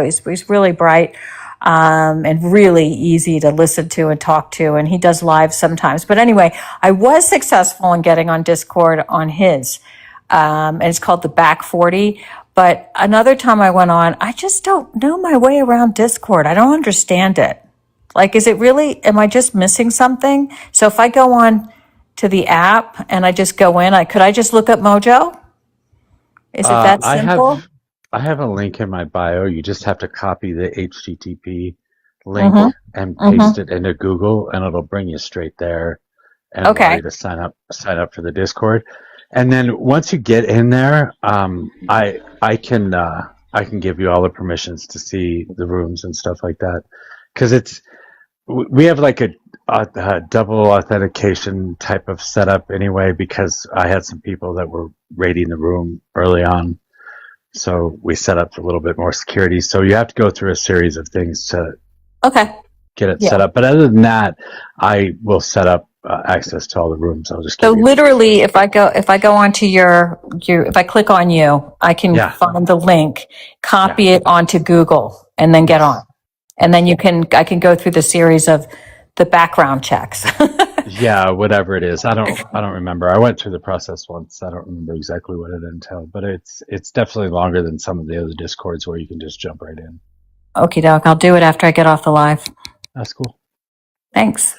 He's really bright, and really easy to listen to and talk to. And he does live sometimes. But anyway, I was successful in getting on Discord on his, and it's called the Back 40. But another time I went on, I just don't know my way around Discord. I don't understand it. Like, is it really, am I just missing something? So if I go on to the app and I just go in, could I just look up Mojo? Is it that I simple? have a link in my bio. You just have to copy the HTTP link Mm-hmm. and Mm-hmm. paste it into Google, and it'll bring you straight there and allow Okay. you to sign up for the Discord. And then once you get in there, I can give you all the permissions to see the rooms and stuff like that, because we have like a double authentication type of setup anyway, because I had some people that were raiding the room early on. So we set up a little bit more security. So you have to go through a series of things to Okay. get it set Yeah. up. But other than that, I will set up access to all the rooms. I'll just So give you literally, if I go onto if I click on you, I can yeah, find the link, yeah, copy it onto Google, and then get on. yes. And then I can go through the series of the background checks. Yeah, whatever it is. I don't remember. I went through the process once. I don't remember exactly what it entailed, but it's definitely longer than some of the other Discords where you can just jump right in. Okie doke. I'll do it after I get off the live. That's cool. Thanks.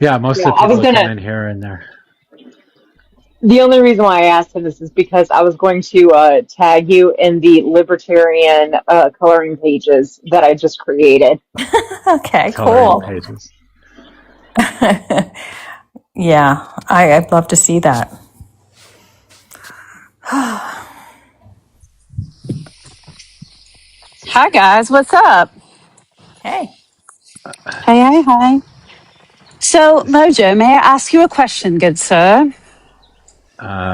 Yeah, most Yeah, of the I people was that come gonna. in here and there. The only reason why I asked him this is because I was going to tag you in the libertarian coloring pages that I just created. Okay, Coloring cool. pages. Yeah, I'd love to see that. Hi guys, what's up? Hey. Hey. So, Mojo, may I ask you a question, good sir?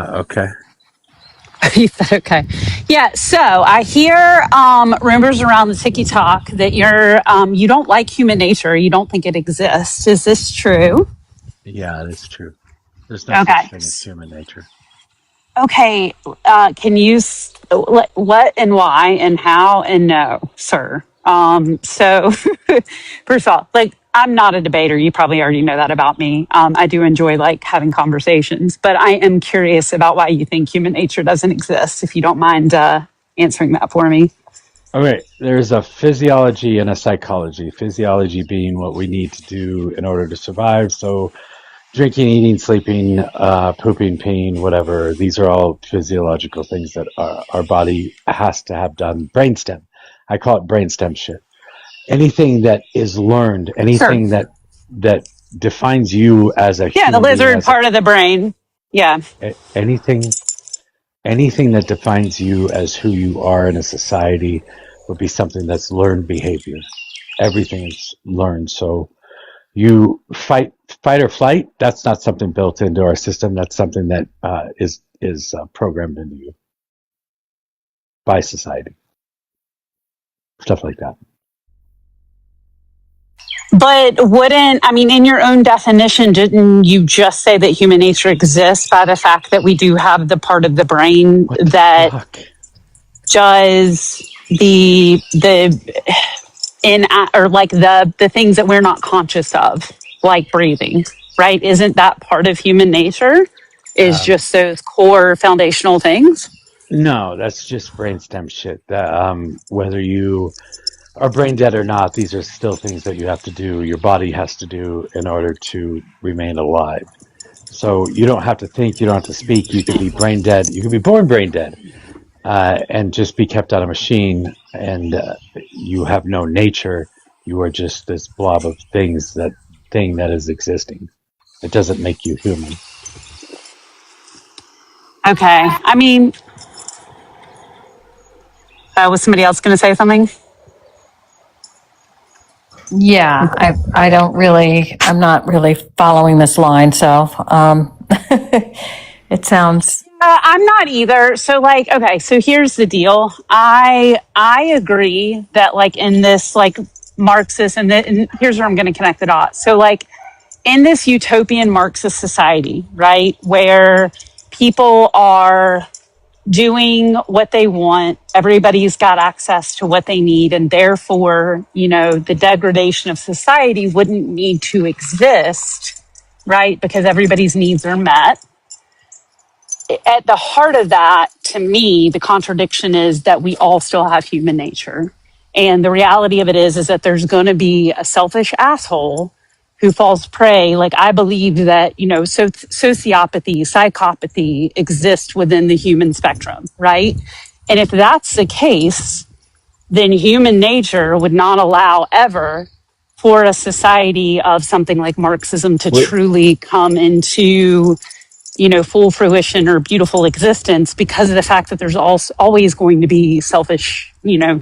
Okay. You said okay. Yeah. So I hear rumors around the TikTok that you don't like human nature. You don't think it exists. Is this true? Yeah, that's true. There's no such Okay. thing as human nature. Okay. Can you what and why and how and no, sir? So first of all, like I'm not a debater. You probably already know that about me. I do enjoy like having conversations, but I am curious about why you think human nature doesn't exist. If you don't mind answering that for me. Okay, there's a physiology and a psychology. Physiology being what we need to do in order to survive. So drinking, eating, sleeping, pooping, peeing, whatever. These are all physiological things that our body has to have done. Brainstem. I call it brainstem shit. Anything that is learned, Sure. anything that defines you as a Yeah, the human being, lizard part of the brain. Yeah. anything that defines you as who you are in a society would be something that's learned behavior. Everything is learned. So you fight or flight. That's not something built into our system. That's something that is programmed into you by society. Stuff like that. But in your own definition, didn't you just say that human nature exists by the fact that we do have the part of the brain What the that fuck? does the things that we're not conscious of, like breathing, right? Isn't that part of human nature? Is Um, just those core foundational things? no, that's just brainstem shit. Whether you are brain dead or not, these are still things that you have to do. Your body has to do in order to remain alive. So you don't have to think. You don't have to speak. You could be brain dead. You could be born brain dead. And just be kept on a machine, and you have no nature. You are just this blob of thing that is existing. It doesn't make you human. Okay. Was somebody else going to say something? Yeah, I'm not really following this line. So, it sounds, I'm not either. So okay, so here's the deal. I agree that like in this like Marxist and here's where I'm going to connect the dots. So like in this utopian Marxist society, right, where people are doing what they want. Everybody's got access to what they need. And therefore, the degradation of society wouldn't need to exist, right? Because everybody's needs are met. At the heart of that, to me, the contradiction is that we all still have human nature. And the reality of it is that there's going to be a selfish asshole who falls prey. Like, I believe that, sociopathy, psychopathy exist within the human spectrum, right? And if that's the case, then human nature would not allow ever for a society of something like Marxism to truly come into full fruition or beautiful existence, because of the fact that there's always going to be selfish,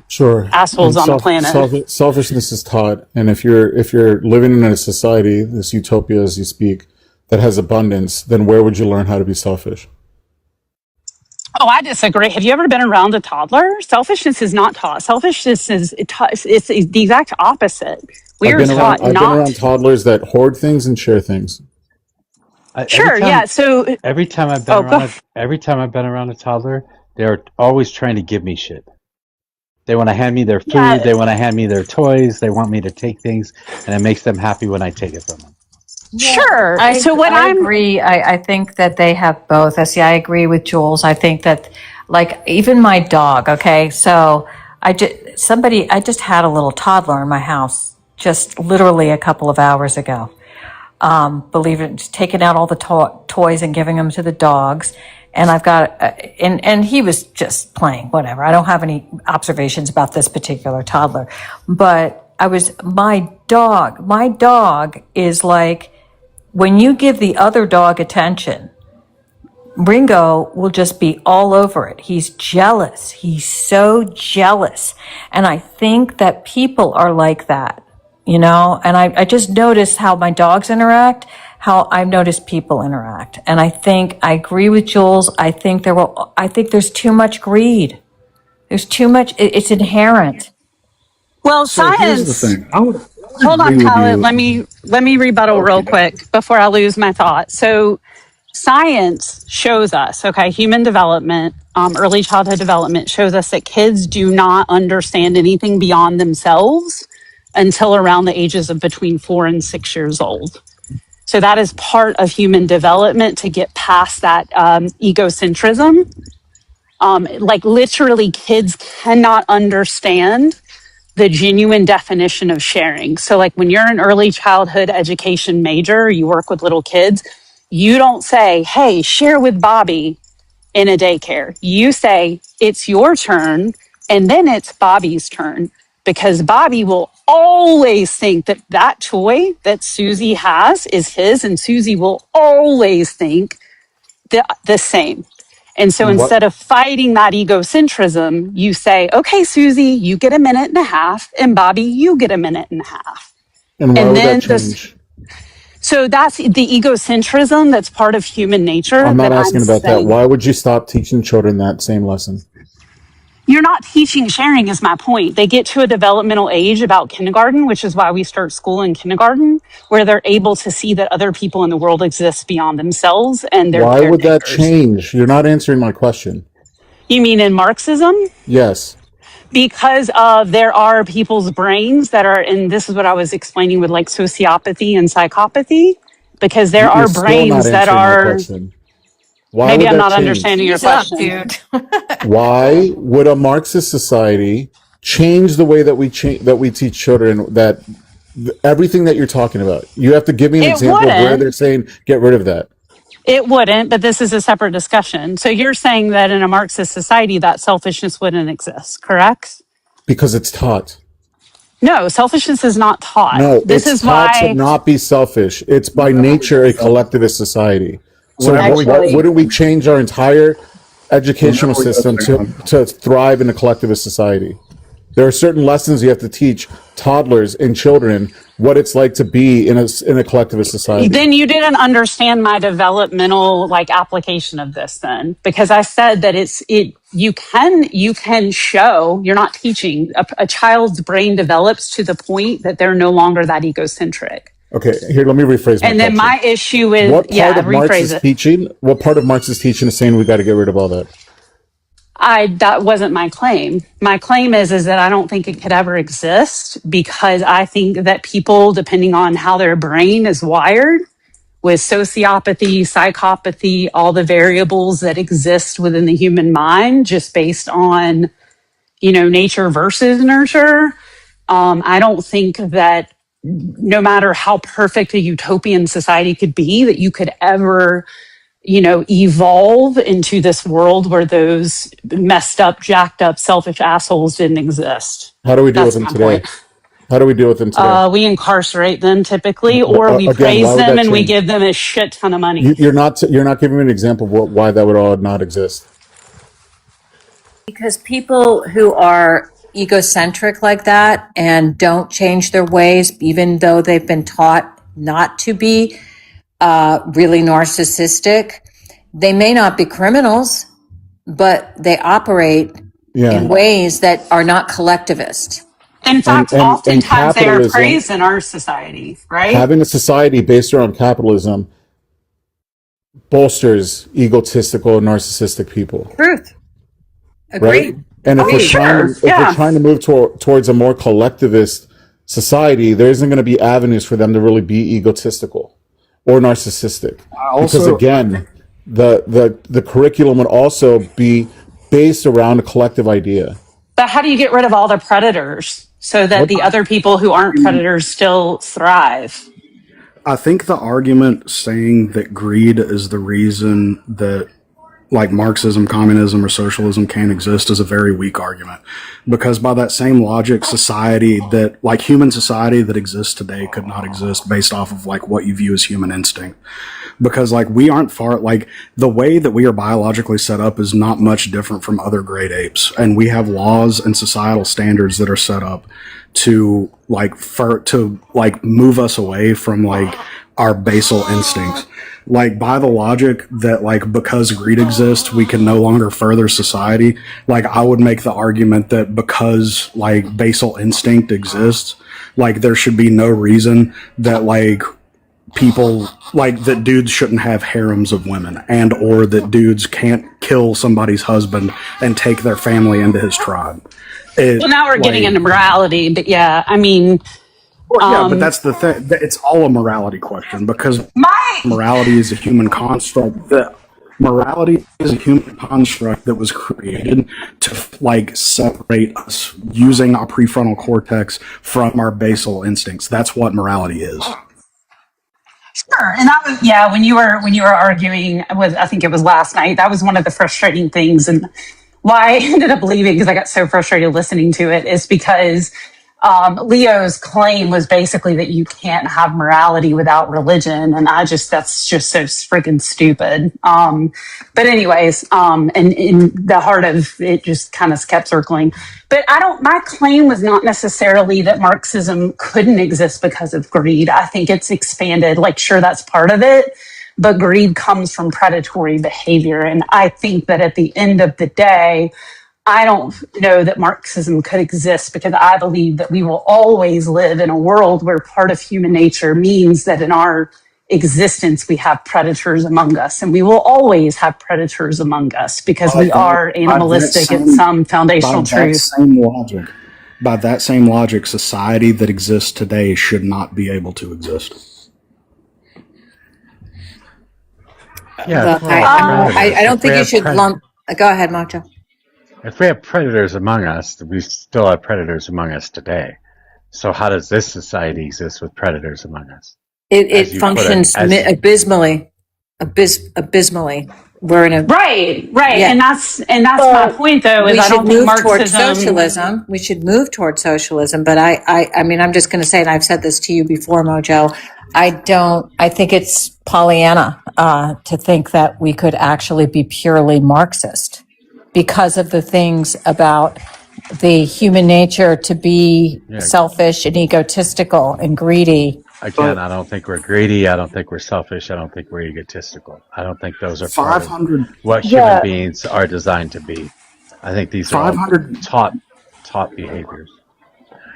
Sure. assholes And on the planet. selfishness is taught, and if you're living in a society, this utopia as you speak, that has abundance, then where would you learn how to be selfish? Oh, I disagree. Have you ever been around a toddler? Selfishness is not taught. Selfishness it's the exact opposite. We are taught I've been not. around toddlers that hoard things and share things. Sure, yeah. So, Every time I've been around a toddler, they're always trying to give me shit. They want to hand me their food. yeah, They want to hand me their toys. They want me to take things, and it makes them happy when I take it from them. sure. So I agree. I think that they have both. I agree with Jules. I think that, like, even my dog. Okay, so I just had a little toddler in my house just literally a couple of hours ago. Believe it, taking out all the toys and giving them to the dogs. And I've got, and he was just playing, whatever. I don't have any observations about this particular toddler, but my dog is like, when you give the other dog attention, Ringo will just be all over it. He's jealous. He's so jealous. And I think that people are like that. And I just noticed how my dogs interact, how I've noticed people interact. And I agree with Jules. I think there's too much greed. There's too much, it's inherent. well, So here's the science. thing. I would Hold on, agree with Khaled. you. Let me rebuttal real quick before I lose my thought. So, science shows us, okay, human development, early childhood development shows us that kids do not understand anything beyond themselves until around the ages of between 4 and 6 years old. So that is part of human development, to get past that egocentrism. Like, literally, kids cannot understand the genuine definition of sharing. So, like, when you're an early childhood education major, you work with little kids, you don't say, hey, share with Bobby in a daycare. You say, it's your turn, and then it's Bobby's turn, because Bobby will always think that that toy that Susie has is his, and Susie will always think the same. And so, And what instead of fighting that egocentrism, you say, okay, Susie, you get a minute and a half, and Bobby, you get a minute and a half. and why And would that then change? so that's the egocentrism that's part of human nature I'm not that I'm asking about that. saying. Why would you stop teaching children that same lesson? You're not teaching sharing, is my point. They get to a developmental age about kindergarten, which is why we start school in kindergarten, where they're able to see that other people in the world exist beyond themselves and their Why would that caretakers. change? You're not answering my question. You mean in Marxism? Yes. Because there are people's brains that are, and this is what I was explaining with like sociopathy and psychopathy, because there You're are still not brains that answering my are, question. Why maybe would I'm that not change? understanding your Ease up, question. dude. Why would a Marxist society change the way that we teach children that everything that you're talking about? You have to give me an It example of where wouldn't. they're saying get rid of that. It wouldn't, but this is a separate discussion. So you're saying that in a Marxist society, that selfishness wouldn't exist, correct? Because it's taught. No, selfishness is not taught. No, This it's is taught to why, not be selfish. It's by nature a collectivist society. So Whenever we Actually, wouldn't we change our entire educational system to thrive in a collectivist society? There are certain lessons you have to teach toddlers and children what it's like to be in a collectivist society. then you didn't understand my developmental like application of this then, because I said that you can show, you're not teaching, a child's brain develops to the point that they're no longer that egocentric. Okay, here, let me rephrase my And then question. my issue is, What part yeah, of rephrase it. Marx's teaching is saying we got to get rid of all that? That wasn't my claim. My claim is that I don't think it could ever exist, because I think that people, depending on how their brain is wired, with sociopathy, psychopathy, all the variables that exist within the human mind, just based on, nature versus nurture. I don't think that no matter how perfect a utopian society could be, that you could ever, evolve into this world where those messed up, jacked up, selfish assholes didn't exist. How do we deal with That's them my today? point. How do we deal with them today? We incarcerate them typically, or we Again, praise why would them that and we change? give them a shit ton of money. You're not giving me an example of why that would all not exist. Because people who are egocentric like that and don't change their ways, even though they've been taught not to be really narcissistic, they may not be criminals, but they operate in ways that are not collectivist. In fact, And oftentimes they are capitalism, praised in our society, right? having a society based around capitalism bolsters egotistical, narcissistic people. Truth. Right? Agreed. And if we're Sure, trying to move towards a more collectivist society, there isn't going to be avenues for them to really be egotistical or narcissistic. Because again, the curriculum would also be based around a collective idea. But how do you get rid of all the predators so that the other people who aren't predators still thrive? I think the argument saying that greed is the reason that like Marxism, communism, or socialism can't exist is a very weak argument. Because by that same logic, human society that exists today could not exist based off of like what you view as human instinct. Because like we aren't the way that we are biologically set up is not much different from other great apes. And we have laws and societal standards that are set up to move us away from like our basal instincts. Like by the logic that like because greed exists, we can no longer further society. Like I would make the argument that because like basal instinct exists, like there should be no reason that like people like that dudes shouldn't have harems of women, and or that dudes can't kill somebody's husband and take their family into his tribe. Well, now we're getting into morality, but yeah, I mean, but that's the thing. It's all a morality question because morality is a human construct. Morality is a human construct that was created to like separate us using our prefrontal cortex from our basal instincts. That's what morality is. Sure, and that was when you were arguing with, I think it was last night. That was one of the frustrating things, and why I ended up leaving because I got so frustrated listening to it is because Leo's claim was basically that you can't have morality without religion, and that's just so freaking stupid. But anyways, and in the heart of it, just kind of kept circling. But my claim was not necessarily that Marxism couldn't exist because of greed. I think it's expanded. Like, sure, that's part of it, but greed comes from predatory behavior, and I think that at the end of the day, I don't know that Marxism could exist because I believe that we will always live in a world where part of human nature means that in our existence we have predators among us, and we will always have predators among us because we are animalistic in some foundational truth. By that same logic, society that exists today should not be able to exist. Yeah, I don't think you should lump. Go ahead, Mojo. If we have predators among us, we still have predators among us today. So how does this society exist with predators among us? It functions abysmally. We're in a right, yeah. and that's my point, though. Is We I should don't think move Marxism. towards socialism. We should move towards socialism. But I mean, I'm just going to say, and I've said this to you before, Mojo. I think it's Pollyanna to think that we could actually be purely Marxist because of the things about the human nature to be selfish and egotistical and greedy. Again, I don't think we're greedy. I don't think we're selfish. I don't think we're egotistical. I don't think those are part of what human beings are designed to be. I think these are all taught behaviors.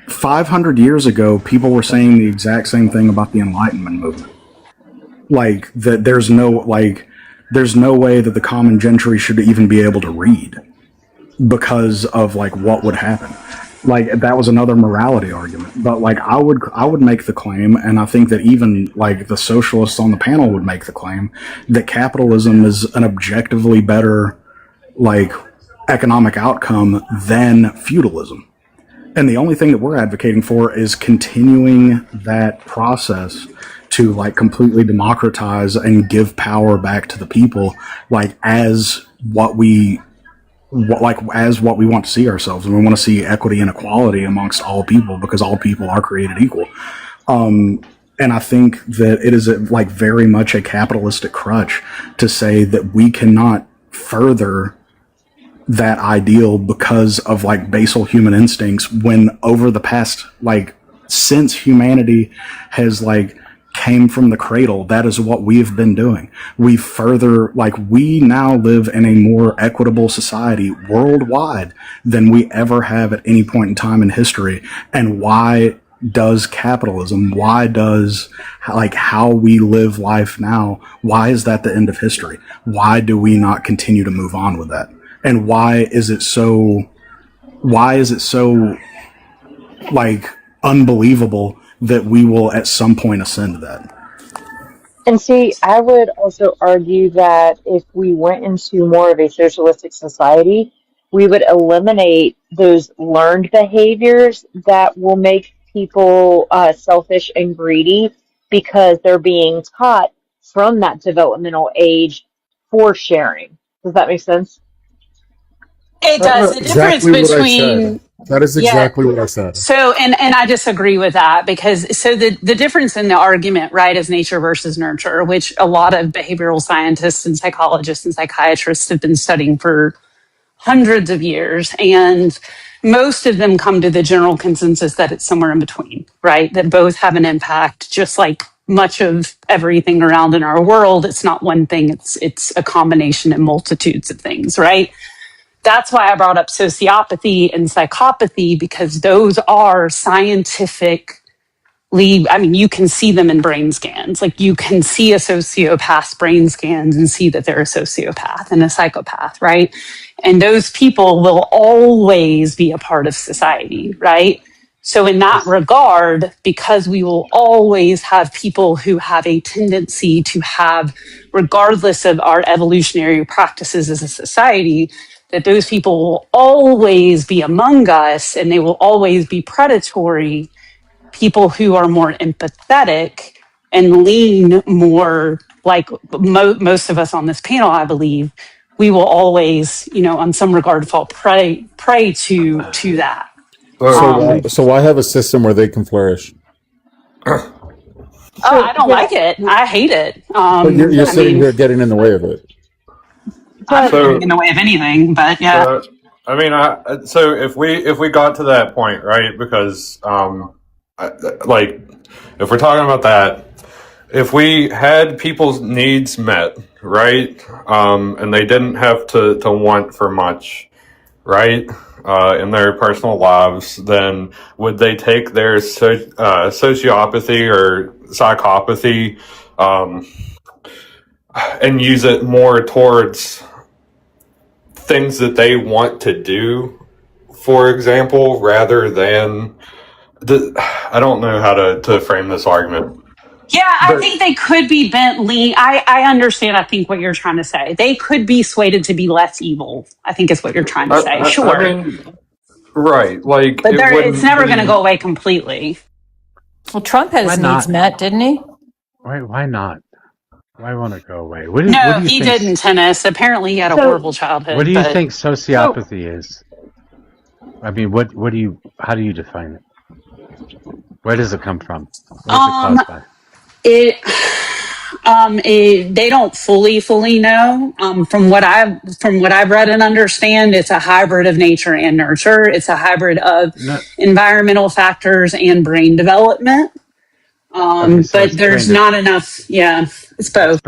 500 years ago, people were saying the exact same thing about the Enlightenment movement. Like that, there's no way that the common gentry should even be able to read. because of like what would happen. Like that was another morality argument. But like I would make the claim, and I think that even like the socialists on the panel would make the claim that capitalism is an objectively better like economic outcome than feudalism. And the only thing that we're advocating for is continuing that process to like completely democratize and give power back to the people, like as what we as what we want to see ourselves. And we want to see equity and equality amongst all people because all people are created equal. And I think that it is like very much a capitalistic crutch to say that we cannot further that ideal because of like basal human instincts when over the past like since humanity has like came from the cradle, that is what we've been doing. We further like we now live in a more equitable society worldwide than we ever have at any point in time in history. And why does capitalism, why does like how we live life now, why is that the end of history? Why do we not continue to move on with that? And why is it so like unbelievable that we will at some point ascend to that? And see, I would also argue that if we went into more of a socialistic society, we would eliminate those learned behaviors that will make people selfish and greedy because they're being taught from that developmental age for sharing. Does that make sense? It does. The difference Exactly what I between said. That is yeah. exactly what I said. So, and I disagree with that because so the difference in the argument, right, is nature versus nurture, which a lot of behavioral scientists and psychologists and psychiatrists have been studying for hundreds of years. And most of them come to the general consensus that it's somewhere in between, right? That both have an impact, just like much of everything around in our world. It's not one thing, it's a combination and multitudes of things, right? That's why I brought up sociopathy and psychopathy, because those are scientifically, I mean, you can see them in brain scans. Like you can see a sociopath's brain scans and see that they're a sociopath and a psychopath, right? And those people will always be a part of society, right? So in that regard, because we will always have people who have a tendency to have, regardless of our evolutionary practices as a society, that those people will always be among us and they will always be predatory. People who are more empathetic and lean more like most of us on this panel, I believe, we will always, on some regard, fall prey to that. So why have a system where they can flourish? I don't like it. I hate it. But you're sitting here getting in the way of it. I'm not So, getting in the way of anything, but yeah. so I mean, so if we got to that point, right? Because, like, if we're talking about that, if we had people's needs met, right, and they didn't have to want for much, right, in their personal lives, then would they take their sociopathy or psychopathy, and use it more towards things that they want to do, for example, rather than I don't know how to frame this argument. Yeah, I think they could be bent lean. I understand, I think, what you're trying to say. They could be swayed to be less evil, I think is what you're trying to say. Sure. I mean, right. Like, but it's never going to go away completely. Well, Trump had his needs met, didn't he? Why not? Why won't it go away? No, he didn't, Tennis. Apparently he had a horrible childhood. What do you think sociopathy is? I mean, how do you define it? Where does it come from? What is it caused by? They don't fully know. From what I've read and understand, it's a hybrid of nature and nurture. It's a hybrid of environmental factors and brain development. But there's not enough. Yeah, it's both.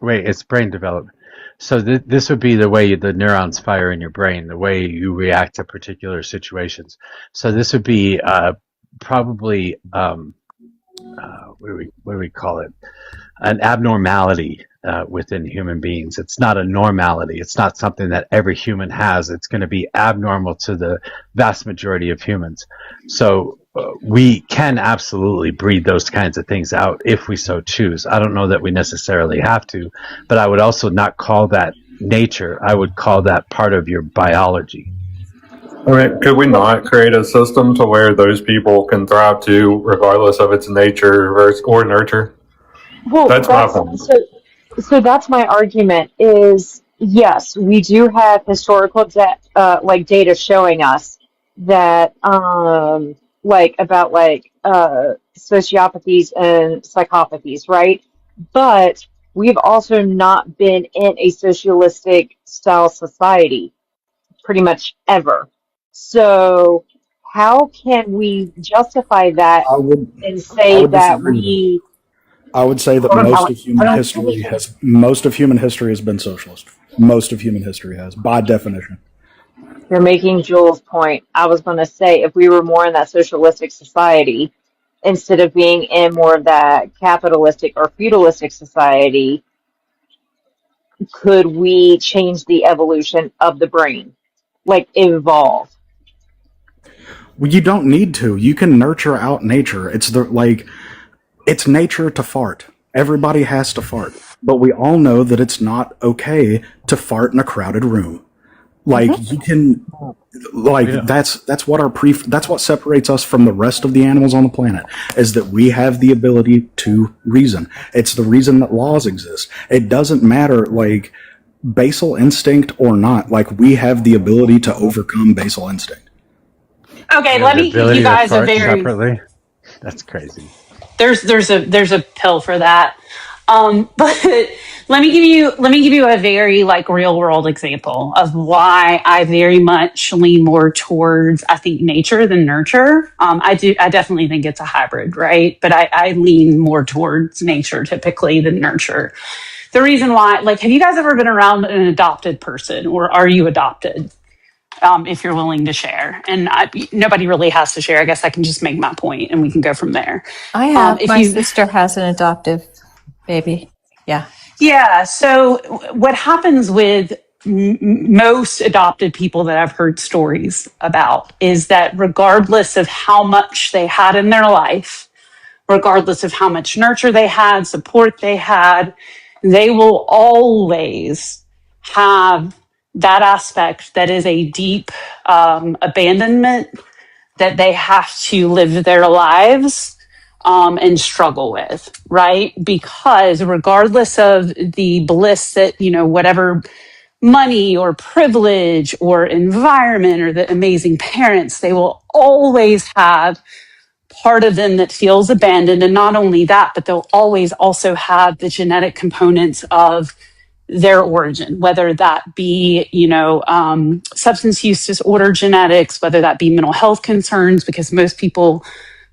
It's brain development. So this would be the way the neurons fire in your brain, the way you react to particular situations. So this would be probably what do we call it? An abnormality within human beings. It's not a normality. It's not something that every human has. It's going to be abnormal to the vast majority of humans. So we can absolutely breed those kinds of things out if we so choose. I don't know that we necessarily have to, but I would also not call that nature. I would call that part of your biology. I mean, could we not create a system to where those people can thrive too, regardless of its nature or nurture? Well, That's my point. so that's my argument is yes, we do have historical like data showing us that like about like sociopathies and psychopathies, right? But we've also not been in a socialistic style society pretty much ever. So how can we justify that I would and I say would that disagree with that. we I would say that most of human history has been socialist. Most of human history has, by definition. You're making Jules' point. I was going to say, if we were more in that socialistic society, instead of being in more of that capitalistic or feudalistic society, could we change the evolution of the brain? Like, evolve? Well, you don't need to. You can nurture out nature. It's nature to fart. Everybody has to fart. But we all know that it's not okay to fart in a crowded room. Like you can that's what separates us from the rest of the animals on the planet is that we have the ability to reason. It's the reason that laws exist. It doesn't matter like basal instinct or not. Like we have the ability to overcome basal instinct. Okay, let me give you guys a very separately. That's crazy. there's a pill for that. But let me give you a very like real world example of why I very much lean more towards I think nature than nurture. I definitely think it's a hybrid, right? But I lean more towards nature typically than nurture. The reason why, like, have you guys ever been around an adopted person, or are you adopted? If you're willing to share, and nobody really has to share. I guess I can just make my point, and we can go from there. I have. If My you sister has an adoptive baby. Yeah. Yeah. So what happens with most adopted people that I've heard stories about is that regardless of how much they had in their life, regardless of how much nurture they had, support they had, they will always have that aspect that is a deep abandonment that they have to live their lives and struggle with, right? Because regardless of the bliss that, whatever money or privilege or environment or the amazing parents, they will always have part of them that feels abandoned. And not only that, but they'll always also have the genetic components of their origin, whether that be, substance use disorder genetics, whether that be mental health concerns, because most people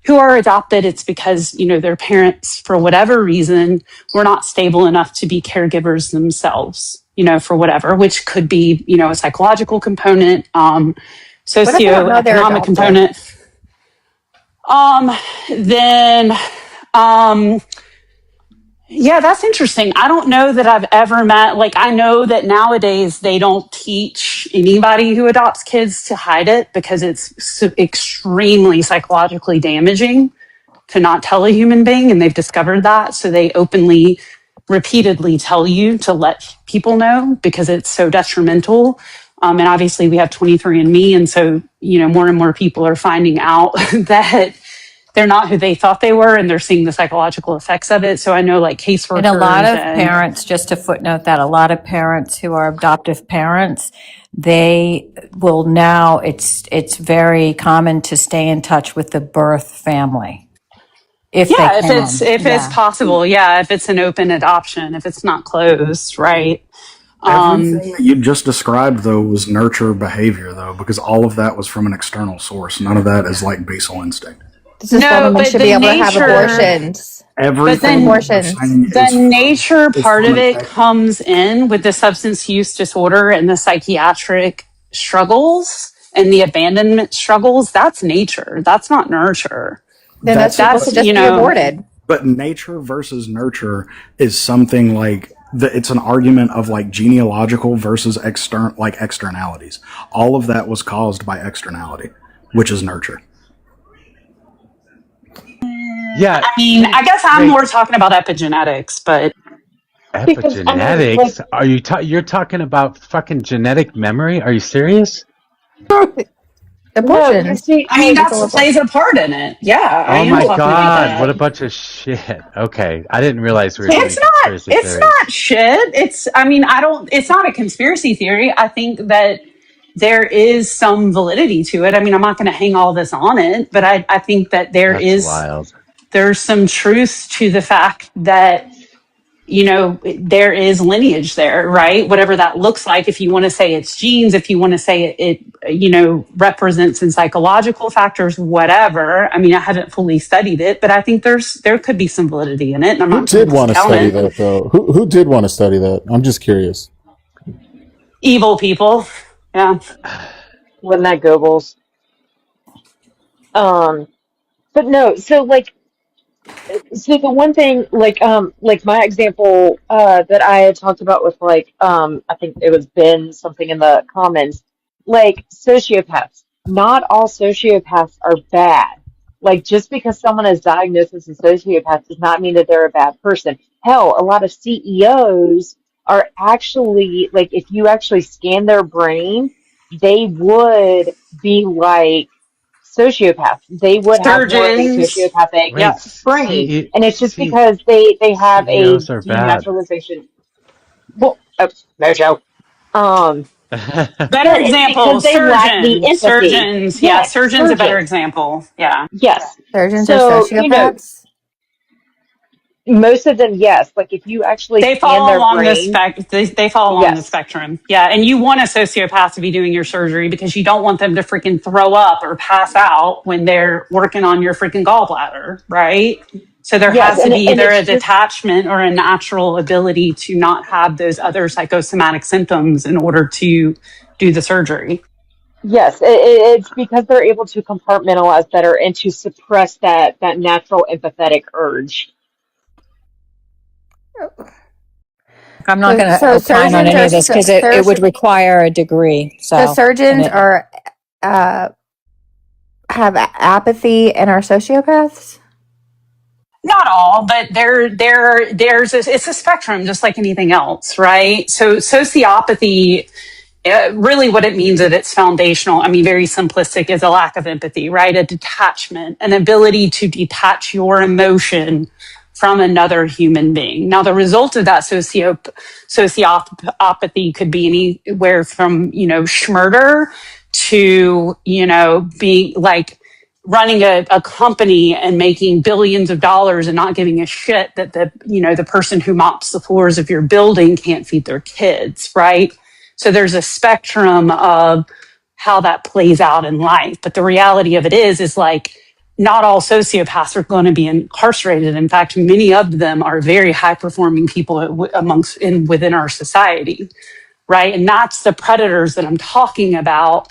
who are adopted, it's because, their parents, for whatever reason, were not stable enough to be caregivers themselves, for whatever, which could be, a psychological component, socioeconomic component. Then, yeah, that's interesting. I don't know that I've ever met, like, I know that nowadays they don't teach anybody who adopts kids to hide it because it's extremely psychologically damaging to not tell a human being. And they've discovered that. So they openly, repeatedly tell you to let people know because it's so detrimental. And obviously we have 23andMe. And so, more and more people are finding out that they're not who they thought they were, and they're seeing the psychological effects of it. So I know like caseworkers. And a lot of parents, just to footnote that, a lot of parents who are adoptive parents, they will now, it's very common to stay in touch with the birth family. If it's possible. Yeah. If it's an open adoption, if it's not closed, right. Everything that you just described, though, was nurture behavior, though, because all of that was from an external source. None of that is like basal instinct. This is why women should be able to have abortions. Everything. The nature part of it comes in with the substance use disorder and the psychiatric struggles and the abandonment struggles. That's nature. That's not nurture. Then those people should just be aborted. But nature versus nurture is something like it's an argument of like genealogical versus externalities. All of that was caused by externality, which is nurture. Yeah, I mean, I guess I'm more talking about epigenetics, but epigenetics. Are you you're talking about fucking genetic memory? Are you serious? Abortions. No, see, I mean, that plays a part in it. Yeah, I Oh am my talking about god, that. what a bunch of shit. Okay, I didn't realize we were doing It's conspiracy theories. not shit. It's not a conspiracy theory. I think that there is some validity to it. I mean, I'm not going to hang all this on it, but I think that That's wild. there's some truth to the fact that, there is lineage there, right? Whatever that looks like. If you want to say it's genes, if you want to say it represents in psychological factors, whatever. I mean, I haven't fully studied it, but I think there could be some validity in it. And I'm Who not going did to want to discount study it. that though? Who did want to study that? I'm just curious. Evil people. Yeah. wasn't that Goebbels? But no, so the one thing, like my example, that I had talked about with I think it was Ben something in the comments, like sociopaths. Not all sociopaths are bad. Like just because someone is diagnosed as a sociopath does not mean that they're a bad person. Hell, a lot of CEOs are actually, like, if you actually scan their brain, they would be like sociopaths. They would have more of a Surgeons. sociopathic Yeah. Wait, brain, and it's just C- because they have a CEOs are bad. denaturalization. Well, Mojo. Better But it's example, because they lack the surgeons. empathy. Surgeons. Yeah, Yes, surgeons a better surgeons. example. Yeah. Yes. Surgeons are So, sociopaths. most of them, yes. Like if you actually They scan fall their along the brain, they fall along the yes. spectrum. Yeah. And you want a sociopath to be doing your surgery because you don't want them to freaking throw up or pass out when they're working on your freaking gallbladder, right? So there Yes, has to be and either a it's just, detachment or a natural ability to not have those other psychosomatic symptoms in order to do the surgery. yes, it's because they're able to compartmentalize better and to suppress that natural empathetic urge. I'm not going to So opine on surgeons any are of this because it would require a degree. so So, surgeons are have apathy and are sociopaths. Not all, but it's a spectrum, just like anything else, right? So sociopathy, really what it means at its foundational, I mean, very simplistic, is a lack of empathy, right? A detachment, an ability to detach your emotion from another human being. Now, the result of that sociopathy could be anywhere from, schmurder to, being like running a company and making billions of dollars and not giving a shit that the person who mops the floors of your building can't feed their kids, right? So there's a spectrum of how that plays out in life. But the reality of it is like not all sociopaths are going to be incarcerated. In fact, many of them are very high performing people within our society, right? And that's the predators that I'm talking about.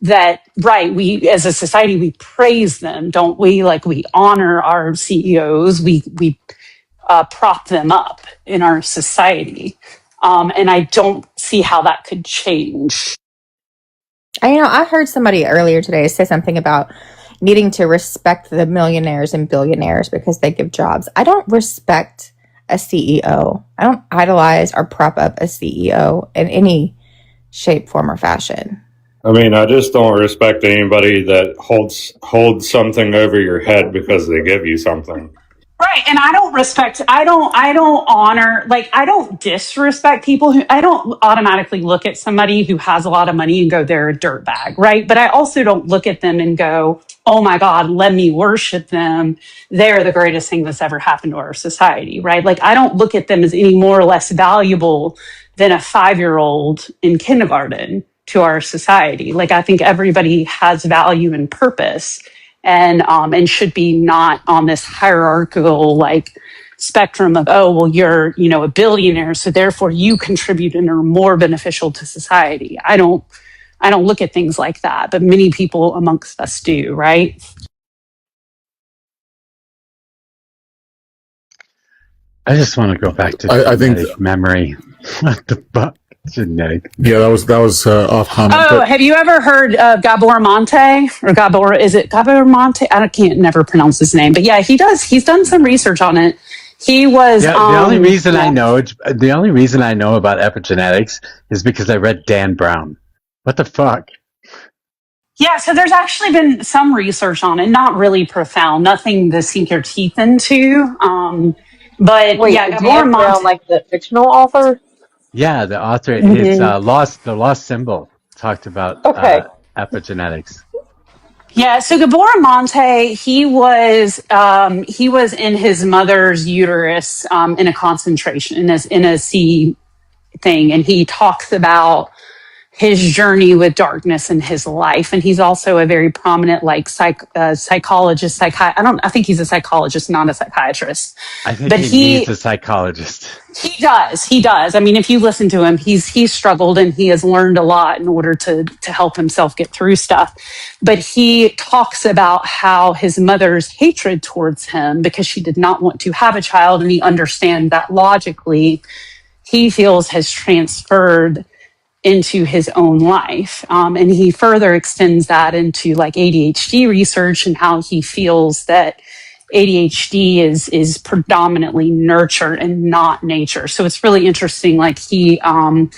That, right, we as a society, we praise them, don't we? Like we honor our CEOs, we prop them up in our society. And I don't see how that could change. I heard somebody earlier today say something about needing to respect the millionaires and billionaires because they give jobs. I don't respect a CEO. I don't idolize or prop up a CEO in any shape, form, or fashion. I mean, I just don't respect anybody that holds something over your head because they give you something. Right. And I don't honor, like, I don't disrespect people I don't automatically look at somebody who has a lot of money and go, they're a dirtbag. Right. But I also don't look at them and go, oh my God, let me worship them. They're the greatest thing that's ever happened to our society. Right. Like, I don't look at them as any more or less valuable than a 5-year-old in kindergarten to our society. Like, I think everybody has value and purpose and should be not on this hierarchical like spectrum of, oh well, you're a billionaire, so therefore you contribute and are more beneficial to society. I don't look at things like that, but many people amongst us do, right? I just want to go back to I think, genetic memory. What the fuck? Genetic. yeah, that was off comment. Oh, But have you ever heard of Gabor Mate or Gabor? Is it Gabor Mate? Can't never pronounce his name, but yeah, he does. He's done some research on it. He was The only reason yeah. the only reason I know about epigenetics is because I read Dan Brown. What the fuck? Yeah, so there's actually been some research on it, not really profound, nothing to sink your teeth into. But Wait, yeah, Gabor Dan Brown, Mate. like the fictional author? Yeah, the author, his Mhm. lost symbol talked about Okay. epigenetics. Yeah, so Gabor Mate, he was in his mother's uterus in a concentration in a sea thing, and he talks about his journey with darkness in his life, and he's also a very prominent psychologist. I think he's a psychologist, not a psychiatrist, I think but he needs a psychologist. He does. I mean, if you listen to him, he's struggled and he has learned a lot in order to help himself get through stuff. But he talks about how his mother's hatred towards him because she did not want to have a child, and he understands that logically he feels has transferred into his own life. And he further extends that into like ADHD research and how he feels that ADHD is predominantly nurture and not nature. So it's really interesting. Like I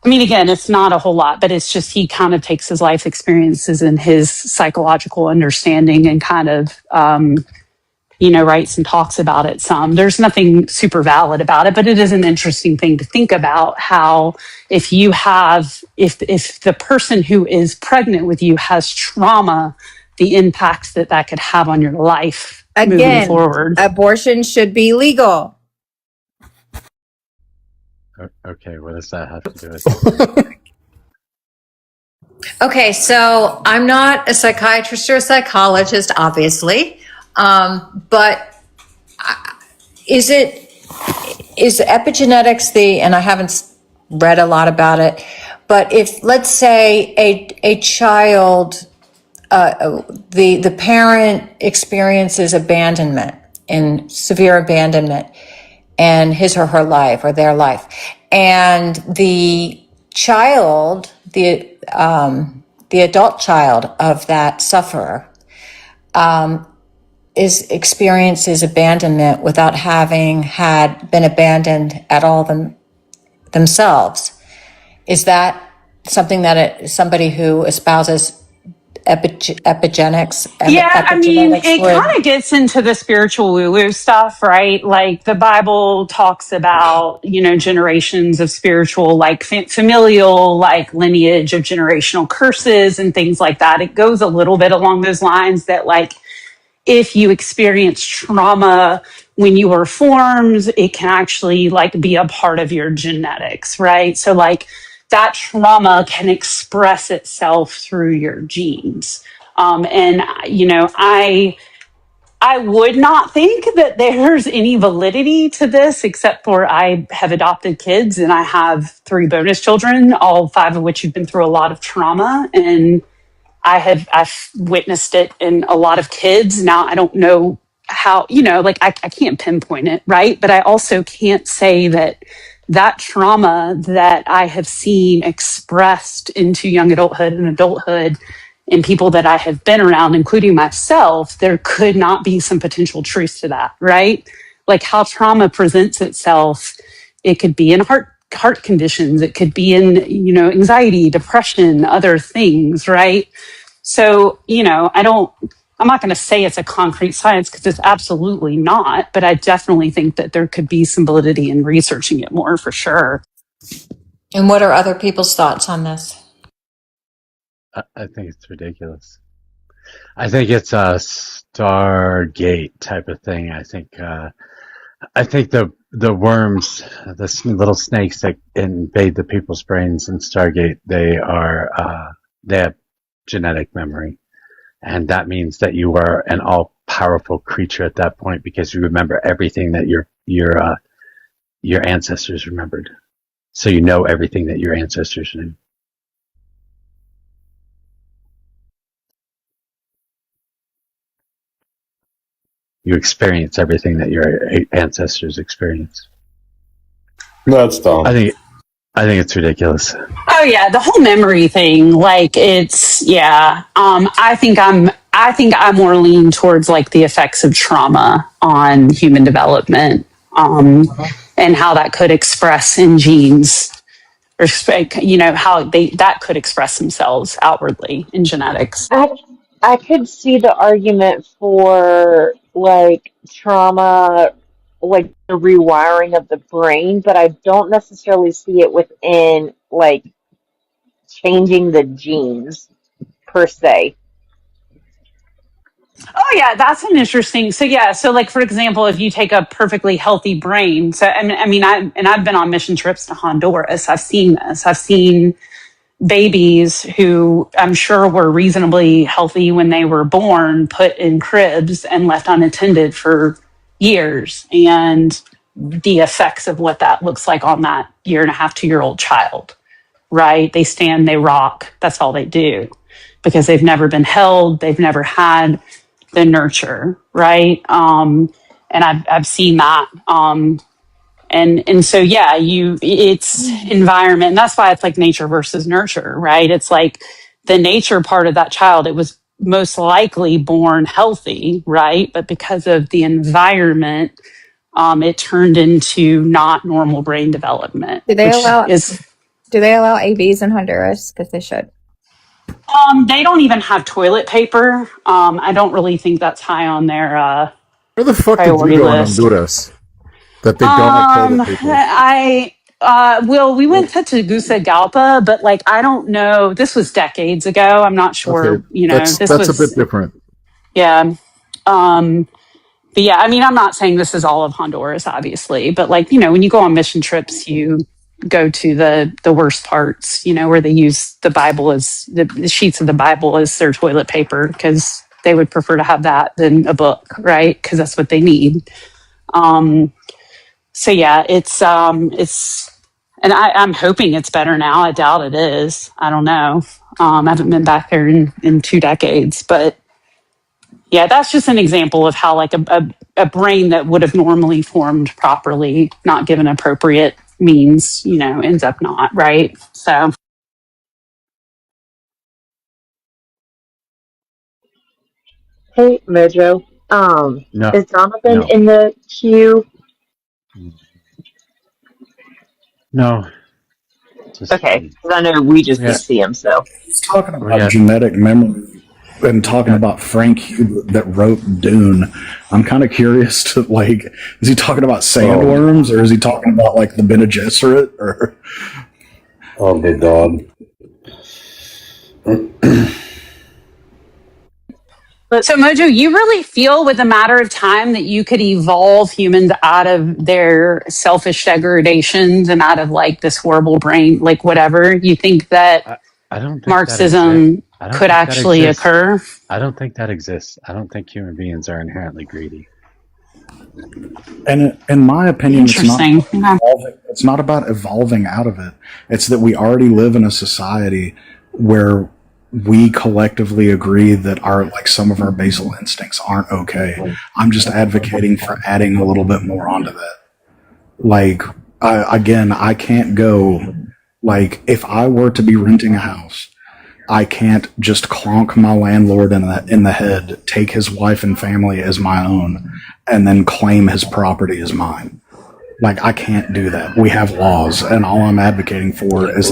mean, again, it's not a whole lot, but it's just he kind of takes his life experiences and his psychological understanding and kind of writes and talks about it some. There's nothing super valid about it, but it is an interesting thing to think about how if the person who is pregnant with you has trauma, the impact that could have on your life moving Again, forward. abortion should be legal. Okay, what does that have to do with it? Okay, so I'm not a psychiatrist or a psychologist, obviously, but is epigenetics and I haven't read a lot about it, but if, let's say, a child, the parent experiences abandonment and severe abandonment in his or her life or their life, and the child, the adult child of that sufferer, experiences abandonment without having had been abandoned at all themselves. Is that something that somebody who espouses epigenetics? Yeah, I mean, Epigenetics it would. kind of gets into the spiritual woo-woo stuff, right? Like the Bible talks about, generations of spiritual, like familial, like lineage of generational curses and things like that. It goes a little bit along those lines that, like, if you experience trauma when you were formed, it can actually like be a part of your genetics, right? So like that trauma can express itself through your genes. And I would not think that there's any validity to this, except for I have adopted kids and I have 3 bonus children, all 5 of which have been through a lot of trauma, and I've witnessed it in a lot of kids. Now I don't know how, like I can't pinpoint it, right? But I also can't say that trauma that I have seen expressed into young adulthood and adulthood in people that I have been around, including myself, there could not be some potential truth to that, right? Like how trauma presents itself, it could be in heart conditions, it could be in, anxiety, depression, other things, right? So, I'm not going to say it's a concrete science because it's absolutely not, but I definitely think that there could be some validity in researching it more for sure. And what are other people's thoughts on this? I think it's ridiculous. I think it's a Stargate type of thing. I think the worms, the little snakes that invade the people's brains in Stargate, they have genetic memory, and that means that you are an all-powerful creature at that point because you remember everything that your ancestors remembered. So you know everything that your ancestors knew. You experience everything that your ancestors experienced. That's dumb. I think it's ridiculous. Oh yeah, the whole memory thing, like it's yeah. I think I'm more lean towards like the effects of trauma on human development, and how that could express in genes, or how that could express themselves outwardly in genetics. I could see the argument for like trauma, like the rewiring of the brain, but I don't necessarily see it within like changing the genes per se. Oh yeah, that's an interesting. So yeah, so like for example, if you take a perfectly healthy brain, so I've been on mission trips to Honduras. I've seen this. I've seen babies who I'm sure were reasonably healthy when they were born, put in cribs and left unattended for years, and the effects of what that looks like on that 1.5 2 year old child. Right? They stand, they rock. That's all they do because they've never been held. They've never had the nurture, right? And I've seen that. And so yeah, it's environment. And that's why it's like nature versus nurture, right? It's like the nature part of that child, it was most likely born healthy, right? But because of the environment, it turned into not normal brain development, Do they which allow is do they allow ABs in Honduras? Because they should. they don't even have toilet paper. I don't really think that's high on their Where the fuck did you priority go in list. Honduras that they don't have toilet paper? We went to Tegucigalpa, but like I don't know. This was decades ago. I'm not sure. Okay, This that's a bit was different. yeah. But yeah, I mean, I'm not saying this is all of Honduras, obviously, but like when you go on mission trips, you go to the worst parts. Where they use the Bible as the sheets of the Bible as their toilet paper because they would prefer to have that than a book, right? Because that's what they need. So yeah, and I'm hoping it's better now. I doubt it is. I don't know. I haven't been back there in 2 decades, but yeah, that's just an example of how like a brain that would have normally formed properly, not given appropriate means, ends up not, right? So Hey, Mojo. No, Is Donovan no, in the queue? no. Just Okay, because I know we just we can't got see him, so. He's talking we about got genetic memory and we talking got. about Frank Hubert that wrote Dune. I'm kind of curious to like, is he talking about Oh, sandworms or is he talking about like the Bene Gesserit or? oh, good God. But So, Mojo, you really feel with a matter of time that you could evolve humans out of their selfish degradations and out of like this horrible brain, like whatever? You think that I, I don't think that exists. Marxism I don't could think that actually exists. occur? I don't think that exists. I don't think human beings are inherently greedy. And in my opinion, Interesting. Yeah. it's not about evolving out of it. It's that we already live in a society where we collectively agree that some of our basal instincts aren't okay. I'm just advocating for adding a little bit more onto that. Like, I can't go, like, if I were to be renting a house, I can't just clonk my landlord in the head, take his wife and family as my own, and then claim his property as mine. Like, I can't do that. We have laws, and all I'm advocating for is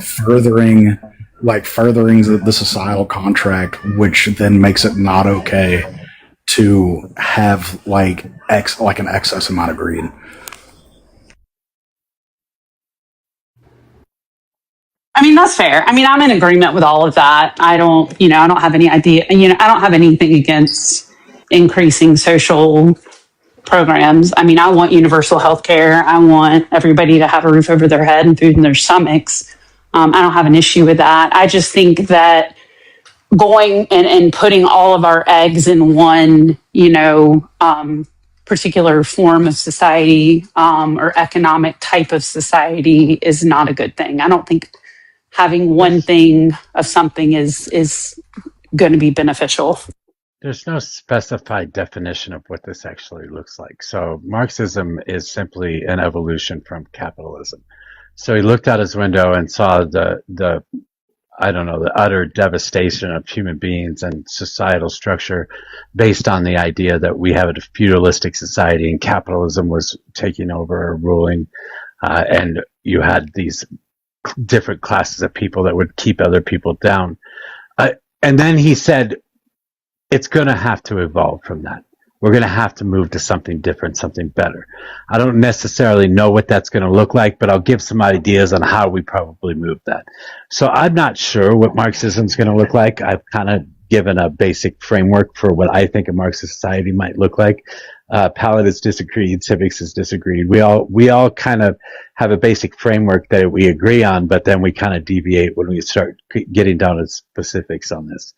furthering the societal contract, which then makes it not okay to have an excess amount of greed. I mean, that's fair. I mean, I'm in agreement with all of that. I don't have any idea, I don't have anything against increasing social programs. I mean, I want universal health care. I want everybody to have a roof over their head and food in their stomachs. I don't have an issue with that. I just think that going and putting all of our eggs in one, particular form of society or economic type of society is not a good thing. I don't think having one thing of something is going to be beneficial. There's no specified definition of what this actually looks like. So Marxism is simply an evolution from capitalism. So he looked out his window and saw the I don't know, the utter devastation of human beings and societal structure based on the idea that we have a feudalistic society and capitalism was taking over or ruling, and you had these different classes of people that would keep other people down. And then he said, it's going to have to evolve from that. We're going to have to move to something different, something better. I don't necessarily know what that's going to look like, but I'll give some ideas on how we probably move that. So I'm not sure what Marxism is going to look like. I've kind of given a basic framework for what I think a Marxist society might look like. Pallet has disagreed. Civics has disagreed. We all kind of have a basic framework that we agree on, but then we kind of deviate when we start getting down to specifics on this.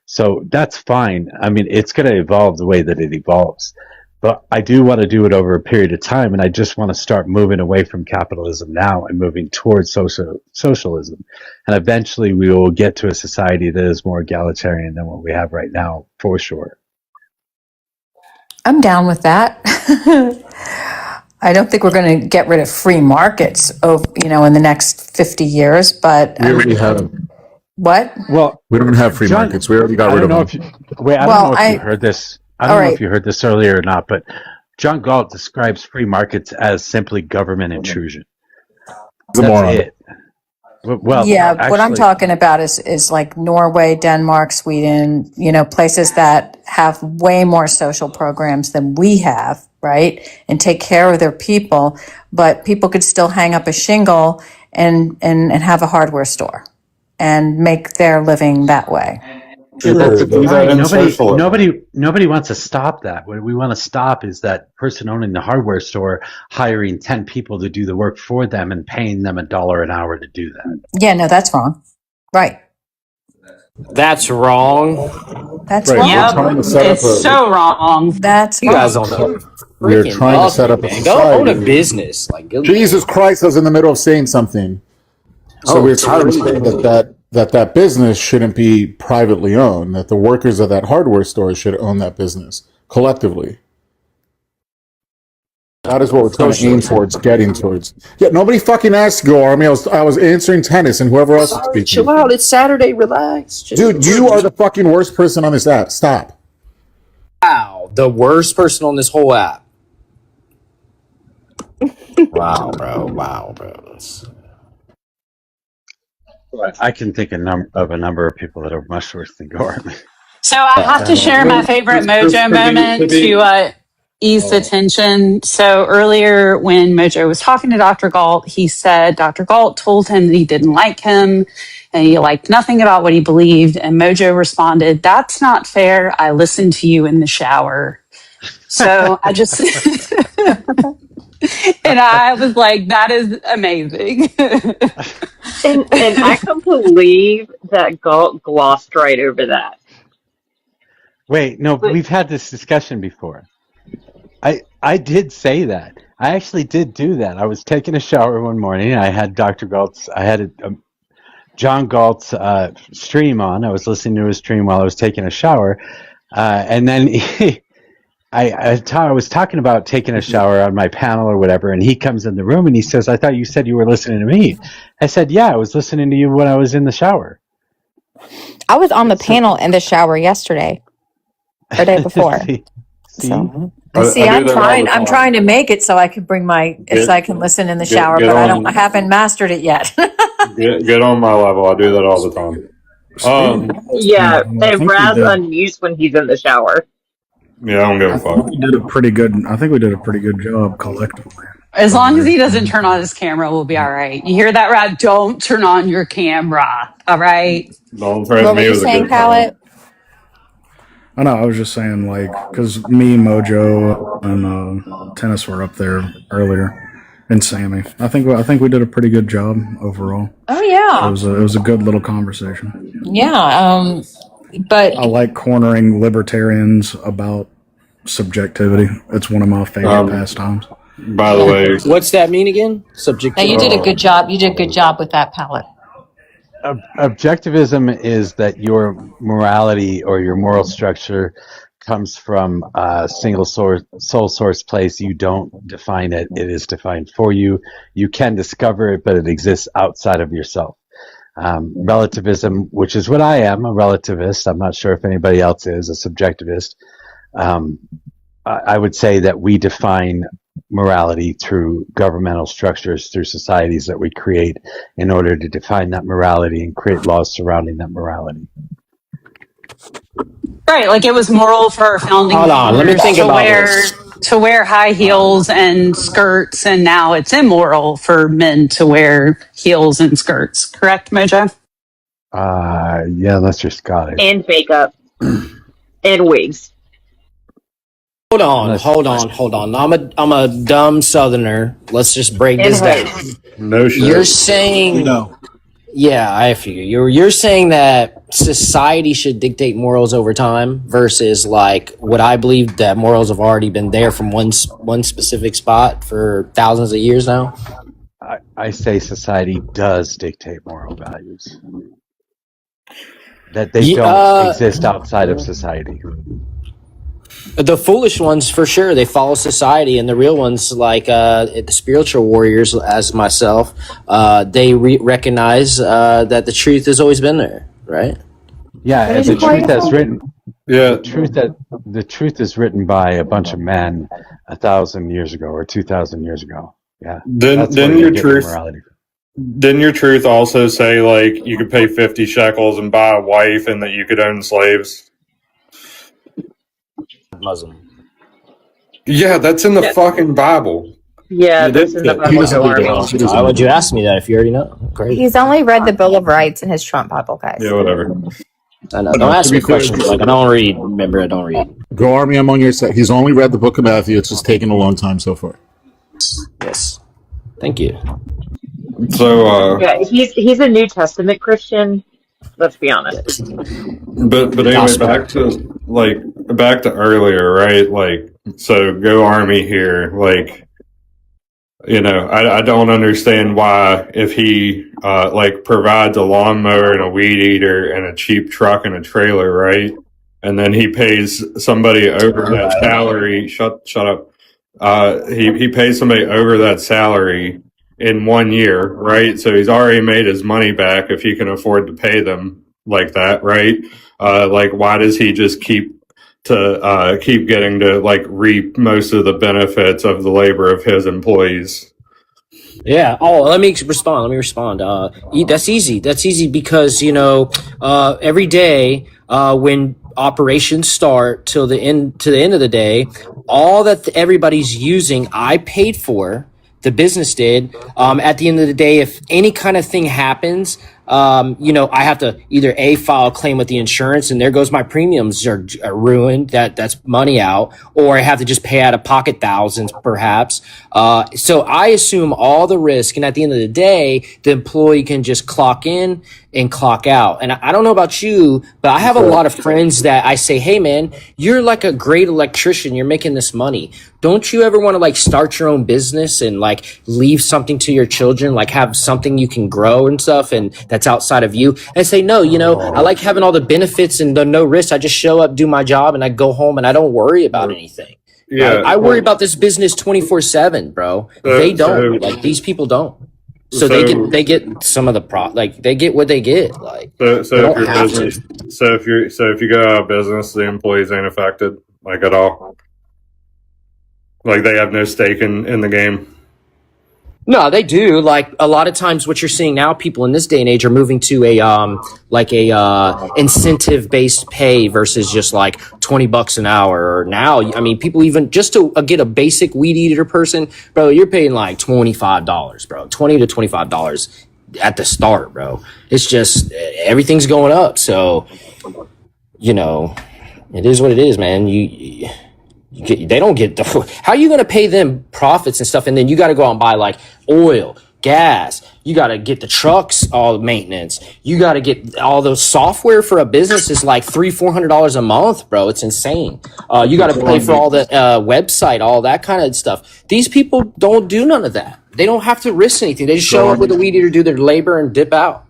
So that's fine. I mean, it's going to evolve the way that it evolves. But I do want to do it over a period of time, and I just want to start moving away from capitalism now and moving towards socialism. And eventually we will get to a society that is more egalitarian than what we have right now, for sure. I'm down with that. I don't think we're going to get rid of free markets in the next 50 years, but We already have. what? Well, We don't have free John, markets. We already got I rid don't of know them. if you, wait, I Well, don't know if you I- heard this. I all don't know right. if you heard this earlier or not, but John Galt describes free markets as simply government intrusion. He's a That's moron. it. Well, Yeah, what I'm actually, talking about is like Norway, Denmark, Sweden, places that have way more social programs than we have, right? And take care of their people, but people could still hang up a shingle and have a hardware store and make their living that way. People could do that right. in socialism. Nobody wants to stop that. What we want to stop is that person owning the hardware store hiring 10 people to do the work for them and paying them $1 an hour to do that. Yeah, no, that's wrong. Right. That's wrong. That's Right. wrong. We're trying to Yep, set up it's a. so wrong. That's You guys wrong. don't know. We're Freaking trying to love set me, up a man. Go own a society. business. Like, go Jesus Christ! I was in the middle of saying something. So Oh, we're trying to sorry. say that business shouldn't be privately owned. That the workers of that hardware store should own that business collectively. That is what we're trying to aim towards, getting towards. Yeah, nobody fucking asked to go, Army. I was answering tennis and whoever else was Sorry, speaking. chill out. It's Saturday. Relax. Dude, you are the fucking worst person on this app. Stop. Wow, the worst person on this whole app. Wow, bro. Wow, bro. I can think of a number of people that are much worse than Gorman. So I have to share my favorite Mojo moment to ease the tension. So earlier when Mojo was talking to Dr. Galt, he said Dr. Galt told him that he didn't like him and he liked nothing about what he believed. And Mojo responded, "That's not fair. I listened to you in the shower." So I just, and I was like, that is amazing. And I can't believe that Galt glossed right over that. Wait, no, But we've had this discussion before. I did say that. I actually did do that. I was taking a shower one morning. I had John Galt's stream on. I was listening to his stream while I was taking a shower, and then I was talking about taking a shower on my panel or whatever, and he comes in the room and he says, "I thought you said you were listening to me." I said, "Yeah, I was listening to you when I was in the shower." I was on the So, panel in the shower yesterday or day before. see, So See, I do that all the I'm time. trying to make it so I can so I can listen in the shower, but I haven't mastered it yet. Get on my level. I do that all the time. yeah, I and think we Raz did. unmutes when he's in the shower. Yeah, I don't give a fuck. We did a pretty good. I think we did a pretty good job collectively. As long as he doesn't turn on his camera, we'll be all right. You hear that, Rod? Don't turn on your camera. All right. Don't threaten what were me you with a saying, good time. Pallet? I know. I was just saying, like, because me, Mojo, and Tennis were up there earlier, and Sammy. I think we did a pretty good job overall. Oh It yeah, was a good little conversation. yeah. But I like cornering libertarians about subjectivity. It's one of my favorite pastimes. By the way, What's that mean again? now you did a good job. You did a good job with that palette. Objectivism is that your morality or your moral structure comes from a single source, sole source place. You don't define it; it is defined for you. You can discover it, but it exists outside of yourself. Relativism, which is what I am, a relativist. I'm not sure if anybody else is a subjectivist. I would say that we define morality through governmental structures, through societies that we create in order to define that morality and create laws surrounding that morality. Right, like it was moral for our founding Hold on, let me fathers think to about wear this. high heels and skirts, and now it's immoral for men to wear heels and skirts. Correct, Mojo? Yeah, unless you're Scottish. And makeup and wigs. Hold on. I'm a dumb Southerner. Let's just break And this down. hoes. No shit. You're saying, yeah, I figure you're saying that society should dictate morals over time versus like what I believe that morals have already been there from one specific spot for thousands of years now. I say society does dictate moral values. That they don't exist outside of society. The foolish ones, for sure, they follow society, and the real ones, like the spiritual warriors, as myself, they recognize that the truth has always been there, right? Yeah, and the truth that's written. Yeah. The truth is written by a bunch of men 1,000 years ago or 2,000 years ago. Yeah. Didn't your truth also say like you could pay 50 shekels and buy a wife, and that you could own slaves? Muslim. Yeah, that's in the fucking Bible. Yeah, that's in the Bible. Why would you ask me that if you already know? Crazy. He's only read the Bill of Rights in his Trump Bible, guys. Yeah, whatever. I know. Don't ask me questions. Like I don't read. Remember, I don't read. Go Army, I'm on your side. He's only read the book of Matthew. It's just taken a long time so far. Yes. Thank you. So yeah, he's a New Testament Christian. Let's be honest. but anyway, back to earlier, right? Like, so Go Army here, like, you know, I don't understand why if he like provides a lawnmower and a weed eater and a cheap truck and a trailer, right? And then he pays somebody over that salary. Shut up. He pays somebody over that salary in 1 year, right? So he's already made his money back if he can afford to pay them like that, right? Like, why does he just keep getting to like reap most of the benefits of the labor of his employees? Yeah. Oh, let me respond. That's easy. That's easy because, you know, every day, when operations start to the end of the day, all that everybody's using, I paid for, the business did. At the end of the day, if any kind of thing happens, you know, I have to either file a claim with the insurance, and there goes my premiums are ruined. That's money out, or I have to just pay out of pocket thousands, perhaps. So I assume all the risk, and at the end of the day, the employee can just clock in and clock out. And I don't know about you, but I have a lot of friends that I say, hey man, you're like a great electrician. You're making this money. Don't you ever want to like start your own business and like leave something to your children, like have something you can grow and stuff, and that's outside of you? And I say, no, you know, I like having all the benefits and the no risk. I just show up, do my job, and I go home and I don't worry about anything. Yeah, I worry about this business 24/7, bro. They don't. Like these people don't. So they get some of the like they get what they get. Like so if you go out of business, the employees ain't affected like at all. Like they have no stake in the game. No, they do. Like a lot of times what you're seeing now, people in this day and age are moving to a incentive based pay versus just like $20 an hour. Or now, I mean, people even just to get a basic weed eater person, bro, you're paying like $25, bro, $20 to $25 at the start, bro. It's just everything's going up. So, you know, it is what it is, man. They don't get how are you going to pay them profits and stuff, and then you got to go out and buy like oil, gas, you got to get the trucks, all the maintenance, you got to get all the software for a business is like $300-400 a month, bro. It's insane. You got to pay for all the website, all that kind of stuff. These people don't do none of that. They don't have to risk anything. They just show up with a weed eater, do their labor, and dip out.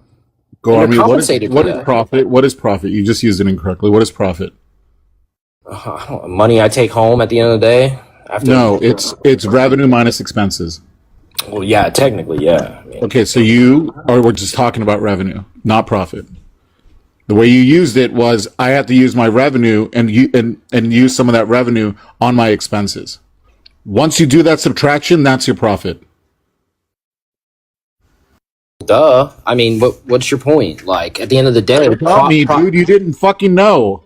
Go And you're Army. compensated for What is that. profit? What is profit? You just used it incorrectly. What is profit? Money I take home at the end of the day. After, No, it's revenue minus expenses. well, yeah, technically, yeah. I mean, Okay, so we're just talking about revenue, not profit. The way you used it was I have to use my revenue and use some of that revenue on my expenses. Once you do that subtraction, that's your profit. duh. I mean, what's your point? Like, at the end of the day, Tell me, dude, you didn't fucking know.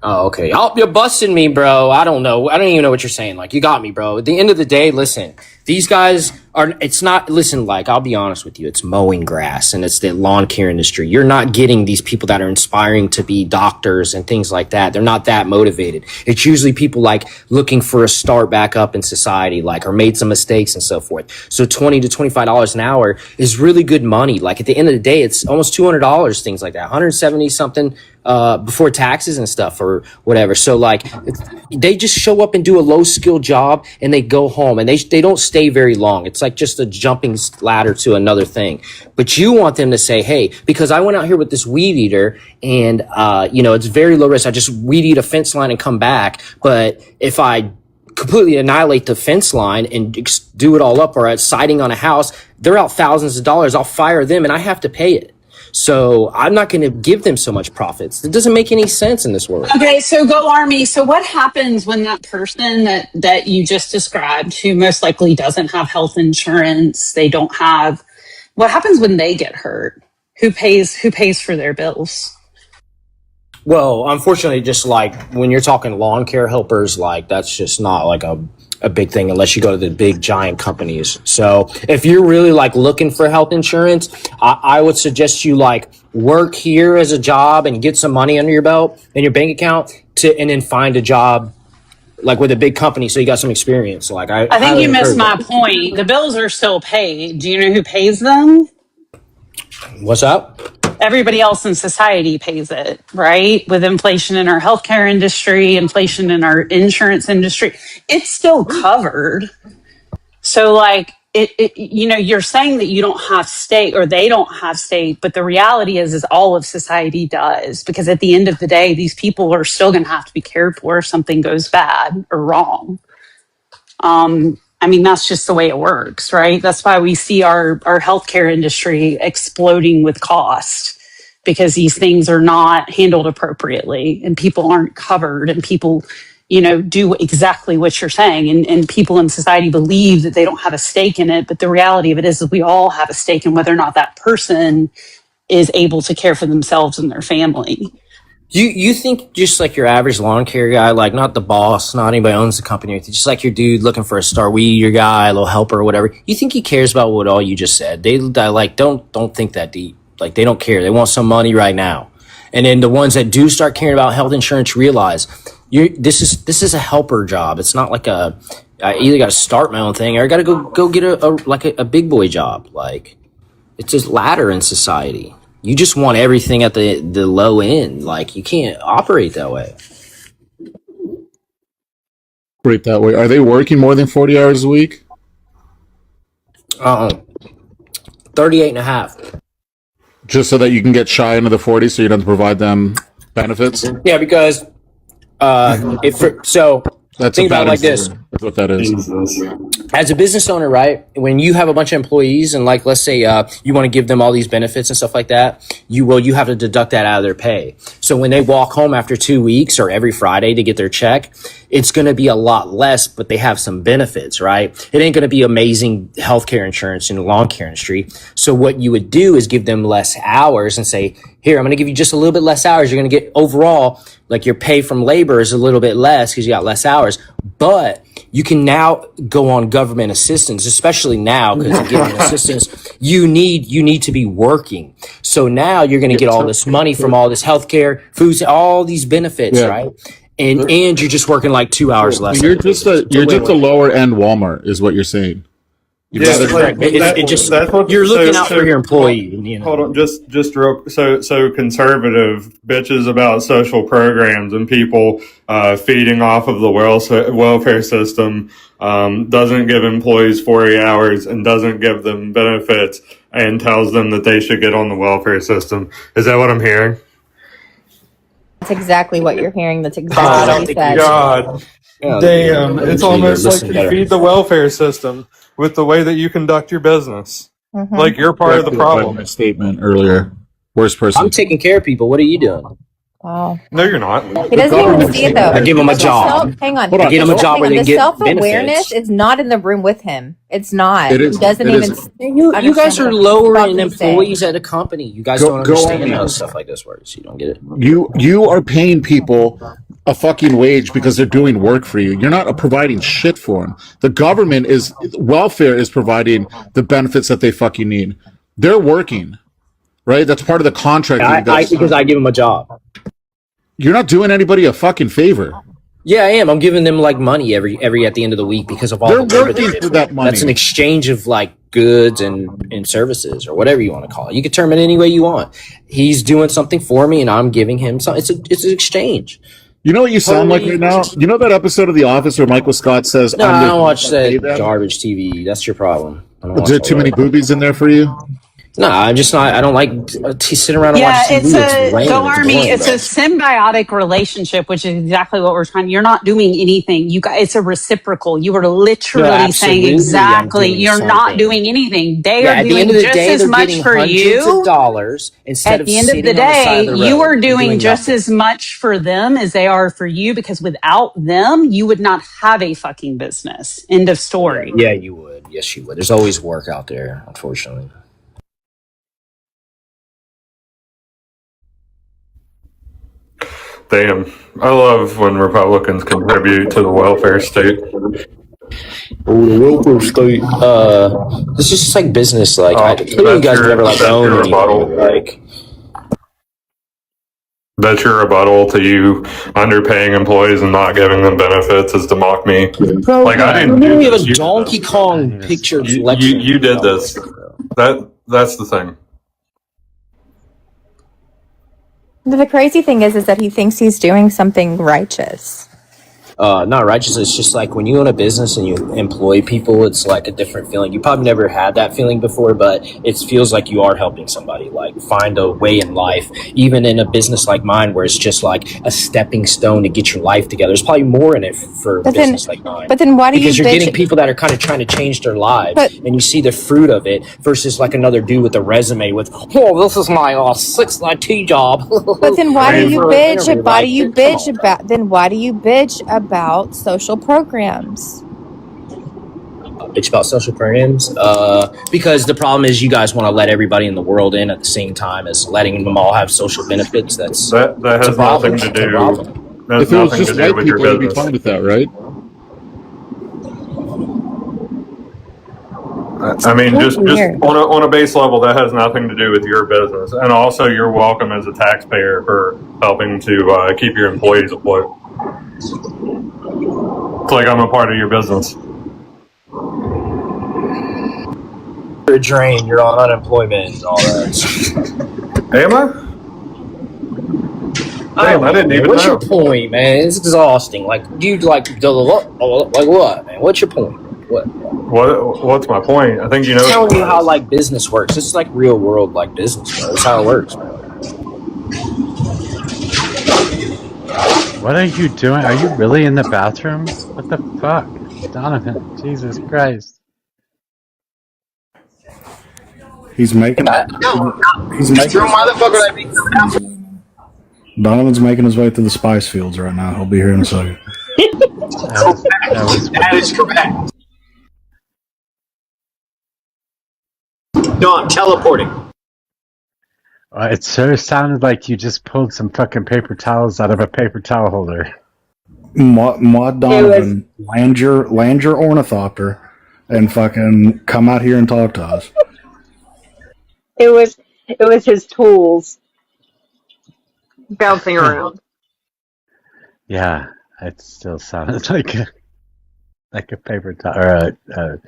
Oh, okay. Oh, you're busting me, bro. I don't know. I don't even know what you're saying. Like, you got me, bro. At the end of the day, listen, these guys are, it's not, listen, like, I'll be honest with you. It's mowing grass and it's the lawn care industry. You're not getting these people that are inspiring to be doctors and things like that. They're not that motivated. It's usually people like looking for a start back up in society, like, or made some mistakes and so forth. So $20 to $25 an hour is really good money. Like, at the end of the day, it's almost $200, things like that, 170 something before taxes and stuff or whatever. So like they just show up and do a low skill job and they go home and they don't stay very long. It's like just a jumping ladder to another thing. But you want them to say, hey, because I went out here with this weed eater and it's very low risk. I just weed eat a fence line and come back. But if I completely annihilate the fence line and do it all up or a siding on a house, they're out thousands of dollars. I'll fire them and I have to pay it. So I'm not going to give them so much profits. It doesn't make any sense in this world. Okay, so go Army. So what happens when that person that you just described, who most likely doesn't have health insurance, what happens when they get hurt? Who pays for their bills? Well, unfortunately, just like when you're talking lawn care helpers, like that's just not like a big thing unless you go to the big giant companies. So if you're really like looking for health insurance, I would suggest you like work here as a job and get some money under your belt in your bank account and then find a job like with a big company so you got some experience. Like I think you missed my point. The bills are still paid. Do you know who pays them? What's up? Everybody else in society pays it, right? With inflation in our healthcare industry, inflation in our insurance industry, it's still covered. So like you're saying that you don't have stake or they don't have stake, but the reality is all of society does, because at the end of the day, these people are still going to have to be cared for if something goes bad or wrong. I mean, that's just the way it works, right? That's why we see our healthcare industry exploding with cost, because these things are not handled appropriately and people aren't covered and people, do exactly what you're saying. And people in society believe that they don't have a stake in it. But the reality of it is that we all have a stake in whether or not that person is able to care for themselves and their family. You think just like your average lawn care guy, like not the boss, not anybody owns the company, just like your dude looking for a star weed eater guy, a little helper or whatever, you think he cares about what all you just said? They like don't think that deep. Like they don't care. They want some money right now. And then the ones that do start caring about health insurance realize this is a helper job. It's not like I either got to start my own thing or I got to go get a big boy job. Like it's a ladder in society. You just want everything at the low end. Like you can't operate that way. Operate that way. Are they working more than 40 hours a week? 38 and a half. Just so that you can get shy into the 40s so you don't have to provide them benefits? Yeah, because That's think a bad about it like this. That's what that is. As a business owner, right? When you have a bunch of employees and like, let's say, you want to give them all these benefits and stuff like that, you have to deduct that out of their pay. So when they walk home after 2 weeks or every Friday to get their check, it's going to be a lot less, but they have some benefits, right? It ain't going to be amazing healthcare insurance in the lawn care industry. So what you would do is give them less hours and say, here, I'm going to give you just a little bit less hours. You're going to get overall, like your pay from labor is a little bit less because you got less hours, but you can now go on government assistance, especially now because of getting assistance. You need to be working. So now you're going to get all this money from all this healthcare, foods, all these benefits, right? And you're just working like 2 hours less. You're just a lower end Walmart, is what you're saying. You'd Yeah, rather like It just that's what. you're looking out So for your employee. You know. hold on, just real. So conservative bitches about social programs and people feeding off of the welfare system, doesn't give employees 40 hours and doesn't give them benefits and tells them that they should get on the welfare system. Is that what I'm hearing? That's exactly what you're hearing. That's I exactly what don't he think you said. God Yeah, damn! It's eventually you'll almost like listen you better. feed the welfare system with the way that you conduct your business. Hmm. Like you're part of the By problem. my statement earlier. Worst I'm person. taking care of people. What are you doing? Wow. No, you're not. He doesn't even government see it is though. I give them a The job. hang on. Hold on. I get them a job where they The get self-awareness benefits. is not in the room with him. It's not. It He isn't. doesn't It even isn't. You guys are understand lowering what he's saying. employees at a company. You guys Go- don't go on understand me. how stuff like this works. You don't get it. You are paying people a fucking wage because they're doing work for you. You're not providing shit for them. The government is welfare is providing the benefits that they fucking need. They're working, right? That's part of the contract. Because I give them a job. You're not doing anybody a fucking favor. Yeah, I am. I'm giving them like money every at the end of the week because of all They're the labor working they for did. that money. That's an exchange of like goods and services or whatever you want to call it. You can term it any way you want. He's doing something for me and I'm giving him something. It's an exchange. You know what you sound like right now? You know that episode of The Office where Michael Scott says, No, I don't watch pay that them? garbage TV. That's your problem. I don't Is watch there all too many that. boobies in there for you? No, I'm just not. I don't like to sit around and Yeah, watch TV. it's a lame. Go It's Army. boring, It's bro. a symbiotic relationship, which is exactly what we're trying. You're not doing anything. You guys, it's a reciprocal. You are No, literally saying absolutely, I'm exactly. doing You're not something. doing anything. They Yeah, are at the end doing of the just day, as they're much getting for hundreds of you. dollars instead At of the end of sitting the on the side day, of the road you are and doing just nothing. as much for them as they are for you, because without them, you would not have a fucking business. End of story. Yeah, you would. Yes, you would. There's always work out there, unfortunately. Damn. I love when Republicans contribute to the welfare state. Oh, the welfare state. This is just like business. Like, you guys never like own anything. Like, That's your rebuttal to you underpaying employees and not giving them benefits is to mock me. bro, Like, I didn't we do have this. a Donkey Kong picture collection. You did this. That's the thing. The crazy thing is that he thinks he's doing something righteous. Not righteous. It's just like when you own a business and you employ people, it's like a different feeling. You probably never had that feeling before, but it feels like you are helping somebody, like find a way in life. Even in a business like mine, where it's just like a stepping stone to get your life together. There's probably more in it for a business like mine. But then why do because you you're bitch? getting people that are kind of trying to change their lives, But- and you see the fruit of it versus like another dude with a resume with, oh, this is my sixth IT job. But then why do you For an bitch? interview, Why do like, you come bitch on. about? Then why do you bitch about social programs? Bitch about social programs? Because the problem is you guys want to let everybody in the world in at the same time as letting them all have social benefits. That It's has a problem. nothing to It's a do. problem. That has If it was nothing just to do white with your people, you'd be business. fine with that, right? I mean, just weird. on a base level, that has nothing to do with your business. And also, you're welcome as a taxpayer for helping to keep your employees afloat. It's like I'm a part of your business. You're a drain. You're on unemployment and all that. Am I? Damn, I didn't even What's know. your point, man? It's exhausting. Like, dude, like what, man? What's your point? What's my point? I think you know. I'm telling you how like business works. It's like real world like business, bro. It's how it works, man. What are you doing? Are you really in the bathroom? What the fuck? Donovan, Jesus Christ. He's making. He's making. Donovan's making his way through the spice fields right now. He'll be here in a second. That was correct. No, I'm teleporting. it sort of sounded like you just pulled some fucking paper towels out of a paper towel holder. Maud Donovan, land your ornithopter and fucking come out here and talk to us. It was his tools bouncing around. Yeah, it still sounded like like a paper towel or a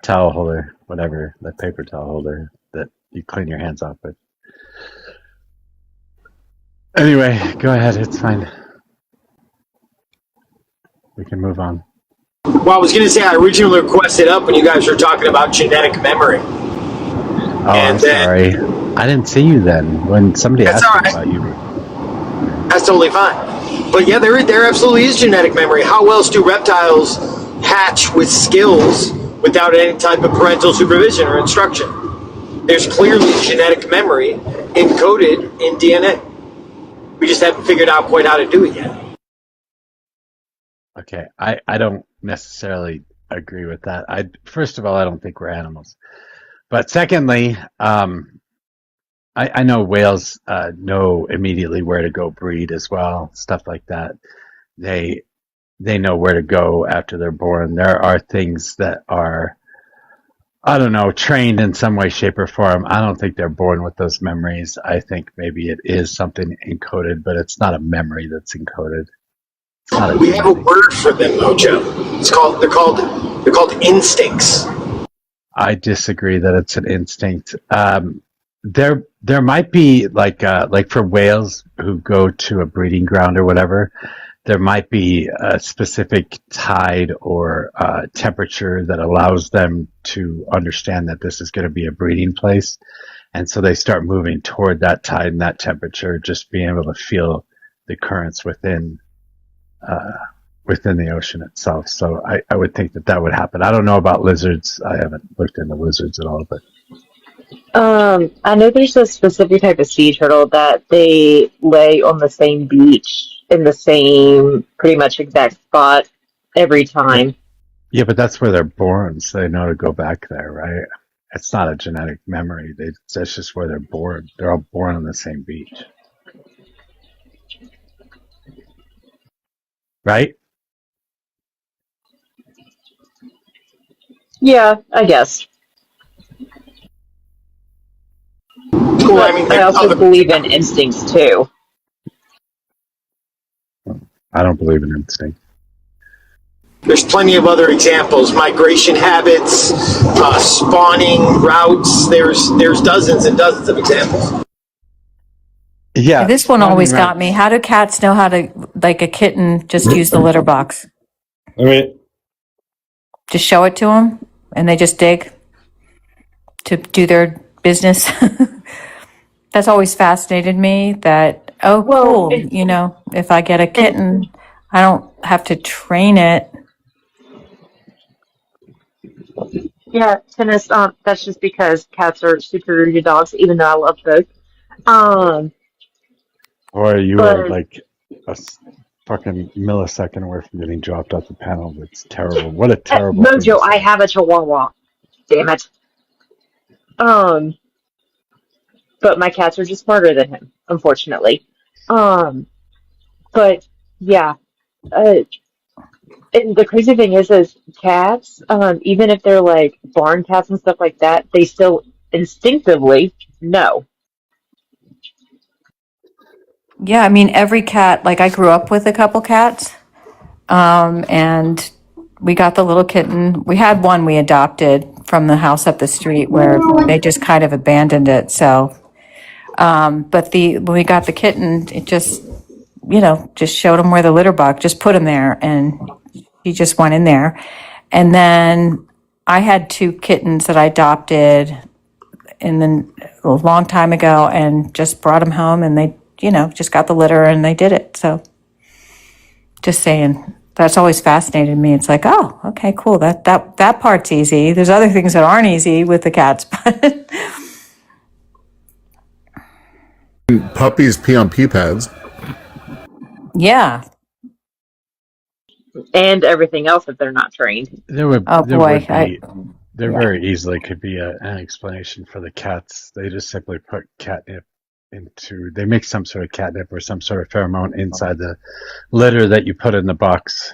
towel holder, whatever, the paper towel holder that you clean your hands off with. Anyway, go ahead. It's fine. We can move on. Well, I was going to say I originally requested up when you guys were talking about genetic memory. Oh, I'm sorry. I didn't see you then when somebody asked about you. That's totally fine. But yeah, there absolutely is genetic memory. How else do reptiles hatch with skills without any type of parental supervision or instruction? There's clearly genetic memory encoded in DNA. We just haven't figured out quite how to do it yet. Okay, I don't necessarily agree with that. First of all, I don't think we're animals. But secondly, I know whales know immediately where to go breed as well, stuff like that. They know where to go after they're born. There are things that are, I don't know, trained in some way, shape, or form. I don't think they're born with those memories. I think maybe it is something encoded, but it's not a memory that's encoded. We have a word for them, Mojo. They're called instincts. I disagree that it's an instinct. There might be like for whales who go to a breeding ground or whatever, there might be a specific tide or temperature that allows them to understand that this is going to be a breeding place, and so they start moving toward that tide and that temperature, just being able to feel the currents within the ocean itself. So I would think that would happen. I don't know about lizards. I haven't looked into lizards at all, but I know there's a specific type of sea turtle that they lay on the same beach in the same pretty much exact spot every time. yeah, but that's where they're born, so they know to go back there, right? It's not a genetic memory. That's just where they're born. They're all born on the same beach, right? Yeah, I guess. Well, But I also believe in instincts too. I don't believe in instinct. There's plenty of other examples: migration habits, spawning routes. There's dozens and dozens of examples. Yeah, This one always got me. How do cats know how to, like a kitten, just use the litter box? I mean, Just show it to them and they just dig to do their business. That's always fascinated me that, oh, Well, cool. If I get a kitten, I don't have to train it. yeah, tennis. That's just because cats are superior to dogs, even though I love both. Or you are But like a fucking millisecond away from getting dropped off the panel. That's terrible. What a terrible thing to Mojo, I say. have a Chihuahua. Damn it. But my cats are just smarter than him, unfortunately. But yeah, uh, and the crazy thing is cats, even if they're like barn cats and stuff like that, they still instinctively know. Yeah, I mean, every cat, like I grew up with a couple cats, and we got the little kitten. We had one we adopted from the house up the street where they just kind of abandoned it. So, but when we got the kitten, it just showed him where the litter box, just put him there, and he just went in there. And then I had two kittens that I adopted a long time ago, and just brought them home, and they, just got the litter and they did it. So, just saying, that's always fascinated me. It's like, oh, okay, cool. That part's easy. There's other things that aren't easy with the cats, but Puppies pee on pee pads. yeah. And everything else if they're not trained. Oh boy, There very easily could be an explanation for the cats. They just simply put catnip they make some sort of catnip or some sort of pheromone inside the litter that you put in the box.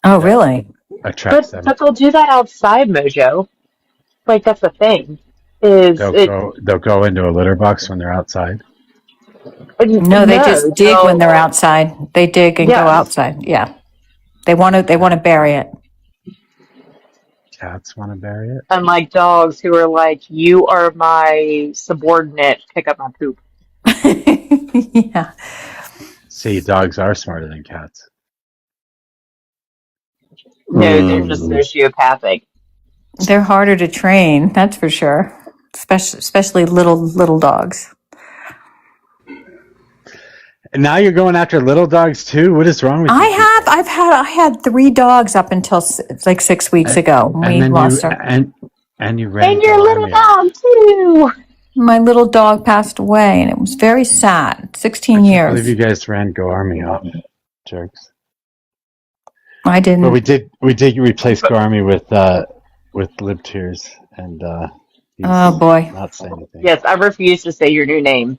Oh, really? Attracts them. But they'll do that outside, Mojo. Like, that's the thing. They'll go into a litter box when they're outside. No, they just dig when they're outside. They dig and go outside. Yeah, they want to bury it. Cats want to bury it. Unlike dogs who are like, you are my subordinate, pick up my poop. Yeah. See, dogs are smarter than cats. No, they're just sociopathic. They're harder to train, that's for sure. Especially little dogs. And now you're going after little dogs too? What is wrong with you? I had 3 dogs up until like 6 weeks ago. And We then lost you our. and you ran And your little dog, too! My little dog passed away, and it was very sad. 16 I can't years. believe you guys ran Go Army off, jerks. I didn't. But we did replace Go Army with Lib Tears, and he's Oh boy. not saying anything. Yes, I refuse to say your new name.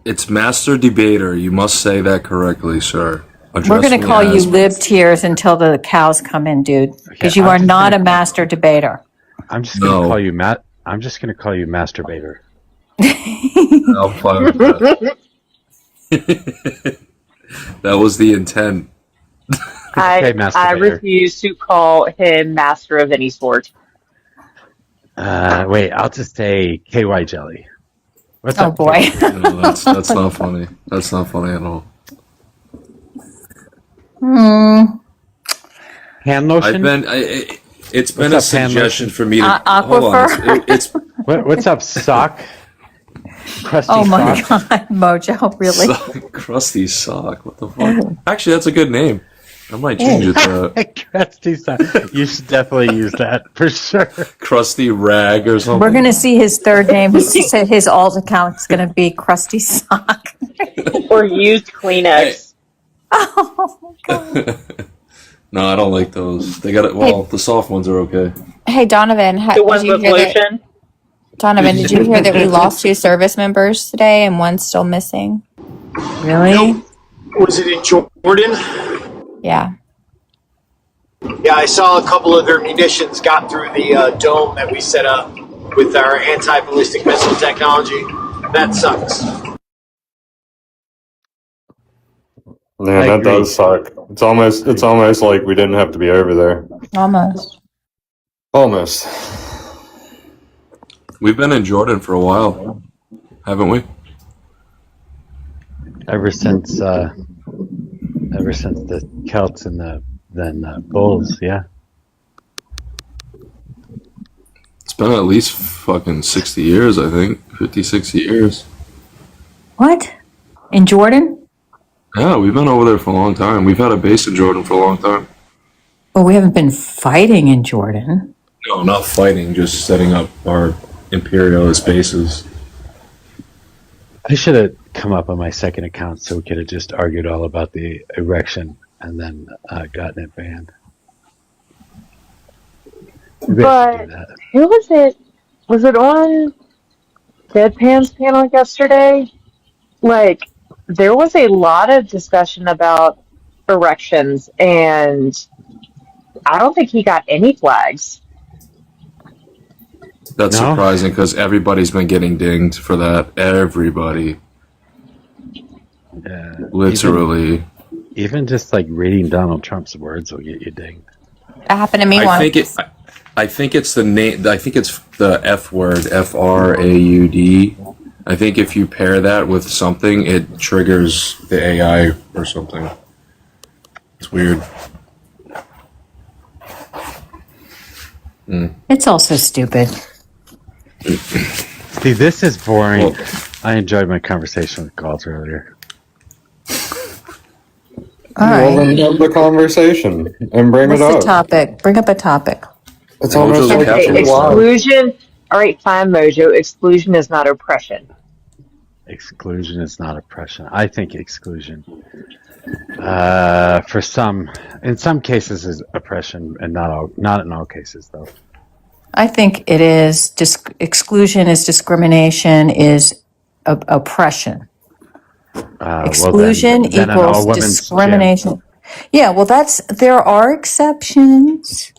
It's Master Debater. You must say that correctly, sir. We're going to call you Lib Tears until the cows come in, dude, because you are not a master debater. I'm just going to call you I'm just going to call you Masturbator. I'm fine with that. That was the intent. I refuse to call him master of any sort. Wait, I'll just say KY Jelly. What's up, boy. No, that's not funny. That's not funny at all. Hand lotion? It's been a suggestion for me to Aquifer? What's up, sock? Crusty Oh my sock? God, Mojo, really? Crusty sock. What the fuck? Actually, that's a good name. I might change it to Crusty sock. You should definitely use that for sure. Crusty rag or something. We're going to see his third name. His alt account is going to be Krusty Sock. Or used Kleenex. Oh, God. No, I don't like those. They got it. Well, the soft ones are okay. Hey, Donovan. The ones with lotion? Donovan, did you hear that we lost 2 service members today and one's still missing? Really? Was it in Jordan? Yeah. Yeah, I saw a couple of their munitions got through the dome that we set up with our anti-ballistic missile technology. That sucks. Man, that does suck. It's almost like we didn't have to be over there. Almost. Almost. We've been in Jordan for a while, haven't we? Ever since the Celts and the Bulls, yeah. It's been at least fucking 60 years, I think. 50, 60 years. What? In Jordan? Yeah, we've been over there for a long time. We've had a base in Jordan for a long time. Well, we haven't been fighting in Jordan. No, not fighting, just setting up our imperialist bases. I should have come up on my second account so we could have just argued all about the erection and then gotten it banned. But who was it? Was it on Deadpan's panel yesterday? Like, there was a lot of discussion about erections, and I don't think he got any flags. That's surprising because everybody's been getting dinged for that. Everybody. Yeah. Literally. Even just like reading Donald Trump's words will get you dinged. That happened to me once. I think it's the name. I think it's the F word, FRAUD. I think if you pair that with something, it triggers the AI or something. It's weird. It's also stupid. See, this is boring. Well, I enjoyed my conversation with Galt earlier. All right. Well, then have the conversation and bring What's it up. the topic? Bring up a topic. It's almost like exclusion. All right, fine, Mojo. Exclusion is not oppression. Exclusion is not oppression. I think exclusion, for some, in some cases, is oppression, and not in all cases, though. I think it is. Exclusion is discrimination is oppression. Exclusion then equals discrimination. Yeah, well, there are exceptions,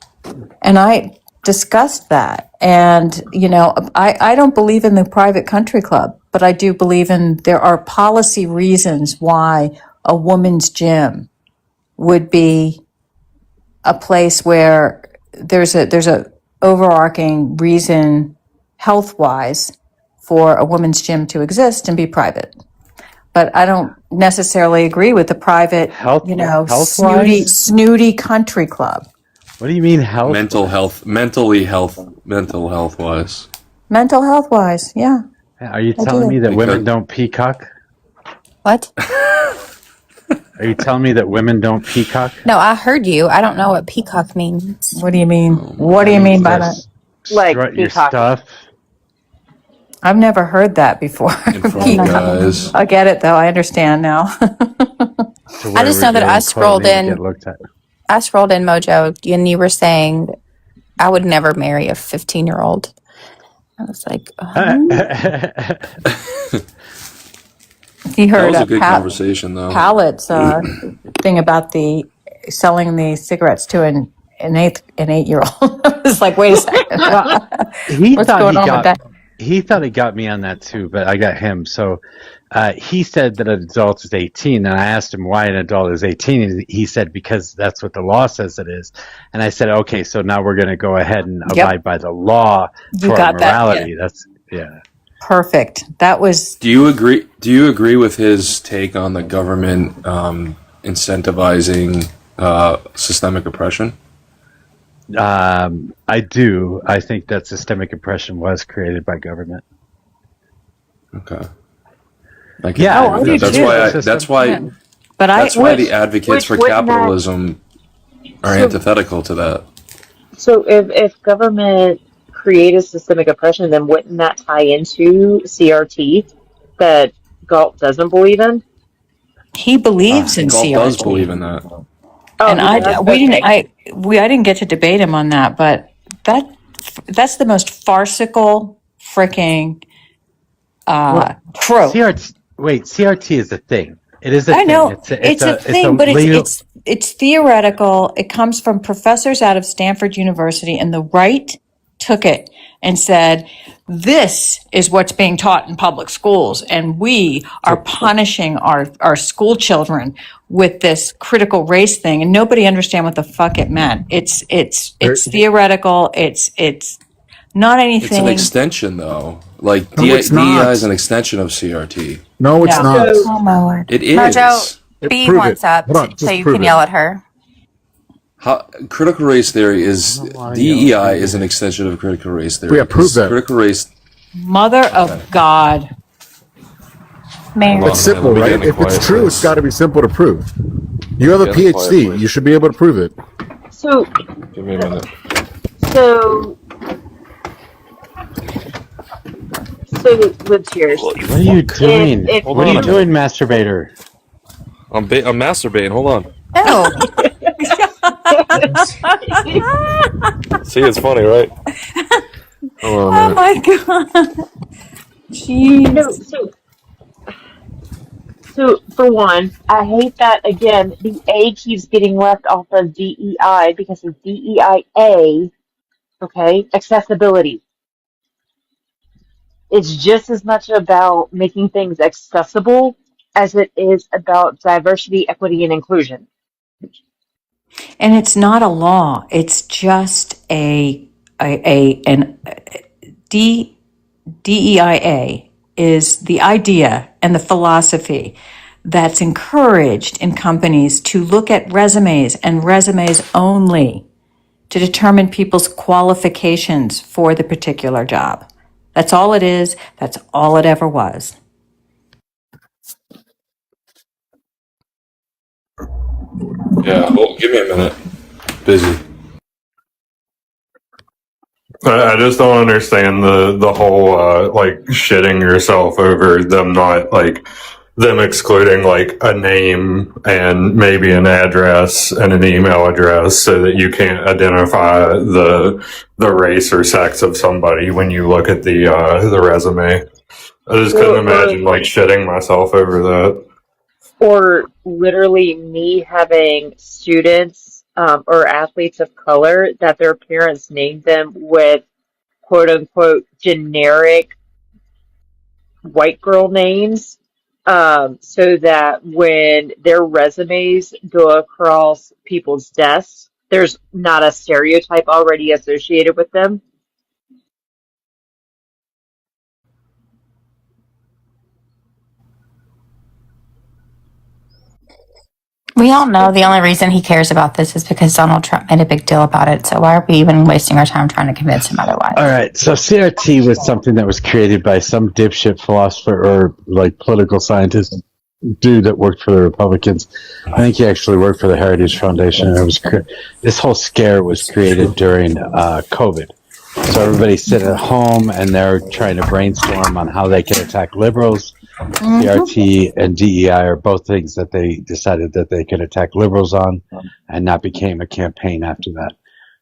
and I discussed that. And, I don't believe in the private country club, but I do believe there are policy reasons why a woman's gym would be a place where there's a overarching reason health-wise for a women's gym to exist and be private. But I don't necessarily agree with the private, Health, snooty country club. What do you mean health? mental health wise. Mental health-wise, yeah. Are you I telling do. me that Because- women don't peacock? What? Are you telling me that women don't peacock? No, I heard you. I don't know what peacock means. What do you mean? What do you mean by that? Like Strut your peacock. stuff. I've never heard that before. In front of guys. I get it though. I understand now. To where I just we're know that I getting scrolled clothing to in. get looked at. I scrolled in Mojo, and you were saying I would never marry a 15-year-old. I was like, you That heard was a a good conversation, though. Pallet's thing about the selling the cigarettes to an 8-year-old. I was like, wait a second. He What's thought going he on got with that? he thought he got me on that too, but I got him. So he said that an adult is 18, and I asked him why an adult is 18. And he said because that's what the law says it is. And I said, okay, so now we're going to go ahead and abide by the law You for our got that, morality. yeah. That's yeah. Perfect. That was Do you agree with his take on the government incentivizing systemic oppression? I do. I think that systemic oppression was created by government. Okay. I do that's too. why. That's why. Yeah. But That's why the advocates for wouldn't that- capitalism are So- antithetical to that. So if government created systemic oppression, then wouldn't that tie into CRT that Galt doesn't believe in? he believes in Galt CRT. does believe in that. Oh, And he I does? didn't get to debate him on that, but that's the most farcical freaking trope. CRT is a thing. It is a I thing. know It's a thing, but legal- it's theoretical. It comes from professors out of Stanford University, and the right took it and said, "This is what's being taught in public schools, and we are punishing our school children with this critical race thing." And nobody understand what the fuck it meant. It's theoretical. It's not anything. It's an extension, though. Like No, it's DEI not. is an extension of CRT. No, it's No. not. oh my word. It is. Mojo, B Prove wants it. up Hold on, so just you prove can it. yell at her. Critical race theory is DEI is an extension of critical race theory. Yeah, prove that. Critical race. Mother of God. Mary. Well, It's simple, let me get right? in the If it's quiet true, place. it's got to be simple to prove. You have a Get in the quiet PhD. place. You should be able to prove it. So Give me a minute. so let's hear. What are you doing? if- What are you doing, masturbator? I'm masturbating. Hold on. Oh, See, it's funny, right? Hold on Oh a minute. my God. Jeez. No, so for one, I hate that again. The A keeps getting left off of DEI because of DEIA. Okay, accessibility. It's just as much about making things accessible as it is about diversity, equity, and inclusion. And it's not a law. It's just DEIA is the idea and the philosophy that's encouraged in companies to look at resumes and resumes only to determine people's qualifications for the particular job. That's all it is. That's all it ever was. Yeah, give me a minute. Busy. I just don't understand the whole like shitting yourself over them not like them excluding like a name and maybe an address and an email address so that you can't identify the race or sex of somebody when you look at the resume. I just couldn't imagine like shitting myself over that. Or literally me having students or athletes of color that their parents named them with quote unquote generic white girl names, so that when their resumes go across people's desks, there's not a stereotype already associated with them. We all know the only reason he cares about this is because Donald Trump made a big deal about it. So why are we even wasting our time trying to convince him otherwise? All right, so CRT was something that was created by some dipshit philosopher or like political scientist dude that worked for the Republicans. I think he actually worked for the Heritage Foundation. And it was this whole scare was created during COVID. So everybody's sitting at home and they're trying to brainstorm on how they can attack liberals. CRT and DEI are both things that they decided that they could attack liberals on, and that became a campaign after that.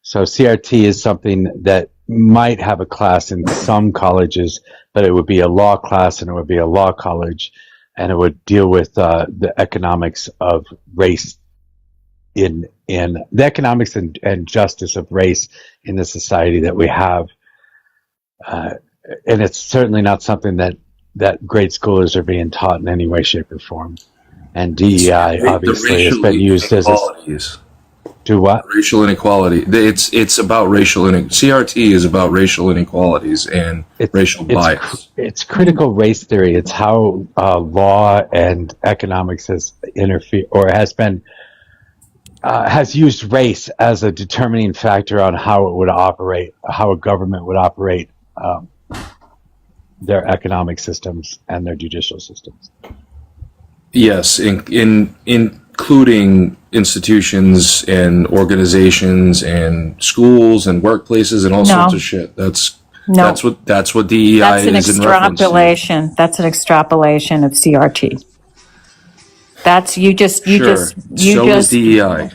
So CRT is something that might have a class in some colleges, but it would be a law class and it would be a law college, and it would deal with the economics of race in the economics and justice of race in the society that we have. And it's certainly not something that grade schoolers are being taught in any way, shape, or form. And DEI obviously has been used as a... Do what? Racial inequality. It's about racial CRT is about racial inequalities and racial bias. It's critical race theory. It's how law and economics has interfered or has used race as a determining factor on how it would operate, how a government would operate their economic systems and their judicial systems. Yes, including institutions and organizations and schools and workplaces and all sorts of shit. That's what DEI That's an is in reference to. extrapolation. That's an extrapolation of CRT. That's you just is DEI.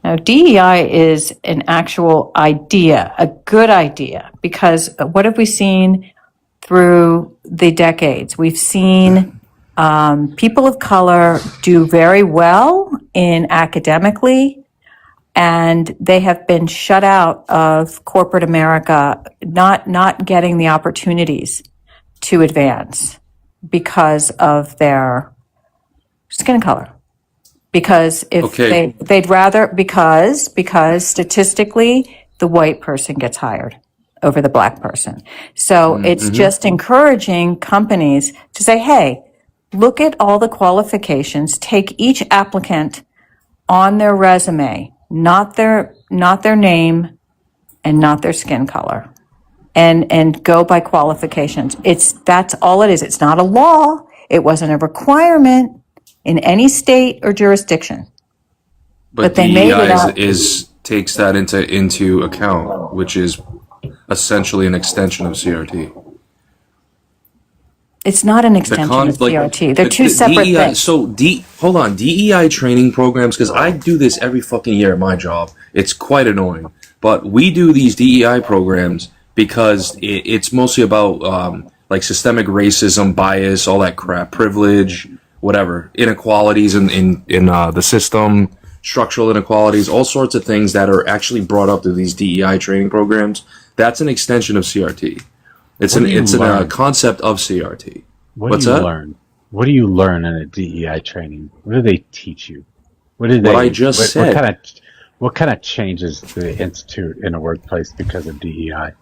Now, DEI is an actual idea, a good idea, because what have we seen through the decades? We've seen people of color do very well in academically, and they have been shut out of corporate America, not getting the opportunities to advance because of their skin color. Because if they'd rather, because statistically the white person gets hired over the black person. So it's just encouraging companies to say, hey, look at all the qualifications, take each applicant on their resume, not their name and not their skin color, and go by qualifications. That's all it is. It's not a law. It wasn't a requirement in any state or jurisdiction. But they made it up. Takes that into account, which is essentially an extension of CRT. It's not an extension of CRT. They're two separate things. So hold on, DEI training programs, because I do this every fucking year at my job. It's quite annoying. But we do these DEI programs because it's mostly about like systemic racism, bias, all that crap, privilege, whatever, inequalities in the system, structural inequalities, all sorts of things that are actually brought up through these DEI training programs. That's an extension of CRT. It's a concept of CRT. What do you learn? What do you learn in a DEI training? What do they teach you? What I just said. What kind of changes the institute in a workplace because of DEI?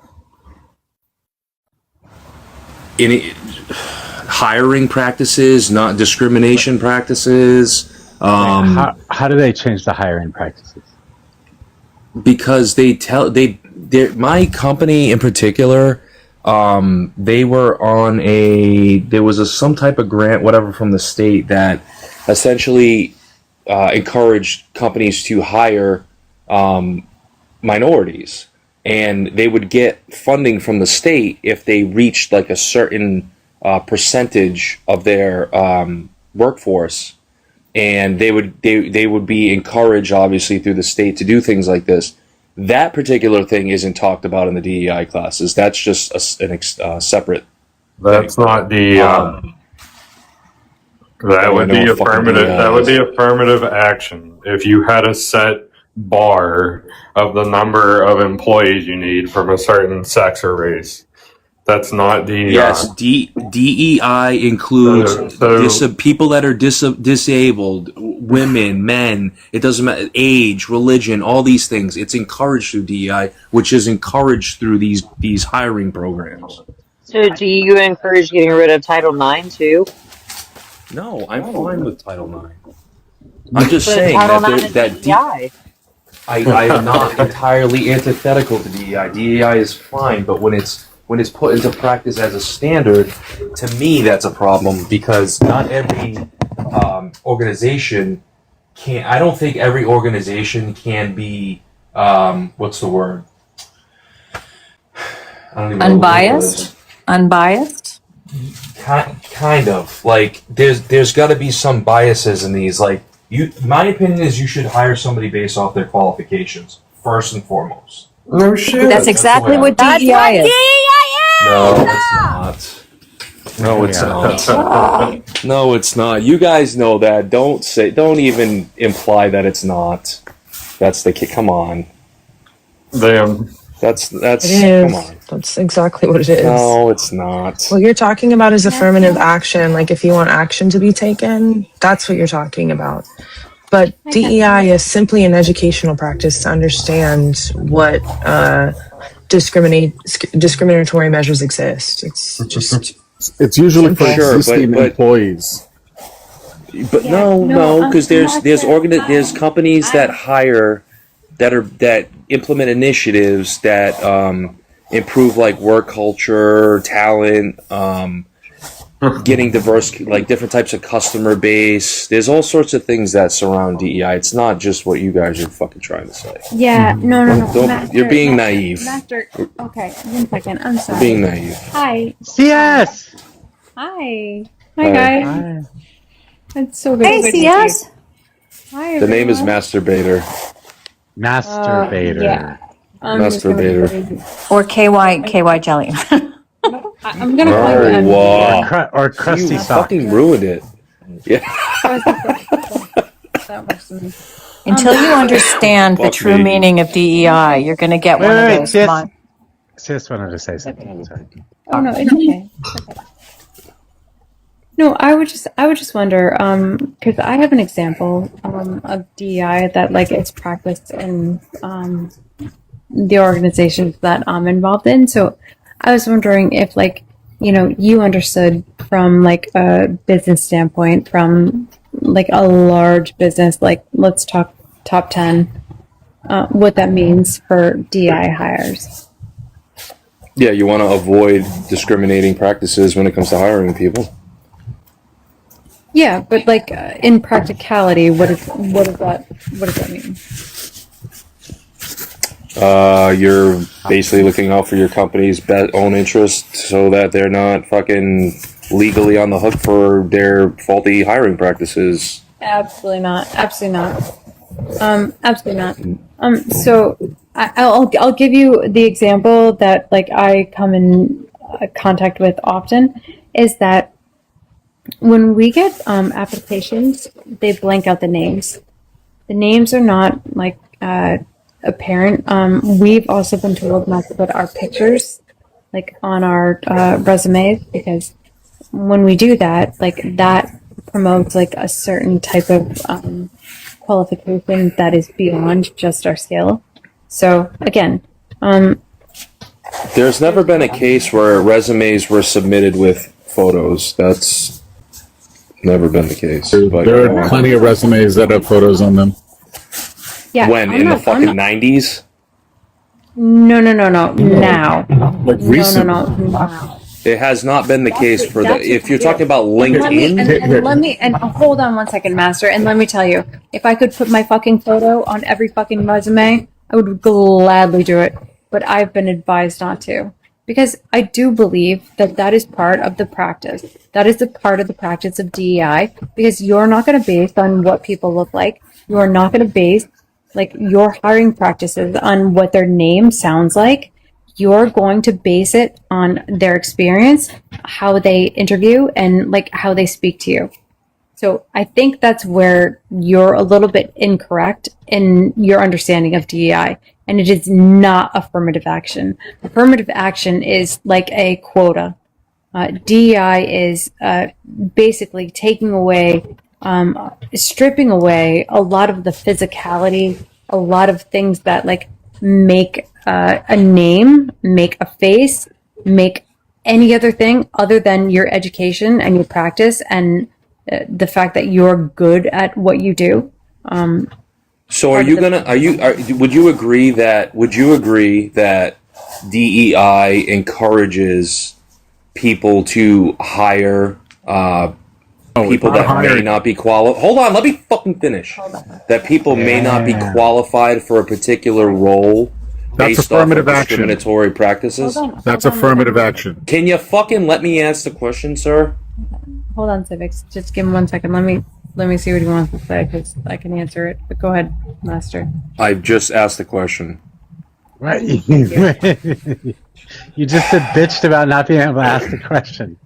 Hiring practices, not discrimination practices. How do they change the hiring practices? Because my company in particular, they were on there was some type of grant, whatever, from the state that essentially encouraged companies to hire minorities, and they would get funding from the state if they reached like a certain percentage of their workforce, and they would be encouraged, obviously, through the state to do things like this. That particular thing isn't talked about in the DEI classes. That's just a separate. That's thing. Not the. That would be affirmative. That would be affirmative action. If you had a set bar of the number of employees you need from a certain sex or race, That's not DEI. Yes, DEI includes people that are disabled, women, men. It doesn't matter, age, religion, all these things. It's encouraged through DEI, which is encouraged through these hiring programs. So do you encourage getting rid of Title IX too? No, I'm fine with Title IX. I'm just But saying Title that IX there, is that DEI. I am not entirely antithetical to DEI. DEI is fine, but when it's put into practice as a standard, to me that's a problem because not every organization can. I don't think every organization can be what's the word? I don't even know what the word is. Unbiased. Kind of like there's got to be some biases in these. Like my opinion is you should hire somebody based off their qualifications first and foremost. No shit. That's exactly what DEI is. No, it's not. No, it's not. No, it's not. You guys know that. Don't even imply that it's not. That's the kid. Come on. Damn. That's It is. come on. That's exactly what it is. No, it's not. What you're talking about is affirmative action. Like if you want action to be taken, that's what you're talking about. But DEI is simply an educational practice to understand what discriminatory measures exist. It's just It's usually for Sure, existing but- employees. But no, because there's companies that hire that implement initiatives that improve like work culture, talent, getting diverse, like different types of customer base. There's all sorts of things that surround DEI. It's not just what you guys are fucking trying to say. Yeah, no. You're being naive. Master, okay, 1 second. I'm sorry. You're being naive. Hi. CS. Hi, Hi. guys. Hi. It's so good. Hey, to see CS. you. Hi, The name is everyone. Masturbator. Masturbator. Yeah. I'm just gonna Masturbator. Or KY jelly. I'm gonna call you Oh, M. wow. Or crusty You sock. fucking ruined it. Yeah. That works for me. Until you understand the Fuck true me. meaning of DEI, you're going to get one of those. Come on. Sis wanted to say something. Sorry. Oh no, it's okay. It's okay. No, I would just wonder, because I have an example of DEI that like it's practiced in the organizations that I'm involved in. So I was wondering if like, you understood from like a business standpoint, from like a large business, like let's talk top 10, what that means for DEI hires. Yeah, you want to avoid discriminating practices when it comes to hiring people. Yeah, but like in practicality, what does that mean? You're basically looking out for your company's own interest so that they're not fucking legally on the hook for their faulty hiring practices. Absolutely not. Absolutely not. Absolutely not. So I'll give you the example that like I come in contact with often is that when we get applications, they blank out the names. The names are not like apparent. We've also been told not to put our pictures like on our resumes because when we do that, like that promotes like a certain type of qualification that is beyond just our skill. So again, There's never been a case where resumes were submitted with photos. That's never been the case. But There are plenty of resumes that have photos on them. yeah. when in the fucking 90s? No. Now. Like recent. No. Now. It has not been the case for the. That's If you're yeah. talking about Let me, LinkedIn, and hold on 1 second, Master, and let me tell you, if I could put my fucking photo on every fucking resume, I would gladly do it. But I've been advised not to. Because I do believe that that is part of the practice. That is a part of the practice of DEI. Because you're not going to base on what people look like. You are not going to base like your hiring practices on what their name sounds like. You're going to base it on their experience, how they interview, and like how they speak to you. So I think that's where you're a little bit incorrect in your understanding of DEI. And it is not affirmative action. Affirmative action is like a quota. DEI is basically taking away, stripping away a lot of the physicality, a lot of things that like make a name, make a face, make any other thing other than your education and your practice and the fact that you're good at what you do. So would you agree that DEI encourages people to hire people that may not be qualified? Hold on, let me fucking finish. That people may not be qualified for a particular role That's based off of affirmative action. discriminatory practices? That's affirmative action. Can you fucking let me ask the question, sir? Hold on, Civics. Just give him 1 second. Let me see what he wants to say because I can answer it. But go ahead, Master. I've just asked the question. Right. You just bitched about not being able to ask the question.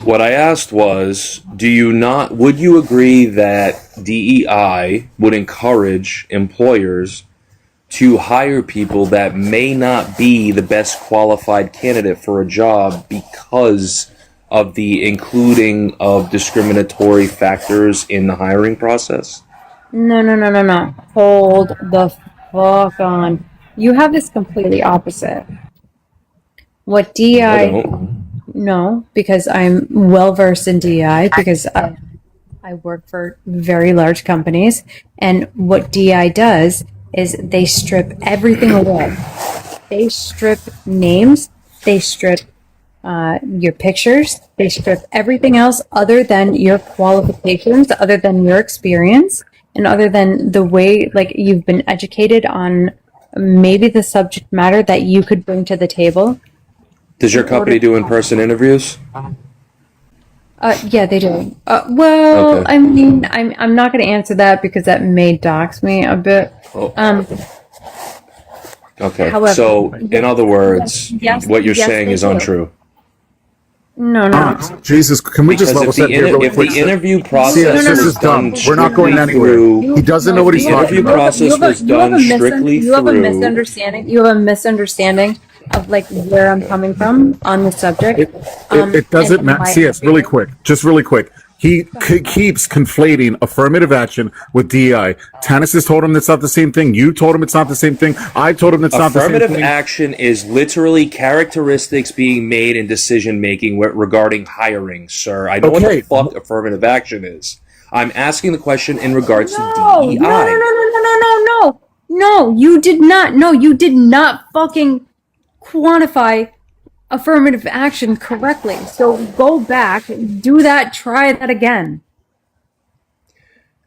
What I asked was, would you agree that DEI would encourage employers to hire people that may not be the best qualified candidate for a job because of the including of discriminatory factors in the hiring process? No. Hold the fuck on. You have this completely opposite. What DEI... I don't. No, because I'm well versed in DEI because I work for very large companies. And what DEI does is they strip everything away. They strip names. They strip your pictures. They strip everything else other than your qualifications, other than your experience, and other than the way like you've been educated on maybe the subject matter that you could bring to the table. Does your company do in-person interviews? Yeah, they do. Well, Okay. I mean, I'm not going to answer that because that may dox me a bit. Okay. However, So, in other words, what you're saying they is do. untrue. No. Jesus, can we just level set here really quick? If the interview See, process this was is dumb. done We're not going strictly anywhere. through, He doesn't know what he's the talking interview about. process was done strictly You have a through. misunderstanding. You have a misunderstanding of like where I'm coming from on the subject. It doesn't and matter. my- See, it's really quick. Just really quick. He keeps conflating affirmative action with DEI. Tanis has told him it's not the same thing. You told him it's not the same thing. I told him it's not the same Affirmative thing. action is literally characteristics being made in decision making regarding hiring, sir. I know what the fuck affirmative action is. I'm asking the question in regards to DEI. No, you did not. No, you did not fucking quantify affirmative action correctly. So go back, do that, try that again.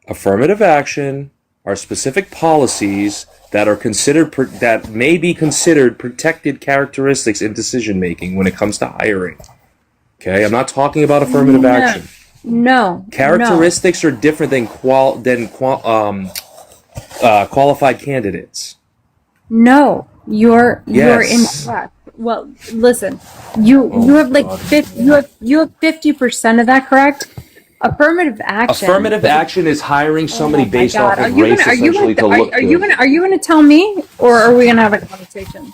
Affirmative action are specific policies that are considered that may be considered protected characteristics in decision making when it comes to hiring. Okay, I'm not talking about affirmative action. No. Characteristics are different than qualified candidates. No, you're Yes. incorrect. Well, listen, you have like 50% of that correct. Affirmative action. Affirmative action is hiring somebody based off of Are you race gonna essentially to look are you good. gonna tell me, or are we gonna have a conversation?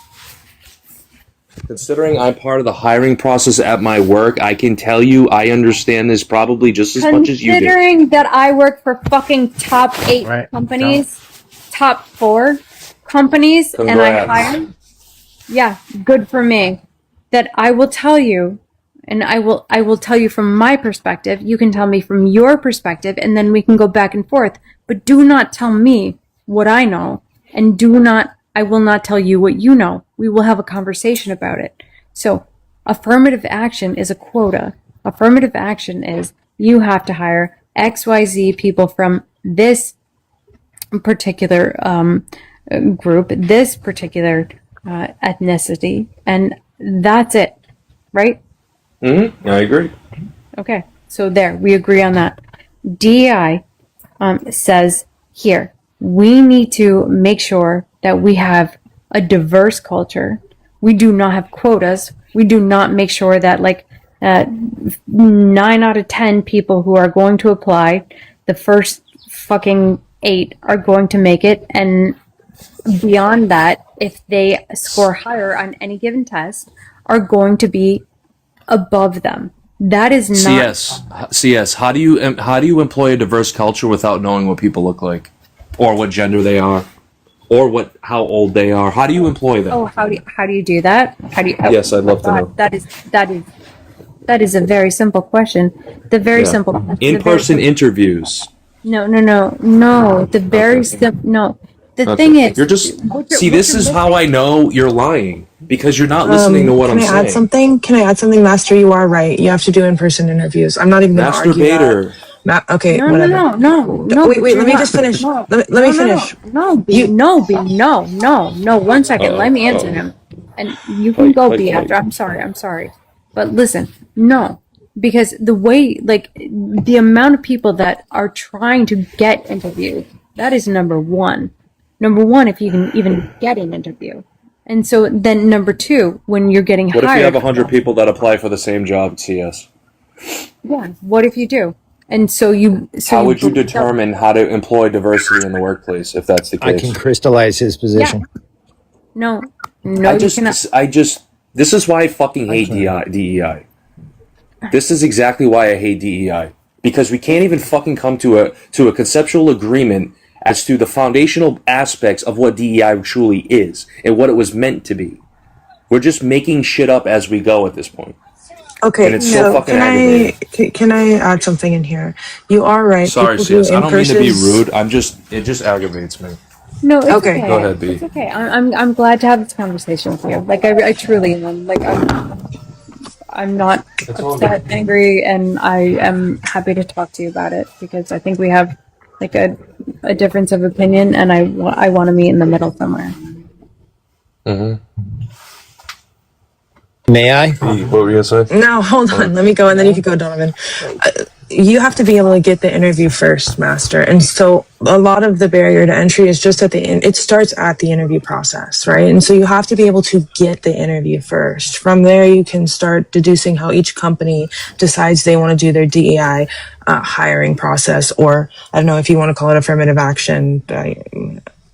Considering I'm part of the hiring process at my work, I can tell you I understand this probably just as much as you do. Considering that I work for fucking top 8 companies, top 4 companies, and I Congrats. hire. Yeah, good for me. That I will tell you, and I will tell you from my perspective. You can tell me from your perspective, and then we can go back and forth. But do not tell me what I know, and I will not tell you what you know. We will have a conversation about it. So, affirmative action is a quota. Affirmative action is you have to hire XYZ people from this particular group, this particular ethnicity, and that's it, right? I agree. Okay, so there, we agree on that. DEI says here, we need to make sure that we have a diverse culture. We do not have quotas. We do not make sure that like 9 out of 10 people who are going to apply, the first fucking 8 are going to make it, and beyond that, if they score higher on any given test, are going to be above them. That is not CS. How do you employ a diverse culture without knowing what people look like, or what gender they are, or how old they are? How do you employ them? Oh, how do you do that? How do you? Oh, Yes, I'd love to know. That is a very simple question. The very simple In-person interviews. No. The very simple. No. The thing is, you're just this is how I know you're lying, because you're not listening to what I'm saying. Can I add something? Master? You are right. You have to do in-person interviews. I'm not even going to argue Masturbator. that. Okay, no, whatever. No. Wait. Let me just finish. Let me finish. No. 1 second. Let me answer him, and you can go B after. I'm sorry, but listen, no, because the way, like, the amount of people that are trying to get interviewed, that is number one. Number one, if you can even get an interview. And so then number 2, when you're getting hired. What if you have 100 people that apply for the same job at CS? Yeah, what if you do? And so how would you determine how to employ diversity in the workplace if that's the case? I can crystallize his position. Yeah. No, this is why I fucking hate DEI. This is exactly why I hate DEI. Because we can't even fucking come to a conceptual agreement as to the foundational aspects of what DEI truly is and what it was meant to be. We're just making shit up as we go at this point. Okay, and it's so fucking aggravating. Can I add something in here? You are right. Sorry, sis. I don't mean to be rude. It just aggravates me. No, it's okay. Go ahead, B. It's okay. I'm glad to have this conversation with you. Like, I truly am. Like, I'm not upset, angry, and I am happy to talk to you about it, because I think we have like a difference of opinion, and I want to meet in the middle somewhere. Mm-hmm. May I? What were you gonna say? No, hold on. Let me go, and then you can go, Donovan. You have to be able to get the interview first, Master. And so a lot of the barrier to entry is just at the end. It starts at the interview process, right? And so you have to be able to get the interview first. From there, you can start deducing how each company decides they want to do their DEI hiring process, or I don't know if you want to call it affirmative action.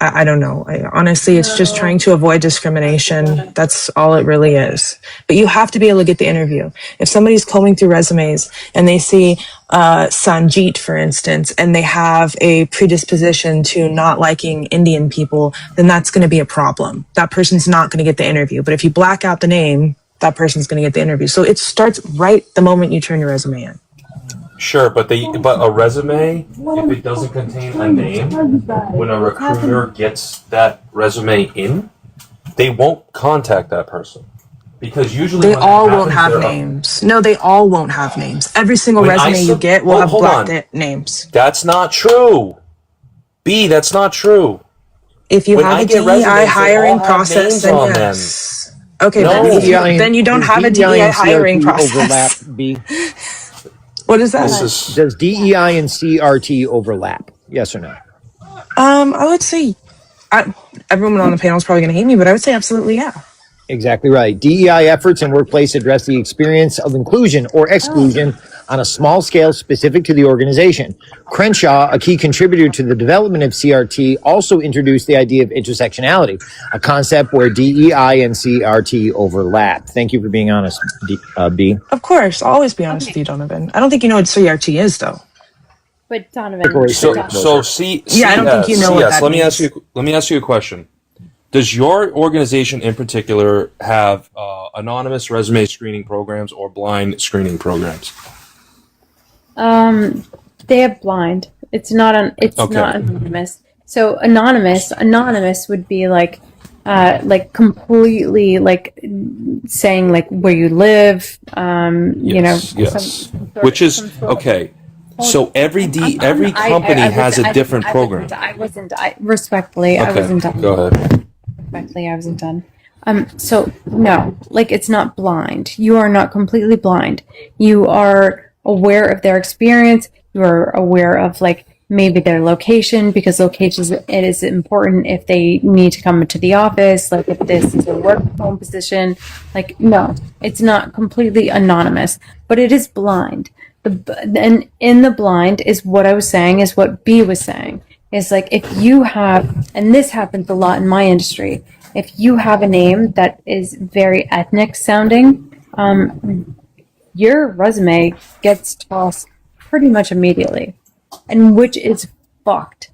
I don't know. Honestly, it's just trying to avoid discrimination. That's all it really is. But you have to be able to get the interview. If somebody's combing through resumes and they see Sanjeet, for instance, and they have a predisposition to not liking Indian people, then that's going to be a problem. That person's not going to get the interview. But if you black out the name, that person's going to get the interview. So it starts right the moment you turn your resume in. Sure, but a resume, if it doesn't contain a name, when a recruiter gets that resume in, they won't contact that person. Because usually they all won't have names. No, they all won't have names. Every single resume you get will have blacked names. That's not true. B, that's not true. If you have a DEI hiring process, then yes. Okay, then you don't have a DEI hiring process. B? What is that? Does DEI and CRT overlap? Yes or no? I would say, everyone on the panel is probably going to hate me, but I would say absolutely, yeah. Exactly right. DEI efforts in workplace address the experience of inclusion or exclusion on a small scale specific to the organization. Crenshaw, a key contributor to the development of CRT, also introduced the idea of intersectionality, a concept where DEI and CRT overlap. Thank you for being honest, B. Of course. I'll always be honest with you, Donovan. I don't think you know what CRT is, though. But Donovan, I don't think you know what that means. Let me ask you a question. Does your organization in particular have anonymous resume screening programs or blind screening programs? They have blind. It's not anonymous. So anonymous would be like completely like saying like where you live. Yes. Which is okay. So every company has a different program. Respectfully, I wasn't done. Go ahead. Respectfully, I wasn't done. So no, like it's not blind. You are not completely blind. You are aware of their experience. You are aware of like maybe their location, because locations, it is important if they need to come into the office, like if this is a work from home position. Like, no, it's not completely anonymous, but it is blind. And in the blind is what I was saying, is what B was saying. Is like, if you have, and this happens a lot in my industry, if you have a name that is very ethnic sounding, your resume gets tossed pretty much immediately, and which is fucked.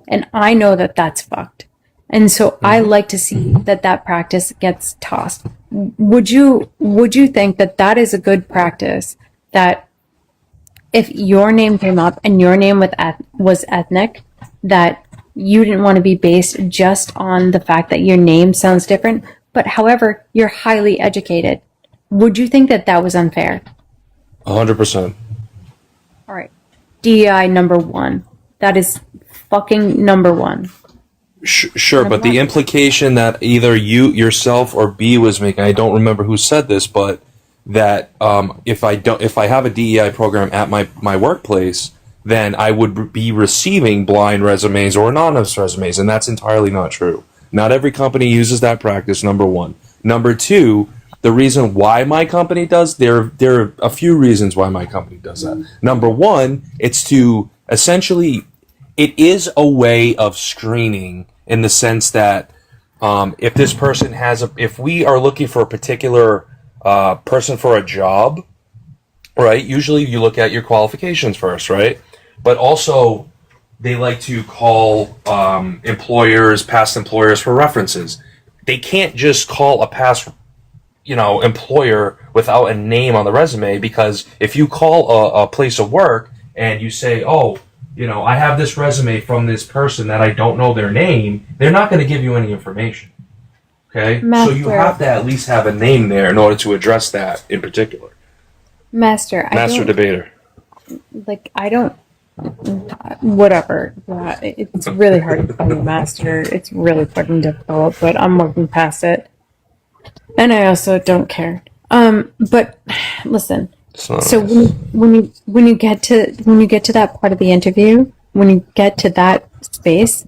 And I know that that's fucked. And so I like to see that practice gets tossed. Would you think that that is a good practice, that if your name came up and your name was ethnic, that you didn't want to be based just on the fact that your name sounds different, but however, you're highly educated? Would you think that that was unfair? 100%. All right. DEI number one. That is fucking number one. Sure, but the implication that either you yourself or B was making, I don't remember who said this, but that if I have a DEI program at my workplace, then I would be receiving blind resumes or anonymous resumes, and that's entirely not true. Not every company uses that practice, number one. Number two, the reason why my company does, there are a few reasons why my company does that. Number one, it's to essentially, it is a way of screening, in the sense that if this person if we are looking for a particular person for a job, right? Usually you look at your qualifications first, right? But also they like to call past employers for references. They can't just call a past employer without a name on the resume, because if you call a place of work and you say, I have this resume from this person that I don't know their name, they're not going to give you any information. Okay? So you have to at least have a name there in order to address that in particular. Master Debater. Whatever. Yeah, it's really hard to find Master. It's really fucking difficult, but I'm working past it. And I also don't care. But listen. So when you get to that part of the interview, when you get to that space,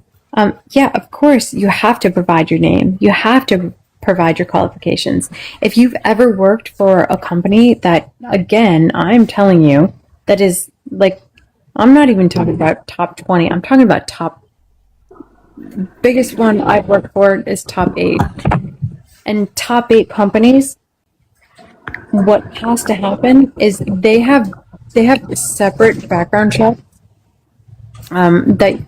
yeah, of course you have to provide your name. You have to provide your qualifications. If you've ever worked for a company that, again, I'm telling you, that is like, I'm not even talking about top 20. I'm talking about biggest one I've worked for is top 8. And top 8 companies, what has to happen is they have separate background checks that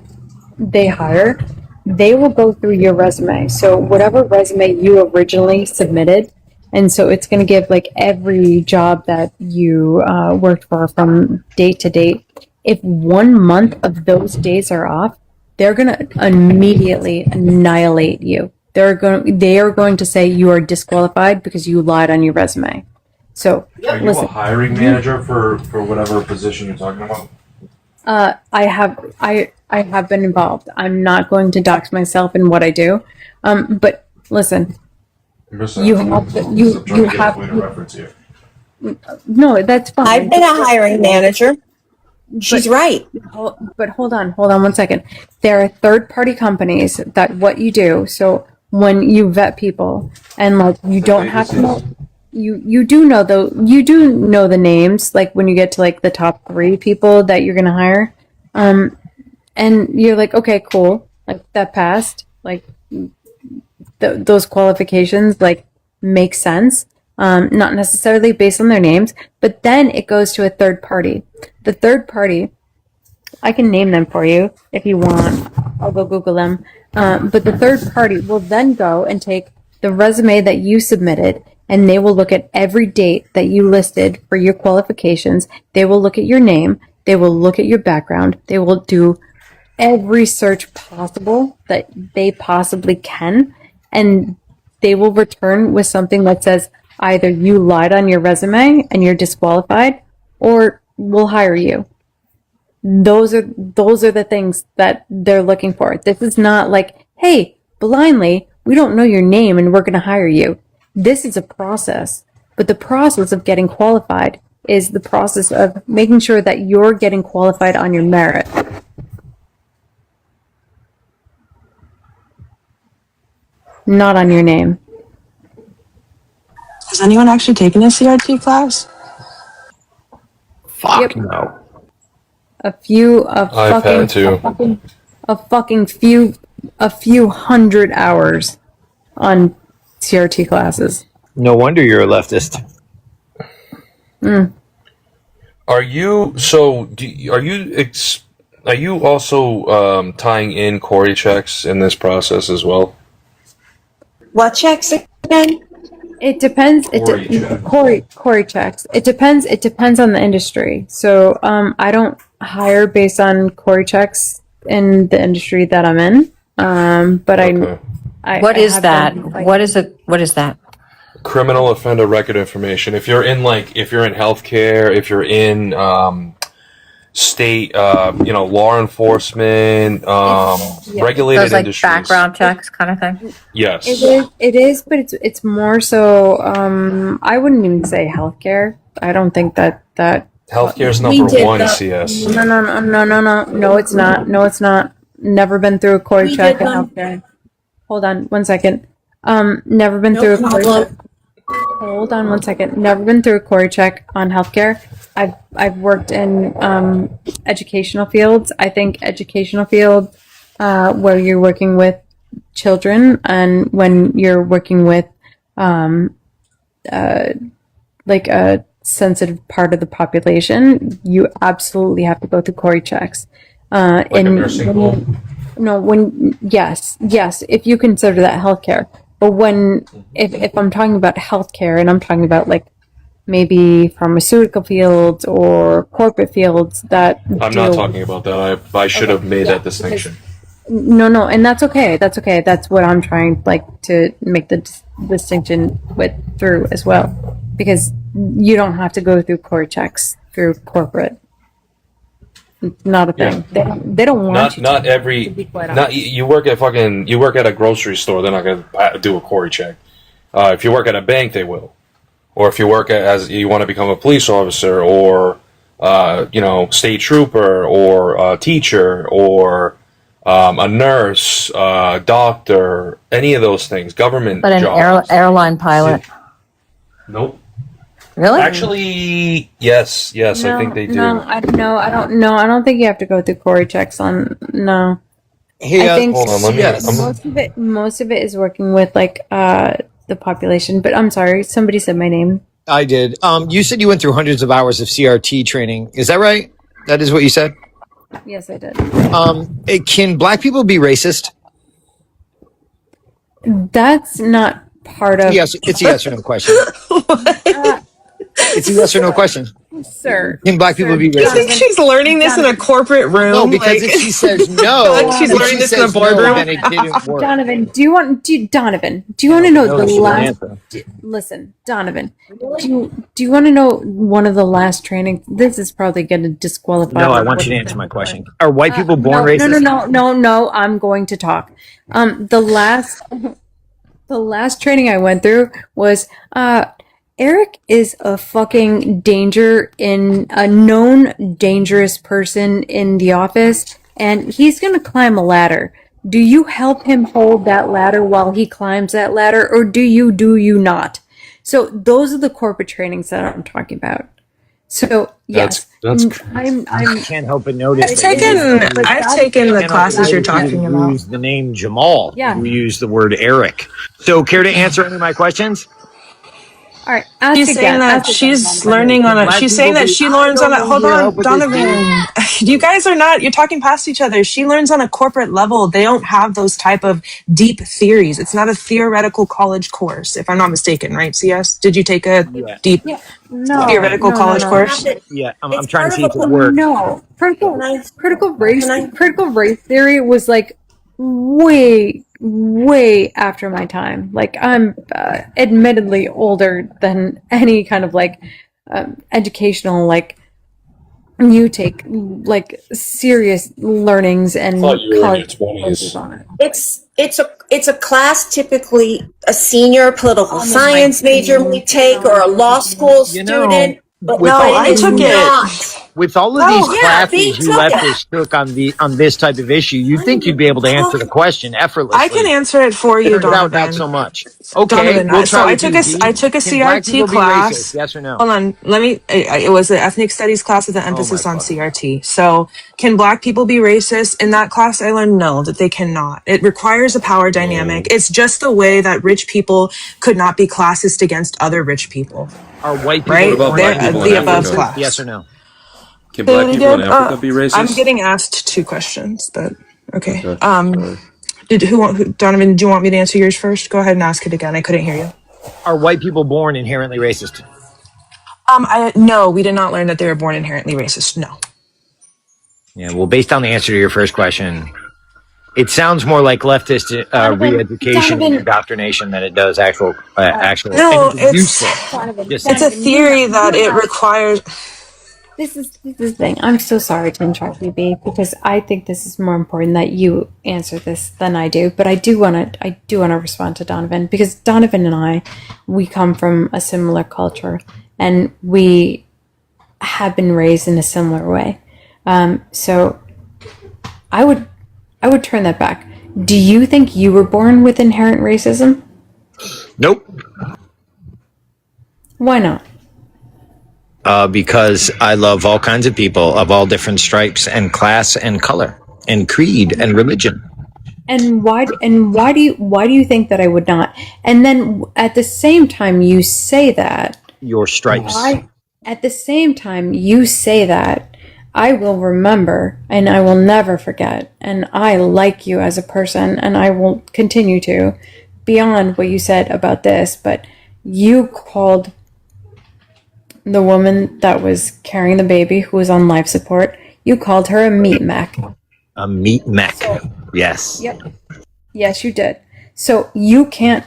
they hire. They will go through your resume. So whatever resume you originally submitted, and so it's going to give like every job that you worked for from date to date. If 1 month of those days are off, they're going to immediately annihilate you. They are going to say you are disqualified because you lied on your resume. So, are you a hiring manager for whatever position you're talking about? I have been involved. I'm not going to dox myself in what I do. But listen, you have reference here. No, that's fine. I've been a hiring manager. She's right. But hold on 1 second. There are third-party companies that what you do. So when you vet people, and like you don't have to know, you do know the names. Like when you get to like the top 3 people that you're gonna hire, and you're like, okay, cool, like that passed. Like those qualifications like make sense. Not necessarily based on their names, but then it goes to a third party. The third party, I can name them for you if you want. I'll go Google them. But the third party will then go and take the resume that you submitted, and they will look at every date that you listed for your qualifications. They will look at your name. They will look at your background. They will do every search possible that they possibly can, and they will return with something that says, either you lied on your resume and you're disqualified, or we'll hire you. Those are the things that they're looking for. This is not like, hey, blindly, we don't know your name and we're going to hire you. This is a process. But the process of getting qualified is the process of making sure that you're getting qualified on your merit. not on your name. Has anyone actually taken a CRT class? Fuck no. A few hundred hours on CRT classes. No wonder you're a leftist. Are you are you also tying in Corey checks in this process as well? What checks again? It depends. Corey checks. It depends. It depends on the industry. So I don't hire based on Corey checks in the industry that I'm in. But Okay. What is that? What is it? What is that? Criminal offender record information. If you're in healthcare, if you're in state, law enforcement, regulated Those like industries. background checks kind of thing. Yes. It is, but it's more so. I wouldn't even say healthcare. I don't think that. Healthcare is number one, CS. No, it's not. No, it's not. Never been through a Corey check in healthcare. Hold on one second. Never been through a Corey check. Hold on one second. Never been through a Corey check on healthcare. I've worked in educational fields. I think educational field where you're working with children and when you're working with like a sensitive part of the population, you absolutely have to go through Corey checks. Like a nursing home? Yes, if you consider that healthcare. But if I'm talking about healthcare and I'm talking about like maybe pharmaceutical fields or corporate fields that I'm not talking about that. I should have made that distinction. No, and that's okay. That's okay. That's what I'm trying to make the distinction through as well, because you don't have to go through core checks through corporate. It's not a thing. Yeah. They don't want you. Not to, every. To be quite Not honest. you work at a grocery store. They're not going to do a Corey check. If you work at a bank, they will. Or if you work as you want to become a police officer, or state trooper, or a teacher, or a nurse, doctor, any of those things, government But an jobs. airline pilot. Nope. Really? Actually, yes, I think they do. I don't think you have to go through Corey checks on. No. Hey, I think hold on, most of it is working with the population. But I'm sorry, somebody said my name. I did. You said you went through hundreds of hours of CRT training. Is that right? That is what you said? Yes, I did. Can black people be racist? That's not part of. Yes, it's a yes or no question. It's a yes or no question. Sir. Can black people be You racist? think she's learning this in a corporate room? No, because if she says no, like she's if learning she this in a says no, boardroom. then it didn't work. Donovan, do you want to know No, the she didn't last? answer. Listen, Donovan, do you want to know one of the last trainings? This is probably going to disqualify. No, I want you to answer my question. Are white people born racist? No. I'm going to talk. The last training I went through was Eric is a fucking a known dangerous person in the office, and he's gonna climb a ladder. Do you help him hold that ladder while he climbs that ladder, or do you not? So those are the corporate trainings that I'm talking about. So yes, I can't help but notice. I've taken the classes you're talking about. Use the name Jamal. Yeah. You use the word Eric. So, care to answer any of my questions? All right. Ask She's saying again. that Ask she's again. learning on a. Black She's saying people that be- she I learns don't on a. know Hold who you're on, up with this Donovan. You guys are not. You're talking past each other. She learns on a corporate level. They don't have those type of deep theories. It's not a theoretical college course, if I'm not mistaken, right? CS, did you take a deep theoretical college course? Yeah, I'm trying to see if it works. No, critical race theory was like way after my time. Like I'm admittedly older than any kind of educational you take serious learnings and thought you were in your college 20s. courses on it. It's a class typically a senior political science major may take or a law school student. But with no, all- it is I took it. not. With all of these classes you leftists took on this type of issue, you'd think you'd be able to answer the question effortlessly. I can answer it for you, Turns out Donovan. not so much. Okay, Donovan, we'll so try I with took you, a D. I took a Can black CRT people be class. racist? Yes or no? Hold on, let me. It was the ethnic studies class with an emphasis on CRT. So, can black people be racist? In that class, I learned no, that they cannot. It requires a power dynamic. It's just the way that rich people could not be classist against other rich people. Are white people Right? What about They're black people in the above Africa? class. Yes or no? Can Say black it people in again. Africa be racist? I'm getting asked 2 questions, but okay. Okay. Sorry. Donovan? Do you want me to answer yours first? Go ahead and ask it again. I couldn't hear you. Are white people born inherently racist? No, we did not learn that they were born inherently racist. No. Yeah, well, based on the answer to your first question, it sounds more like leftist re-education and indoctrination than it does actual No, useful. it's a theory that it requires. This is the thing. I'm so sorry to interrupt you, B, because I think this is more important that you answer this than I do. But I do want to respond to Donovan, because Donovan and we come from a similar culture, and we have been raised in a similar way. So I would turn that back. Do you think you were born with inherent racism? Nope. Why not? Because I love all kinds of people of all different stripes and class and color and creed and religion. And why do you think that I would not? And then at the same time you say that your stripes. At the same time you say that, I will remember and I will never forget, and I like you as a person, and I will continue to, beyond what you said about this, but you called the woman that was carrying the baby, who was on life support, you called her a meat mech. A meat mech. Yes. Yep. Yes, you did. So you can't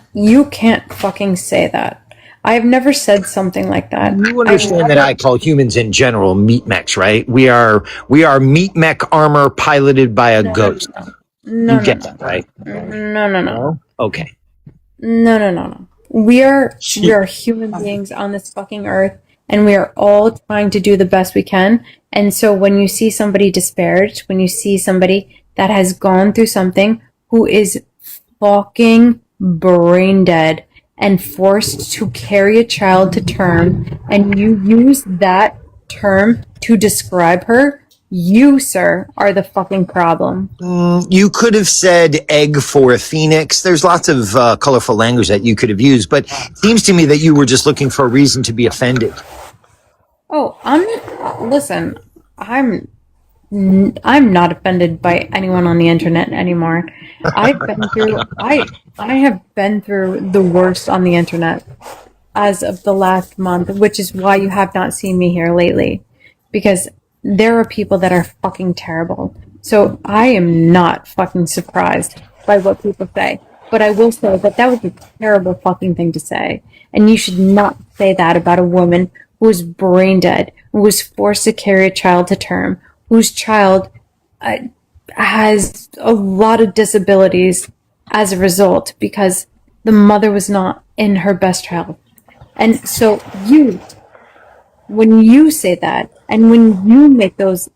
fucking say that. I have never said something like that. You understand that I call humans in general meat mechs, right? We are meat mech armor piloted by a ghost. No, you get that, right? No. Okay. No. We are human beings on this fucking earth, and we are all trying to do the best we can. And so when you see somebody disparaged, when you see somebody that has gone through something, who is fucking brain dead and forced to carry a child to term, and you use that term to describe her, you, sir, are the fucking problem. You could have said egg for a phoenix. There's lots of colorful language that you could have used, but it seems to me that you were just looking for a reason to be offended. Oh, listen, I'm not offended by anyone on the internet anymore. I have been through the worst on the internet as of the last month, which is why you have not seen me here lately, because there are people that are fucking terrible. So I am not fucking surprised by what people say. But I will say that was a terrible fucking thing to say. And you should not say that about a woman who was brain dead, who was forced to carry a child to term, whose child has a lot of disabilities as a result because the mother was not in her best health. And so when you say that, and when you make those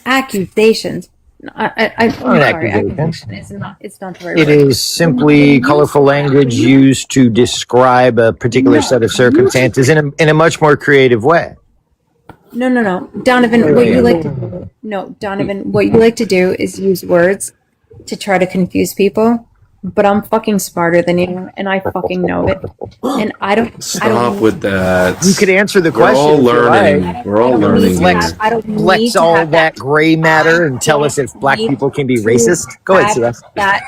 accusations, I'm sorry, accusation is not, it's not the right It word. is simply colorful language used to describe a particular set of circumstances in a much more creative way. No. Donovan, what you like to do is use words to try to confuse people. But I'm fucking smarter than you, and I fucking know it. And I don't. Stop with that. You could answer the We're question. all if you learning. like. We're all learning here. I don't need Flex to all have that gray matter and tell us if black people can be racist. Go ahead, CS. That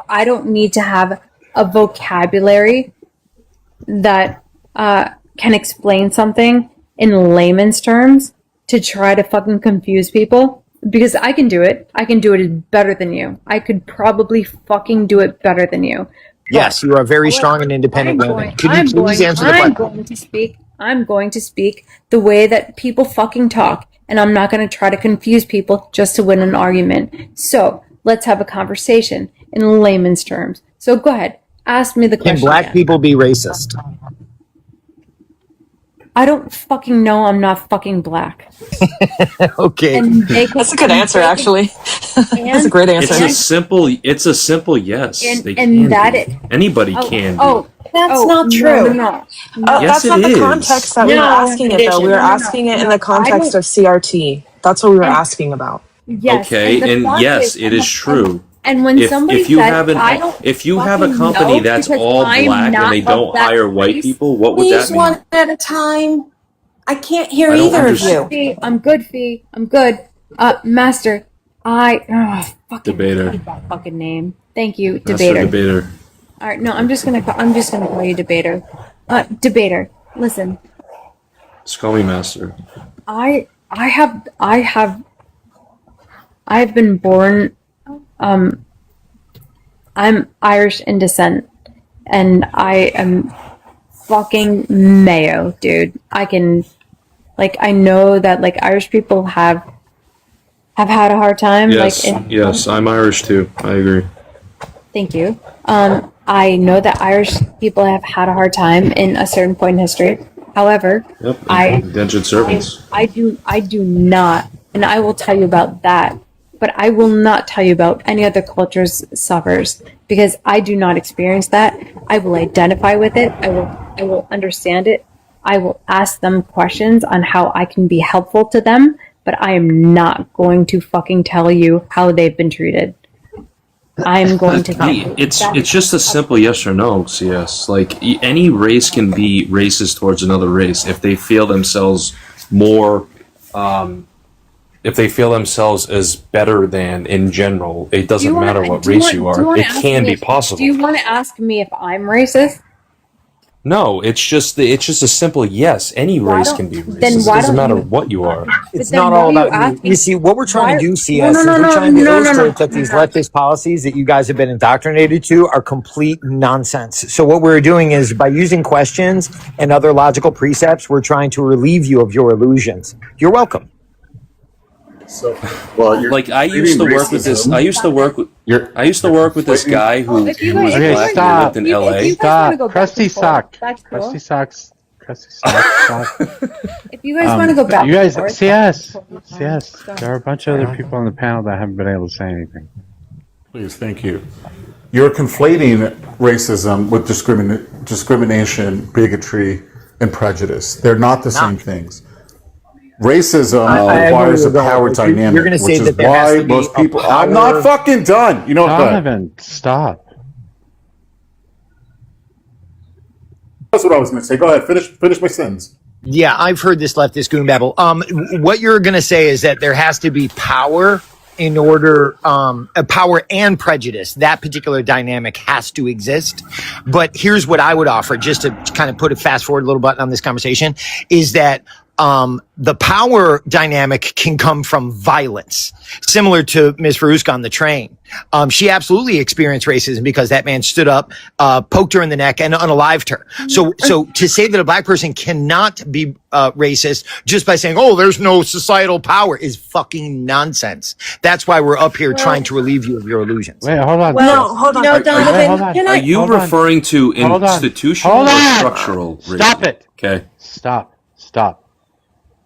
I don't need to have a vocabulary that can explain something in layman's terms to try to fucking confuse people. Because I can do it. I can do it better than you. I could probably fucking do it better than you. Yes, you are very strong and independent women. Could you please answer the question? I'm going to speak the way that people fucking talk, and I'm not going to try to confuse people just to win an argument. So let's have a conversation in layman's terms. So go ahead, ask me the question. Can black people be racist? I don't fucking know. I'm not fucking black. Okay. And That's a good answer, actually. That's a great answer. It's a simple yes. And- They and can that be. it- Anybody can be. That's not true. No. Yes, That's not it the is. context that we were No, asking it, though. We were asking it in the context of CRT. That's what we were asking about. Yes. Okay, the and fact yes, is- it is true. And when somebody if you says, have I don't if you have a fucking company know that's because all I'm black and not they of don't that hire white race. people, what would Please, that mean? one at a time. I can't hear I don't either of understand. you. Fee, I'm good, Fee. I'm good. Master, fucking Debater. that fucking name. Thank you, Master debater. debater. All right, no, I'm just gonna call you debater. Debater. Listen, Just call me master. I've been born. I'm Irish in descent, and I am fucking Mayo, dude. I know that Irish people have had a hard time. Yes, yes, I'm Irish too. I agree. Thank you. I know that Irish people have had a hard time in a certain point in history. However, Yep. I Indentured servants. I do not, and I will tell you about that. But I will not tell you about any other culture's suffers because I do not experience that. I will identify with it. I will understand it. I will ask them questions on how I can be helpful to them, but I am not going to fucking tell you how they've been treated. I'm going to tell you. It's just a simple yes or no, CS. Like any race can be racist towards another race if they feel themselves more if they feel themselves as better than in general. It doesn't matter what race you are. It can be possible. Do you want to ask me if I'm racist? No, it's just a simple yes. Any race can be racist. It doesn't matter what you are. It's not all about you. You see, what we're trying to do, CS, is we're trying to illustrate that these leftist policies that you guys have been indoctrinated to are complete nonsense. So what we're doing is by using questions and other logical precepts, we're trying to relieve you of your illusions. You're welcome. So, well, like I used to work with this. I used to work with this guy who was black stop. and lived in LA. Stop. Crusty sock. Crusty socks. Crusty sock. If you guys want to go back, you guys, and forth, CS. There are a bunch of other people on the panel that haven't been able to say anything. Please, thank you. You're conflating racism with discrimination, bigotry, and prejudice. They're not the same things. Racism requires a power dynamic, You're going to say which that is there has why to be most a people. power- I'm not fucking done. You know what? Donovan, stop. That's what I was going to say. Go ahead. Finish my sentence. Yeah, I've heard this leftist goon babble. What you're going to say is that there has to be power in order, power and prejudice. That particular dynamic has to exist. But here's what I would offer, just to kind of put a fast forward a little button on this conversation, is that the power dynamic can come from violence, similar to Ms. Farouska on the train. She absolutely experienced racism because that man stood up, poked her in the neck, and unalived her. So to say that a black person cannot be racist just by saying, "Oh, there's no societal power," is fucking nonsense. That's why we're up here trying to relieve you of your illusions. Wait, hold on. Well, hold on. no, Donovan, hold on. can Are I? you referring to institutional or structural racism? Stop it. Okay. Stop.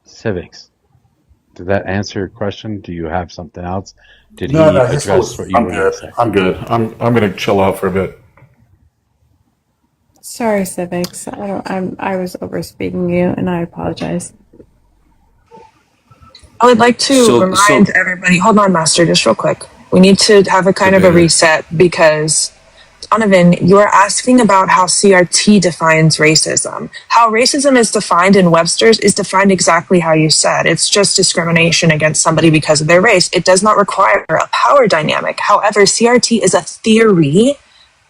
Civics. Did that answer your question? Do you have something else? Did he address what you were going to say? I'm good. I'm going to chill out for a bit. sorry, civics. I was overspeaking you, and I apologize. I would like to remind everybody, hold on, Master, just real quick. We need to have a kind of a reset because, Donovan, you are asking about how CRT defines racism. How racism is defined in Webster's is defined exactly how you said. It's just discrimination against somebody because of their race. It does not require a power dynamic. However, CRT is a theory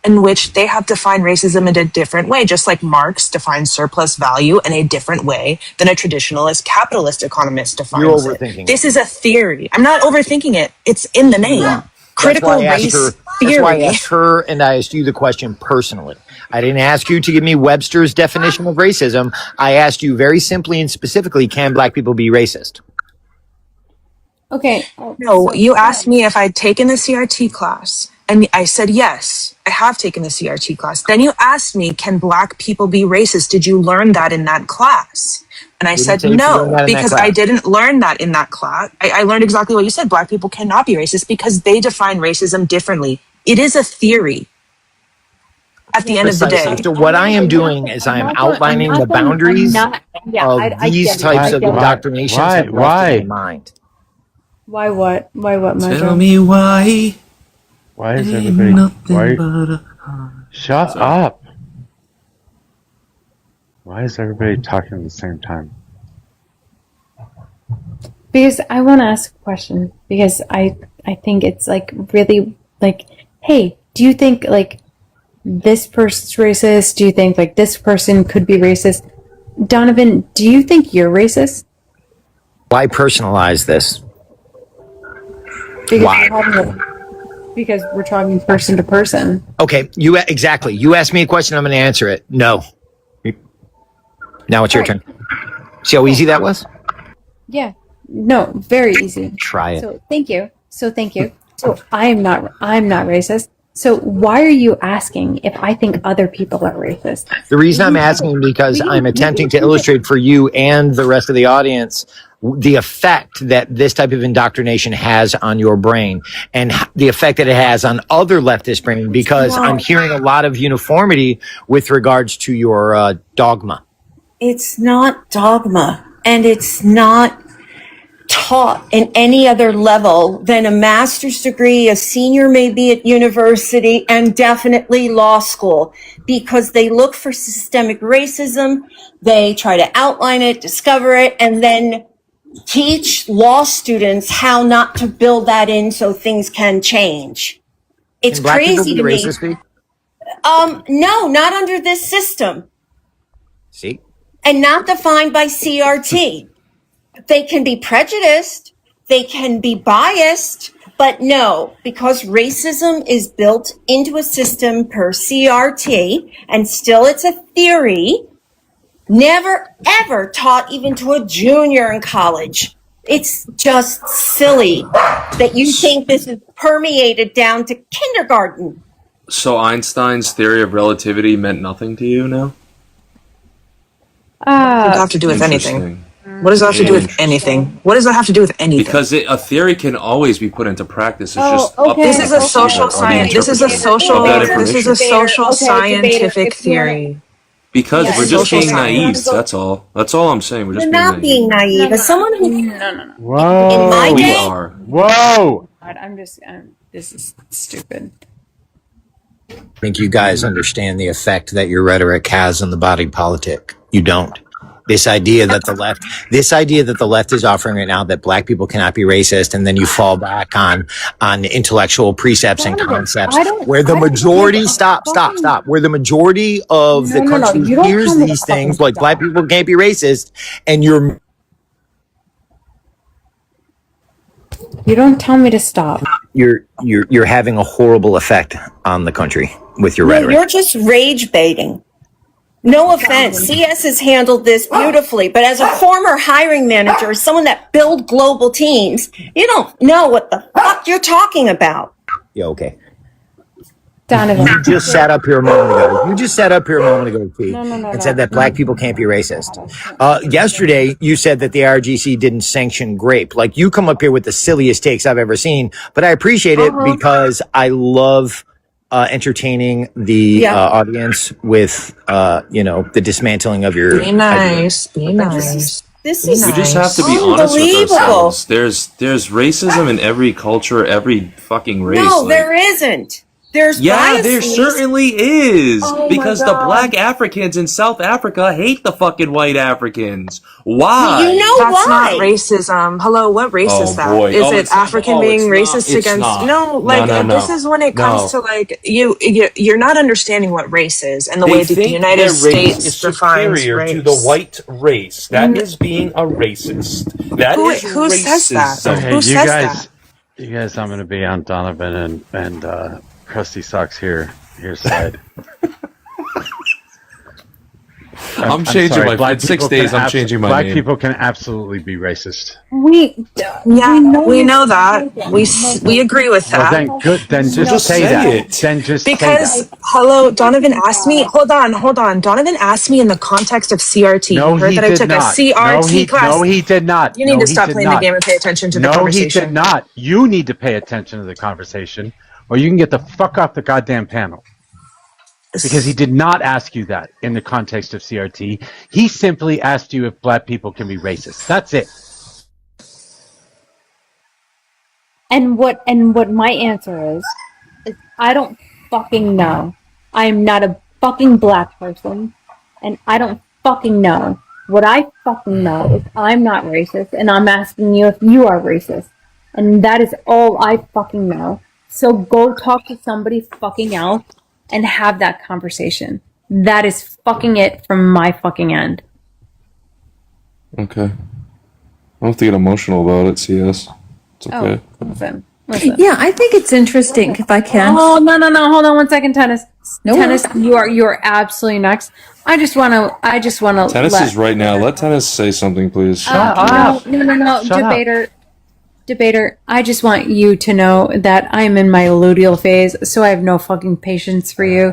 in which they have defined racism in a different way, just like Marx defines surplus value in a different way than a traditionalist capitalist economist defines You're overthinking it. This is a theory. I'm not overthinking it. It's in the name. Yeah. Critical race theory. That's why I asked her and I asked you the question personally. I didn't ask you to give me Webster's definition of racism. I asked you very simply and specifically, can black people be racist? Okay. No, you asked me if I'd taken the CRT class, and I said yes. I have taken the CRT class. Then you asked me, can black people be racist? Did you learn that in that class? And I Didn't said say if you learned no, that in that because I class. didn't learn that in that class. I learned exactly what you said. Black people cannot be racist because they define racism differently. It is a theory at the end of the Precisely. day. So what I am doing is I am I'm outlining the not going, I'm boundaries not, yeah, of I these get it. types I of get it. indoctrinations have left in my mind. Why what? Why what, Mojo? Tell me why. Why is Ain't everybody? nothing Why? but a Shut Sorry. up! Why is everybody talking at the same time? Because I want to ask a question. Because I think it's like really like, hey, do you think like this person's racist? Do you think like this person could be racist? Donovan, do you think you're racist? Why personalize this? Because Why? because we're talking person to person. Okay, exactly. You asked me a question, I'm going to answer it. No. Now it's your turn. See how easy that was? Yeah. No, very easy. Try it. So thank you. So I'm not racist. So why are you asking if I think other people are racist? The reason I'm asking because I'm attempting to illustrate for you and the rest of the audience the effect that this type of indoctrination has on your brain and the effect that it has on other leftist brain, because I'm hearing a lot of uniformity with regards to your dogma. It's not dogma, and it's not taught in any other level than a master's degree, a senior maybe at university, and definitely law school, because they look for systemic racism, they try to outline it, discover it, and then teach law students how not to build that in so things can change. It's Can black people crazy be to me. racist, Pete? No, not under this system, See? and not defined by CRT. They can be prejudiced, they can be biased, but no, because racism is built into a system per CRT, and still it's a theory, never ever taught even to a junior in college. It's just silly that you think this is permeated down to kindergarten. So Einstein's theory of relativity meant nothing to you now? What does that have to do with anything? Interesting. What does that have to do with anything? What does that have to do with anything? Because a theory can always be put into practice. It's just up to This is a people social or the science. This is a interpretation social. of that This is information. a social scientific theory. Because Yeah, we're it's just social being naive. science. That's all. That's all I'm saying. We're just You're being not naive. being naive. As someone who, Whoa! in my We day, are. Whoa! This is stupid. I think you guys understand the effect that your rhetoric has on the body politic. You don't. This idea that the left is offering right now, that black people cannot be racist, and then you fall back on intellectual precepts and concepts where the majority where the majority of the country hears these things like black people can't be racist, and You don't tell me to stop. you're having a horrible effect on the country with your no, rhetoric. you're just rage baiting. No offense, CS has handled this beautifully, but as a former hiring manager, someone that built global teams, you don't know what the fuck you're talking about. Yeah, okay. Donovan. You just sat up here a moment ago, P, and said that black people can't be racist. Yesterday, you said that the IRGC didn't sanction grape. Like, you come up here with the silliest takes I've ever seen, but I appreciate it because I love entertaining the audience with, the dismantling of your Be nice. ideas. Be nice. This is We just have to be honest with ourselves. There's racism in every culture, every fucking race. No, there isn't. There's Yeah, there biases. certainly is. Oh my Because the God. black Africans in South Africa hate the fucking white Africans. Why? You know That's why? not racism. Hello, what race Oh, is that? boy. Is Oh, it it's not. African Oh, being it's racist not. It's against? not. No, like No. this is when it comes to like you're not understanding what race is and the They way that the think United their race States is defines superior race. to the white race. That is being a racist. That is Who says that? racism. Okay, Who says that? you guys, I'm gonna be on Donovan and Krusty Socks here side. I'm changing sorry, my in 6 days. I'm changing my black name. people can absolutely be racist. We know that. We agree with Well, that. then good. Then So just say that. Then just say Because that. hello, Donovan asked me. Hold on. Donovan asked me in the context of CRT. No, You heard he that I did took a not. CRT class. No, he did not. You need No, to he stop did playing the not. game and pay attention to the No, conversation. he did not. You need to pay attention to the conversation, or you can get the fuck off the goddamn panel. Because he did not ask you that in the context of CRT. He simply asked you if black people can be racist. That's it. And what my answer is I don't fucking know. I am not a fucking black person, and I don't fucking know. What I fucking know is I'm not racist, and I'm asking you if you are racist. And that is all I fucking know. So go talk to somebody fucking else and have that conversation. That is fucking it from my fucking end. Okay. I don't have to get emotional about it, CS. It's okay. Listen. Yeah, I think it's interesting if I can. Oh no! Hold on 1 second, Tennis. No, Tennis, you are absolutely next. I just want to. Tennis is right now. Let Tennis say something, please. No, Shut up. Debater. I just want you to know that I'm in my luteal phase, so I have no fucking patience for you.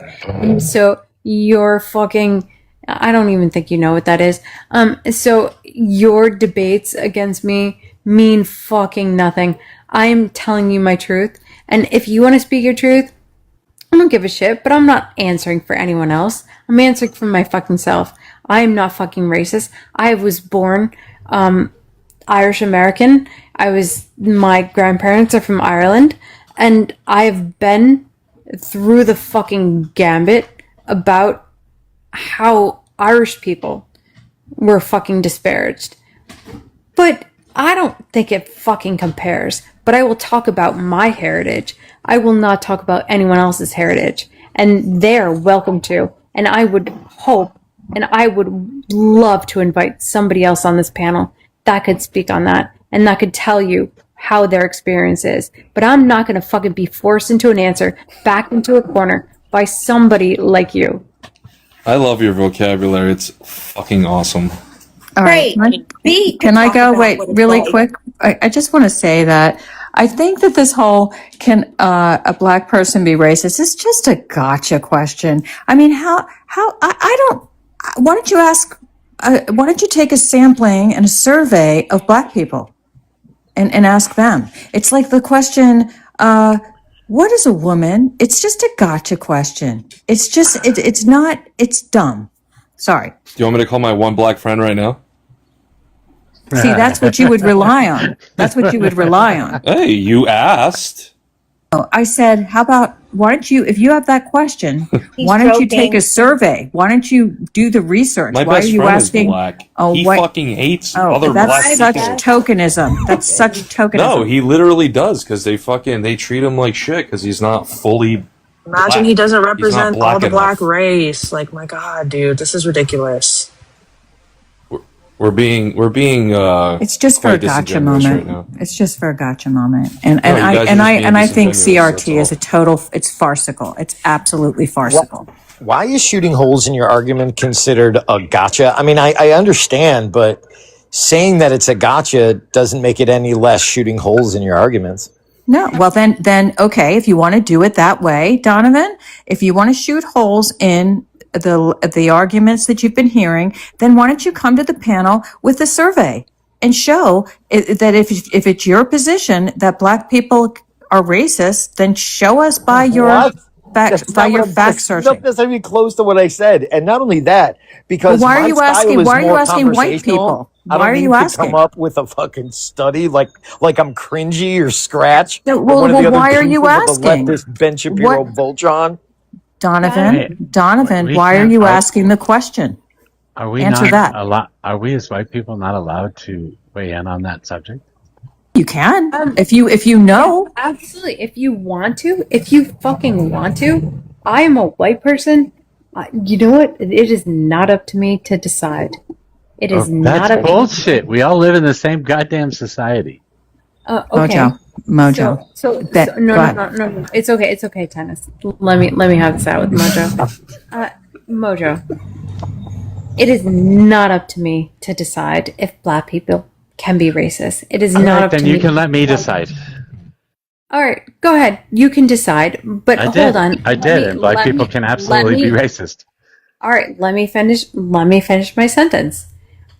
So you're fucking. I don't even think you know what that is. So your debates against me mean fucking nothing. I'm telling you my truth. And if you want to speak your truth, I don't give a shit, but I'm not answering for anyone else. I'm answering for my fucking self. I am not fucking racist. I was born Irish American. My grandparents are from Ireland, and I've been through the fucking gambit about how Irish people were fucking disparaged. But I don't think it fucking compares. But I will talk about my heritage. I will not talk about anyone else's heritage. And they're welcome to. And I would hope and I would love to invite somebody else on this panel that could speak on that and that could tell you how their experience is. But I'm not going to fucking be forced into an answer, backed into a corner by somebody like you. I love your vocabulary. It's fucking awesome. All right. Can I go? Wait, really quick. I just want to say that I think that this whole can a black person be racist is just a gotcha question. I mean, I don't. Why don't you ask? Why don't you take a sampling and a survey of black people, and ask them? It's like the question, what is a woman? It's just a gotcha question. It's just it's not. It's dumb. Sorry. Do you want me to call my one black friend right now? See, that's what you would rely on. That's what you would rely on. Hey, you asked. Oh, I said, how about, why don't you, if you have that question, why don't you take a survey? Why don't you do the research? My Why best are you friend asking? is black. Oh, He what? fucking hates other that's black such people. tokenism. That's such tokenism. No, he literally does because they treat him like shit because he's not fully. Imagine black. he doesn't He's not represent black all the enough. black race. Like, my God, dude, this is ridiculous. We're being. It's just for a quite gotcha disingenuous moment. right now. It's just for a gotcha moment. And you guys are just I being think disingenuous, CRT is a total, it's farcical. It's absolutely farcical. Why is shooting holes in your argument considered a gotcha? I mean, I understand, but saying that it's a gotcha doesn't make it any less shooting holes in your arguments. No, well then, okay, if you want to do it that way, Donovan, if you want to shoot holes in the arguments that you've been hearing, then why don't you come to the panel with a survey and show that if it's your position that black people are racist, then show us by your fact searching. That doesn't even close to what I said. And not only that, because Well, why are my you style asking? is Why are you more asking white conversational. people? I Why don't are need you to asking? come up with a fucking study like I'm cringy or Scratch. No, or well, one of the other why are you pieces of asking? The leftist Ben Shapiro Voltron. Donovan, we why are can't- you asking the question? Are we Answer not that. Are we as white people not allowed to weigh in on that subject? You can, if you know. Absolutely. If you want to, if you fucking want to, I am a white person. You know what? It is not up to me to decide. It is not That's up bullshit. We all live in the same goddamn society. Okay. Mojo. So Go ahead. no. It's okay. It's okay, Tennis. Let me have this out with Mojo. Mojo. It is not up to me to decide if black people can be racist. It is not up to me. Then you can let me decide. All right, go ahead. You can decide, but hold on. I did, and black people can absolutely be racist. All right, let me finish my sentence.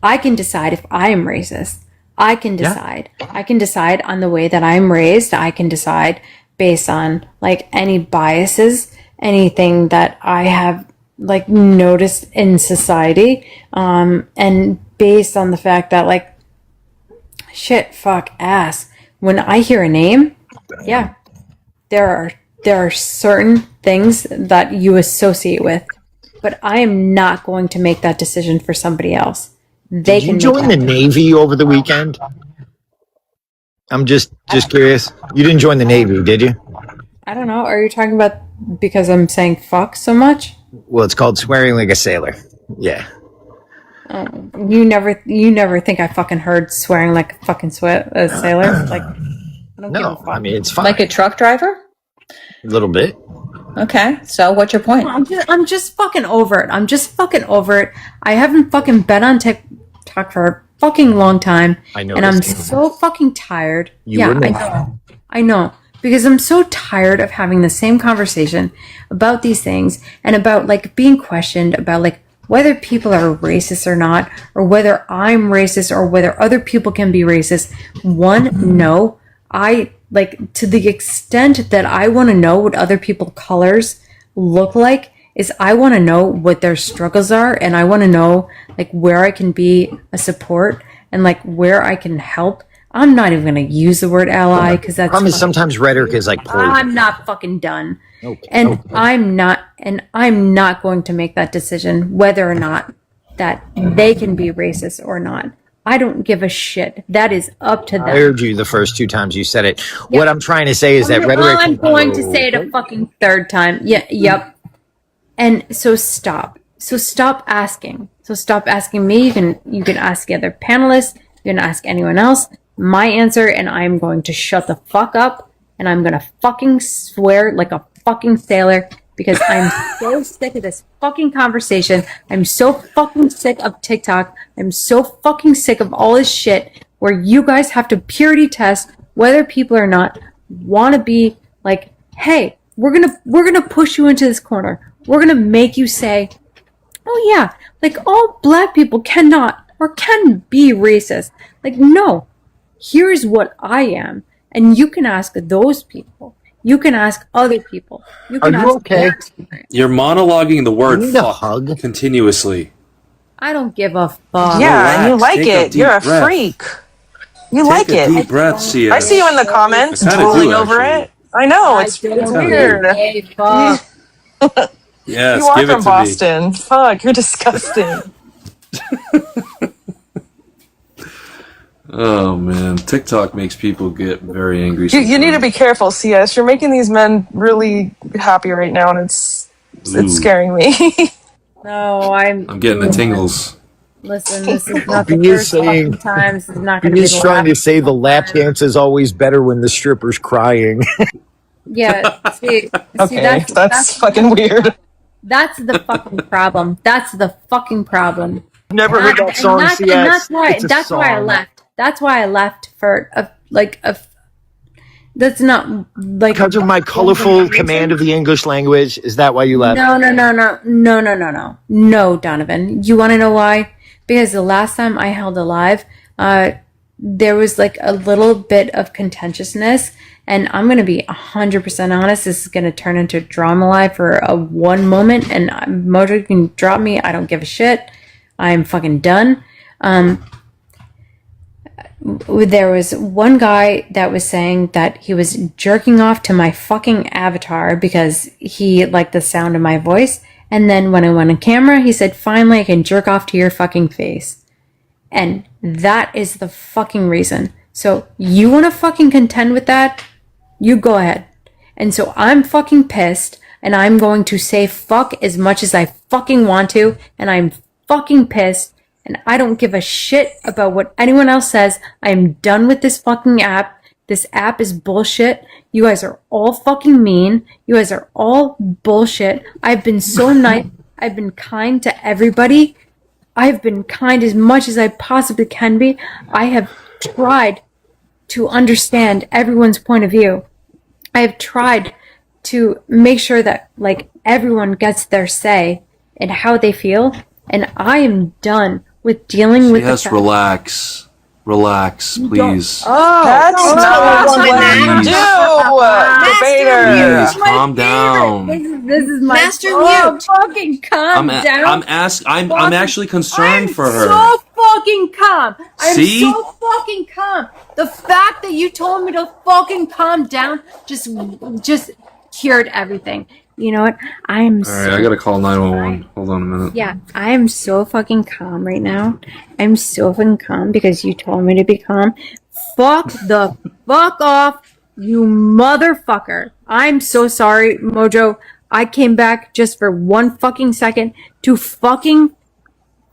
I can decide if I am racist. I can decide. Yeah. I can decide on the way that I'm raised. I can decide based on like any biases, anything that I have like noticed in society, and based on the fact that like shit, fuck, ass. When I hear a name, yeah, there are certain things that you associate with, but I am not going to make that decision for somebody else. Did you join the Navy over the weekend? I'm just curious. You didn't join the Navy, did you? I don't know. Are you talking about because I'm saying fuck so much? Well, it's called swearing like a sailor. Yeah. You never think I fucking heard swearing like a fucking sailor? Like, I don't give a fuck. I mean, it's fine. Like a truck driver? A little bit. Okay, so what's your point? I'm just fucking over it. I'm just fucking over it. I haven't fucking been on TikTok for a fucking long time. I know. And I'm so fucking tired. I know. Because I'm so tired of having the same conversation about these things and about like being questioned about like whether people are racist or not, or whether I'm racist or whether other people can be racist. No. I like, to the extent that I want to know what other people's colors look like, is I want to know what their struggles are, and I want to know like where I can be a support and like where I can help. I'm not even going to use the word ally because that's sometimes rhetoric is like poison. I'm not fucking done. I'm not going to make that decision whether or not that they can be racist or not. I don't give a shit. That is up to them. I heard you the first 2 times you said it. Yep. What I'm trying to say is that rhetoric. Well, I'm going to say it a fucking third time. Yeah. Yep. And so stop. So stop asking. So stop asking me. You can ask the other panelists. You can ask anyone else. My answer, and I'm going to shut the fuck up, and I'm going to fucking swear like a fucking sailor. Because I'm so sick of this fucking conversation. I'm so fucking sick of TikTok. I'm so fucking sick of all this shit where you guys have to purity test whether people or not want to be like, hey, we're gonna push you into this corner. We're gonna make you say, oh yeah, like all black people cannot or can be racist. Like, no, here's what I am, and you can ask those people. You can ask other people. Are you okay? You're monologuing the word fuck continuously. I don't give a fuck. Yeah, and you like Take it. You're a freak. You like it. Deep breath, Sia. I see you in the comments drooling over it. I know, it's weird. Yes, you are give it from to Boston. Fuck, you're disgusting. Oh man, TikTok makes people get very angry. You need to be careful, CS. You're making these men really happy right now, and it's scaring me. No, I'm getting the tingles. Listen, this is not the first fucking time. This is not going to be the trying to say the lap dance is always better when the stripper's crying. Yeah, see, that's fucking weird. That's the fucking problem. That's the fucking problem. Never heard that song, CS. That's why I left. That's why I left for that's not like because of my colorful command of the English language. Is that why you left? No, Donovan. You want to know why? Because the last time I held a live, there was like a little bit of contentiousness, and I'm gonna be 100% honest. This is gonna turn into a drama live for one moment, and Mojo can drop me. I don't give a shit. I'm fucking done. There was one guy that was saying that he was jerking off to my fucking avatar because he liked the sound of my voice. And then when I went on camera, he said, finally, I can jerk off to your fucking face. And that is the fucking reason. So you want to fucking contend with that? You go ahead. And so I'm fucking pissed, and I'm going to say fuck as much as I fucking want to, and I'm fucking pissed. And I don't give a shit about what anyone else says. I am done with this fucking app. This app is bullshit. You guys are all fucking mean. You guys are all bullshit. I've been so nice. I've been kind to everybody. I've been kind as much as I possibly can be. I have tried to understand everyone's point of view. I have tried to make sure that like everyone gets their say in how they feel, and I am done with dealing with Yes, relax. Relax, please. That's not what you do, debater. Please, calm down. This is my Master Mute. fucking calm down. I'm actually concerned for her. So fucking calm. I'm See? so fucking calm. The fact that you told me to fucking calm down just cured everything. You know what? I'm All right, I gotta call 911. Hold on a minute. Yeah, I am so fucking calm right now. I'm so fucking calm because you told me to be calm. Fuck the fuck off, you motherfucker. I'm so sorry, Mojo. I came back just for 1 fucking second to fucking...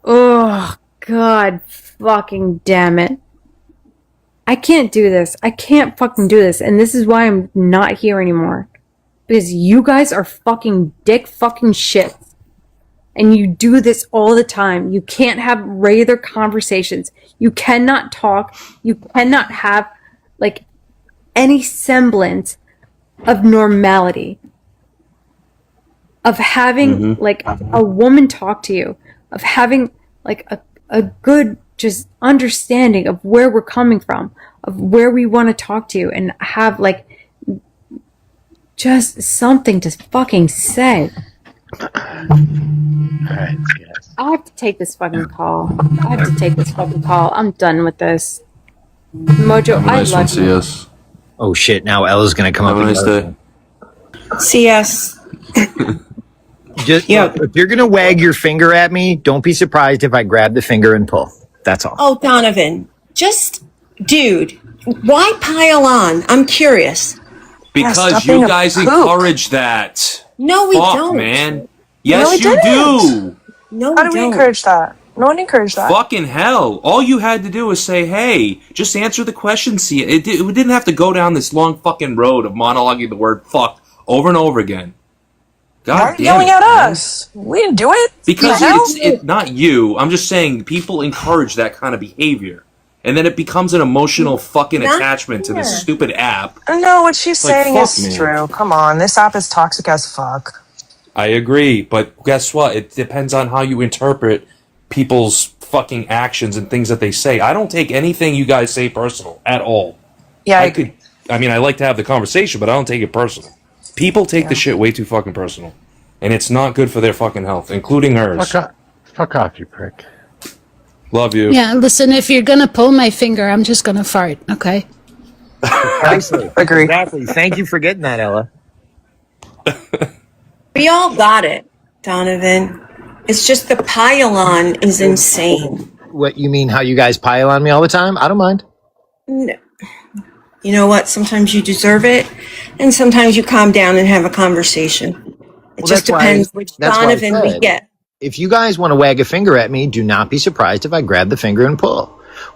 Oh, God fucking damn it. I can't do this. I can't fucking do this. And this is why I'm not here anymore. Because you guys are fucking dick fucking shits. And you do this all the time. You can't have regular conversations. You cannot talk. You cannot have, like, any semblance of normality. Of having, like, a woman talk to you. Of having, like, a good, just understanding of where we're coming from. Of where we want to talk to you. And have, like, just something to fucking say. Alright, yes. I have to take this fucking call. I'm done with this. Mojo, Have a nice I one, love you. CS. Oh shit! Now Ella's gonna come Have up. a nice day. CS. Just, look, if you're gonna wag your finger at me, don't be surprised if I grab the finger and pull. That's all. Oh, Donovan, dude, why pile on? I'm curious. Because you guys encourage that. No, we Fuck, don't. man. Yes, No, we you didn't. do. No, How do we encourage that? No one encouraged that. Fucking hell. All you had to do was say, hey, just answer the question. See, it didn't have to go down this long fucking road of monologuing the word fuck over and over again. God Why are you damn yelling it, at man. us? We didn't do it. Because The hell? it's not you. I'm just saying people encourage that kind of behavior. And then it becomes an emotional fucking Not attachment to this stupid app. No, what she's Like, saying fuck is me. true. Come on, this app is toxic as fuck. I agree, but guess what? It depends on how you interpret people's fucking actions and things that they say. I don't take anything you guys say personal at all. Yeah, I mean, I like to have the conversation, but I don't take it personal. People take the shit way too fucking personal. And it's not good for their fucking health, including hers. Fuck off, you prick. Love you. Yeah, listen, if you're gonna pull my finger, I'm just gonna fart, okay? Precisely. Agree. Exactly. Thank you for getting that, Ella. We all got it, Donovan. It's just the pile on is insane. What you mean? How you guys pile on me all the time? I don't mind. No. You know what? Sometimes you deserve it, and sometimes you calm down and have a conversation. It just depends which Donovan we get. If you guys want to wag a finger at me, do not be surprised if I grab the finger and pull.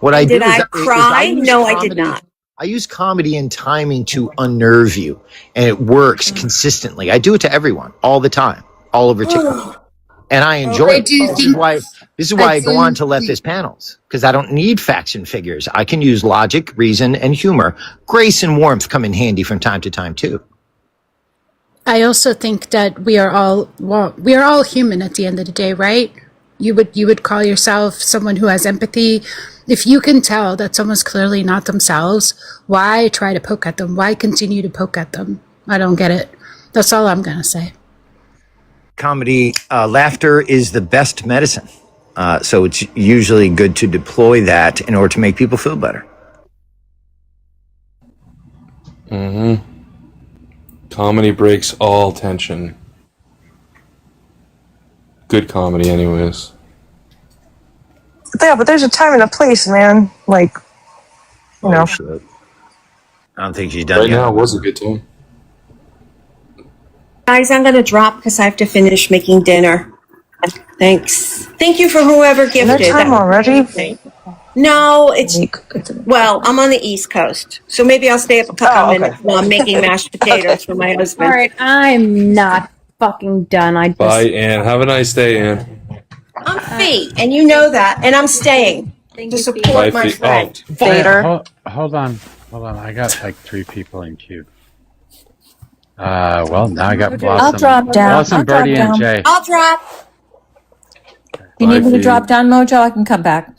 What I do Did is I cry? use No, I comedy. did not. I use comedy and timing to unnerve you, and it works consistently. I do it to everyone all the time, all over TikTok, and I enjoy it. This is why I go on to leftist panels, because I don't need facts and figures. I can use logic, reason, and humor. Grace and warmth come in handy from time to time too. I also think that we are all human at the end of the day, right? You would call yourself someone who has empathy. If you can tell that someone's clearly not themselves, why try to poke at them? Why continue to poke at them? I don't get it. That's all I'm gonna say. Comedy, laughter is the best medicine. So it's usually good to deploy that in order to make people feel better. Mm-hmm. Comedy breaks all tension. Good comedy, anyways. Yeah, but there's a time and a place, man. Like, you know. Shit. I don't think she's done Right yet. now was a good time. Guys, I'm going to drop because I have to finish making dinner. Thanks. Thank you for whoever gifted. Is that time already? No, well, I'm on the East Coast, so maybe I'll stay up a couple minutes while I'm making mashed potatoes for my husband. All right, I'm not fucking done. Bye, Ann. Have a nice day, Ann. I'm Fee, and you know that, and I'm staying to support my friend. Hold on. I got like 3 people in queue. Well, now I got Blossom. I'll drop down. Blossom, Birdie, and Jay. I'll drop. If you need me to drop down, Mojo, I can come back.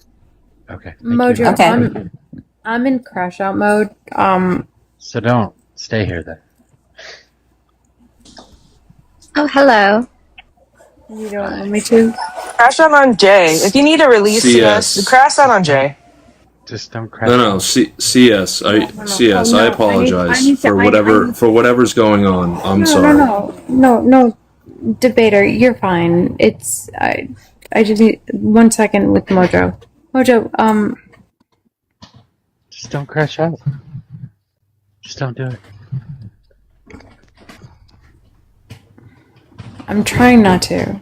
Okay. Mojo, Okay. I'm in crash out mode. So don't stay here then. Oh, hello. You don't want me to? Crash out on Jay. If you need a release, CS. crash out on Jay. Just don't crash. No, CS. CS. I apologize for whatever's going on. I'm sorry. No, debater, you're fine. It's I just need 1 second with Mojo. Mojo, Just don't crash out. Just don't do it. I'm trying not to.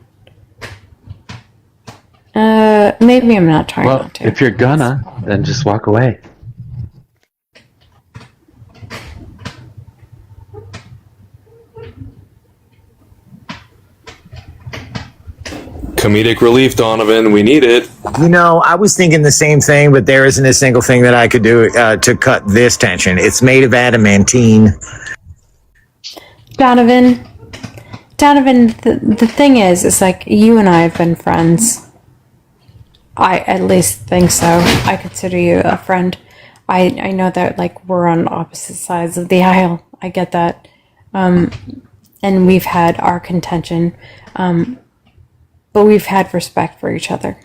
Maybe I'm not trying not to. If you're gonna, then just walk away. Comedic relief, Donovan. We need it. You know, I was thinking the same thing, but there isn't a single thing that I could do to cut this tension. It's made of adamantine. Donovan, the thing is like you and I have been friends. I at least think so. I consider you a friend. I know that like we're on opposite sides of the aisle. I get that. And we've had our contention. But we've had respect for each other.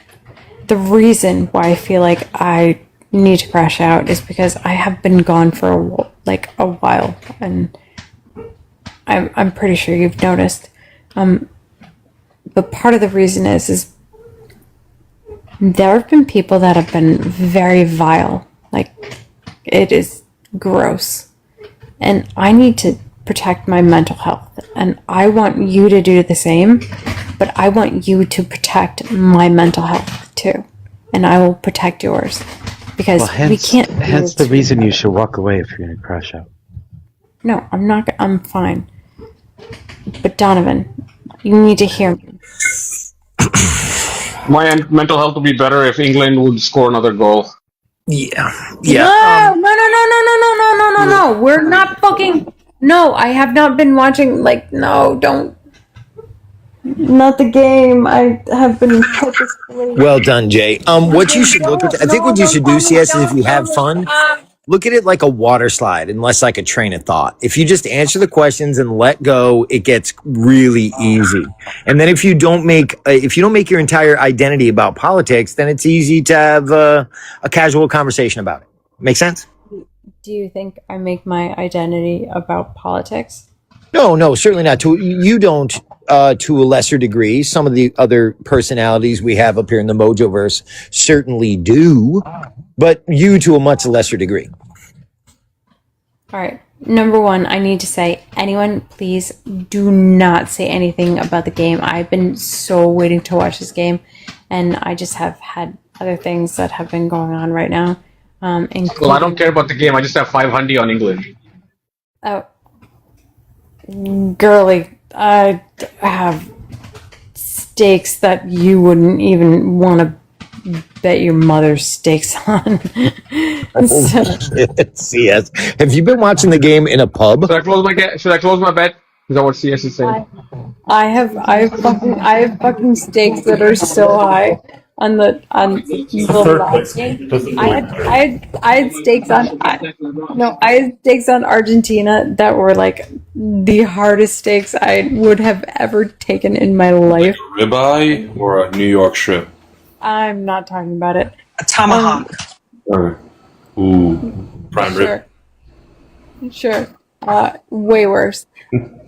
The reason why I feel like I need to crash out is because I have been gone for a while, and I'm pretty sure you've noticed. But part of the reason is there have been people that have been very vile. Like, it is gross. And I need to protect my mental health. And I want you to do the same, but I want you to protect my mental health too. And I will protect yours. Because we can't. Hence the reason you should walk away if you're going to crash out. No, I'm not. I'm fine. But Donovan, you need to hear me. My mental health would be better if England would score another goal. Yeah. No. We're not fucking. No, I have not been watching. No, don't. Not the game. I have been purposefully. Well done, Jay. What you should look at, I think what you should do, CS, is if you have fun, look at it like a water slide and less like a train of thought. If you just answer the questions and let go, it gets really easy. And then if you don't make your entire identity about politics, then it's easy to have a casual conversation about it. Make sense? Do you think I make my identity about politics? No, certainly not. You don't, to a lesser degree. Some of the other personalities we have up here in the Mojoverse certainly do, but you to a much lesser degree. All right. Number one, I need to say, anyone, please do not say anything about the game. I've been so waiting to watch this game, and I just have had other things that have been going on right now. Well, I don't care about the game. I just have 500 on England. Oh, girly, I have stakes that you wouldn't even want to bet your mother's stakes on. CS, have you been watching the game in a pub? Should I close my bet? Is that what CS is saying? I have fucking stakes that are so high on the last game. I had stakes on Argentina that were like the hardest stakes I would have ever taken in my life. Ribeye or a New York strip? I'm not talking about it. A tomahawk. Ooh, prime rib. Sure. Way worse.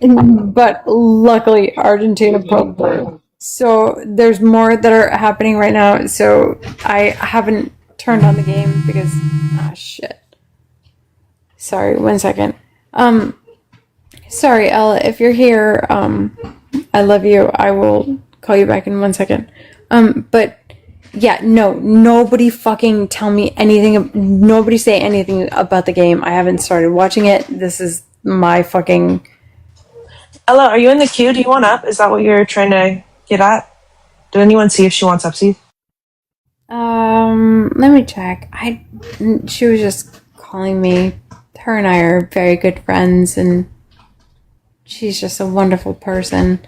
But luckily, Argentina pulled through. So there's more that are happening right now. So I haven't turned on the game because shit. Sorry, 1 second. Sorry, Ella, if you're here, I love you. I will call you back in 1 second. But yeah, no, nobody fucking tell me anything. Nobody say anything about the game. I haven't started watching it. This is my fucking. Ella, are you in the queue? Do you want up? Is that what you're trying to get at? Did anyone see if she wants Pepsi? Let me check. She was just calling me. Her and I are very good friends, and she's just a wonderful person.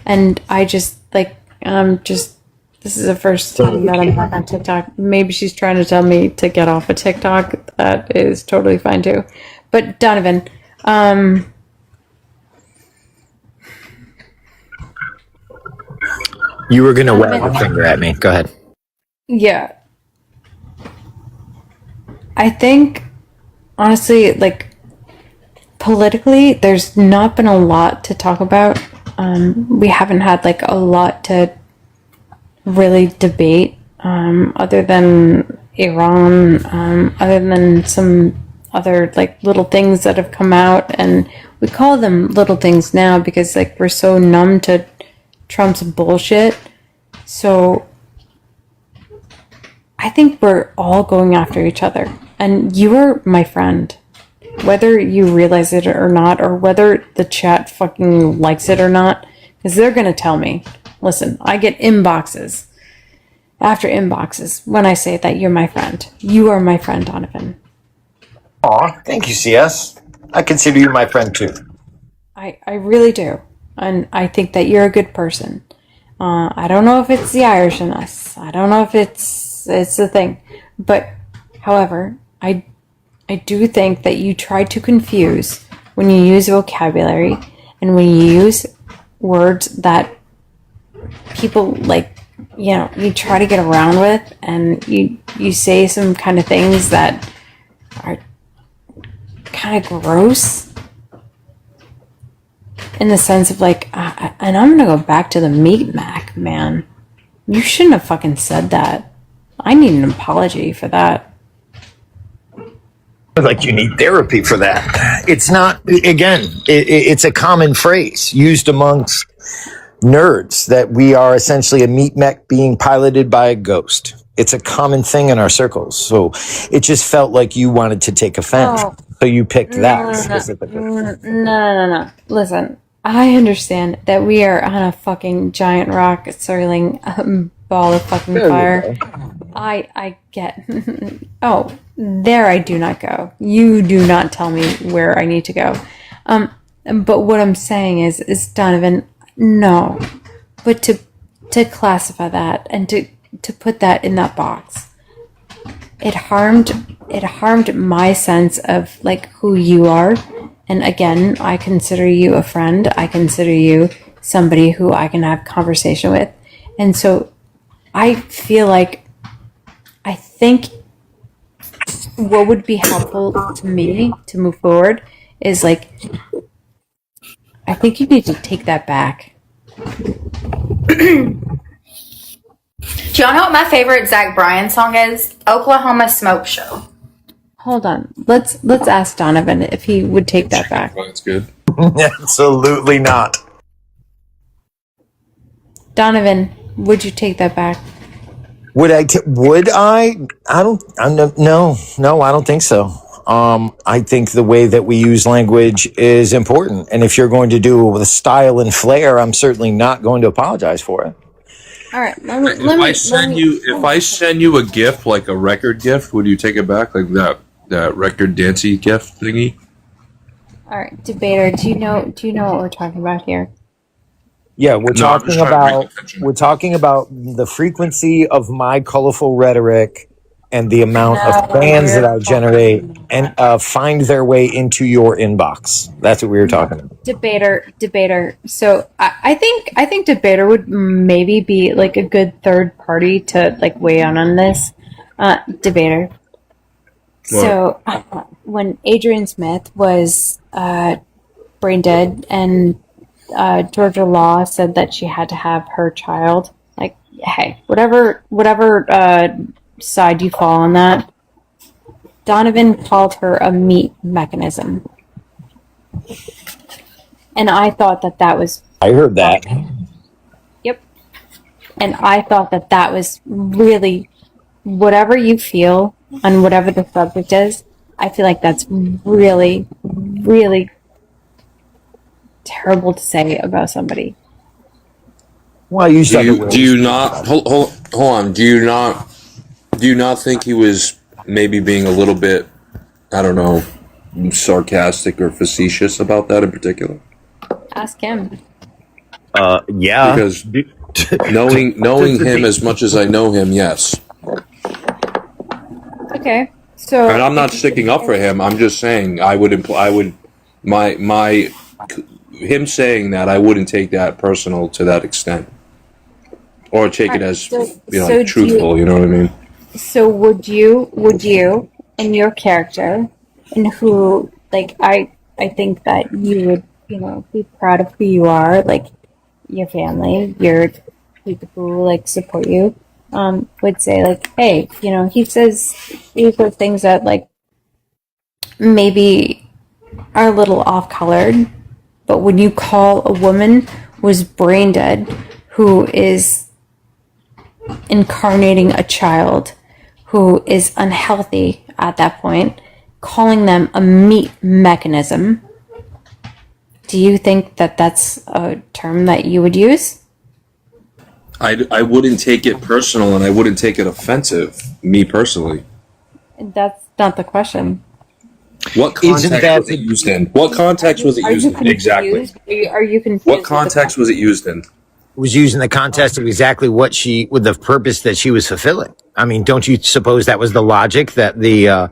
And I just this is the first time that I'm back on TikTok. Maybe she's trying to tell me to get off of TikTok. That is totally fine too. But Donovan, You were gonna wag a finger at me. Go ahead. yeah, I think honestly, like politically, there's not been a lot to talk about. We haven't had like a lot to really debate, other than Iran, other than some other like little things that have come out, and we call them little things now because like we're so numb to Trump's bullshit. So I think we're all going after each other, and you are my friend. Whether you realize it or not, or whether the chat fucking likes it or not, because they're gonna tell me. Listen, I get inboxes after inboxes when I say that you're my friend. You are my friend, Donovan. Aw, thank you, CS. I consider you my friend too. I really do. And I think that you're a good person. I don't know if it's the Irish in us. I don't know if it's the thing. But, however, I do think that you try to confuse when you use vocabulary and when you use words that people like, you try to get around with, and you say some kind of things that are kind of gross in the sense of like, and I'm gonna go back to the meat mac, man. You shouldn't have fucking said that. I need an apology for that. Like you need therapy for that. It's not, again, it's a common phrase used amongst nerds that we are essentially a meat mech being piloted by a ghost. It's a common thing in our circles. So it just felt like you wanted to take offense. Oh, So you picked that no. specifically. No. Listen, I understand that we are on a fucking giant rock swirling ball of fucking fire. I get. Oh, there I do not go. You do not tell me where I need to go. But what I'm saying is Donovan, no. But to classify that and to put that in that box, it harmed my sense of like who you are. And again, I consider you a friend. I consider you somebody who I can have conversation with. And so I feel like, I think what would be helpful to me to move forward is like, I think you need to take that back. Do y'all know what my favorite Zach Bryan song is? Oklahoma Smoke Show. Hold on. Let's ask Donovan if he would take that back. That's good. Absolutely not. Donovan, would you take that back? Would I? No, I don't think so. I think the way that we use language is important. And if you're going to do it with style and flair, I'm certainly not going to apologize for it. All right. If I send you a gift, like a record gift, would you take it back, like that record dancey gift thingy? All right, debater. Do you know what we're talking about here? Yeah, we're talking about the frequency of my colorful rhetoric and the amount of fans that I generate and find their way into your inbox. That's what we were talking about. Debater. So I think debater would maybe be like a good third party to like weigh in on this. Debater. What? So when Adrian Smith was brain dead and Georgia Law said that she had to have her child, like, hey, whatever side you fall on that, Donovan called her a meat mechanism. And I thought that was... I heard that. Yep. And I thought that was really, whatever you feel on whatever the subject is, I feel like that's really, really terrible to say about somebody. Well, you Do said you do you not hold on? Do you not think he was maybe being a little bit, I don't know, sarcastic or facetious about that in particular? Ask him. Yeah. Because knowing him as much as I know him, yes. Okay, so And I'm not sticking up for him. I'm just saying my him saying that, I wouldn't take that personal to that extent, or take it as like truthful. You know what I mean? So would you, in your character, and who, like, I think that you would, be proud of who you are, like your family, your people who like support you, would say like, hey, he says these are things that like maybe are a little off colored, but when you call a woman who's brain dead, who is incarnating a child who is unhealthy at that point, calling them a meat mechanism, do you think that that's a term that you would use? I wouldn't take it personal, and I wouldn't take it offensive. Me personally. That's not the question. What context was it used in? What context was it used in? Exactly. Are you confused? What context was it used in? Was used in the context of exactly with the purpose that she was fulfilling. I mean, don't you suppose that was the logic that the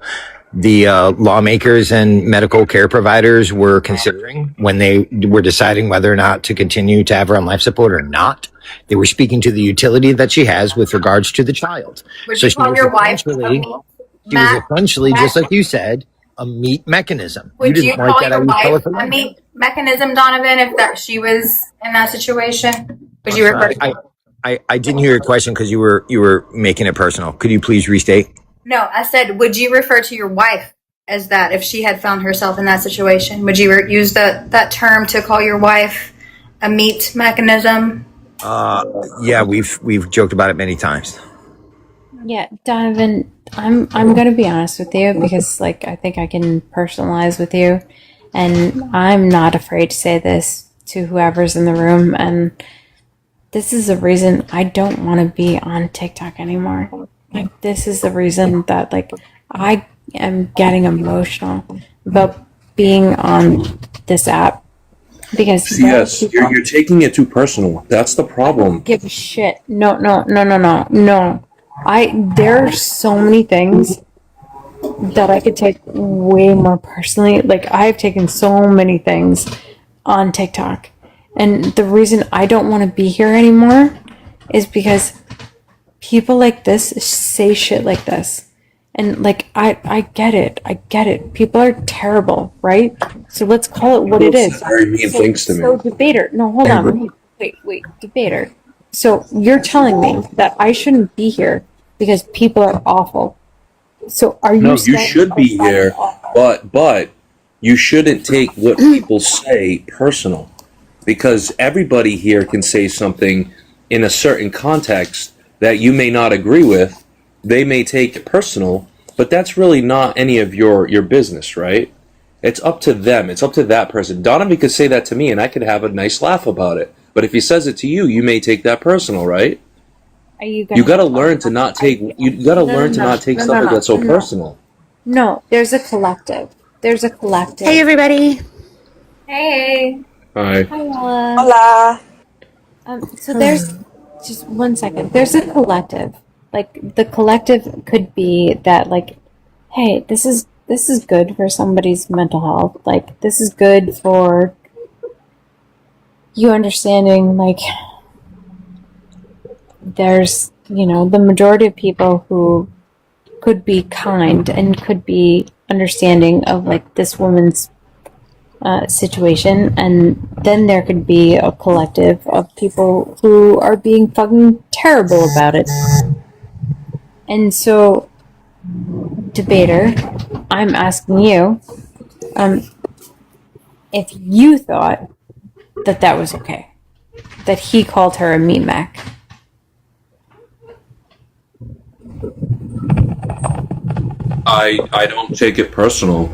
lawmakers and medical care providers were considering when they were deciding whether or not to continue to have her on life support or not? They were speaking to the utility that she has with regards to the child. Would you call your wife a meat? She was essentially, just like you said, a meat mechanism. Would you didn't like call that. your I would call wife it a meat mechanism, Donovan, if that she was in that situation? Would you refer to I didn't hear your question because you were making it personal. Could you please restate? No, I said, would you refer to your wife as that if she had found herself in that situation? Would you use that term to call your wife a meat mechanism? Yeah, we've joked about it many times. Yeah, Donovan, I'm gonna be honest with you because like I think I can personalize with you, and I'm not afraid to say this to whoever's in the room, and this is the reason I don't want to be on TikTok anymore. Like this is the reason that like I am getting emotional about being on this app because Yes, you're taking it too personal. That's the problem. give a shit. No. There are so many things that I could take way more personally. Like I've taken so many things on TikTok. And the reason I don't want to be here anymore is because people like this say shit like this. And like I get it. People are terrible, right? So let's call it what it is. Very mean things to me. So debater, no, hold on. Wait, debater. So you're telling me that I shouldn't be here because people are awful. So are you? No, you should be here, but you shouldn't take what people say personal, because everybody here can say something in a certain context that you may not agree with. They may take it personal, but that's really not any of your business, right? It's up to them. It's up to that person. Donovan could say that to me, and I could have a nice laugh about it. But if he says it to you, you may take that personal, right? Are you got to learn to not take. You got to learn to not take something that's so personal. No, there's a collective. Hey, everybody. Hey. Hi. Hi, Ella. Hola. So there's just 1 second. There's a collective. Like the collective could be that like, hey, this is good for somebody's mental health. Like this is good for you understanding like there's, the majority of people who could be kind and could be understanding of like this woman's situation, and then there could be a collective of people who are being fucking terrible about it. And so, debater, I'm asking you, if you thought that was okay, that he called her a meat mech. I don't take it personal.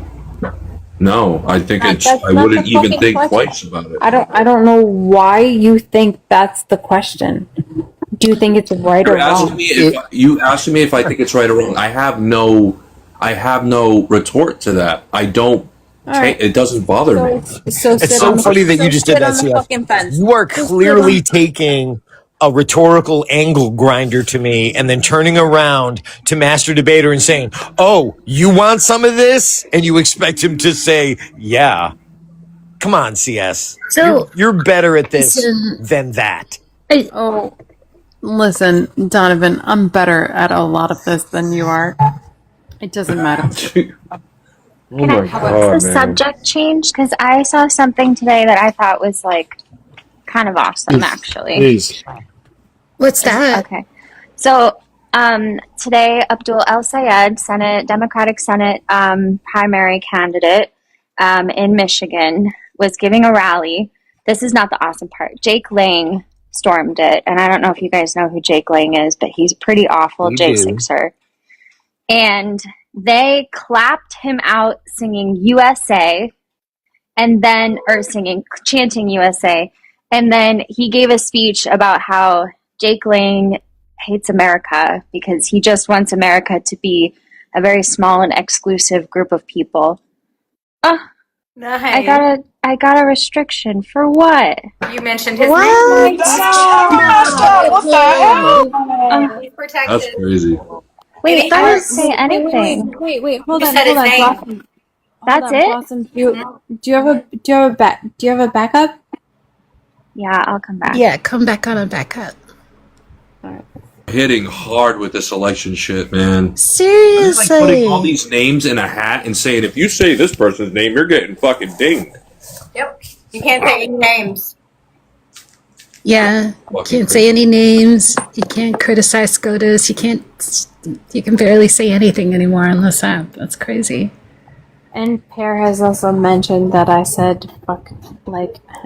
No, I think That's I not the wouldn't even fucking think question. twice about it. I don't know why you think that's the question. Do you think it's right or You're asking wrong? me if you asking me if I think it's right or wrong. I have no retort to that. I don't. All right. It doesn't bother me. So It's sit so on the funny that so you just did sit that, on the CF. fucking fence. You are Just sit clearly on. taking a rhetorical angle grinder to me and then turning around to Master Debater and saying, "Oh, you want some of this?" And you expect him to say, "Yeah." Come on, CS. So You're better at this listen, than that. Oh, listen, Donovan, I'm better at a lot of this than you are. It doesn't matter. Oh Can my I god, the man. subject change? Because I saw something today that I thought was like kind of awesome, actually. Please. what's that? Okay. So today, Abdul El Sayed, Democratic Senate primary candidate in Michigan, was giving a rally. This is not the awesome part. Jake Lang stormed it. And I don't know if you guys know who Jake Lang is, but he's pretty awful, We do. J6er. And they clapped him out singing USA and then, or chanting USA. And then he gave a speech about how Jake Lang hates America because he just wants America to be a very small and exclusive group of people. Oh, Nice. I got a restriction for what? You mentioned his What? name. What the hell? He's That's protected. crazy. Wait, I didn't say anything. Wait, hold You on, said hold his on, name. Blossom. That's Hold on, it? Blossom. Do you have a backup? Yeah, I'll come back. Yeah, come back on and back up. Hitting hard with this election shit, man. Seriously. It's like putting all these names in a hat and saying, if you say this person's name, you're getting fucking dinged. Yep. You can't say any names. Yeah, you can't say any names. You can't criticize SCOTUS. You can barely say anything anymore on this app. That's crazy. And Pear has also mentioned that I said fuck,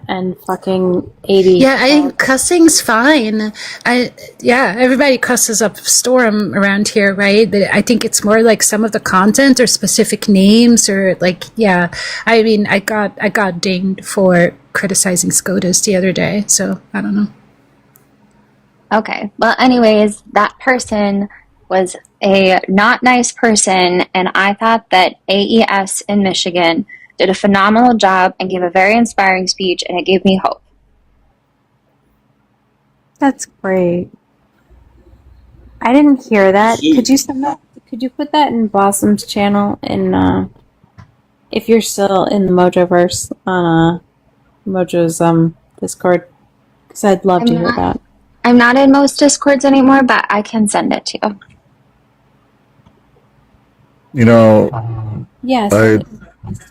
and fucking 80. Yeah, cussing's fine. Everybody cusses up Storm around here, right? I think it's more like some of the content or specific names or I mean, I got dinged for criticizing SCOTUS the other day, so I don't know. Okay. Well, anyways, that person was a not nice person, and I thought that AES in Michigan did a phenomenal job and gave a very inspiring speech, and it gave me hope. That's great. I didn't hear that. Could you send that? Could you put that in Blossom's channel if you're still in the Mojoverse on Mojo's Discord? Because I'd love to hear that. I'm not in most Discords anymore, but I can send it to you. You know, Yes,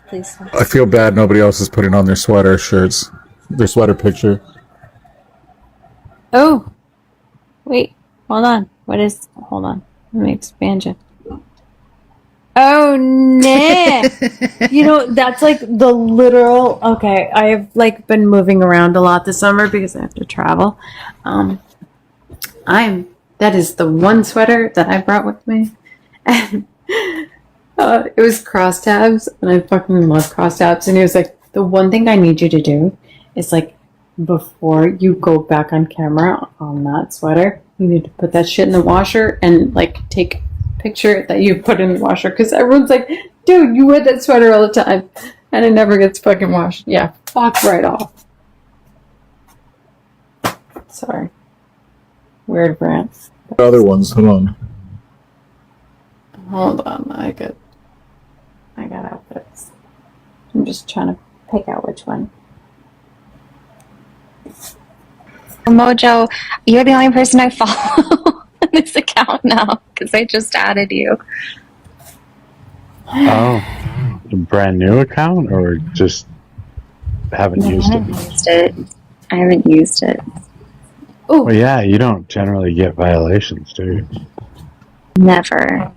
please. I feel bad nobody else is putting on their sweater shirts, their sweater picture. Oh, wait, hold on. Hold on. Let me expand you. Oh, nah. That's like the literal, okay, I have been moving around a lot this summer because I have to travel. That is the one sweater that I brought with me. And it was crosstabs, and I fucking love crosstabs. And he was like, the one thing I need you to do is before you go back on camera on that sweater, you need to put that shit in the washer and take a picture that you put in the washer, because everyone's like, dude, you wear that sweater all the time and it never gets fucking washed. Yeah, fuck right off. Sorry. Weird rants. Other ones, hold on. Hold on, I got outfits. I'm just trying to pick out which one. Mojo, you're the only person I follow on this account now because I just added you. Oh, a brand new account or just haven't used it? I haven't used it. Oh, well, yeah, you don't generally get violations, do you? Never.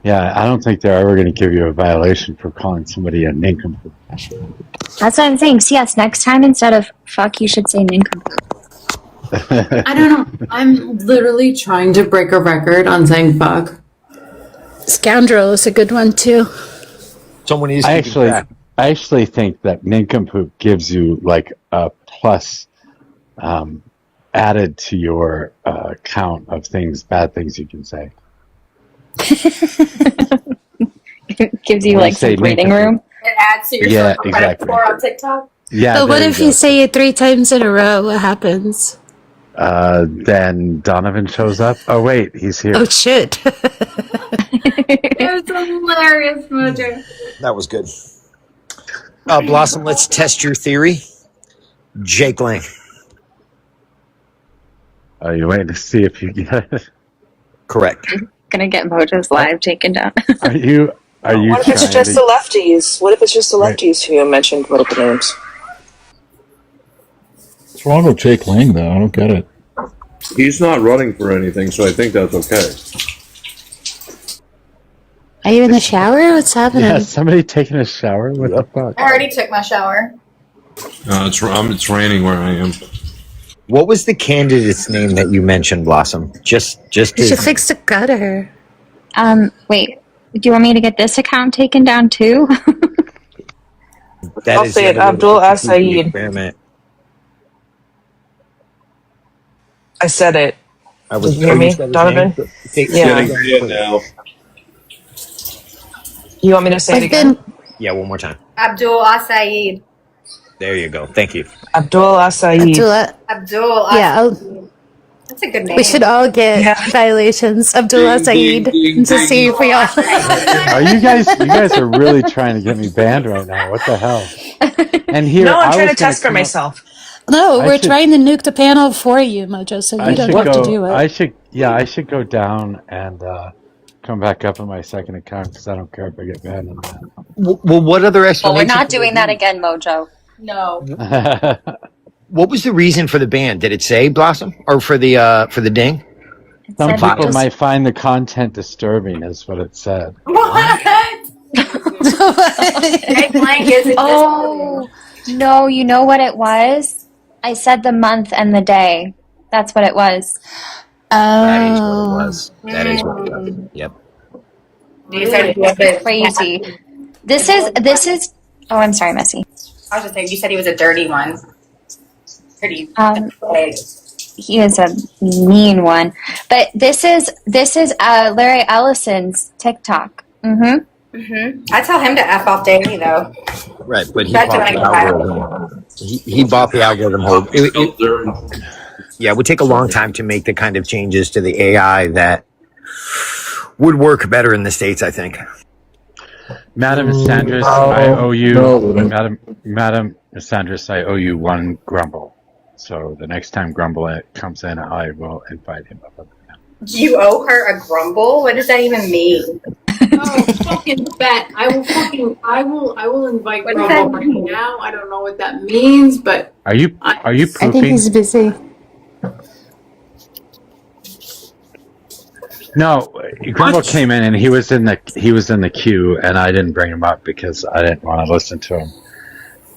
Yeah, I don't think they're ever going to give you a violation for calling somebody a nincompoop. That's what I'm saying. So yes, next time instead of fuck, you should say nincompoop. I don't know. I'm literally trying to break a record on saying fuck. Scoundrel is a good one too. Someone is I actually, I actually think that nincompoop gives you like a plus added to your count of bad things you can say. Gives you When I like some say breathing nincompoop. room. It adds to your Yeah, social credit exactly. score on TikTok. Yeah, But what there if you you go. say it 3 times in a row? What happens? Then Donovan shows up. Oh wait, he's here. Oh shit! It's hilarious, Mojo. That was good. Blossom, let's test your theory. Jake Lang. Are you waiting to see if you get it? Correct. Gonna get Mojo's live taken down. Are you What if it's trying just to the lefties? What if it's just the wait? lefties who you mentioned multiple names? What's wrong with Jake Lang, though? I don't get it. He's not running for anything, so I think that's okay. Are you in the shower? What's happening? Yeah, somebody taking a shower? What the fuck? I already took my shower. It's raining where I am. What was the candidate's name that you mentioned, Blossom? Just You should fix the gutter. Wait. Do you want me to get this account taken down too? that I'll is say the it, other way Abdul to complete the Asaid. experiment. I said it. I Did you hear me, Donovan? Yeah. Getting it now. You want me to say it again? Yeah, one more time. Abdul Asaid. There you go. Thank you. Abdul Asaid. Abdul Yeah, Asaid. That's a good name. we should all get violations. Abdullah Saeed to see if we all. Are you guys are really trying to get me banned right now. What the hell? And here No, I'm I trying was to test for gonna come up- myself. No, I we're should- trying to nuke the panel for you, Mojo, so I you don't should have to do it. I should go down and come back up on my second account because I don't care if I get banned on that. Well, what other Well, explanation? we're not doing that again, Mojo. No. What was the reason for the ban? Did it say, Blossom, or for the ding? Some said people just- might find the content disturbing, is what it said. What? Jake Lang isn't Oh, no, you know what it was? I said the month and the day. That's what it was. That is what it was. That is what it was. Yep. You said he was a- Crazy. This is. Oh, I'm sorry, Messy. I was just saying, you said he was a dirty one. Pretty. He is a mean one. But this is Larry Ellison's TikTok. I tell him to F off daily, though. Right, but he That's bought what the I got. algorithm. He bought the algorithm hold. Yeah, it would take a long time to make the kind of changes to the AI that would work better in the States, I think. Madam Sandris, I owe you, Madam Sandris, I owe you one grumble. So the next time Grumble comes in, I will invite him up. You owe her a grumble? What does that even mean? Oh, fucking bet. I will invite What does Grumble that right mean? now. I don't know what that means, but Are you pooping? I think he's busy. No, Grumble came in and he was in the queue, and I didn't bring him up because I didn't want to listen to him.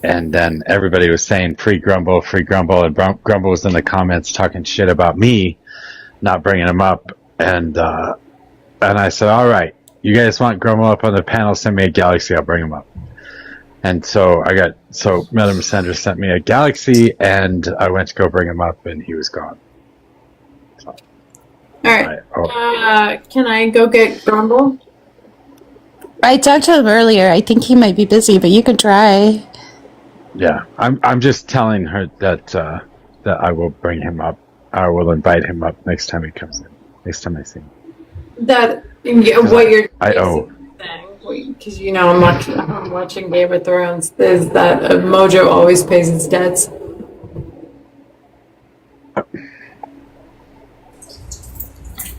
And then everybody was saying free Grumble, and Grumble was in the comments talking shit about me, not bringing him up. And I said, all right, you guys want Grumble up on the panel? Send me a Galaxy, I'll bring him up. And so Madam Sandra sent me a Galaxy, and I went to go bring him up, and he was gone. all right. Can I go get Grumble? I talked to him earlier. I think he might be busy, but you can try. Yeah, I'm just telling her that I will bring him up. I will invite him up next time he comes in. Next time I see him. That what you're I owe. because I'm watching Game of Thrones. Is that Mojo always pays his debts?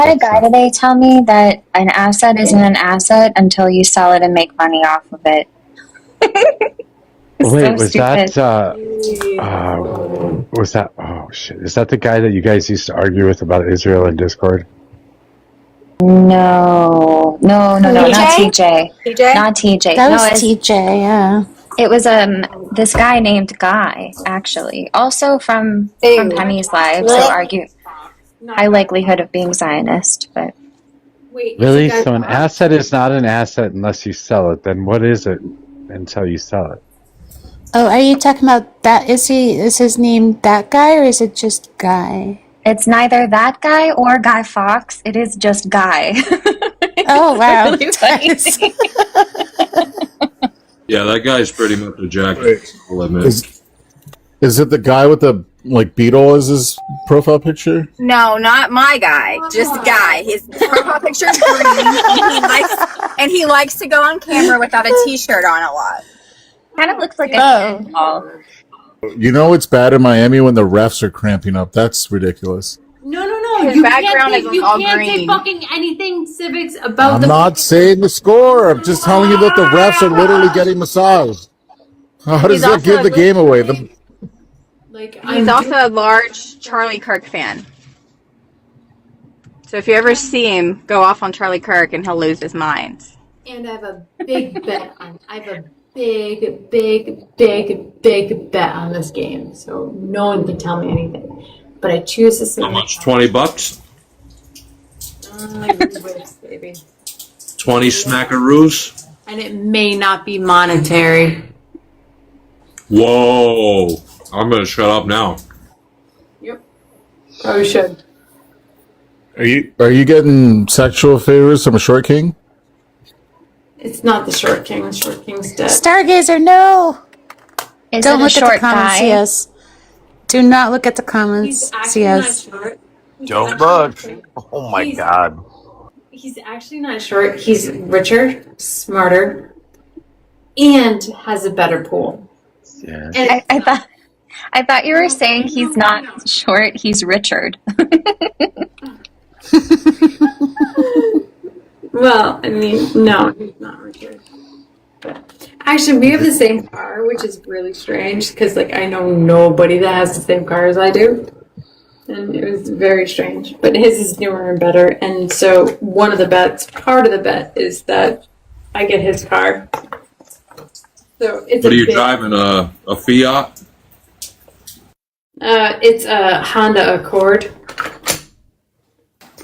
I had a guy today tell me that an asset isn't an asset until you sell it and make money off of it. Wait, so was stupid. that? Oh shit! Is that the guy that you guys used to argue with about Israel in Discord? No, not TJ. TJ? Not TJ. That No, was it's- TJ, yeah. It was this guy named Guy, actually, also from Penny's Live. So argue high likelihood of being Zionist, but Wait, Really? So an asset is not an asset unless you sell it. Then what is it? until you sell it. Oh, are you talking about that? Is his name that guy or is it just Guy? It's neither that guy or Guy Fawkes. It is just Guy. Oh wow. Really funny. Yeah, that guy's pretty much a jack. I'll admit. Is it the guy with the beetle as his profile picture? No, not my guy. Just Guy. His profile picture is green, and he likes to go on camera without a T-shirt on a lot. Kind of looks like a ball. You know it's bad in Miami when the refs are cramping up. That's ridiculous. No. His You background can't is say, you all can't say green. fucking anything civics about I'm the. not saying the score. I'm just telling you that the refs are literally getting massaged. How does He's that also give the game away? He's also a large Charlie Kirk fan. So if you ever see him, go off on Charlie Kirk and he'll lose his mind. And I have a big bet on. I have a big bet on this game. So no one can tell me anything. But I choose to say How much? $20? baby. 20 smackaroos? And it may not be monetary. Whoa! I'm gonna shut up now. Yep. Probably should. Are you getting sexual favors from a short king? It's not the Short King. The Short King's dead. Stargazer, no! Is Don't it a look at the short comments, guy? yes. Do not look at the comments, He's actually CS. not short. Don't look. Oh my god. He's actually not short. He's richer, smarter, and has a better pool. Yeah. And I thought you were saying he's not short, he's Richard. well, I mean, no, he's not Richard. But actually, we have the same car, which is really strange because, like, I know nobody that has the same car as I do, and it was very strange. But his is newer and better, and so part of the bet, is that I get his car. So it's What are you bit- driving? A Fiat? It's a Honda Accord.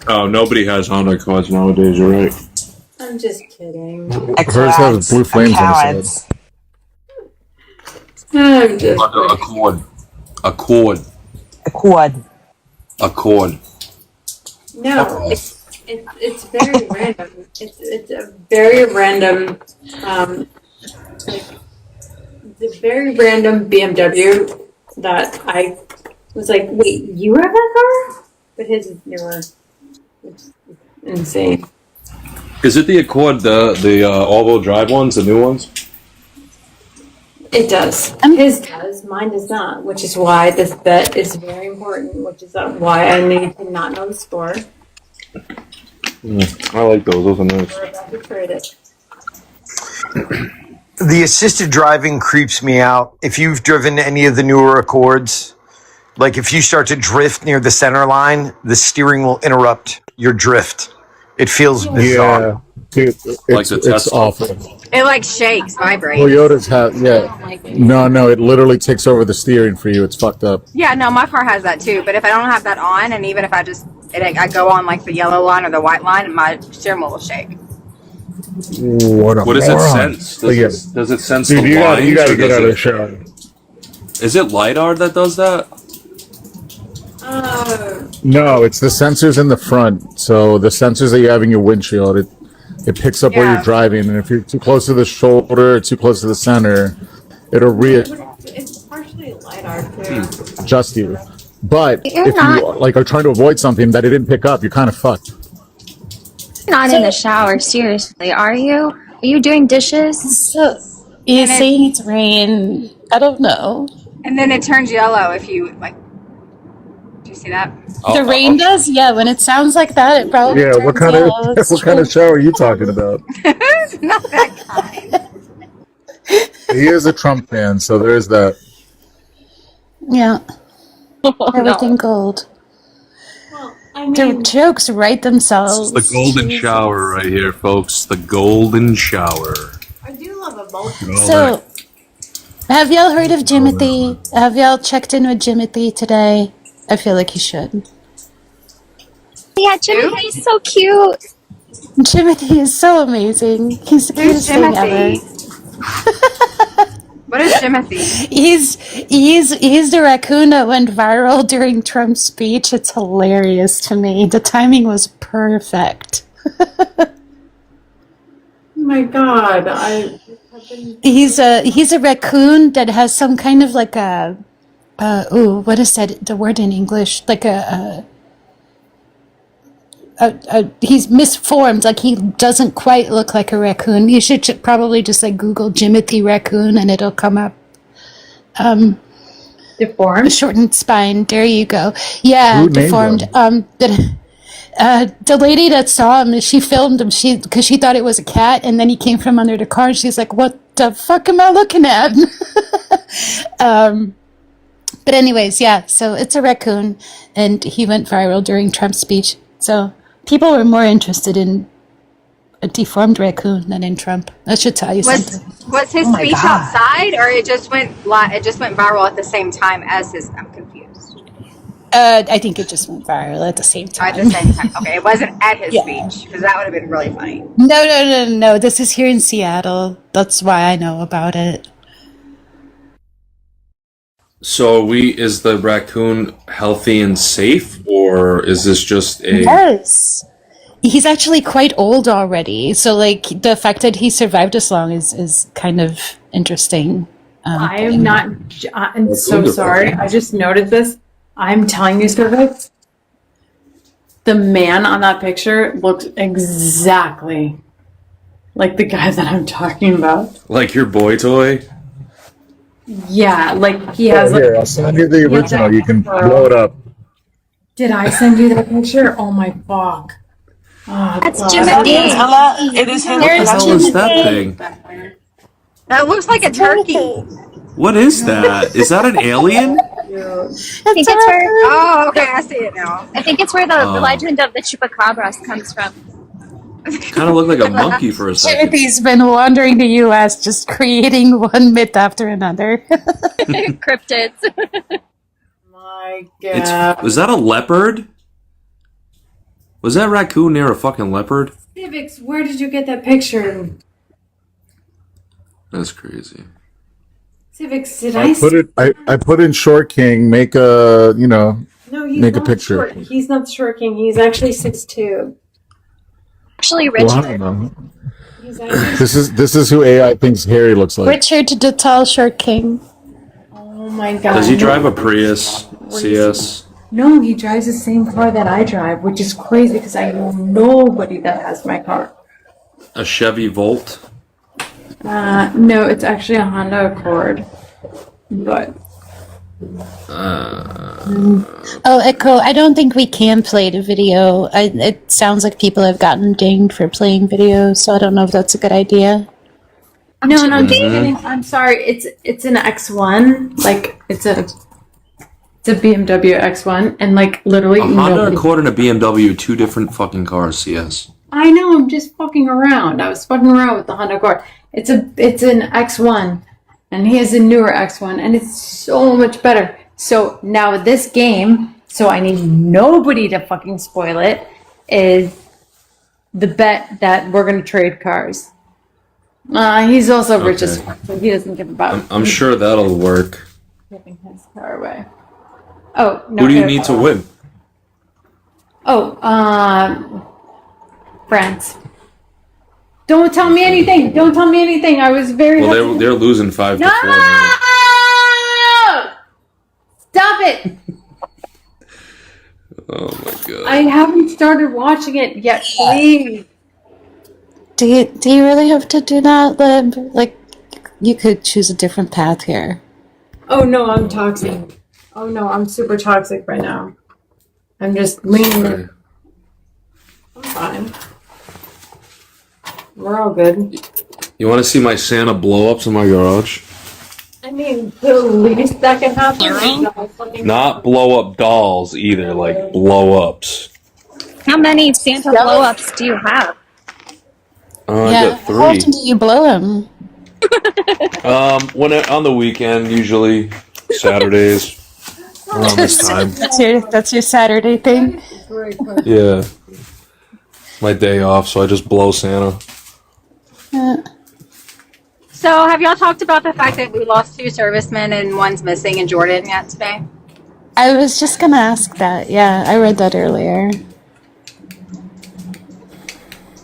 Oh, nobody has Honda Accords nowadays. You're right. I'm just kidding. Hers has blue flames on the side. I'm just Accord. Accord. No, it's very random. It's a very random it's a very random BMW that I was like, wait, you have that car? But his is newer. It's insane. Is it the Accord, the all-wheel drive ones, the new ones? It does. His does. Mine does not, which is why this bet is very important, which is why I need to not know the score. I like those. Those are nice. We're about to trade it. The assisted driving creeps me out. If you've driven any of the newer Accords, like if you start to drift near the center line, the steering will interrupt your drift. It feels bizarre. Yeah, dude, it's awful. It like shakes, vibrates. Toyotas have, No, it literally takes over the steering for you. It's fucked up. Yeah, no, my car has that too. But if I don't have that on, and even if I go on like the yellow line or the white line, my steering wheel will shake. What does it sense? Does it sense Dude, the you lines? gotta or get does out of it- the shower. Is it LiDAR that does that? No, it's the sensors in the front. So the sensors that you have in your windshield, it picks up where you're driving, and if you're too close to the shoulder or too close to the center, it'll It's partially LiDAR too. adjust you. But You're if not- you are trying to avoid something that it didn't pick up, you're kind of fucked. Not in the shower, seriously, are you? Are you doing dishes? So you're saying it's rain. I don't know. And then it turns yellow if you like. Do you see that? The rain does? Yeah, when it sounds like that, it probably Yeah, what turns kind of yellow. It's what kind of true. shower are you talking about? It's not that kind. He is a Trump fan, so there is that. Yeah. Everything gold. Their jokes write themselves. It's the golden shower right here, folks. The golden shower. I do love a multi. So, have y'all heard of Jimothy? Have y'all checked in with Jimothy today? I feel like you should. Yeah, Jimmy's so cute. Jimothy is so amazing. He's the cutest thing ever. What is Jimothy? He's the raccoon that went viral during Trump's speech. It's hilarious to me. The timing was perfect. Oh my god, He's a raccoon that has some kind of like a what is that? The word in English? Like he's misformed. Like he doesn't quite look like a raccoon. You should probably just like Google Jimothy raccoon and it'll come up. Deformed? Shortened spine. There you go. Yeah, Who named deformed. him? The lady that saw him, she filmed him because she thought it was a cat, and then he came from under the car, and she's like, "What the fuck am I looking at?" But anyways, yeah. So it's a raccoon, and he went viral during Trump's speech. So people were more interested in a deformed raccoon than in Trump. That should tell you something. Was his speech outside, or it just went viral at the same time as his? I'm confused. I think it just went viral at the same time. At the same time. Okay, it wasn't at his Yeah. speech because that would have been really funny. No. This is here in Seattle. That's why I know about it. So is the raccoon healthy and safe, or is this just a... Yes. He's actually quite old already. So, like, the fact that he survived this long is kind of interesting. I am not. I'm so sorry. I just noted this. I'm telling you, Cervix, the man on that picture looks exactly like the guy that I'm talking about. Like your boy toy? Yeah, like he has. Here, Like, I'll send you the original. You can blow it up. did I send you that picture? Oh my fuck. Oh, That's God. Jimothy. It is him. What the hell is that thing? That looks like a turkey. What is that? Is that an alien? I think it's where. Oh, okay, I see it now. I think it's where the Oh. legend of the chupacabras comes from. Kind of looked like a monkey for a second. Timothy's been wandering the U.S. just creating one myth after another. Cryptids. My God. Was that a leopard? Was that raccoon near a fucking leopard? Civics, where did you get that picture? That's crazy. Civics, did I put it. I put in Short King. Make a No, he's make a not picture. Short. He's not Short King. He's actually 6'2". Actually, Well, I Richard. don't know. He's actually. This is who AI thinks Harry looks like. Richard the Tall Short King. Oh my God. Does he drive a Prius CS? No, he drives the same car that I drive, which is crazy because I know nobody that has my car. A Chevy Volt? No, it's actually a Honda Accord. But Oh, Echo, I don't think we can play the video. It sounds like people have gotten dinged for playing videos, so I don't know if that's a good idea. no, I'm just kidding. I'm sorry. It's an X1. Like it's a BMW X1, and like literally A Honda nobody. Accord and a BMW, two different fucking cars, CS. I know. I'm just fucking around. I was fucking around with the Honda Accord. It's an X1, and he has a newer X1, and it's so much better. So now this game, so I need nobody to fucking spoil it, is the bet that we're gonna trade cars. He's also rich as Okay. fuck, so he doesn't give about I'm sure that'll work. giving his car away. Oh no! Who do you need to win? Oh, France. Don't tell me anything. Don't tell me anything. I was very. Well, hesitant. they're losing 5-4 No! now. Stop it! Oh my god. I haven't started watching it yet. Please. Do you really have to do that, Lib? Like, you could choose a different path here. Oh no, I'm toxic. Oh no, I'm super toxic right now. I'm just leaning. Okay. I'm fine. We're all good. You want to see my Santa blow-ups in my garage? I mean, the least that can happen is that I fucking. Not blow-up dolls either, like blow-ups. How many Santa blow-ups do you have? I Yeah, got how 3. often do you blow him? On the weekend, usually Saturdays around this time. That's your Saturday thing? Yeah, my day off, so I just blow Santa. So, have y'all talked about the fact that we lost 2 servicemen and one's missing in Jordan yet today? I was just gonna ask that. Yeah, I read that earlier.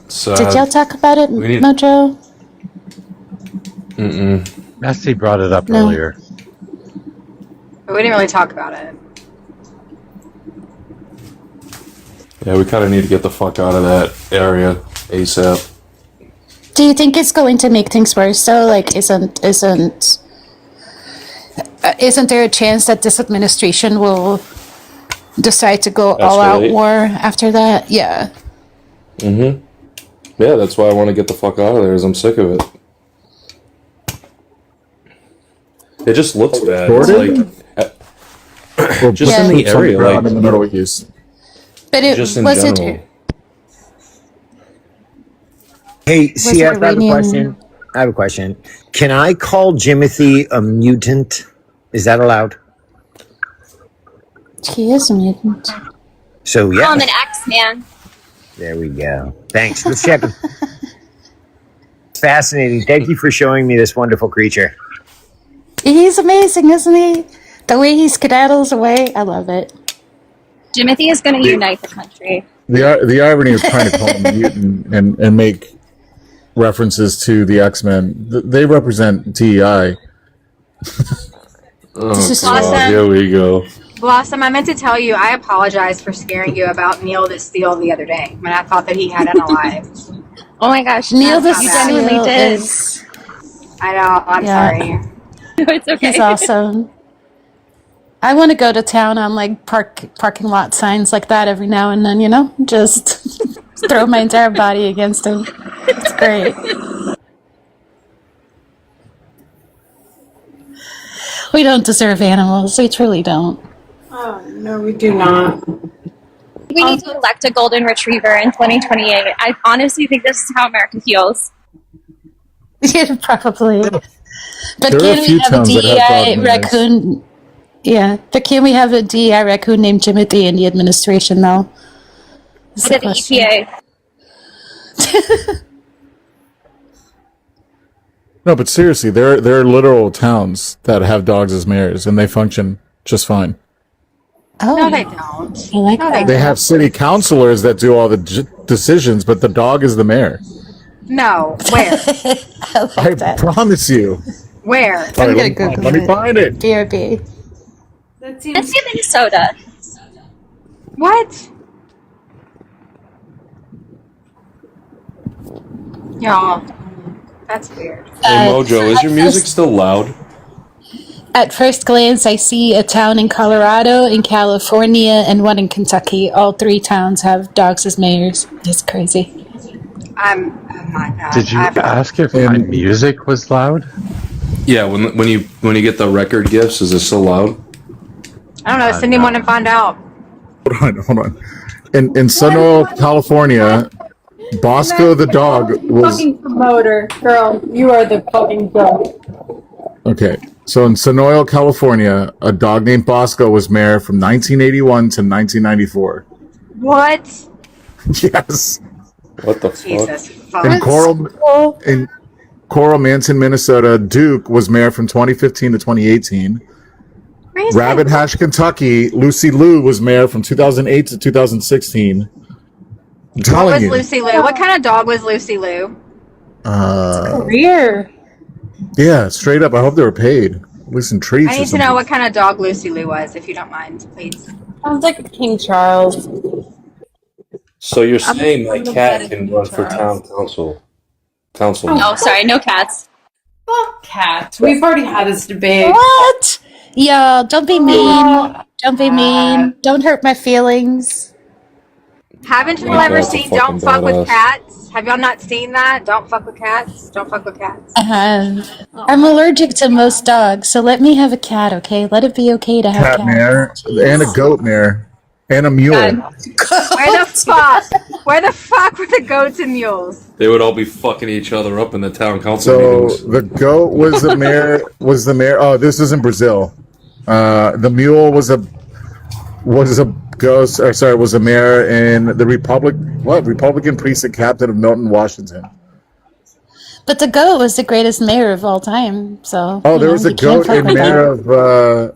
So Did y'all talk about it, we need- Mojo? Messi brought it up No. earlier. But we didn't really talk about it. Yeah, we kind of need to get the fuck out of that area ASAP. Do you think it's going to make things worse though? Like, isn't there a chance that this administration will decide to go all out Escalate. war after that? Yeah. Yeah, that's why I want to get the fuck out of there. Is I'm sick of it. It just looks bad. It's Jordan? like just in the area, like in the Middle East. But it just in was general. it. Hey, Was CF, I have a Iranian- question. I have a question. Can I call Jimothy a mutant? Is that allowed? He is a mutant. So, Call yeah. him an X-Man. There we go. Thanks. Let's check. Fascinating. Thank you for showing me this wonderful creature. He's amazing, isn't he? The way he skedaddles away, I love it. Jimothy is going to unite the country. The irony of trying to call him a mutant and make references to the X-Men, they represent DEI. Oh, is God, awesome. here we go. Blossom, I meant to tell you, I apologize for scaring you about Neil the Steel the other day when I thought that he had unalived. Oh my gosh, Neil the you genuinely Steel did. is- I know, I'm Yeah. sorry. No, it's okay. He's awesome. I want to go to town on like parking lot signs like that every now and then, just throw my entire body against him. It's great. We don't deserve animals. We truly don't. Oh, no, we do not. We need to elect a golden retriever in 2028. I honestly think this is how America feels. Yeah, probably. But There are can a we few have a towns that have DEI dog mayors. raccoon? Yeah, but can we have a DEI raccoon named Timothy in the administration though? That's Look at the EPA. No, but seriously, there are literal towns that have dogs as mayors, and they function just fine. Oh, No, they don't. I like No, that. They have city councilors that do all the decisions, but the dog is the mayor. No, where? I promise you. Where? All right, let me find it. DRB. Let's see Minnesota. What? Y'all, that's weird. Hey Mojo, is your music still loud? At first glance, I see a town in Colorado, in California, and one in Kentucky. All 3 towns have dogs as mayors. It's crazy. Oh my God. Did you ask if my music was loud? Yeah, when you get the record gifts, is it still loud? I don't know. Send him one and find out. Hold on. In Sonora, California, Bosco the dog was Fucking promoter. Girl, you are the fucking girl. okay. So in Sonora, California, a dog named Bosco was mayor from 1981 to 1994. What? Yes. What the fuck? Jesus fuck. In Coral, Manson, Minnesota, Duke was mayor from 2015 to 2018. Rabbit Hash, Kentucky, Lucy Liu was mayor from 2008 to 2016. I'm What telling was you. Lucy Liu? What kind of dog was Lucy Liu? Career. Yeah, straight up. I hope they were paid. At least in treats. I or need to something. know what kind of dog Lucy Liu was, if you don't mind, please. Sounds like King Charles. So you're saying my cat can run for town council? Councilman. Oh, sorry, no cats. Fuck cats. We've already had this debate. What? Yo, don't be mean. Don't be mean. Don't hurt my feelings. Haven't y'all My ever cat's a seen Don't fucking Fuck with badass. Cats? Have y'all not seen that? Don't fuck with cats? Don't fuck with cats. I have. I'm allergic to most dogs, so let me have a cat, okay? Let it be okay to have Cat cats. mayor and a goat mayor and a mule. Where the fuck were the goats and mules? They would all be fucking each other up in the town council So meetings. the goat was the mayor. Was the mayor? Oh, this is in Brazil. The mule was a ghost. Or sorry, was a mayor in the Republican precinct captain of Milton, Washington. But the goat was the greatest mayor of all time. So Oh, there was a you can't goat fuck in with mayor that.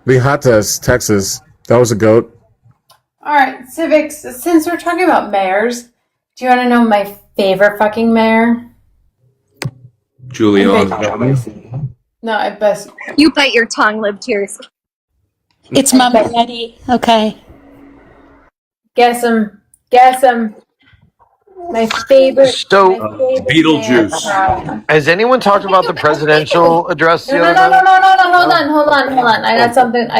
of Heathens, Texas. That was a goat. All right, civics. Since we're talking about mayors, do you want to know my favorite fucking mayor? Giuliani. No, I best. You bite your tongue, live tears. It's Mama Eddie. Okay. Guess him. Guess him. My favorite. So, My favorite Beetlejuice. mayor. has anyone talked about the presidential address No, the no, other no, no, night? no, no, no. Hold on. I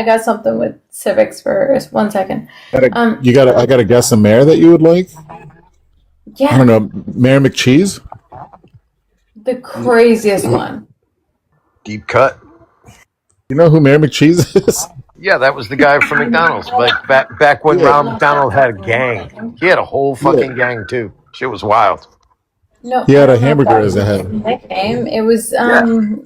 got something with civics for 1 second. I gotta guess a mayor that you would like. Yeah. I don't know, Mayor McCheese. The craziest one. Deep cut. You know who Mayor McCheese is? Yeah, that was the guy from McDonald's. Like back when Ronald McDonald had a gang. He had a whole fucking gang too. Shit was wild. No, He had I a don't know if hamburger that as was a his head. nickname. It was no.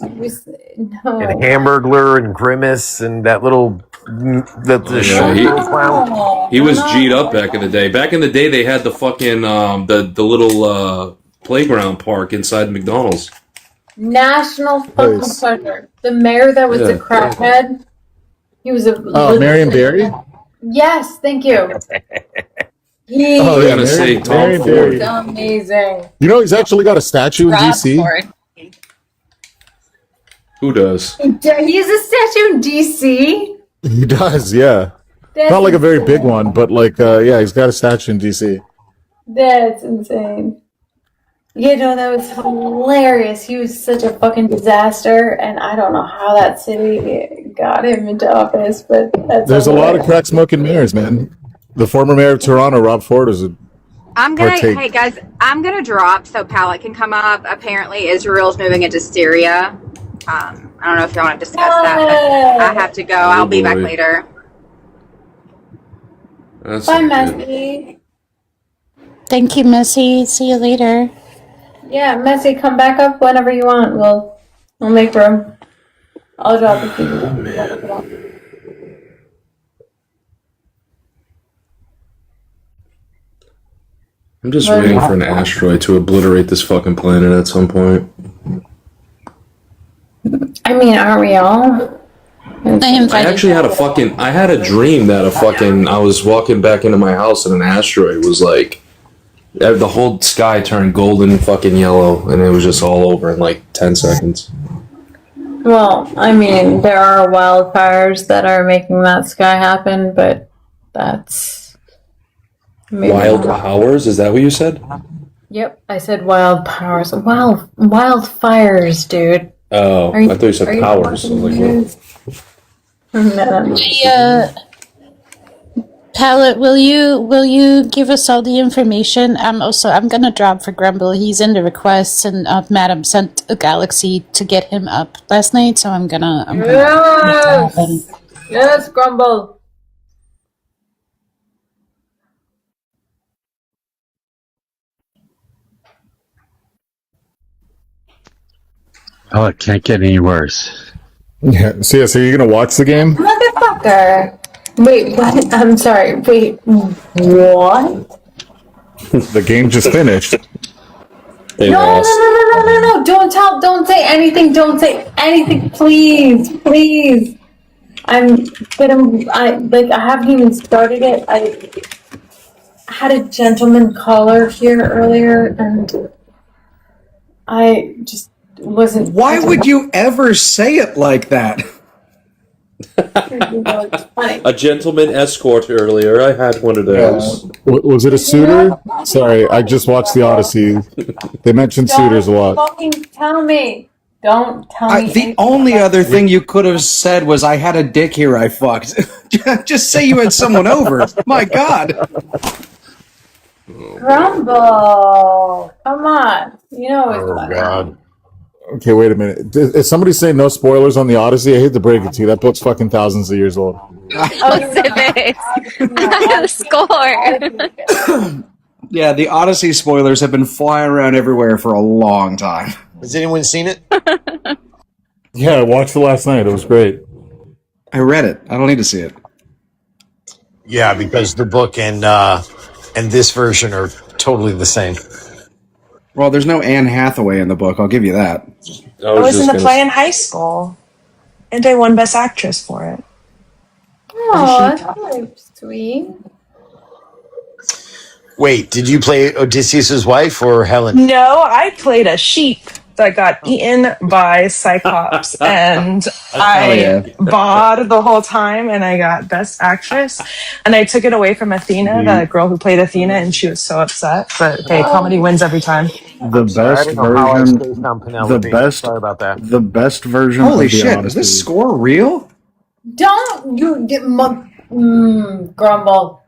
And Hamburglar and Grimace and that little the short little clown. He was G'd up back in the day. Back in the day, they had the fucking the little playground park inside McDonald's. National fucking Nice. treasure. The mayor that was Yeah. the crackhead. He was a. Marion Barry. Yes, thank you. He Oh, yeah, gonna say Tom Marion Ford. Barry. amazing. You know, he's actually got a statue in DC. Who does? He's a statue in DC. He does, yeah. That's Not like a very big insane. one, but like, yeah, he's got a statue in DC. That's insane. You know, that was hilarious. He was such a fucking disaster, and I don't know how that city got him into office, but that's There's a lot of hilarious. crack smoking mayors, man. The former mayor of Toronto, Rob Ford, was a I'm gonna, partake. hey guys, I'm gonna drop so Pallet can come up. Apparently, Israel's moving into Syria. I don't know if y'all want to discuss that, but I have to go. I'll be back boy. later. That's Bye, not good. Messi. Thank you, Missy. See you later. Yeah, Messi, come back up whenever you want. We'll make room. I'll drop it to you. I'm just Right. waiting for an asteroid to obliterate this fucking planet at some point. I mean, aren't we all? I actually had I had a dream that I was walking back into my house and an asteroid was like, the whole sky turned golden fucking yellow and it was just all over in like 10 seconds. Well, I mean, there are wildfires that are making that sky happen, but that's maybe Wild not. powers? Is that what you said? Yep, I said wild powers. Wildfires, dude. Oh, Are you- I thought you said are you powers. I was like, what? No. Pallet, will you give us all the information? I'm gonna drop for Grumble. He's in the requests, and Madam sent a galaxy to get him up last night, so I'm gonna Yes! Yes, Grumble. Oh, it can't get any worse. Yeah. So you're gonna watch the game? Motherfucker. Wait, what? I'm sorry. Wait, what? The game just finished. They No, lost. no. Don't say anything. Don't say anything, please. I haven't even started it. I had a gentleman caller here earlier, and I just wasn't. Why would you ever say it like that? A gentleman escort earlier. I had one of those. Was it a suitor? Sorry, I just watched the Odyssey. They mentioned suitors a Don't lot. fucking tell me. Don't tell me. The anything only about other thing you could have said was, I had a dick here I fucked. Just say you had someone over. My God. Grumble. Come on. You know it's funny. God. Okay, wait a minute. Is somebody saying no spoilers on the Odyssey? I hate to break it to you. That book's fucking thousands of years old. Score. Yeah, the Odyssey spoilers have been flying around everywhere for a long time. Has anyone seen it? Yeah, I watched it last night. It was great. I read it. I don't need to see it. Yeah, because the book and this version are totally the same. Well, there's no Anne Hathaway in the book. I'll give you that. I was in the play in high school, and I won Best Actress for it. Oh, that's really sweet. Wait, did you play Odysseus' wife or Helen? No, I played a sheep that got eaten by Cyclops, and I bawed the whole time, and I got Best Actress, and I took it away from Athena, the girl who played Athena, and she was so upset. But hey, comedy wins every time. The best version. Sorry about that. The best version Holy of the shit, Odyssey. is this score real? Don't you get grumble.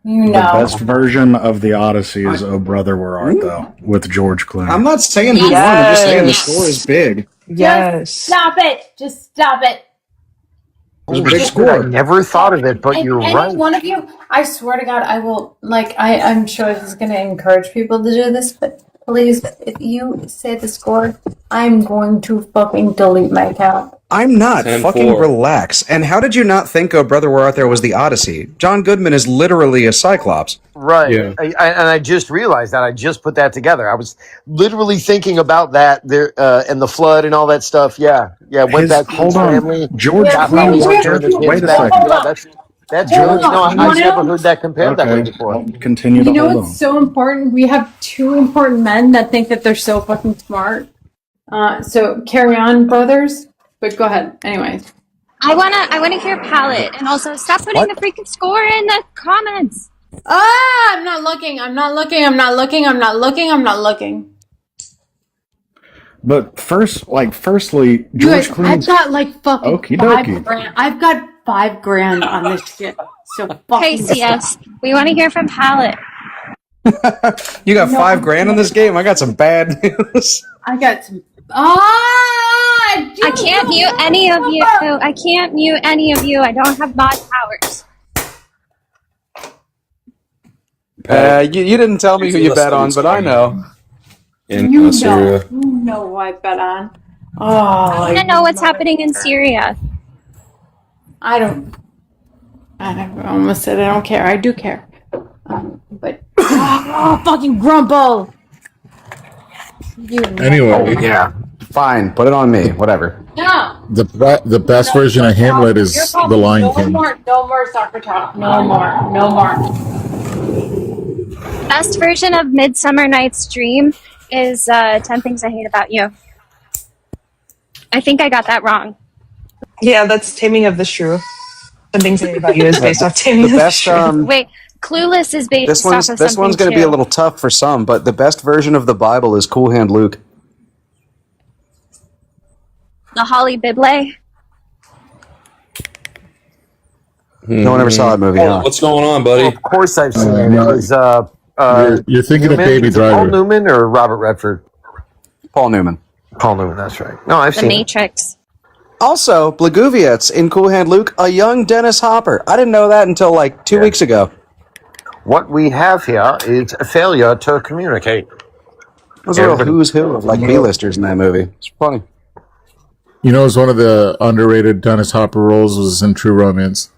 You The know. best version of the Odyssey is "Oh Brother, Where Art Thou" with George Clooney. I'm not saying who won, I'm just saying the score is big. Yes. Stop it. Just stop it. It was a big score. I never thought of it, but And you're any right. one of you, I swear to God, I will, I'm sure this is going to encourage people to do this, but please, if you say the score, I'm going to fucking delete my account. I'm not. 10-4. Fucking relax. And how did you not think "Oh Brother, Where Art Thou" was the Odyssey? John Goodman is literally a Cyclops. Right. Yeah. And I just realized that. I just put that together. I was literally thinking about that there and the flood and all that stuff. Yeah. Went back to his family. George got Clooney's married, character. turned the kids Wait a back. second. Yeah, that's Hold good. on. No, You I've wanna never know? heard that compared that way Okay, before. I'll continue to You know hold what's on. so important? We have two important men that think that they're so fucking smart. So carry on, brothers. But go ahead. Anyways. I wanna hear Palette, and also stop putting the freaking score in the comments. I'm not looking. But firstly, You George guys, Clooney. I've got like fucking Okie $5 dokie. grand. I've got $5,000 on this shit. So fucking. Hey, CS, we want to hear from Palette. You got $5,000 on this game? I got some bad news. I got some. I can't mute any of you. I can't mute any of you. I don't have mod powers. You didn't tell me who you bet on, but I know. In You Syria. know who I bet on. Oh, I want to know what's happening in Syria. I almost said I don't care. I do care. But fucking grumble. You know. Anyway, Yeah. Fine, put it on me. Whatever. No. the best version of Hamlet is The Lion King. No more soccer talk. No more. Best version of Midsummer Night's Dream is 10 Things I Hate About You. I think I got that wrong. Yeah, that's Taming of the Shrew. The Things I Hate About You is based off Taming of the Shrew. Wait, Clueless is based This off one's of this something one's going to be too. a little tough for some, but the best version of the Bible is Cool Hand Luke. The Holly Bibley. No one ever saw that movie. Huh? What's going on, buddy? Of course I've seen it. It no. was You're thinking of Newman? Baby Is it Paul Driver. Newman or Robert Redford? Paul Newman. Paul Newman, that's right. No, I've The seen it. Matrix. Also, Blagovietz in Cool Hand Luke, a young Dennis Hopper. I didn't know that until like 2 weeks ago. What we have here is a failure to communicate. It was a real who's who of like B-listers in that movie. It's funny. You know, it's one of the underrated Dennis Hopper roles was in True Romance.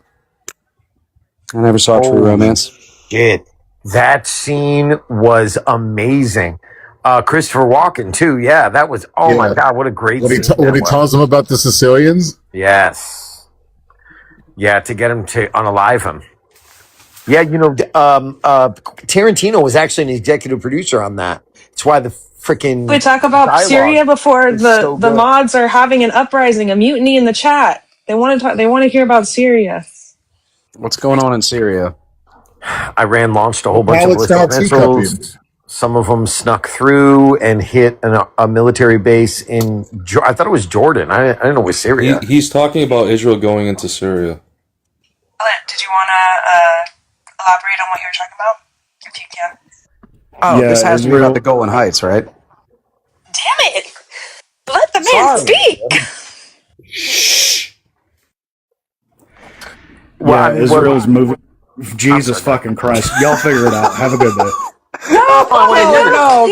I never saw True Romance. Shit. That scene was amazing. Christopher Walken, too. Yeah, that was, my God, what a great When he, scene. when he that was. tells him about the Sicilians. Yes. Yeah, to get him to unalive him. Yeah, you know, Tarantino was actually an executive producer on that. That's why the freaking We talk about dialogue Syria before is the so the good. mods are having an uprising, a mutiny in the chat. They want to talk. They want to hear about Syria. What's going on in Syria? Iran launched a whole bunch of Pilots ballistic stop missiles. teacupping. Some of them snuck through and hit a military base in. I thought it was Jordan. I didn't know it was Syria. He's talking about Israel going into Syria. Did you want to elaborate on what you were talking about, if you can? Oh, Yeah, this has to be Israel- about the Golan Heights, right? Damn it! Let the man speak. Well, Yeah, Israel's moving. Jesus fucking Christ! Y'all figure it out. Have a good day. No, come no.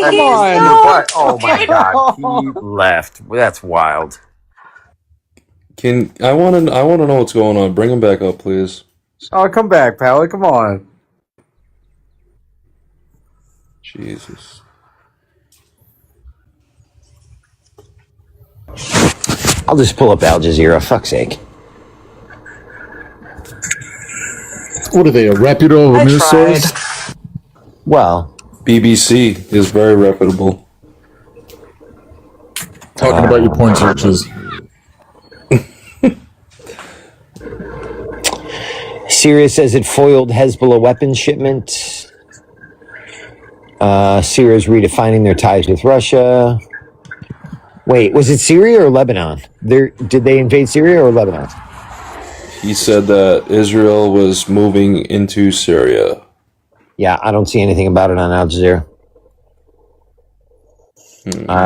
What? Oh my God, he left. That's wild. I want to know what's going on. Bring him back up, please. Oh, come back, pal. Come on. Jesus. I'll just pull up Al Jazeera. Fuck's sake. What are they, a reputable news source? Well, BBC is very reputable. Talking about your porn searches. Syria says it foiled Hezbollah weapons shipment. Syria is redefining their ties with Russia. Wait, was it Syria or Lebanon? Did they invade Syria or Lebanon? He said that Israel was moving into Syria. Yeah, I don't see anything about it on Al Jazeera.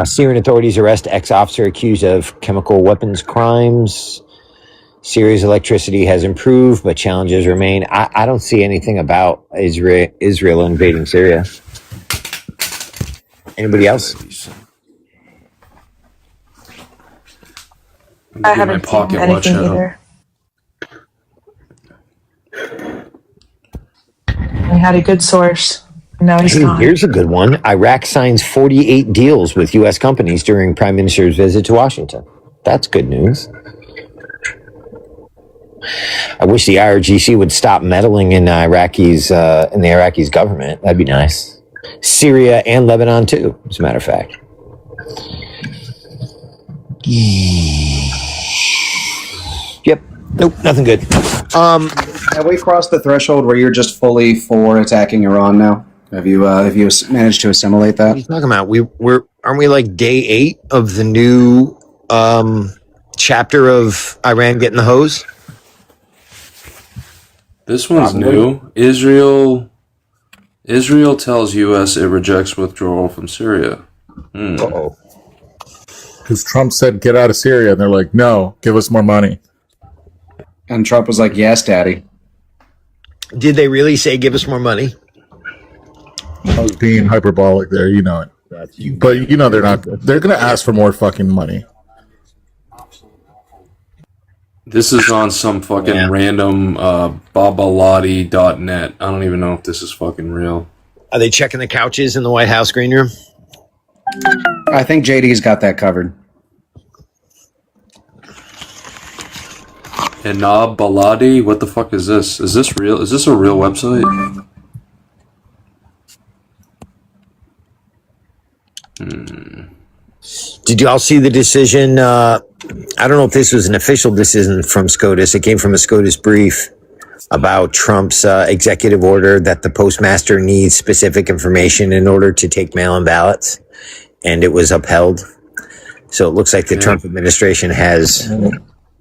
Syrian authorities arrest ex-officer accused of chemical weapons crimes. Syria's electricity has improved, but challenges remain. I don't see anything about Israel invading Syria. Anybody else? I haven't seen anything either. We had a good source. Now he's gone. Here's a good one. Iraq signs 48 deals with U.S. companies during Prime Minister's visit to Washington. That's good news. I wish the IRGC would stop meddling in the Iraqis' government. That'd be nice. Syria and Lebanon too, as a matter of fact. Yep. Nope. Nothing good. Have we crossed the threshold where you're just fully for attacking Iran now? Have you managed to assimilate that? What are you talking about? Aren't we like day 8 of the new chapter of Iran getting the hose? This one's new. Israel tells U.S. it rejects withdrawal from Syria. Uh-oh. Because Trump said, get out of Syria. And they're like, no, give us more money. And Trump was like, yes, daddy. Did they really say give us more money? I was being hyperbolic there, you know it. But you know they're not. They're going to ask for more fucking money. This is on some fucking random babalati.net. I don't even know if this is fucking real. Are they checking the couches in the White House green room? I think JD's got that covered. Enab Baladi? What the fuck is this? Is this real? Is this a real website? Did you all see the decision? I don't know if this was an official decision from SCOTUS. It came from a SCOTUS brief about Trump's executive order that the postmaster needs specific information in order to take mail-in ballots, and it was upheld. So it looks like the Trump administration has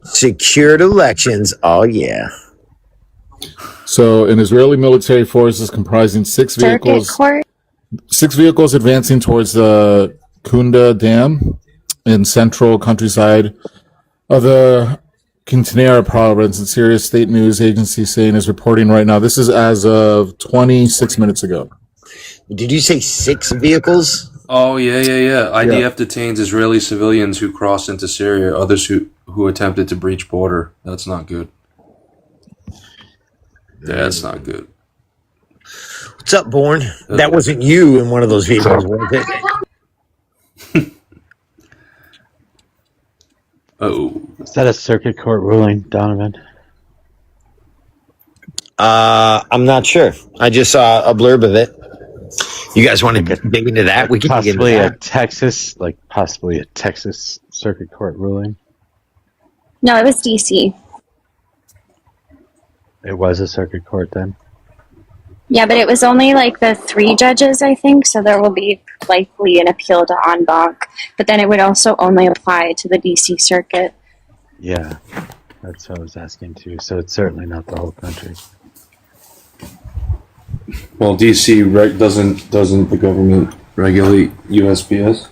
secured elections. Oh, yeah. So an Israeli military force is comprising 6 vehicles. 6 vehicles advancing towards the Kunda Dam in central countryside of the Quintanilla province. And Syria State News Agency saying is reporting right now. This is as of 26 minutes ago. Did you say 6 vehicles? Oh, yeah. IDF detains Israeli civilians who crossed into Syria, others who attempted to breach border. That's not good. That's not good. What's up, Bourne? That wasn't you in one of those vehicles, was it? Oh. Is that a circuit court ruling, Donovan? I'm not sure. I just saw a blurb of it. You guys want to dig into that? We can dig into that. Possibly a Texas circuit court ruling. No, it was DC. It was a circuit court then? Yeah, but it was only like the 3 judges, I think, so there will be likely an appeal to en banc, but then it would also only apply to the DC circuit. Yeah, that's what I was asking too. So it's certainly not the whole country. Well, DC doesn't the government regulate USPS?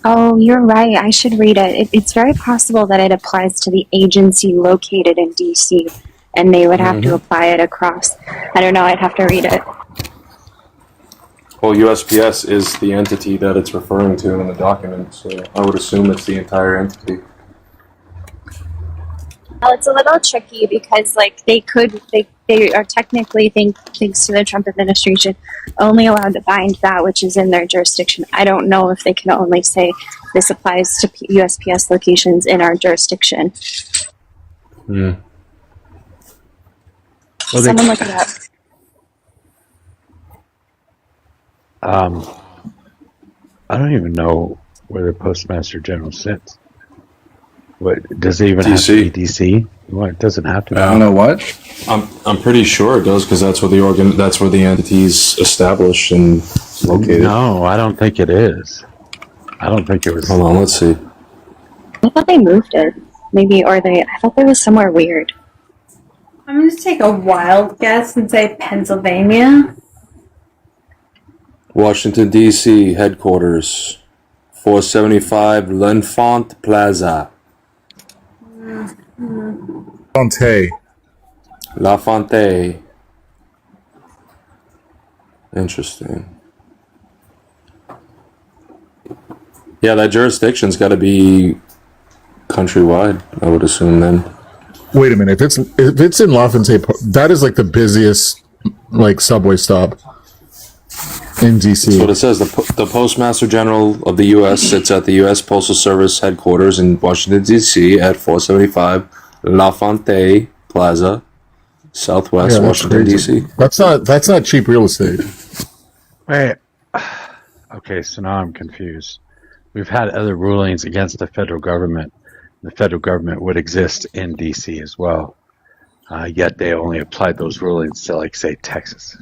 Oh, you're right. I should read it. It's very possible that it applies to the agency located in DC, and they would have to apply it across. I don't know. I'd have to read it. Well, USPS is the entity that it's referring to in the document, so I would assume it's the entire entity. Well, it's a little tricky because, like, they they are technically, thanks to the Trump administration, only allowed to bind that which is in their jurisdiction. I don't know if they can only say this applies to USPS locations in our jurisdiction. Well, Someone look it up. I don't even know where the Postmaster General sits. What does it even have to be DC? Well, it doesn't have to be. I don't know what. I'm pretty sure it does because that's where the entity's established and located. No, I don't think it is. I don't think it was. Hold on, let's see. I thought they moved it. Maybe, I thought there was somewhere weird. I'm going to take a wild guess and say Pennsylvania. Washington, D.C. headquarters, 475 L'Enfant Plaza. Fonte. La Fonte. Interesting. Yeah, that jurisdiction's got to be countrywide, I would assume then. Wait a minute. If it's in La Fonte, that is like the busiest like subway stop in DC. That's what it says. The Postmaster General of the U.S. sits at the U.S. Postal Service headquarters in Washington, D.C. at 475 La Fonte Plaza, Southwest Washington, D.C. That's not cheap real estate. Wait. Okay, so now I'm confused. We've had other rulings against the federal government. The federal government would exist in D.C. as well. Yet they only applied those rulings to, like, say, Texas.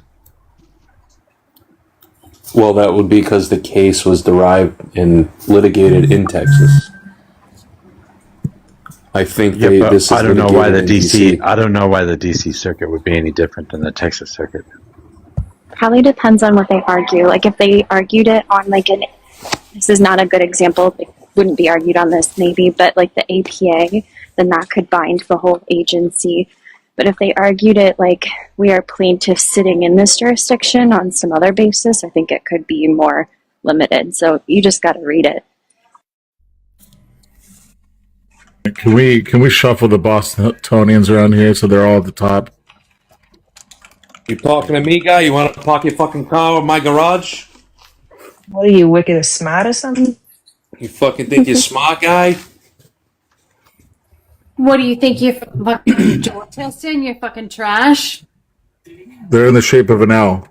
Well, that would be because the case was derived and litigated in Texas. I think this is I don't know why the DC. I don't know why the DC circuit would be any different than the Texas circuit. Probably depends on what they argue. Like if they argued it on this is not a good example. It wouldn't be argued on this maybe, but like the APA, then that could bind the whole agency. But if they argued it like we are plaintiffs sitting in this jurisdiction on some other basis, I think it could be more limited. So you just got to read it. Can we shuffle the Bostonians around here so they're all at the top? You talking to me, guy? You want to park your fucking car in my garage? What are you, wicked as smart or something? You fucking think you're smart, guy? What do you think you're fucking Joel Tilton? You're fucking trash? They're in the shape of an L.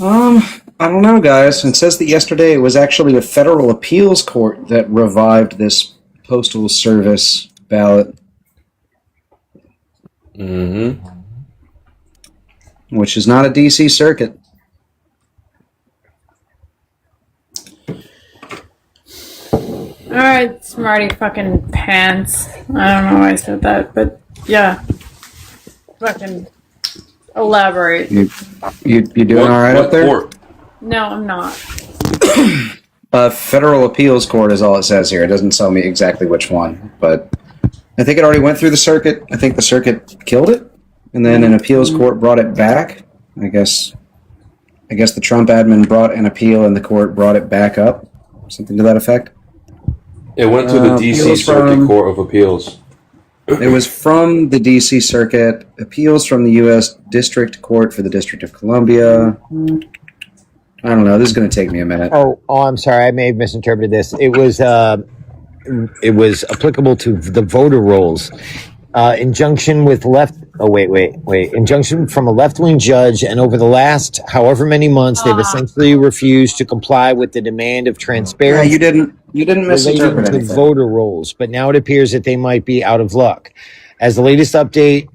I don't know, guys. It says that yesterday it was actually a federal appeals court that revived this postal service ballot. Mm-hmm. Which is not a DC circuit. Alright, smarty fucking pants. I don't know why I said that, but yeah. Fucking elaborate. You doing all right up there? Court? No, I'm not. Federal appeals court is all it says here. It doesn't tell me exactly which one, but I think it already went through the circuit. I think the circuit killed it, and then an appeals court brought it back. I guess the Trump admin brought an appeal, and the court brought it back up. Something to that effect. It went to the DC Circuit Court of Appeals. It was from the DC Circuit, appeals from the U.S. District Court for the District of Columbia. I don't know. This is going to take me a minute. Oh, I'm sorry. I may have misinterpreted this. It was applicable to the voter rolls. Injunction with injunction from a left-wing judge, and over the last however many months, they've essentially refused to comply with the demand of transparency. Yeah, you didn't misinterpret relating to anything. voter rolls, but now it appears that they might be out of luck. As the latest update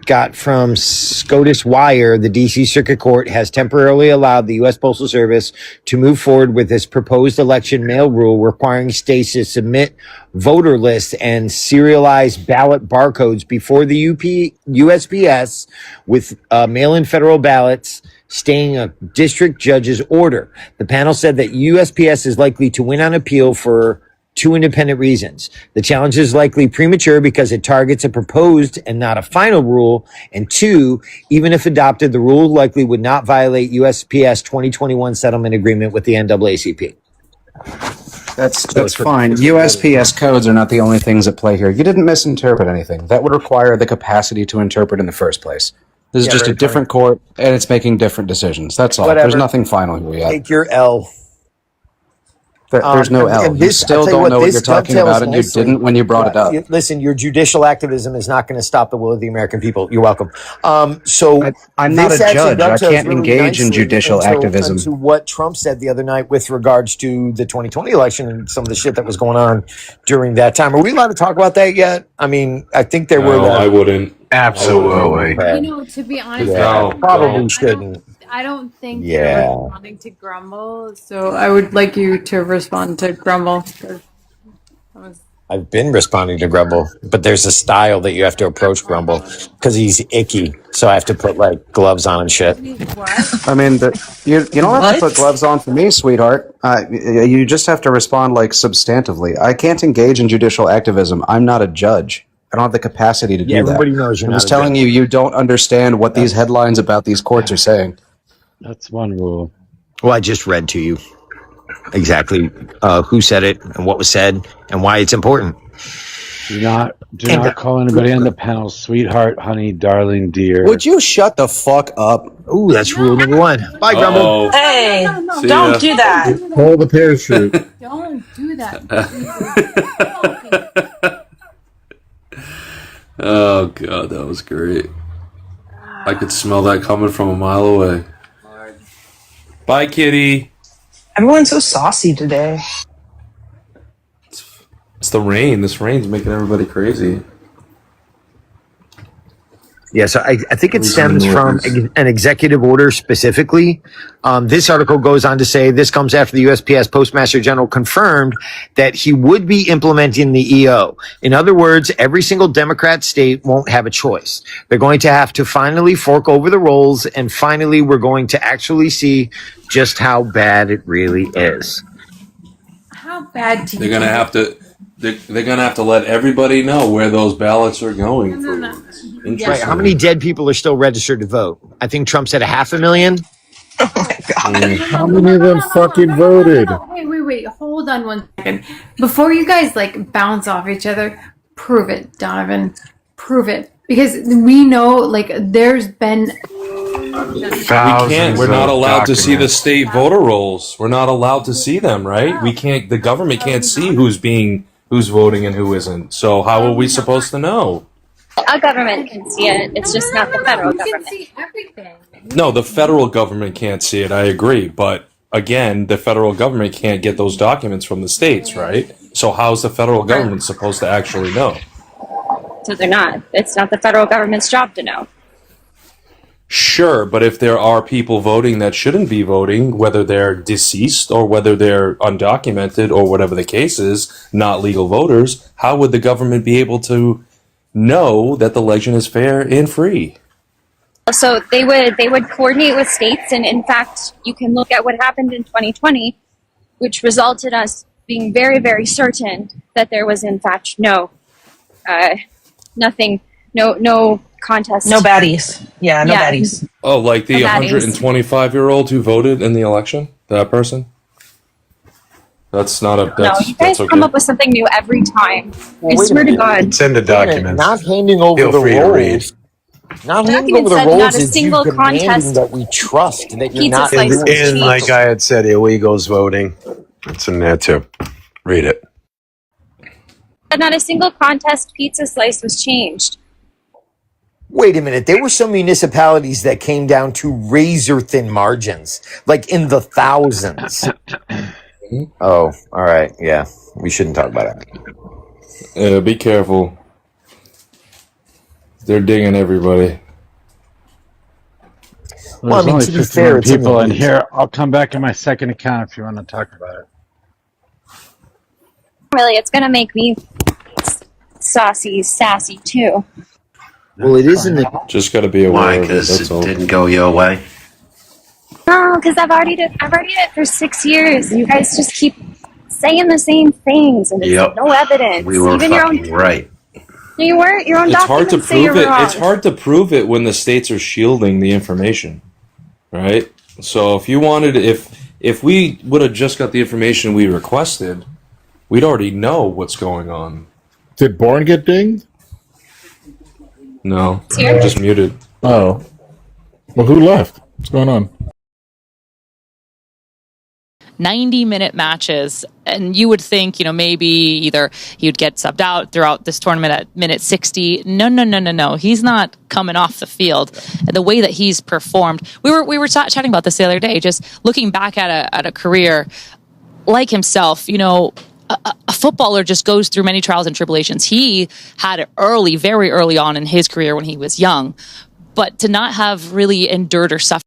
got from SCOTUS Wire, the D.C. Circuit Court has temporarily allowed the U.S. Postal Service to move forward with this proposed election mail rule requiring states to submit voter lists and serialized ballot barcodes before the USPS with mail-in federal ballots staying a district judge's order. The panel said that USPS is likely to win on appeal for two independent reasons. The challenge is likely premature because it targets a proposed and not a final rule. And two, even if adopted, the rule likely would not violate USPS 2021 settlement agreement with the NAACP. That's fine. USPS codes are not the only things at play here. You didn't misinterpret anything. That would require the capacity to interpret in the first place. This is just a different court, and it's making different decisions. That's all. Whatever. There's nothing final here yet. Take your L. There's no L. And You still don't know what this you're talking dovetails about, and you nicely. didn't when you brought it up. Listen, your judicial activism is not going to stop the will of the American people. You're welcome. So I'm not this a actually judge. I dovetails can't really engage in nicely judicial activism. into what Trump said the other night with regards to the 2020 election and some of the shit that was going on during that time. Are we allowed to talk about that yet? I mean, I think there were. I wouldn't. Absolutely. You know, to be honest, Probably shouldn't. I don't think Yeah. you're responding to Grumble, so I would like you to respond to Grumble. I've been responding to Grumble, but there's a style that you have to approach Grumble because he's icky. So I have to put like gloves on and shit. I mean, you don't have to put gloves on for me, sweetheart. You just have to respond like substantively. I can't engage in judicial activism. I'm not a judge. I don't have the capacity to do that. Everybody knows you're I'm not just a telling judge. you don't understand what these headlines about these courts are saying. That's one rule. Well, I just read to you exactly who said it and what was said and why it's important. Do not call anybody on the panel sweetheart, honey, darling, dear. Would you shut the fuck up? Ooh, that's rule number one. Bye, Grumble. Hey, See don't ya. do that. Pull the parachute. Don't do that. Oh god, that was great. I could smell that coming from a mile away. Bye, kitty. Everyone's so saucy today. It's the rain. This rain's making everybody crazy. Yeah, so I think it At least stems in the from Northeast. an executive order specifically. This article goes on to say this comes after the USPS Postmaster General confirmed that he would be implementing the EO. In other words, every single Democrat state won't have a choice. They're going to have to finally fork over the rolls, and finally we're going to actually see just how bad it really is. How bad do you They're gonna have to. They're gonna have to let everybody know where those ballots are going. Right, how many dead people are still registered to vote? I think Trump said 500,000. How many of them fucking voted? Wait, hold on one second. Before you guys like bounce off each other, prove it, Donovan. Prove it. Because we know like there's been We can't. We're not allowed to see the state voter rolls. We're not allowed to see them, right? We can't. The government can't see who's voting and who isn't. So how are we supposed to know? Our government can see it. It's just not the federal you can government. see everything. No, the federal government can't see it. I agree, but again, the federal government can't get those documents from the states, right? So how's the federal government supposed to actually know? So they're not. It's not the federal government's job to know. Sure, but if there are people voting that shouldn't be voting, whether they're deceased or whether they're undocumented or whatever the case is, not legal voters, how would the government be able to know that the election is fair and free? So they would coordinate with states, and in fact, you can look at what happened in 2020, which resulted in us being very, very certain that there was in fact no contest. No baddies. Yeah, no baddies. Oh, like the No baddies. 125-year-old who voted in the election? That person? That's not a... No, That's, you guys that's come okay. up with something new every time. I wait a swear to minute. God. Send the documents. Not handing over Feel the free to read. roles. Not handing over Documents the said roles not a is you single demanding contest that we trust that you're pizza not. slice was And like changed. I had said, illegals voting. It's in there too. Read it. But not a single contest pizza slice was changed. Wait a minute. There were some municipalities that came down to razor thin margins, like in the thousands. Oh, all right. Yeah, we shouldn't talk about it. Be careful. They're digging everybody. Well, I There's mean, only to be 51 fair, it's in people the in news. here. I'll come back in my second account if you want to talk about it. Really, it's going to make me sassy too. Well, it is in the. Just got to be aware Why? of it, Because that's it all. didn't go your way. No, because I've already did it for 6 years. You guys just keep saying the same things, and there's Yep. no evidence. We were Even your own, fucking right. you weren't. Your own It's hard to documents say you prove were it. wrong. It's hard to prove it when the states are shielding the information, right? So if you wanted, if we would have just got the information we requested, we'd already know what's going on. Did Bourne get dinged? No, just muted. Oh. Well, who left? What's going on? 90-minute matches, and you would think, maybe either he would get subbed out throughout this tournament at minute 60. No. He's not coming off the field. The way that he's performed, we were chatting about this the other day, just looking back at a career like himself. A footballer just goes through many trials and tribulations. He had it early, very early on in his career when he was young, but to not have really endured or suffered.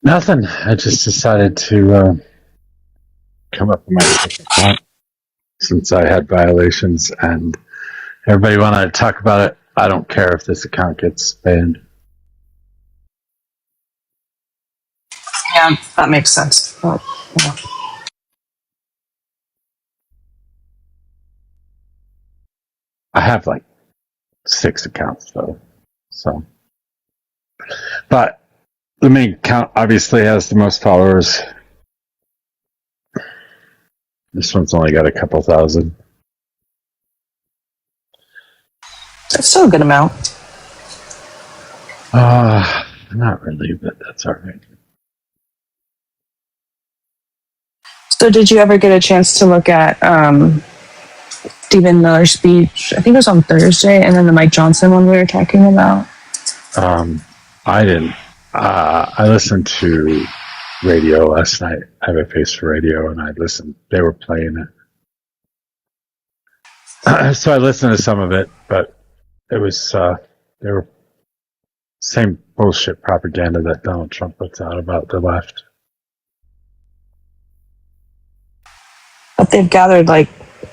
Nothing. I just decided to come up with my second account since I had violations, and everybody wanted to talk about it. I don't care if this account gets banned. Yeah, that makes sense. But, I have like 6 accounts though, so. But the main account obviously has the most followers. This one's only got a couple thousand. That's still a good amount. Not really, but that's all right. So did you ever get a chance to look at Stephen Miller's speech? I think it was on Thursday, and then the Mike Johnson one we were talking about. I didn't. I listened to radio last night. I have a face for radio, and I listened. They were playing it. So I listened to some of it, but it was, they were same bullshit propaganda that Donald Trump puts out about the left. But they've gathered like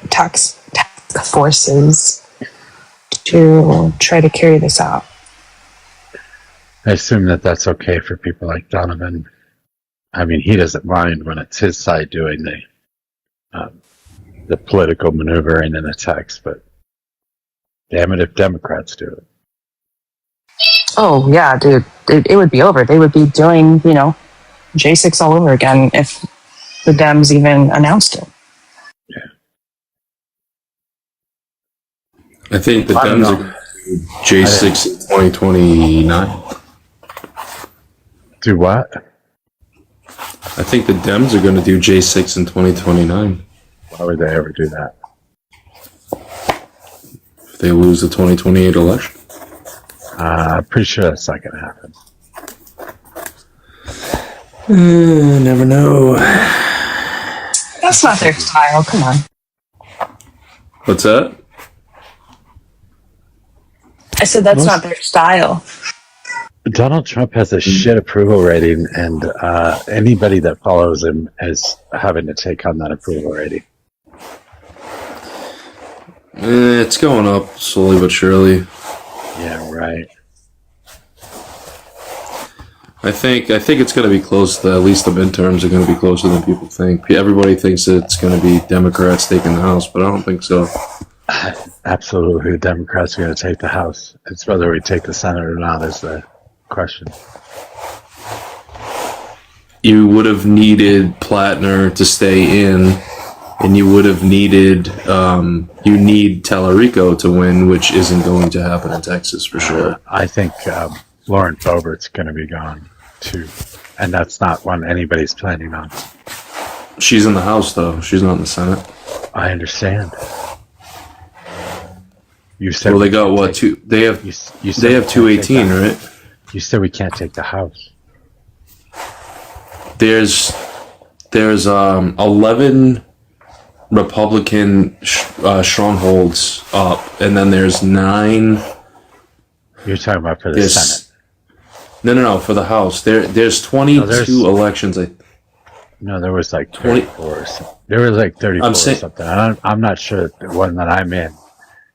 task forces to try to carry this out. I assume that that's okay for people like Donovan. I mean, he doesn't mind when it's his side doing the political maneuvering and attacks, but damn it if Democrats do it. Oh yeah, dude, it would be over. They would be doing, J6 all over again if the Dems even announced it. I think the Dems are going to do J6 in 2029. Do what? I think the Dems are going to do J6 in 2029. Why would they ever do that? If they lose the 2028 election. Pretty sure that's not going to happen. Never know. That's not their style. Come on. What's that? I said that's not their style. Donald Trump has a shit approval rating, and anybody that follows him is having to take on that approval rating. It's going up slowly but surely. Yeah, right. I think it's going to be close. At least the midterms are going to be closer than people think. Everybody thinks it's going to be Democrats taking the House, but I don't think so. Absolutely, the Democrats are going to take the House. It's whether we take the Senate or not is the question. You would have needed Platner to stay in, and you would have needed you need Tallarico to win, which isn't going to happen in Texas for sure. I think Lauren Boebert's going to be gone too, and that's not one anybody's planning on. She's in the House though; she's not in the Senate. I understand. You said well, they got what two? They have they have 218, right? You said we can't take the House. There's 11 Republican strongholds up, and then there's 9 You're talking about for the There's- Senate. No, for the House. There's 22 elections. No, there was like 34 or something. There was like 34 or something. I'm not sure that the one that I'm in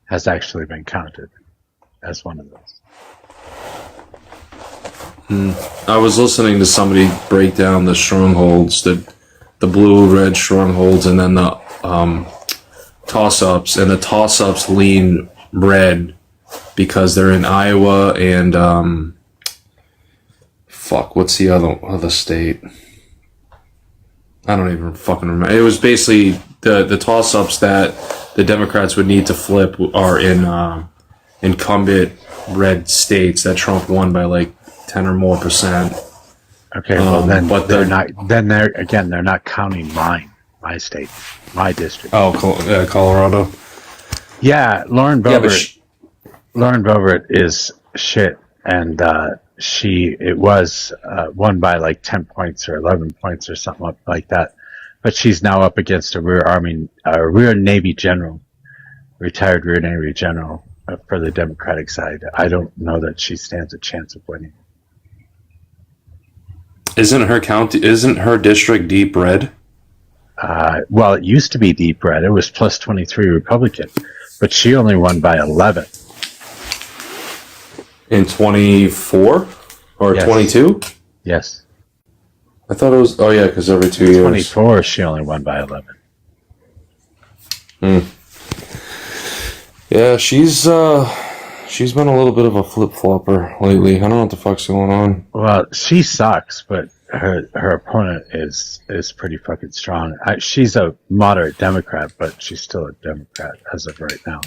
has actually been counted as one of those. I was listening to somebody break down the strongholds, the blue-red strongholds, and then the toss-ups. And the toss-ups lean red because they're in Iowa and what's the other state? I don't even fucking remember. It was basically the toss-ups that the Democrats would need to flip are in incumbent red states that Trump won by like 10 or more %. Okay, well then, but they're not. Then they're not counting my state, my district. Oh, Colorado. Yeah, Lauren Boebert. Lauren Boebert is shit, and it was won by like 10 points or 11 points or something like that. But she's now up against a rear Navy general, retired rear Navy general for the Democratic side. I don't know that she stands a chance of winning. Isn't her district deep red? Well, it used to be deep red. It was plus 23 Republican, but she only won by 11. In 24 or 22? Yes. I thought it was. Oh yeah, because every 2 years. 24, she only won by 11. Yeah, she's been a little bit of a flip flopper lately. I don't know what the fuck's going on. Well, she sucks, but her opponent is pretty fucking strong. She's a moderate Democrat, but she's still a Democrat as of right now.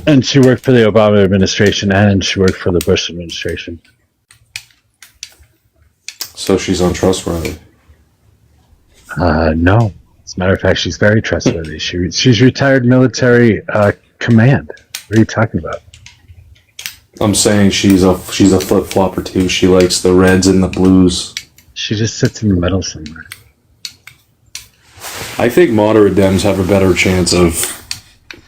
And she worked for the Obama administration, and she worked for the Bush administration. So she's untrustworthy. No. As a matter of fact, she's very trustworthy. She's retired military command. What are you talking about? I'm saying she's a flip flopper too. She likes the reds and the blues. She just sits in the middle somewhere. I think moderate Dems have a better chance of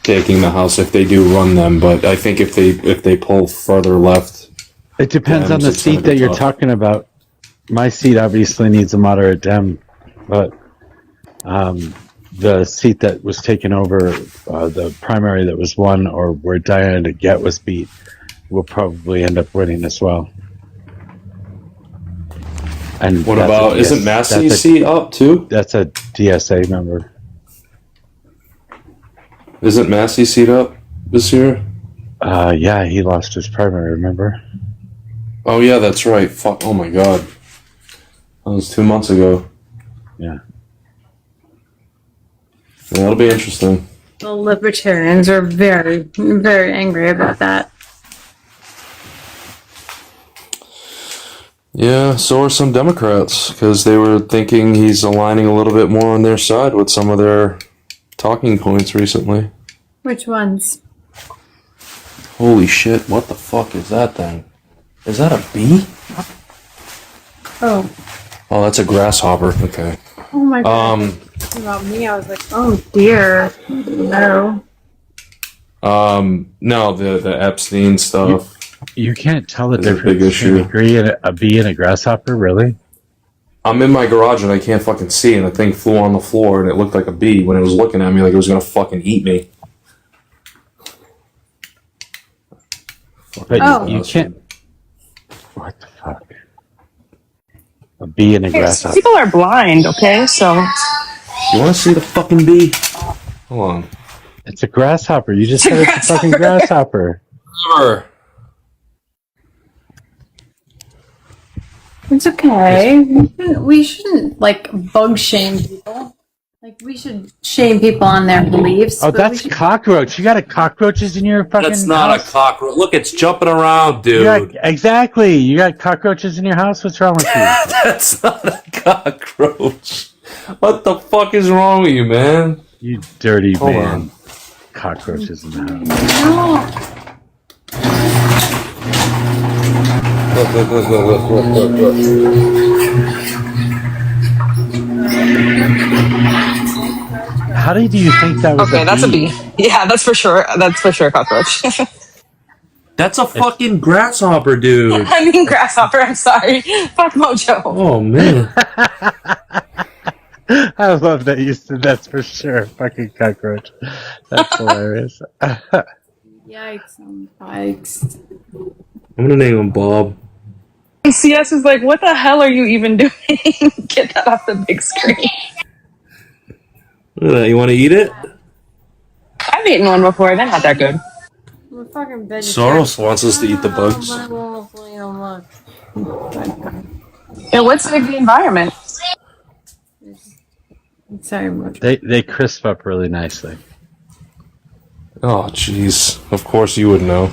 taking the House if they do run them, but I think if they pull further left, it depends on the it's gonna seat be that you're tough. talking about. My seat obviously needs a moderate Dem, but the seat that was taken over, the primary that was won, or where Diana DeGette was beat, will probably end up winning as well. And What that's about, isn't Massey's seat up too? That's a DSA member. Isn't Massey's seat up this year? Yeah, he lost his primary, remember? Oh yeah, that's right. Fuck. Oh my god. That was 2 months ago. Yeah. That'll be interesting. The libertarians are very, very angry about that. Yeah, so are some Democrats, because they were thinking he's aligning a little bit more on their side with some of their talking points recently. Which ones? Holy shit, what the fuck is that thing? Is that a bee? Oh. Oh, that's a grasshopper. Okay. Oh my god. About me, I was like, oh dear. No. No, the Epstein stuff. You can't tell the is a big difference issue. between a bee and a grasshopper, really? I'm in my garage and I can't fucking see, and the thing flew on the floor and it looked like a bee when it was looking at me like it was gonna fucking eat me. But you can't. What the fuck? A bee and a grasshopper. People are blind, okay? So. You wanna see the fucking bee? Hold on. It's a grasshopper. You just said it's a fucking grasshopper. Never. It's okay. We shouldn't like bug shame people. Like we should shame people on their beliefs. Oh, but that's cockroach. You got cockroaches in your fucking That's not house? a cockroach. Look, it's jumping around, You dude. got, exactly. You got cockroaches in your house? What's wrong with you? That's not a cockroach. What the fuck is wrong with you, man? You dirty Hold man. on. Cockroaches in the house. How did you think that was Okay, that's a bee. Yeah, that's for sure. That's for sure, cockroach. That's a fucking grasshopper, dude. I mean grasshopper. I'm sorry. Fuck Mojo. Oh man. I love that you said that's for sure. Fucking cockroach. That's hilarious. Yikes on bikes. I'm gonna name him Bob. CS is like, what the hell are you even doing? Get that off the big screen. Look at that. You want to eat it? I've eaten one before. They're not that good. We're fucking Soros wants us to eat the bugs. Yeah, what's like the environment? Sorry, Mojo. They crisp up really nicely. Oh, jeez. Of course you would know.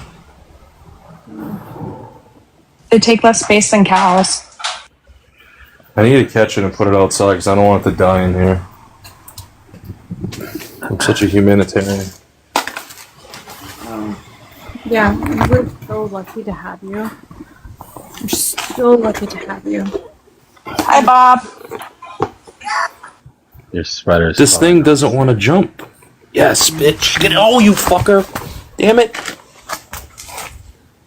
They take less space than cows. I need to catch it and put it outside because I don't want it to die in here. I'm such a humanitarian. Yeah, we're so lucky to have you. We're so lucky to have you. Hi, Bob. Your sweater's This thing doesn't want to jump. Yes, bitch. Get it. Oh, you fucker. Damn it.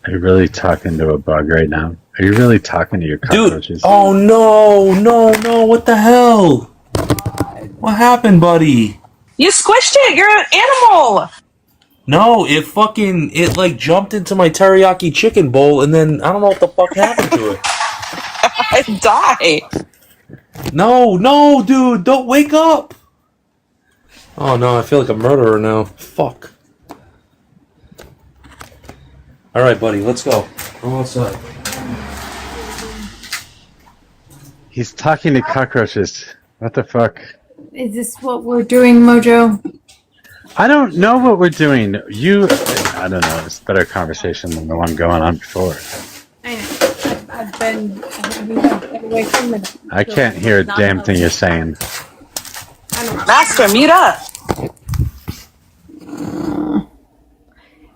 Are you really talking to a bug right now? Are you really talking to your cockroaches? Dude. Oh, no. What the hell? What happened, buddy? You squished it. You're an animal. No, it like jumped into my teriyaki chicken bowl and then I don't know what the fuck happened to it. I die. No, dude, don't wake up. Oh no, I feel like a murderer now. Fuck. Alright, buddy, let's go. Go outside. He's talking to cockroaches. What the fuck? Is this what we're doing, Mojo? I don't know what we're doing. I don't know. It's a better conversation than the one going on before. I know. I've been away from it. I can't hear a damn thing you're saying. Master, mute up.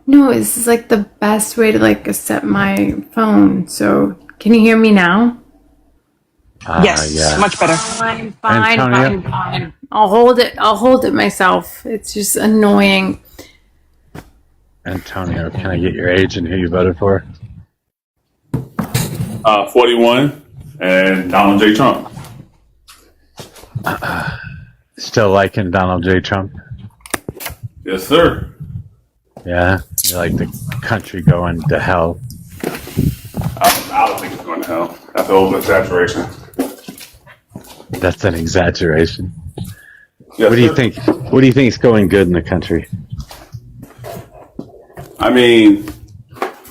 No, this is like the best way to like set my phone. So, can you hear me now? Yes, yeah. much better. Fine. Antonio? I'll hold it myself. It's just annoying. Antonio, can I get your age and who you voted for? 41 and Donald J. Trump. Still liking Donald J. Trump? Yes, sir. Yeah? You like the country going to hell? I don't think it's going to hell. That's an oversaturation. That's an exaggeration. Yes, what do you sir. think? What do you think is going good in the country? I mean,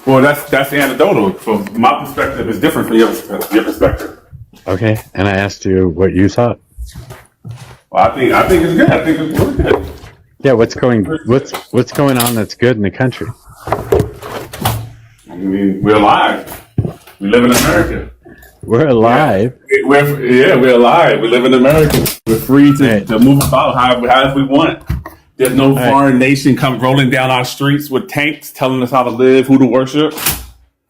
well, that's anecdotal. From my perspective, it's different from your perspective. Okay, and I asked you what you thought. Well, I think it's good. I think it's really good. Yeah, what's going on that's good in the country? I mean, we're alive. We live in America. We're alive. We're alive. We live in America. We're free to move about however we want. There's no foreign nation come rolling down our streets with tanks telling us how to live, who to worship.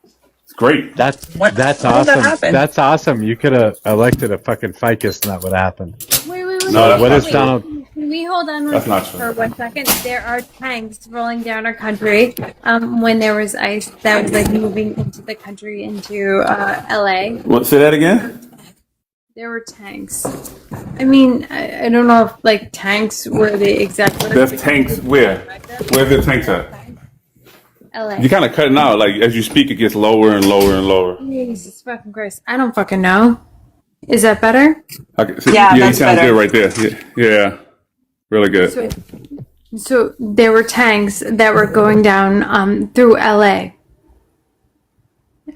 It's great. That's How did that awesome. happen? That's awesome. You could have elected a fucking ficus and that would happen. Wait. No, that's what not is true. Donald? Can we hold on That's not true. for 1 second? There are tanks rolling down our country. When there was ice that was like moving into the country into LA. What? Say that again. There were tanks. I mean, I don't know if like tanks were the exact word. There's tanks where? Where's the tanks at? LA. You're kind of cutting out. Like as you speak, it gets lower and lower and lower. Jesus fucking Christ. I don't fucking know. Is that better? Okay, so, Yeah, you that's sound better. good right there. Yeah, really good. So there were tanks that were going down through LA.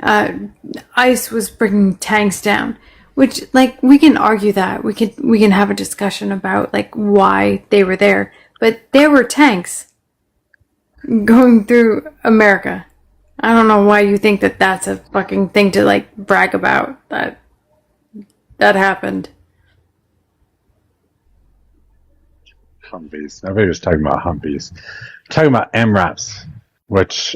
ICE was bringing tanks down, which like we can argue that we can have a discussion about like why they were there, but there were tanks going through America. I don't know why you think that that's a fucking thing to like brag about. That happened. Humvees. Nobody was talking about Humvees. Talking about MRAPs, which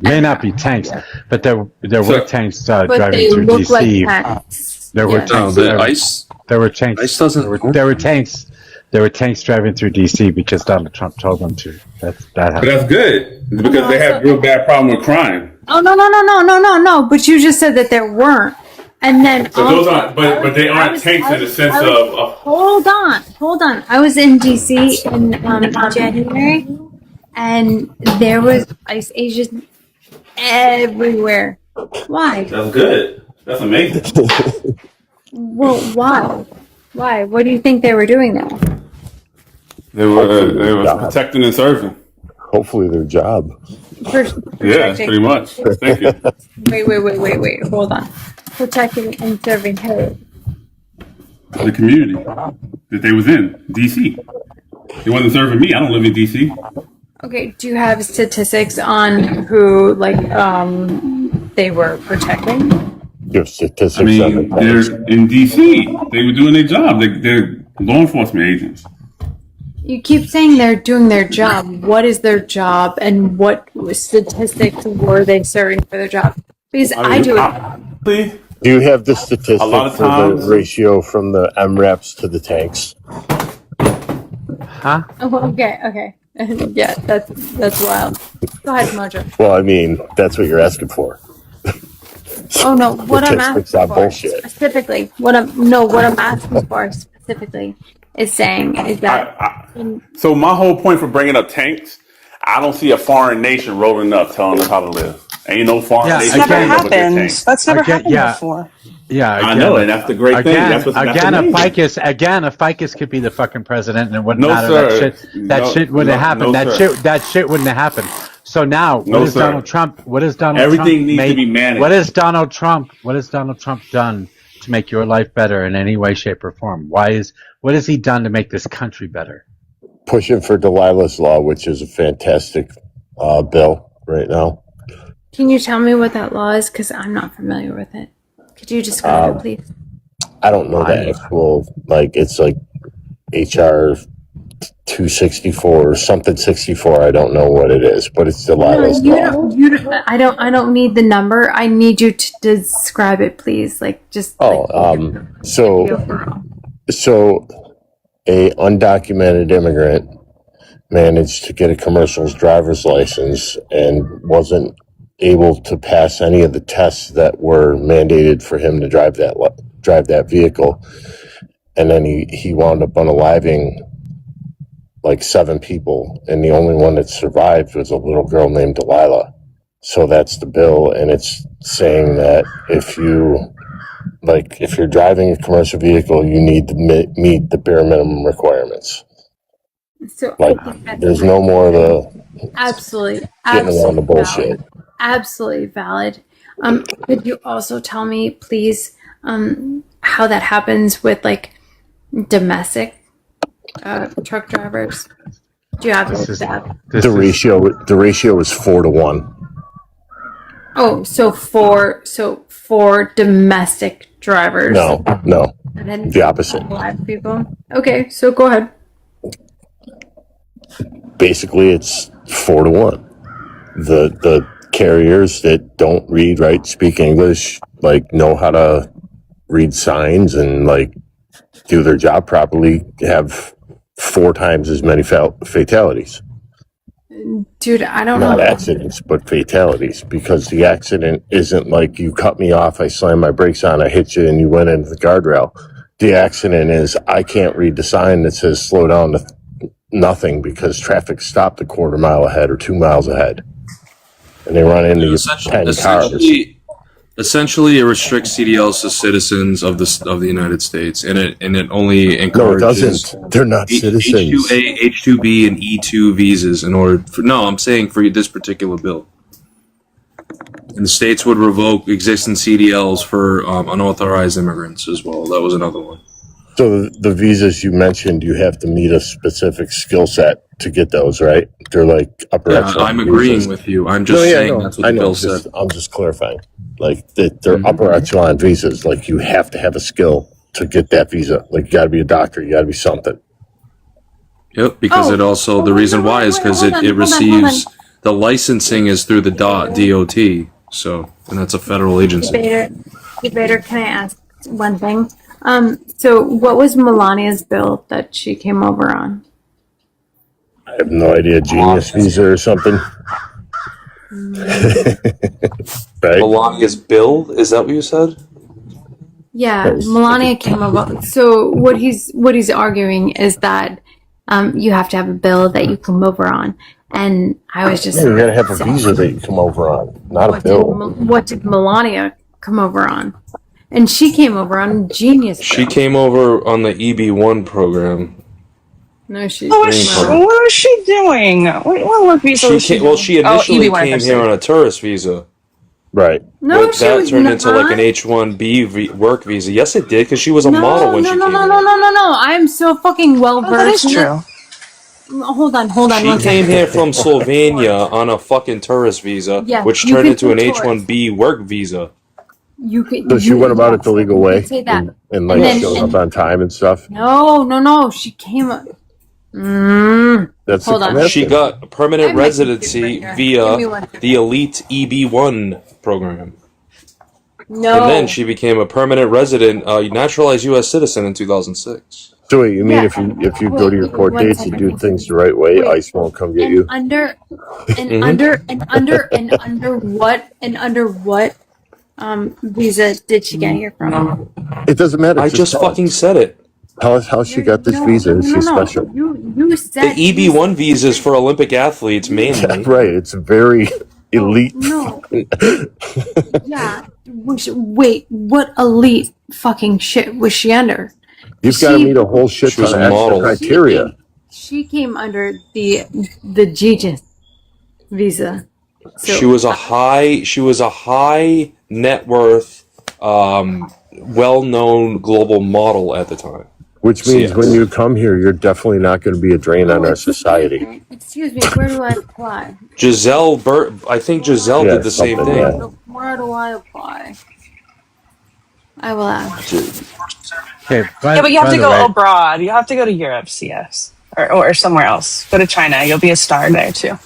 may not be tanks, but there were tanks But driving they through look like DC. tanks. There were Yeah. tanks. the ice. There were tanks. Ice doesn't. There were tanks There were tanks driving through D.C. because Donald Trump told them to. That But happened. that's good because they have real bad problem with crime. Oh no! But you just said that there weren't, and then So those aren't, but they aren't tanks in the sense of. Hold on. I was in DC in January, and there was ICE agents everywhere. Why? That's good. That's amazing. Well, why? Why? What do you think they were doing there? They were protecting and serving. Hopefully their job. Yeah, pretty much. Thank you. Wait. Hold on. Protecting and serving who? The community that they was in, DC. They wasn't serving me. I don't live in DC. Okay. Do you have statistics on who, they were protecting? Your statistics. I mean, they're in DC. They were doing their job. They're law enforcement agents. You keep saying they're doing their job. What is their job, and what statistics were they serving for their job? Because I do it. Do you have the statistic A lot of for times- the ratio from the MRAPs to the tanks? Huh? Oh, okay. Yeah, that's wild. Go ahead, Mojo. Well, I mean, that's what you're asking for. Oh no, what I'm Statistics asking are for bullshit. specifically, what I'm asking for specifically is saying is that. So my whole point for bringing up tanks, I don't see a foreign nation rolling up telling us how to live. Ain't no foreign nation. That's never rolling up with their happened. tanks. That's never happened yeah. before. Yeah, I know, and that's the great thing. That's what's amazing. A ficus could be the fucking president, and it wouldn't No, matter. sir. That shit wouldn't No, happen. no, that sir. shit wouldn't have happened. So now, No, what is sir. Donald Trump? What is Donald Everything Trump needs to made- be managed. What has Donald Trump done to make your life better in any way, shape, or form? What has he done to make this country better? Pushing for Delilah's Law, which is a fantastic bill right now. Can you tell me what that law is? Because I'm not familiar with it. Could you describe it, please? I don't know the actual, it's like HR 264 or something 64. I don't know what it is, but it's Delilah's Law. I don't need the number. I need you to describe it, please. So a undocumented immigrant managed to get a commercial driver's license and wasn't able to pass any of the tests that were mandated for him to drive that vehicle, and then he wound up unaliving like 7 people, and the only one that survived was a little girl named Delilah. So that's the bill, and it's saying that if you're driving a commercial vehicle, you need to meet the bare minimum requirements. So There's no more absolutely getting around the bullshit. valid. Absolutely valid. Could you also tell me, please, how that happens with domestic truck drivers? Do you have that? The ratio is 4 to 1. Oh, so for domestic drivers. No, And then the opposite. Black people. Okay, so go ahead. Basically, it's 4 to 1. The carriers that don't read, write, speak English, know how to read signs and do their job properly, have 4 times as many fatalities. Dude, I don't Not know. accidents, but fatalities, because the accident isn't like you cut me off, I slammed my brakes on, I hit you, and you went into the guardrail. The accident is I can't read the sign that says slow down to nothing because traffic stopped a quarter mile ahead or 2 miles ahead. And they run into 10 cars. Essentially, it restricts CDLs to citizens of the United States, and it only No, it encourages. doesn't. They're not citizens. H2A, H2B, and E2 visas in order. I'm saying for this particular bill, and the states would revoke existing CDLs for unauthorized immigrants as well. That was another one. So the visas you mentioned, you have to meet a specific skill set to get those, right? They're like upper echelon I'm agreeing visas. with you. I'm just saying that's what the bill said. I'm just clarifying. They're upper echelon visas. You have to have a skill to get that visa. You got to be a doctor. You got to be something. Yep, because it also the reason why is because it receives the licensing is through the DOT. So, and that's a federal agency. Debater, can I ask one thing? So what was Melania's bill that she came over on? I have no idea. Genius visa or something. Right? Melania's bill? Is that what you said? Yeah, Melania came over. So what he's arguing is that you have to have a bill that you come over on. And I was just Yeah, you gotta have a visa that you come over on, not a bill. What did Melania come over on? And she came over on Genius. She came over on the EB1 program. No, she. What was she doing? What work visa was she doing? She initially came here on a tourist visa. Right. No, but she that was turned not. into like an H-1B work visa. Yes, it did, because she was a model when she came here. No. I am so fucking well versed. That is true. Hold on. She came here from Slovenia on a fucking tourist visa, Yeah, which you turned can into an do tourist. H-1B work visa. You could. So she went about it the legal way say that. and like then- showed up on time and stuff. No. She came. That's Hold the on. connection. She got permanent residency Give via me one. the elite EB1 program. No. And then she became a permanent resident, naturalized U.S. citizen in 2006. So wait, you mean if you go to your court one dates and second. do things the right way, ICE won't come get you? Under what visa did she get here from? It doesn't matter. I just fucking said it. Tell us how she got this visa. She's special. You said The EB1 visa is for Olympic athletes mainly. Right. It's very elite. No. Yeah. Wait, what elite fucking shit was she under? You've got to meet a whole shit She was ton a of model. extra criteria. She came under the Genius visa. So, She was a high net worth, well-known global model at the time. Which means when you come here, you're definitely not going to be a drain on our society. excuse me, where do I apply? I think Giselle Yeah, did the same something, thing. yeah. Where do I apply? I will ask. Okay, Yeah, but you have to go abroad. You have to go to Europe, CS, or somewhere else. Go to China. You'll be a star there too.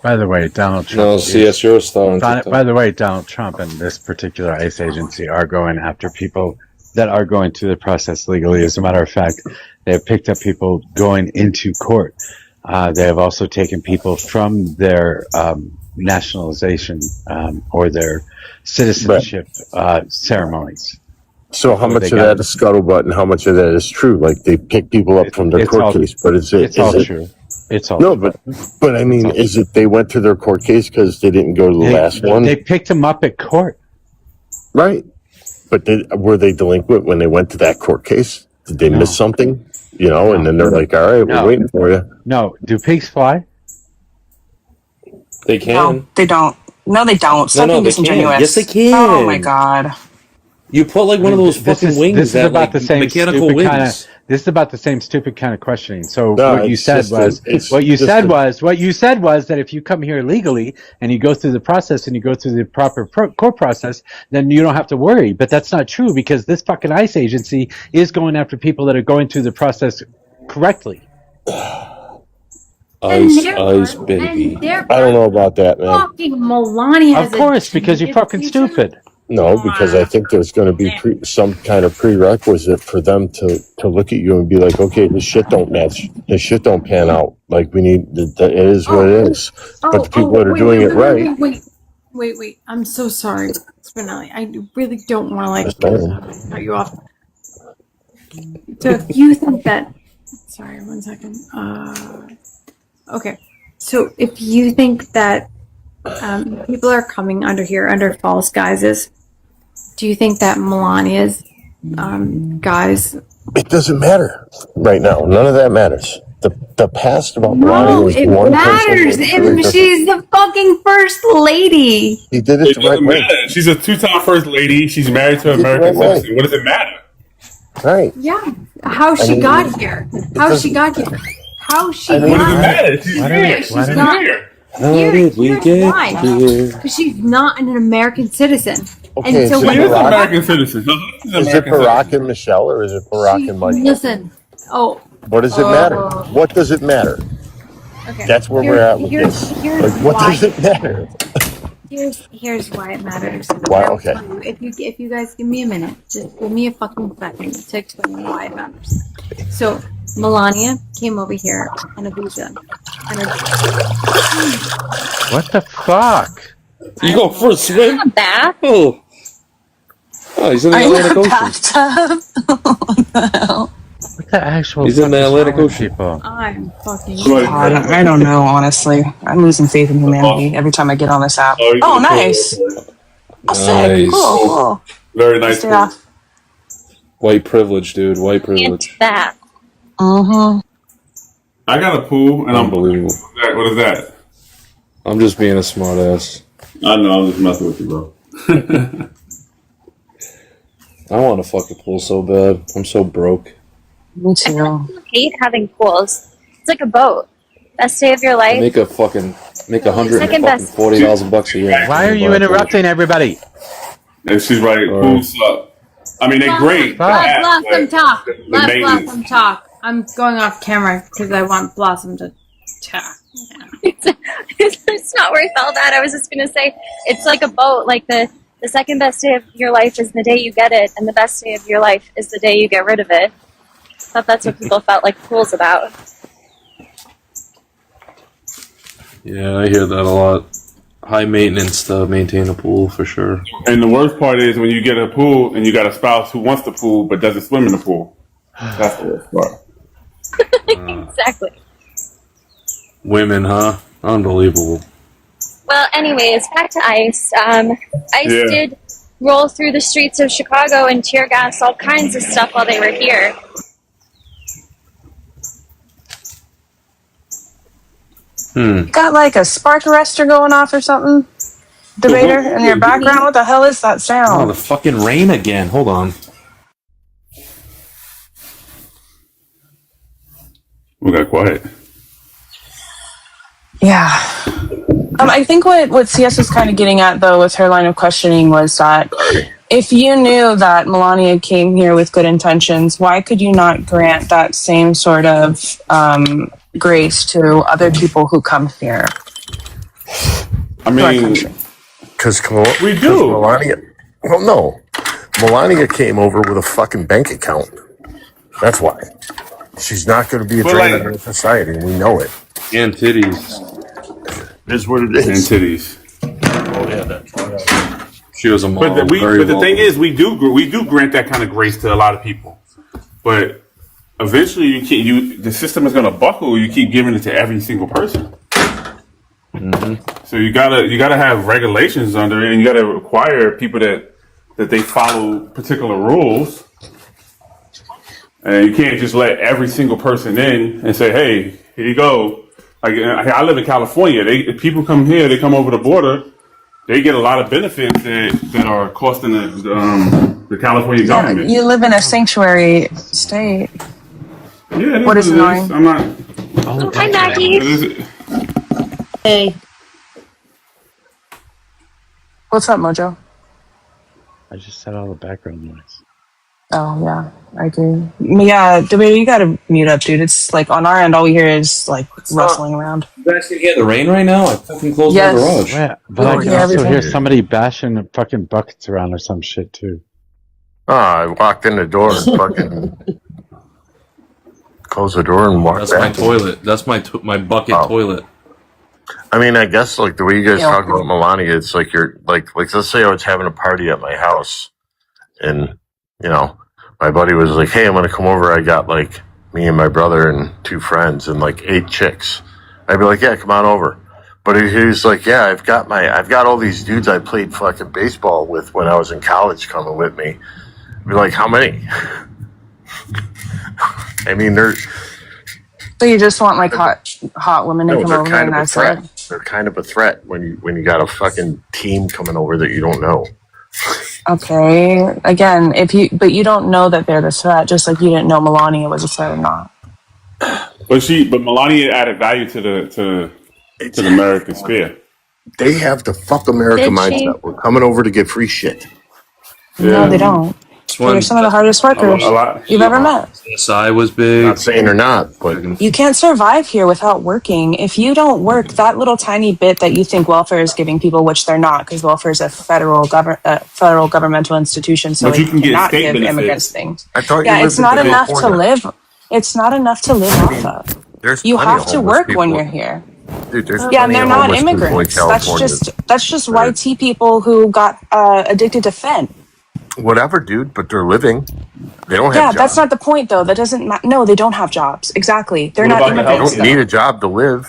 By the way, Donald Trump. No, CS, you're a star on TikTok. By the way, Donald Trump and this particular ICE agency are going after people that are going through the process legally. As a matter of fact, they have picked up people going into court. They have also taken people from their nationalization or their citizenship ceremonies. So how much of that is scuttlebutt and how much of that is true? Like they pick people up from their court case, but it's all true. It's all no, but I mean, is it they went to their court case because they didn't go to the last one? They picked them up at court, right? But were they delinquent when they went to that court case? Did they miss something? You know, and then they're like, "All right, we're waiting for you." No, do pigs fly? They can. No, they don't. No, they don't. Stop being they disingenuous. can. Yes, they can. Oh my god. You put like one of those fucking wings This is that about like the same mechanical stupid wings. kind of. This is about the same stupid kind of questioning. So No, what you it's said just was what you said was that if you come here legally and you go through the process and you go through the proper court process, then you don't have to worry. But that's not true because this fucking ICE agency is going after people that are going through the process correctly. Ice, baby. I don't know about that, man. Fucking Melania has Of course, because you're fucking stupid. No, because I think there's going to be some kind of prerequisite for them to look at you and be like, okay, this shit don't match. This shit don't pan out. Like we need, it is what it is. But the people that are doing it right. Wait. I'm so sorry, Spinelli. I really don't want to like cut you off. So if you think that, sorry, 1 second. Okay. So if you think that people are coming under here under false guises, do you think that Melania's guys? It doesn't matter right now. None of that matters. The past about Melania was it one matters person. if she's the fucking first lady. He did it It the right doesn't way. matter. She's a two-time first lady. She's married to an American citizen. What does it matter? Right. Yeah. How she got here? How she got here? How she What does it got matter? here? She's Here, here. she's She's not. here. How did we get Why? here? Because she's not an American citizen. Okay, And so is it when She is an Barack? American citizen. She's an Is it American Barack and Michelle or is it Barack and Michael? listen. Oh. What does it matter? What does it matter? Okay. That's where we're at with Here's this. Like, what why. does it matter? Here's why it matters. Why? I will Okay. tell you, if you guys give me a minute, just give me a fucking second to explain why it matters. So Melania came over here on a visa. What the fuck? You go for a swim? A bath? Oh, he's in the I'm in Atlantic a Ocean. bathtub. What the actual He's in fuck the is Atlantic wrong with Ocean. people? I'm fucking. I don't know, honestly. I'm losing faith in humanity every time I get on this app. Oh, nice. Oh, sick. Cool, cool. Very nice. Stay off. White privilege, dude. White privilege. That. Mm-hmm. I got a pool, and Unbelievable. What is that? I'm just being a smart ass. I know, I'm just messing with you, bro. I want to fuck a pool so bad. I'm so broke. Me too. I hate having pools. It's like a boat. Best day of your I life. make $140,000 a year. Why are you interrupting everybody? And she's right. Pools suck. I mean, they're great. Let Blossom talk. Let maintenance. Blossom talk. I'm going off camera because I want Blossom to talk. It's not worth all that. I was just gonna say it's like a boat. Like the second best day of your life is the day you get it, and the best day of your life is the day you get rid of it. I thought that's what people felt like pools about. Yeah, I hear that a lot. High maintenance to maintain a pool for sure. And the worst part is when you get a pool and you got a spouse who wants the pool but doesn't swim in the pool. That's the worst part. Exactly. Women, huh? Unbelievable. Well, anyways, back to ICE. ICE Yeah. did roll through the streets of Chicago and tear gas all kinds of stuff while they were here. Got like a spark arrestor going off or something? Debater in your background? What the hell is that Oh, sound? the fucking rain again. Hold on. We got quiet. Yeah. I think what CS is kind of getting at, though, with her line of questioning was that if you knew that Melania came here with good intentions, why could you not grant that same sort of grace to other people who come here? I mean, because we do. Melania, well, no, Melania came over with a fucking bank account. That's why. She's not going to be a But drain like- on our society, and we know it. And titties. It is what it is. And titties. Oh yeah, that's She was a mom. But the thing is, we do grant that kind of grace to a lot of people. But eventually, the system is going to buckle. You keep giving it to every single person. So you gotta have regulations under it, and you gotta require people that they follow particular rules. And you can't just let every single person in and say, "Hey, here you go." Like I live in California. People come here, they come over the border, they get a lot of benefits that are costing the California government. You live in a sanctuary state. Yeah, What is annoying? I'm not. Oh, hi, Maggie. Hey. What's up, Mojo? I just said all the background noise. Oh, yeah, I agree. Yeah, Debater, you gotta mute up, dude. It's like on our end, all we hear is like rustling around. You guys can hear the rain right now? I fucking closed Yes. my garage. Yeah, but I can also hear somebody bashing the fucking buckets around or some shit too. Oh, I walked in the door and fucking closed the door and walked That's back. my toilet. That's my bucket toilet. I mean, I guess like the way you guys Yeah. talk about Melania, it's like you're like let's say I was having a party at my house, and you know, my buddy was like, "Hey, I'm gonna come over. I got like me and my brother and 2 friends and like 8 chicks." I'd be like, "Yeah, come on over." But he was like, "Yeah, I've got all these dudes I played fucking baseball with when I was in college coming with me." I'd be like, "How many?" I mean, they're So you just want like hot women to no, come they're over kind and of a that's threat. it? They're kind of a threat when you got a fucking team coming over that you don't know. Okay. Again, but you don't know that they're the threat, just like you didn't know Melania was a threat or not. But Melania added value to the American sphere. They have the fuck America Did she? mindset. We're coming over to get free shit. No, they don't. They're some of the hardest workers you've ever met. CSI was big. Not saying they're not, but You can't survive here without working. If you don't work, that little tiny bit that you think welfare is giving people, which they're not, because welfare is a federal governmental institution, so But you it can get cannot state give benefits. immigrants things. I thought you Yeah, lived it's in not enough to California. live. It's not enough to live off of. There's You plenty have of to homeless work when people. you're here. Dude, there's Yeah, and plenty they're of not homeless people in immigrants. That's California. just YT people who got addicted to fent. Whatever, dude, but they're living. They don't Yeah, have that's jobs. not the point, though. That doesn't matter. No, they don't have jobs. Exactly. They're not They immigrants, don't need though. a job to live.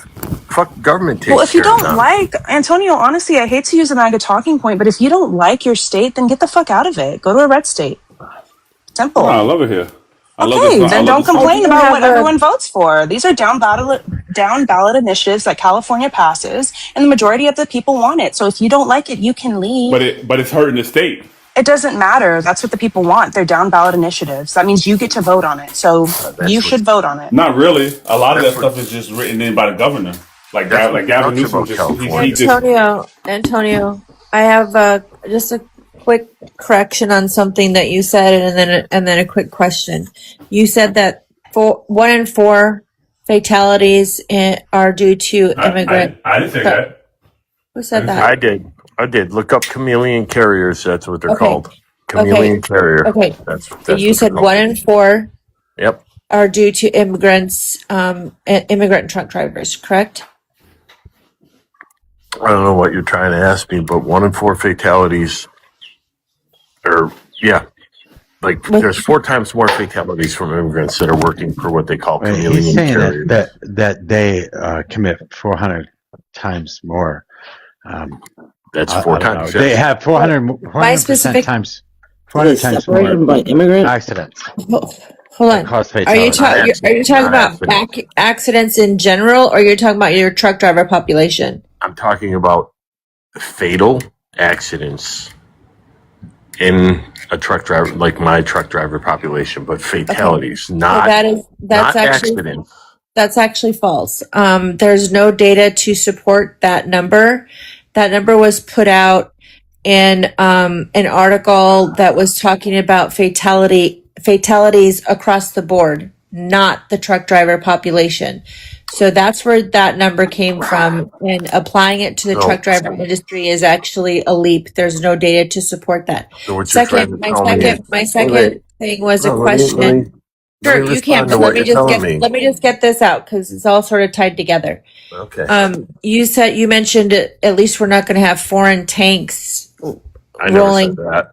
Fuck, government takes Well, if you care of don't them. like Antonio, honestly, I hate to use the MAGA talking point, but if you don't like your state, then get the fuck out of it. Go to a red state. Simple. No, I love it here. I love Okay, this. I then love don't this. complain about what everyone votes for. These are down ballot initiatives that California passes, and the majority of the people want it. So if you don't like it, you can leave. But it's hurting the state. It doesn't matter. That's what the people want. They're down ballot initiatives. That means you get to vote on it. So you should vote on it. Not really. A lot of that stuff is just written in by the governor. Like Gavin Newsom he just Antonio, I have just a quick correction on something that you said, and then a quick question. You said that 1 in 4 fatalities are due to immigrant. I didn't say that. Who said that? I did. Look up chameleon carriers. That's what they're Okay. called. Chameleon carrier. Okay. That's You what said they're 1 called. in 4 Yep. are due to immigrants, immigrant truck drivers, correct? I don't know what you're trying to ask me, but 1 in 4 fatalities there's 4 times more fatalities from immigrants that are working for what they call Wait, chameleon he's saying carriers. that they commit 400 times more. That's I 4 don't know. times. They have 400 My specific- times 400 times more accidents. Hold on. Cause Are you fatalities. are you talking about accidents in general, or you're talking about your truck driver population? I'm talking about fatal accidents in a truck driver, like my truck driver population, but fatalities, not That's not actually accidents. that's actually false. There's no data to support that number. That number was put out in an article that was talking about fatalities across the board, not the truck driver population. So that's where that number came from, and applying it to the No. truck driver industry is actually a leap. There's no data to support that. So what you're trying to tell me is- My second thing was a No, let me question. Sure, you can, respond to but what you're telling me. let me just get this out because it's all sort of tied together. Okay. You mentioned at least we're not going to have foreign tanks I never rolling. said that.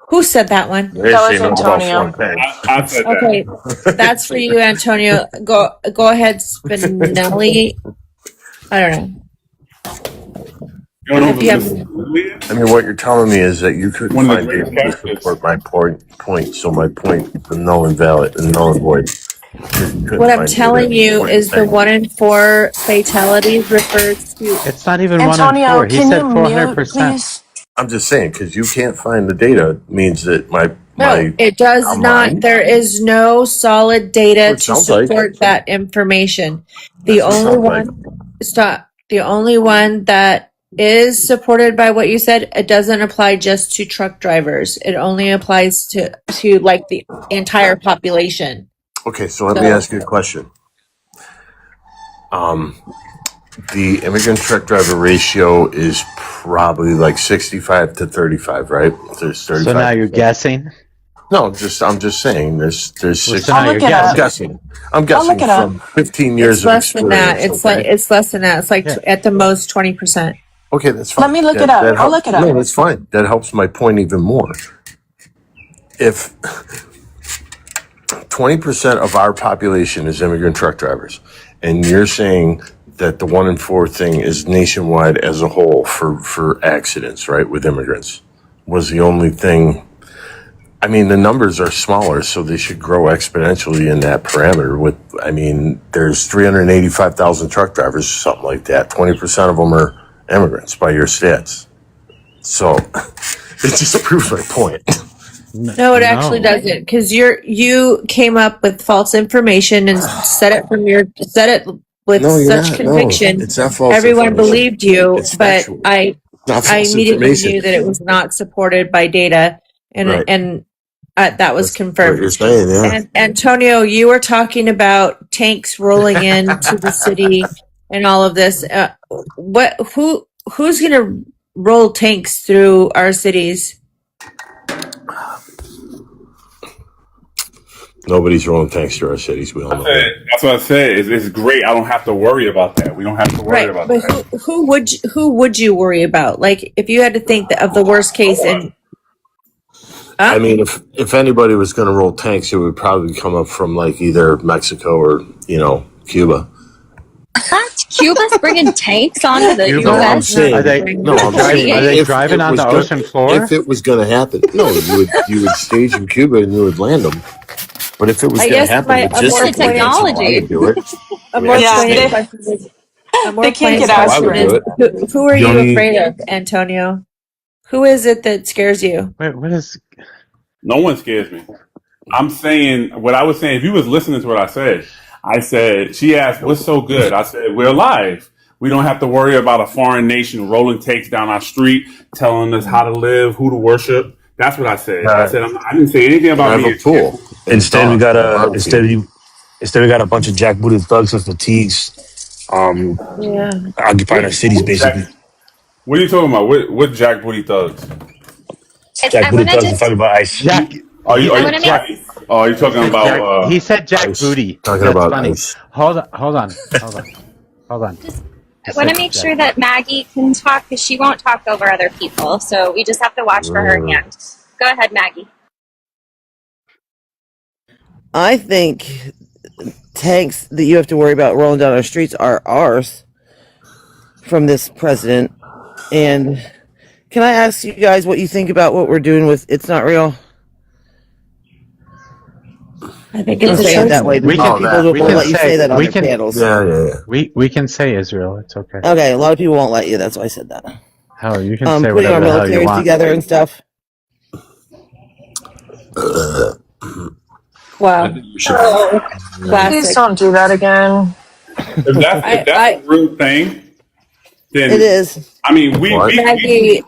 Who said that one? They say nothing about foreign tanks. I said Okay, that's for you, Antonio. Go ahead, Spinelli. I don't know. If you have- I mean, what you're telling me is that you couldn't One of the find greatest data to support my point. So my point is null and valid and null and void. What I'm telling you is the 1 in 4 fatalities refers to. It's not even Antonio, 1 in 4. He can said you 400%. mute, please? I'm just saying, because you can't find the data means that my No, it does I'm not. lying. There is no solid data Well, it to sounds like- support that information. The That's what it only sounds like. one, the only one that is supported by what you said, it doesn't apply just to truck drivers. It only applies to like the entire population. Okay, so let me ask you a question. The immigrant truck driver ratio is probably like 65 to 35, right? There's 35. So now you're guessing? No, I'm just saying there's Well, 60. so now you're guessing. I'm guessing look it up. from 15 years It's of less than that. experience. It's less than that. It's like at the most 20%. Okay, that's fine. Let me look it up. I'll helps- look it up. No, that's fine. That helps my point even more. If 20% of our population is immigrant truck drivers, and you're saying that the 1 in 4 thing is nationwide as a whole for accidents, right, with immigrants, was the only thing. I mean, the numbers are smaller, so they should grow exponentially in that parameter. There's 385,000 truck drivers, something like that. 20% of them are immigrants by your stats. So it just proves my point. No, it actually doesn't, because you came up with false information and said it with No, you're such not. No, conviction. it's not false Everyone information. believed you, It's but factual. I Not I false immediately information. knew that it was not supported by data, and Right. and That was What confirmed. you're saying, yeah. And Antonio, you were talking about tanks rolling into the city and all of this. Who's going to roll tanks through our cities? Nobody's rolling tanks through our cities. We all know that. That's what I said. It's great. I don't have to worry about that. We don't have to worry Right, about but that. who would you worry about? Like, if you had to think of the worst case, and I mean, if anybody was going to roll tanks, it would probably come up from like either Mexico or Cuba. What? Cuba's bringing tanks onto the No, I'm U.S. saying, Are they driving on the ocean floor? If it was going to happen, no, you would stage in Cuba and you would land them. But if it was I going to guess happen, a more logistically, that's how I would do it. a more Yeah, pointed question is, a more they can't pointed get out question straight. is, who are you Johnny- afraid of, Antonio? Who is it that scares you? Wait, what is? No one scares me. I'm saying what I was saying. If you was listening to what I said, she asked, "What's so good?" I said, "We're alive. We don't have to worry about a foreign nation rolling tanks down our street, telling us how to live, who to worship." That's what I said. I said I didn't say anything about I have a pool. Instead, we got a bunch of jackbooted thugs with fatigues, occupying our cities basically. What are you talking about? What jack booty thugs? Jackbooted thugs. I'm talking about ICE. Are you talking about? He said Jack Booty. Talking That's about funny. ICE. Hold on. I want to make sure that Maggie can talk because she won't talk over other people. So we just have to watch for her hand. Go ahead, Maggie. I think tanks that you have to worry about rolling down our streets are ours from this president. And can I ask you guys what you think about what we're doing with It's Not Real? I think Don't say it that way. We People can won't let you say that on we their can, panels. Yeah. We can say Israel. It's okay. Okay, a lot of people won't let you. That's why I said that. Hell, you can say Putting our whatever the hell you militaries want. together and stuff. Wow. Please don't do that again. If that's a real thing, then It is. I mean, Maggie,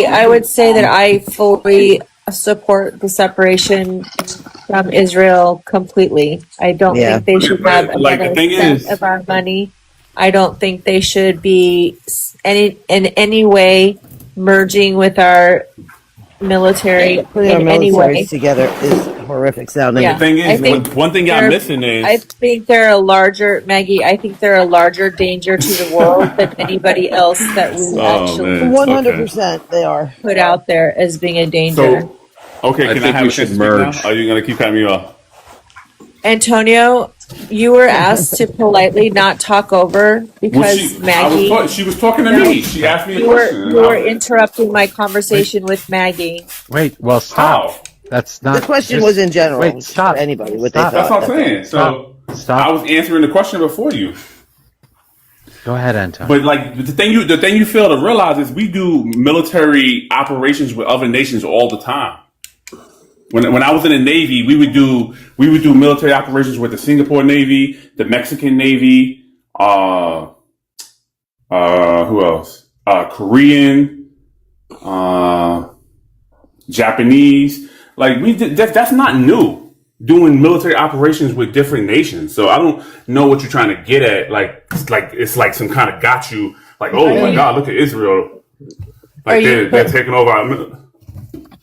I would say that I fully support the separation from Israel completely. I don't Yeah. think they should have Like, the another thing cent is- of our money. I don't think they should be in any way merging with our military Putting our in any militaries way. together is horrific sounding. Yeah. The thing I is, think one thing y'all they're- missing is I think they're a larger, Maggie, I think they're a larger danger to the world than anybody else that we actually 100% they are. put out there as being a danger. so. Okay, I can I think have we a should chance to speak now? merge. Are you gonna keep cutting me off? Antonio, you were asked to politely not talk over because Maggie. She was talking to me. She asked me a You question. were interrupting my conversation with Maggie. Wait, well, stop. That's not. The question just- was in general. Wait, stop. For anybody, what Stop. they That's thought. what I'm saying. So Stop. I was answering the question before you. Go ahead, Anton. But like the thing you fail to realize is we do military operations with other nations all the time. When I was in the Navy, we would do military operations with the Singapore Navy, the Mexican Navy, who else? Korean, Japanese. Like we did that's not new. Doing military operations with different nations. So I don't know what you're trying to get at. Like it's like some kind of got you. Like, oh my God, look at Israel. Like they're taking over our.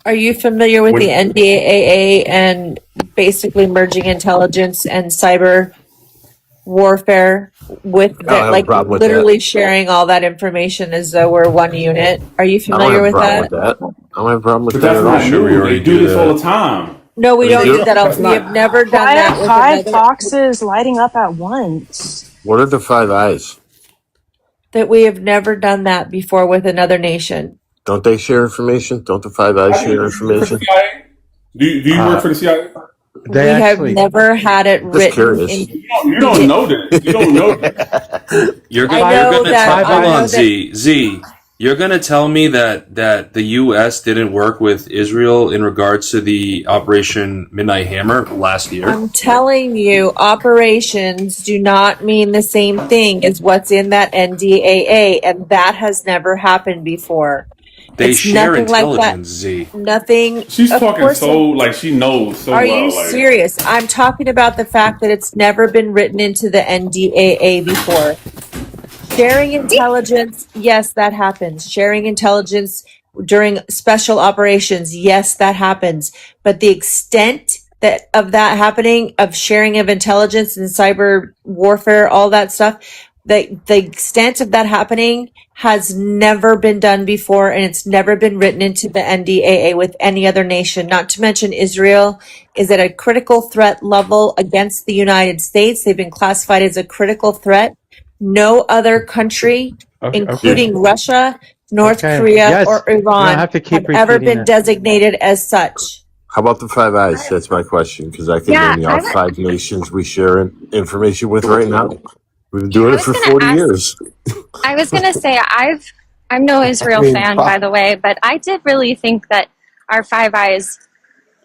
Are you familiar with the NDAA and basically merging intelligence and cyber warfare with I don't have a like problem with literally sharing all that information as though we're one unit? Are you I don't familiar have a with problem that? with that. I don't have a problem with But that that's at all. not new. They do this all the time. No, we don't do? do that. We have never done Why that are with 5 another, boxes lighting up at once? What are the 5 eyes? that we have never done that before with another nation. Don't they share information? Don't the 5 eyes share information? Do you work for the CIA? We have never had it Just written curious. in. You don't know that. You don't know that. You're I gonna, know you're gonna that- hold I know on, that- Z. You're gonna tell me that the U.S. didn't work with Israel in regards to the Operation Midnight Hammer last year? I'm telling you, operations do not mean the same thing as what's in that NDAA, and that has never happened before. They It's share nothing like that. intelligence, Z. Nothing. She's Of talking course. so like she knows so Are well. you Like serious? I'm talking about the fact that it's never been written into the NDAA before. Sharing intelligence, yes, that happens. Sharing intelligence during special operations, yes, that happens. But the extent that happening, of sharing of intelligence and cyber warfare, all that stuff, the extent of that happening has never been done before, and it's never been written into the NDAA with any other nation. Not to mention Israel is at a critical threat level against the United States. They've been classified as a critical threat. No other country, Okay. including Russia, North Okay. Korea, Yes. or You don't Iran, have to have keep ever repeating been it. designated as such. How about the Five Eyes? That's my question, because I can Yeah, name you I all was, 5 nations we share information with right now. We've been doing I it was for gonna 40 ask. years. I was gonna say I'm no Israel fan, by the way, but I did really think that our Five Eyes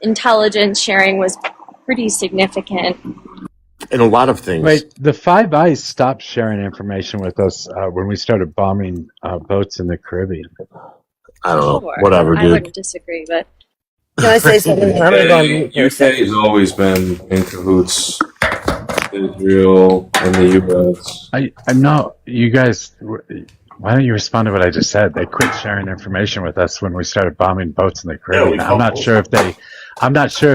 intelligence sharing was pretty significant. In a lot of things. Wait, the Five Eyes stopped sharing information with us when we started bombing boats in the Caribbean. I don't know. Sure, Whatever, I dude. wouldn't disagree, but Can I say something? I'm gonna go on mute for a UK second. has always been in cahoots with Israel and the US. I'm not. You guys, why don't you respond to what I just said? They quit sharing information with us when we started bombing boats in the Caribbean. I'm not sure if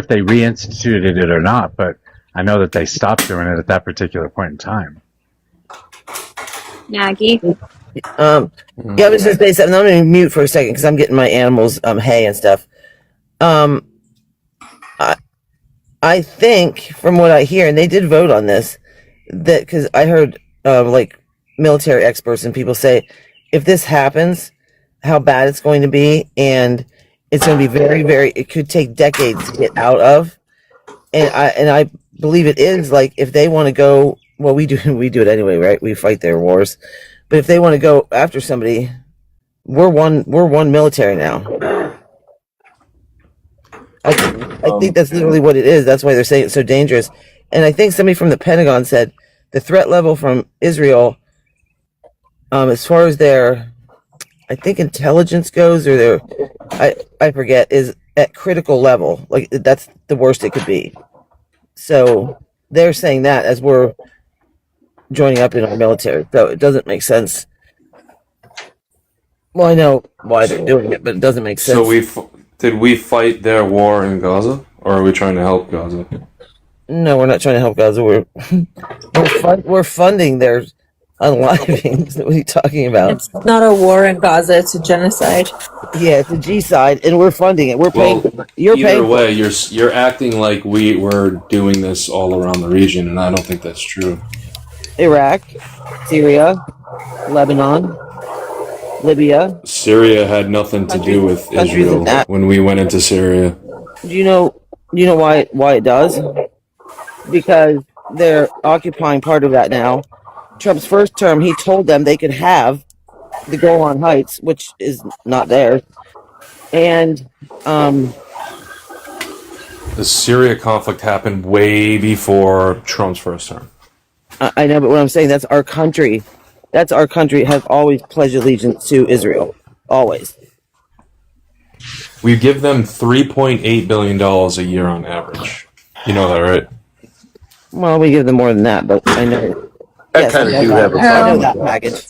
they reinstituted it or not, but I know that they stopped doing it at that particular point in time. Maggie. Yeah, I was just say something. I'm gonna mute for a second because I'm getting my animals hay and stuff. I think from what I hear, and they did vote on this, that because I heard like military experts and people say, if this happens, how bad it's going to be, and it's going to be very, very. It could take decades to get out of, and I believe it is. Like if they want to go, well, we do it anyway, right? We fight their wars, but if they want to go after somebody, we're one military now. I think that's literally what it is. That's why they're saying it's so dangerous. And I think somebody from the Pentagon said the threat level from Israel, as far as their, I think intelligence goes, or their, I forget, is at critical level. Like that's the worst it could be. So they're saying that as we're joining up in our military. So it doesn't make sense. Well, I know why they're doing it, but it doesn't make sense. So did we fight their war in Gaza, or are we trying to help Gaza? No, we're not trying to help Gaza. We're funding their unalivings. What are you talking about? It's not a war in Gaza, it's a genocide. Yeah, it's a G-side, and we're funding it. We're paying. You're Either paying. way, you're acting like we were doing this all around the region, and I don't think that's true. Iraq, Syria, Lebanon, Libya. Syria had nothing to do with countries Israel that- when we went into Syria. Do you know why it does? Because they're occupying part of that now. Trump's first term, he told them they could have the Golan Heights, which is not theirs, and The Syria conflict happened way before Trump's first term. I know, but what I'm saying, that's our country. That's our country has always pledged allegiance to Israel. Always. We give them $3.8 billion a year on average. You know that, right? Well, we give them more than that, but I know. I Yes, kind I of know do that. have a I know problem. that package.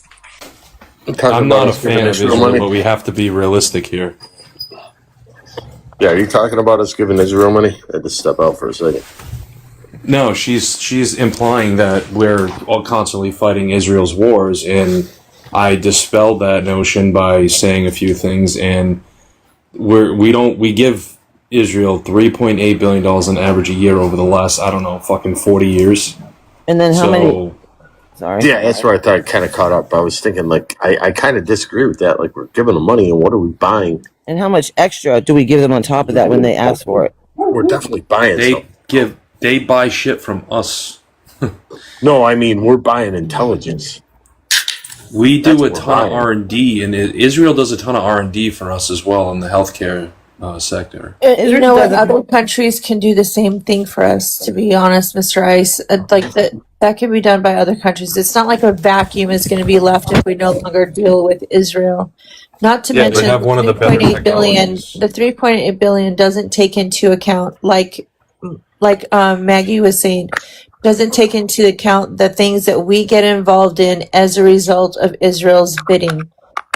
I'm not a fan of Israel, but we have to be realistic here. Yeah, are you talking about us giving Israel money? I had to step out for a second. No, she's implying that we're all constantly fighting Israel's wars, and I dispelled that notion by saying a few things. And we give Israel $3.8 billion on average a year over the last, I don't know, fucking 40 years. And then how many? Sorry. Yeah, that's where I thought I kind of caught up. I was thinking, like, I kind of disagree with that. Like, we're giving them money, and what are we buying? And how much extra do we give them on top of that when they ask for it? We're definitely buying They buy shit from us. No, I mean, we're buying intelligence. We do a ton of R&D, and Israel does a ton of R&D for us as well in the healthcare sector. You know what? Other countries can do the same thing for us, to be honest, Mr. Ice. Like that can be done by other countries. It's not like a vacuum is going to be left if we no longer deal with Israel. Not to Yeah, they mention have one of the better 3.8 billion. technologies. The 3.8 billion doesn't take into account, like Maggie was saying, doesn't take into account the things that we get involved in as a result of Israel's bidding.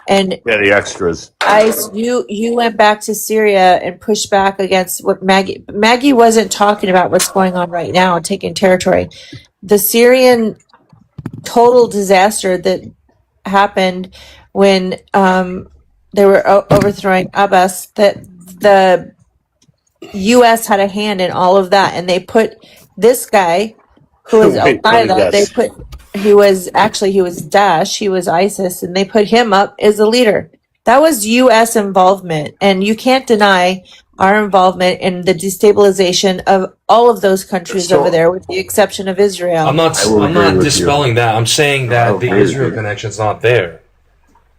And Yeah, the extras. Ice, you went back to Syria and pushed back against what Maggie wasn't talking about what's going on right now, taking territory. The Syrian total disaster that happened when they were overthrowing Abbas, that the U.S. had a hand in all of that, and they put this guy who was Al Wait, what is Qaeda. that? He was Daesh, he was ISIS, and they put him up as a leader. That was U.S. involvement, and you can't deny our involvement in the destabilization of all of those countries over there, with the exception of Israel. I'm not dispelling that. I'm saying that the Israel connection's not there.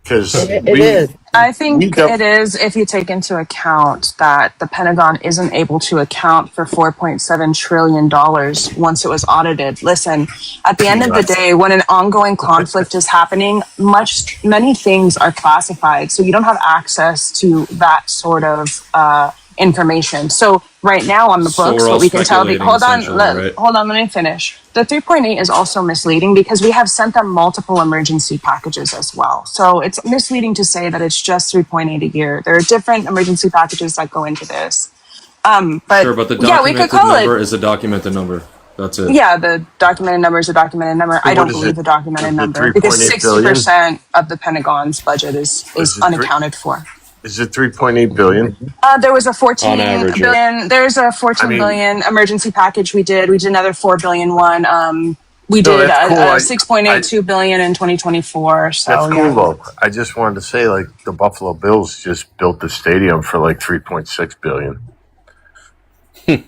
Because it is. I think it is if you take into account that the Pentagon isn't able to account for $4.7 trillion once it was audited. Listen, at the end of the day, when an ongoing conflict is happening, many things are classified. So you don't have access to that sort of information. So right now on the So books, we're all what we can tell, speculating, hold on, essentially, right? hold on, let me finish. The 3.8 is also misleading because we have sent them multiple emergency packages as well. So it's misleading to say that it's just 3.8 a year. There are different emergency packages that go into this. But Sure, but the yeah, we could documented call number it. is a documented number. That's it. Yeah, the documented number is a documented number. So I don't what is believe it? the documented Is it number because 3.8 billion? 60% of the Pentagon's budget is Is it unaccounted for. Is it 3.8 billion? There was a 14 On average, yeah. billion. There's a 14 billion emergency package we did. We did another 4 billion one. We No, did that's cool. a 6.82 billion in 2024. So That's cool yeah. though. I just wanted to say, like, the Buffalo Bills just built the stadium for like 3.6 billion. And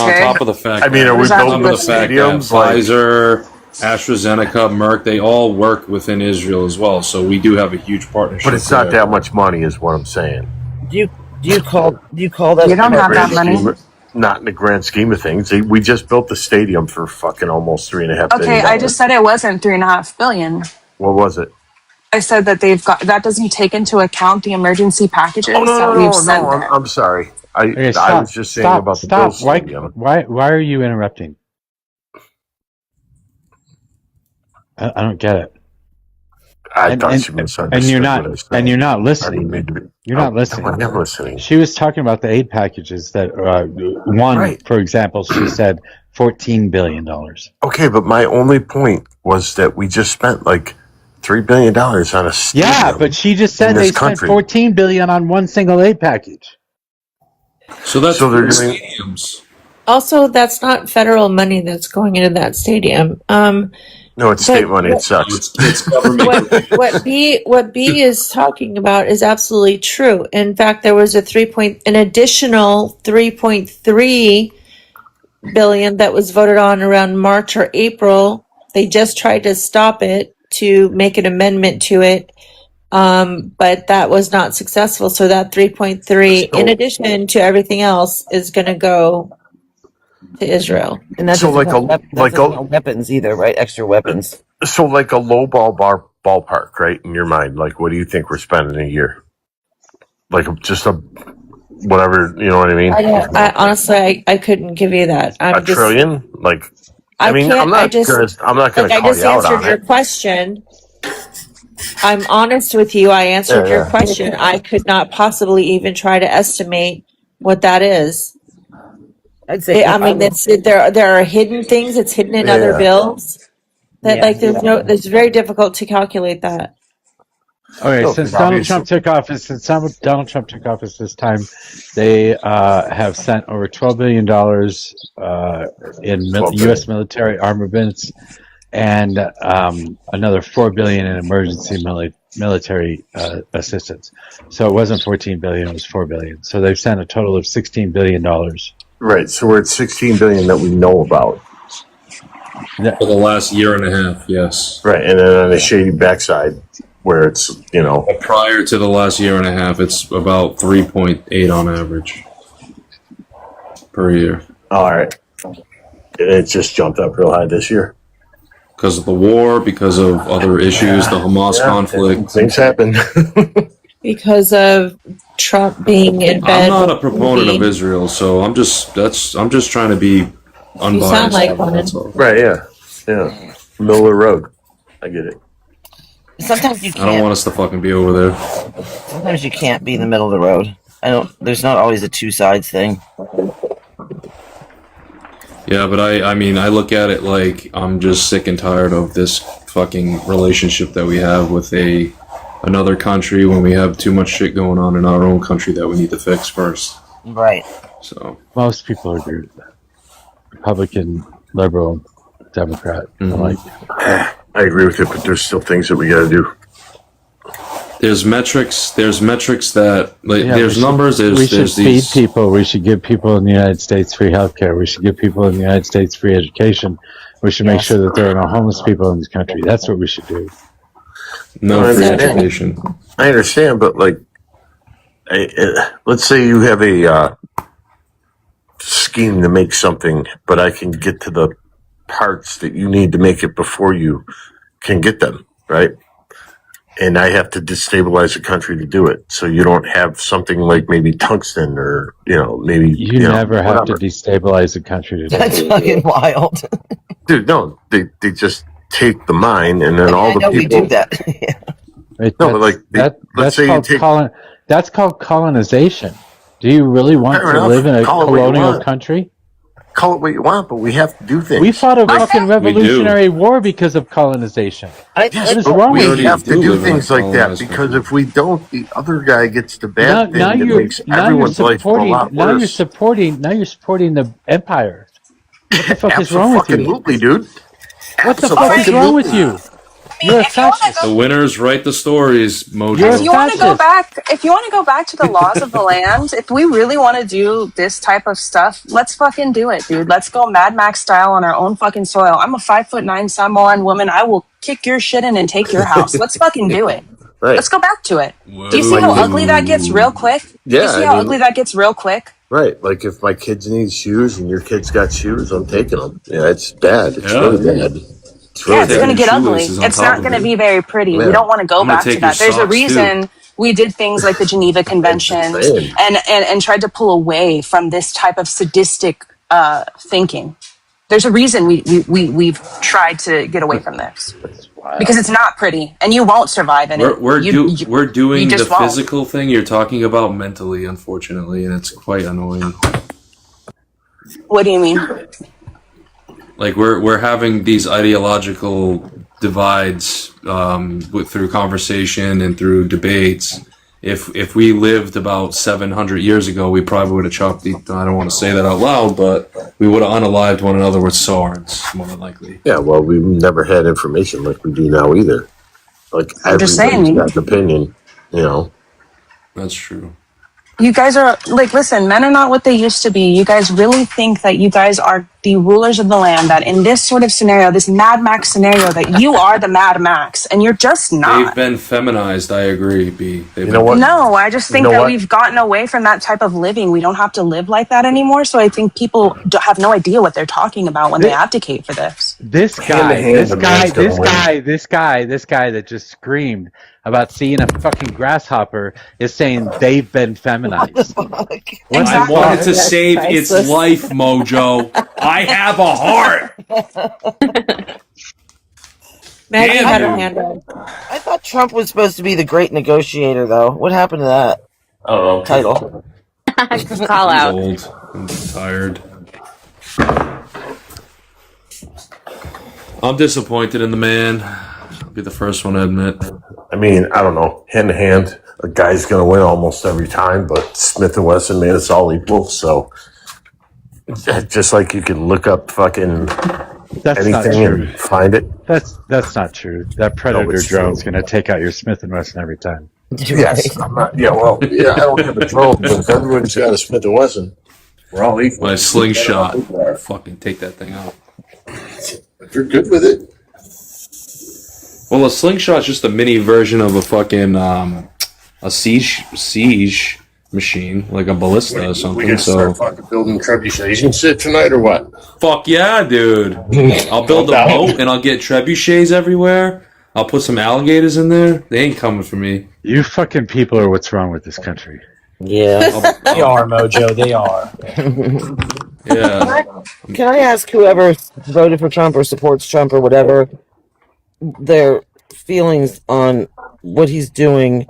on Okay. top of the fact, I mean, are we on top building of the fact that stadiums like- Pfizer, AstraZeneca, Merck, they all work within Israel as well. So we do have a huge partnership. But it's not there. that much money, is what I'm saying. Do you call that? You don't In the have that grand money. scheme- Not in the grand scheme of things. We just built the stadium for fucking almost $3.5 billion. Okay, I just said it wasn't 3.5 billion. What was it? I said that they've got that doesn't take into account the emergency packages Oh that we've sent no! there. I'm sorry. I stop, was just saying about the Bills Why stadium. are you interrupting? I don't get it. I thought you misunderstood and you're not, what I said. and you're not I didn't listening. mean to be. You're not listening. I'm not listening. She was talking about the aid packages that one, Right. for example, she said $14 billion. Okay, but my only point was that we just spent like $3 billion on a stadium. Yeah, but she just said in they this spent country. $14 billion on one single aid package. So that's So they're doing- stadiums. Also, that's not federal money that's going into that stadium. No, it's But state money. It sucks. It's government. what B is talking about is absolutely true. In fact, there was an additional 3.3 billion that was voted on around March or April. They just tried to stop it to make an amendment to it, but that was not successful. So that 3.3, in addition to everything else, is going to go to Israel. And that So doesn't like count a- that like doesn't a- count weapons either, right? Extra weapons. So like a low ballpark, right? In your mind, like what do you think we're spending a year? Like just a whatever, you know what I mean? I honestly, I couldn't give you that. I'm A trillion? Like I mean, can't. I'm not gonna I call just you out answered on your it. question. I'm honest with you. I answered Yeah, your yeah. question. I could not possibly even try to estimate what that is. I'd say. I mean, there are hidden things. It's hidden in other Yeah. bills. That Yeah. like it's very difficult to calculate that. Okay, No, since because Donald Trump took office, this time, they have sent over $12 billion in 12 U.S. military armaments and another $4 billion in emergency military assistance. So it wasn't $14 billion; it was $4 billion. So they've sent a total of $16 billion. Right. So we're at 16 billion that we know about. For the last year and a half, yes. Right. And then on the shady backside, where it's, Prior to the last year and a half, it's about 3.8 on average per year. All right. It just jumped up real high this year. Because of the war, because of other issues, the Hamas conflict. Things happen. Because of Trump being in bed. I'm not a with proponent Putin. of Israel, so I'm just trying to be unbiased. You sound like one. That's all. Right, yeah. Middle of the road. I get it. Sometimes you I don't can't. want us to fucking be over there. Sometimes you can't be in the middle of the road. There's not always a two sides thing. Yeah, but I mean, I look at it like I'm just sick and tired of this fucking relationship that we have with another country when we have too much shit going on in our own country that we need to fix first. Right. So most people agree with that. Republican, liberal, Democrat. I agree with it, but there's still things that we got to do. There's metrics that there's numbers. We should There's feed these. people. We should give people in the United States free healthcare. We should give people in the United States free education. We should make sure that there are no homeless people in this country. That's what we should do. No free education. I understand, but let's say you have a scheme to make something, but I can get to the parts that you need to make it before you can get them, right? And I have to destabilize the country to do it. So you don't have something like maybe tungsten or, maybe... You never have to destabilize a country to do That's it. fucking wild. Dude, no, they just take the mine and then all the I know people... we do that. let's say you take... That's called colonization. Do you really want to live in a colonial country? Call it what you want, but we have to do things. We fought a fucking revolutionary war because of colonization. What is wrong with you? We have to do things like that because if we don't, the other guy gets the bad thing that makes everyone's life a lot Now worse. you're supporting the empire. What the fuck is wrong with you? Absolutely, dude. What the fuck is wrong with you? You're a fascist. The winners write the stories, Mojo. If you want to go back to the laws of the land, if we really want to do this type of stuff, let's fucking do it, dude. Let's go Mad Max style on our own fucking soil. I'm a 5'9" Samoan woman. I will kick your shit in and take your house. Let's fucking do it. Right. Let's go back to it. Do you see how ugly that gets real quick? Yeah, Do you see how ugly that gets real quick? Right, like if my kids need shoes and your kids got shoes, I'm taking them. Yeah, it's bad. It's really bad. It's going to get ugly. It's not going to be very pretty. Yeah. We don't want to go back to that. There's a reason we did things like the Geneva Conventions and tried to pull away from this type of sadistic thinking. There's a reason we've tried to get away from this because it's not pretty and you won't survive in it. We're doing the won't. physical thing. You're talking about mentally, unfortunately, and it's quite annoying. What do you mean? Like we're having these ideological divides through conversation and through debates. If we lived about 700 years ago, we probably would have chopped I don't want to say that out loud, but we would have unalived one another with swords, more than likely. Yeah, well, we've never had information like we do now either. Like I'm just saying. everybody's got an opinion, That's true. You guys are like, listen, men are not what they used to be. You guys really think that you guys are the rulers of the land, that in this sort of scenario, this Mad Max scenario, that you are the Mad Max, and you're just not. They've been feminized, I agree, B. No, I just think that we've gotten away from that type of living. We don't have to live like that anymore. So I think people have no idea what they're talking about when they abdicate for this. This guy that just screamed about seeing a fucking grasshopper is saying they've been feminized. I wanted to save its life, Mojo. I have a heart. Maggie Damn had you. her hand up. I thought Trump was supposed to be the great negotiator, though. What happened to that title? Call out. Old and tired. I'm disappointed in the man. I'll be the first one to admit. I mean, I don't know. Hand to hand, a guy's going to win almost every time, but Smith & Wesson made us all equal, so just like you can look up fucking anything and find it. That's not true. That Predator drone's going to take out your Smith & Wesson every time. Yes, I'm not. Yeah, well, yeah, I don't have a drone, but if everyone's got a Smith & Wesson, we're all equal. My slingshot. Fucking take that thing out. If you're good with it. Well, a slingshot's just a mini version of a fucking a siege machine, like a ballista or We something. gonna So start fucking building trebuchets and shit tonight, or what? fuck yeah, dude! I'll build a boat and I'll get trebuchets everywhere. I'll put some alligators in there. They ain't coming for me. You fucking people are what's wrong with this country. Yeah, they are, Mojo. They are. Yeah. Can I ask whoever voted for Trump or supports Trump or whatever their feelings on what he's doing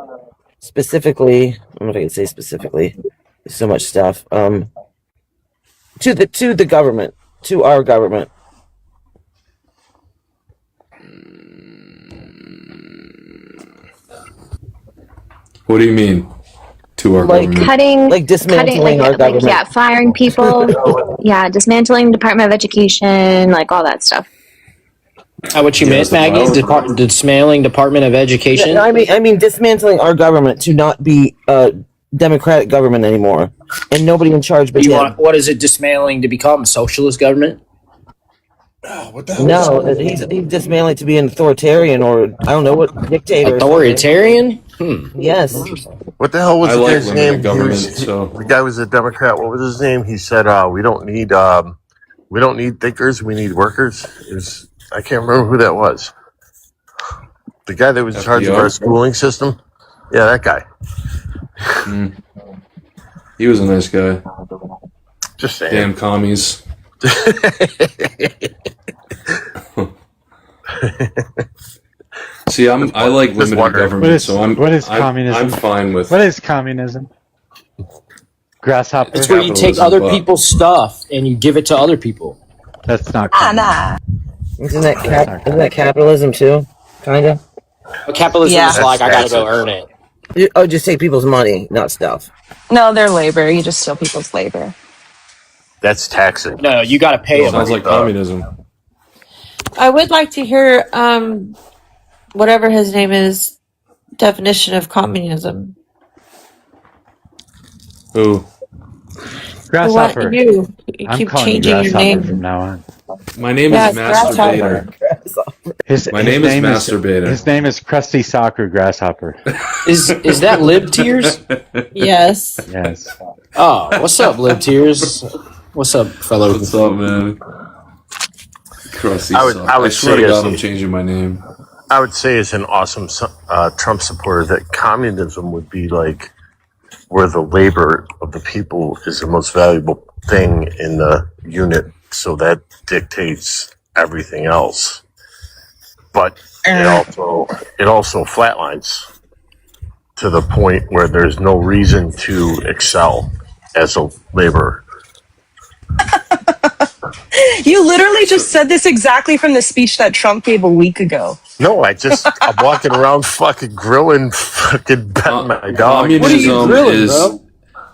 specifically? I don't know if I can say specifically. There's so much stuff. To the government, to our government. What do you mean? To our Like government? Cutting, like dismantling our government. yeah, firing people, yeah, dismantling Department of Education, like all that stuff. What you meant, Maggie? Dismantling Department of Education. I mean dismantling our government to not be a democratic government anymore, and nobody in charge but him. What is it dismantling to become? A socialist government? What the hell? No, he's dismantling to be an authoritarian or I don't know what dictator. Authoritarian? Yes. What the hell was I the like guy's limited name? government, The guy was a Democrat. What was his name? He said, "We don't need thinkers. We need workers." I can't remember who that was. The guy that was in charge of our schooling system. Yeah, that guy. He was a nice guy. Just saying. Damn commies. See, I like limited government, so what is communism? I'm fine with. What is communism? Grasshopper. It's where you take other people's stuff and you give it to other people. That's not. Isn't that capitalism too? Kinda. But capitalism is like I gotta go earn it. Just take people's money, not stuff. No, they're labor. You just steal people's labor. That's taxing. No, you gotta pay them. Sounds like communism. I would like to hear whatever his name is definition of communism. Who? Grasshopper. You I'm keep calling you changing your Grasshopper name. from now on. My name Yeah, is it's Masturbator. My name is Masturbator. His name is Krusty Soccer Grasshopper. Is that Lib Tears? Yes. Yes. Oh, what's up, Lib Tears? What's up, fellow? What's up, man? Krusty I would swear say to God, as- I'm changing my name. I would say, as an awesome Trump supporter, that communism would be like where the labor of the people is the most valuable thing in the unit, so that dictates everything else. But it also flatlines to the point where there's no reason to excel as a laborer. You literally just said this exactly from the speech that Trump gave a week ago. No, I'm walking around fucking grilling, fucking petting my dog.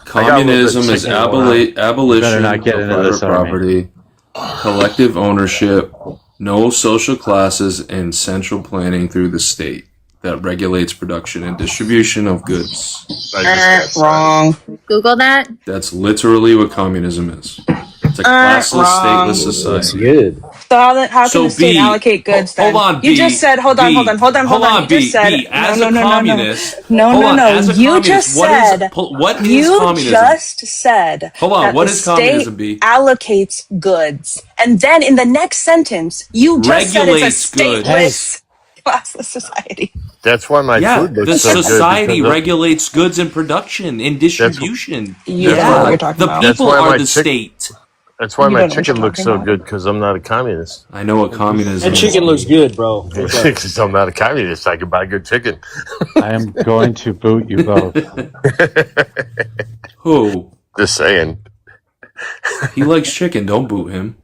Communism is abolition Better not get of into private this, Army. property, collective ownership, no social classes, and central planning through the state that regulates production and distribution of goods. Wrong. Google that. That's literally what communism is. It's a classless, Wrong. stateless society. Good. So how can So the state B, allocate goods then? hold on, You B, just said, hold on. B, You just said, B, as a communist, No. as a You communist, just what is- said, what is you communism? just said Hold on, that what the is communism, state B? allocates goods. And then in the next sentence, you just said Regulates it's a stateless, classless society. That's why my Yeah, food looks the so good. society because of- regulates goods and production and distribution. You don't know what you're talking The about. That's people why are my the chick- state. That's why You my don't know what chicken you're looks talking so about. good, because I'm not a communist. I know what communism That is. chicken looks good, bro. Because I'm not a communist, I can buy good chicken. I am going to boot you both. Who? Just saying. He likes chicken. Don't boot him.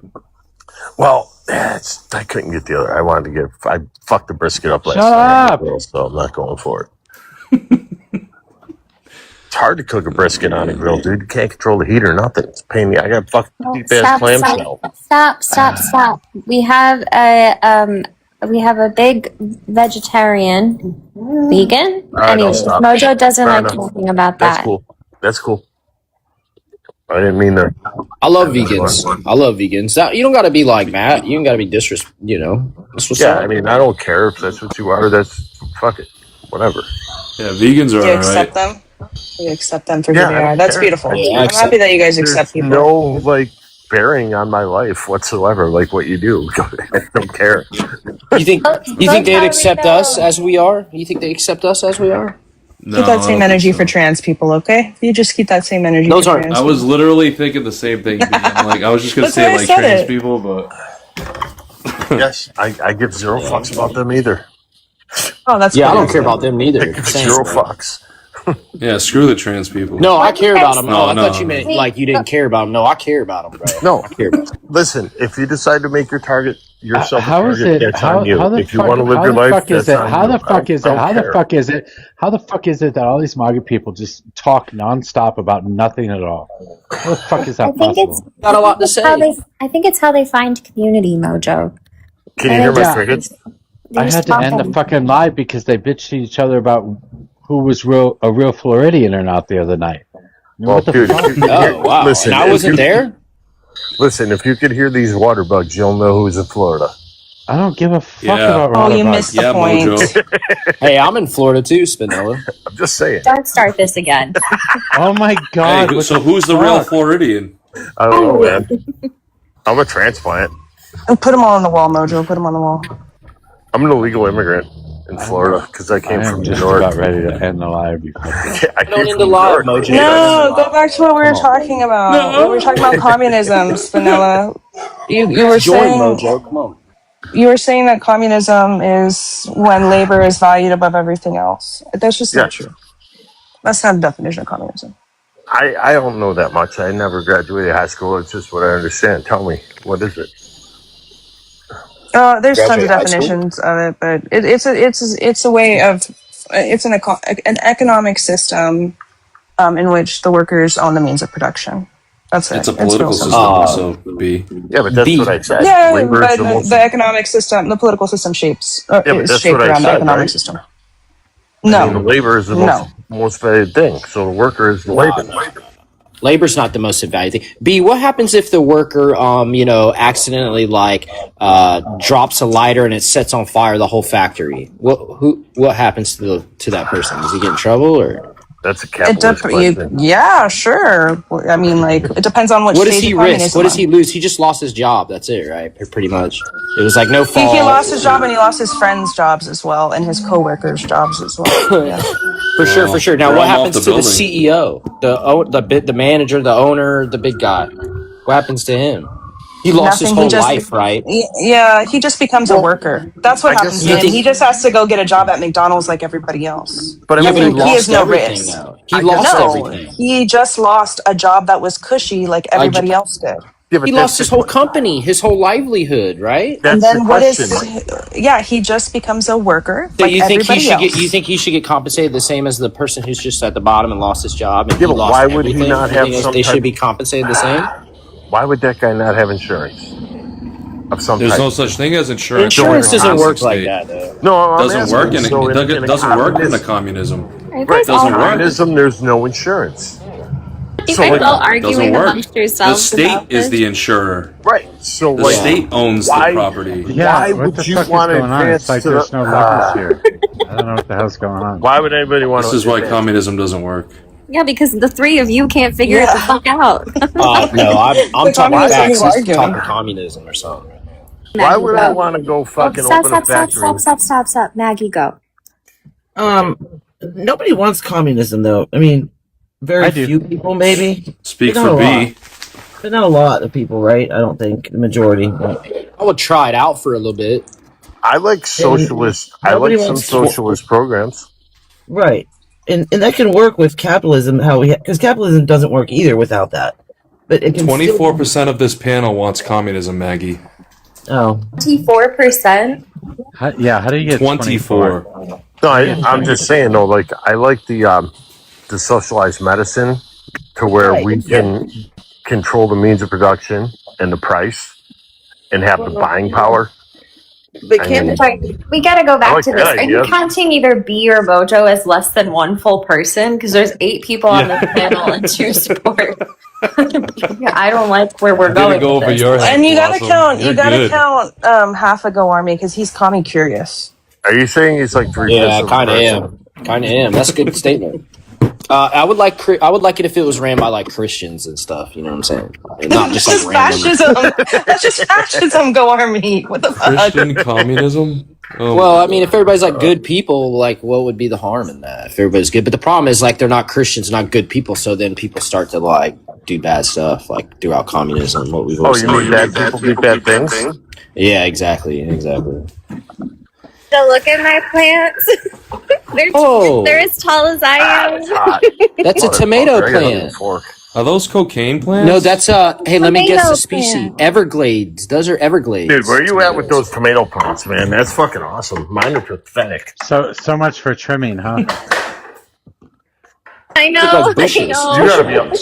Well, I couldn't get the other. I fucked the brisket up last Shut night, up! so I'm not going for it. It's hard to cook a brisket on a grill, dude. You can't control the heat or nothing. It's a pain in the I got fucking deep ass clamshell. Stop. We have a big vegetarian vegan. All right, I'll Anyways, stop. Mojo doesn't Fair like enough. talking about That's that. cool. That's cool. I didn't mean to. I love vegans. I love vegans. You don't got to be like Matt. You don't got to be disrespectful. You know, that's what's Yeah, up. I mean, I don't care if that's what you are. That's fuck it, whatever. Yeah, vegans are Do you alright. accept them? You accept them for who Yeah, they I are. don't That's care. beautiful. Yeah, I'm happy that you guys accept There's people. no like bearing on my life whatsoever. Like what you do, I don't care. You think they'd accept us as we are? You think they accept us as we are? Keep that same energy for trans people, okay? You just keep that same energy for trans I was literally thinking the same thing. I'm like, I was just gonna That's say why I like said trans it. people, but Yes, I give zero fucks about them either. Oh, that's Yeah, I cool. don't care about them neither. I give Same. zero fucks. yeah, screw the trans people. No, I care about them. No, I no. thought you meant like you didn't care about them. No, I care about them, bro. No, I care about them. listen. If you decide to make your target yourself How a is target, it? that's on you. How the If you fuck? want to live How your the life, fuck is that's it? on How you. the fuck is I it? don't How the care. fuck is it? How the fuck is it that all these MAGA people just talk nonstop about nothing at all? How the fuck is that possible? Got a lot to say. I think it's how they find community, Mojo. Can you hear my Yeah. crickets? I had to end the fucking live because they bitched at each other about who was a real Floridian or not the other night. I mean, Well, what the dude, fuck? Oh wow! Listen, And I if wasn't you- there. Listen, if you could hear these water bugs, you'll know who's in Florida. I don't give a fuck Yeah. about Oh, water you bugs. missed the Yeah, point. Mojo. Hey, I'm in Florida too, Spinella. I'm just saying. Don't start this again. Oh my Hey, god! what so the who's the real fuck? Floridian? I don't know, man. I'm a transplant. And put them all on the wall, Mojo. Put them on the wall. I'm an illegal immigrant in Florida because I I came am from New just York. about ready to end the live. You fucking- I Don't came need from to New lie, York. Mojo. No, go back to what we were talking about. We were talking about communism, Spinella. You were Join saying Mojo. Come on. you were saying that communism is when labor is valued above everything else. That's just not Yes. true. That's not the definition of communism. I don't know that much. I never graduated high school. It's just what I understand. Tell me, what is it? There's tons of Graduate high school? definitions of it, but it's a way of it's an economic system in which the workers own the means of production. That's it. It's a real political simple. system, so B. Yeah, but that's B. what I said. Yeah, Labor but is the most. the economic system, the political system shapes Yeah, but is that's shaped what I around the said, economic right? system. I No, mean, the labor is the most valued thing. So the worker is the labor. Labor's not the most valuable thing. B, what happens if the worker, accidentally drops a lighter and it sets on fire the whole factory? What happens to that person? Does he get in trouble or? That's a capitalist question. yeah, sure. I mean, it depends on what What does stage he of risk? communism What does on. he lose? He just lost his job. That's it, right? Pretty much. It was like no fault. He lost his job and he lost his friends' jobs as well and his coworkers' jobs as well. Yeah. For sure. Now, Throw what him off happens the to the building. CEO, the manager, the owner, the big guy? What happens to him? He lost Nothing, his whole life, right? Yeah, he just becomes a worker. That's what I happens guess to him. that's- He just has to go get a job at McDonald's like everybody else. But I Yeah, mean, but he He has lost no everything risk. now. He lost No, everything. he just lost a job that was cushy like everybody else did. yeah, but He that's lost his whole company, his whole livelihood, right? And That's the then what is? question. Yeah, he just becomes a worker So like you think he everybody should else. get? You think he should get compensated the same as the person who's just at the bottom and lost his job and Yeah, he but lost why would he everything? not You have think some they type- should be compensated the same? Why would that guy not have insurance of some There's type? no such thing as insurance. Insurance in a doesn't work communistic like state. that, though. No, I'm Doesn't asking. work in So it doesn't work in a communism- communism. Are you Right, guys all doesn't work. communism, there's no insurance. You So, guys like, all Doesn't arguing work. amongst The yourselves state about is this? the insurer. Right. So, The like, state owns why- the property. Yeah, Why what would the you fuck is want to going on? advance It's like to there's the- no levels here. I don't know what the hell's going on. Why would anybody want This to? is why advance? communism doesn't work. Yeah, because the three of you can't figure it the fuck out. No, I'm The talking communism facts. is He's arguing. talking communism or something. Why would I want to go fucking Stop, open a stop, factory? stop. Maggie, go. Nobody wants communism, though. I mean, very I do. few people, maybe. Speak But not for a B. lot. But not a lot of people, right? I don't think the majority. But I would try it out for a little bit. I like socialist. I nobody like some wants to- socialist programs. right, and that can work with capitalism. Because capitalism doesn't work either without that. But it can 24% of this panel wants communism, Maggie. Oh, 24%? How do you get 24. 24? No, I'm just saying though. Like I like the socialized medicine to where Right, we can control the means of production and the price and have the buying power. but I can't mean, Wait, we gotta go back like to this. that Are you idea. counting either B or Mojo as less than one full person? Because there's 8 people on this panel and 2 support. I don't like where we're Didn't going. go with over this. your head. And you Blossom. You're good. half of Go Army because he's caught me curious. Are you saying he's like 3/5 Yeah, of a kind of person? am. Kind of am. That's a good statement. I would like it if it was ran by like Christians and stuff. You know what I'm saying? And not just like random. fascism. That's just fascism. Go Army. What the fuck? Christian communism? Oh Well, my I mean, if everybody's like good people, like what would be the harm in that? If everybody's good, but the problem is like they're not Christians, not good people. So then people start to like do bad stuff, like throughout communism. What we've Oh, always you mean bad people do bad things? Yeah, exactly. So look at my plants. Oh. They're as tall as I am. That's a tomato plant. Are those cocaine plants? No, that's hey, let me guess the Tomato species. plant. Everglades. Those are Everglades. Dude, where are you at with those tomato plants, man? That's fucking awesome. Mine are pathetic. So much for trimming, huh? I know. Look like I bushes. know.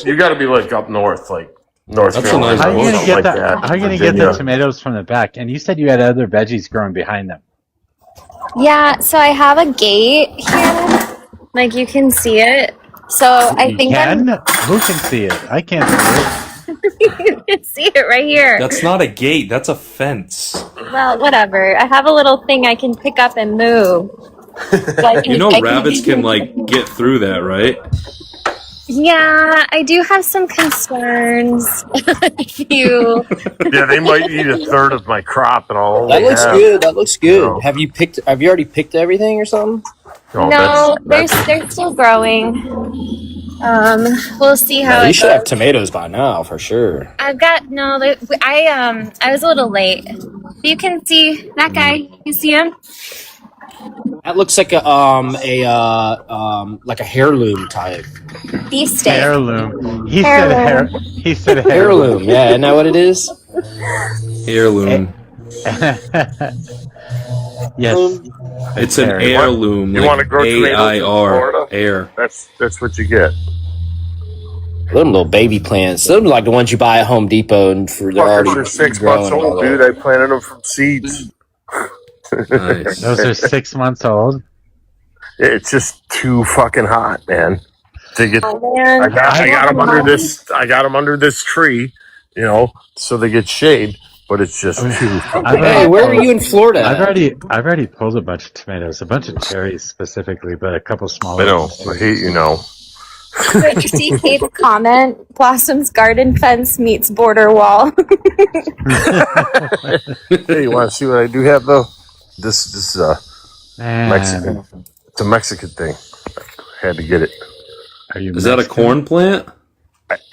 You gotta be like up north, like North That's a Carolina. nice How are you gonna something get like that? that. How are you gonna get the tomatoes from the back? And you said you had other veggies growing behind them. Yeah, so I have a gate here. Like you can see it. So I You think can? Who can see it? I can't see you can see it right here. That's not a gate. That's a fence. Well, whatever. I have a little thing I can pick up and move. So I can- You know I rabbits can like get through that, right? Yeah, I do have some concerns. If you Yeah, they might eat a third of my crop, and all That they looks have. good. That looks good. No. Have you already picked everything or something? no, they're still growing. We'll see how You it should have goes. tomatoes by now for sure. I've got no. I was a little late. You can see that guy. You see him? That looks like a like a heirloom type. Beefsteak. Heirloom. He Heirloom. said Heirloom. Yeah, isn't that what it is? Heirloom. Yes. It's an Very. heirloom. You like want to grow tomatoes in AIR. Florida? Air. That's what you get. Them little baby plants. Those are like the ones you buy at Home Depot, and they're Fuckers already are 6 growing months and all old, dude. that. I planted them from seeds. Nice. Those are 6 months old. It's just too fucking hot, man. To get, Oh man. I got them under this. I got them under this tree, you know, so they get shade. But it's just too. Hey, where were you in Florida? I've already pulled a bunch of tomatoes, a bunch of cherries specifically, but a couple smaller. I know. ones too. I hate you now. See Kate's comment. Blossom's garden fence meets border wall. Hey, you want to see what I do have though? This is Man. Mexican. It's a Mexican thing. Had to get it. Are you Is that a Mexican? corn plant?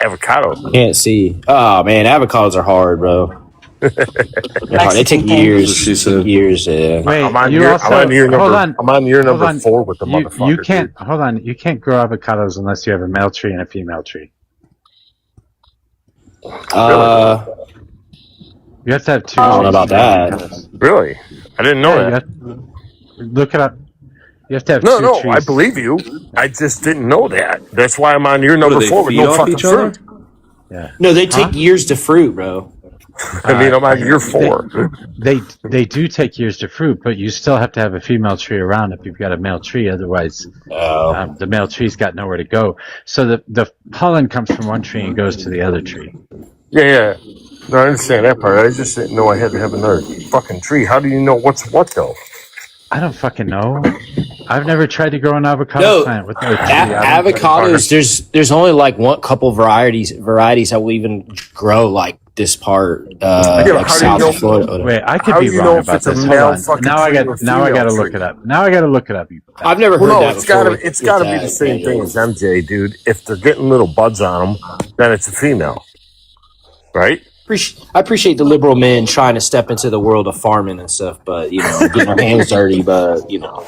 Avocado. Can't see. Oh man, avocados are hard, bro. They're hard. They take years. That's what she said. Years, yeah. Wait, I'm on you year. also I'm on year number. hold on. I'm on year Hold number on. 4 with the motherfucker. You can't dude. hold on. You can't grow avocados unless you have a male tree and a female tree. You have to have two. I don't know about that. avocados. Really? I didn't know Yeah, that. look it up. You have to have No, two no, trees. I believe you. I just didn't know that. That's why I'm on year What, number do they 4 with feed no off fucking each other? fruit. Yeah. No, they take years to fruit, bro. I mean, I'm on year 4. They do take years to fruit, but you still have to have a female tree around if you've got a male tree. Otherwise, the male tree's got nowhere to go. So the pollen comes from one tree and goes to the other tree. Yeah. No, I understand that part. I just didn't know I had to have another fucking tree. How do you know what's what though? I don't fucking know. I've never tried to grow an avocado No, plant with no tree. avocados. There's only like one couple varieties that will even grow like this part, like south of Florida. Wait, I could How be do you wrong know if about it's a this. male Hold on. fucking Now I tree or got. Now I female got to look tree? it up. Now I got to look it up. I've never heard Well, no, that it's before. gotta it's gotta be the same thing as MJ, dude. If they're getting little buds on them, then it's a female, right? I appreciate the liberal men trying to step into the world of farming and stuff, but you know, getting their hands dirty. But you know,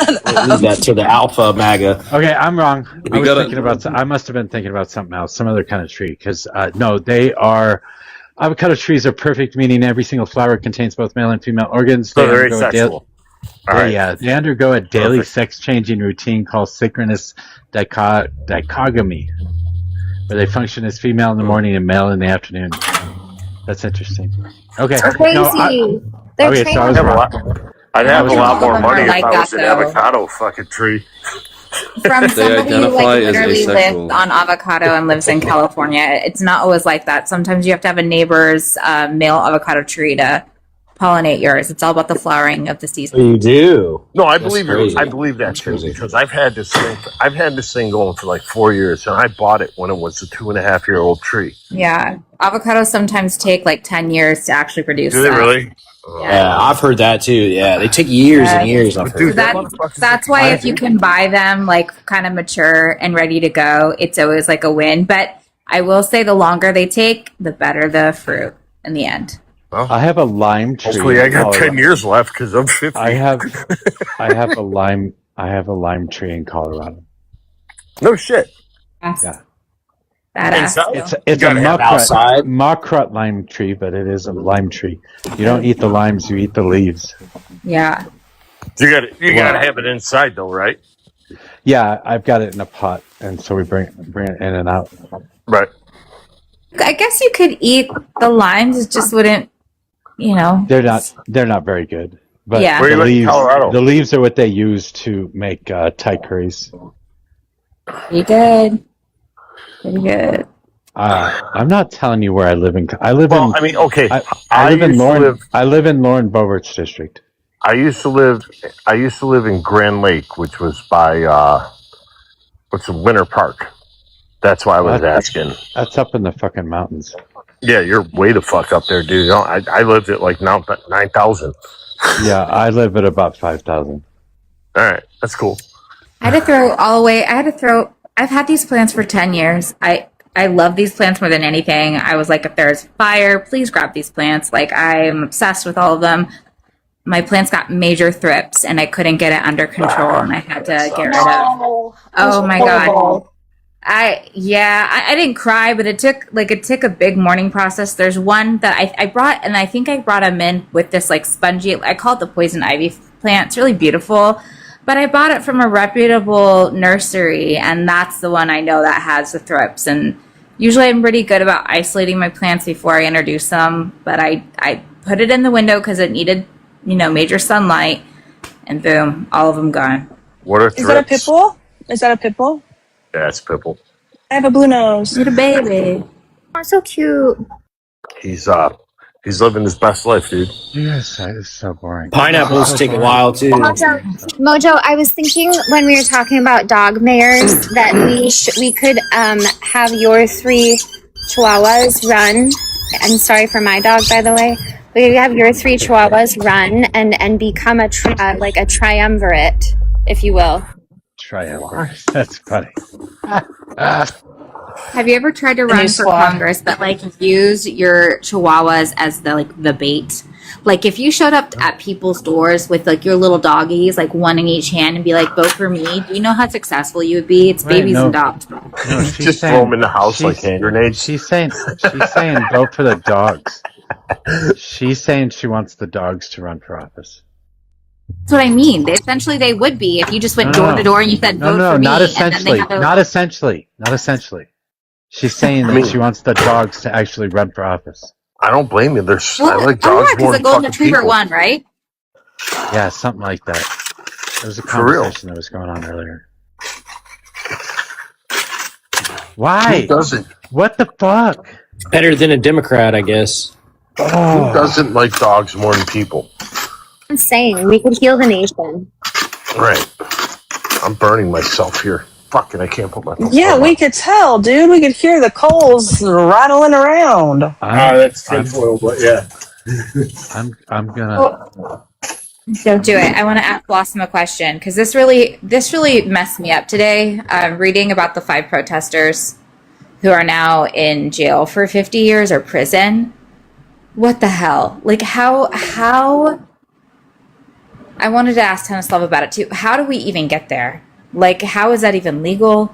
leave that to the alpha MAGA. Okay, I'm wrong. We gotta- I must have been thinking about something else, some other kind of tree. Because no, they are. Avocado trees are perfect, meaning every single flower contains both male and female organs. So they're undergo a asexual. All right. Yeah, they undergo a daily sex-changing routine called synchronous dichogamy, where they function as female in the morning and male in the afternoon. That's interesting. Okay. They're crazy. Okay, so I was wrong. I'd have a lot more Some of them money are if like I was that, an though. avocado fucking tree. From They somebody who identify like as literally asexual. lives on avocado and lives in California, it's not always like that. Sometimes you have to have a neighbor's male avocado tree to pollinate yours. It's all about the flowering of the season. You do. No, I That's believe you. crazy. I believe that That's too crazy. because I've had this thing. I've had this thing going for like 4 years, and I bought it when it was a 2.5-year-old tree. Yeah, avocados sometimes take like 10 years to actually produce Do they them. really? Yeah, I've heard that too. Yeah, they take years and years. I've So heard. that's why if you can buy them like kind of mature and ready to go, it's always like a win. But I will say the longer they take, the better the fruit in the end. I have a lime tree. Hopefully, I got in 10 years left because I'm 50. I have a lime tree in Colorado. No shit. Yeah. Badass. It's a gotta have it outside. muckrut lime tree, but it is a lime tree. You don't eat the limes, you eat the leaves. Yeah. You gotta have it inside though, right? Yeah, I've got it in a pot, and so we bring it in and out. Right. I guess you could eat the limes, it just wouldn't, you know. They're not very good. But Yeah. Where you live in Colorado? the leaves are what they use to make Thai curries. Pretty good. Pretty good. I'm not telling you where I live in. I live Well, in. I mean, okay. I live in used to Lauren. live- I live in Lauren Bobert's district. I used to live in Grand Lake, which was by what's the Winter Park. That's why I was asking. That's up in the fucking mountains. Yeah, you're way the fuck up there, dude. No, I lived at like 9,000. Yeah, I live at about 5,000. All right, that's cool. I had to throw all away. I've had these plants for 10 years. I love these plants more than anything. I was like, if there's fire, please grab these plants. Like, I'm obsessed with all of them. My plants got major thrips, and I couldn't get it under control, and I had to get rid of. Oh my god. I didn't cry, but it took a big mourning process. There's one that I brought, and I think I brought them in with this like spongy, I call it the poison ivy plant. It's really beautiful, but I bought it from a reputable nursery, and that's the one I know that has the thrips. And usually I'm pretty good about isolating my plants before I introduce them, but I put it in the window because it needed, major sunlight, and boom, all of them gone. What are Is that a pit bull? Is that a pit bull? Yeah, it's Pipple. I have a blue nose. Little baby. Oh, so cute. He's living his best life, dude. Yes, that is so boring. Pineapples take a while too. Mojo, I was thinking when we were talking about dog mayors that we could have your 3 Chihuahuas run. I'm sorry for my dog, by the way. We could have your 3 Chihuahuas run and become a triumvirate, if you will. Triumvirate. That's funny. Have you ever tried to run for Congress, but use your Chihuahuas as the bait? Like, if you showed up at people's doors with your little doggies, one in each hand, and be like, "Vote for me," do you know how successful you would be? It's babies and dogs. No, Just throw them in the house like hand grenades. She's saying vote for the dogs. She's saying she wants the dogs to run for office. That's what I mean. They would be if you just went door to door and you said, "Vote for me." Not essentially. And then Not essentially. She's saying that she wants the dogs to actually run for office. I don't blame you. I like dogs more because the than golden fucking retriever people. won, right? Yeah, something like that. There was a For real. conversation that was going on earlier. Why? Who doesn't? What the fuck? Better than a Democrat, I guess. Who doesn't like dogs more than people? I'm saying we could heal the nation. Right. I'm burning myself here. Fucking, I can't put my. Yeah, we could tell, dude. We could hear the coals rattling around. That's tinfoil, but yeah. I'm gonna. Don't do it. I want to ask Blossom a question because this really messed me up today. Reading about the 5 protesters who are now in jail for 50 years or prison. What the hell? How? I wanted to ask Tennislov about it too. How do we even get there? How is that even legal?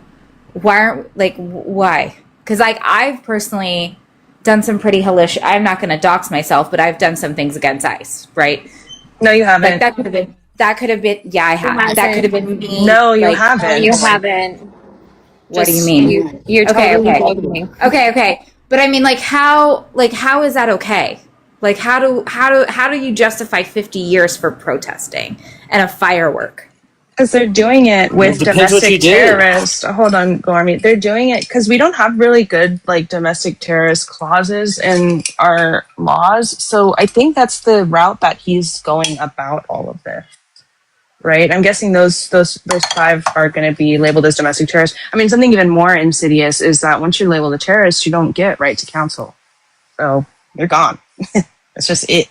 Why? Because I've personally done some pretty hellish. I'm not going to dox myself, but I've done some things against ICE, right? No, you haven't. That could have been. Yeah, I have. That could have been me. No, you haven't. You haven't. What do you mean? You're totally bugging me. Okay. But I mean, how is that okay? How do you justify 50 years for protesting and a firework? Because they're doing it with Depends what you domestic do. terrorists. Hold on, Gormy. They're doing it because we don't have really good like domestic terrorist clauses in our laws. So I think that's the route that he's going about all of this. Right? I'm guessing those 5 are going to be labeled as domestic terrorists. I mean, something even more insidious is that once you're labeled a terrorist, you don't get right to counsel. So you're gone. That's just it.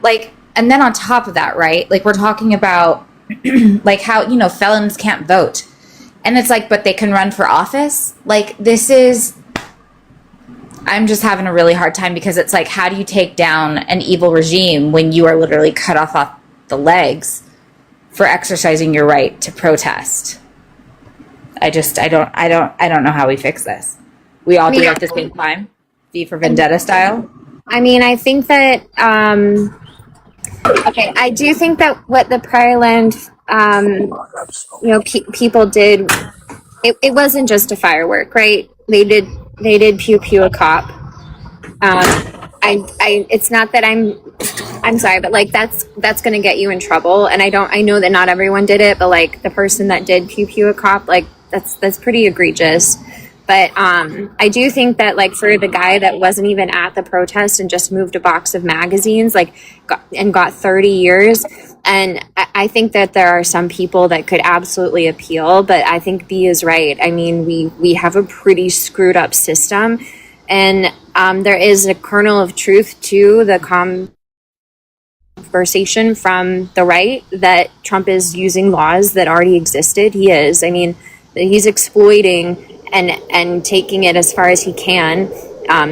Like, and then on top of that, right? Like, we're talking about like how, you know, felons can't vote. And it's like, but they can run for office? Like, this is, I'm just having a really hard time because it's like, how do you take down an evil regime when you are literally cut off the legs for exercising your right to protest? I don't know how we fix this. We all do it at the same time, V for Vendetta style. I mean, I think that, okay, I do think that what the Prairie Land, people did, it wasn't just a firework, right? They did pew pew a cop. It's not that I'm sorry, but like that's going to get you in trouble. And I know that not everyone did it, but like the person that did pew pew a cop, like that's pretty egregious. But I do think that like for the guy that wasn't even at the protest and just moved a box of magazines, like got 30 years. And I think that there are some people that could absolutely appeal, but I think B is right. I mean, we have a pretty screwed up system, and there is a kernel of truth to the conversation from the right that Trump is using laws that already existed. He is. I mean, he's exploiting and taking it as far as he can,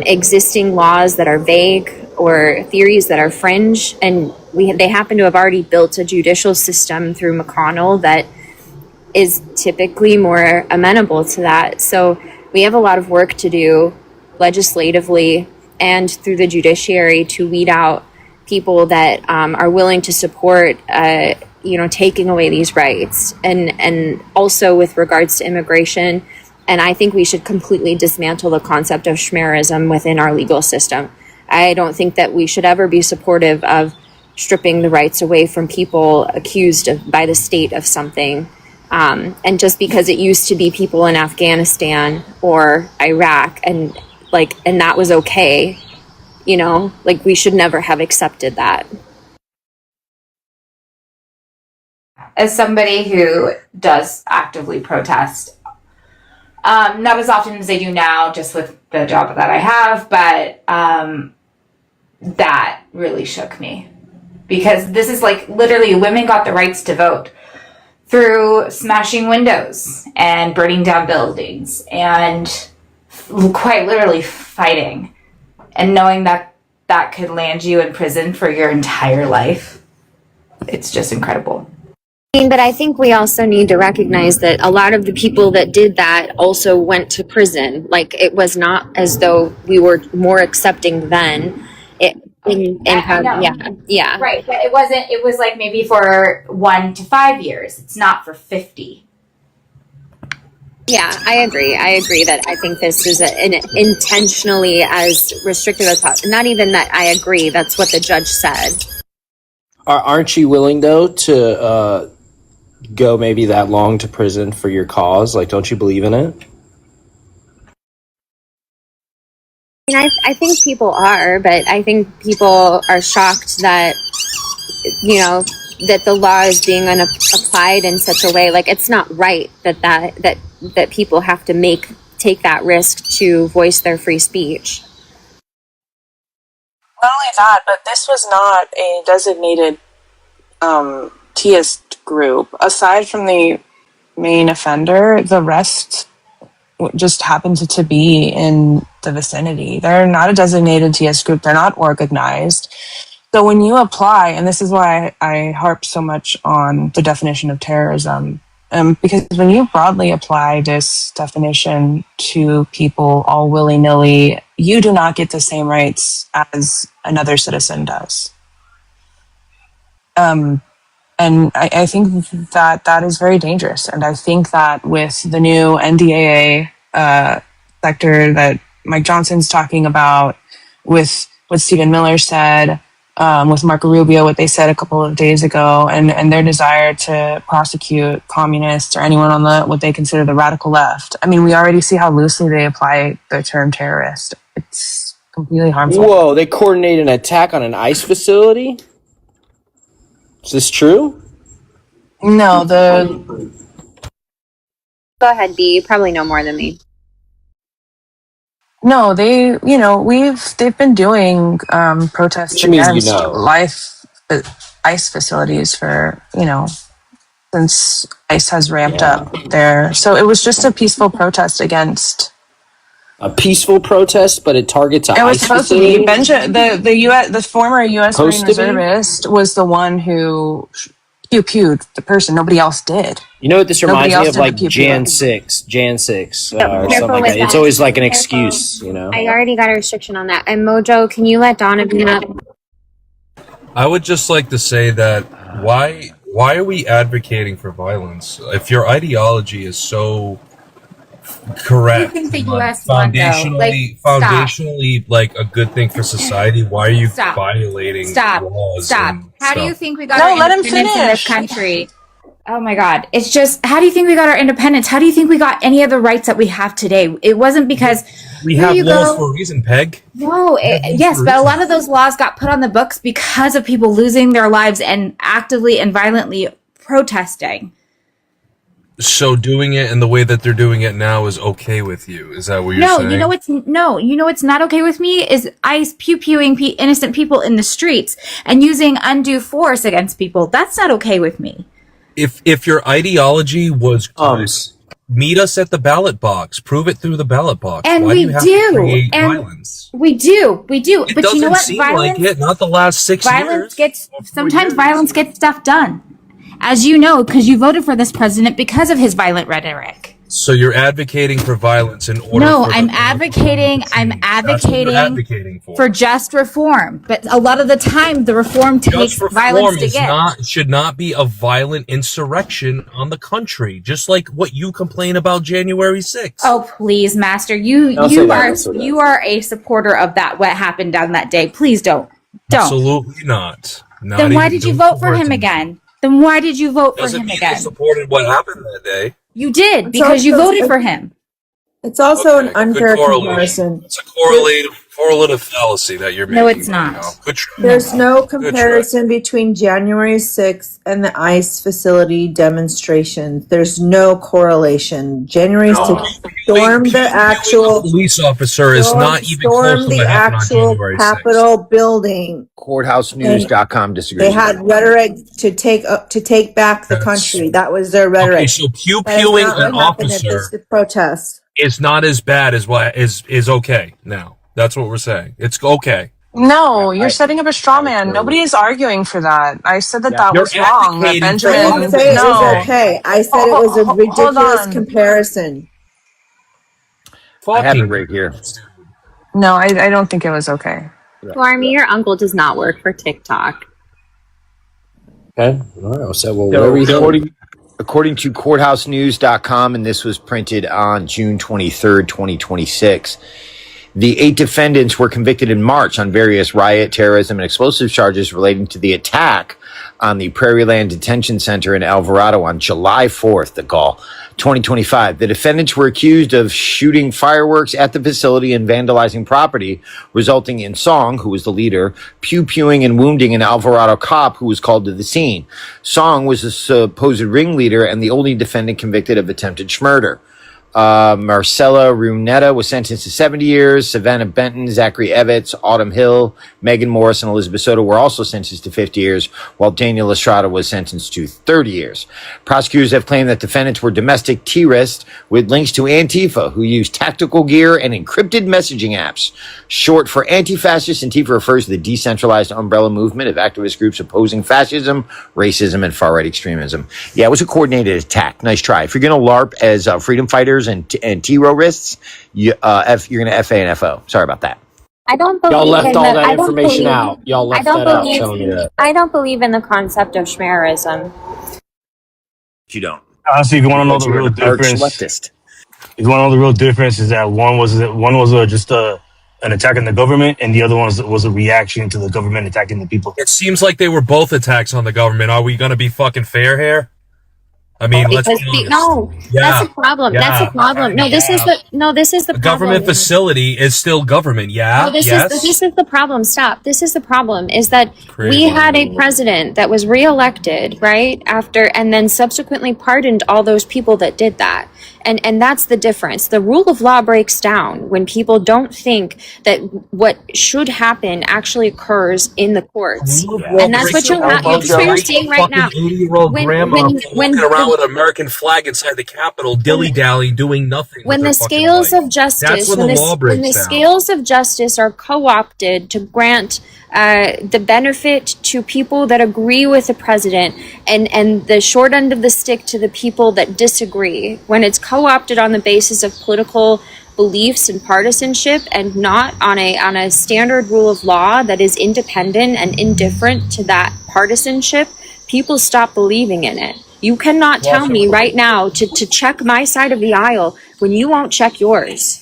existing laws that are vague or theories that are fringe, and they happen to have already built a judicial system through McConnell that is typically more amenable to that. So we have a lot of work to do legislatively and through the judiciary to weed out people that are willing to support taking away these rights, and also with regards to immigration. And I think we should completely dismantle the concept of schmerism within our legal system. I don't think that we should ever be supportive of stripping the rights away from people accused by the state of something. And just because it used to be people in Afghanistan or Iraq and that was okay, we should never have accepted that. As somebody who does actively protest, not as often as I do now, just with the job that I have, but that really shook me. Because this is like literally women got the rights to vote through smashing windows and burning down buildings and quite literally fighting. And knowing that that could land you in prison for your entire life, it's just incredible. But I think we also need to recognize that a lot of the people that did that also went to prison. Like, it was not as though we were more accepting then. Yeah. Right, but it was like maybe for 1 to 5 years. It's not for 50. Yeah, I agree. That I think this is intentionally as restrictive as possible. Not even that I agree. That's what the judge said. Aren't you willing, though, to go maybe that long to prison for your cause? Like, don't you believe in it? I think people are, but I think people are shocked that, that the law is being applied in such a way. Like, it's not right that people have to take that risk to voice their free speech. Not only that, but this was not a designated TS group. Aside from the main offender, the rest just happened to be in the vicinity. They're not a designated TS group. They're not organized. So when you apply, and this is why I harp so much on the definition of terrorism, because when you broadly apply this definition to people all willy-nilly, you do not get the same rights as another citizen does. And I think that is very dangerous. And I think that with the new NDAA sector that Mike Johnson's talking about, with what Stephen Miller said, with Marco Rubio, what they said a couple of days ago, and their desire to prosecute communists or anyone on the what they consider the radical left. I mean, we already see how loosely they apply the term terrorist. It's completely harmful. Whoa, they coordinated an attack on an ICE facility? Is this true? No, the Go ahead, B. You probably know more than me. no, they they've been doing protests Which means against ICE facilities for since ICE has ramped up there. So it was just a peaceful protest against. A peaceful protest, but it targets an It was ICE supposed to facility? be the former U.S. Marine Supposed to be? reservist was the one who pew-pewed the person. Nobody else did. You know what this Nobody reminds me else of? did the Like pew-pewing. Jan 6, or Careful something like with that. It's that. always like an Careful. excuse, you know? I already got a restriction on that. And Mojo, can you let Donovan up? I would just like to say that why are we advocating for violence if your ideology is so correct? You think the and, US won, though. foundationally, like a good thing for society. Why are you Stop. violating laws? Stop. and How do you stuff? think we got No, our let him independence in this finish. country? Oh my God. It's just, how do you think we got our independence? How do you think we got any of the rights that we have today? It wasn't because We here have you laws go. for a reason, Peg. No, yes, but a lot of those laws got put on the books because of people losing their lives and actively and violently protesting. So doing it in the way that they're doing it now is okay with you? Is that what you're No, saying? you know what's not okay with me is ICE pew-pewing innocent people in the streets and using undue force against people. That's not okay with me. If your ideology was meet us at the ballot box, prove it through the ballot box. And Why we do you have do. to create And violence? we do. It But doesn't you know what? seem like it. Not the last 6 Violence years. sometimes violence gets stuff done. As you know, because you voted for this president because of his violent rhetoric. So you're advocating for violence in order. No, for I'm the- advocating That's what you're advocating for just reform. But a lot of the time the reform takes Just violence reform to get. should not be a violent insurrection on the country, just like what you complain about January 6th. Oh please, Master. You are a supporter of that what happened down that day. Please don't. Absolutely not. Not Then why even did you don't vote for support him it. again? Then why did you vote for Doesn't him mean again? I supported what happened that day. You did It's because you also- voted for him. It's also an Good unfair correlation. comparison. It's a correlative fallacy that you're making. No, it's not. Right now. Good try. There's no Good try. comparison between January 6th and the ICE facility demonstrations. There's no correlation. January 6th stormed the actual police officer is not even close stormed to the what happened on actual January 6th. Capitol building. CourthouseNews.com disagrees. They had rhetoric to take back the country. That was their rhetoric. Okay, so pew That is pewing not an what happened at officer this protest. is not as bad as what is okay now. That's what we're saying. It's okay. No, you're setting up a straw man. Nobody is arguing for that. I said that that You're was wrong. That advocating for I Benjamin. didn't say it No. was okay. I said it was a Hold ridiculous on. comparison. I have it right here. No, I don't think it was okay. Stormy, your uncle does not work for TikTok. Okay. All right. So, well, So, whatever you according to CourthouseNews.com, and this was printed on June 23rd, 2026, the 8 defendants were convicted in March on various riot, terrorism, and explosive charges relating to the attack on the Prairieland Detention Center in Alvarado on July 4th, the Gall, 2025. The defendants were accused of shooting fireworks at the facility and vandalizing property, resulting in Song, who was the leader, pew-pewing and wounding an Alvarado cop who was called to the scene. Song was the supposed ringleader and the only defendant convicted of attempted murder. Marcella Runetta was sentenced to 70 years. Savannah Benton, Zachary Evans, Autumn Hill, Megan Morris, and Elizabeth Soto were also sentenced to 50 years, while Daniel Estrada was sentenced to 30 years. Prosecutors have claimed that defendants were domestic terrorists with links to Antifa, who used tactical gear and encrypted messaging apps. Short for anti-fascist, Antifa refers to the decentralized umbrella movement of activist groups opposing fascism, racism, and far-right extremism. Yeah, it was a coordinated attack. Nice try. If you're going to LARP as freedom fighters and terrorists, you're going to FA and FO. Sorry about that. I don't believe Y'all left in all the, that I don't information believe, out. Y'all left I don't that out, believe, telling me that. I don't believe in the concept of schmerism. You don't. Honestly, if you want to know Because the you're real an arch difference, leftist. if you want to know the real difference, is that one was just a an attack on the government, and the other one was a reaction to the government attacking the people. It seems like they were both attacks on the government. Are we going to be fucking fair here? I mean, let's be honest. No, that's a problem. That's a problem. No, this is the A government problem. facility is still government. Yeah. No, this is the problem. Stop. This is the problem. Is that we had a president that was reelected right after, and then subsequently pardoned all those people that did that. And that's the difference. The rule of law breaks down when people don't think that what should happen actually occurs in the courts. And that's what you're seeing right now. 80-year-old grandma walking around with an American flag inside the Capitol, dilly-dally, doing nothing. When the scales of justice, when the scales of justice are co-opted to grant the benefit to people that agree with the president and the short end of the stick to the people that disagree, when it's co-opted on the basis of political beliefs and partisanship and not on a standard rule of law that is independent and indifferent to that partisanship, people stop believing in it. You cannot tell me right now to check my side of the aisle when you won't check yours.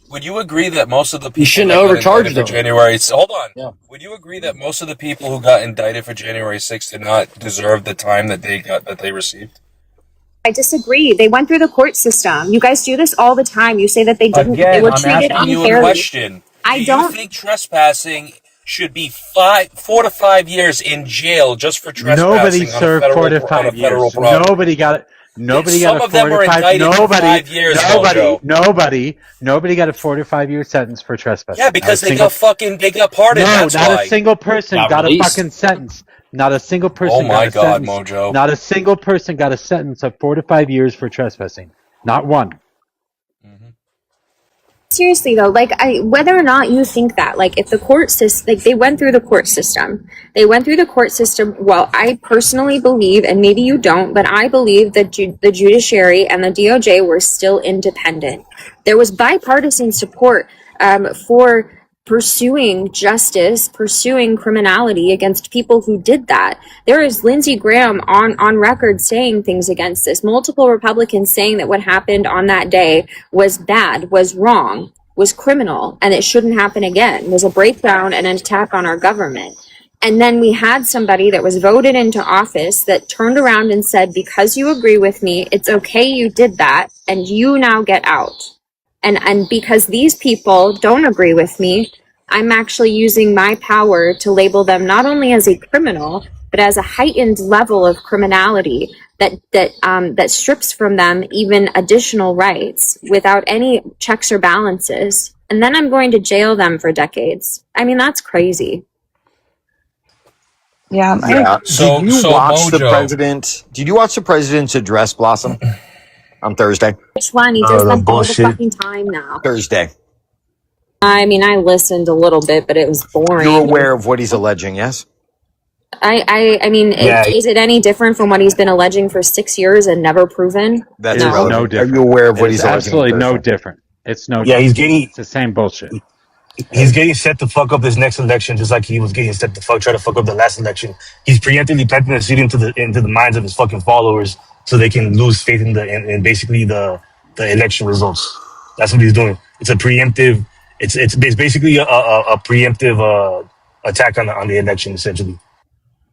Would you agree that most of the people You shouldn't that got overcharge indicted for them. January? Hold on. Yeah. Would you agree that most of the people who got indicted for January 6th did not deserve the time that they received? I disagree. They went through the court system. You guys do this all the time. You say that they didn't. Again, they were I'm treated asking unfairly. you a question. Do you think trespassing should be 4 to 5 years in jail just for trespassing? Nobody served 4 to 5 years. Nobody got it. Nobody got a 4 to 5. Nobody got a 4 to 5 year sentence for trespassing. Yeah, because they got pardoned. No, that's not why. a single person got a fucking sentence. Not a single person. Oh my got a God, sentence. Mojo. Not a single person got a sentence of 4 to 5 years for trespassing. Not one. Seriously though, whether or not you think that, if the court system, they went through the court system. Well, I personally believe, and maybe you don't, but I believe that the judiciary and the DOJ were still independent. There was bipartisan support for pursuing justice, pursuing criminality against people who did that. There is Lindsey Graham on record saying things against this. Multiple Republicans saying that what happened on that day was bad, was wrong, was criminal, and it shouldn't happen again. It was a breakdown and an attack on our government. And then we had somebody that was voted into office that turned around and said, because you agree with me, it's okay you did that, and you now get out. And because these people don't agree with me, I'm actually using my power to label them not only as a criminal, but as a heightened level of criminality that strips from them even additional rights without any checks or balances. And then I'm going to jail them for decades. I mean, that's crazy. Yeah. So, did you watch the Mojo. president? Did you watch the president's address, Blossom, on Thursday? Which one? He does them all the fucking time now. Thursday. I mean, I listened a little bit, but it was boring. You're aware of what he's alleging, yes? I mean, is it any different from what he's been alleging for 6 years and never proven? That's It is irrelevant. no different. Are you aware of what It he's is alleging? absolutely no different. It's no. Yeah, different. It's the same bullshit. He's getting set to fuck up this next election, just like he was getting set to try to fuck up the last election. He's preemptively planting the seed into the minds of his fucking followers, so they can lose faith in basically the election results. That's what he's doing. It's a preemptive. It's basically a preemptive attack on the election, essentially.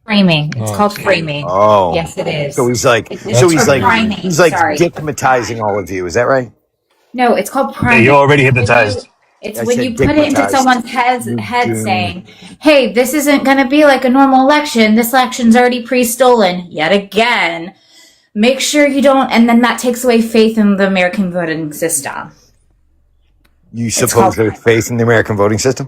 Framing. It's called framing. Oh, Yes, it is. So he's like, priming. Sorry. stigmatizing all of you. Is that right? No, it's called Yeah, priming. you're already hypnotized. It's I when said you put it into digmatized. someone's head saying, hey, this isn't going to be like a normal election. This election's already pre-stolen yet again. Make sure you don't. And then that takes away faith in the American voting system. You suppose there's faith in the American voting system?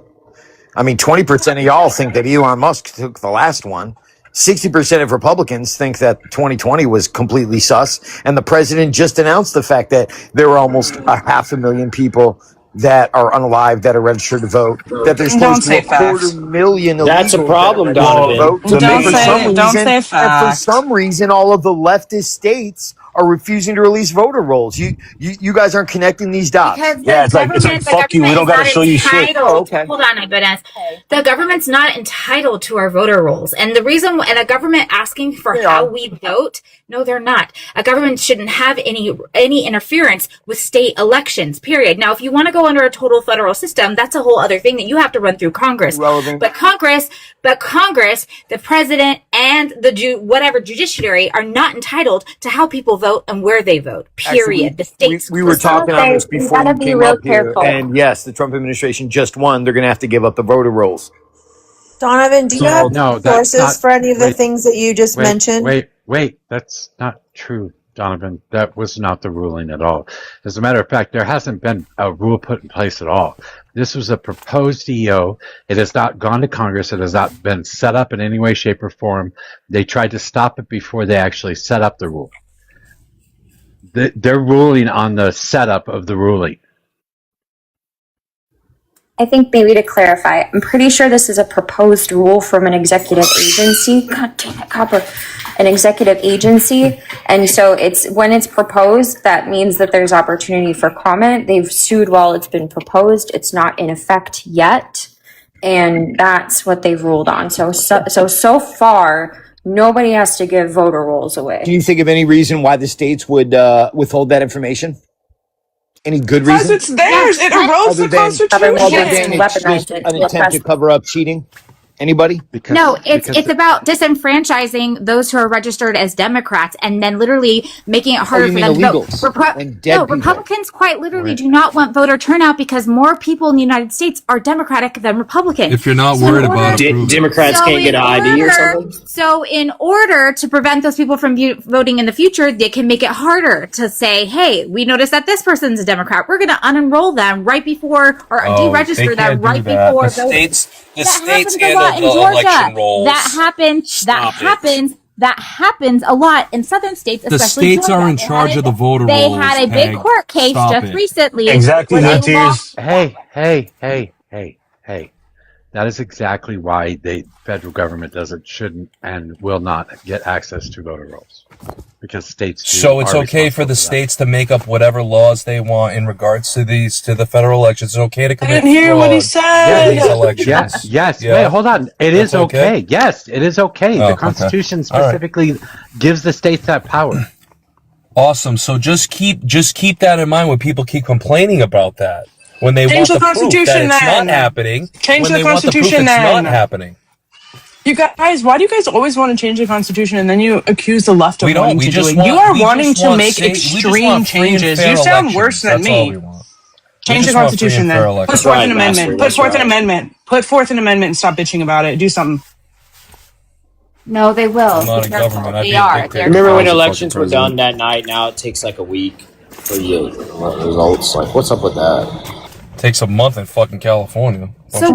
I mean, 20% of y'all think that Elon Musk took the last one. 60% of Republicans think that 2020 was completely sus. And the president just announced the fact that there were almost 500,000 people that are unalive that are registered to vote. That there's Don't close to say a quarter facts. million illegals That's a that are problem, registered to Donovan. vote. Don't say And for facts. some reason, all of the leftist states are refusing to release voter rolls. You guys aren't connecting these dots. Because Yeah, the it's like government, the fuck you. We government don't is gotta not show you shit. entitled. Hold on, my goodness. The government's not entitled to our voter rolls, and the reason, and a government asking for how we vote, no, they're not. A government shouldn't have any interference with state elections. Period. Now, if you want to go under a total federal system, that's a whole other thing that you have to run through Congress. But Congress, the president, and the whatever judiciary are not entitled to how people vote and where they vote. Period. The states. We were talking on this before you gotta be came real up here, careful. and yes, the Trump administration just won. They're going to have to give up the voter rolls. Donovan, do you have No, that's sources not. for any of the Wait, things that you just mentioned? wait. That's not true, Donovan. That was not the ruling at all. As a matter of fact, there hasn't been a rule put in place at all. This was a proposed EO. It has not gone to Congress. It has not been set up in any way, shape, or form. They tried to stop it before they actually set up the rule. They're ruling on the setup of the ruling. I think maybe to clarify, I'm pretty sure this is a proposed rule from an executive agency. God damn it, Copper. An executive agency. And so when it's proposed, that means that there's opportunity for comment. They've sued while it's been proposed. It's not in effect yet. And that's what they've ruled on. So far, nobody has to give voter rolls away. Do you think of any reason why the states would withhold that information? Any good Because reason? it's theirs. It erodes the Constitution. Other than it's just an attempt to cover up cheating? Anybody? No, it's about disenfranchising those who are registered as Democrats and then literally making it harder for them to vote. Republicans quite literally do not want voter turnout because more people in the United States are Democratic than Republican. If you're not worried about it, Democrats can't get an ID or something. So in order to prevent those people from voting in the future, they can make it harder to say, hey, we noticed that this person's a Democrat. We're going to unenroll them right before or deregister them right before voting. The states handle the election rolls. That happens a lot in southern states, The especially states Georgia. are in charge of the voter They rolls. had a big court case just recently. Exactly, where no they lost- tears. Hey. That is exactly why the federal government shouldn't, and will not get access to voter rolls. Because states So it's okay for the states to make up whatever laws they want in regards to the federal elections. It's okay to commit I didn't hear what he fraud said. in these elections. Yes. Yeah. Wait, hold on. It is That's okay? okay. Yes, it is okay. Oh, The Constitution okay. All right. specifically gives the states that power. Awesome. So just keep that in mind when people keep complaining about that. When they Change want the the proof that Constitution, it's then. not happening. Change when the they want the proof Constitution, it's then. not happening. You guys, why do you guys always want to change the Constitution and then you accuse the left of We don't. wanting We to do just it? want- You are we wanting just to want make we just extreme want free and changes. fair You sound elections. worse than That's all we me. want. Change the just want free Constitution and then. fair Put elections. forth Right, an Master, amendment. that's Put forth an right. amendment. Put forth an amendment and stop bitching about it. Do something. No, they will. I'm not in government. I'd They be a are. dictator. Remember when I was a elections fucking were done president. that night? Now it takes like a week for you results. Like, what's up with that? Takes a month in fucking California. So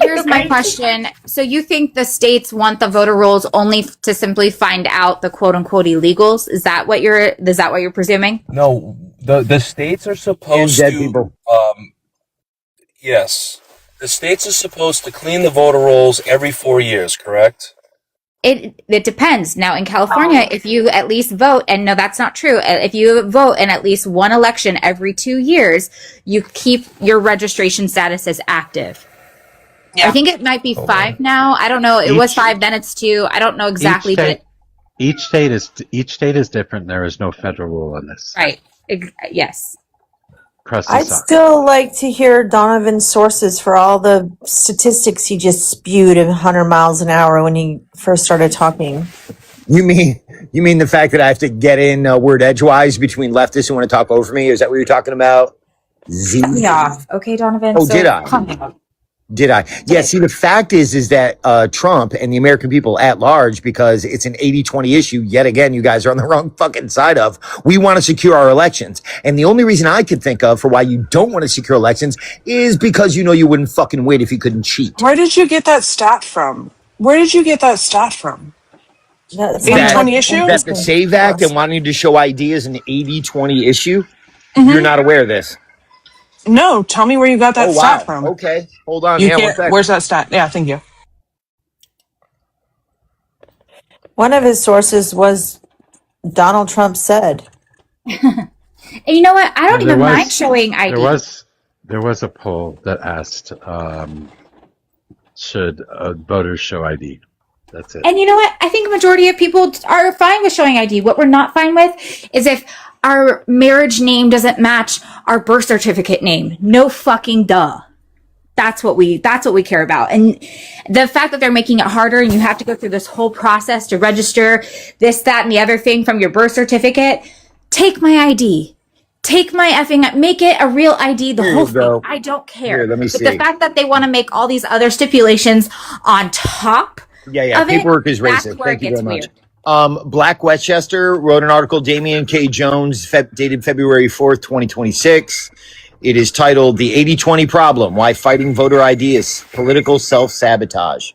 here's my question. So you think the states want the voter rolls only to simply find out the quote unquote illegals? Is that what you're presuming? No, the states are supposed dead to. people. Yes, the states are supposed to clean the voter rolls every 4 years. Correct? It depends. Now in California, if you at least vote, and no, that's not true. If you vote in at least one election every 2 years, you keep your registration status as active. Yeah. I think it might be 5 now. I don't know. It was 5, then it's 2. I don't know exactly, but Each state is different. There is no federal rule on this. right. Yes. Press the I'd sign. still like to hear Donovan's sources for all the statistics he just spewed at 100 miles an hour when he first started talking. You mean the fact that I have to get in word edgewise between leftists who want to talk over me? Is that what you're talking about? Z? Yeah. Okay, Donovan. Oh, so did I? calm down. Did I? Yeah, see, the fact is that Trump and the American people at large, because it's an 80-20 issue, yet again, you guys are on the wrong fucking side of, we want to secure our elections. And the only reason I could think of for why you don't want to secure elections is because you know you wouldn't fucking win if you couldn't cheat. Where did you get that stat from? That's 80-20 issue? That the SAVE Act and wanting to show ID is an 80-20 issue? You're not aware of this? No, tell me where you got that stat from. Okay, hold on. You Yeah, one can't, second. where's that stat? Yeah, thank you. One of his sources was Donald Trump said. And you know what? I don't even mind showing ID. There was a poll that asked, should voters show ID? That's it. And you know what? I think a majority of people are fine with showing ID. What we're not fine with is if our marriage name doesn't match our birth certificate name. No fucking duh. That's what we care about. And the fact that they're making it harder and you have to go through this whole process to register this, that, and the other thing from your birth certificate. Take my ID. Take my effing, make it a real ID, the whole thing. I don't care. Here, let me but see. the fact that they want to make all these other stipulations on top Yeah. of Paperwork it, is that's racist. where Thank it you gets very much. weird. Black Westchester wrote an article, Damian K. Jones, dated February 4th, 2026. It is titled The 80-20 Problem, Why Fighting Voter ID is Political Self-Sabotage.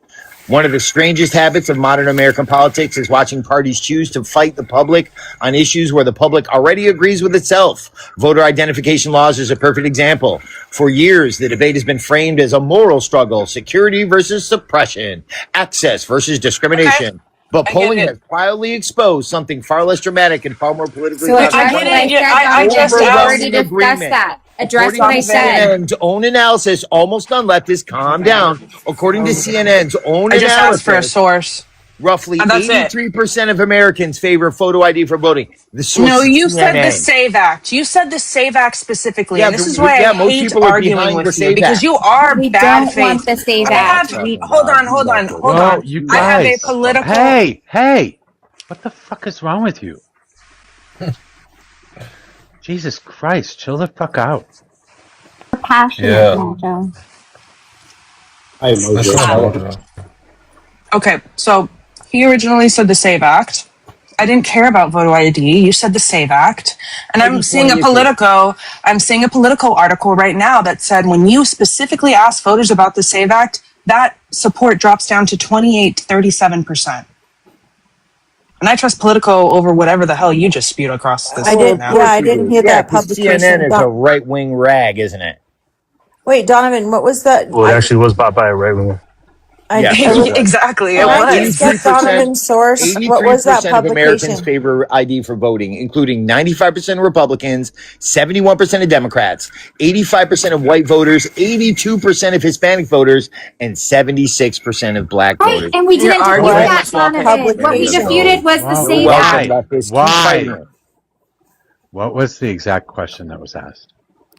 One of the strangest habits of modern American politics is watching parties choose to fight the public on issues where the public already agrees with itself. Voter identification laws is a perfect example. For years, the debate has been framed as a moral struggle, security versus suppression, access versus discrimination. Okay. But polling has quietly exposed something far less dramatic and far more politically Address that. Address what I said. CNN's own analysis, almost none leftists, calm down. According to CNN's own I just analysis, asked for a source. roughly And that's it. 83% of Americans favor photo ID for voting. The source No, is you said the CNN. SAVE Act. You said the SAVE Act specifically. Yeah, And this is but- why yeah, I most hate people are arguing behind the with you SAVE because Act. you are We bad don't faith. want the SAVE Act. Hold on. Hold on. You I have a guys. political. Hey! What the fuck is wrong with you? Jesus Christ, chill the fuck out. Passionate, Mojo. Hi, Mojo. Okay, so he originally said the SAVE Act. I didn't care about voter ID. You said the SAVE Act, and I'm seeing a Politico article right now that said when you specifically ask voters about the SAVE Act, that support drops down to 28 to 37%. And I trust Politico over whatever the hell you just spewed across this. I did. now. Yeah, I didn't hear that 'cause publication. CNN is a right-wing rag, isn't it? Wait, Donovan, what was that? Well, it actually was bought by a right winger. Exactly. Can I just get Donovan's source? What was that 83% of Americans publication? favor ID for voting, including 95% of Republicans, 71% of Democrats, 85% of white voters, 82% of Hispanic voters, and 76% of black voters. Right, and we didn't defeat that, Donovan. What we defeated was the SAVE Act. Why? What was the exact question that was asked?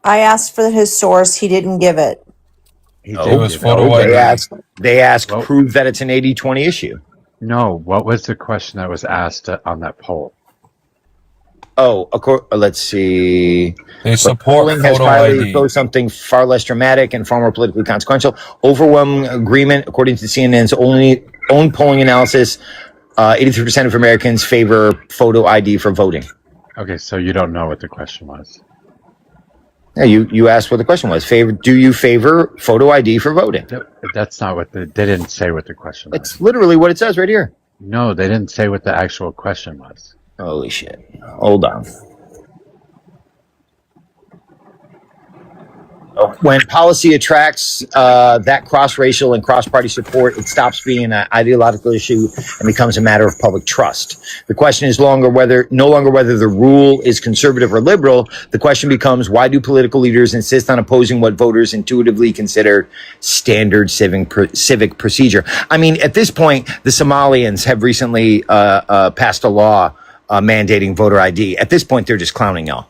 I asked for his source. He didn't give it. They asked, prove that it's an 80-20 issue. No, what was the question that was asked on that poll? Oh, let's see. They support polling has photo finally ID. exposed something far less dramatic and far more politically consequential. Overwhelming agreement, according to CNN's own polling analysis, 83% of Americans favor photo ID for voting. Okay, so you don't know what the question was. Yeah, you asked what the question was. Do you favor photo ID for voting? That's not what they didn't say what the question was. It's literally what it says right here. No, they didn't say what the actual question was. Holy shit. Hold on. When policy attracts that cross-racial and cross-party support, it stops being an ideological issue and becomes a matter of public trust. The question is no longer whether the rule is conservative or liberal. The question becomes, why do political leaders insist on opposing what voters intuitively consider standard civic procedure? I mean, at this point, the Somalians have recently passed a law mandating voter ID. At this point, they're just clowning y'all.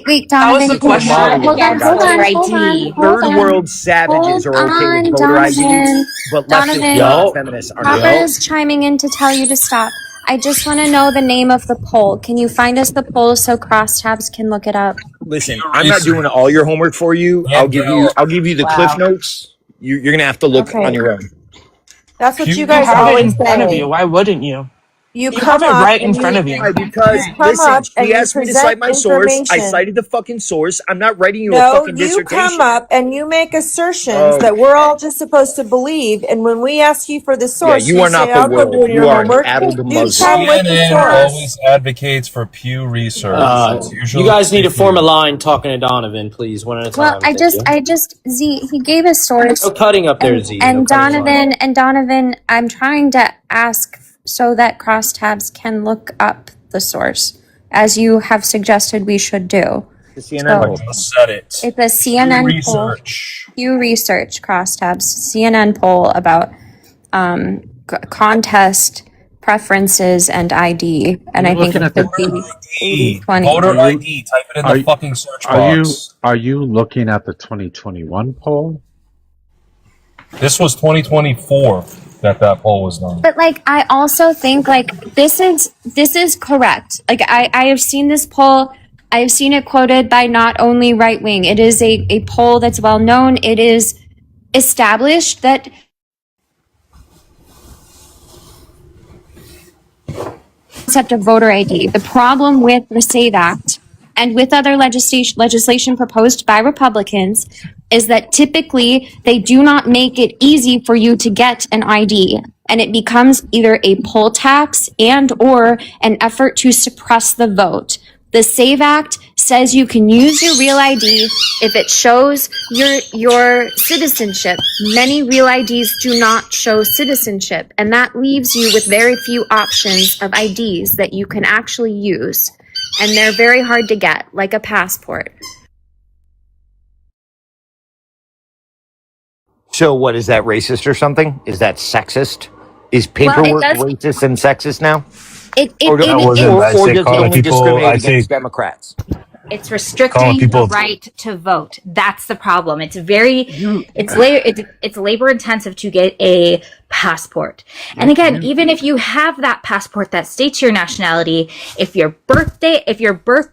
Wait, Donovan, the question. hold on. Third world savages are okay with voter ID, but leftist feminists are Papa not. is chiming in to tell you to stop. I just want to know the name of the poll. Can you find us the poll so Crosstabs can look it up? Listen, I'm not doing all your homework for you. I'll give you the Cliff Notes. You're gonna have to look on your own. That's what you You guys have it in always front of say. you. Why wouldn't you? You have come it up right in and front of you. Because come listen, up and he you asked me to present cite my source. I information. cited the fucking source. I'm not writing you a No, fucking you dissertation. come up and you make assertions that we're all just supposed to believe. And when we ask you for the source, you are not say, the "I'll go world. do your You are an homework." addled You Muslim. come with the CNN source. always advocates for Pew Research. It's usually You guys need to form a line talking to Donovan, please, one at a time. Well, I just Z, he gave a source. No cutting up there, Z. And No cutting up. Donovan, I'm trying to ask so that Crosstabs can look up the source, as you have suggested we should do. The CNN So, poll. Said it. it's a CNN poll. Pew Research crosstabs CNN poll about contest preferences and ID, and I think it could be 80-20. Voter ID. Type it in the fucking search box. Are you looking at the 2021 poll? This was 2024 that poll was done. But like, I also think like this is correct. Like I have seen this poll. I've seen it quoted by not only right wing. It is a poll that's well known. It is established that concept of voter ID. The problem with the SAVE Act and with other legislation proposed by Republicans is that typically they do not make it easy for you to get an ID, and it becomes either a poll tax and or an effort to suppress the vote. The SAVE Act says you can use your real ID if it shows your citizenship. Many real IDs do not show citizenship, and that leaves you with very few options of IDs that you can actually use. And they're very hard to get, like a passport. So what, is that racist or something? Is that sexist? Is paperwork racist and sexist now? Or does it only discriminate against Democrats? It's restricting the right to vote. That's the problem. It's it's labor intensive to get a passport. And again, even if you have that passport that states your nationality, if your birth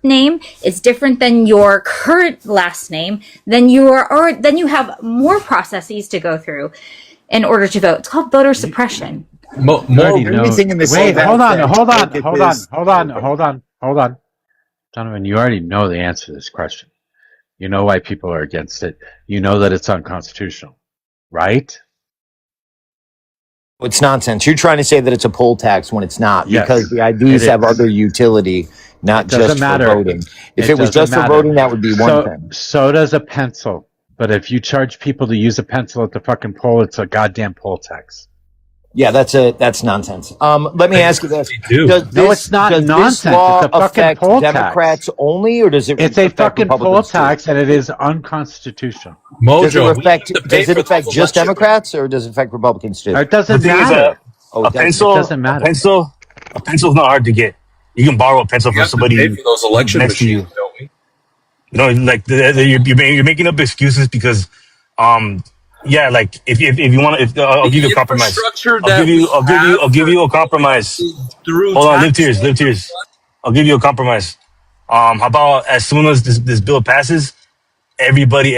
name is different than your current last name, then you have more processes to go through in order to vote. It's called voter suppression. Hold on. Donovan, you already know the answer to this question. You know why people are against it. You know that it's unconstitutional, right? It's nonsense. You're trying to say that it's a poll tax when it's not, Yes, because the IDs have other utility, not just for voting. If it was just for voting, that would be one thing. So does a pencil. But if you charge people to use a pencil at the fucking poll, it's a goddamn poll tax. Yeah, that's nonsense. Let me ask you this: it's not does nonsense. This law It's a fucking affect poll tax. Democrats only, or does it? It's a affect fucking poll Republicans too? tax, and it is unconstitutional. Mojo, does it affect just Democrats, or does it affect Republicans too? It doesn't matter. A pencil is not hard to get. You can borrow a pencil from somebody pay for those election next to you. machines, don't we? You know, like you're making up excuses because, yeah, like if you want to, I'll give you a compromise. I'll give you a compromise. Hold on, live tears. I'll give you a compromise. How about as soon as this bill passes, everybody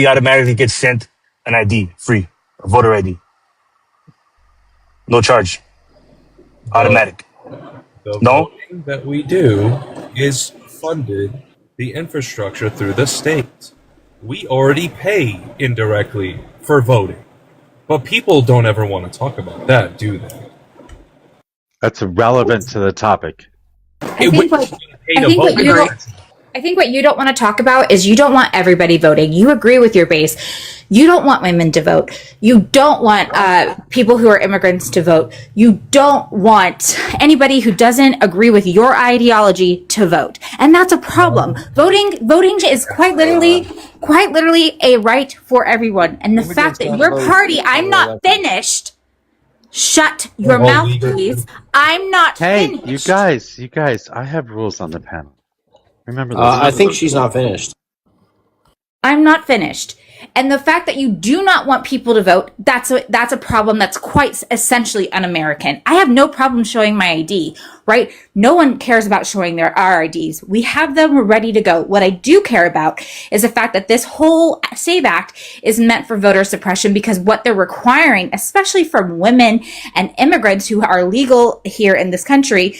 automatically gets sent an ID, free, a voter ID, no charge, automatic. The No? voting that we do is funded the infrastructure through the state. We already pay indirectly for voting. But people don't ever want to talk about that, do they? That's irrelevant to the topic. I think what you don't want to talk about is you don't want everybody voting. You agree with your base. You don't want women to vote. You don't want people who are immigrants to vote. You don't want anybody who doesn't agree with your ideology to vote. And that's a problem. Voting is quite literally a right for everyone. And the fact that your party, I'm not finished. Shut your mouth, please. I'm not finished. You guys, I have rules on the panel. Remember this. I think she's not finished. I'm not finished. And the fact that you do not want people to vote, that's a problem that's quite essentially un-American. I have no problem showing my ID, right? No one cares about showing our IDs. We have them ready to go. What I do care about is the fact that this whole SAVE Act is meant for voter suppression, because what they're requiring, especially from women and immigrants who are legal here in this country,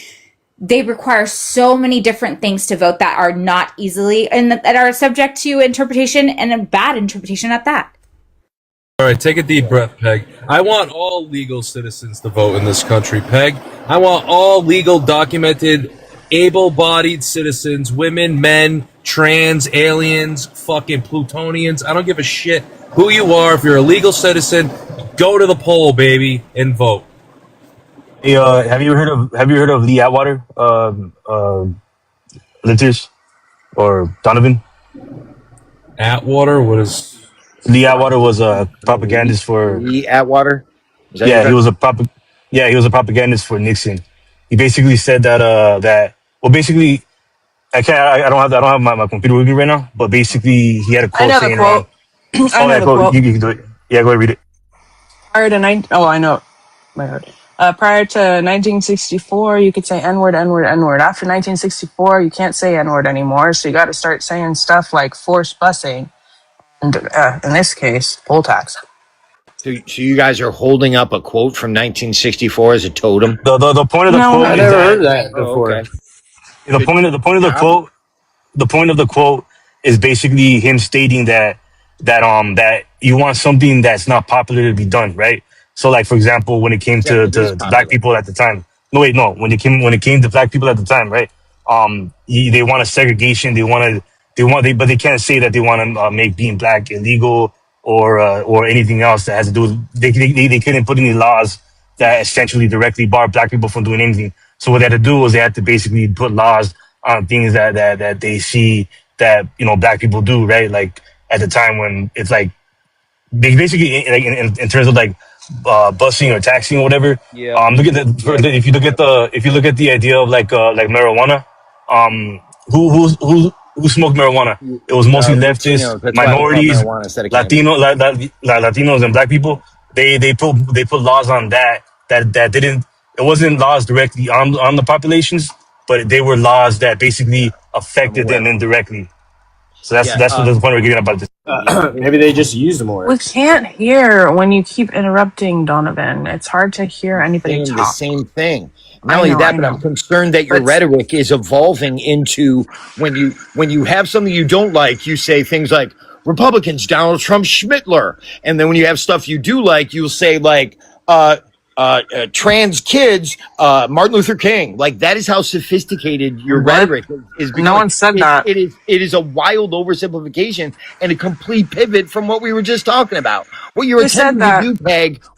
they require so many different things to vote that are not easily that are subject to interpretation, and a bad interpretation at that. All right, take a deep breath, Peg. I want all legal citizens to vote in this country, Peg. I want all legal, documented, able-bodied citizens, women, men, trans, aliens, fucking Plutonians. I don't give a shit who you are. If you're a legal citizen, go to the poll, baby, and vote. Hey, have you heard of Lee Atwater, Linters or Donovan? Atwater? What is? Lee Atwater was a propagandist for. Lee Atwater. Is that Yeah, your? he was a propagandist for Nixon. He basically said that well, basically, I don't have my computer with me right now, but basically he had a I quote know the saying around. quote. I Oh know yeah, the go quote. you can do it. Yeah, go ahead, read it. Prior to I know. My God. Prior to 1964, you could say N word, N word, N word. After 1964, you can't say N word anymore. So you got to start saying stuff like forced busing, and in this case, poll tax. So you guys are holding up a quote from 1964 as a totem? The point of the No, quote I is never heard that that Oh, before. okay. the point of the quote the point of the quote is basically him stating that you want something that's not popular to be done, right? So like for example, when it came Yeah, but it is to black popular. people at the time. No wait, no, when it came to black people at the time, right? They want a segregation, but they can't say that they want to make being black illegal or anything else that has to do with they couldn't put any laws that essentially directly bar black people from doing anything. So what they had to do was they had to basically put laws on things that they see that black people do, right? Like at the time when it's like basically like in terms of like busing or taxing or whatever. Yeah. Look at if you look at the idea of like marijuana, who smoked marijuana? It was mostly leftists, Latinos. That's why we call it minorities, marijuana instead of cannabis. Latinos and black people. They put laws on that didn't. It wasn't laws directly on the populations, but they were laws that basically I'm affected them aware. indirectly. So that's Yeah. that's what the point we're getting about this. Maybe they just used more. we can't hear when you keep interrupting, Donovan. It's hard to hear anybody Saying the talk. same thing. Not I only know, that, I but I'm know. concerned that your But rhetoric is evolving into when you have something you don't like, you say things like Republicans, Donald Trump, Schmittler, and then when you have stuff you do like, you'll say like trans kids, Martin Luther King. Like that is how sophisticated your what? rhetoric is No becoming. one said that. It is a wild oversimplification and a complete pivot from what we were just talking about. Who said that?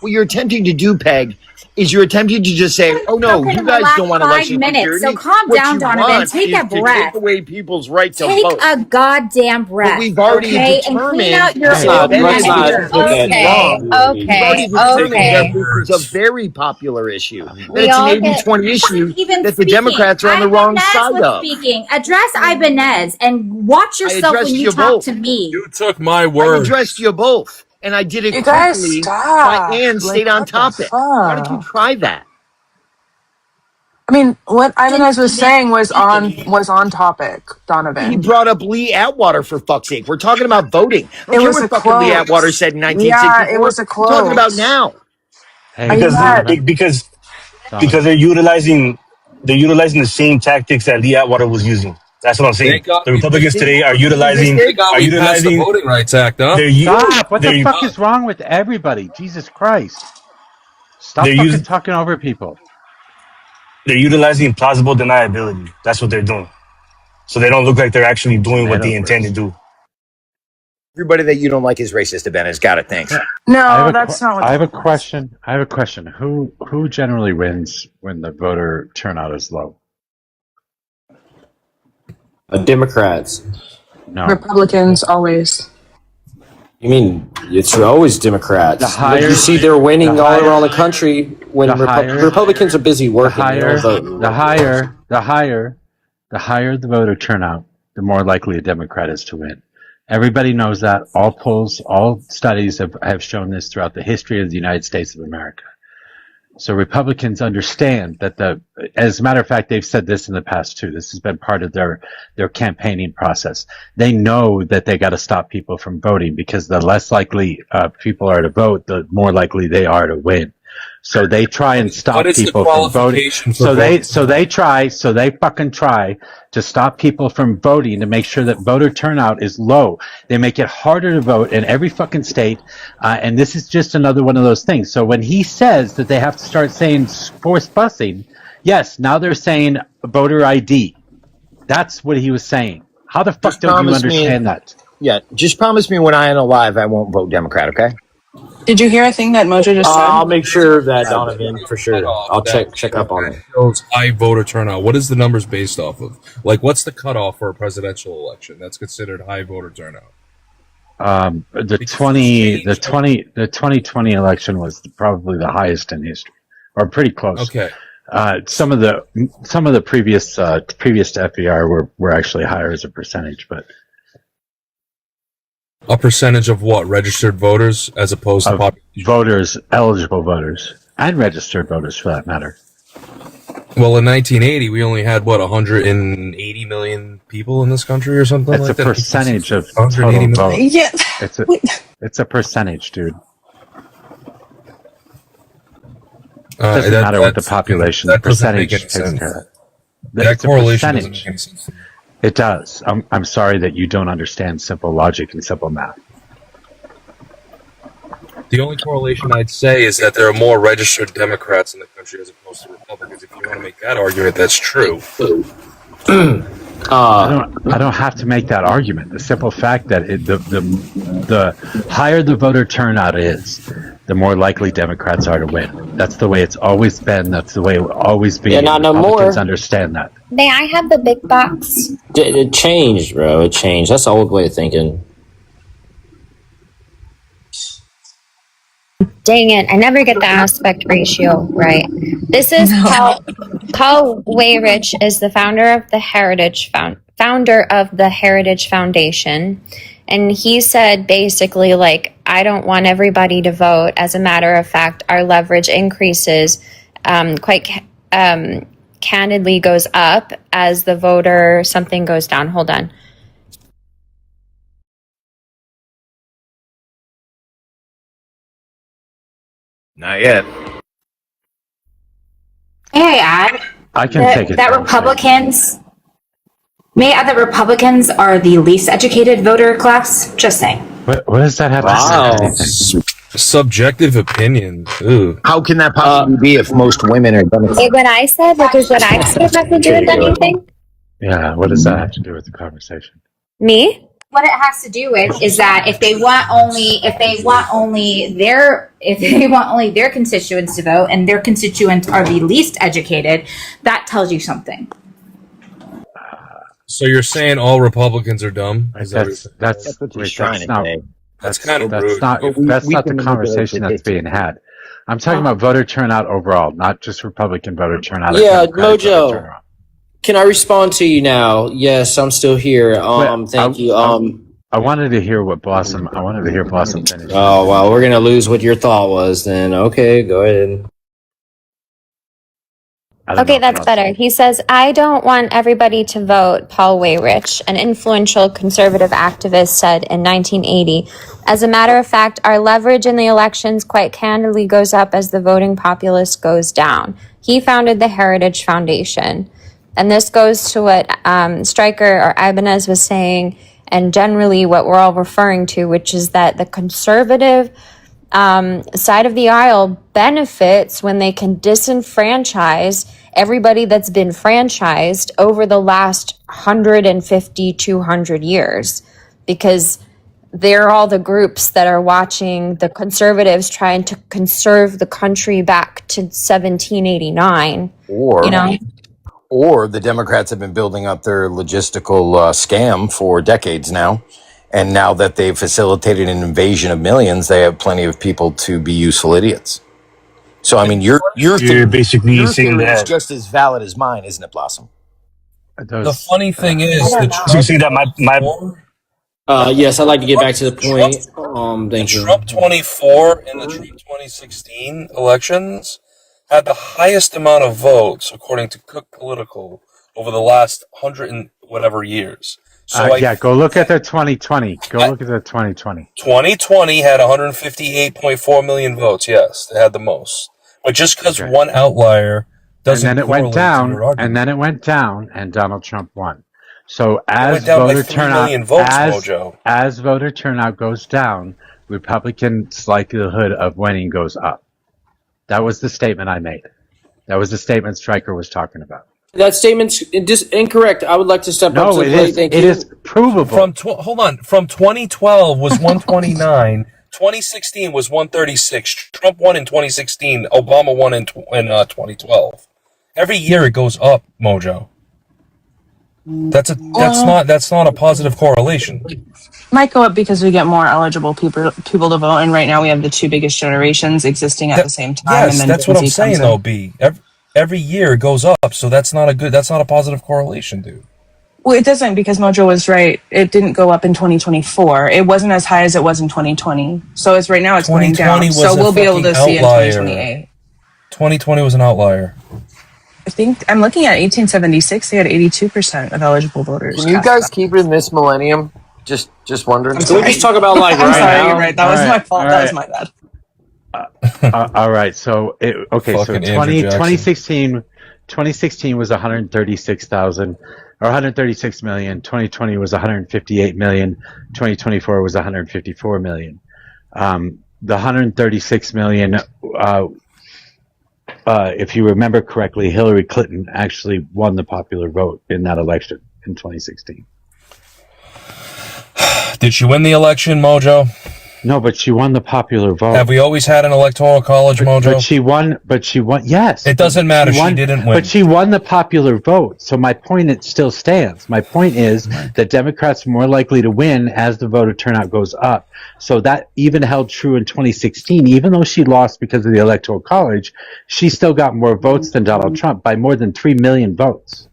What you're attempting to do, Peg, is you're attempting to just say, "Oh no, Spoken you in the guys last don't want 5 election minutes, so security. calm What down, you Donovan. want Take is a to take breath. away people's right to Take vote." a goddamn But breath, we've already okay? And clean determined out your Let's that old not. Ben Let's is not. messenger. Okay. completely Okay, wrong. We've already okay, determined that okay. this is a very popular issue, that We it's an all get 80-20 issue Even that the speaking. Democrats are on the wrong Ibanez side was of. speaking. Address Ibanez and watch I yourself when addressed you you talk to both. me. You took my I word. addressed you both. And I did it You guys quickly by stop. and stayed Like, on what the topic. Why don't you fuck? try that? I mean, what Isn't Ibanez was even saying speaking. was on topic, He Donovan. brought up Lee Atwater for fuck's sake. We're talking about voting. I don't It care was what a fucking Lee quote. Atwater said in Yeah, it 1964. was a We're talking about quote. now. Hey, Are you because not? Donovan. because Donovan. they're utilizing the same tactics that Lee Atwater was using. That's what I'm saying. Thank God The we Republicans passed. today are What you just utilizing did? Thank God are we passed the utilizing Voting Rights Act, huh? they're Stop! What the they're fuck is wrong with everybody? Jesus Christ. they're Stop fucking using talking over people. they're utilizing plausible deniability. That's what they're doing. So they don't look like they're actually doing what Tomato they intend to first. do. Everybody that you don't like is racist, Ben has got it. Thanks. No, that's not what I have a that was. question. I have a question. Who generally wins when the voter turnout is low? Democrats. No. Republicans always. You mean it's always The Democrats? Look, you higher, see, they're the winning all around higher, the country when the higher, Republicans are busy the working. They don't higher, vote. the higher, the higher, the higher the voter turnout, the more likely a Democrat is to win. Everybody knows that. All polls, all studies have shown this throughout the history of the United States of America. So Republicans understand that as a matter of fact, they've said this in the past too. This has been part of their campaigning process. They know that they got to stop people from voting because the less likely people are to vote, the more likely they are to win. So they try and stop What is the people from voting. qualification for So they voting? fucking try to stop people from voting to make sure that voter turnout is low. They make it harder to vote in every fucking state. And this is just another one of those things. So when he says that they have to start saying forced busing, yes, now they're saying voter ID. That's what he was saying. How the fuck Just don't you promise me. understand that? Yeah, just promise me when I am alive, I won't vote Democrat. Okay. Did you hear a thing that Mojo just said? I'll make sure that Donovan for sure. I'll check up on it. Shows high voter turnout. What is the numbers based off of? Like, what's the cutoff for a presidential election that's considered high voter turnout? The 2020 election was probably the highest in history, or pretty close. Okay. Some of the previous to FDR were actually higher as a percentage, but A percentage of what? Registered voters as opposed to voters, eligible voters, and registered voters for that matter. Well, in 1980, we only had, what, 180 million people in this country or something It's like a that? percentage of 180 total vote. million? Yeah. It's a percentage, dude. It doesn't that- matter what the that's- population, that the doesn't make percentage any takes sense. care of it. That It's a correlation doesn't percentage. make any sense. It does. I'm sorry that you don't understand simple logic and simple math. The only correlation I'd say is that there are more registered Democrats in the country as opposed to Republicans. If you want to make that argument, that's true. I don't have to make that argument. The simple fact that the higher the voter turnout is, the more likely Democrats are to win. That's the way it's always been. That's the way it will always be. Yeah, not no Republicans more. understand that. May I have the big box? It changed, bro. It changed. That's the old way of thinking. Dang it, I never get the aspect ratio right. This is Paul Weyrich is the founder of the Heritage Foundation. And he said basically, like, I don't want everybody to vote. As a matter of fact, our leverage increases candidly goes up as the voter something goes down. Hold on. Not yet. May I add I can take it. that Republicans Republicans are the least educated voter class? Just saying. What does that have to say? Subjective opinion. Ooh. How can that possibly be if most women are Democrats? What I said, because what I said have to do with anything? Yeah, what does that have to do with the conversation? Me? What it has to do with is that if they want only their constituents to vote, and their constituents are the least educated, that tells you something. So you're saying all Republicans are dumb? Is that That's what he's wait, trying to say. That's kind of that's rude. not But we that's not the can conversation manipulate that's being had. I'm talking about voter turnout overall, not just Republican voter turnout. or Yeah, Democratic voter Mojo. turnout. Can I respond to you now? Yes, I'm still here. Thank you. I wanted to hear what Blossom. I wanted to hear Blossom finish. Oh well, we're gonna lose what your thought was. Then okay, go ahead. Okay, that's better. He says, I don't want everybody to vote, Paul Weyrich, an influential conservative activist, said in 1980. As a matter of fact, our leverage in the elections quite candidly goes up as the voting populace goes down. He founded the Heritage Foundation. And this goes to what Stryker or Ibanez was saying, and generally what we're all referring to, which is that the conservative side of the aisle benefits when they can disenfranchise everybody that's been franchised over the last 150, 200 years, because they're all the groups that are watching the conservatives trying to conserve the country back to 1789. Or the Democrats have been building up their logistical scam for decades now. And now that they've facilitated an invasion of millions, they have plenty of people to be useful idiots. So, I mean, you're basically your saying theory is that. just as valid as mine, isn't it, Blossom? The funny thing is, So you're saying that my Yes, I'd like to get back to the point. Thank you. Trump 24 and the Trump 2016 elections had the highest amount of votes, according to Cook Political, over the last 100 and whatever years. So Go look at the 2020. Look at the 2020. 2020 had 158.4 million votes. Yes, they had the most. But just because one outlier doesn't And then it went correlate to down, your argument. and then it went down, and Donald Trump won. So It as went down by voter 3 turnout, million votes, Mojo. as voter turnout goes down, Republicans' likelihood of winning goes up. That was the statement I made. That was the statement Stryker was talking about. That statement's incorrect. I would like to step up to the plate. Thank you. It is provable. Hold on. From 2012 was 129 2016 was 136. Trump won in 2016. Obama won in 2012. Every year it goes up, Mojo. That's not a positive correlation. Might go up because we get more eligible people to vote, and right now we have the two biggest generations existing at the same time. Yes, and then that's what I'm saying, though, in. B. Every year it goes up, so that's not a positive correlation, dude. Well, it doesn't, because Mojo was right. It didn't go up in 2024. It wasn't as high as it was in 2020. So it's right now it's going down. So we'll be able to see in 2028. 2020 was an outlier. I think I'm looking at 1876. They had 82% of eligible voters. Can you guys keep it in this millennium? Just wondering. Can we just talk about like I'm right sorry, now? you're right. That was my fault. all That right. was my bad. All right. So, Fucking so Andrew Jackson. 2016 was 136,000 or 136 million. 2020 was 158 million. 2024 was 154 million. The 136 million, if you remember correctly, Hillary Clinton actually won the popular vote in that election in 2016. Did she win the election, Mojo? No, but she won the popular vote. Have we always had an electoral college, Mojo? But she won, yes. It doesn't matter. She didn't win. But she won the popular vote. So my point, it still stands. My point is that Democrats are more likely to win as the voter turnout goes up. So that even held true in 2016. Even though she lost because of the electoral college, she still got more votes than Donald Trump by more than 3 million votes.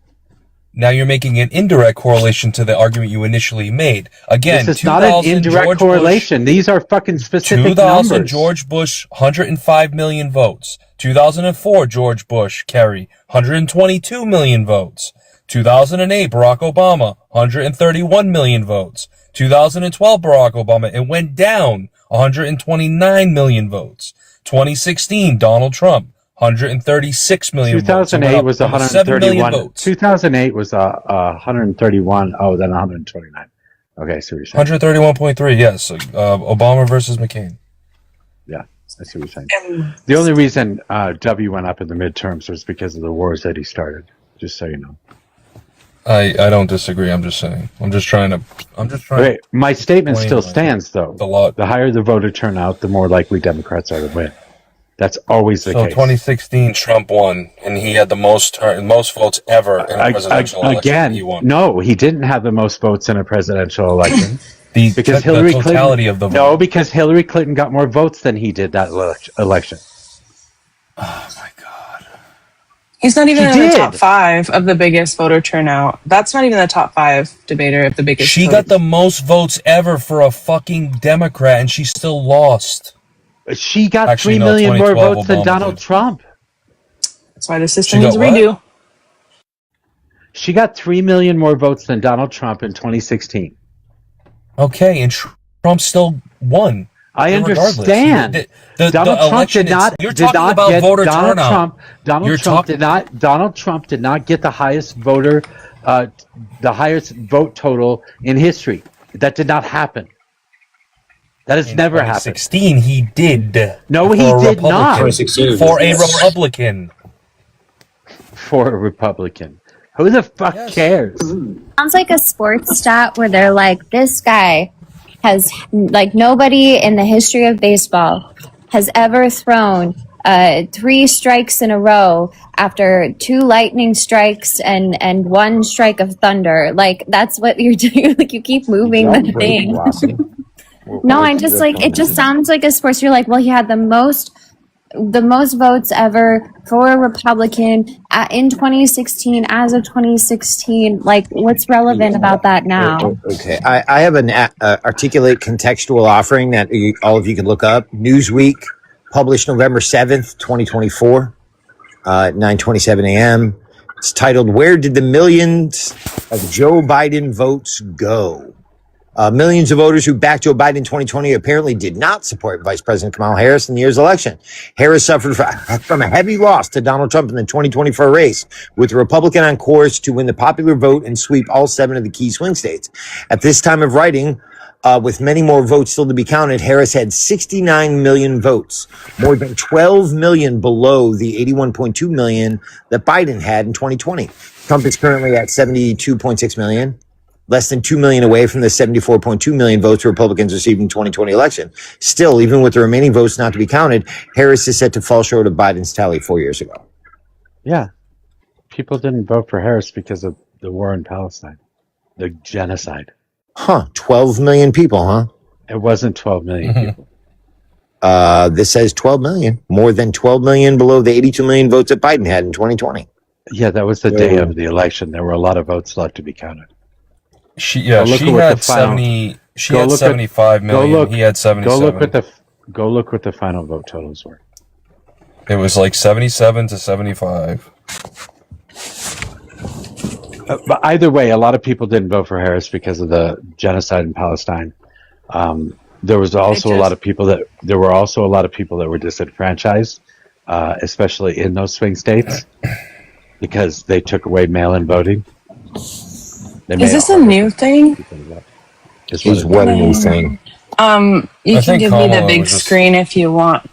Now you're making an indirect correlation to the argument you initially made. Again, this is not an indirect George correlation. These are fucking specific 2000 numbers. George Bush, 105 million votes. 2004 George Bush, Kerry, 122 million votes. 2008 Barack Obama, 131 million votes. 2012 Barack Obama, it went down, 129 million votes. 2016 Donald Trump, 136 million 2008 votes. was 7 million 131. votes. 2008 was 131. Oh, then 129. Okay, so you're saying. 131.3, yes. Obama versus McCain. Yeah, I see what you're saying. The only reason W went up in the midterms was because of the wars that he started. Just so you know. I don't disagree. I'm just saying. I'm just trying to. Okay, my statement explain, still like, stands, though. the higher the voter turnout, the more likely Democrats are to win. That's always the So case. 2016, Trump won, and he had the most votes ever in a presidential election. Again, He won. no, he didn't have the most votes in a presidential election. Because Hillary the totality Clinton, of the vote. No, because Hillary Clinton got more votes than he did that election. He's not even He in the did. top 5 of the biggest voter turnout. That's not even the top 5 debater of the biggest. She got the most votes ever for a fucking Democrat, and she still lost. She got Actually, 3 no, million more 2012 votes than Obama Donald did. Trump. That's why the system She needs a got what? redo. She got 3 million more votes than Donald Trump in 2016. Okay, and Trump still won. I regardless. understand. The Donald Trump election did not. You're did talking not about get, voter Donald turnout. Trump. Donald You're Trump did not. Donald Trump did not get the highest voter, the highest vote total in history. That did not happen. That has never happened. 2016, he did. No, For he a did not. Republican. For a Republican. For a Republican. Who the fuck cares? Sounds like a sports stat where they're like, this guy has, like, nobody in the history of baseball has ever thrown 3 strikes in a row after 2 lightning strikes and 1 strike of thunder. Like, that's what you're doing. Like, you keep moving the thing. No, I just like, it just sounds like a sports. You're like, well, he had the most votes ever for a Republican in 2016 as of 2016. Like, what's relevant about that now? Okay, I have an articulate contextual offering that all of you can look up. Newsweek, published November 7th, 2024, 9:27 a.m. It's titled, "Where Did the Millions of Joe Biden Votes Go?" Millions of voters who backed Joe Biden in 2020 apparently did not support Vice President Kamala Harris in the year's election. Harris suffered from a heavy loss to Donald Trump in the 2024 race, with the Republican on course to win the popular vote and sweep all 7 of the key swing states. At this time of writing, with many more votes still to be counted, Harris had 69 million votes, more than 12 million below the 81.2 million that Biden had in 2020. Trump is currently at 72.6 million. less than 2 million away from the 74.2 million votes Republicans received in 2020 election. Still, even with the remaining votes not to be counted, Harris is set to fall short of Biden's tally 4 years ago. Yeah. People didn't vote for Harris because of the war in Palestine, the genocide. Huh. 12 million people, huh? It wasn't 12 million people. This says 12 million, more than 12 million below the 82 million votes that Biden had in 2020. Yeah, that was the day of the election. There were a lot of votes left to be counted. She had 70. She had 75 million. He had 77. Go look what the final vote totals were. It was like 77 to 75. But either way, a lot of people didn't vote for Harris because of the genocide in Palestine. There was also a lot of people that were disenfranchised, especially in those swing states, because they took away mail-in voting. Is this a new thing? Is what a new thing? You can give me the big screen if you want.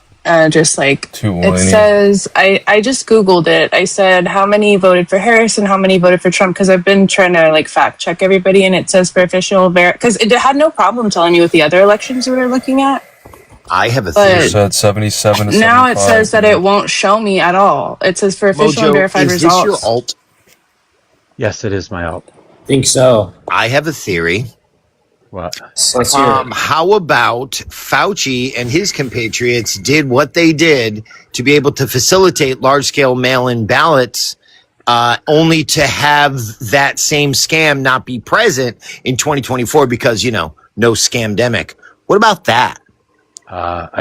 Just like it says, I just Googled it. I said how many voted for Harris and how many voted for Trump, because I've been trying to like fact check everybody, and it says for official because it had no problem telling you what the other elections we were looking at. I have a theory. It said 77 to 75. Now it says that it won't show me at all. It says for official and verified is results. This your alt? Yes, it is my alt. Think so. I have a theory. What? How about Fauci and his compatriots did what they did to be able to facilitate large-scale mail-in ballots, only to have that same scam not be present in 2024 because, no scamdemic. What about that?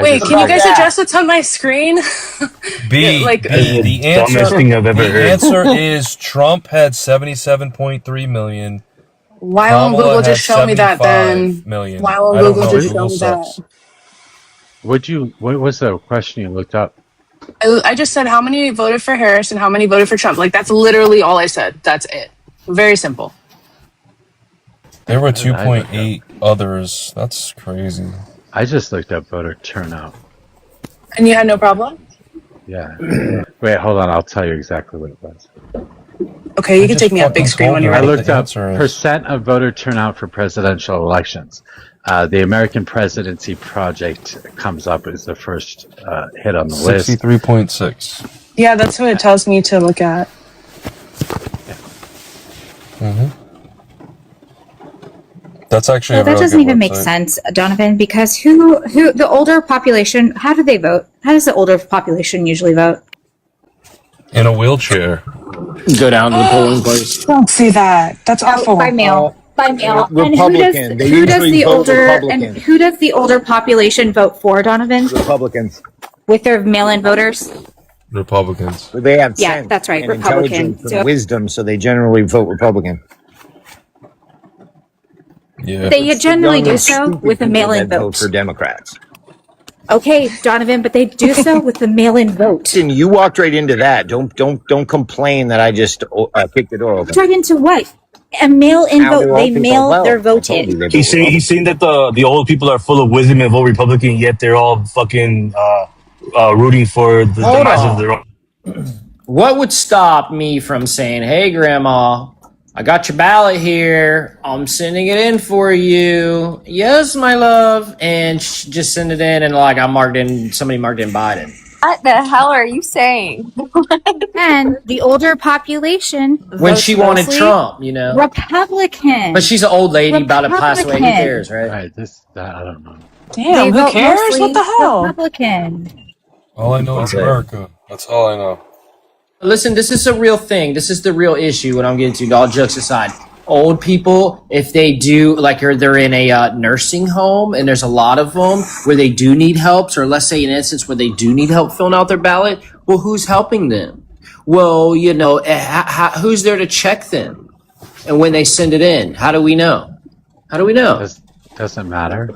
Wait, can you guys address what's on my screen? The answer is Trump had 77.3 million. Why won't Google just show me that then? Million. Why won't Google just show me that? What was the question you looked up? I just said how many voted for Harris and how many voted for Trump. Like, that's literally all I said. That's it. Very simple. There were 2.8 others. That's crazy. I just looked up voter turnout. And you had no problem? Yeah. Wait, hold on. I'll tell you exactly what it was. Okay, you can take me out big screen when you're ready. I looked up percent of voter turnout for presidential elections. The American Presidency Project comes up as the first hit on the list. 63.6. Yeah, that's what it tells me to look at. That's actually Well, that doesn't even make sense, Donovan, because who the older population, how do they vote? How does the older population usually vote? In a wheelchair. Go down to the polling place. Don't see that. That's awful. By mail. By mail. Republican. And who does the older population vote for, Donovan? Republicans. With their mail-in voters? Republicans. They have Yeah, that's right. and Republican. intelligence and wisdom, so they generally vote Republican. Yeah. They generally do so with a mail-in vote. For Democrats. Okay, Donovan, but they do so with the mail-in vote. And you walked right into that. Don't complain that I just kicked the door open. Right into what? A mail-in vote. They mail their vote in. He's saying that the old people are full of wisdom and vote Republican, yet they're all fucking rooting for the demise of their own. What would stop me from saying, "Hey, Grandma, I got your ballot here. I'm sending it in for you. Yes, my love," and just send it in, and like somebody marked in Biden. What the hell are you saying? And the older population When she wanted mostly Trump, Republican. But she's an old lady about to pass away. Who Republican. cares, right? Right. I don't know. Damn, They who vote cares? mostly What the hell? Republican. All I know is America. That's all I know. Listen, this is a real thing. This is the real issue. What I'm getting to, all jokes aside, old people, if they do, like, they're in a nursing home, and there's a lot of them where they do need help, or let's say an instance where they do need help filling out their ballot. Well, who's helping them? Well, who's there to check them? And when they send it in, how do we know? Doesn't matter.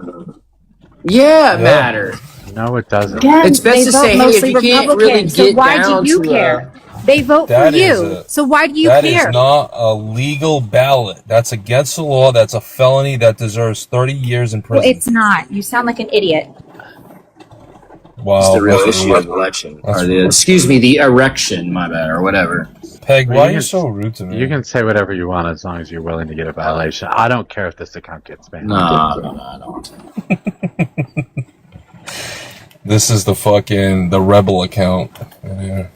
Yeah, it matters. No, it doesn't. Again, It's best they to vote say, hey, if mostly you can't really Republican, so get why down do you to care? They vote for you, so why do you That care? is not a legal ballot. That's against the law. That's a felony that deserves 30 years in Well, prison. it's not. You sound like an idiot. It's Wow, the real that's issue rude. of election, That's or the rude. excuse me, the erection. My bad, or whatever. Peg, Well, why you are you can so rude to me? you can say whatever you want as long as you're willing to get a violation. I don't care if this account gets banned. No, I don't. This is the rebel account. Yeah.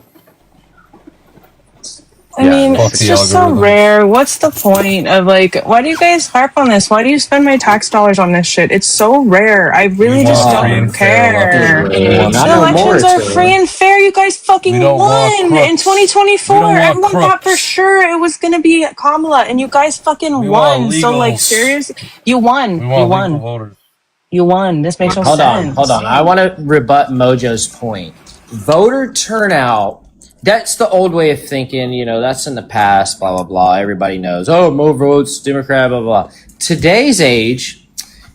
I mean, Fuck it's the just so algorithm. rare. What's the point of like, why do you guys harp on this? Why do you spend my tax dollars on this shit? It's so rare. I really just want free don't and fair care. elections. We want Not The no fair elections more. are elections. free and fair. You guys fucking We don't want won in crooks. 2024. We don't want Everyone thought for crooks. sure it was gonna be Kamala, and you guys fucking We won. want So like, legals. seriously, you won. We You want legal won. voters. You won. This makes no Hold sense. on. I want to rebut Mojo's point. Voter turnout. That's the old way of thinking. You know, that's in the past. Blah blah blah. Everybody knows. Oh, more votes, Democrat. Blah blah. Today's age,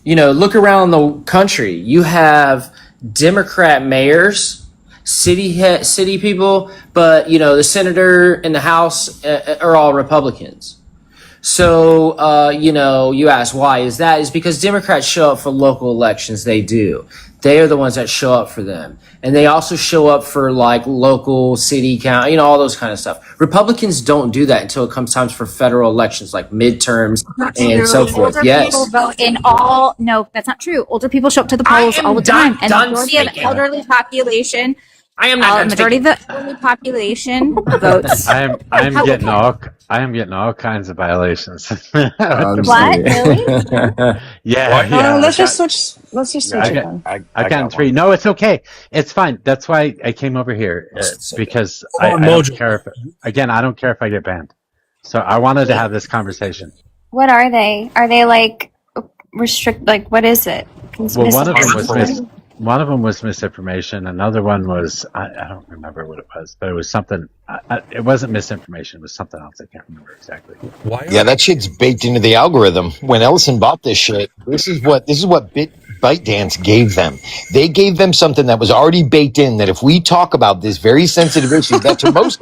you know, look around the country. You have Democrat mayors, city people, but you know the senator and the House are all Republicans. So, you know, you ask why is that? Is because Democrats show up for local elections. They do. They are the ones that show up for them. And they also show up for like local city count, you know, all those kind of stuff. Republicans don't do that until it comes time for federal elections like midterms Not and true. so forth. Older Yes. people vote in all. No, that's not true. Older people show up to the I polls am all the time, and the done majority of the speaking. elderly population. I am not done Majority speaking. of the elderly population votes. I am getting all kinds of violations. What? Really? Yeah, No, yeah. let's just switch. Let's just switch it. Then. I got three. No, it's okay. It's fine. That's why I came over here because I don't care if I don't care if I get banned. So I wanted to have this conversation. What are they? Are they like restrict? Like what is it? Well, one of them was misinformation. Another one was I don't remember what it was, but it was something. It wasn't misinformation. It was something else. I can't remember exactly. Yeah, that shit's baked into the algorithm. When Ellison bought this shit, this is what ByteDance gave them. They gave them something that was already baked in. That if we talk about this very sensitive issue, that to most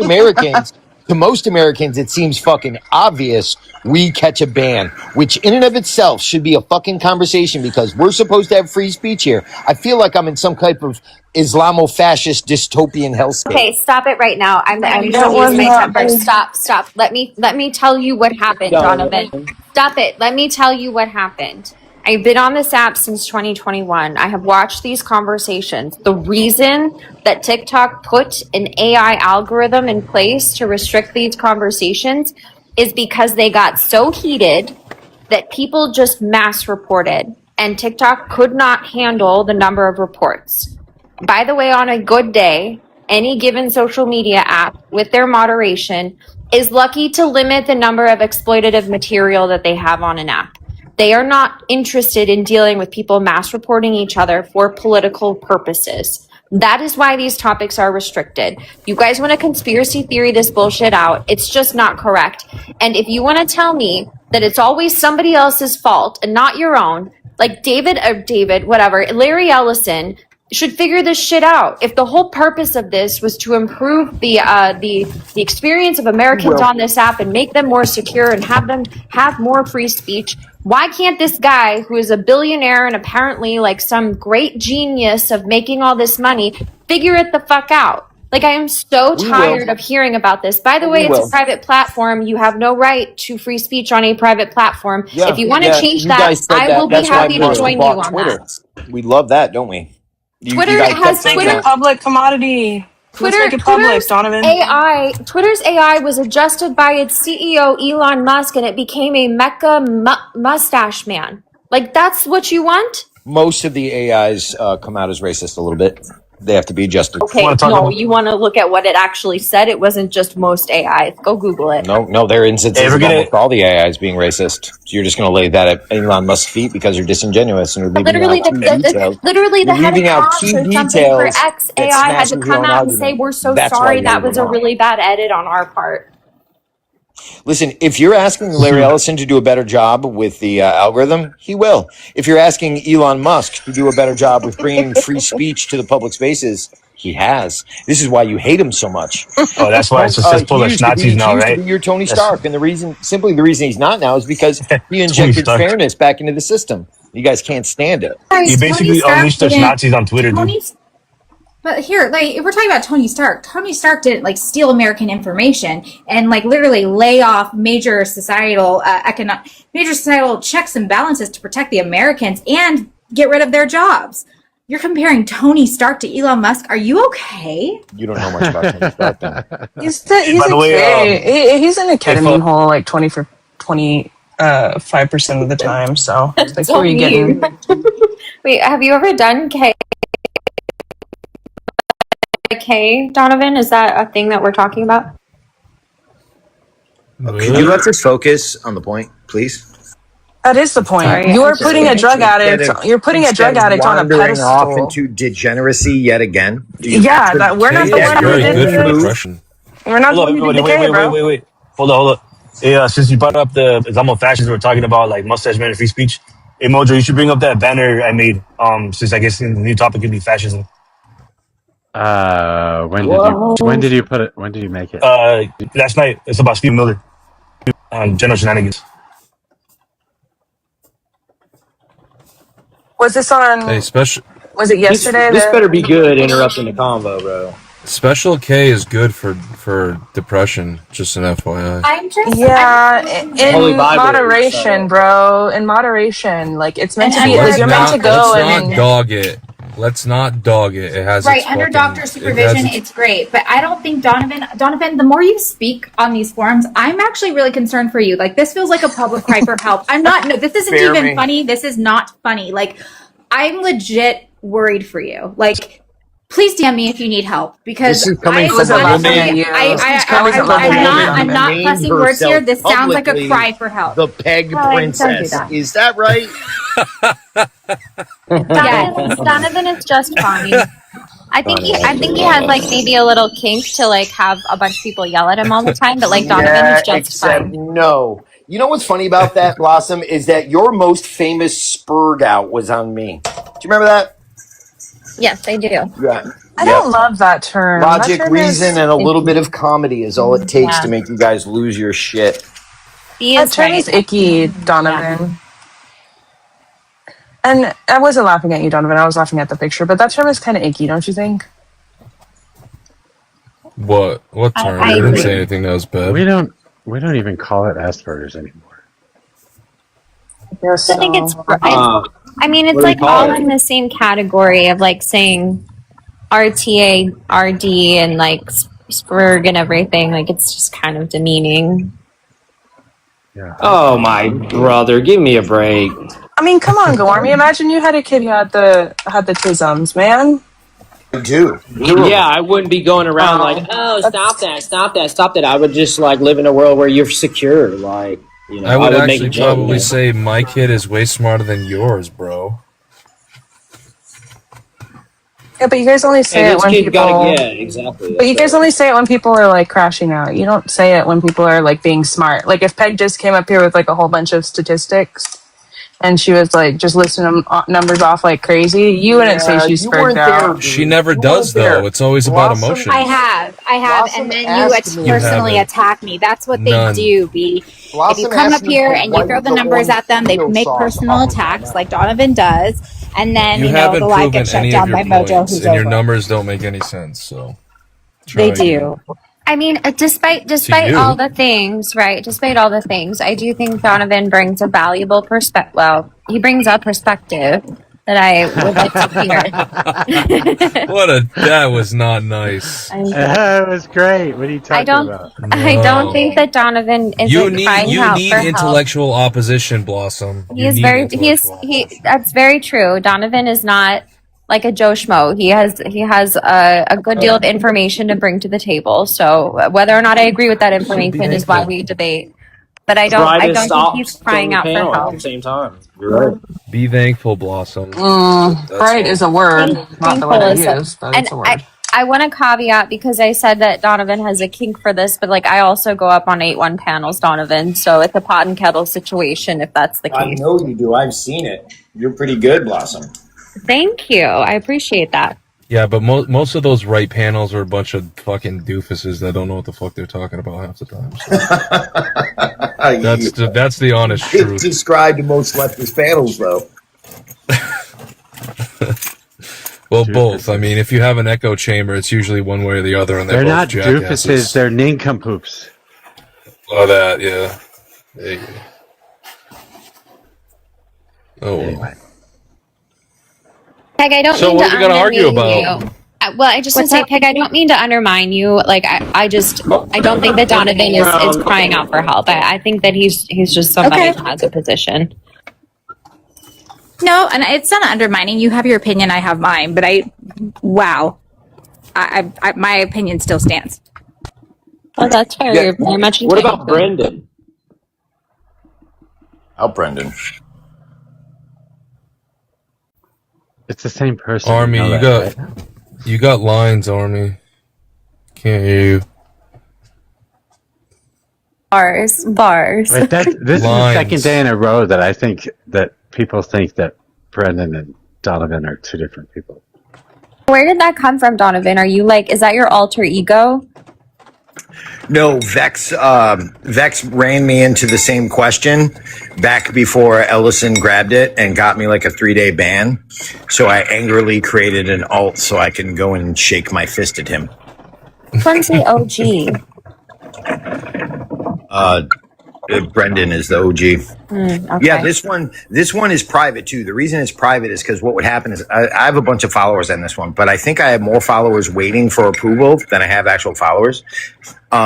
Americans, it seems fucking obvious we catch a ban, which in and of itself should be a fucking conversation because we're supposed to have free speech here. I feel like I'm in some type of Islamo-fascist dystopian hellscape. Okay, stop it right now. I'm That just was losing my not- temper. Stop. Let me tell you what happened, Donovan. Stop it. Let me tell you what happened. I've been on this app since 2021. I have watched these conversations. The reason that TikTok put an AI algorithm in place to restrict these conversations is because they got so heated that people just mass reported, and TikTok could not handle the number of reports. By the way, on a good day, any given social media app with their moderation is lucky to limit the number of exploitative material that they have on an app. They are not interested in dealing with people mass reporting each other for political purposes. That is why these topics are restricted. You guys want to conspiracy theory this bullshit out. It's just not correct. And if you want to tell me that it's always somebody else's fault and not your own, like Larry Ellison should figure this shit out. If the whole purpose of this was to improve the experience of Americans on this app and make them more secure and have them have more free speech, why can't this guy who is a billionaire and apparently like some great genius of making all this money figure it the fuck out? Like, I am so tired of hearing about this. By the way, it's a private platform. You have no right to free speech on a private platform. If you want to change that, I will be happy to join you on that. We love that, don't we? Twitter has Twitter public commodity. Let's make it public, Donovan. Twitter's AI was adjusted by its CEO Elon Musk, and it became a mecha mustache man. Like, that's what you want? Most of the AIs come out as racist a little bit. They have to be adjusted. Okay, no, you want to look at what it actually said. It wasn't just most AIs. Go Google it. No, there are instances of almost all the AIs being racist. So you're just going to lay that at Elon Musk's feet because you're disingenuous and you're leaving out key details. Literally, the head of comms or something for X that AI had to smashes your come own out and say, argument. "We're so That's why sorry. you're That was a wrong. really bad edit on our part." Listen, if you're asking Larry Ellison to do a better job with the algorithm, he will. If you're asking Elon Musk to do a better job with bringing free speech to the public spaces, he has. This is why you hate him so much. Oh, that's why it's just full of Nazis now, He used right? to be your Tony Stark, and the reason he's not now is because he injected Stark. fairness back into the system. You guys can't stand it. You basically unleashed those Nazis on Twitter, dude. But here, like, if we're talking about Tony Stark didn't like steal American information and like literally lay off major societal checks and balances to protect the Americans and get rid of their jobs. You're comparing Tony Stark to Elon Musk. Are you okay? You don't know much about Tony Stark then. He's By the way, he's in a ketamine hole like 5% of the time. So like, who are you getting? Wait, have you ever done K, Donovan? Is that a thing that we're talking about? Could you let us focus on the point, please? That is the point. Sorry, You are putting a drug addict. You're putting a drug addict on a wandering off pedestal. into degeneracy yet again. Yeah, that we're not the one who Very did good for this. depression. We're not the one who did the K, bro. Wait. Hold on. Hey, since you brought up the Islamo fascists, we're talking about like mustache man and free speech. Hey, Mojo, you should bring up that banner I made. Since I guess the new topic could be fascism. When did you put it? When did you make it? Last night. It's about Steve Miller on General Shenanigans. Was this on? Hey, special. Was it yesterday? This better be good. Interrupting the convo, bro. Special K is good for depression. Just an FYI. I'm just in moderation, bro. In moderation, like it's meant to be. Like, you're meant to go Let's not dog it. Let's not dog it. It has right its under fucking, doctor supervision. It's great, but I don't think Donovan. The more you speak on these forums, I'm actually really concerned for you. Like this feels like a public cry for help. I'm not. No, this isn't Spare even me. funny. This is not funny. Like I'm legit worried for you. Like. Please DM me if you need help because This is coming from I'm not fussing words here. This sounds like a publicly cry for help. The peg Don't do princess. that. Is that right? Donovan is just fine. I think he has like maybe a little kink to like have a bunch of people yell at him all the time, but like Donovan is just except fine. no. You know what's funny about that, Blossom, is that your most famous spurg out was on me. Do you remember that? Yes, I do. Yeah. I don't love that term. Logic, That term reason, and a little bit of comedy is all it takes Yeah. to make you guys lose your shit. That term is icky, Donovan. And I wasn't laughing at you, Donovan. I was laughing at the picture, but that term is kind of icky, don't you think? What term? I I didn't agree. say anything that was bad. We don't even call it Asperger's anymore. Yeah, I think it's. I mean, it's what do we like call all it? in the same category of like saying RTA, RD, and like Spurg and everything. Like it's just kind of demeaning. Yeah. Oh my brother, give me a break. I mean, come on, Goarmy. Imagine you had a kid who had the tisms, man. You do. Yeah, I wouldn't be going around like, oh, stop that. I would just like live in a world where you're secure. Like, you know, I would make a actually joke, probably man. say my kid is way smarter than yours, bro. Yeah, but you guys only say Hey, it this when kid people. yeah, exactly. But you guys only say it when people are like crashing out. You don't say it when people are like being smart. Like if Peg just came up here with like a whole bunch of statistics, and she was like just listing them numbers off like crazy, you wouldn't say she's spurred out. She never does though. It's always about emotions. I have, Blossom and then you asked me- personally You haven't. attack me. That's what they None. do, B. If Blossom you come asked up me here for and you white throw the the numbers orange at them, they Cheeto make sauce personal off of attacks that. like Donovan does, and then You the haven't live proven gets shut any down of by your Mojo, points, who's and your over. numbers don't make any sense. So They try again. do. I mean, despite you. all the things, right? Despite all the things, I do think Donovan brings a valuable perspective. Well, he brings a perspective that I would like to hear. That was not nice. It was great. What are you talking about? I don't think that Donovan You isn't need crying out for help. intellectual opposition, Blossom. He is very. That's very true. Donovan is not like a Joe Schmo. He has a good deal of information to bring to the table. So whether or not I agree with that information is why we debate. But I don't think he's crying out for at help. the same time. You're right. Be thankful, Blossom. Right is a word, not the word I use, but And it's a word. I want to caveat because I said that Donovan has a kink for this, but like I also go up on 8-1 panels, Donovan. So it's a pot and kettle situation if that's the I case. know you do. I've seen it. You're pretty good, Blossom. Thank you. I appreciate that. Yeah, but most of those right panels are a bunch of fucking doofuses that don't know what the fuck they're talking about half the time. So. That's the honest truth. Described most leftist panels, though. Well, both. I mean, if you have an echo chamber, it's usually one way or the other, and They're both not jackasses. doofuses, they're nincompoops. Oh, that, yeah. There you go. Oh, well. Peg, I don't So mean what to are we gonna argue undermine about? you. Well, I just want to say, Peg, I don't mean to undermine you. Like, I don't think that Donovan is crying out for help. I think that he's just somebody who has a position. No, and it's not undermining. You have your opinion, I have mine. But my opinion still stands. Oh, that's fair. Yeah. You're very much What entitled about to it. Brendan? Oh, Brendan. It's the same person. Army, know you that, got right? you got lines, Army. Can't hear you. Bars. Wait, this is the Lines. second day in a row that I think that people think that Brendan and Donovan are two different people. Where did that come from, Donovan? Are you like, is that your alter ego? No, Vex ran me into the same question back before Ellison grabbed it and got me like a 3-day ban. So I angrily created an alt so I can go and shake my fist at him. Clemsy OG. Brendan is the OG. Okay. Yeah, this one is private too. The reason it's private is because what would happen is I have a bunch of followers on this one, but I think I have more followers waiting for approval than I have actual followers.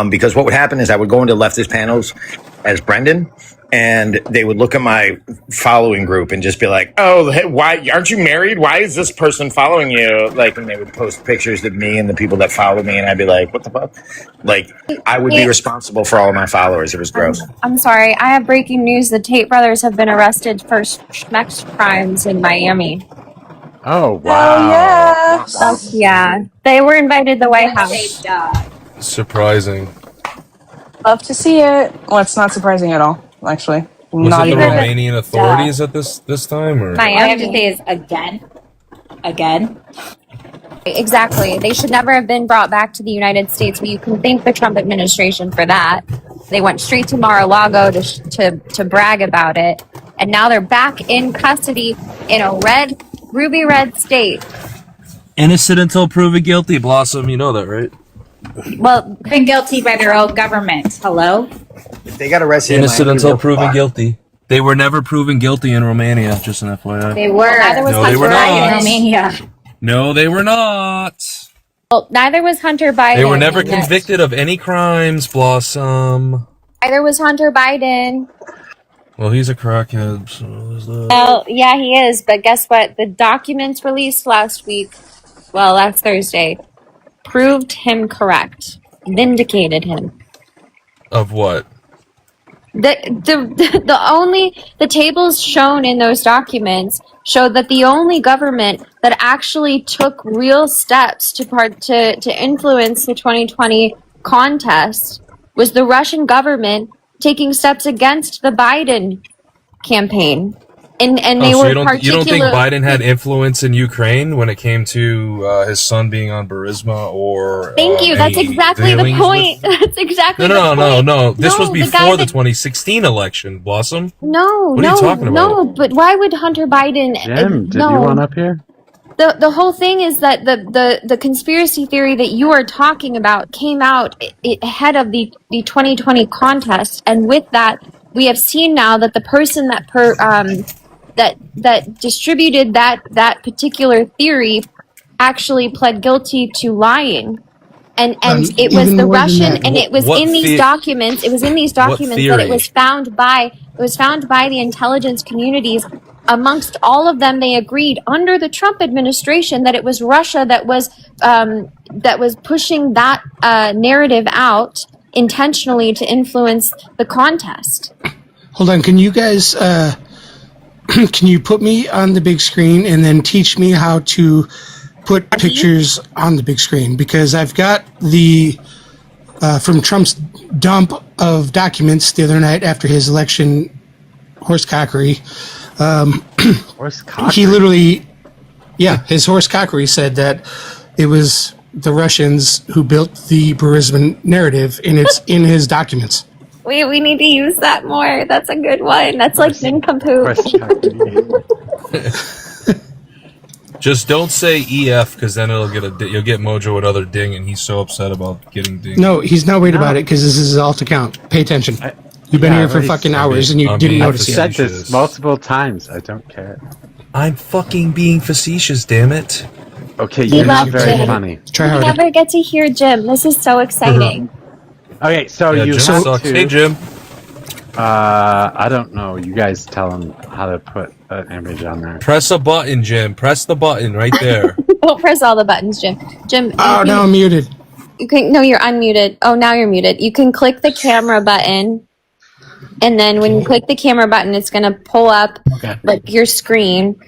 Because what would happen is I would go into leftist panels as Brendan, and they would look at my following group and just be like, "Oh, hey, why aren't you married? Why is this person following you?" Like, and they would post pictures of me and the people that follow me, and I'd be like, "What the fuck?" Like, I would be responsible for all of my followers. It was gross. I'm sorry. I have breaking news. The Tate brothers have been arrested for schmex crimes in Miami. Oh, wow. Yeah. They were invited to the White House. Surprising. Love to see it. Well, it's not surprising at all, actually. Was Not it the even. Romanian authorities at this time, or? All I have to say is again. Exactly. They should never have been brought back to the United States. But you can thank the Trump administration for that. They went straight to Mar-a-Lago to brag about it, and now they're back in custody in a ruby red state. Innocent until proven guilty, Blossom. You know that, right? Well, been guilty by their own government. Hello? If they got arrested, Innocent until proven guilty. They were never proven guilty in Romania, just an FYI. They were. Neither was No, they Hunter were Biden not. in Romania. No, they were not. Well, neither was Hunter Biden. They were never convicted of any crimes, Blossom. Neither was Hunter Biden. Well, he's a crackhead, so there's that. Well, yeah, he is. But guess what? The documents released last Thursday, proved him correct, vindicated him. Of what? The tables shown in those documents showed that the only government that actually took real steps to influence the 2020 contest was the Russian government taking steps against the Biden campaign. And they so were you don't think Biden had influence in Ukraine when it came to his son being on Burisma or? Thank you. That's exactly the point. That's exactly No. the point. This was the guy before the that- 2016 election, Blossom. No, What are you talking about? No, but why would Hunter Biden? Jim, did no. you want up here? The whole thing is that the conspiracy theory that you are talking about came out ahead of the 2020 contest, and with that, we have seen now that the person that distributed that particular theory actually pled guilty to lying. And it was even the more than Russian, that. and it was What in these the- documents. It was in these documents that it theory? was found by the intelligence communities. Amongst all of them, they agreed under the Trump administration that it was Russia that was pushing that narrative out intentionally to influence the contest. Hold on, can you guys can you put me on the big screen and then teach me how to put pictures on the big screen? Because I've got the from Trump's dump of documents the other night after his election horsecockery. Horsecockery? He literally, his horsecockery said that it was the Russians who built the Burisma narrative, and it's in his documents. We need to use that more. That's a good one. That's like nincompoop. Just don't say EF because then you'll get Mojo another ding, and he's so upset about getting dinged. No, he's not worried about it because this is his alt account. Pay attention. You've been here for fucking hours and you didn't notice I've it. said this multiple times. I don't care. I'm fucking being facetious, damn it. Okay, We you're not love very Jim. funny. We never get to hear Jim. This is so exciting. Okay, so Yeah, you Jim have sucks. to. Hey, Jim. I don't know. You guys tell him how to put an image on there. Press a button, Jim. Press the button right there. Don't press all the buttons, Jim. Jim. Oh, now I'm muted. You can. No, you're unmuted. Oh, now you're muted. You can click the camera button, and then when you click the camera button, it's gonna pull up like your screen.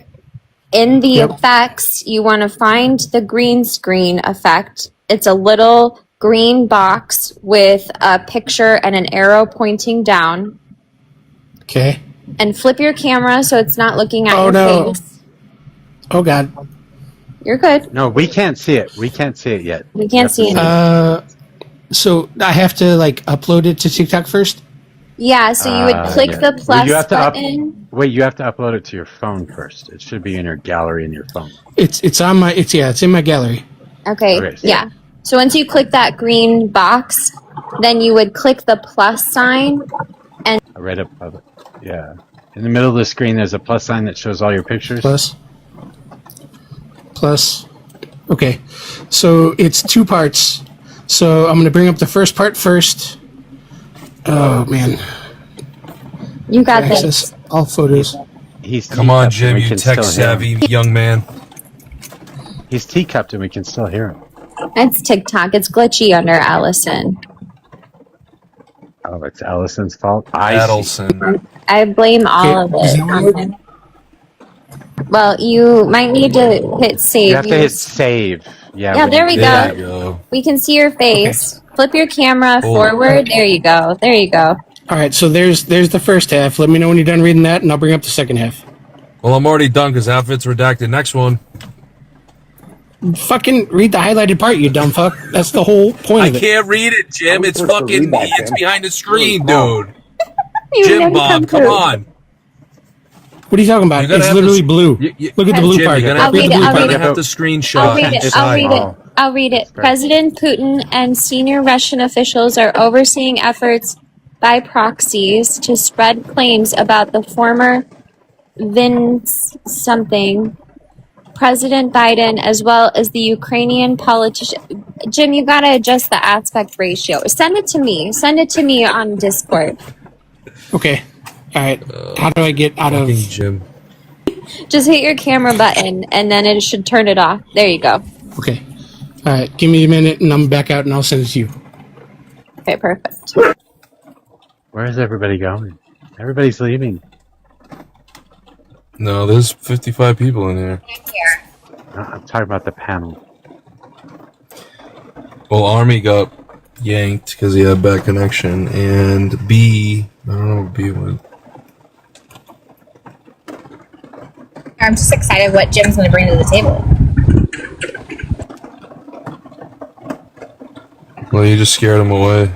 In the effects, you want to find the green screen effect. It's a little green box with a picture and an arrow pointing down. Okay. And flip your camera so it's not looking at Oh, your no. face. Oh, God. You're good. No, we can't see it. We can't see it yet. We can't see it. So I have to like upload it to TikTok first? Yeah, so you would click the Well, plus you have to button. wait, you have to upload it to your phone first. It should be in your gallery in your phone. It's on my it's in my gallery. Okay, Okay, so- yeah. So once you click that green box, then you would click the plus sign and Right above it. Yeah. In the middle of the screen, there's a plus sign that shows all your pictures. Plus. Okay. So it's two parts. So I'm going to bring up the first part first. Oh, man. you got Access this. all photos. Come on, Jim, you tech-savvy young man. He's teacupped and we can still hear him. It's TikTok. It's glitchy under Allison. Oh, it's Allison's fault? Adelson. I blame all of is it that on what him. Well, you might need to hit save. You have to hit save. Yeah, there we There go. you go. We can see your face. Flip your camera forward. There you go. There you go. All right. So there's the first half. Let me know when you're done reading that, and I'll bring up the second half. Well, I'm already done because half it's redacted. Next one. Fucking read the highlighted part, you dumb fuck. That's the whole point I of it. can't read it, Jim. It's fucking it's behind the screen, dude. You Jim never Bob, come through. on. What are you talking about? You're gonna It's have literally to- blue. Look at the blue Jim, part. you're gonna I'll have read to- it, I'll you're read gonna it. have to screenshot. I'll read it. I'll read it. I'll read it. President Putin and senior Russian officials are overseeing efforts by proxies to spread claims about the former Vince something, President Biden, as well as the Ukrainian politician. Jim, you gotta adjust the aspect ratio. Send it to me. Send it to me on Discord. Okay. All right. How do I get out of Jim? Just hit your camera button and then it should turn it off. There you go. Okay. All right. Give me a minute, and I'm back out, and I'll send it to you. Okay, perfect. Where is everybody going? Everybody's leaving. No, there's 55 people in here. I'm talking about the panel. Well, Army got yanked because he had bad connection, and B, I don't know what B went. I'm just excited what Jim's going to bring to the table. Well, you just scared him away.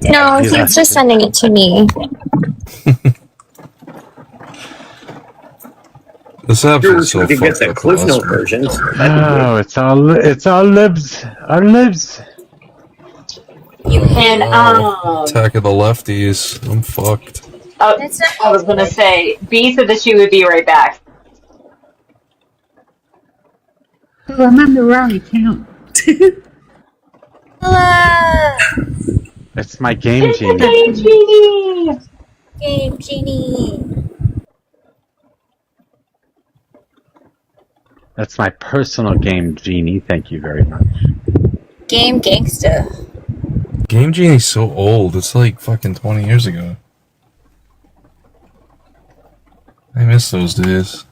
No, he's he's just sending it to me. This app is so We could get fucked the up Cliff Note awesome. versions. Oh, it's all libs. Our libs. And Attack of the lefties. I'm fucked. I was gonna say, B said that she would be right back. Oh, I'm on the wrong account. It's my game genie. Game Genie! Game Genie. That's my personal game genie. Thank you very much. Game Gangsta. Game Genie's so old. It's like fucking 20 years ago. I miss those days.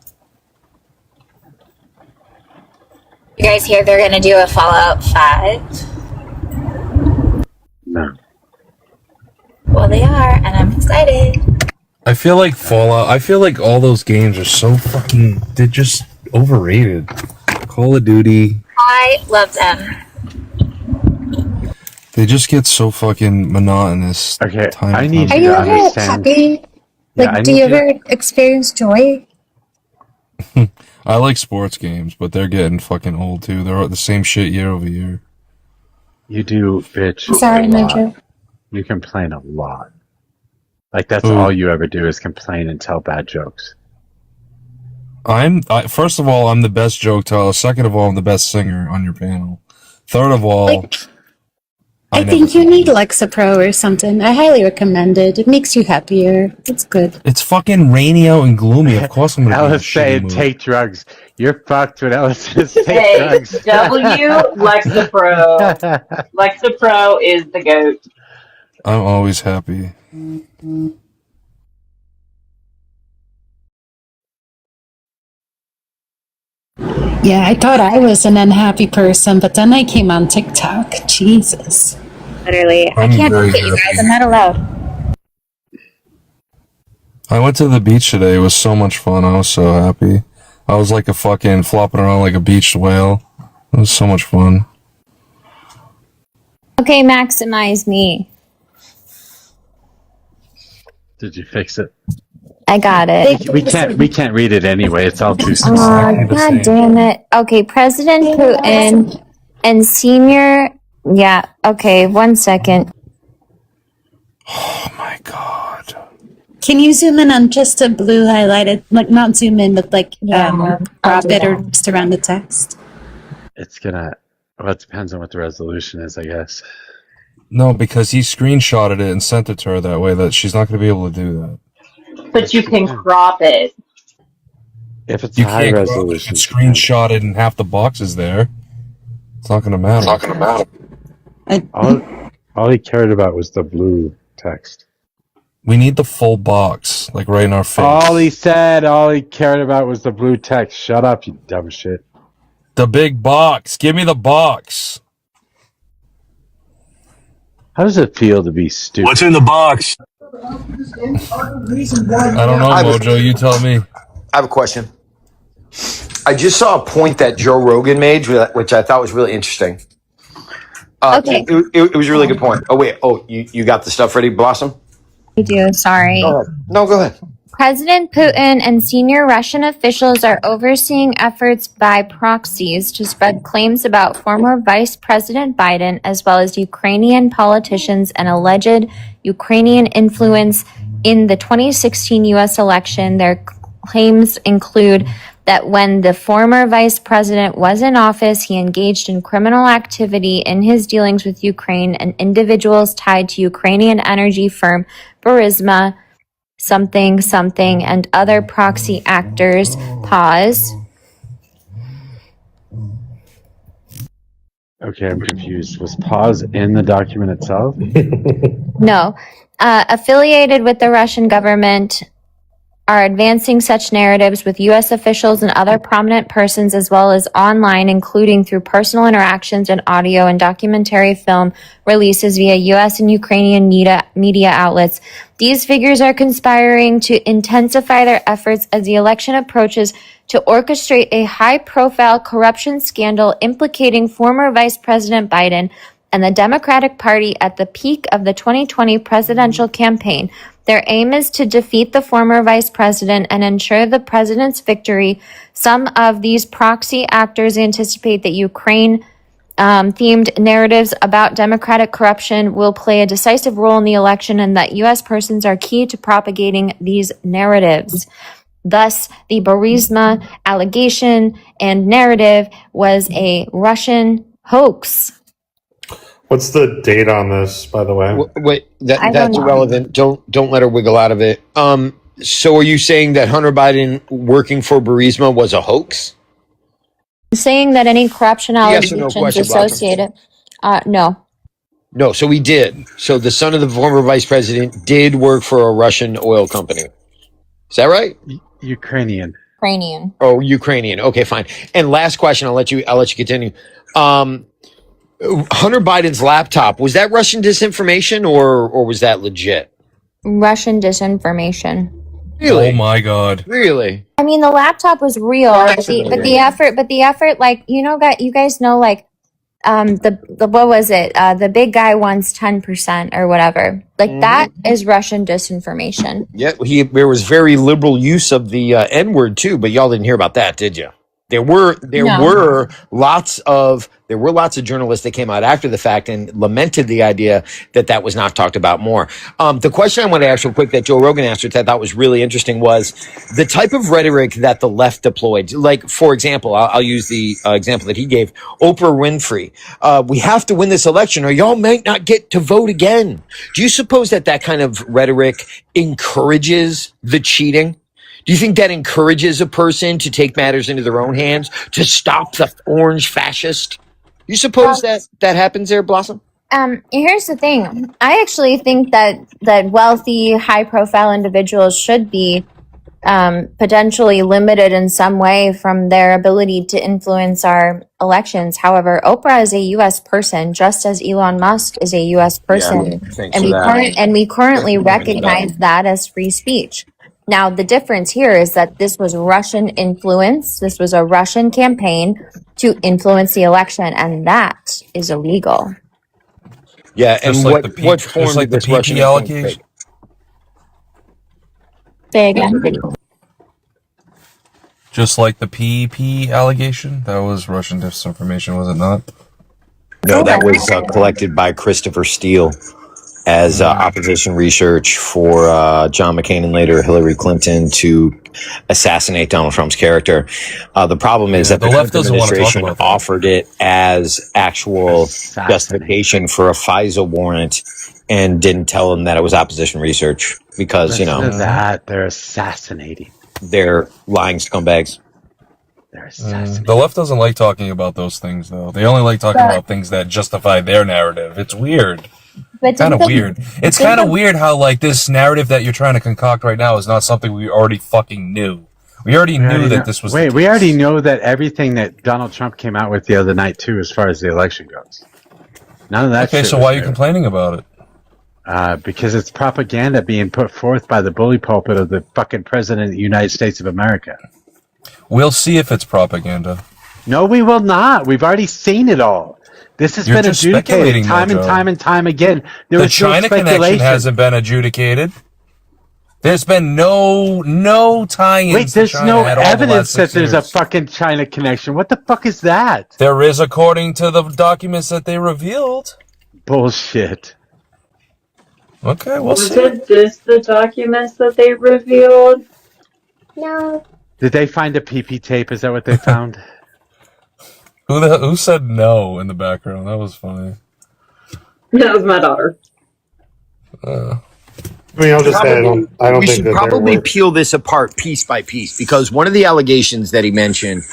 You guys hear they're going to do a Fallout 5? No. Well, they are, and I'm excited. I feel like Fallout. I feel like all those games are so fucking. They're just overrated. Call of Duty. I love them. They just get so fucking monotonous. Okay, time I need Are you you to ever understand. happy? Yeah, Like, I do need you you- ever experience joy? I like sports games, but they're getting fucking old too. They're the same shit year over year. You do bitch Sorry, a lot. Mojo. You complain a lot. Like that's Who? all you ever do is complain and tell bad jokes. First of all, I'm the best joke teller. Second of all, I'm the best singer on your panel. Third of all, I think you need Lexapro or something. I highly recommend it. It makes you happier. It's good. it's fucking rainy out and gloomy. Of course I'm gonna be in a Alice shitty saying mood. take drugs. You're fucked when Alice says take Hey, drugs. Lexapro. Lexapro is the goat. I'm always happy. Yeah, I thought I was an unhappy person, but then I came on TikTok. Jesus. Literally, I I'm can't very look at you guys. happy. I'm not allowed. I went to the beach today. It was so much fun. I was so happy. I was like a fucking flopping around like a beached whale. It was so much fun. Okay, maximize me. Did you fix it? I got it. We can't read it anyway. It's all too small. God damn it. Okay, President Putin and senior. Yeah, okay, 1 second. Oh my god. Can you zoom in on just a blue highlighted, like not zoom in, but like I'll crop do it or that. just around the text? It's gonna. Well, it depends on what the resolution is, I guess. No, because he screenshotted it and sent it to her that way that she's not going to be able to do that. But you can crop it. If it's You a high can't resolution, screenshot it and half the box is there. It's not going to matter. All he cared about was the blue text. We need the full box, like right in our face. All he cared about was the blue text. Shut up, you dumb shit. The big box. Give me the box. How does it feel to be stupid? What's in the box? I don't know, Mojo. You tell me. I have a question. I just saw a point that Joe Rogan made, which I thought was really interesting. Okay. It was a really good point. Oh, wait. Oh, you got the stuff ready, Blossom? I do, sorry. Go ahead. No, go ahead. President Putin and senior Russian officials are overseeing efforts by proxies to spread claims about former Vice President Biden, as well as Ukrainian politicians and alleged Ukrainian influence in the 2016 U.S. election. Their claims include that when the former vice president was in office, he engaged in criminal activity in his dealings with Ukraine and individuals tied to Ukrainian energy firm Burisma, something, and other proxy actors. Pause. Okay, I'm confused. Was pause in the document itself? No. Affiliated with the Russian government are advancing such narratives with U.S. officials and other prominent persons, as well as online, including through personal interactions and audio and documentary film releases via U.S. and Ukrainian media outlets. These figures are conspiring to intensify their efforts as the election approaches to orchestrate a high-profile corruption scandal implicating former Vice President Biden and the Democratic Party at the peak of the 2020 presidential campaign. Their aim is to defeat the former vice president and ensure the president's victory. Some of these proxy actors anticipate that Ukraine themed narratives about democratic corruption will play a decisive role in the election and that U.S. persons are key to propagating these narratives. Thus, the Burisma allegation and narrative was a Russian hoax. What's the date on this, by the way? Wait, I don't that's know. irrelevant. Don't let her wiggle out of it. So are you saying that Hunter Biden working for Burisma was a hoax? Saying that any corruption Yes or no allegations question, Blossom? associated, no. No, so he did. So the son of the former vice president did work for a Russian oil company. Is that right? Ukrainian. Ukrainian. Oh, Ukrainian. Okay, fine. And last question, I'll let you continue. Hunter Biden's laptop, was that Russian disinformation or was that legit? Russian disinformation. Really? Oh my god. Really? I mean, the laptop was real, but the effort, like, you guys know, like, the what was it? The big guy wants 10% or whatever. Like that is Russian disinformation. Yeah, there was very liberal use of the N word too, but y'all didn't hear about that, did you? There were lots of journalists that came out after the fact and lamented the idea that was not talked about more. The question I want to ask real quick that Joe Rogan asked, which I thought was really interesting, was the type of rhetoric that the left deployed. Like, for example, I'll use the example that he gave: Oprah Winfrey. We have to win this election, or y'all might not get to vote again. Do you suppose that kind of rhetoric encourages the cheating? Do you think that encourages a person to take matters into their own hands, to stop the orange fascist? You suppose that happens there, Blossom? Here's the thing. I actually think that wealthy, high-profile individuals should be potentially limited in some way from their ability to influence our elections. However, Oprah is a U.S. person, just as Elon Musk is a U.S. person, and we currently recognize that as free speech. Now, the difference here is that this was Russian influence. This was a Russian campaign to influence the election, and that is illegal. Yeah, and what form did this Russian influence take? Say again. Just like the PEP allegation, that was Russian disinformation, was it not? No, that was collected by Christopher Steele as opposition research for John McCain and later Hillary Clinton to assassinate Donald Trump's character. The problem is that the Trump administration offered it as actual justification for a FISA warrant and didn't tell them that it was opposition research because, they're assassinating. They're lying scumbags. The left doesn't like talking about those things, though. They only like talking about things that justify their narrative. It's weird. It's kind of weird. It's kind of weird how, like, this narrative that you're trying to concoct right now is not something we already fucking knew. We already knew that this was... Wait, we already know that everything that Donald Trump came out with the other night, too, as far as the election goes. None of that shit. Okay, so why are you complaining about it? Because it's propaganda being put forth by the bully pulpit of the fucking President of the United States of America. We'll see if it's propaganda. No, we will not. We've already seen it all. This has been adjudicated time and time and time again. The China connection hasn't been adjudicated. There's been no tie-ins. Wait, there's no evidence that there's a fucking China connection. What the fuck is that? There is, according to the documents that they revealed. Bullshit. Okay, we'll see. Was this the documents that they revealed? No. Did they find a PP tape? Is that what they found? Who said no in the background? That was funny. That was my daughter. I mean, I'll just say I don't we think should that probably peel this apart piece by piece because one of the allegations that he mentioned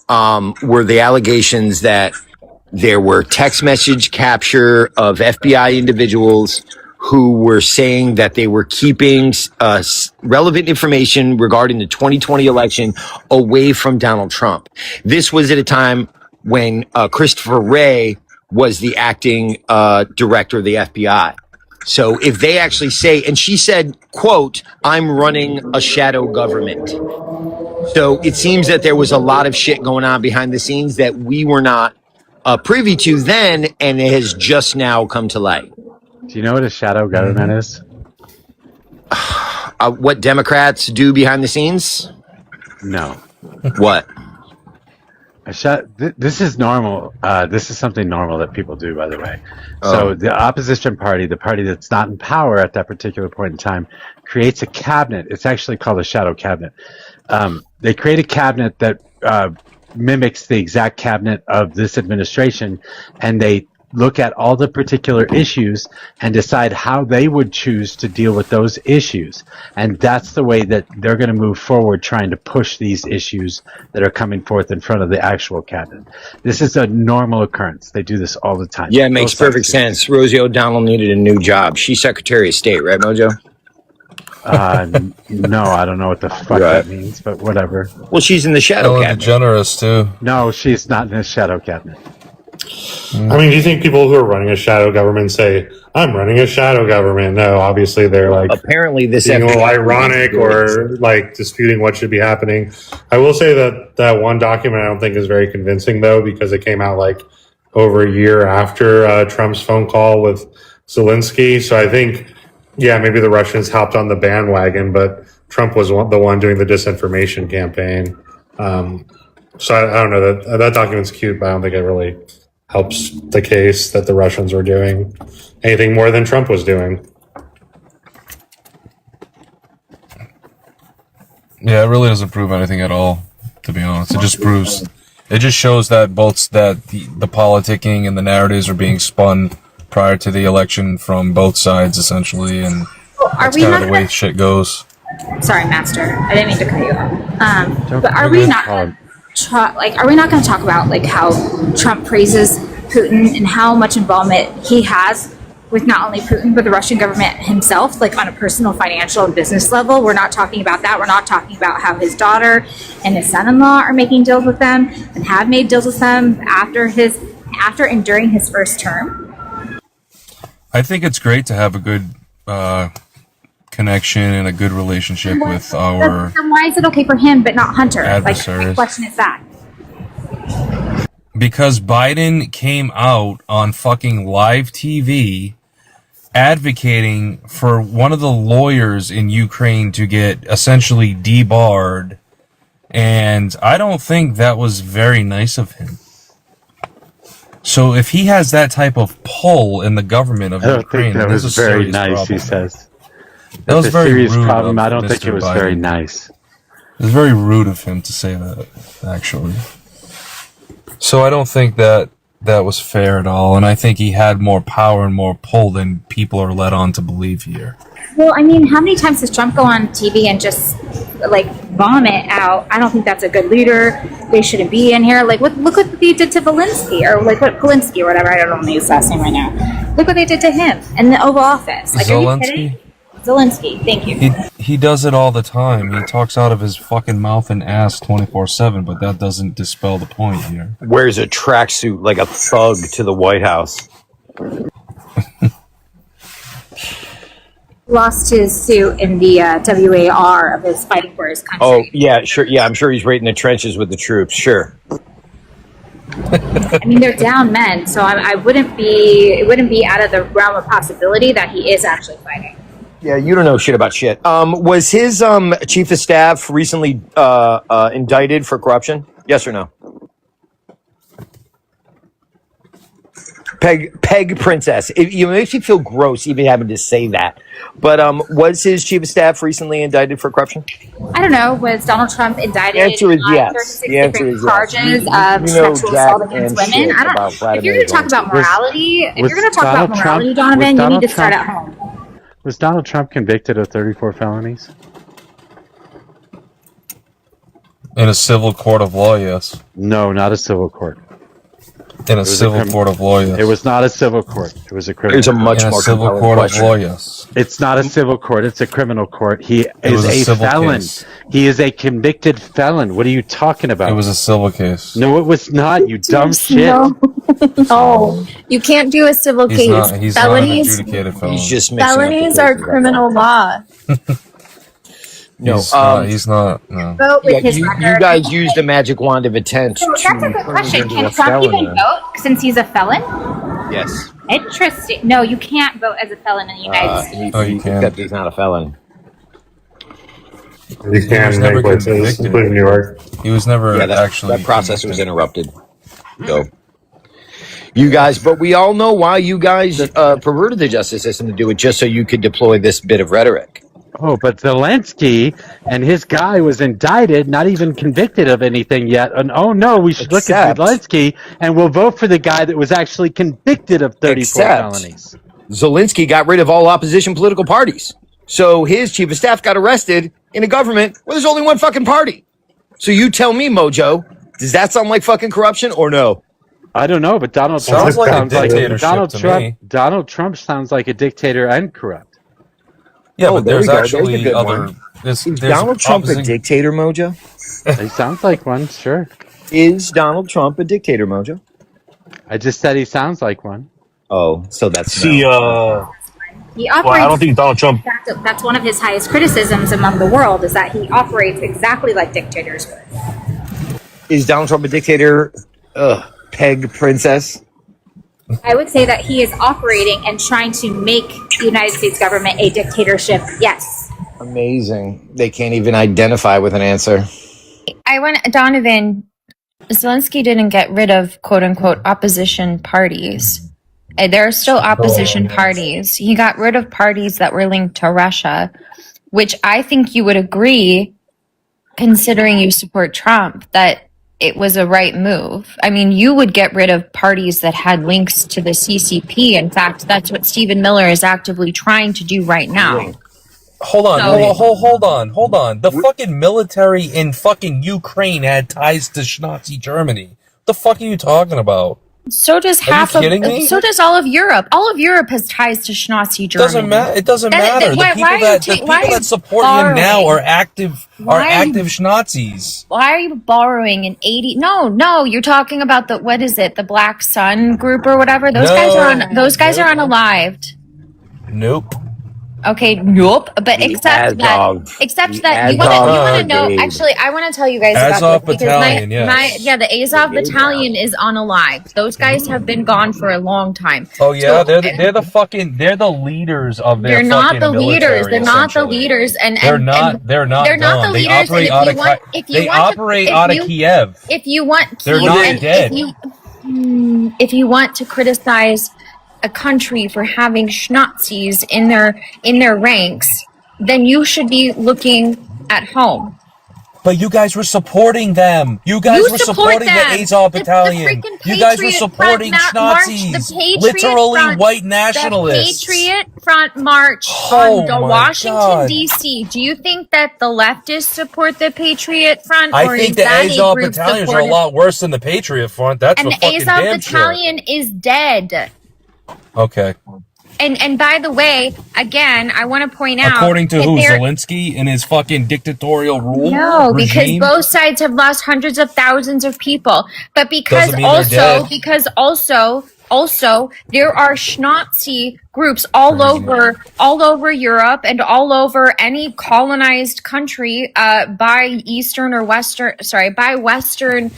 were the allegations that there were text message capture of FBI individuals who were saying that they were keeping relevant information regarding the 2020 election away from Donald Trump. This was at a time when Christopher Wray was the acting director of the FBI. So if they actually say, and she said, quote, "I'm running a shadow government." So it seems that there was a lot of shit going on behind the scenes that we were not privy to then, and it has just now come to light. Do you know what a shadow government is? What Democrats do behind the scenes? No. What? This is normal. This is something normal that people do, by the way. So the opposition party, the party that's not in power at that particular point in time, creates a cabinet. It's actually called a shadow cabinet. They create a cabinet that mimics the exact cabinet of this administration, and they look at all the particular issues and decide how they would choose to deal with those issues. And that's the way that they're going to move forward, trying to push these issues that are coming forth in front of the actual cabinet. This is a normal occurrence. They do this all the time. Yeah, it makes perfect sense. Rosie O'Donnell needed a new job. She's Secretary of State, right, Mojo? No, I don't know what the fuck that means, but whatever. Well, she's in the shadow cabinet. Generous, too. No, she's not in the shadow cabinet. I mean, do you think people who are running a shadow government say, "I'm running a shadow government"? No, obviously they're like apparently this being a little ironic or like disputing what should be happening. I will say that one document I don't think is very convincing though, because it came out like over a year after Trump's phone call with Zelensky. So I think, yeah, maybe the Russians hopped on the bandwagon, but Trump was the one doing the disinformation campaign. So I don't know, that document's cute, but I don't think it really helps the case that the Russians were doing anything more than Trump was doing. Yeah, it really doesn't prove anything at all, to be honest. It just shows that the politicking and the narratives are being spun prior to the election from both sides, essentially, and that's kind of the way shit goes. Sorry, Master. I didn't mean to cut you off. But are we not going to talk about like how Trump praises Putin and how much involvement he has with not only Putin but the Russian government himself, like on a personal, financial, and business level? We're not talking about that. We're not talking about how his daughter and his son-in-law are making deals with them and have made deals with them after and during his first term. I think it's great to have a good connection and a good relationship with our Then why is it okay for him but not Hunter? adversaries. Like, my question is that. Because Biden came out on fucking live TV advocating for one of the lawyers in Ukraine to get essentially debarred, and I don't think that was very nice of him. So if he has that type of pull in the government of Ukraine, that there's was a very serious nice, problem. he says. That was That's a very serious rude problem. of I don't think Mr. it was Biden. very nice. It was very rude of him to say that, actually. So I don't think that was fair at all, and I think he had more power and more pull than people are led on to believe here. Well, I mean, how many times does Trump go on TV and just like vomit out, I don't think that's a good leader, they shouldn't be in here? Like, look what they did to Valinsky, or like what Polinsky or whatever, I don't know his last name right now. Look what they did to him in the Oval Office. Like, are you kidding? Zelensky, thank you. He does it all the time. He talks out of his fucking mouth and ass 24/7, but that doesn't dispel the point here. Wears a tracksuit like a thug to the White House. Lost his suit in the WAR of his fighting for his country. Oh, yeah, sure. Yeah, I'm sure he's right in the trenches with the troops. Sure. I mean, they're down men, so it wouldn't be out of the realm of possibility that he is actually fighting. Yeah, you don't know shit about shit. Was his chief of staff recently indicted for corruption? Yes or no? Peg Princess. It makes me feel gross even having to say that. But was his chief of staff recently indicted for corruption? I don't know. Was Donald Trump indicted The answer is on yes. 36 The answer different is yes. charges You of know sexual jack assault against and women? shit I don't. about If Vladimir you're going to talk about Zelensky. morality, if Was you're going to talk about Donald morality, Trump- Donovan, was you need Donald to start Trump- at home. Was Donald Trump convicted of 34 felonies? In a civil court of law, yes. No, not a civil court. In a civil court of law, yes. It was not a civil court. It was a criminal. It's a much In a more civil compelling court question. of law, yes. It's not a civil court. It's a criminal court. He was a is a civil felon. case. He is a convicted felon. What are you talking about? It was a civil case. No, it was not. You dumb shit. No. No, you can't do a civil He's case. not an Felonies, adjudicated felon. He's just mixing up the felonies are cases, that's criminal all. law. No, He's not. No. Vote with yeah, his you record. guys used the magic wand of intent So to that's a good turn question. him Can into a Trump felon. even vote since he's a felon? Yes. Interesting. No, you can't vote as a felon in the United States. You can. Except he's not a felon. You was can never make places, convicted. including New York. He was never Yeah, actually that process was convicted. interrupted. Go. You guys, but we all know why you guys perverted the justice system to do it, just so you could deploy this bit of rhetoric. Oh, but Zelensky and his guy was indicted, not even convicted of anything yet. And oh no, we should look at Except- Zelensky and we'll vote for the guy that was actually convicted of 34 Except- felonies. Zelensky got rid of all opposition political parties. So his chief of staff got arrested in a government where there's only one fucking party. So you tell me, Mojo, does that sound like fucking corruption or no? I don't know, but Donald Sounds Trump like a sounds like dictatorship to me. Donald Trump sounds like a dictator and corrupt. Yeah, Oh, but there there's you go. There's a actually good other. one. There's Is Donald Trump a opposing- dictator, Mojo? He sounds like one, sure. Is Donald Trump a dictator, Mojo? I just said he sounds like one. Oh, so that's See, He well, operates. I don't think Donald Trump. That's one of his highest criticisms among the world is that he operates exactly like dictators would. Is Donald Trump a dictator? Peg Princess. I would say that he is operating and trying to make the United States government a dictatorship. Yes. Amazing. They can't even identify with an answer. Donovan, Zelensky didn't get rid of quote unquote opposition parties. There are still opposition parties. He got rid of parties that were linked to Russia, which I think you would agree, considering you support Trump, that it was a right move. I mean, you would get rid of parties that had links to the CCP. In fact, that's what Stephen Miller is actively trying to do right now. Hold on. The fucking military in fucking Ukraine had ties to Nazi Germany. What the fuck are you talking about? So does so does all of Europe. All of Europe has ties to Nazi Germany. It doesn't matter. The people that support him now are active Nazis. Why are you borrowing an 80? No, you're talking about what is it? The Black Sun group or whatever? Those guys are unalived. Nope. Okay, nope. But except that you want to know. Actually, I want to tell you guys about this because the Azov battalion is unalived. Those guys have been gone for a long time. Oh yeah, they're the leaders of their. They're not the leaders. They're not the leaders, and they're not the leaders. They operate out of Kiev. If you want, they're not dead. If you want to criticize a country for having Nazis in their ranks, then you should be looking at home. But you guys were supporting them. You guys were supporting the Azov battalion. You guys were supporting Nazis. Literally white nationalists. The Patriot Front March on Washington, D.C. Do you think that the leftists support the Patriot Front? I think the Azov battalions are a lot worse than the Patriot Front. That's for fucking damn sure. And the Azov battalion is dead. Okay. And by the way, again, I want to point out, according to who, Zelensky and his fucking dictatorial rule? No, because both sides have lost hundreds of thousands of people. But because also there are Nazi groups all over Europe and all over any colonized country by Western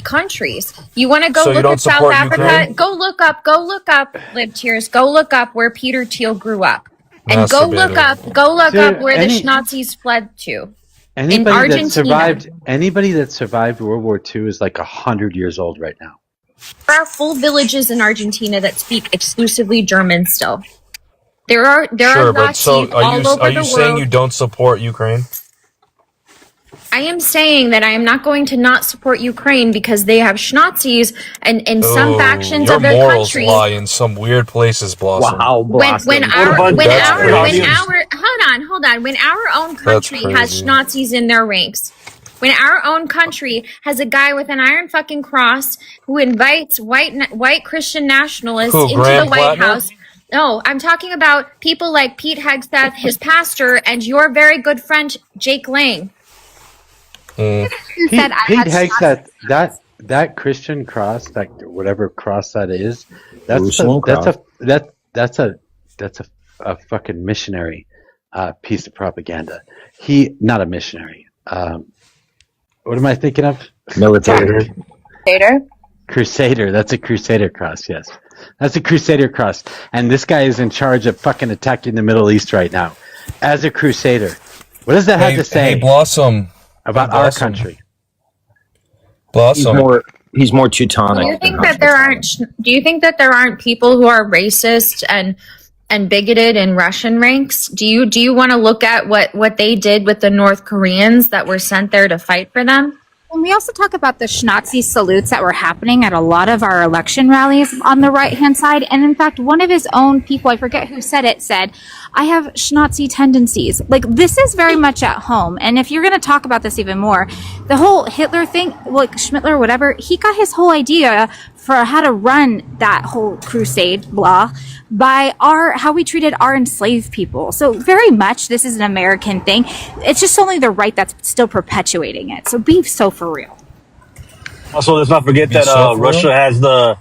countries. You want to go look at South Africa? Ukraine? Go look up, LibTears. Go look up where Peter Thiel grew up, and go look up where the Nazis fled to. Anybody that survived World War II is like 100 years old right now. There are full villages in Argentina that speak exclusively German still. There are Nazis all over the world. Are you saying you don't support Ukraine? I am saying that I am not going to not support Ukraine because they have Nazis and in some factions of their country. Your morals lie in some weird places, Blossom. Wow, when our own country has Nazis in their ranks. When our own country has a guy with an iron fucking cross who invites white Christian nationalists into the White House. No, I'm talking about people like Pete Hegseth, his pastor, and your very good friend, Jake Lang. Pete Hegseth, that Christian cross, that whatever cross that is, that's a fucking missionary piece of propaganda. Not a missionary. What am I thinking of? Military. Crusader. That's a Crusader cross, yes. That's a Crusader cross. And this guy is in charge of fucking attacking the Middle East right now. As a Crusader. What does that have to say about our country? Blossom. He's more Teutonic. Do you think that there aren't people who are racist and bigoted in Russian ranks? Do you want to look at what they did with the North Koreans that were sent there to fight for them? And we also talk about the Schnazi salutes that were happening at a lot of our election rallies on the right-hand side. And in fact, one of his own people, I forget who said it, said, I have Schnazi tendencies. Like, this is very much at home. And if you're going to talk about this even more, the whole Hitler thing, like Schmittler, whatever, he got his whole idea for how to run that whole crusade, blah, by how we treated our enslaved people. So very much this is an American thing. It's just only the right that's still perpetuating it. So be so for real. Also, let's not forget that Russia has the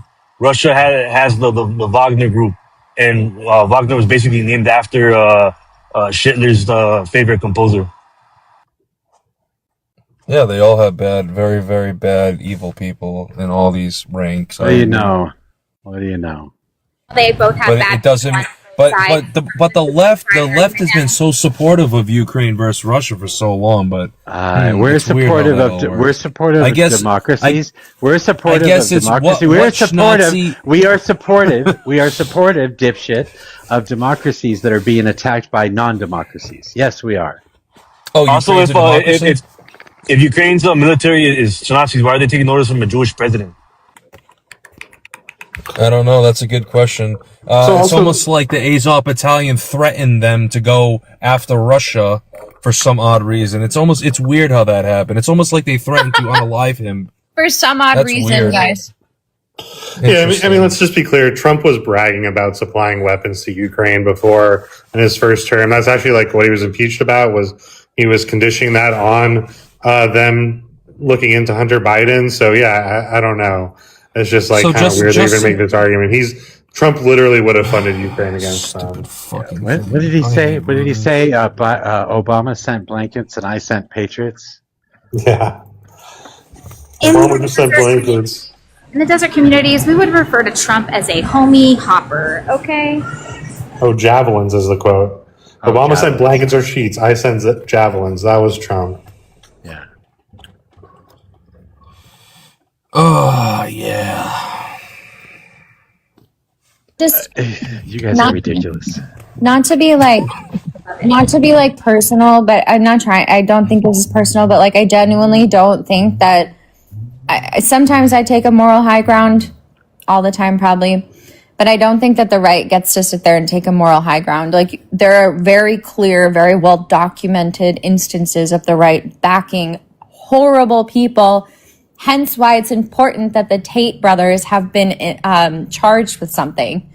Wagner group, and Wagner was basically named after Hitler's favorite composer. Yeah, they all have bad, very, very bad, evil people in all these ranks. Well, What do you know? They both have But bad it doesn't. But the left has been so supportive of Ukraine versus Russia for so long. But we're it's weird how supportive that of all we're works. supportive I of guess democracies. We're supportive I guess of it's democracy. what We're supportive. Nazi. We are supportive. We are supportive, dipshit, of democracies that are being attacked by non-democracies. Yes, we are. Oh, Also, Ukraine's a democracy. if Ukraine's military is Nazis, why are they taking orders from a Jewish president? I don't know. That's a good question. It's almost like the Azov battalion threatened them to go after Russia for some odd reason. It's weird how that happened. It's almost like they threatened to unalive him. For some odd That's reason, weird. guys. Yeah, I mean, let's just be clear. Trump was bragging about supplying weapons to Ukraine before in his first term. That's actually like what he was impeached about. Was he was conditioning that on them looking into Hunter Biden? So yeah, I don't know. It's just like kind of weird to even make this argument. Trump literally would have funded Ukraine against them. What did he say? What did he say? Obama sent blankets and I sent patriots. Yeah. In Obama just sent blankets. the desert communities, we would refer to Trump as a homie hopper, okay? Oh, javelins is the quote. Obama sent blankets or sheets. I sent javelins. That was Trump. Yeah. Oh, yeah. Just you guys are ridiculous. not to be like personal, but I'm not trying. I don't think this is personal, but like I genuinely don't think that. Sometimes I take a moral high ground, all the time probably, but I don't think that the right gets to sit there and take a moral high ground. Like there are very clear, very well documented instances of the right backing horrible people. Hence why it's important that the Tate brothers have been charged with something,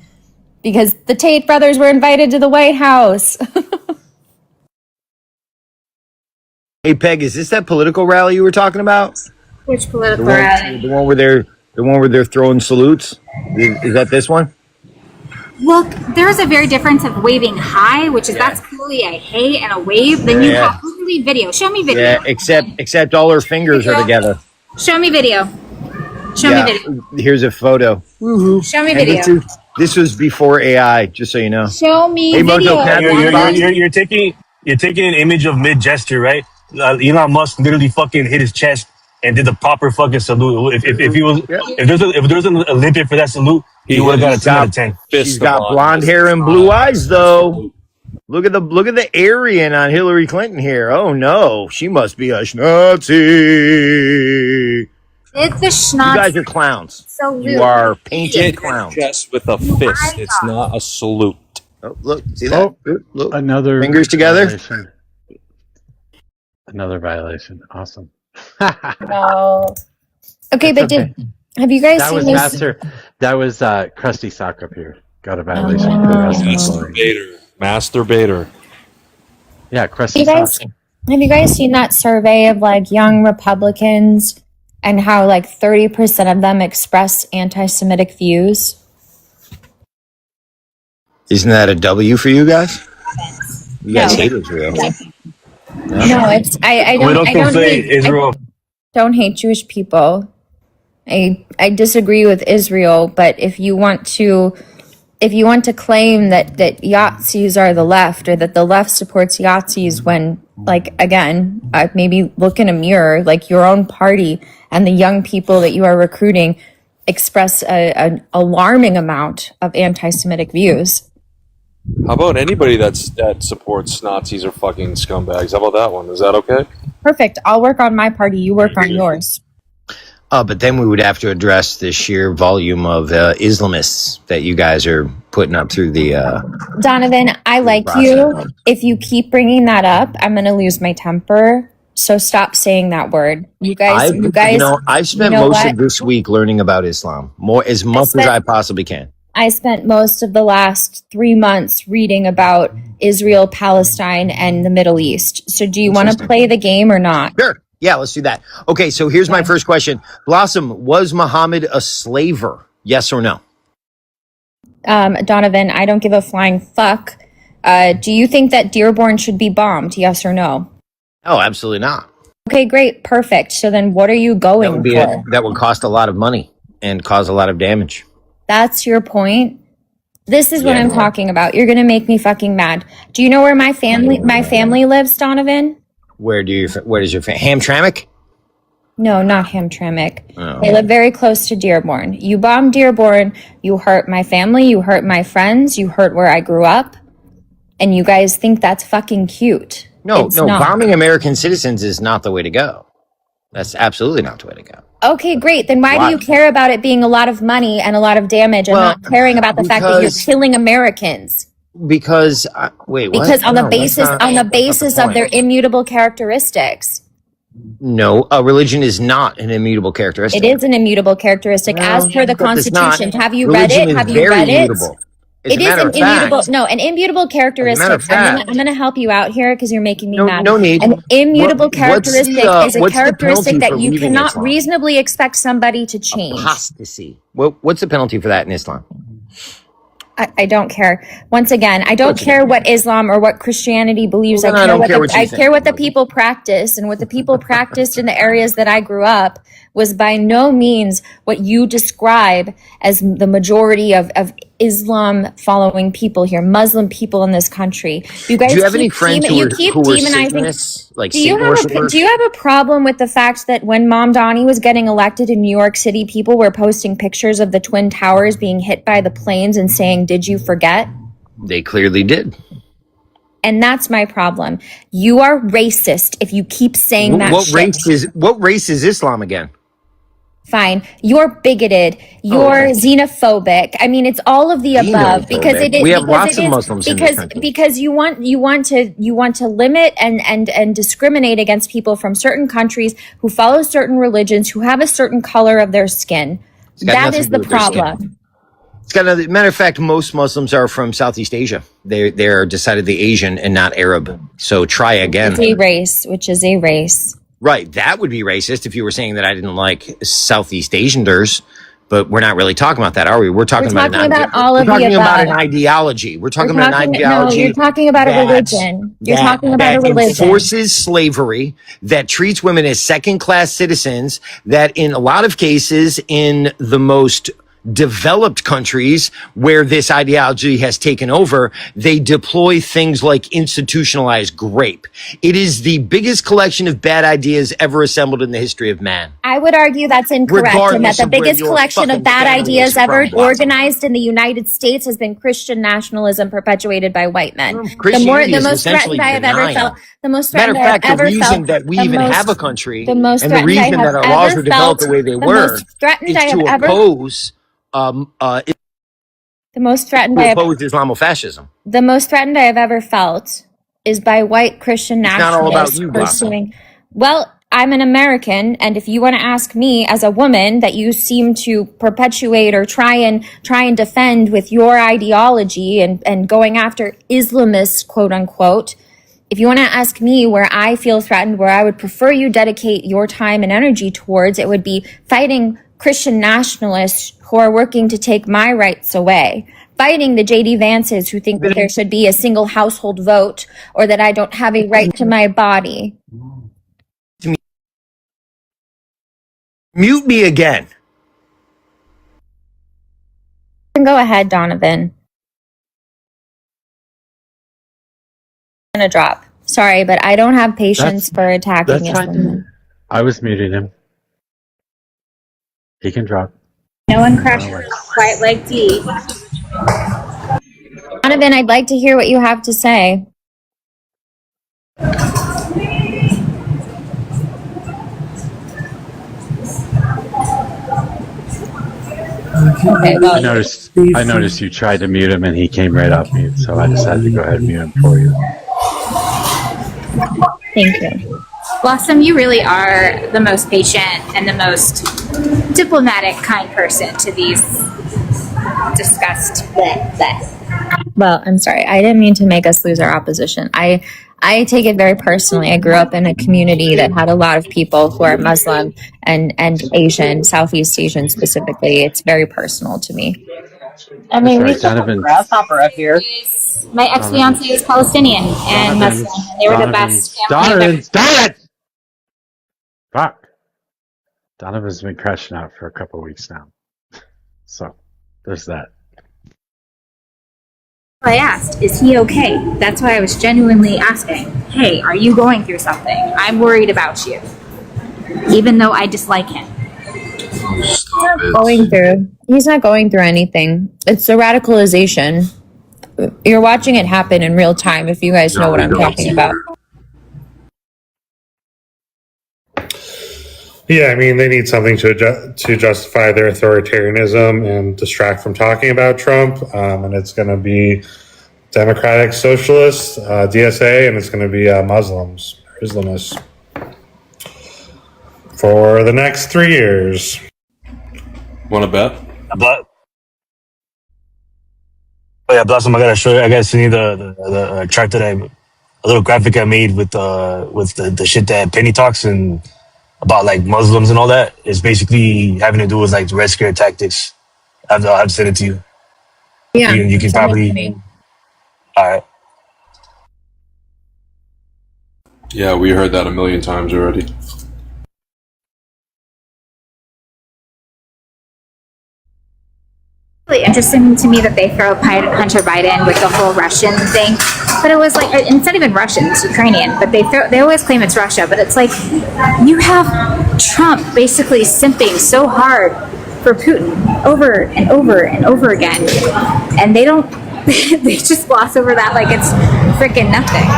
because the Tate brothers were invited to the White House. Hey, Peg, is this that political rally you were talking about? Which political rally? The one where they're throwing salutes. Is that this one? Well, there's a very difference of waving high, which is that's clearly a hey and a wave. Then you have literally video. Show me video. Yeah, except all her fingers are together. Show me video. Show me video. Here's a photo. Woohoo. Show me video. This was before AI, just so you know. Show me Hey, video. Mojo, You're taking an image of mid gesture, right? Elon Musk literally fucking hit his chest and did the proper fucking salute. If there was an Olympic for that salute, he would have got a 10 out of 10. She's got blonde hair and blue eyes, though. Look at the Aryan on Hillary Clinton here. Oh no, she must be a schnazi. It's a schnazi. You guys are clowns. Salute. You are painted clowns. Chest with a fist. It's not a salute. Oh, look, see that? Look. Another fingers together. Violation. Another violation. Awesome. No. Okay, but have you guys seen this? That was Krusty Sock up here. Got a violation for Masturbator. Yeah, Krusty Sock. Have you guys seen that survey of like young Republicans and how like 30% of them express anti-Semitic views? Isn't that a W for you guys? You guys hate Israel. No, it's I don't hate Jewish people. I disagree with Israel, but if you want to claim that Yazis are the left, or that the left supports Yazis, when like again, maybe look in a mirror, like your own party and the young people that you are recruiting express an alarming amount of anti-Semitic views. How about anybody that supports Nazis or fucking scumbags? How about that one? Is that okay? Perfect. I'll work on my party. You work on yours. But then we would have to address the sheer volume of Islamists that you guys are putting up through the. Donovan, I like you. If you keep bringing that up, I'm going to lose my temper. So stop saying that word. You guys. I've spent most of this week learning about Islam, as much as I possibly can. I spent most of the last 3 months reading about Israel, Palestine, and the Middle East. So do you want to play the game or not? Sure. Yeah, let's do that. Okay, so here's my first question. Blossom, was Muhammad a slaver? Yes or no? Donovan, I don't give a flying fuck. Do you think that Dearborn should be bombed? Yes or no? Oh, absolutely not. Okay, great. Perfect. So then what are you going for? That would cost a lot of money and cause a lot of damage. That's your point. This is what Yeah. I'm talking about. You're gonna make me fucking mad. Do you know where my family lives, Donovan? Where is your Hamtramck? No, not Hamtramck. Oh. They live very close to Dearborn. You bombed Dearborn, you hurt my family, you hurt my friends, you hurt where I grew up, and you guys think that's fucking cute. No, It's no, not. bombing American citizens is not the way to go. That's absolutely not the way to go. Okay, great. Then why do you Why? care about it being a lot of money and a lot of damage and not caring about the fact that you're because- killing Americans? Because wait, what? Because on the No, that's basis not- on the that's not the basis of point. their immutable characteristics. No, a religion is not an immutable characteristic. It is an immutable characteristic as per the but it's not. Constitution. Have you read Religion it? is Have you very read it? immutable. As It a is matter an of immutable, fact, no, an immutable characteristic. fact. I'm gonna help you out here because you're making me mad. no need. An immutable What's the, characteristic is a what's the characteristic penalty that for you leaving cannot Islam? reasonably expect somebody to change. Apostasy. What's the penalty for that in Islam? I don't care. Once again, I don't care what Islam or what Christianity believes. Well, then I don't care what you I think. care what the people practice, and what the people practiced in the areas that I grew up was by no means what you describe as the majority of Islam following people here, Muslim people in this country. You guys Do you have keep any friends you who keep were demonizing. Satanists, like Do you Satan have worshipers? do you have a problem with the fact that when Mom Donnie was getting elected in New York City, people were posting pictures of the Twin Towers being hit by the planes and saying, "Did you forget?" They clearly did. And that's my problem. You are racist if you keep saying that What shit. race is Islam again? Fine. You're bigoted. You're xenophobic. I mean, it's all of the above because it is. We have because lots it of is- Muslims in this country. because you want to limit and discriminate against people from certain countries who follow certain religions who have a certain color of their skin. got That nothing is to the do with their skin. problem. It's got another matter of fact. Most Muslims are from Southeast Asia. They're decidedly Asian and not Arab. So try again. It's a race, which is a race. Right, that would be racist if you were saying that I didn't like Southeast Asianers. But we're not really talking about that, are we? We're talking about all of the we're talking about above. an ideology. We're talking You're about an talking- ideology. No, you're talking about a that- religion. You're that- talking about a that religion. enforces slavery, that treats women as second-class citizens, that in a lot of cases in the most developed countries where this ideology has taken over, they deploy things like institutionalized grape. It is the biggest collection of bad ideas ever assembled in the history of man. I would argue that's incorrect, and that Regardless the of where biggest your collection of fucking bad family ideas is ever from. organized in the United States has been Christian nationalism perpetuated by white men. Christianity the is most essentially threatened I have ever benign. felt. The most Matter of threatened I have fact, the ever reason felt. that we the even most- have a country the most and the threatened I reason have that our laws ever are developed felt- the way they the were most threatened is I have to ever- oppose The most threatened I have Islamofascism. The most threatened I have ever felt is by white Christian It's not all about nationalists you, Blossom. pursuing. Well, I'm an American, and if you want to ask me as a woman that you seem to perpetuate or try and defend with your ideology and going after Islamists, quote unquote, if you want to ask me where I feel threatened, where I would prefer you dedicate your time and energy towards, it would be fighting Christian nationalists who are working to take my rights away. Fighting the JD Vances who think that there should be a single household vote or that I don't have a right to my body. Mute me again. Go ahead, Donovan. I'm gonna drop. Sorry, but I don't have patience for attacking That's this fine. woman. I was muting him. He can drop. No one crashed quite like D. Donovan, I'd like to hear what you have to say. Okay, well, I noticed you tried to mute him and he came right off mute, so I decided to go ahead and mute him for you. thank you. Blossom, you really are the most patient and the most diplomatic, kind person to these discussed. Well, I'm sorry. I didn't mean to make us lose our opposition. I take it very personally. I grew up in a community that had a lot of people who are Muslim and Asian, Southeast Asian specifically. It's very personal to me. I mean, Sorry, we still have a Donovan. grasshopper up here. My ex-fiance is Palestinian and Muslim. And they were the best family I've ever- Stop it! Fuck. Donovan's been crashing out for a couple weeks now. So, There's that. I asked, is he okay? That's why I was genuinely asking, hey, are you going through something? I'm worried about you. Even though I dislike him. He's not going through anything. It's the radicalization. You're watching it happen in real time, if you guys know what I'm talking about. Yeah, I mean, they need something to justify their authoritarianism and distract from talking about Trump. And it's going to be Democratic Socialists, DSA, and it's going to be Muslims, Islamists, for the next 3 years. Want to bet? But oh yeah, Blossom, I gotta show you. I gotta send you the chart that a little graphic I made with the shit that Penny talks and about like Muslims and all that. It's basically having to do with like Red Scare tactics. I'll have to send it to you. Yeah, You can send it to probably. me. All right. Yeah, we heard that a million times already. Really interesting to me that they throw Hunter Biden with the whole Russian thing, but it was like, and it's not even Russian, it's Ukrainian, but they always claim it's Russia, but it's like you have Trump basically simping so hard for Putin over and over and over again, and they don't they just gloss over that like it's freaking nothing.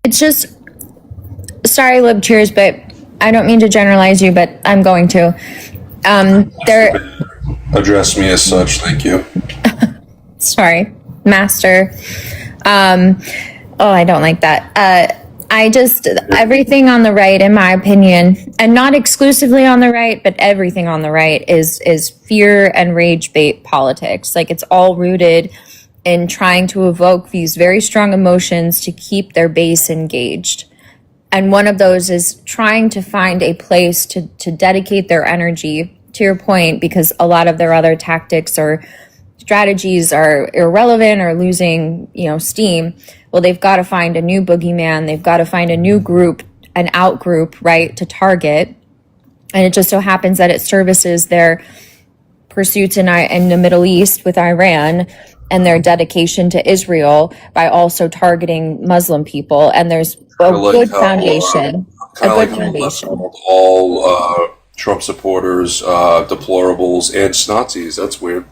It's just, sorry, lib cheers, but I don't mean to generalize you, but I'm going to. Address me as such, thank you. Sorry, master. I don't like that. Everything on the right, in my opinion, and not exclusively on the right, but everything on the right is fear and rage bait politics. Like, it's all rooted in trying to evoke these very strong emotions to keep their base engaged. And one of those is trying to find a place to dedicate their energy, to your point, because a lot of their other tactics or strategies are irrelevant or losing, steam. Well, they've got to find a new boogeyman. They've got to find a new group, an out group, right, to target. And it just so happens that it services their pursuits in the Middle East with Iran and their dedication to Israel by also targeting Muslim people. And there's a good foundation. All Trump supporters, deplorables, and Nazis. That's weird.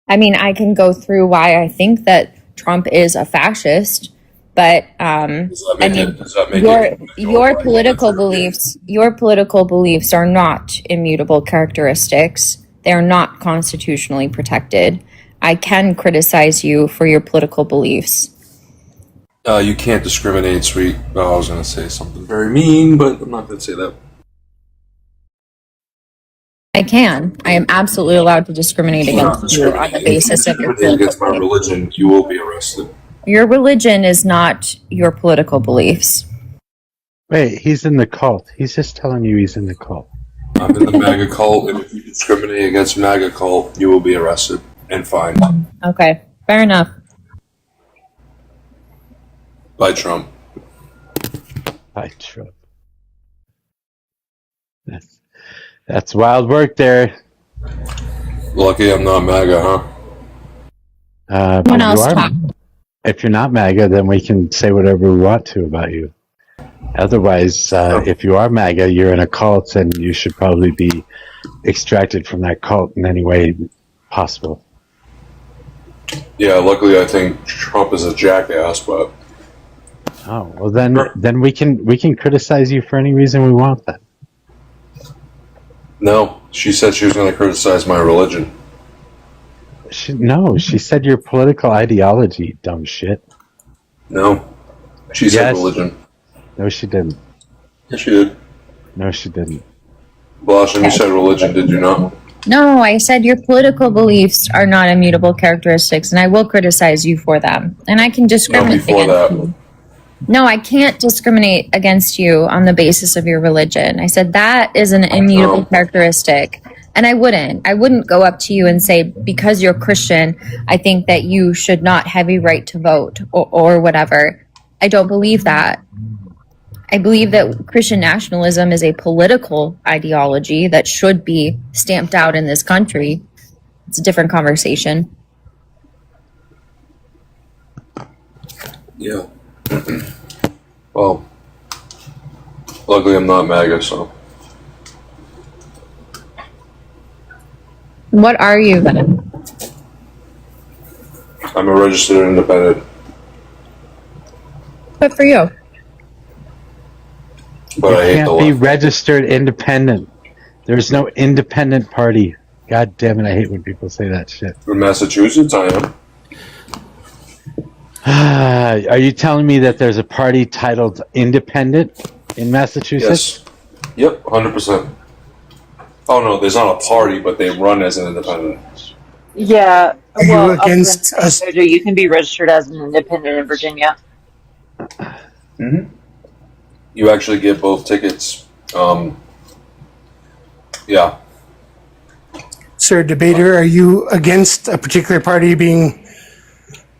I mean, I can go through why I think that Trump is a fascist, but your political beliefs are not immutable characteristics. They are not constitutionally protected. I can criticize you for your political beliefs. You can't discriminate, sweet. Oh, I was going to say something very mean, but I'm not going to say that. I can. I am absolutely allowed to discriminate against you on the basis of your against my religion, you will be arrested. Your religion is not your political beliefs. Wait, he's in the cult. He's just telling you he's in the cult. I'm in the MAGA cult, and if you discriminate against MAGA cult, you will be arrested and fined. Okay, fair enough. By Trump. By Trump. That's wild work there. Lucky I'm not MAGA, huh? Someone else talk. If you're not MAGA, then we can say whatever we want to about you. Otherwise, if you are MAGA, you're in a cult, and you should probably be extracted from that cult in any way possible. Yeah, luckily I think Trump is a jackass, but... Oh, well then we can criticize you for any reason we want then. No, she said she was going to criticize my religion. She said your political ideology, dumb shit. No, she said religion. No, she didn't. Yes, she did. No, she didn't. Blossom, you said religion, did you not? No, I said your political beliefs are not immutable characteristics, and I will criticize you for them. And I can discriminate against you. No, I can't discriminate against you on the basis of your religion. I said that is an immutable characteristic. And I wouldn't go up to you and say, because you're Christian, I think that you should not have a right to vote or whatever. I don't believe that. I believe that Christian nationalism is a political ideology that should be stamped out in this country. It's a different conversation. Yeah. Well, luckily I'm not MAGA, so. What are you then? I'm a registered independent. Good for you. But you I hate can't the be left. registered independent. There's no independent party. God damn it, I hate when people say that shit. In Massachusetts, I am. Are you telling me that there's a party titled Independent in Massachusetts? Yes. Yep, 100%. Oh no, there's not a party, but they run as an independent. Yeah. Are you Well, against us? Mojo, you can be registered as an independent in Virginia. Mm-hmm. You actually get both tickets. Yeah. Sir Debater, are you against a particular party being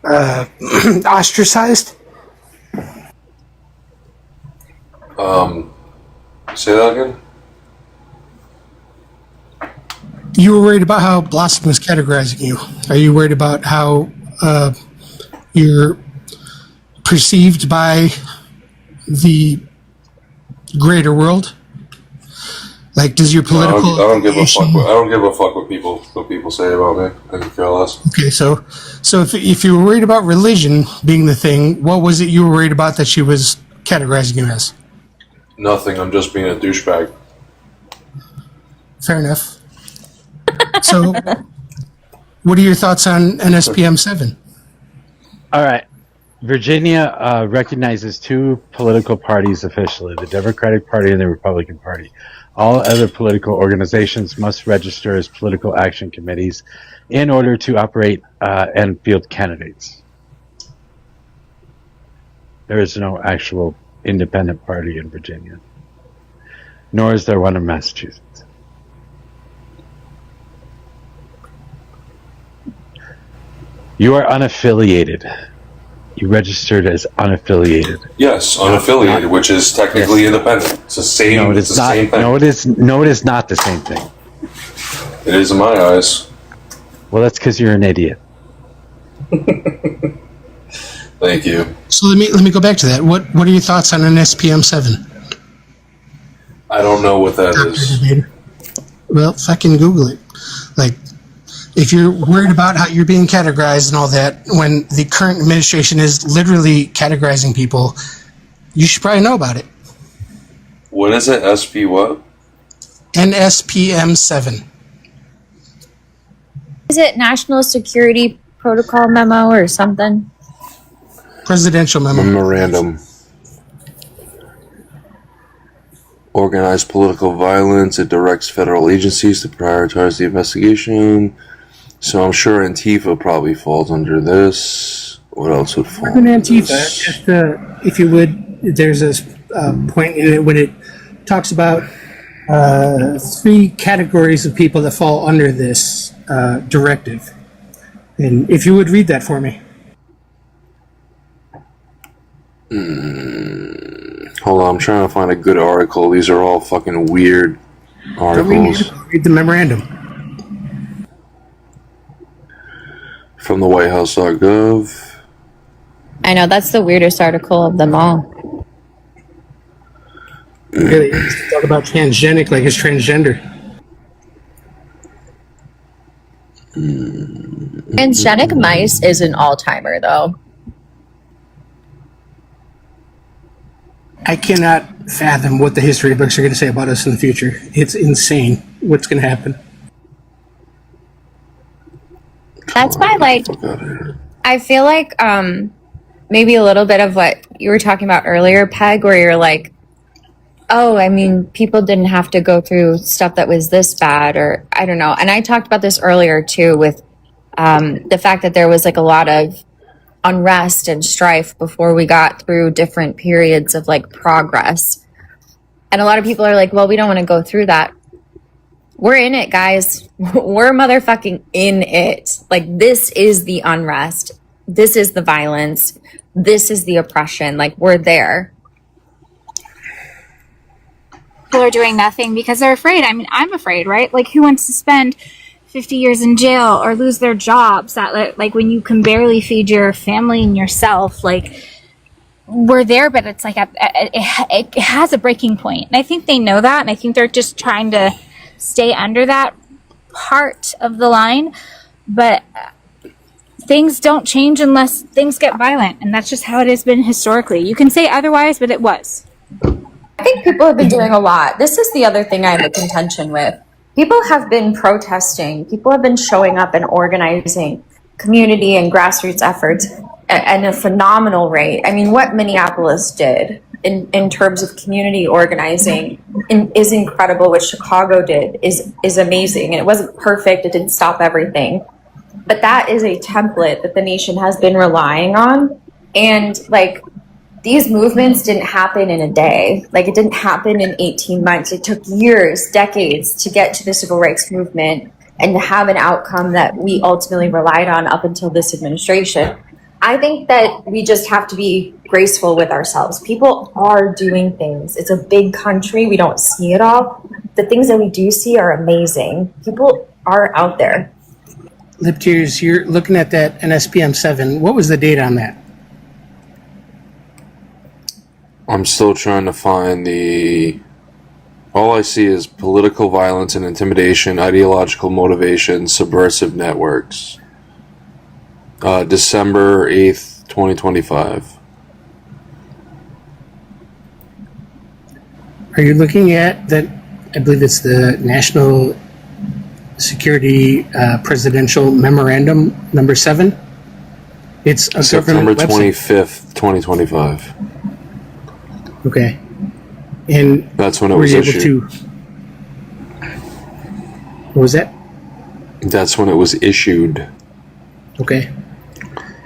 ostracized? Say that again? You were worried about how Blossom was categorizing you. Are you worried about how you're perceived by the greater world? Like, does your political? I don't give a fuck. I don't give a fuck what people say about me. I can care less. Okay, so if you were worried about religion being the thing, what was it you were worried about that she was categorizing you as? Nothing. I'm just being a douchebag. Fair enough. So, what are your thoughts on NSPM 7? All right. Virginia recognizes two political parties officially, the Democratic Party and the Republican Party. All other political organizations must register as political action committees in order to operate and field candidates. There is no actual independent party in Virginia, nor is there one in Massachusetts. You are unaffiliated. You registered as unaffiliated. Yes, unaffiliated, which is technically independent. It's the same. No, it's the same thing. No, it is. No, it is not the same thing. It is in my eyes. Well, that's because you're an idiot. Thank you. So let me go back to that. What are your thoughts on NSPM 7? I don't know what that is. Well, fucking Google it. Like, if you're worried about how you're being categorized and all that, when the current administration is literally categorizing people, you should probably know about it. What is it? SP what? NSPM 7. Is it National Security Protocol Memo or something? Presidential memo. Memorandum. Organized political violence. It directs federal agencies to prioritize the investigation. So I'm sure Antifa probably falls under this. What else would fall Working under Antifa, this? just if you would, there's a point in it when it talks about 3 categories of people that fall under this directive. And if you would read that for me. Hold on, I'm trying to find a good article. These are all fucking weird articles. Read the memorandum. From the whitehouse.gov. I know, that's the weirdest article of them all. Really, talk about transgenic like it's transgender. Transgenic mice is an all-timer, though. I cannot fathom what the history books are going to say about us in the future. It's insane what's going to happen. That's why, like, I feel like maybe a little bit of what you were talking about earlier, Peg, where you're like, oh, I mean, people didn't have to go through stuff that was this bad, or I don't know. And I talked about this earlier, too, with the fact that there was, like, a lot of unrest and strife before we got through different periods of, like, progress. And a lot of people are like, well, we don't want to go through that. We're in it, guys. We're motherfucking in it. Like, this is the unrest. This is the violence. This is the oppression. Like, we're there. people are doing nothing because they're afraid. I mean, I'm afraid, right? Like, who wants to spend 50 years in jail or lose their jobs? That like when you can barely feed your family and yourself, like, we're there, but it's like it has a breaking point. And I think they know that, and I think they're just trying to stay under that part of the line. But things don't change unless things get violent, and that's just how it has been historically. You can say otherwise, but it was. I think people have been doing a lot. This is the other thing I have a contention with. People have been protesting. People have been showing up and organizing community and grassroots efforts at a phenomenal rate. I mean, what Minneapolis did in terms of community organizing is incredible. What Chicago did is amazing. And it wasn't perfect. It didn't stop everything. But that is a template that the nation has been relying on. And like, these movements didn't happen in a day. Like, it didn't happen in 18 months. It took years, decades to get to the civil rights movement and to have an outcome that we ultimately relied on up until this administration. I think that we just have to be graceful with ourselves. People are doing things. It's a big country. We don't see it all. The things that we do see are amazing. People are out there. Lipteers, you're looking at that NSPM 7. What was the date on that? I'm still trying to find the... All I see is political violence and intimidation, ideological motivation, subversive networks. December 8th, 2025. Are you looking at that? I believe it's the National Security Presidential Memorandum number 7. It's a September government website. 25th, 2025. Okay. And that's when it were was you able issued. to? What was that? That's when it was issued. Okay.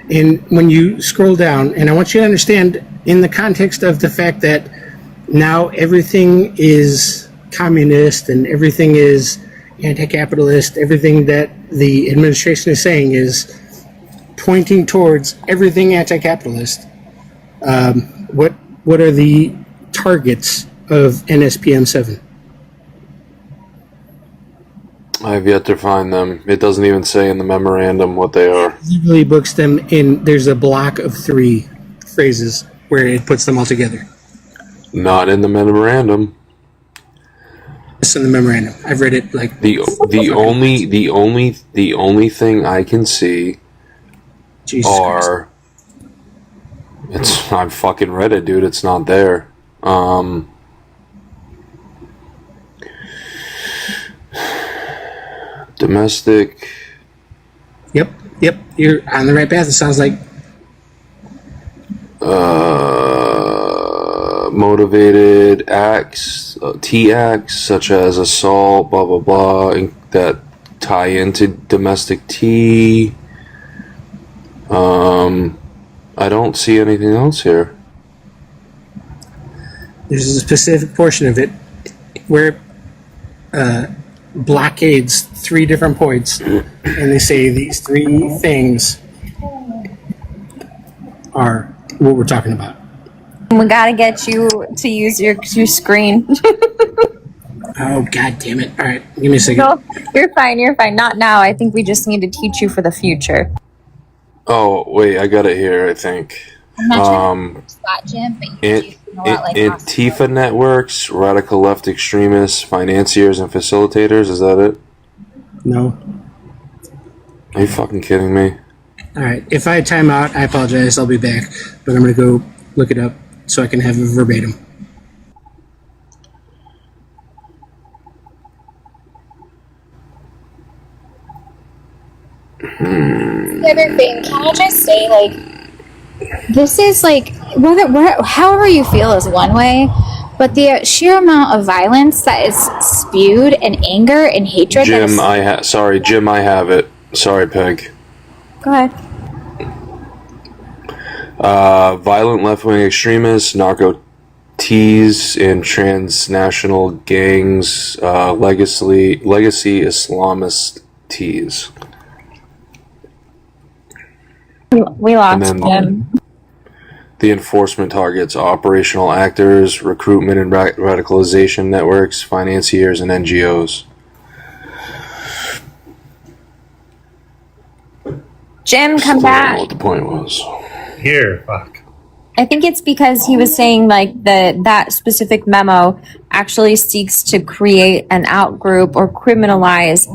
And when you scroll down, and I want you to understand in the context of the fact that now everything is communist and everything is anti-capitalist, everything that the administration is saying is pointing towards everything anti-capitalist. What are the targets of NSPM 7? I've yet to find them. It doesn't even say in the memorandum what they are. It really books them in. There's a block of 3 phrases where it puts them all together. Not in the memorandum. It's in the memorandum. I've read it like the only thing I can see are I've fucking read it, dude. It's not there. Domestic. Yep. You're on the right path. It sounds like. Motivated acts, T-acts, such as assault, blah, blah, blah, that tie into domestic T. I don't see anything else here. There's a specific portion of it where blockades 3 different points, and they say these 3 things are what we're talking about. We gotta get you to use your screen. Oh, god damn it. All right, give me a second. No, you're fine. Not now. I think we just need to teach you for the future. Oh, wait, I got it here, I think. I'm not trying to spot Jim, but you know what, like Antifa networks, radical left extremists, financiers, and facilitators, is that it? No. Are you fucking kidding me? All right, if I time out, I apologize. I'll be back, but I'm going to go look it up so I can have it verbatim. The other thing, can I just say, like, this is like, however you feel is one way, but the sheer amount of violence that is spewed and anger and hatred. Jim, I have it. Sorry, Peg. Go ahead. Violent left-wing extremists, narco teas, and transnational gangs, legacy Islamist teas. We lost him. The enforcement targets operational actors, recruitment and radicalization networks, financiers, and NGOs. Jim, come Still don't know back. what the point was. Here, fuck. I think it's because he was saying like that specific memo actually seeks to create an outgroup or criminalize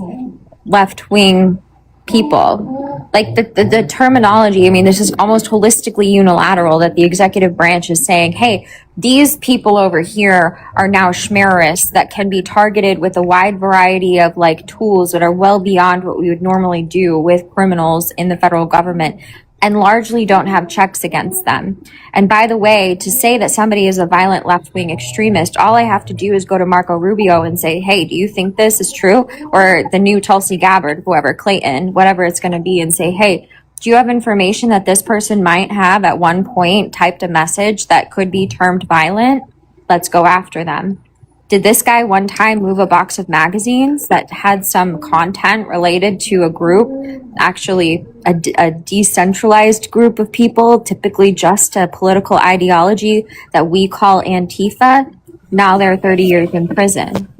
left-wing people. Like the terminology, I mean, this is almost holistically unilateral that the executive branch is saying, hey, these people over here are now schmerrists that can be targeted with a wide variety of like tools that are well beyond what we would normally do with criminals in the federal government, and largely don't have checks against them. And by the way, to say that somebody is a violent left-wing extremist, all I have to do is go to Marco Rubio and say, hey, do you think this is true? Or the new Tulsi Gabbard, whoever, Clayton, whatever it's going to be, and say, hey, do you have information that this person might have at one point typed a message that could be termed violent? Let's go after them. Did this guy one time move a box of magazines that had some content related to a group, actually a decentralized group of people, typically just a political ideology that we call Antifa? Now they're 30 years in prison.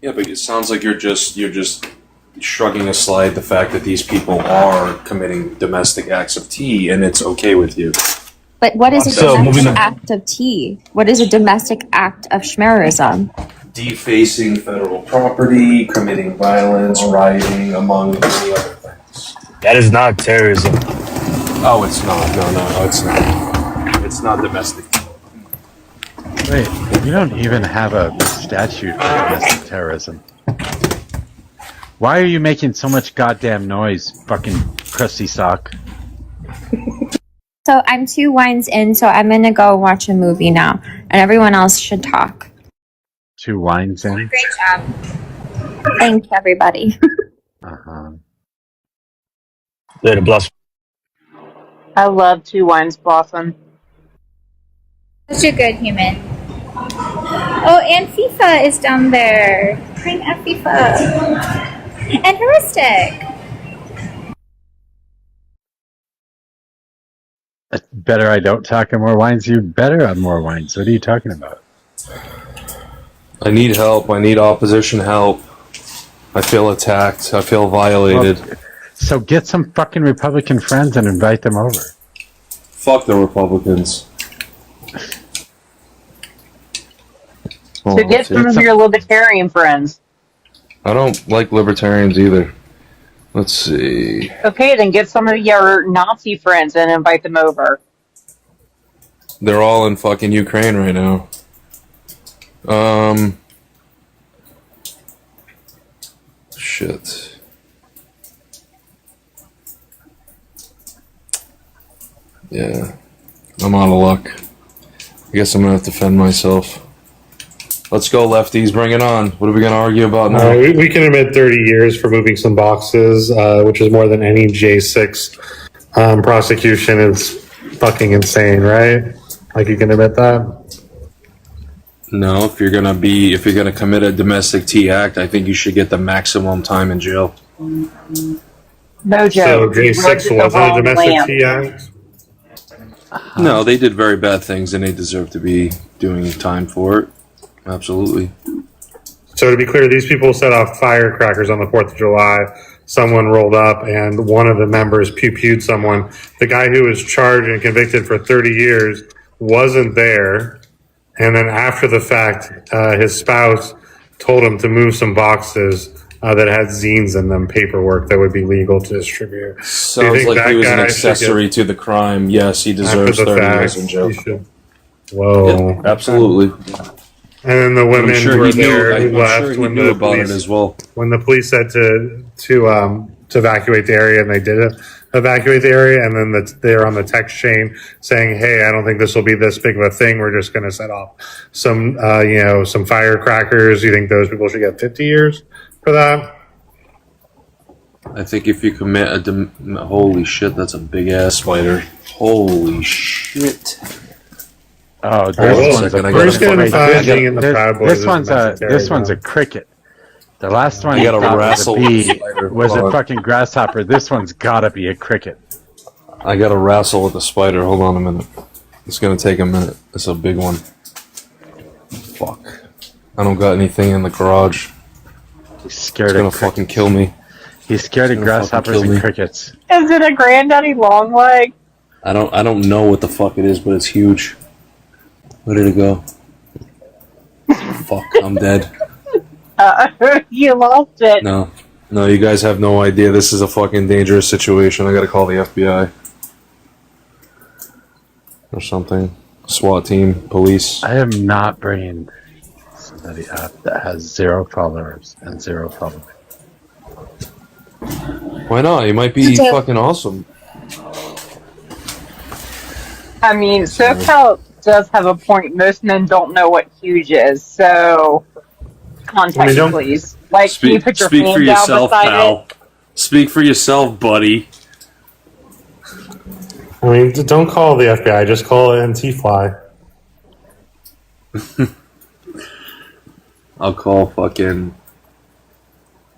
Yeah, but it sounds like you're just shrugging aside the fact that these people are committing domestic acts of tea, and it's okay with you. But what is a domestic act of tea? What is a domestic act of schmerism? Defacing federal property, committing violence, rioting, among many other things. That is not terrorism. Oh, it's not. No, it's not. It's not domestic. Wait, we don't even have a statute for domestic terrorism. Why are you making so much goddamn noise, fucking crusty sock? So I'm 2 wines in, so I'm gonna go watch a movie now, and everyone else should talk. 2 wines in? Great job. Thanks, everybody. Uh-huh. Later, Blossom. I love 2 Wines Blossom. Such a good human. Oh, and FIFA is down there. Bring up FIFA. And heuristic. Better I don't talk on more wines. You better on more wines. What are you talking about? I need help. I need opposition help. I feel attacked. I feel violated. Well, so get some fucking Republican friends and invite them over. Fuck the Republicans. So get some of your libertarian friends. I don't like libertarians either. Let's see. Okay, then get some of your Nazi friends and invite them over. They're all in fucking Ukraine right now. Shit. Yeah. I'm out of luck. I guess I'm gonna have to defend myself. Let's go, lefties. Bring it on. What are we gonna argue about now? We can admit 30 years for moving some boxes, which is more than any J6 prosecution. Is fucking insane, right? Like, you can admit that? No, if you're gonna commit a domestic tea act, I think you should get the maximum time in jail. Mojo. So J6 wasn't a domestic tea act? No, they did very bad things, and they deserve to be doing time for it. Absolutely. So to be clear, these people set off firecrackers on the 4th of July. Someone rolled up, and one of the members pew-pewed someone. The guy who was charged and convicted for 30 years wasn't there. And then after the fact, his spouse told him to move some boxes that had zines in them, paperwork that would be legal to distribute. Sounds like he was an accessory to the crime. Yes, he deserves 30 years in jail. Whoa. Yep, absolutely. And then the women were there who left when the police as well. When the police said to evacuate the area, and they did evacuate the area, and then they're on the text chain saying, "Hey, I don't think this will be this big of a thing. We're just going to set off some some firecrackers." You think those people should get 50 years for that? I think if you commit holy shit, that's a big ass spider. Holy shit. Oh, this one's a cricket. The last one you gotta wrestle was a fucking grasshopper. This one's gotta be a cricket. I gotta wrestle with the spider. Hold on a minute. It's gonna take a minute. It's a big one. Fuck. I don't got anything in the garage. He's scared it's of gonna fucking kill me. He's scared of grasshoppers and crickets. Is it a granddaddy long leg? I don't know what the fuck it is, but it's huge. Where did it go? Fuck, I'm dead. You lost it. No, you guys have no idea. This is a fucking dangerous situation. I gotta call the FBI. Or something. SWAT team, police. I am not bringing somebody up that has 0 followers and 0 followers. Why not? You might be fucking awesome. I mean, SoCal does have a point. Most men don't know what huge is, so context, please. Like, can you put your speak hand for down yourself, beside pal. it? Speak for yourself, buddy. I mean, don't call the FBI. Just call Antifa. I'll call fucking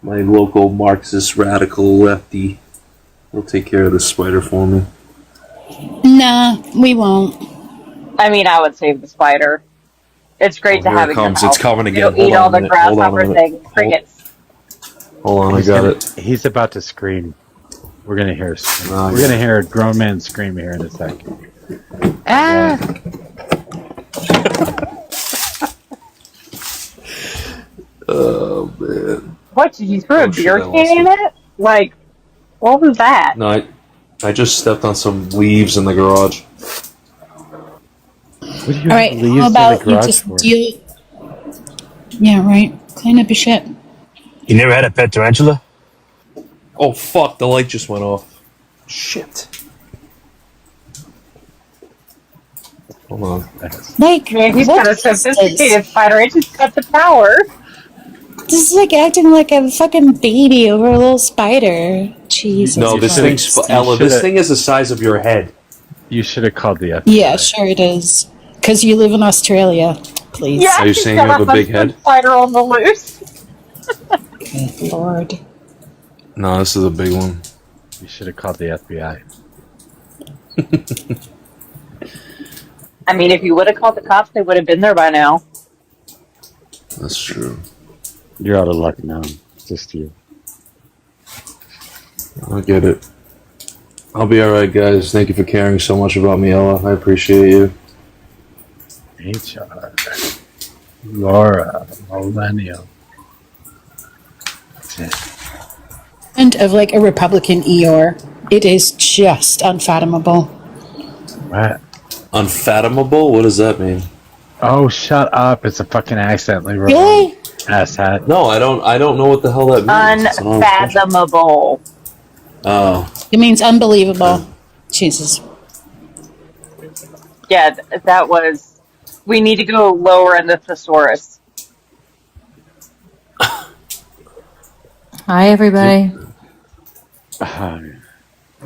my local Marxist radical lefty. He'll take care of the spider for me. Nah, we won't. I mean, I would save the spider. It's great to here have it in your comes. house. It's coming again. It'll eat Hold all on a the minute. Hold on a grasshopper minute. things, crickets. Hold on, I got it. He's about to scream. We're gonna hear a scream. Oh, We're yeah. gonna hear a grown man scream here in a second. Ah! Oh man. What, did you throw a shit, beer I lost can in it? Like, what was that? No, I just stepped on some leaves in the garage. What do you All right, have leaves how in the about you garage just for? deal? Yeah, right. Clean up your shit. You never had a pet tarantula? Oh fuck, the light just went off. Shit. Hold on. Like, Man, he's what got a is this? sophisticated spider. It just cut the power. This is like acting like a fucking baby over a little spider. Jesus. No, this Christ. thing's Ella. This thing is the size of your head. You should have called the FBI. Yeah, sure it is. Because you live in Australia. Please. Yeah, Are you he's saying you got have a big head? spider on the loose. Good Lord. No, this is a big one. You should have called the FBI. I mean, if you would have called the cops, they would have been there by now. That's true. You're out of luck now. Just you. I get it. I'll be alright, guys. Thank you for caring so much about me, Ella. I appreciate you. HR. Laura. Millennial. And of like a Republican Eeyore. It is just unfathomable. What? Unfathomable? What does that mean? Oh, shut up. It's a fucking accidentally wrong. Really? Asshat. No, I don't know what the hell that means. It's an honest question. Unfathomable. Oh. It means unbelievable. Jesus. Yeah, that was... We need to go lower in the thesaurus. Hi, everybody. Hi.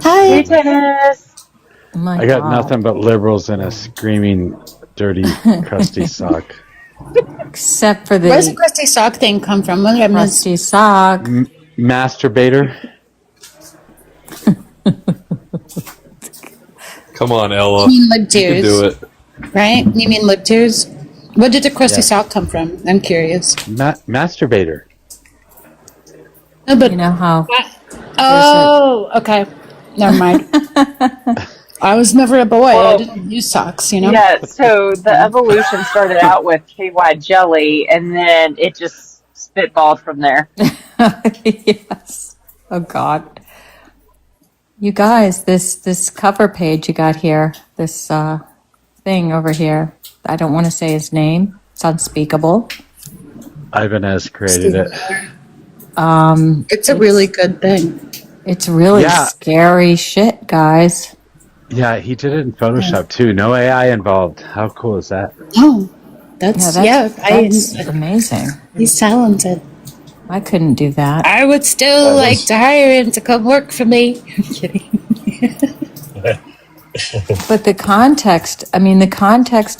Hey, Dennis. Oh my I got God. nothing but liberals in a screaming, dirty, crusty sock. Except for the Where's the crusty sock thing come from? What did I miss? crusty sock. Masturbator. Come on, Ella. You mean You can do it. Right? You mean libters? Where did the crusty Yeah. sock come from? I'm curious. Masturbator. No, but You know how oh, okay. Never mind. I was never a boy. Well, I didn't use socks, you know? Yeah, so the evolution started out with KY jelly, and then it just spitballed from there. yes. Oh God. You guys, this cover page you got here, this thing over here. I don't want to say his name. It's unspeakable. Ibanez created it. It's a really good thing. It's really Yeah. scary shit, guys. Yeah, he did it in Photoshop too. No AI involved. How cool is that? Oh, that's amazing. He's talented. I couldn't do that. I would still like to hire him to come work for me. I'm kidding. But the context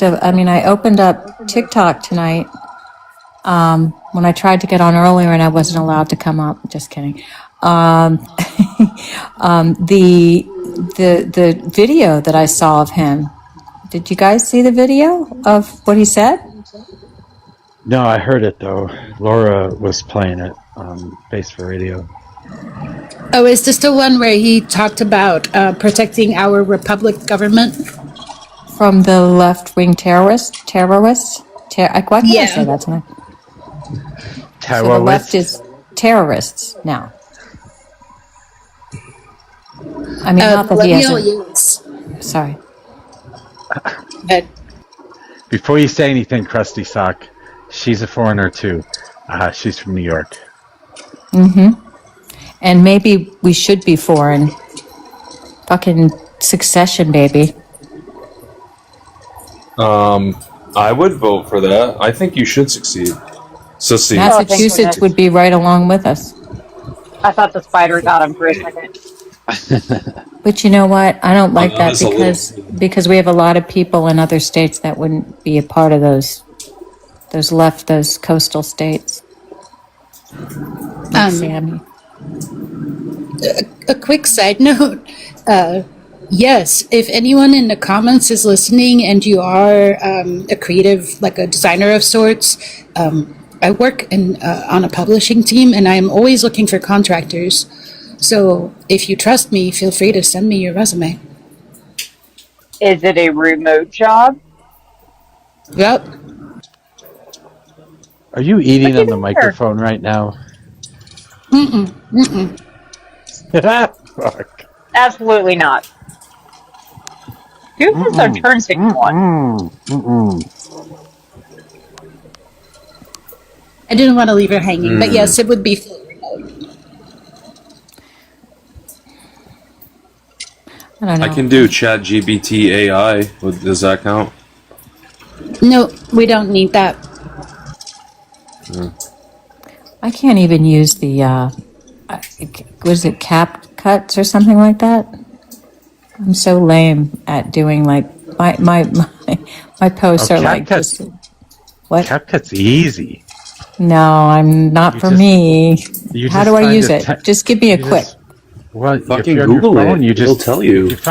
of, I opened up TikTok tonight when I tried to get on earlier and I wasn't allowed to come up. Just kidding. The video that I saw of him Did you guys see the video of what he said? No, I heard it though. Laura was playing it on Face for Radio. Oh, is this the one where he talked about protecting our republic government? From the left-wing terrorists? Why can't I say that tonight? So the left is terrorists now. I mean, not that he hasn't. Sorry. Before you say anything, Krusty Sock, she's a foreigner too. She's from New York. Mm-hmm. And maybe we should be foreign. Fucking Succession, baby. I would vote for that. I think you should succeed. Succeed. Massachusetts would be right along with us. I thought the spider got him for a second. But you know what? I don't like that because we have a lot of people in other states that wouldn't be a part of those coastal states. Like Sammy. A quick side note. Yes, if anyone in the comments is listening and you are a creative, like a designer of sorts, I work on a publishing team and I'm always looking for contractors. So if you trust me, feel free to send me your resume. Is it a remote job? Yep. Are you eating on the microphone right now? Fuck. Absolutely not. Heathens are turn 61. I didn't want to leave her hanging, but yes, it would be full remote. I don't know. I can do ChatGPT AI. Does that count? No, we don't need that. I can't even use the, was it CapCuts or something like that? I'm so lame at doing like, my posts are like just, what? CapCut's easy. No, I'm not for me. How do I use it? Just give me a quick. Well, fucking if you're on Google your phone, it. It'll tell you. If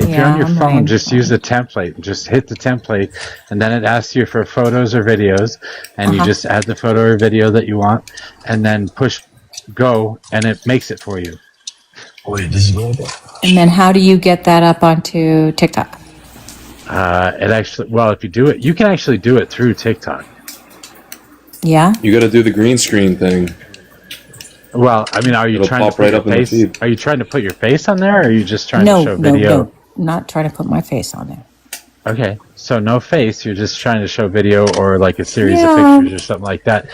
you're on your phone, just use the template. Just hit the template, and then it asks you for photos or videos, and you just add the photo or video that you want, and then push go, and it makes it for you. Wait, this is good. And then how do you get that up onto TikTok? It actually, well, if you do it, you can actually do it through TikTok. Yeah. You got to do the green screen thing. Well, I mean, are you trying to put your face? Are you trying to put your face on there, or are you just trying to show video? No, not trying to put my face on there. Okay, so no face. You're just trying to show video or like a series of pictures or something like that.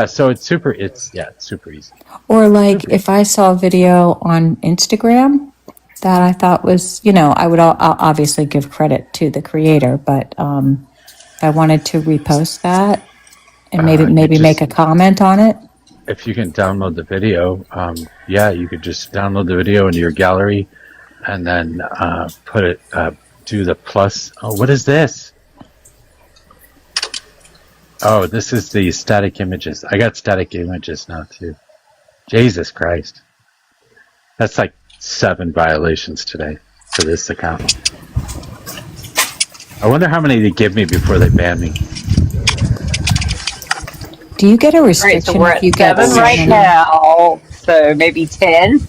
So it's super. It's super easy. Or like if I saw a video on Instagram that I thought was, I would I'll obviously give credit to the creator, but if I wanted to repost that and maybe make a comment on it. If you can download the video, you could just download the video into your gallery, and then put it. Do the plus. Oh, what is this? Oh, this is the static images. I got static images now too. Jesus Christ, that's like 7 violations today for this account. I wonder how many they give me before they ban me. Do you get a restriction we're if you at get 7 right now, so maybe 10.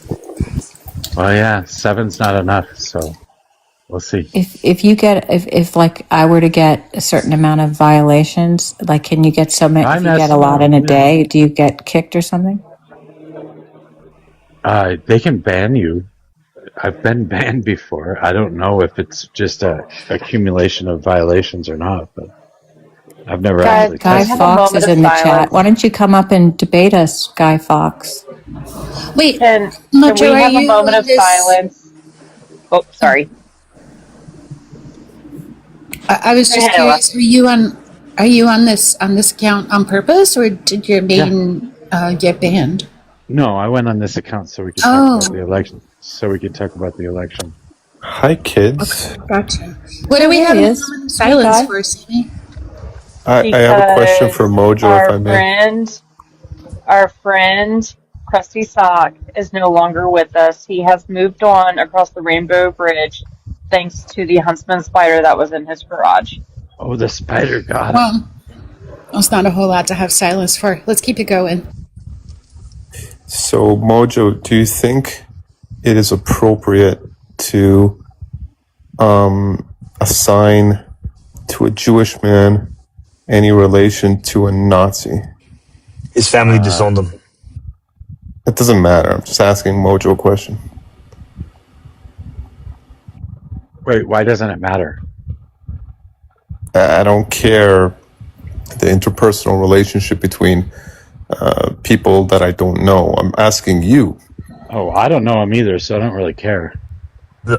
Well, yeah, 7's not enough, so we'll see. If like I were to get a certain amount of violations, like can you get so many? If you get a lot in a day, do you get kicked or something? They can ban you. I've been banned before. I don't know if it's just a accumulation of violations or not, but I've never actually. Guy Fawkes is in the chat. Why don't you come up and debate us, Guy Fawkes? Wait, can Mojo, we have are a you moment on of this? silence? Oh, sorry. I was just curious. Are you on this account on purpose, or did your main get banned? No, I went on this account so we could talk about the election. Hi, kids. Okay, gotcha. What do we have in silence for, Sammy? I have a question for Mojo, if I may. Our friend, Krusty Sock, is no longer with us. He has moved on across the Rainbow Bridge thanks to the huntsman spider that was in his garage. Oh, the spider god. Well, that's not a whole lot to have silence for. Let's keep it going. So, Mojo, do you think it is appropriate to assign to a Jewish man any relation to a Nazi? His family disowned him. It doesn't matter. I'm just asking Mojo a question. Wait, why doesn't it matter? I don't care the interpersonal relationship between people that I don't know. I'm asking you. Oh, I don't know him either, so I don't really care.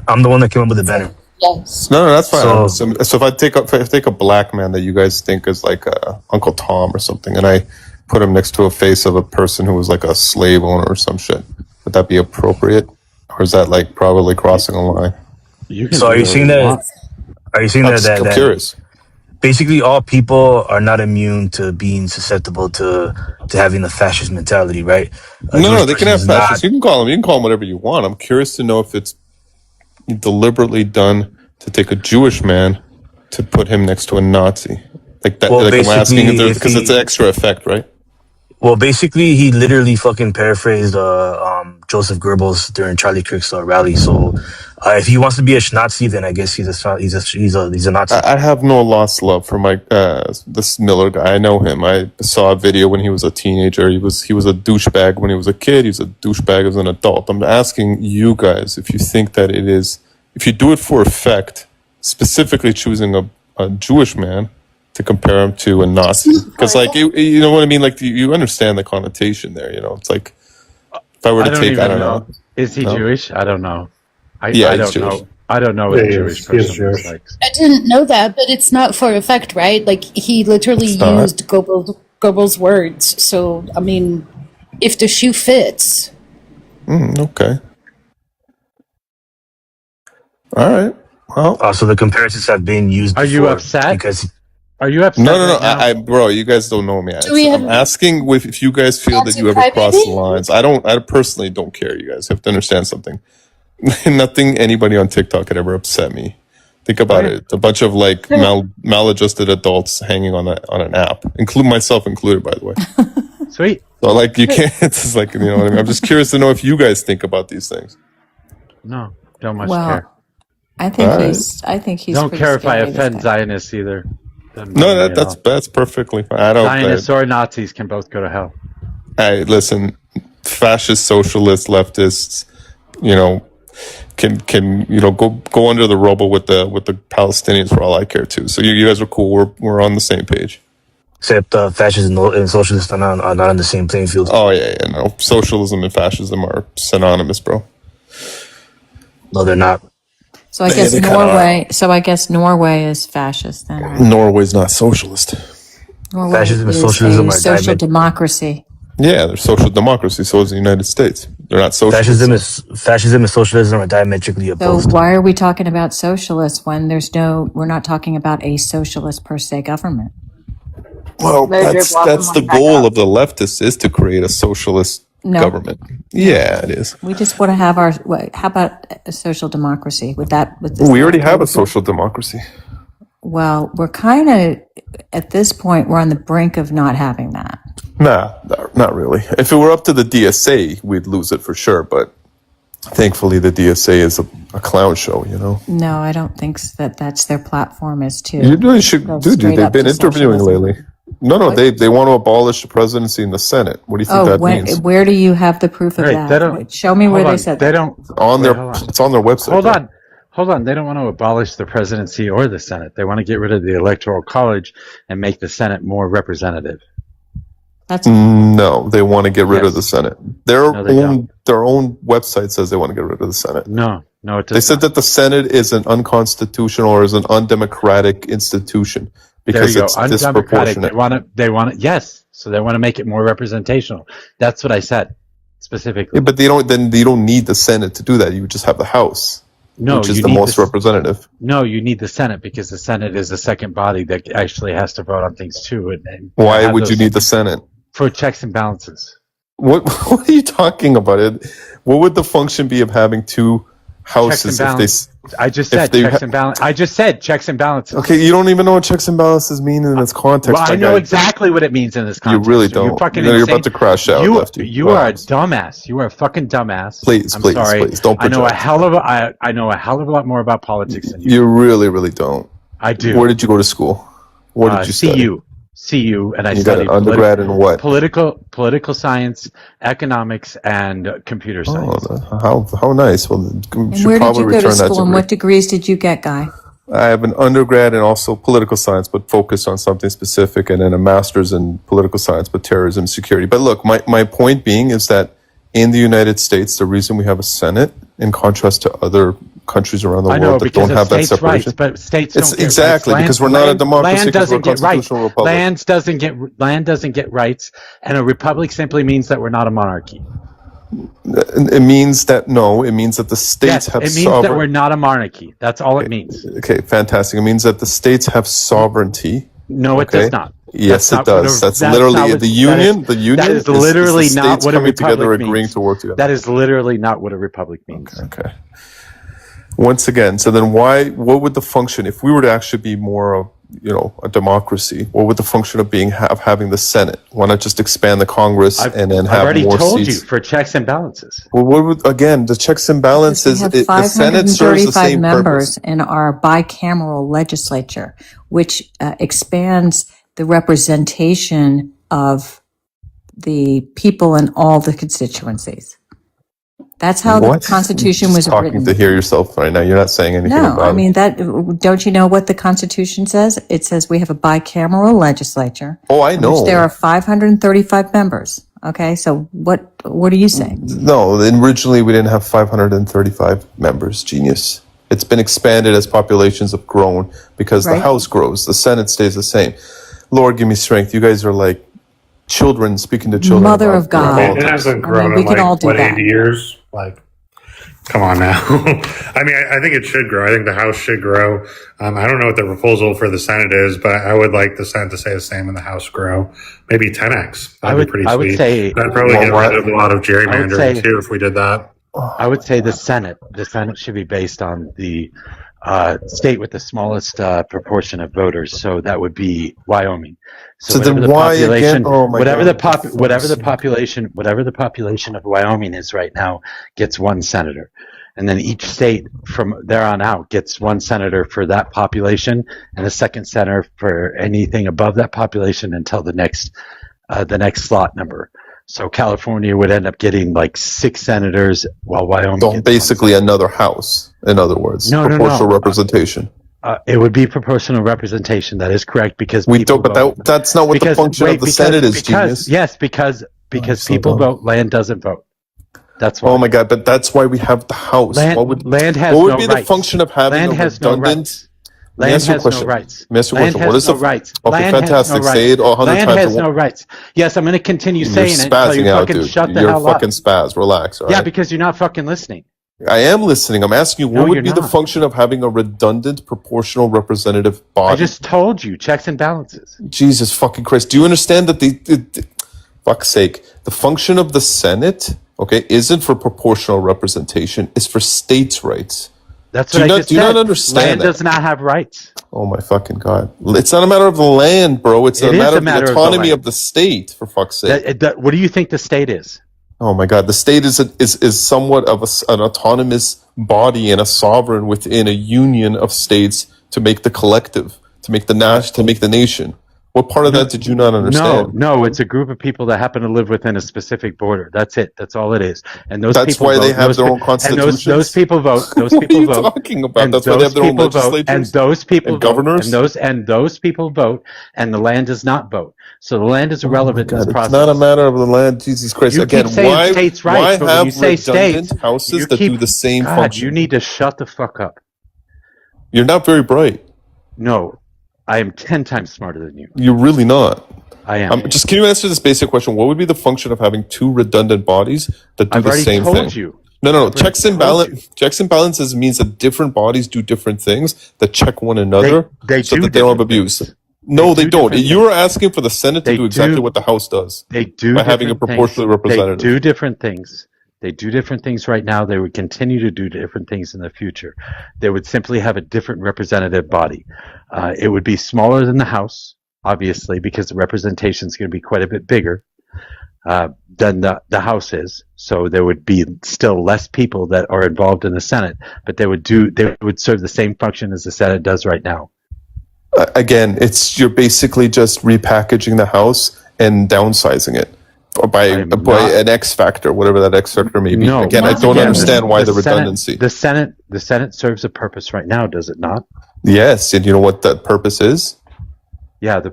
I'm the one that came up with the banner. Yes. No, that's fine. So if I take a black man that you guys think is like Uncle Tom or something, and I put him next to a face of a person who was like a slave owner or some shit, would that be appropriate, or is that like probably crossing a line? So are you saying that? Are you saying that? I'm curious. Basically, all people are not immune to being susceptible to having a fascist mentality, right? No, they can have fascists. You can call them whatever you want. I'm curious to know if it's deliberately done to take a Jewish man to put him next to a Nazi. Like that. Well, like I'm asking because basically, it's an extra effect, right? Well, basically, he literally fucking paraphrased Joseph Goebbels during Charlie Kirk's rally. So, if he wants to be a Nazi, then I guess he's a Nazi. I have no lost love for my this Miller guy. I know him. I saw a video when he was a teenager. He was a douchebag when he was a kid. He's a douchebag as an adult. I'm asking you guys if you think that it is, if you do it for effect, specifically choosing a Jewish man to compare him to a Nazi, because like you know what I mean. Like you understand the connotation there. You know, it's like if I were to take, I don't know. Is he Jewish? I don't know. I he's don't Jewish. know. I don't know what a Jewish person looks like. I didn't know that, but it's not for effect, right? Like he literally used Goebbels' words. So I mean, if the shoe fits. Okay. All right. Well, so the comparisons have been used. Are you upset? Because are you upset? No. Bro, you guys don't know me. I'm asking if you guys feel that you ever cross the lines. I personally don't care. You guys have to understand something. Nothing anybody on TikTok could ever upset me. Think about it. A bunch of like maladjusted adults hanging on an app, include myself included, by the way. Sweet. So like you can't. It's just like, you know what I mean. I'm just curious to know if you guys think about these things. No, don't much Well, care. I think he's. Don't pretty care if I scary, this offend guy. Zionists either. No, that's perfectly fine. I don't. Zionists or Nazis can both go to hell. Hey, listen, fascist, socialists, leftists, you know, can go under the rubble with the Palestinians for all I care too. So you guys are cool. We're on the same page. Except fascists and socialists are not on the same playing field. Oh yeah, no. Socialism and fascism are synonymous, bro. No, they're not. So I guess Norway. So I guess Norway is fascist then. Right? Norway's not socialist. Norway Fascism and is socialism a are social diametrically. democracy. Yeah, they're social democracy. So is the United States. They're not socialist. Fascism and socialism are diametrically So opposed. why are we talking about socialists when we're not talking about a socialist per se government? Well, that's the goal of the leftists is to create a socialist government. Yeah, it is. We just want to have how about a social democracy? With We already have a social democracy. Well, we're kind of, at this point, we're on the brink of not having that. Nah, not really. If it were up to the DSA, we'd lose it for sure. But thankfully, the DSA is a clown show, you know? No, I don't think that's their platform is to. You really should, go dude. straight They've up been to interviewing socialism. lately. No, they want to abolish the presidency and the Senate. What do you think that means? Where do you have the proof of Right, they that? don't- Show me where hold they on, said they that. don't. On wait, their, hold on. it's on their website. Hold on. They don't want to abolish the presidency or the Senate. They want to get rid of the Electoral College and make the Senate more representative. No, they want to get rid of the Senate. Their they don't. own website says they want to get rid of the Senate. No, it doesn't. They said that the Senate is an unconstitutional or is an undemocratic institution because there you it's go. Undemocratic. disproportionate. They want it. Yes. So they want to make it more representational. That's what I said specifically. Yeah, but you don't need the Senate to do that. You just have the House, which is you the need most representative. No, you need the Senate because the Senate is the second body that actually has to vote on things too. And Why have would you those- need the Senate? For checks and balances. What are you talking about? What would the function be of having two and houses if they balance. I just if said they checks and balance. I just said checks and balances. Okay, you don't even know what checks and balances mean in its context. Well, I my know guy. exactly what it means in this You context. really Are don't. you fucking You're insane? about to crash out, Lefty. You are a dumbass. You are a fucking dumbass. Please, I'm please, sorry. please, don't I know a project. hell of a I know a hell of a lot more about politics than you. You really, really don't. I do. Where did you go to school? What did you study? CU, and I You got studied an undergrad in what? political science, economics, and computer science. How nice. Well, you And should where did probably you go to return that school and degree. what degrees did you get, Guy? I have an undergrad in also political science, but focused on something specific, and then a master's in political science, but terrorism and security. But look, my point being is that in the United States, the reason we have a Senate, in contrast to other countries around the world that don't have that separation, but states it's don't get exactly rights. because we're not a democracy. Land Because we're a doesn't get rights. constitutional republic. Land doesn't get rights, and a republic simply means that we're not a monarchy. It means that it means that the states have it means that we're not a monarchy. That's all it means. Okay, fantastic. It means that the states have sovereignty. No, it does not. Yes, it does. That's not literally what- the union. that The union is literally the not states what a coming together, republic agreeing means. to work together. That is literally not what a republic means. Okay. Once again, so then what would the function, if we were to actually be more of, a democracy, what would the function of having the Senate? Why not just expand the Congress and then I've have already more told seats? you for checks and balances. Well, the checks and balances, We have the Senate serves the 535 same members purpose. in our bicameral legislature, which expands the representation of the people in all the constituencies. That's how What? the Constitution You're was just talking written. to hear yourself right now. You're not saying anything No, about I mean don't you know what the Constitution says? It says we have a bicameral legislature. Oh, I in know. which there are 535 members. Okay, so what are you saying? No, originally we didn't have 535 members. Genius. It's been expanded as populations have grown because the Right. House grows. The Senate stays the same. Lord, give me strength. You guys are like children speaking to children. Mother about of God. It politics. hasn't grown we in can all do 80 that. years. Like, come on now. I mean, I think it should grow. I think the House should grow. I don't know what the proposal for the Senate is, but I would like the Senate to stay the same and the House grow. Maybe 10x. That'd be pretty I would sweet. say- That'd probably get rid of a lot of gerrymandering say- too if we did that. I would say the Senate should be based on the state with the smallest proportion of voters. So that would be Wyoming. So whatever then the why population, again? Oh my whatever God. the population of Wyoming is right now gets one senator, and then each state from there on out gets one senator for that population, and a second senator for anything above that population until the next slot number. So California would end up getting like 6 senators, while Wyoming So gets basically another House, in other words. No. Proportional representation. it would be proportional representation. That is correct because We people don't, but vote. that's not what the function of the Senate is, genius. Yes, because so people dumb. vote, land doesn't vote. That's why. Oh my God! But that's why we have the House. Land- what would land has what would no be rights. the function of having Land a has no redundant? rights. Let me Land ask you a has no question. rights. Let me ask you a Land question. What has is no the rights. Okay, Land has no fantastic. rights. Say it 100 Land times. has no rights. Yes, I'm going to continue You're saying it until you spazzing out, fucking dude. shut the You're hell fucking up. spaz. Relax. All Yeah, right? because you're not fucking listening. I am listening. I'm asking you, what No, would you're be the not. function of having a redundant proportional representative body? I just told you, checks and balances. Jesus fucking Christ. Do you understand that the fuck's sake, the function of the Senate, okay, isn't for proportional representation, it's for states' rights. That's Do what you I not- just do you said. not understand Land that? does not have rights. Oh my fucking God. It's not a matter of the land, bro. It's It a is matter a of matter the of the autonomy land. of the state, for fuck's sake. What do you think the state is? Oh my God, the state is somewhat of an autonomous body and a sovereign within a union of states to make the collective, to make the nation. What part of that did you not understand? No, it's a group of people that happen to live within a specific border. That's it. That's all it is. And those That's people why they vote. have Those their pe- own constitutions? And those people vote. Those What are people you vote. talking about? And That's why they those have their own people vote, legislatures? and those people And vote, governors? and those people vote, and the land does not vote. So the land is irrelevant in this God, process. it's not a matter of the land. Jesus Christ! You Again, keep saying why states' why rights, but when have you say redundant states, houses you that keep- do the same God, function? you need to shut the fuck up. You're not very bright. No, I am 10 times smarter than you. You're really not. I am. Just can you answer this basic question? What would be the function of having two redundant bodies that do I've the already same told thing? you. No. I've Checks and already told checks and balances means that different bodies do different things that check one another They so do that they don't have different abuse. things. No, They they do don't. different You are asking for the Senate to They do exactly do- what the House does They do by having a different proportionally things. representative. They do different things. They do different things right now. They would continue to do different things in the future. They would simply have a different representative body. It would be smaller than the House, obviously, because the representation is going to be quite a bit bigger than the House is. So there would be still less people that are involved in the Senate, but they would serve the same function as the Senate does right now. Again, you're basically just repackaging the House and downsizing it by an X factor, whatever that X factor may be. No, again, I don't understand why the redundancy. The Senate serves a purpose right now, does it not? Yes, and you know what that purpose is? Yeah, the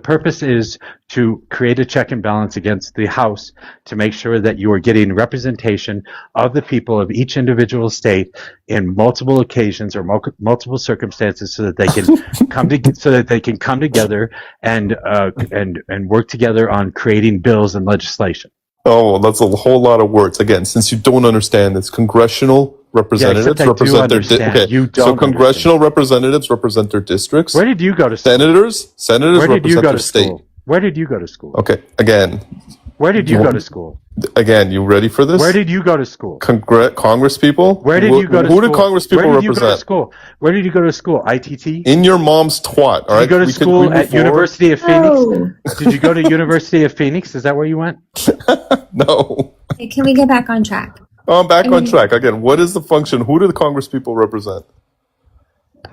purpose is to create a check and balance against the House to make sure that you are getting representation of the people of each individual state in multiple occasions or multiple circumstances, so that they can come together and work together on creating bills and legislation. Oh, that's a whole lot of words. Again, since you don't understand, it's congressional representatives represent so congressional representatives represent their districts. Where did you go to school? Senators represent their state. Where did you go to school? Okay, again. Where did you go to school? Again, you ready for this? Where did you go to school? Congress people? Where did you go to school? Who did Congress people Where did represent? You go to school? Where did you go to school? ITT? In your mom's twat, all right? Did you go to school at University of Phoenix? Did you go to University of Phoenix? Is that where you went? No. Okay, can we get back on track? Oh, I'm back on track. Again, what is the function? Who do the Congress people represent?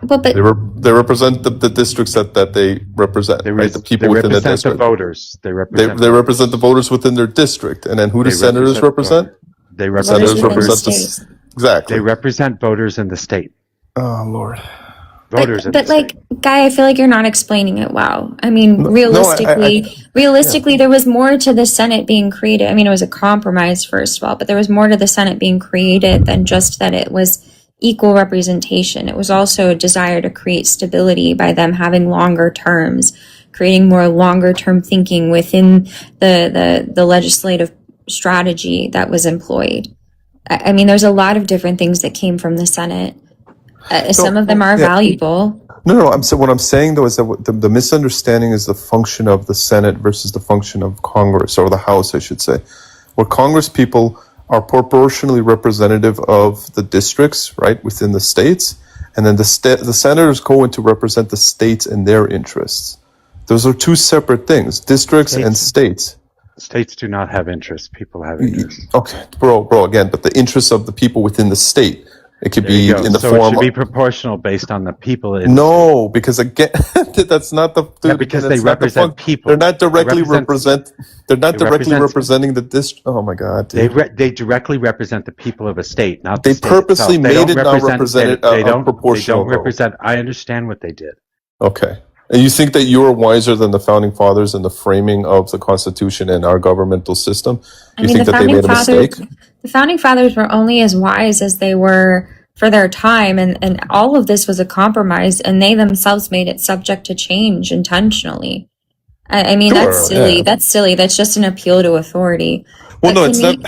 But they represent the districts that they represent, right? The people within the district. The voters. They represent the voters within their district. And then who do senators represent? They represent exactly. They represent voters in the state. Oh, Lord. Voters in but the like, state. Guy, I feel like you're not explaining it well. I mean, realistically, there was more to the Senate being created. I mean, it was a compromise, first of all, but there was more to the Senate being created than just that it was equal representation. It was also a desire to create stability by them having longer terms, creating more longer term thinking within the legislative strategy that was employed. I mean, there's a lot of different things that came from the Senate. Some of them are valuable. No. What I'm saying though is that the misunderstanding is the function of the Senate versus the function of Congress, or the House, I should say. Where Congress people are proportionally representative of the districts, right, within the states, and then the senators go in to represent the states and their interests. Those are two separate things: districts and states. States do not have interests. People have interests. Okay, bro. Again, but the interests of the people within the state. It could be in the form. It should be proportional based on the people. No, because again, that's not the. Because they represent people. They're not directly represent. They're not directly representing the district. Oh my God! Dude. They directly represent the people of a state, not they the state purposely itself. made it not represent proportional. They don't represent. I understand what they did. Okay, and you think that you are wiser than the founding fathers in the framing of the Constitution and our governmental system? You think that they made a mistake? The founding fathers were only as wise as they were for their time, and all of this was a compromise, and they themselves made it subject to change intentionally. I mean, sure, that's silly. Yeah. That's silly. That's just an appeal to authority. Well, no, it's not.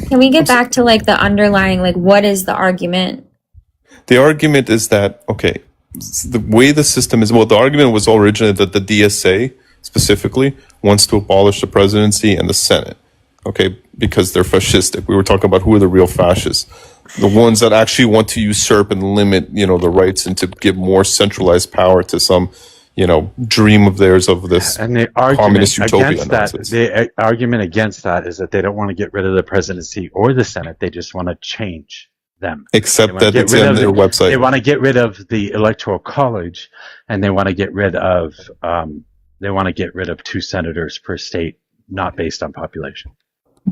Can we get back to like the underlying, like, what is the argument? The argument is that, okay, the way the system is, well, the argument was originally that the DSA specifically wants to abolish the presidency and the Senate, okay, because they're fascistic. We were talking about who are the real fascists. The ones that actually want to usurp and limit, the rights and to give more centralized power to some, dream of theirs of this and the communist utopia. The argument against that is that they don't want to get rid of the presidency or the Senate. They just want to change them. Except that it's on their website. They want to get rid of the Electoral College, and they want to get rid of 2 senators per state, not based on population.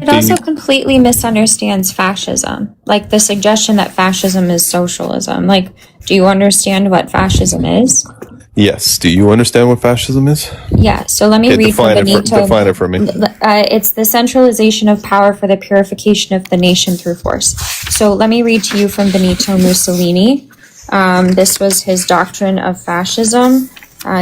It also completely misunderstands fascism. Like the suggestion that fascism is socialism. Like, do you understand what fascism is? Yes. Do you understand what fascism is? Yeah. So let me read from Benito. Define it for me. It's the centralization of power for the purification of the nation through force. So let me read to you from Benito Mussolini. This was his doctrine of fascism.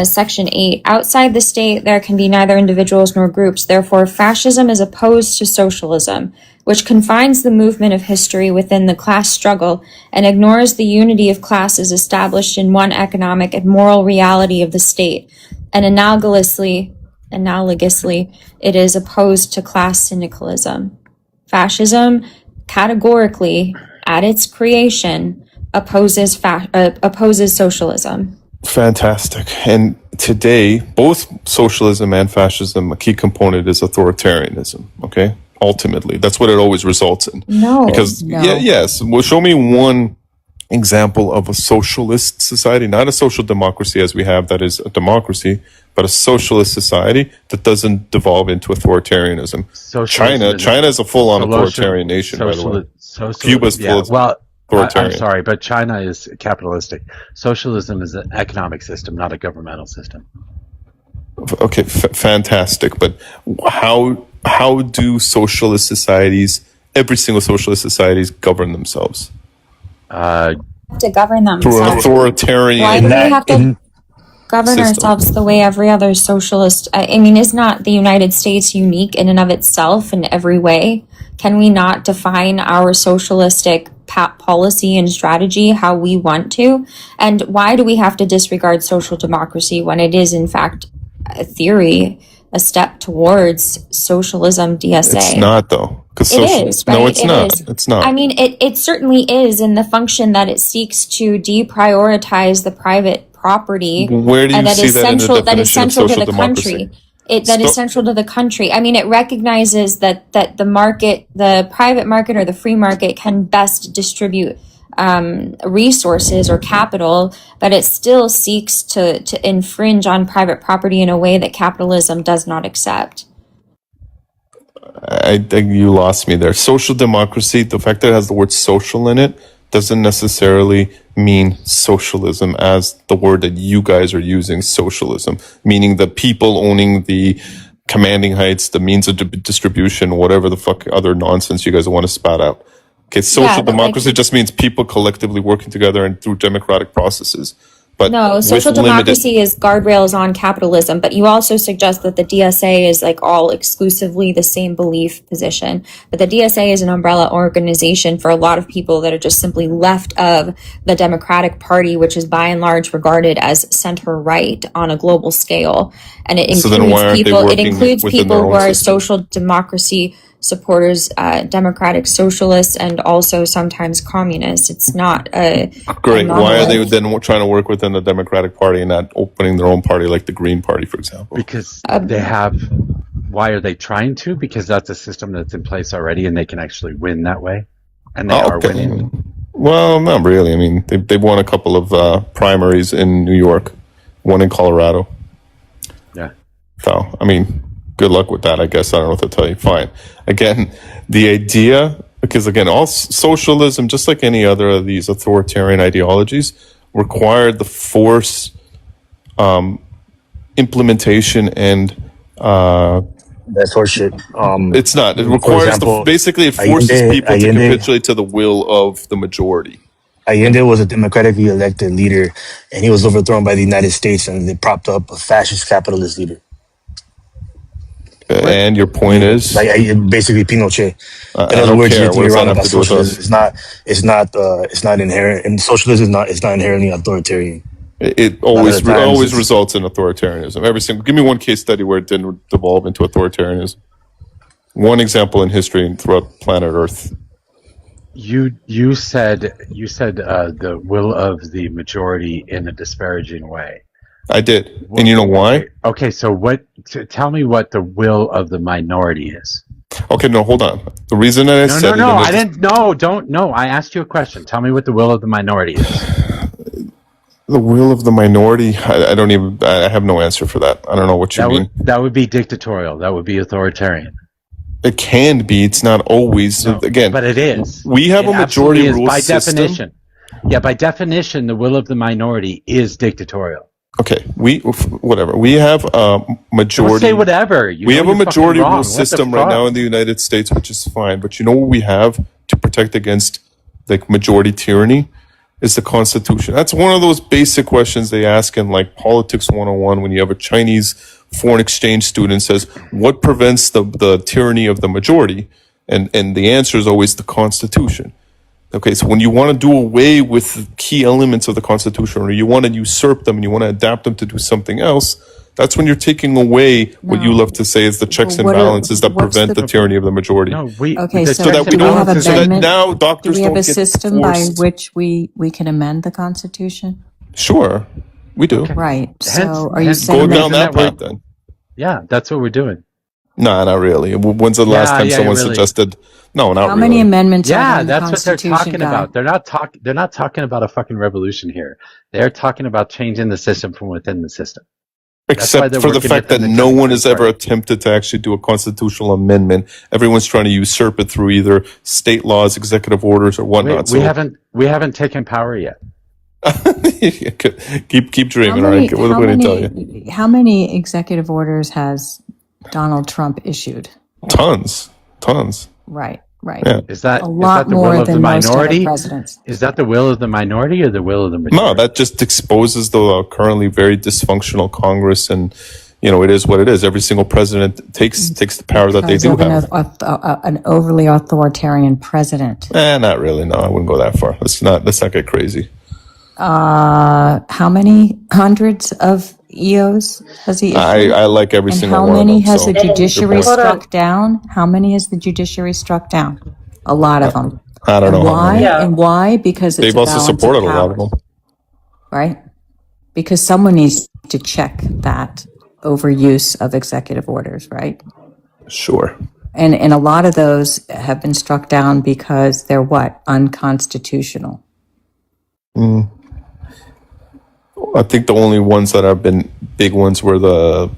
Section 8, outside the state, there can be neither individuals nor groups. Therefore, fascism is opposed to socialism, which confines the movement of history within the class struggle and ignores the unity of classes established in one economic and moral reality of the state. And analogously, it is opposed to class syndicalism. Fascism categorically, at its creation, opposes socialism. Fantastic. And today, both socialism and fascism, a key component is authoritarianism. Okay, ultimately, that's what it always results in. No, because no. yes. Well, show me one example of a socialist society, not a social democracy as we have that is a democracy, but a socialist society that doesn't devolve into authoritarianism. China is a full-on authoritarian nation, by the way. Cuba's full authoritarian. I'm sorry, but China is capitalistic. Socialism is an economic system, not a governmental system. Okay, fantastic. But how do socialist societies, every single socialist societies, govern themselves? To govern themselves. Through an authoritarian. Why do we have to govern system. ourselves the way every other socialist? I mean, is not the United States unique in and of itself in every way? Can we not define our socialistic policy and strategy how we want to? And why do we have to disregard social democracy when it is, in fact, a theory, a step towards socialism, DSA? It's not, though. It is, right? No, it's It not. is. It's not. I mean, it certainly is in the function that it seeks to deprioritize the private property. Where do you and that see is that in the central, that is definition of central to social the democracy? country. That is central to the country. I mean, it recognizes that the market, the private market or the free market can best distribute resources or capital, but it still seeks to infringe on private property in a way that capitalism does not accept. I think you lost me there. Social democracy, the fact that it has the word social in it, doesn't necessarily mean socialism as the word that you guys are using, socialism, meaning the people owning the commanding heights, the means of distribution, whatever the fuck other nonsense you guys want to spout out. Okay, social democracy just means people collectively working together and through democratic processes. But no, social democracy is guardrails on capitalism, but you also suggest that the DSA is like all exclusively the same belief position. But the DSA is an umbrella organization for a lot of people that are just simply left of the Democratic Party, which is by and large regarded as center right on a global scale. And it includes people who are social democracy supporters, democratic socialists, and also sometimes communists. It's not a great. Why are they then trying to work within the Democratic Party and not opening their own party like the Green Party, for example? Because they have. Why are they trying to? Because that's a system that's in place already, and they can actually win that way, and they are winning. Well, not really. I mean, they've won a couple of primaries in New York, one in Colorado. Yeah. So, I mean, good luck with that, I guess. I don't know what to tell you. Fine. Again, the idea, because again, all socialism, just like any other of these authoritarian ideologies, required the force, implementation, and that's horseshit. It's not. It requires basically it forces people to capitulate to the will of the majority. Allende was a democratically elected leader, and he was overthrown by the United States, and they propped up a fascist capitalist leader. And your point is, like basically Pinochet. In other words, you're wrong about socialism. It's not inherent, and socialism is not inherently authoritarian. It always results in authoritarianism. Every single. Give me one case study where it didn't devolve into authoritarianism. One example in history and throughout planet Earth. You said the will of the majority in a disparaging way. I did, and you know why? Okay, so tell me what the will of the minority is. Okay, no, hold on. The reason that I said I didn't. No, don't. No, I asked you a question. Tell me what the will of the minority is. The will of the minority. I don't even. I have no answer for that. I don't know what you mean. That would be dictatorial. That would be authoritarian. It can be. It's not always. No, again, but it is. We have a majority rule by system. Definition. Yeah, by definition, the will of the minority is dictatorial. Okay, whatever. We have a majority. Don't say whatever. We have a majority rule system right now in the United States, which is fine. But you know what we have to protect against like majority tyranny is the Constitution. That's one of those basic questions they ask in like Politics 101 when you have a Chinese foreign exchange student says, "What prevents the tyranny of the majority?" And the answer is always the Constitution. Okay, so when you want to do away with key elements of the Constitution, or you want to usurp them and you want to adapt them to do something else, That's when you're taking away what you love to say is the checks and balances that prevent the tyranny of the majority. Okay, so that we do we have don't. So that amendment? now Do doctors we have don't a get system by forced. which we can amend the Constitution? Sure, we do. Right. So Hence- are you hence the saying Go down reason that we're- path then. Yeah, that's what we're doing. Nah, not really. When's the last time yeah, someone really. suggested? No, not how really. many amendments are there Yeah, in the that's what they're Constitution, talking Guy? about. They're not talking about a fucking revolution here. They're talking about changing the system from within the system. Except for the fact that no one has ever attempted to actually do a constitutional amendment. Everyone's trying to usurp it through either state laws, executive orders, or whatnot. We haven't taken power yet. keep dreaming. All right, what do I tell you? How many executive orders has Donald Trump issued? Tons. Right. Yeah. Is that a lot the more will of than the most other minority? presidents? Is that the will of the minority or the will of the majority? No, that just exposes the currently very dysfunctional Congress, and it is what it is. Every single president takes the power that they do have. An overly authoritarian president. Not really. No, I wouldn't go that far. Let's not get crazy. How many hundreds of EOs has he issued? I like every and single how one many of them. has so the judiciary you're bored. struck down? How many has the judiciary struck down? A lot of them. I don't know. Why? Yeah. And why? Because it's They've a also balance supported a of lot of power, them. right? Because someone needs to check that overuse of executive orders, right? Sure. And a lot of those have been struck down because they're what? Unconstitutional. I think the only ones that have been big ones were the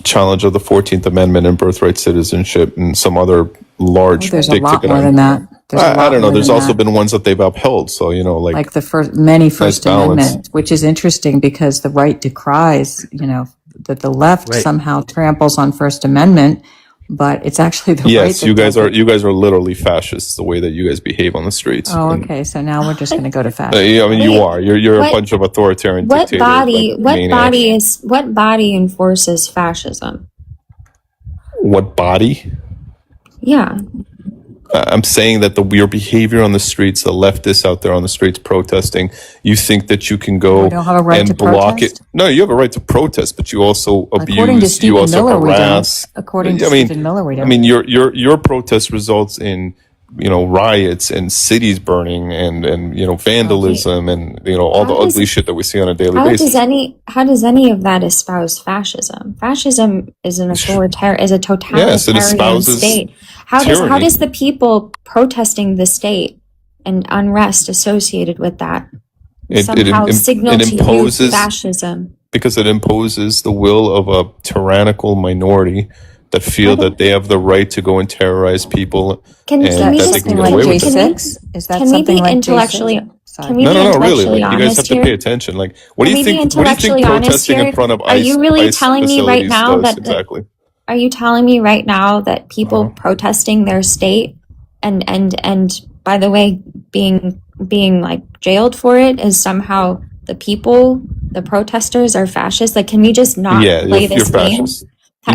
challenge of the 14th Amendment and birthright citizenship and some other large There's a big lot ticket more than items. that. There's a I lot don't know. more There's than also that. been ones that they've upheld. So, Like the First balance. Amendment, which is interesting because the right decries, that the left Right. somehow tramples on First Amendment, but it's actually the right. Yes, that you guys does it. are literally fascists the way that you guys behave on the streets. Oh, And, okay. So now we're just going to go to fashion. I mean, you are. You're a What- bunch of authoritarian What dictators. body? like maniacs. What body enforces fascism? What body? Yeah. I'm saying that your behavior on the streets, the leftists out there on the streets protesting, you think that you can go We don't have a right and to block protest? it. No, you have a right to protest, but you also According to abuse, you Stephen also Miller, we don't. harass. According to I mean, Stephen Miller, we don't. I mean, your protest results in riots and cities burning and vandalism and all the How does- ugly shit that we see on a daily How basis. does any of that espouse fascism? Fascism is a totalitarian Yes, it espouses state. How tyranny. does the people protesting the state and unrest associated with that somehow signal to imposes you fascism? because it imposes the will of a tyrannical minority that feel that they have the right to go and terrorize people Can and we that just they can like get away with J6? it. Is that Can we something be like intellectually? J6? Sorry. Can we be No, really. intellectually Like, you guys honest have to here? pay attention. Like, what do Can you we be think? What do you think intellectually honest protesting here? in front of Are you really telling me right facilities now does that exactly? Are you telling me right now that people protesting their state and by the way being like jailed for it is somehow the protesters are fascists? Like, can we just not play you're this game? fascist.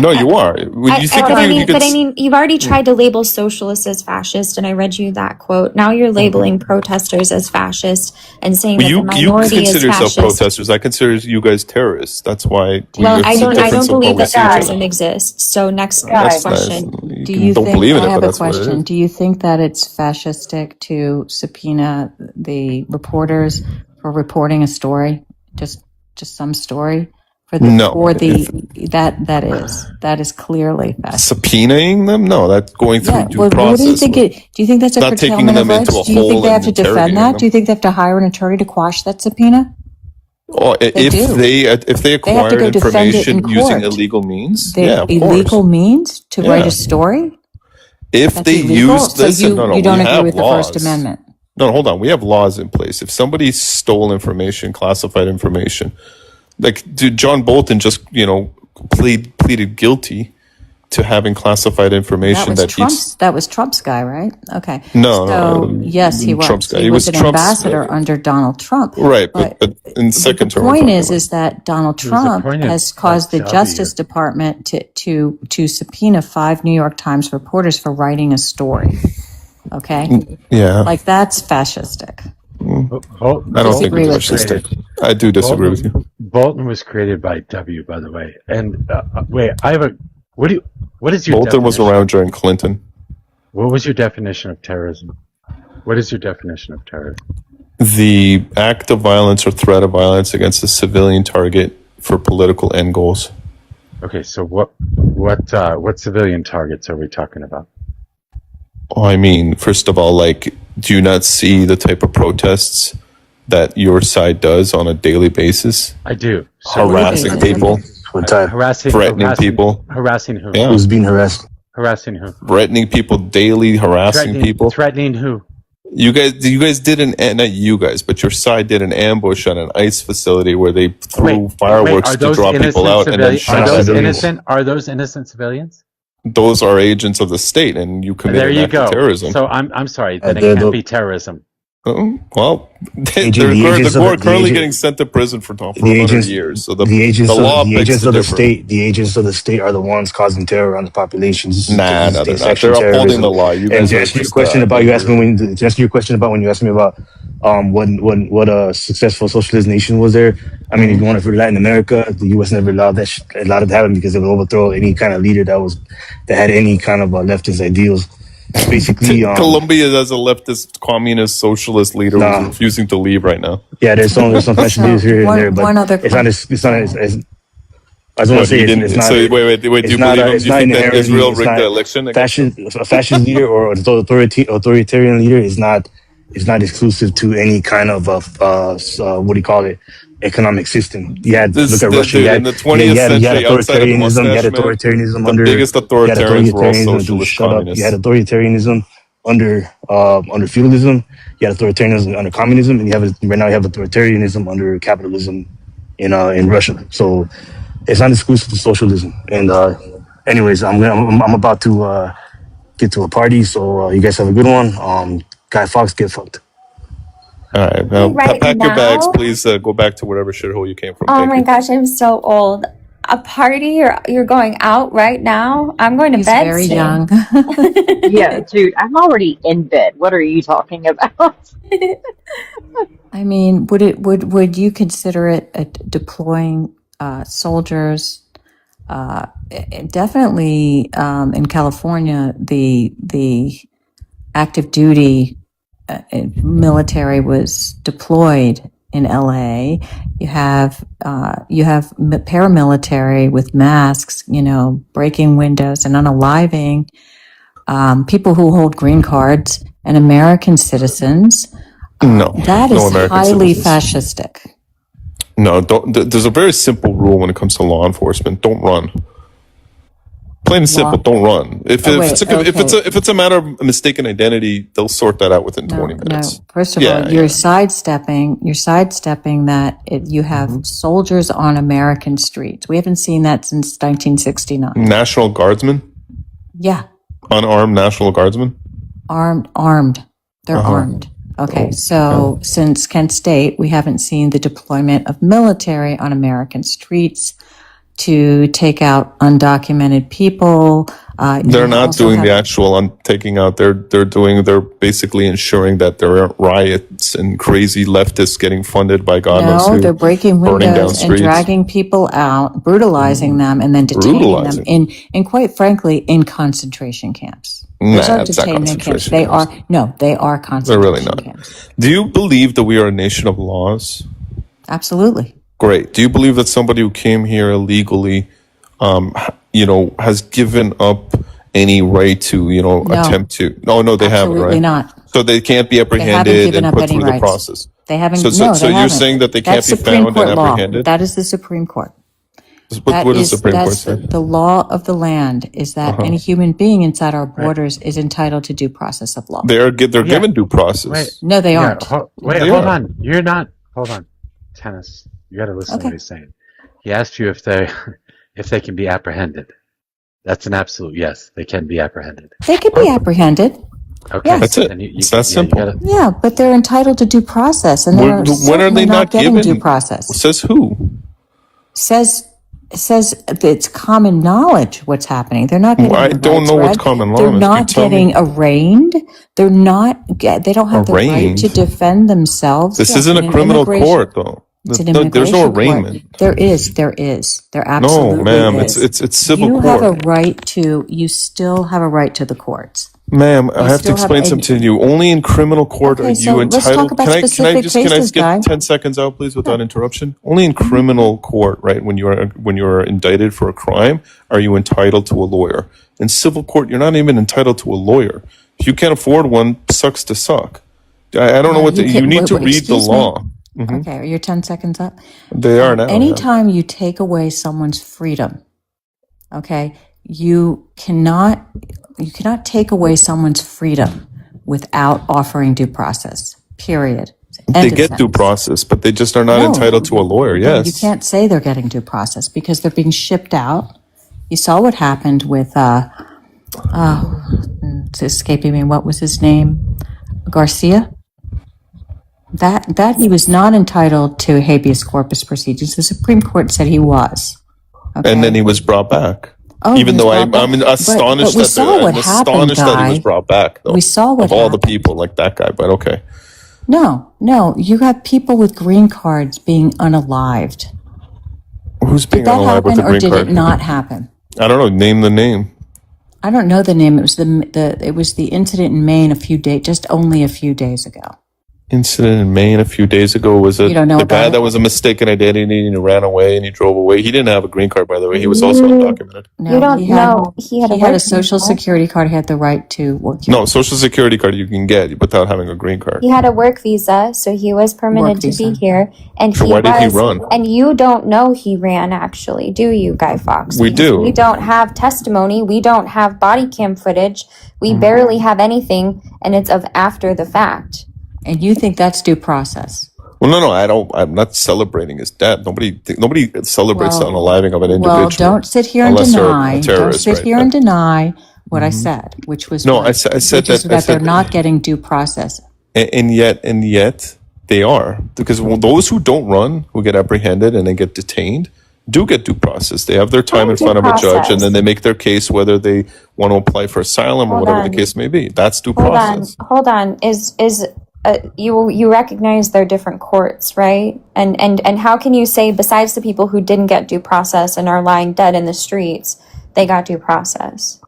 No, you are. You think But if I mean, you've already tried to label socialists as fascist, and I read you that quote. Now you're labeling protesters as fascist and saying that the you minority is consider yourself fascist. protesters. I consider you guys terrorists. That's why. Well, I it's a don't difference of believe how we that see each other. fascism exists. So next That's question. nice. Do you don't think, believe in I it, have but a that's what it question. is. Do you think that it's fascistic to subpoena the reporters for reporting a story, just some story? No. That is clearly fascist. Subpoenaing them? No, that's going through due Well, process. what do you think? Do you think that's a Not taking curtailment of them into rights? a Do you think hole they have and to defend interrogating that? them. Do you think they have to hire an attorney to quash that subpoena? Or if do. they They have to acquired go defend it in information using court. illegal means, The yeah, of illegal course. means to write Yeah. a story? If That's they illegal? use So this, you no, don't we agree have with the laws. First Amendment? No, hold on. We have laws in place. If somebody stole information, classified information, like John Bolton just pleaded guilty to having classified information That was Trump's guy, right? Okay. No, So, no, yes, he was. Trump's guy. He was an Trump's, ambassador under Donald Trump. right, but in second term, The we're point talking is that Donald There was a Trump point of has caused the W. Justice Department to subpoena 5 New York Times reporters for writing a story. Okay? Yeah. Like, that's fascistic. I don't think Disagree it's with you. fascistic. I do disagree with you. Bolton was created by W, by the way. And wait, I have a. What is your Bolton was definition? around during Clinton. What was your definition of terrorism? What is your definition of terrorism? The act of violence or threat of violence against a civilian target for political end goals. Okay, so what civilian targets are we talking about? Oh, I mean, first of all, like, do you not see the type of protests that your side does on a daily basis? I do. So harassing people, threatening people. Harassing who? Yeah. Who's being harassed? Harassing who? Threatening people daily, harassing people. Threatening who? You guys did not you guys, but your side did an ambush on an ICE facility where they threw fireworks to draw people out and then shot civilians. Are those innocent civilians? Those are agents of the state, and you commit There an you act go. of terrorism. So I'm sorry, then it can't be terrorism. Well, they're currently getting sent to prison for 100 years. So the agents law of the agents of the state are the ones causing terror on the populations. Nah, they're not. They're upholding the law. You and guys to are answer your just, question about you asked me when you asked me about what a successful socialist nation was there. I mean, if you want to for Latin America, the U.S. never allowed that allowed it to happen because it would overthrow any kind of leader that had any kind of leftist ideals. Basically, Colombia has a leftist, communist, socialist leader who's refusing to leave right now. Yeah, there's some fascist leaders here and there, but it's not as I just want to say it's not. Wait. Do you believe him? Do you think that Israel rigged the election? A fascist leader or an authoritarian leader is not exclusive to any kind of what do you call it? Economic system. You had look at Russia. In the 20th century, outside of the mustache man, under the biggest authoritarians were all socialist communists. You had authoritarianism under feudalism. You had authoritarianism under communism, and right now you have authoritarianism under capitalism in Russia. So it's not exclusive to socialism. And anyways, I'm about to get to a party, so you guys have a good one. Guy Fawkes, get fucked. All right, now Right pack your bags, now? please. Go back to whatever shithole you came from. Oh Thank my you. gosh, I'm so old. A party? You're going out right now? I'm going to bed very soon. young. Yeah, dude, I'm already in bed. What are you talking about? I mean, would you consider it deploying soldiers? Definitely in California, the active duty military was deployed in LA. You have paramilitary with masks, breaking windows and unaliving people who hold green cards and American citizens. No, that is no American highly citizens. fascistic. No, don't. There's a very simple rule when it comes to law enforcement: don't run. Plain and simple, don't run. If it's a matter of mistaken identity, they'll sort that out within 20 minutes. No. First of all, you're sidestepping that you have soldiers on American streets. We haven't seen that since 1969. National Guardsmen? Yeah. Unarmed National Guardsmen? Armed. They're armed. Okay, so since Kent State, we haven't seen the deployment of military on American streets to take out undocumented people. They're not doing the actual taking out. They're basically ensuring that there aren't riots and crazy leftists getting funded by God knows who. No, they're breaking burning down windows and streets. dragging people out, brutalizing them, and then detaining them in quite frankly, in concentration camps. Those are That's not detainment camps. concentration camps. They are concentration They're really not. camps. Do you believe that we are a nation of laws? Absolutely. Great. Do you believe that somebody who came here illegally, has given up any right to, attempt to? No, they haven't, right? Absolutely not. So they can't be apprehended and put through the process. They haven't. So you're saying that they can't be found and apprehended? That is the Supreme Court. What does the Supreme Court say? The law of the land is that any human being inside our borders is entitled to due process of law. They're given due process. No, they aren't. Hold on. You're not. Hold on. Tennis. You got to listen to what he's saying. He asked you if they can be apprehended. That's an absolute yes. They can be apprehended. They can be apprehended. Okay, yes. That's it. It's that simple. Yeah, but they're entitled to due process, and they're when are they not getting given due process? Says who? Says it's common knowledge what's happening. They're not getting. I don't know what's common knowledge. They're not getting arraigned. They don't have the right to defend themselves. This isn't a criminal court, though. It's an No, there's no immigration court. arraignment. There is. There No, absolutely ma'am. is. It's civil You court. have a right to. You still have a right to the courts. Ma'am, I You have to still have explain a- something to you. Only in criminal court Okay, are so you let's entitled. talk about Can I specific just cases, get Guy. 10 seconds out, please, without interruption? Only in criminal court, right? When you are indicted for a crime, are you entitled to a lawyer? In civil court, you're not even entitled to a lawyer. If you can't afford one, sucks to suck. I don't know what you need to read the law. Mhm. Okay, are your 10 seconds up? They are now. yeah. Anytime you take away someone's freedom, okay, you cannot take away someone's freedom without offering due process. Period. They End of get due sentence. process, but they just are not No. entitled to a lawyer. No, Yes. you can't say they're getting due process because they're being shipped out. You saw what happened with it's escaping me. What was his name? Garcia. That he was not entitled to habeas corpus procedures. The Supreme Court said he was. And then he was brought back. Oh, he Even was though brought back. I'm astonished But we that saw what I'm happened, astonished that he Guy. was brought back. Though, We saw what of all the people like that guy. But okay, No, you have people with green cards being unalived. who's being Did that unalive with happen a or green did card? it not happen? I don't know. Name the name. I don't know the name. It was the incident in Maine only a few days ago. Incident in Maine a few days ago. Was it You don't know the guy about it? that was a mistaken identity and he ran away and he drove away? He didn't have a green card, by the way. He was also undocumented. No, You don't he had, know. He had a he had a work social visa. security card. He had the right to work here. No, social security card you can get without having a green card. He had a work visa, so he was permitted Work to be visa. here. And So he why did he was, run? and you don't know he ran actually, do you, Guy Fawkes? We Because do. We don't have testimony. We don't have body cam footage. We barely have anything, and it's of after the fact. And you think that's due process? Well, no, I don't. I'm not celebrating his death. Nobody celebrates the unaliving of an individual. Well, don't sit here and unless they're a deny. Don't terrorist, sit right? here and deny what I said, which was No, what- I said which is that- I that they're said- not getting due process. and yet they are, because those who don't run, who get apprehended and then get detained, do get due process. They have their time in Due front of a judge, process. and then they make their case whether they want to apply for asylum or Hold whatever on. the case may be. That's due Hold process. on. Is you recognize they're different courts, right? And how can you say besides the people who didn't get due process and are lying dead in the streets, they got due process?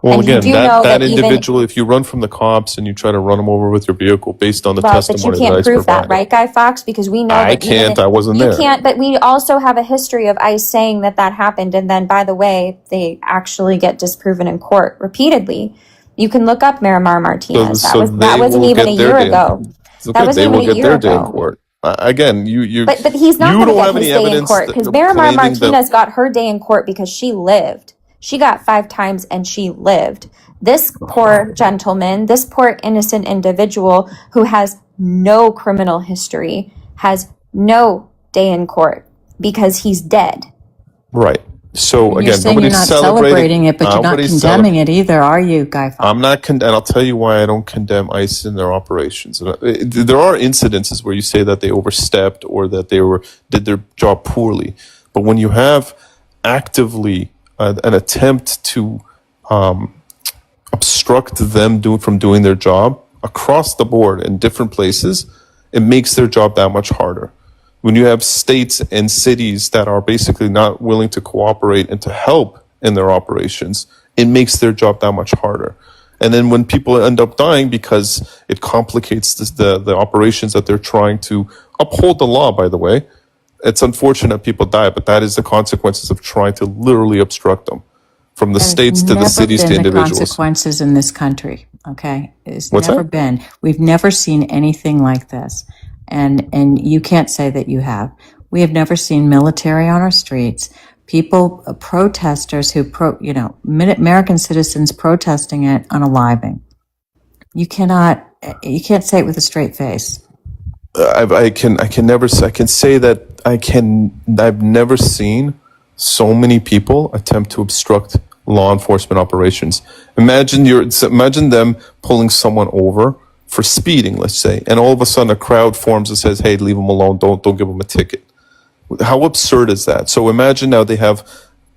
Well, And you again, do know that that even- individual, if you run from the cops and you try to run them over with your vehicle based on the Well, but you testimony can't that ICE prove that, provided, right, Guy Fawkes? Because we know I that even can't. I wasn't you there. can't. But we also have a history of ICE saying that happened, and then, by the way, they actually get disproven in court repeatedly. You can look up Miramar Martinez. So that they wasn't will even a get their year day in- ago. It's That okay, wasn't they even will a get year their day in ago. court. Again, you. But he's not you going to don't get have his any day in evidence court that- because of Miramar claiming that- Martinez got her day in court because she lived. She got 5 times and she lived. This poor gentleman, this poor innocent individual who has no criminal history, has no day in court because he's dead. Right. So You're again, saying you're nobody's not celebrating celebrating it, but you're not nobody's condemning it either, are you, Guy Fawkes? I'm not, and I'll tell you why I don't condemn ICE in their operations. There are incidences where you say that they overstepped or that they did their job poorly, but when you have actively an attempt to obstruct them from doing their job across the board in different places, it makes their job that much harder. When you have states and cities that are basically not willing to cooperate and to help in their operations, it makes their job that much harder. And then when people end up dying because it complicates the operations that they're trying to uphold the law, by the way, it's unfortunate people die, but that is the consequences of trying to literally obstruct them. From the states to the Never cities to been the individuals. consequences in this country. Okay, it's What's never that? been. We've never seen anything like this, and you can't say that you have. We have never seen military on our streets, people, protesters who American citizens protesting it unaliving. You can't say it with a straight face. I can say that I've never seen so many people attempt to obstruct law enforcement operations. Imagine them pulling someone over for speeding, let's say, and all of a sudden a crowd forms and says, "Hey, leave them alone. Don't give them a ticket." How absurd is that? So imagine now they have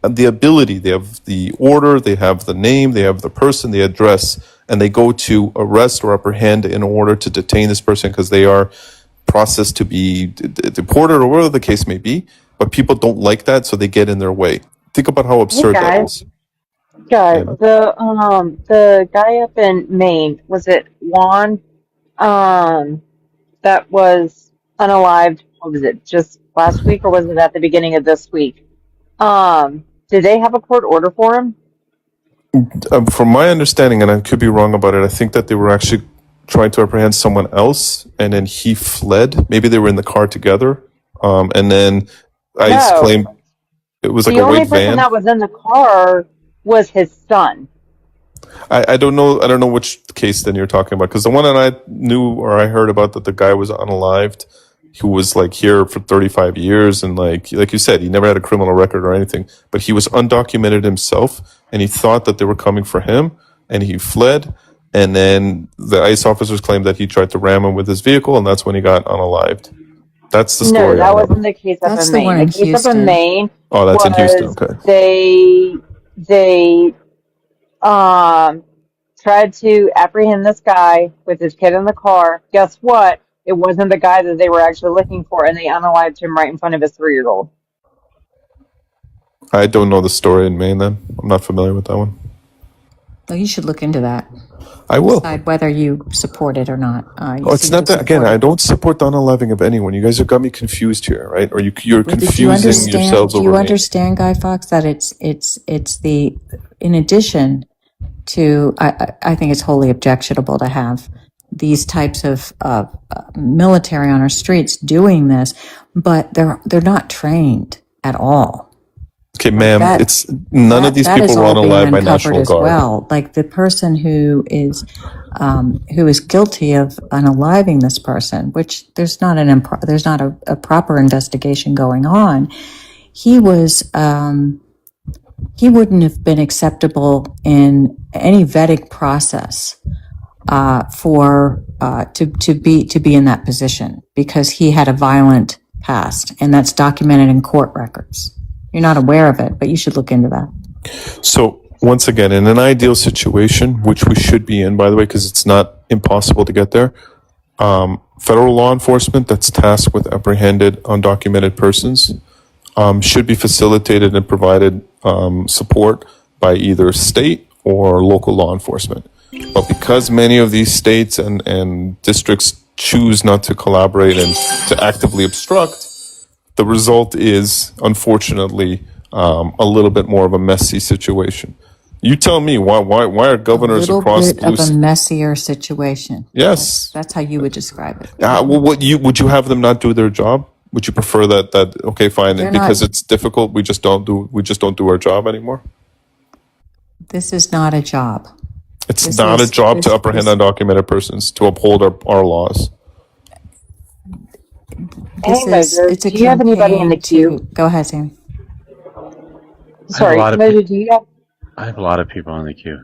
the ability, they have the order, they have the name, they have the person, the address, and they go to arrest or apprehend in order to detain this person because they are processed to be deported or whatever the case may be, but people don't like that, so they get in their way. Think about how absurd that is. Guys, the guy up in Maine, was it Juan? That was unalived. What was it? Just last week, or was it at the beginning of this week? Did they have a court order for him? From my understanding, and I could be wrong about it, I think that they were actually trying to apprehend someone else, and then he fled. Maybe they were in the car together, and then ICE No. claimed it was like The a only white person van. that was in the car was his son. I don't know. I don't know which case then you're talking about, because the one that I knew or I heard about, that the guy was unalived, who was like here for 35 years, and like you said, he never had a criminal record or anything, but he was undocumented himself, and he thought that they were coming for him, and he fled. And then the ICE officers claimed that he tried to ram him with his vehicle, and that's when he got unalived. That's the story. No, that I know. wasn't the case up That's in the Maine. one The in case up Houston. in Maine Oh, that's in was Houston. Okay. they tried to apprehend this guy with his kid in the car. Guess what? It wasn't the guy that they were actually looking for, and they unalived him right in front of his 3-year-old. I don't know the story in Maine. Then I'm not familiar with that one. Well, you should look into that. I will. Decide whether you support it or not. You Oh, it's seem not to that. Again, support it. I don't support the unaliving of anyone. You guys have got me confused here, right? Or you're But confusing yourselves do over you me. understand, Guy Fawkes, that it's the, in addition to, I think it's wholly objectionable to have these types of military on our streets doing this, but they're not trained at all. Okay, ma'am, That- it's none of these that people is were all being unalived by uncovered National as Guard. well. Like the person who is guilty of unaliving this person, which there's not a proper investigation going on. He wouldn't have been acceptable in any vetting process to be in that position, because he had a violent past, and that's documented in court records. You're not aware of it, but you should look into that. So once again, in an ideal situation, which we should be in, by the way, because it's not impossible to get there, federal law enforcement that's tasked with apprehended undocumented persons should be facilitated and provided support by either state or local law enforcement. But because many of these states and districts choose not to collaborate and to actively obstruct, the result is, unfortunately, a little bit more of a messy situation. You tell me, why are governors A across little bit of blue a messier situation. Yes. That's how you would describe it. well, would you have them not do their job? Would you prefer that okay, fine, They're because not- it's difficult, we just don't do our job anymore? This is not a job. It's This not is- a job this- to apprehend this- undocumented persons, to uphold our laws. This Hey, is, Mojo, it's a do you have anybody in the campaign queue? to, go ahead, Sammy. Sorry, lot of Mojo, do you have? I have a lot of people in the queue.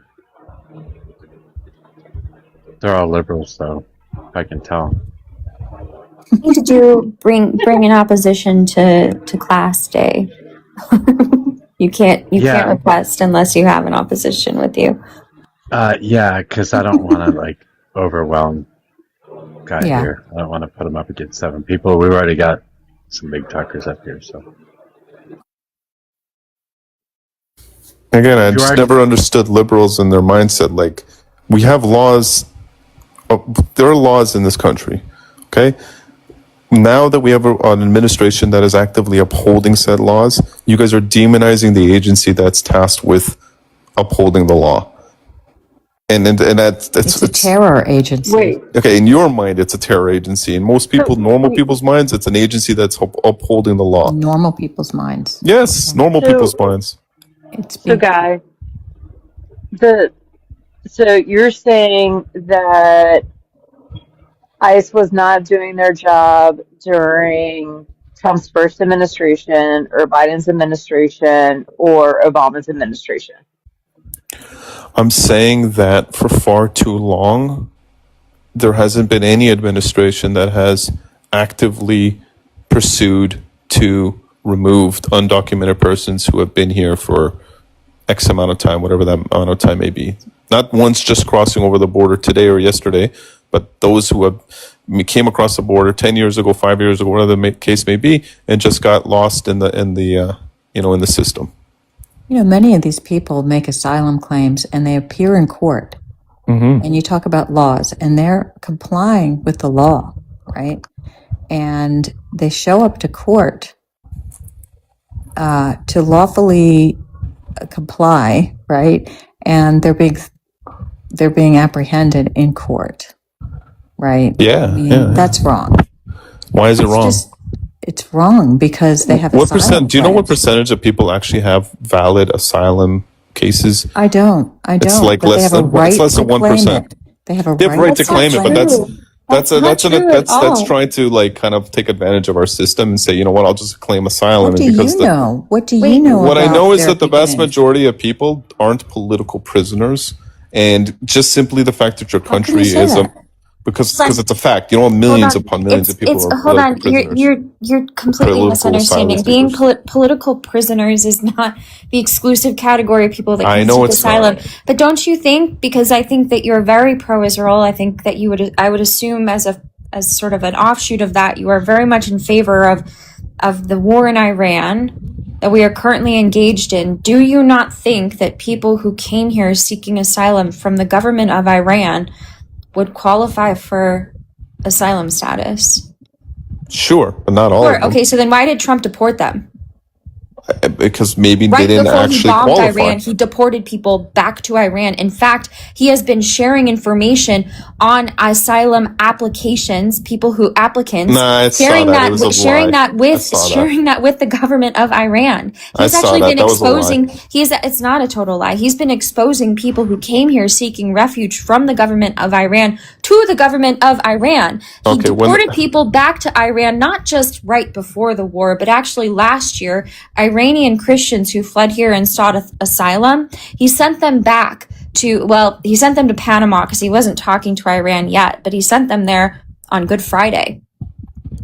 They're all liberals, though. If I can tell. You need to bring in opposition to class day. You can't Yeah. request unless you have an opposition with you. Yeah, because I don't want to like overwhelm Guy Yeah. here. I don't want to put him up against 7 people. We've already got some big tuckers up here, so. Again, I You just already- never understood liberals and their mindset. Like, we have laws, there are laws in this country, okay? Now that we have an administration that is actively upholding said laws, you guys are demonizing the agency that's tasked with upholding the law. And that's It's a terror agency. Wait, okay, in your mind, it's a terror agency. In most people, normal people's minds, it's an agency that's upholding the law. Normal people's minds. Yes, normal So- people's minds. so Guy, so you're saying that ICE was not doing their job during Trump's first administration or Biden's administration or Obama's administration? I'm saying that for far too long, there hasn't been any administration that has actively pursued to remove undocumented persons who have been here for X amount of time, whatever that amount of time may be. Not once just crossing over the border today or yesterday, but those who came across the border 10 years ago, 5 years ago, whatever the case may be, and just got lost in the system. Many of these people make asylum claims and they appear in court. Mm-hmm. And you talk about laws, and they're complying with the law, right? And they show up to court to lawfully comply, right? And they're being apprehended in court, right? Yeah, that's wrong. Why is it wrong? It's wrong because they have What asylum percent? Do you know what claims. percentage of people actually have valid asylum cases? I don't. It's like but they less have a than right it's less to than claim 1%. it. They have a They have right right to claim it, but that's all. trying to like kind of take advantage of our system and say, you know what, I'll just claim asylum. What do and because you know? What do you know? What I about know is their that the vast beginnings? majority of people aren't political prisoners, and just simply the fact that your How can country you say is that? because it's a fact. You know, millions upon millions of people It's are hold on. political prisoners. You're completely Political misunderstanding. asylum Being seekers. political prisoners is not the exclusive category of people that I can know seek it's asylum. not. But don't you think? Because I think that you're very pro-Israel. I think that I would assume as sort of an offshoot of that, you are very much in favor of the war in Iran that we are currently engaged in. Do you not think that people who came here seeking asylum from the government of Iran would qualify for asylum status? Sure, but not all of them. Okay, so then why did Trump deport them? Because maybe Right they didn't before he actually bombed qualify. Iran, he deported people back to Iran. In fact, he has been sharing information on asylum applications, applicants, Nah, I saw that. It was a sharing lie. that with I saw that. sharing that with the government of Iran. I He's saw actually that. been That was a lie. exposing. It's not a total lie. He's been exposing people who came here seeking refuge from the government of Iran to the government of Iran. He Okay, deported people back to Iran, not just right before the war, but actually last year. Iranian Christians who fled here and sought asylum, he sent them back he sent them to Panama because he wasn't talking to Iran yet, but he sent them there on Good Friday.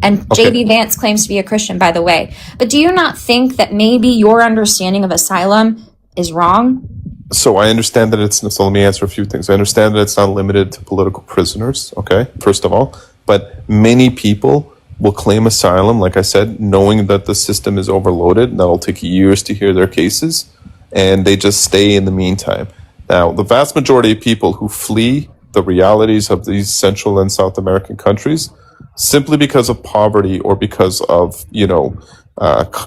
And Okay. JD Vance claims to be a Christian, by the way. But do you not think that maybe your understanding of asylum is wrong? So I understand that so let me answer a few things. I understand that it's not limited to political prisoners, okay, first of all. But many people will claim asylum, like I said, knowing that the system is overloaded, and that'll take years to hear their cases, and they just stay in the meantime. Now, the vast majority of people who flee the realities of these Central and South American countries simply because of poverty or because of,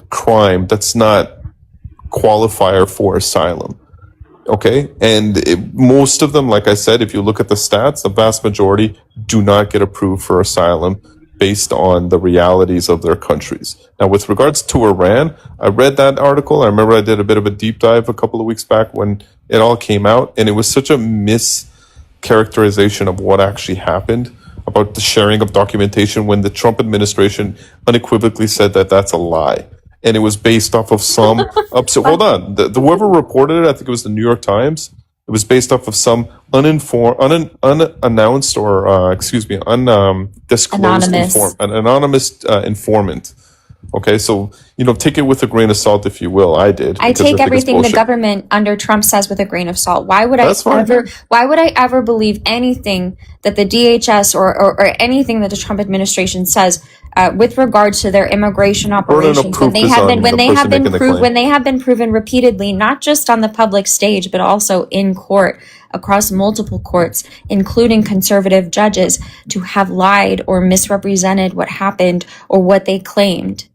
crime, that's not qualifier for asylum. Okay, and most of them, like I said, if you look at the stats, the vast majority do not get approved for asylum based on the realities of their countries. Now, with regards to Iran, I read that article. I remember I did a bit of a deep dive a couple of weeks back when it all came out, and it was such a mischaracterization of what actually happened about the sharing of documentation when the Trump administration unequivocally said that that's a lie. And it was based off of some hold on. Whoever reported it, I think it was the New York Times. It was based off of some unannounced or undisclosed an anonymous informant. Okay, so take it with a grain of salt, if you will. I did. I because take think it's everything the bullshit. government under Trump says with a grain of salt. Why would That's fine. Why would I ever believe anything that the DHS or anything that the Trump administration says with regards to their immigration operations when they have been proven repeatedly, not just on the public stage but also in court across multiple courts, including conservative judges, to have lied or misrepresented what happened or what they claimed.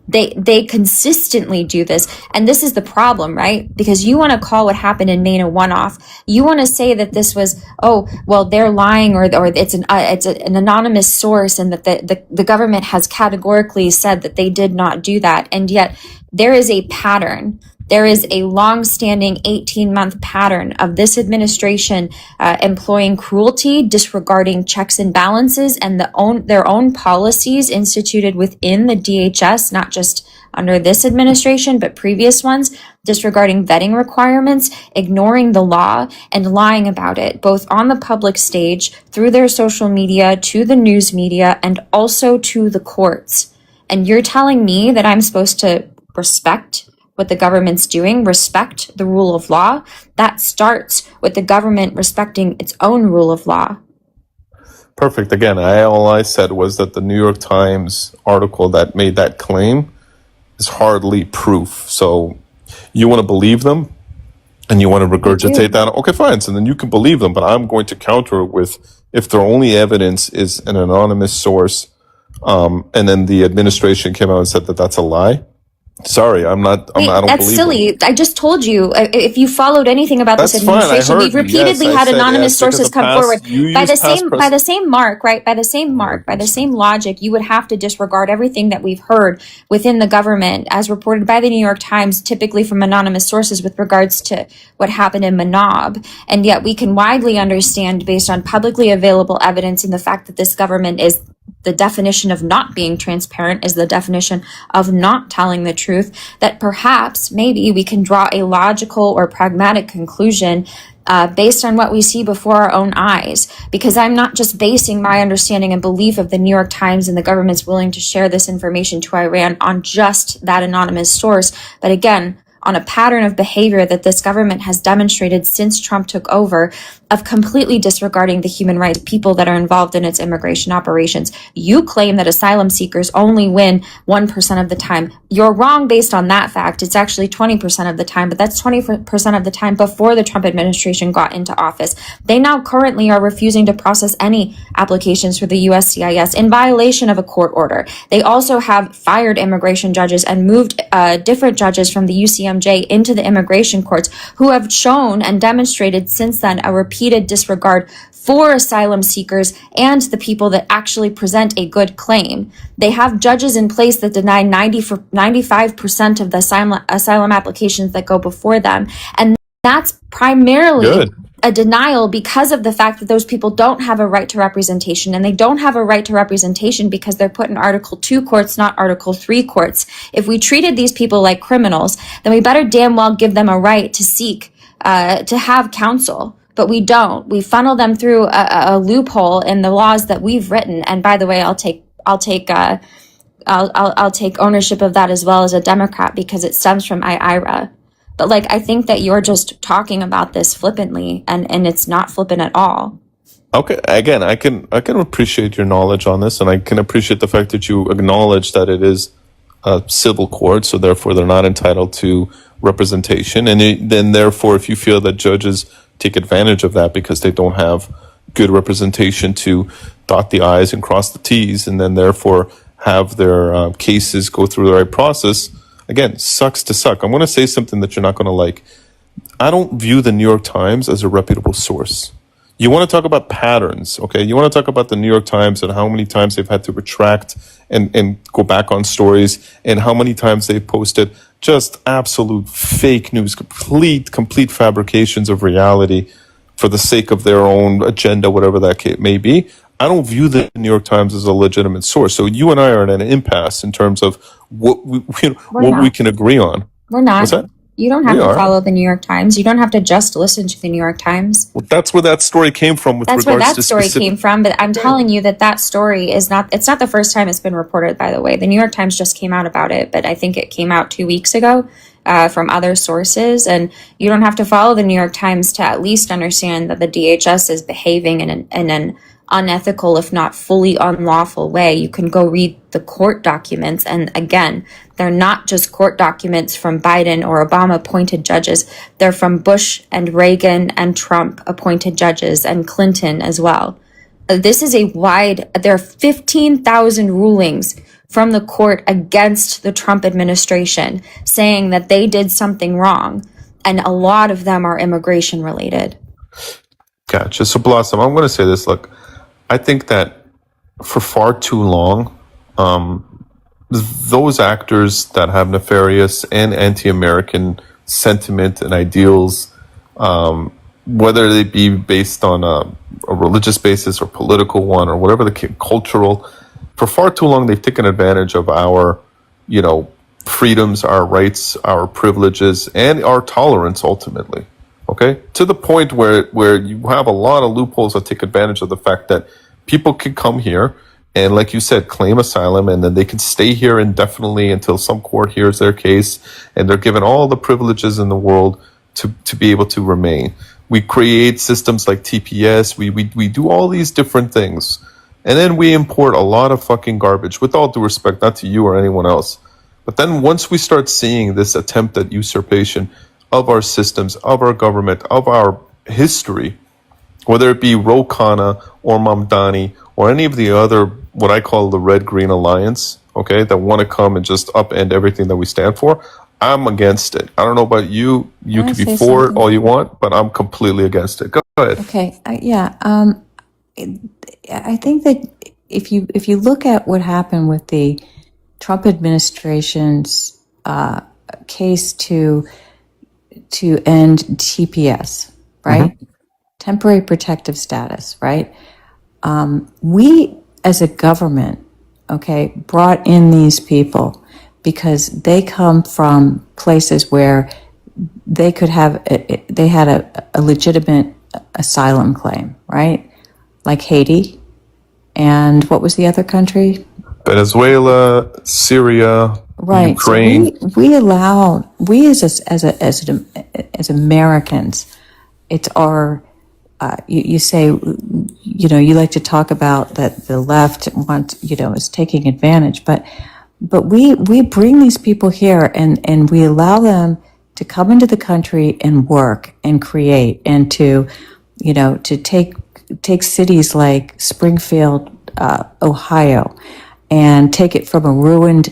They consistently do this, and this is the problem, right? Because you want to call what happened in Maine a one-off. You want to say that this was, they're lying, or it's an anonymous source, and that the government has categorically said that they did not do that, and yet there is a pattern. There is a long-standing 18-month pattern of this administration employing cruelty, disregarding checks and balances, and their own policies instituted within the DHS, not just under this administration, but previous ones, disregarding vetting requirements, ignoring the law, and lying about it, both on the public stage, through their social media, to the news media, and also to the courts. And you're telling me that I'm supposed to respect what the government's doing, respect the rule of law? That starts with the government respecting its own rule of law. Perfect. Again, all I said was that the New York Times article that made that claim is hardly proof. So you want to believe them and you want to regurgitate that. Okay, fine. So then you can believe them, but I'm going to counter it with, if their only evidence is an anonymous source, and then the administration came out and said that that's a lie. Sorry, I don't That's believe silly. them. I just told you. If you followed anything about That's this fine. I administration, heard we've you. repeatedly Yes, I had said anonymous yes, because sources of come past- forward you by use the past same pres- by the same mark, right? By the same mark, by the same logic, you would have to disregard everything that we've heard within the government, as reported by the New York Times, typically from anonymous sources, with regards to what happened in Manaab. And yet, we can widely understand, based on publicly available evidence, in the fact that this government is the definition of not being transparent, is the definition of not telling the truth, that perhaps maybe we can draw a logical or pragmatic conclusion based on what we see before our own eyes. Because I'm not just basing my understanding and belief of the New York Times and the government's willing to share this information to Iran on just that anonymous source, but again, on a pattern of behavior that this government has demonstrated since Trump took over, of completely disregarding the human rights of people that are involved in its immigration operations. You claim that asylum seekers only win 1% of the time. You're wrong based on that fact. It's actually 20% of the time, but that's 20% of the time before the Trump administration got into office. They now currently are refusing to process any applications for the USCIS in violation of a court order. They also have fired immigration judges and moved different judges from the UCMJ into the immigration courts, who have shown and demonstrated since then a repeated disregard for asylum seekers and the people that actually present a good claim. They have judges in place that deny 95% of the asylum applications that go before them. And that's primarily Good. a denial because of the fact that those people don't have a right to representation, and they don't have a right to representation because they're put in Article 2 courts, not Article 3 courts. If we treated these people like criminals, then we better damn well give them a right to seek, to have counsel. But we don't. We funnel them through a loophole in the laws that we've written. And by the way, I'll take ownership of that as well as a Democrat, because it stems from IIRA. But like, I think that you're just talking about this flippantly, and it's not flippant at all. Okay, again, I can appreciate your knowledge on this, and I can appreciate the fact that you acknowledge that it is a civil court, so therefore they're not entitled to representation. And then therefore, if you feel that judges take advantage of that because they don't have good representation to dot the I's and cross the T's, and then therefore have their cases go through the right process, again, sucks to suck. I'm going to say something that you're not going to like. I don't view the New York Times as a reputable source. You want to talk about patterns, okay? You want to talk about the New York Times and how many times they've had to retract and go back on stories, and how many times they've posted just absolute fake news, complete fabrications of reality for the sake of their own agenda, whatever that may be. I don't view the New York Times as a legitimate source. So you and I are at an impasse in terms of what we can agree on. We're not. What's that? You don't have We to are. follow the New York Times. You don't have to just listen to the New York Times. Well, that's where that story came from with That's where regards that to story specific. came from. But I'm telling you that story is not, it's not the first time it's been reported, by the way. The New York Times just came out about it, but I think it came out 2 weeks ago from other sources. And you don't have to follow the New York Times to at least understand that the DHS is behaving in an unethical, if not fully unlawful way. You can go read the court documents. And again, they're not just court documents from Biden or Obama appointed judges. They're from Bush and Reagan and Trump appointed judges, and Clinton as well. This is there are 15,000 rulings from the court against the Trump administration saying that they did something wrong. And a lot of them are immigration related. Gotcha. So Blossom, I'm going to say this. Look, I think that for far too long, those actors that have nefarious and anti-American sentiment and ideals, whether they be based on a religious basis or political one or whatever cultural, for far too long they've taken advantage of our, freedoms, our rights, our privileges, and our tolerance ultimately. Okay, to the point where you have a lot of loopholes that take advantage of the fact that people can come here and, like you said, claim asylum, and then they can stay here indefinitely until some court hears their case, and they're given all the privileges in the world to be able to remain. We create systems like TPS. We do all these different things. And then we import a lot of fucking garbage, with all due respect, not to you or anyone else. But then once we start seeing this attempt at usurpation of our systems, of our government, of our history, whether it be Ro Khanna or Mamdani or any of the other, what I call the Red-Green Alliance, okay, that want to come and just upend everything that we stand for, I'm against it. I don't know about you. You Can I can be say for it something? all you want, but I'm completely against it. Go ahead. Okay, I think that if you look at what happened with the Trump administration's case to end TPS, right? Temporary protective status, right? We as a government, okay, brought in these people because they come from places where they could have they had a legitimate asylum claim, right? Like Haiti, and what was the other country? Venezuela, Syria, Right. Ukraine. So we as Americans, it's our you say, you like to talk about that the left wants, is taking advantage, but we bring these people here and we allow them to come into the country and work and create and to take cities like Springfield, Ohio, and take it from a ruined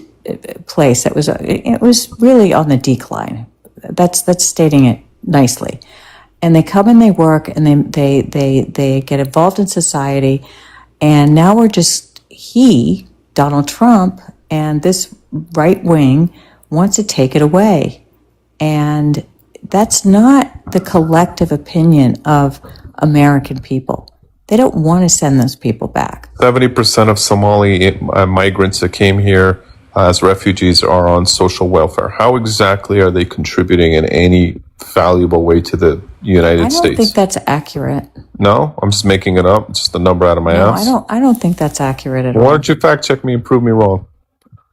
place that was really on the decline. That's stating it nicely. And they come and they work and they get involved in society. And now Donald Trump, and this right wing wants to take it away. And that's not the collective opinion of American people. They don't want to send those people back. 70% of Somali migrants that came here as refugees are on social welfare. How exactly are they contributing in any valuable way to the United States? I don't think that's accurate. No, I'm just making it up. It's just a number out of my ass. I don't think that's accurate at all. Why don't you fact check me and prove me wrong?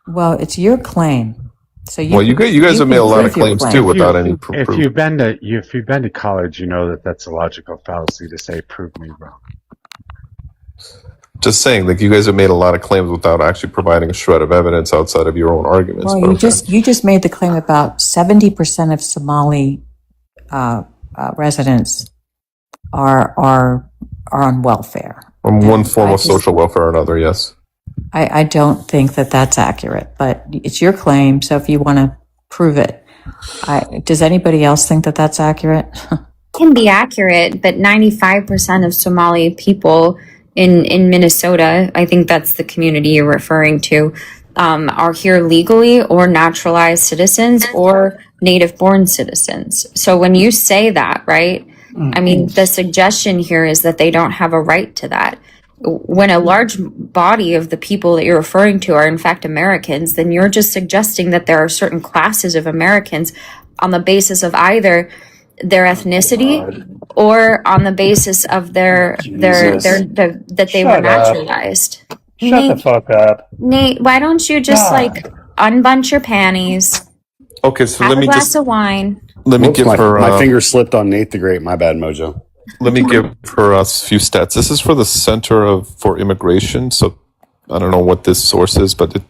Well, it's your claim. So you guys have made a lot of claims too without any proof. If you've been to college, you know that's a logical fallacy to say "prove me wrong." Just saying, like, you guys have made a lot of claims without actually providing a shred of evidence outside of your own arguments. Well, you just made the claim about 70% of Somali residents are on welfare. On one form of social welfare or another, yes. I don't think that that's accurate, but it's your claim. So if you want to prove it, does anybody else think that that's accurate? Can be accurate, but 95% of Somali people in Minnesota, I think that's the community you're referring to, are here legally or naturalized citizens or native born citizens. So when you say that, right, I mean, the suggestion here is that they don't have a right to that. When a large body of the people that you're referring to are in fact Americans, then you're just suggesting that there are certain classes of Americans on the basis of either their ethnicity or on the basis of that they were naturalized. Shut the fuck up. Nate, why don't you just unbunch your panties? Okay, so have let me a glass just of wine. let me give her my finger slipped on Nate the Great. My bad, Mojo. Let me give her a few stats. This is for the Center for Immigration, so I don't know what this source is, but it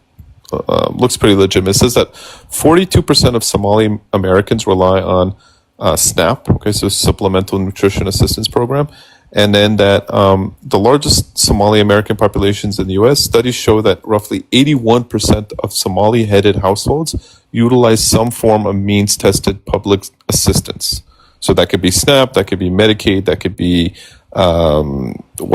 looks pretty legitimate. It says that 42% of Somali Americans rely on SNAP, okay, so Supplemental Nutrition Assistance Program, and then that the largest Somali American populations in the U.S., studies show that roughly 81% of Somali-headed households utilize some form of means-tested public assistance. So that could be SNAP, that could be Medicaid, that could be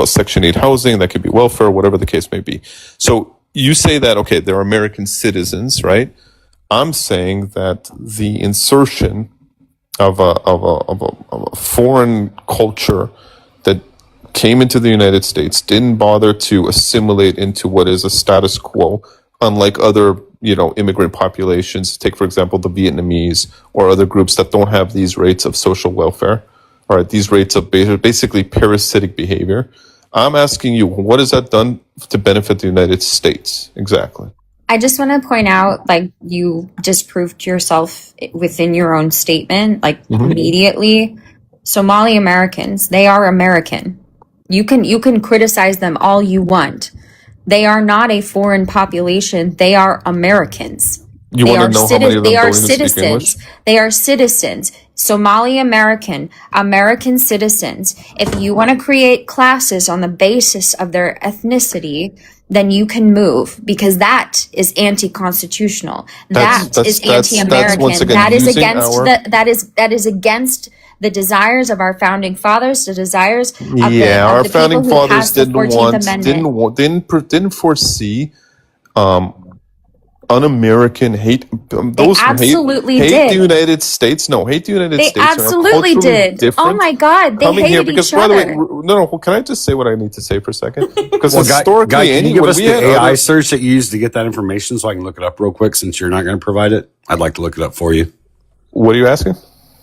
Section 8 housing, that could be welfare, whatever the case may be. So you say that, okay, they're American citizens, right? I'm saying that the insertion of a foreign culture that came into the United States, didn't bother to assimilate into what is a status quo, unlike other immigrant populations. Take, for example, the Vietnamese or other groups that don't have these rates of social welfare, or these rates of basically parasitic behavior. I'm asking you, what has that done to benefit the United States? Exactly. I just want to point out, like, you disproved yourself within your own statement, like immediately. Somali Americans, they are American. You can criticize them all you want. They are not a foreign population. They are Americans. You want to know how many of them They are don't even speak English? citizens. They are citizens. Somali American, American citizens. If you want to create classes on the basis of their ethnicity, then you can move, because that is anti-constitutional. That is anti-American. once again That is using against our- that is against the desires of our founding fathers, the desires of Our the founding people who fathers passed the 14th Amendment. didn't foresee un-American hate. Those who absolutely hate did. the United States. No, hate the United They States. are absolutely culturally did. Oh different my God, they coming here hated because, each by the way, other. no. Can I just say what I need to say for a second? Because Well, historically, Guy, can you give when us we the had AI other- search that you used to get that information so I can look it up real quick since you're not going to provide it? I'd like to look it up for you. What are you asking?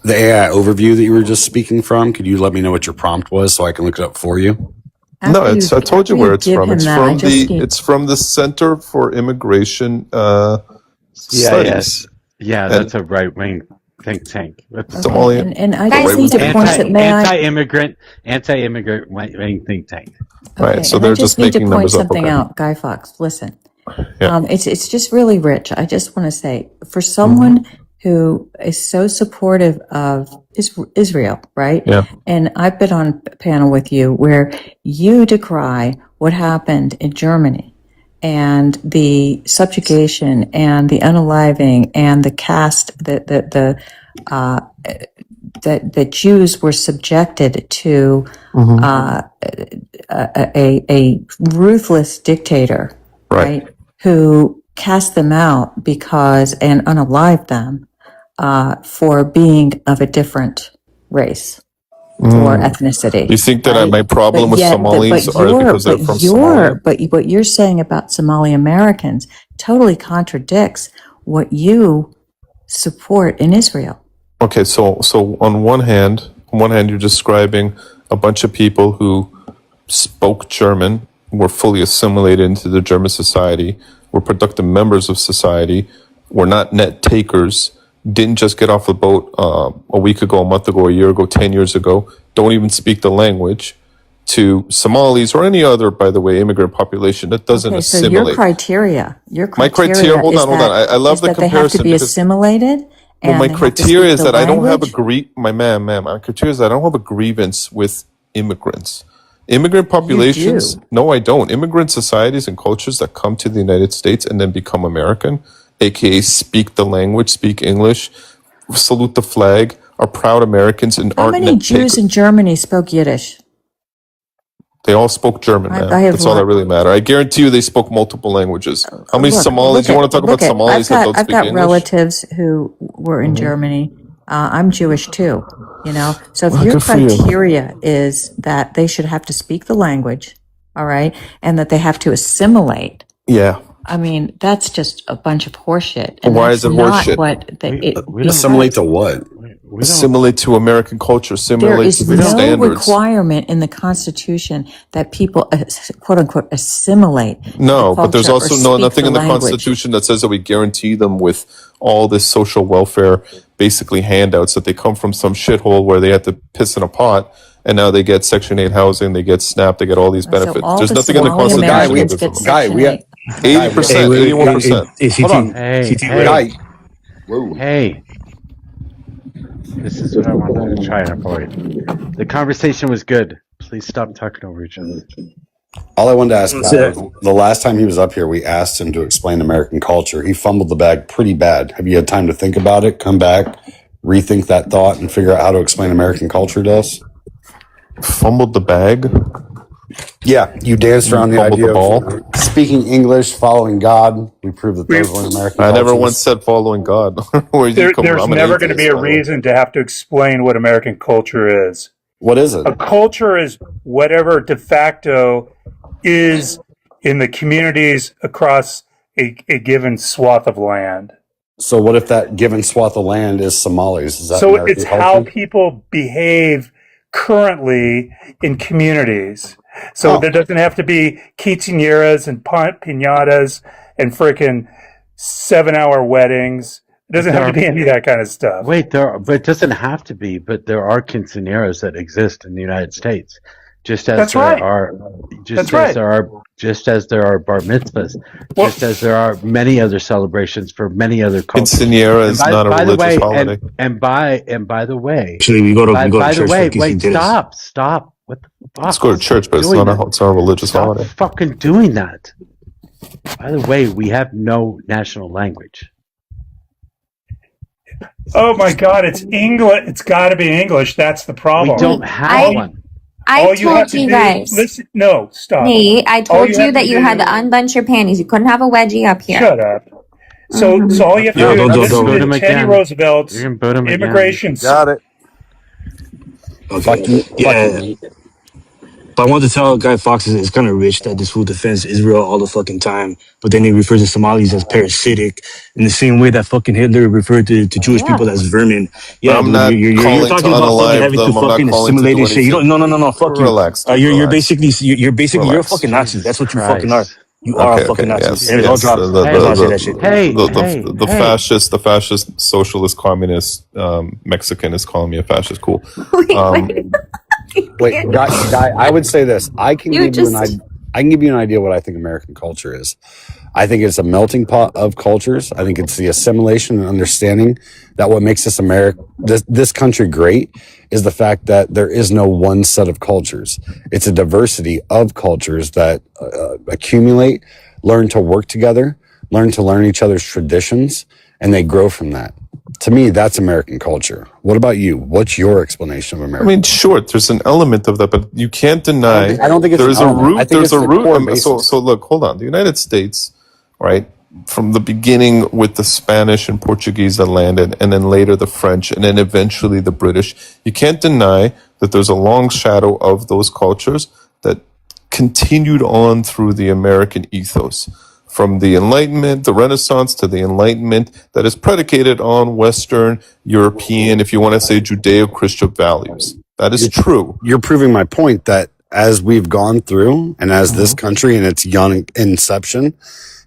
The AI overview that you were just speaking from. Could you let me know what your prompt was so I can look it up for you? No, I told you where it's give from. him that, It's from the Center for Immigration Studies. Yeah, And- that's a right-wing think tank. That's only- and I just need to point that anti-immigrant right-wing think tank. Right, so and I they're just just need to making point numbers up. something Okay. out, Guy Fawkes. Listen, Yeah. it's just really rich. I just want to say, for someone who is so supportive of Israel, right? Yeah. And I've been on a panel with you where you decry what happened in Germany and the subjugation and the unaliving and the caste that that Jews were subjected to a ruthless dictator, right? Who cast them out because and unalived them for being of a different race or ethnicity. You think that right? my problem But with yet- Somalis but are your- because they're but from your- Somalia? But what you're saying about Somali Americans totally contradicts what you support in Israel. Okay, so on one hand, you're describing a bunch of people who spoke German, were fully assimilated into the German society, were productive members of society, were not net takers, didn't just get off the boat a week ago, a month ago, a year ago, 10 years ago, don't even speak the language, to Somalis or any other, by the way, immigrant population that doesn't Okay, so assimilate. your criteria My criteria, hold is on. that- I love is the that they have comparison to be because- assimilated. Well, and my they have to criteria speak is the that I don't have a language? my criteria is that I don't have a grievance with immigrants. Immigrant populations, no, I don't. Immigrant societies and cultures that come to the United States and then become American, aka speak the language, speak English, salute the flag, are proud Americans and How aren't many net Jews takers. in Germany spoke Yiddish? They all spoke German, I- man. I have That's all that one- really matter. I guarantee you they spoke multiple languages. How many Look, Somalis? You want to talk about look at- Somalis that don't I've speak got English? relatives who were in Germany. I'm Jewish too, you know. So if Well, your good for you. criteria is that they should have to speak the language, all right, and that they have to assimilate, Yeah. I mean, that's just a bunch of horseshit. Well, why is it not horseshit? What Assimilate to what? Assimilate to American culture, There assimilate is to the no standards. requirement in the Constitution that people, quote unquote, assimilate. No, the but there's culture or also speak nothing in the language. Constitution that says that we guarantee them with all this social welfare, basically handouts, that they come from some shithole where they had to piss in a pot, and now they get Section 8 housing, they get SNAP, they get all these benefits. all There's the nothing in the Somali Constitution. Americans that get gives them Guy, Section we 8. 80%, 81%. Hold on. Hey, Guy. Whoa. hey. This is what I wanted to try and avoid. The conversation was good. Please stop talking over each other. All I wanted to ask Guy, the last time he was up here, we asked him to explain American culture. He fumbled the bag pretty bad. Have you had time to think about it, come back, rethink that thought, and figure out how to explain American culture to us? Fumbled the bag? Yeah, you danced around the Fumbled idea the ball? of speaking English, following God. We proved that those weren't American I never cultures. once said following God. Where you come There's from? I'm an never going to be atheist, a by the way. reason to have to explain what American culture is. What is it? A culture is whatever de facto is in the communities across a given swath of land. So what if that given swath of land is Somalis? Is that So American it's culture? how people behave currently in communities. So there doesn't have to be quinceañeras and pinatas and freaking 7-hour weddings. doesn't have to be any of that kind of stuff. Wait, but it doesn't have to be. But there are quinceañeras that exist in the United States, just as That's there right. are, That's right. just as there are bar mitzvahs, just as there are many other celebrations for many other cultures. Quinceañera is not a religious holiday. And by the way, Actually, we go to church for wait, quinceañeras. stop. What the fuck? Let's go to church, but it's not a religious holiday. Stop fucking doing that. By the way, we have no national language. Oh my God, it's English. It's got to be English. That's the problem. We don't have one. All you have told to you do- guys. Listen, no, stop. Nate, I All told you have that to you do- had to unbunch your panties. You couldn't have a wedgie up here. Shut up. So all you have to Yo, do don't- is listen don't- to don't. Teddy Again. Roosevelt's You can boot him again. immigration. Got it. Okay. Yeah. But I want to tell Guy Fawkes it's kind of rich that this fool defends Israel all the fucking time, but then he refers to Somalis as parasitic in the same way that fucking Hitler referred to Jewish people as vermin. Yeah, I'm dude, not you're calling talking to about fucking unalive having to them. I'm not fucking calling to assimilate do and shit. You don't. anything. No. Fuck you. Relax, dude, You're relax. basically you're a Relax. Nazi. That's what you fucking are. You are a fucking Nazi. Yes, Anyways, I'll yes. drop. I just want to say that shit. The fascist, socialist, communist Mexican is calling me a fascist. Cool. Wait, guy, I would say this. I can You give you just- I can give you an idea what I think American culture is. I think it's a melting pot of cultures. I think it's the assimilation and understanding that what makes this country great is the fact that there is no one set of cultures. It's a diversity of cultures that accumulate, learn to work together, learn to learn each other's traditions, and they grow from that. To me, that's American culture. What about you? What's your explanation of I American? mean, sure, there's an element of that, but you can't deny. I don't think it's there's an a element. root. I think There's it's a the root. core So look, hold on. The United States, right, from the beginning with the Spanish and Portuguese that landed, and then later the French, and then eventually the British. You can't deny that there's a long shadow of those cultures that continued on through the American ethos. From the Enlightenment, the Renaissance to the Enlightenment, that is predicated on Western European, if you want to say Judeo-Christian values. That is true. You're proving my point that as we've gone through and as this country in its young inception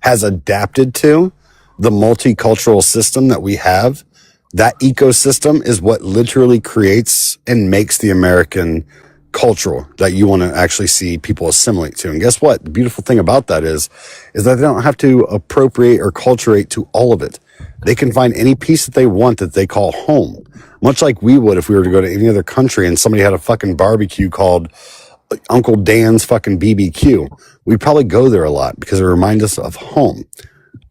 has adapted to the multicultural system that we have, that ecosystem is what literally creates and makes the American cultural that you want to actually see people assimilate to. And guess what? The beautiful thing about that is that they don't have to appropriate or culturate to all of it. They can find any piece that they want that they call home, much like we would if we were to go to any other country and somebody had a fucking barbecue called Uncle Dan's fucking BBQ. We'd probably go there a lot because it reminds us of home.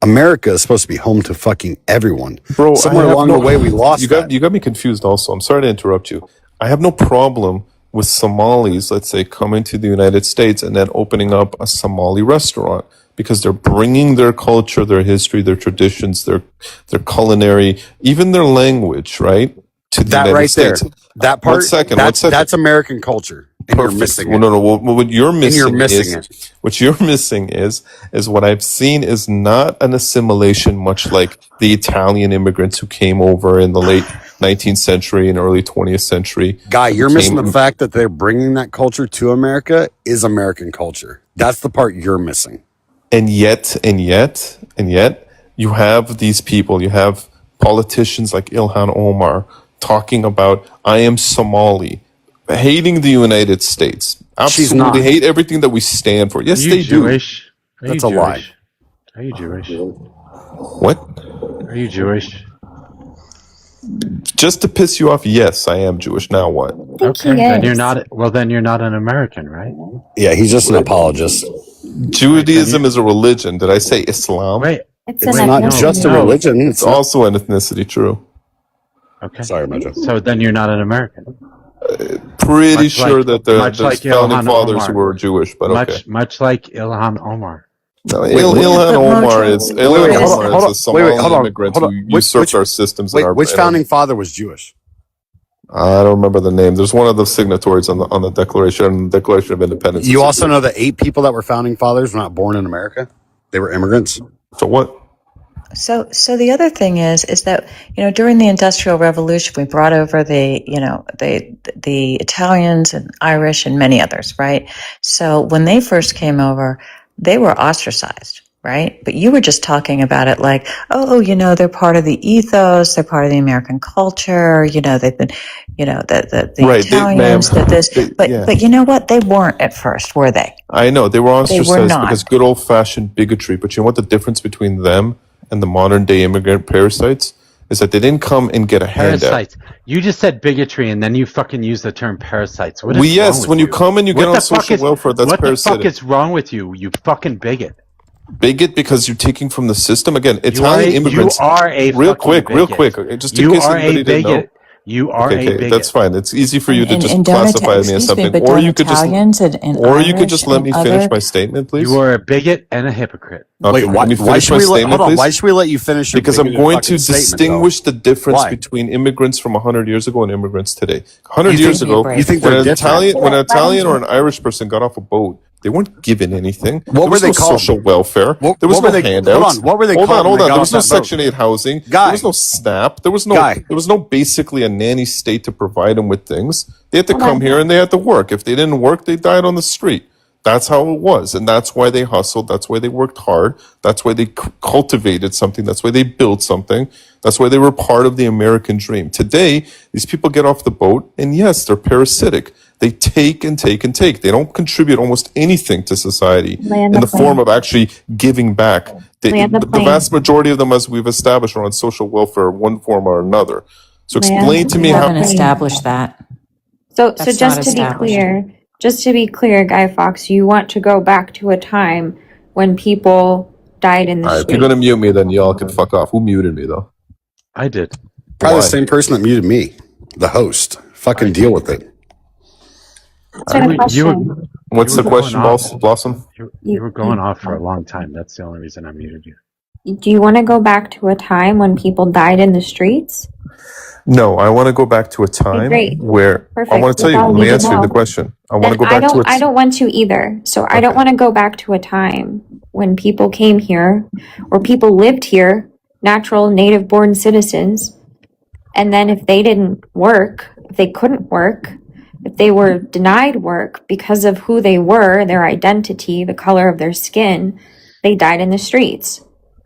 America is supposed to be home to fucking everyone. Bro, somewhere along the way we lost that. You got me confused also. I'm sorry to interrupt you. I have no problem with Somalis, let's say, coming to the United States and then opening up a Somali restaurant because they're bringing their culture, their history, their traditions, their culinary, even their language, right? To the That United right States. there. That part, One second. that's American culture. And you're missing it. No. What you're missing, missing is what you're missing is what I've seen is not an assimilation, much like the Italian immigrants who came over in the late 19th century and early 20th century. Guy, you're missing the fact that they're bringing that culture to America is American culture. That's the part you're missing. And yet, you have these people, you have politicians like Ilhan Omar talking about, I am Somali, hating the United States. Absolutely hate everything that we stand for. Yes, they Jewish? do. That's a lie. Are you Jewish? What? Are you Jewish? Just to piss you off, yes, I am Jewish. Now what? Okay, then you're not. Well, then you're not an American, right? Yeah, he's just an apologist. Judaism is a religion. Did I say Islam? Wait, It's not just a religion. It's also an ethnicity. True. Okay. Sorry, Mojo. So then you're not an American. Pretty Much sure like- that there's much like founding Ilhan fathers Omar. who were Jewish, but okay. Much like Ilhan Omar. No, Ilhan Omar is a Somali hold on, immigrant hold who on. usurped our systems. Wait, which founding father was Jewish? I don't remember the name. There's one of the signatories on the Declaration of Independence. You also know the 8 people that were founding fathers were not born in America? They were immigrants? So what? So the other thing is that, during the Industrial Revolution, we brought over the Italians and Irish and many others, right? So when they first came over, they were ostracized, right? But you were just talking about it like, oh, they're part of the ethos, they're part of the American culture, they've been, the Right, Italians, that this, yeah. but you know what? They weren't at first, were they? I know they were They were ostracized not. because good old fashioned bigotry. But you know what the difference between them and the modern day immigrant parasites is that they didn't come and get a handout. Parasites. You just said bigotry, and then you fucking use the term parasites. What is Well, wrong yes, with when you come and you get on social welfare, that's what parasitic. the fuck is wrong with you? You fucking bigot. Bigot because you're taking from the system. Again, You Italian are- immigrants. you are a real fucking quick. bigot. Just in You case are a anybody didn't know. bigot. You are a bigot. That's fine. It's easy for you to just don't classify me as excuse something, but or don't you could Italians just, and or you could Irish just let me and finish other- my statement, please. You are a bigot and a hypocrite. Okay, Wait, why, let me why finish should my we let, statement, hold on? please? Why should we let you finish your Because I'm bigoted going to fucking statement, distinguish though? the difference Why? between immigrants from 100 years ago and immigrants today. 100 You years think- ago, you think when they're an different? when an Italian or an Irish person got off a boat, they weren't given anything. What there were was they no called? social welfare. What- there was what no were they- handouts. hold on, what were they hold called on, when hold they on. got There off was no that boat? Section 8 housing. Guy. There was no SNAP. There was no basically a nanny state to provide them with things. They had to come here and they had to work. If they didn't work, they died on the street. That's how it was. And that's why they hustled. That's why they worked hard. That's why they cultivated something. That's why they built something. That's why they were part of the American dream. Today, these people get off the boat and yes, they're parasitic. They take and take and take. They don't contribute almost anything to society Land in the the form plane. of actually giving back. Land the The plane. vast majority of them, as we've established, are on social welfare in one form or another. So Land explain to me We how. haven't established that. So That's just not to be established. clear, Guy Fawkes, you want to go back to a time when people died in the All right, if street. you're gonna mute me, then y'all can fuck off. Who muted me though? I did. Probably Why? the same person that muted me, the host. Fucking deal with it. What's your question? What's You the were question, going off. Blossom? You were going off for a long time. That's the only reason I muted you. Do you want to go back to a time when people died in the streets? No, I want to go back to a time great. where I Perfect. want to tell you. That's all Let we me need to answer know. the question. I want to Then go back to a. I don't want to either. So I don't want to go back to a time when people came here or people lived here, natural native born citizens. And then if they didn't work, if they couldn't work, if they were denied work because of who they were, their identity, the color of their skin, they died in the streets.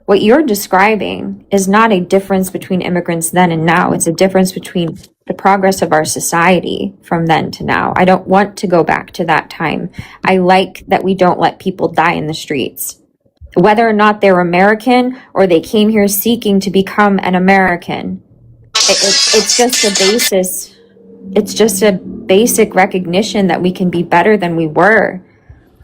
What you're describing is not a difference between immigrants then and now. It's a difference between the progress of our society from then to now. I don't want to go back to that time. I like that we don't let people die in the streets. Whether or not they're American or they came here seeking to become an American, it's just a basis. It's just a basic recognition that we can be better than we were.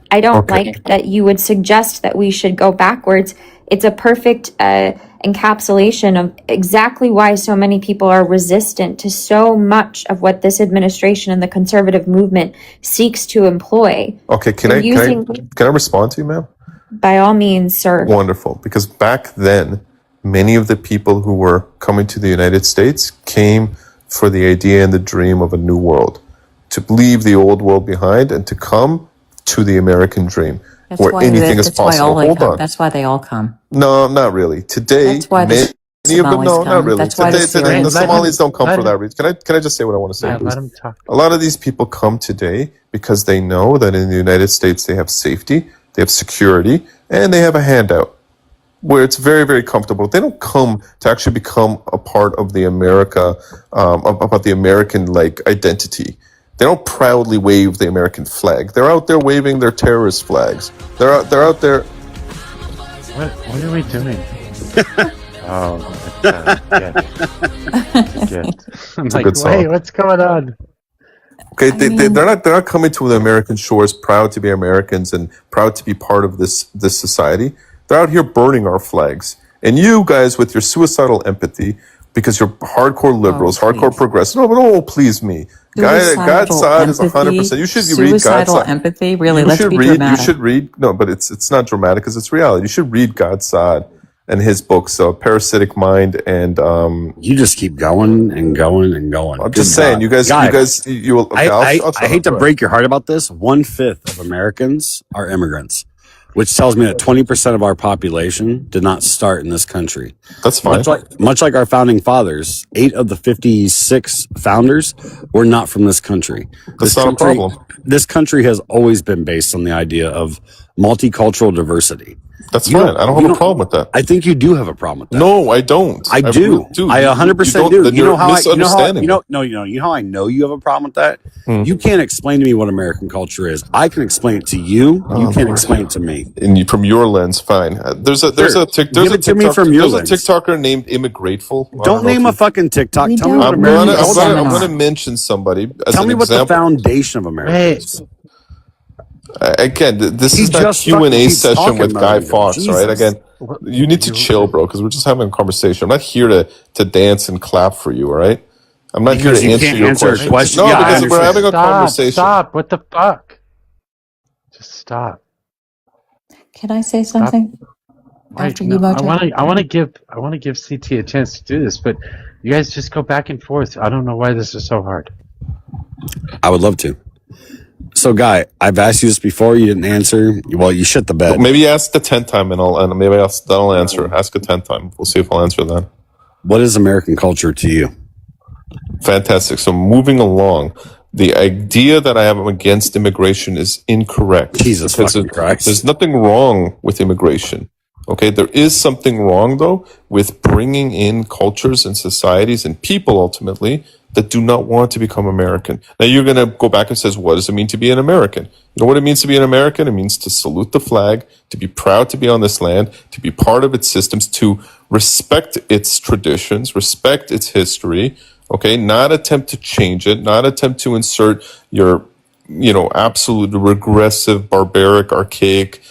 I don't like that you would suggest that we should go backwards. It's a perfect encapsulation of exactly why so many people are resistant to so much of what this administration and the conservative movement seeks to employ. Okay, can I respond to you, ma'am? By all means, sir. Wonderful, because back then, many of the people who were coming to the United States came for the idea and the dream of a new world, to leave the old world behind and to come to the American dream, where anything is possible. Hold on. That's why they all come. No, not really. Today, That's why the many of them, no, Somalis not come. really. That's why the Today, Syrians the come. Somalis don't come let for him- that reason. Can I just say what I want to say, Yeah, please? let him talk. A lot of these people come today because they know that in the United States they have safety, they have security, and they have a handout where it's very, very comfortable. They don't come to actually become a part of the America, about the American identity. They don't proudly wave the American flag. They're out there waving their terrorist flags. They're out there. What are we doing? Oh, good. I'm It's a like, good song. wait, what's going on? Okay, they're not coming to the American shores proud to be Americans and proud to be part of this society. They're out here burning our flags. And you guys, with your suicidal empathy, because you're hardcore liberals, hardcore progressives. No, please me. God side is 100%. You should read God's Suicidal side. empathy? Really? You Let's should be read. dramatic. You should read. No, but it's not dramatic because it's reality. You should read God's side and his books, Parasitic Mind, and You just keep going and going and going. I'm just saying, you guys. Guy, You. Okay, I shut hate up, to go break your heart about this. 1/5 of Americans are immigrants, which tells me that 20% of our population did not start in this country. That's fine. Much like our founding fathers, 8 of the 56 founders were not from this country. That's not a problem. This country has always been based on the idea of multicultural diversity. That's fine. I don't have a problem with that. I think you do have a problem with that. No, I don't. I do. do. I 100% do. You know how I know you have a problem with that. You can't explain to me what American culture is. I can explain it to you. You can't explain it to me. And from your lens, fine. There's a TikToker named Immigrateful. Don't name a fucking TikTok. Tell me what I'm going to mention somebody as Tell an me what example. the foundation of America is. Again, this is that Q&A session with Guy Fawkes, right? Again, you need to chill, bro, because we're just having a conversation. I'm not here to dance and clap for you, all right? I'm not here to answer your question. No, because we're having a conversation. Stop. What the fuck? Just stop. Can I say something? After you, Mojo? I want to give CT a chance to do this, but you guys just go back and forth. I don't know why this is so hard. I would love to. So, Guy, I've asked you this before. You didn't answer. Well, you shit the bed. Maybe ask the 10th time, and I'll answer. Ask a 10th time. We'll see if I'll answer then. What is American culture to you? Fantastic. So, moving along, the idea that I have against immigration is incorrect. Jesus fucking Christ. There's nothing wrong with immigration. Okay, there is something wrong, though, with bringing in cultures and societies and people, ultimately, that do not want to become American. Now, you're going to go back and says, what does it mean to be an American? You know what it means to be an American? It means to salute the flag, to be proud to be on this land, to be part of its systems, to respect its traditions, respect its history, okay? Not attempt to change it, not attempt to insert your, absolute regressive, barbaric, archaic,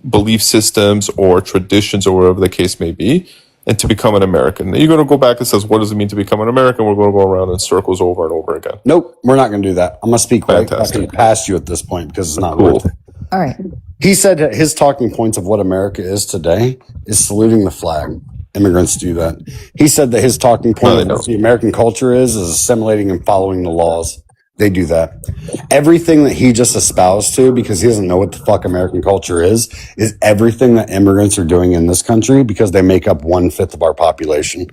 belief systems or traditions or whatever the case may be, and to become an American. Now you're going to go back and says, what does it mean to become an American? We're going to go around in circles over and over again. Nope, we're not going to do that. I'm going to speak right back past you at this point because it's not worth it. All right. He said that his talking points of what America is today is saluting the flag. Immigrants do that. He said that his talking point of what the American culture is assimilating and following the laws. They do that. Everything that he just espoused to, because he doesn't know what the fuck American culture is everything that immigrants are doing in this country because they make up 1/5 of our population.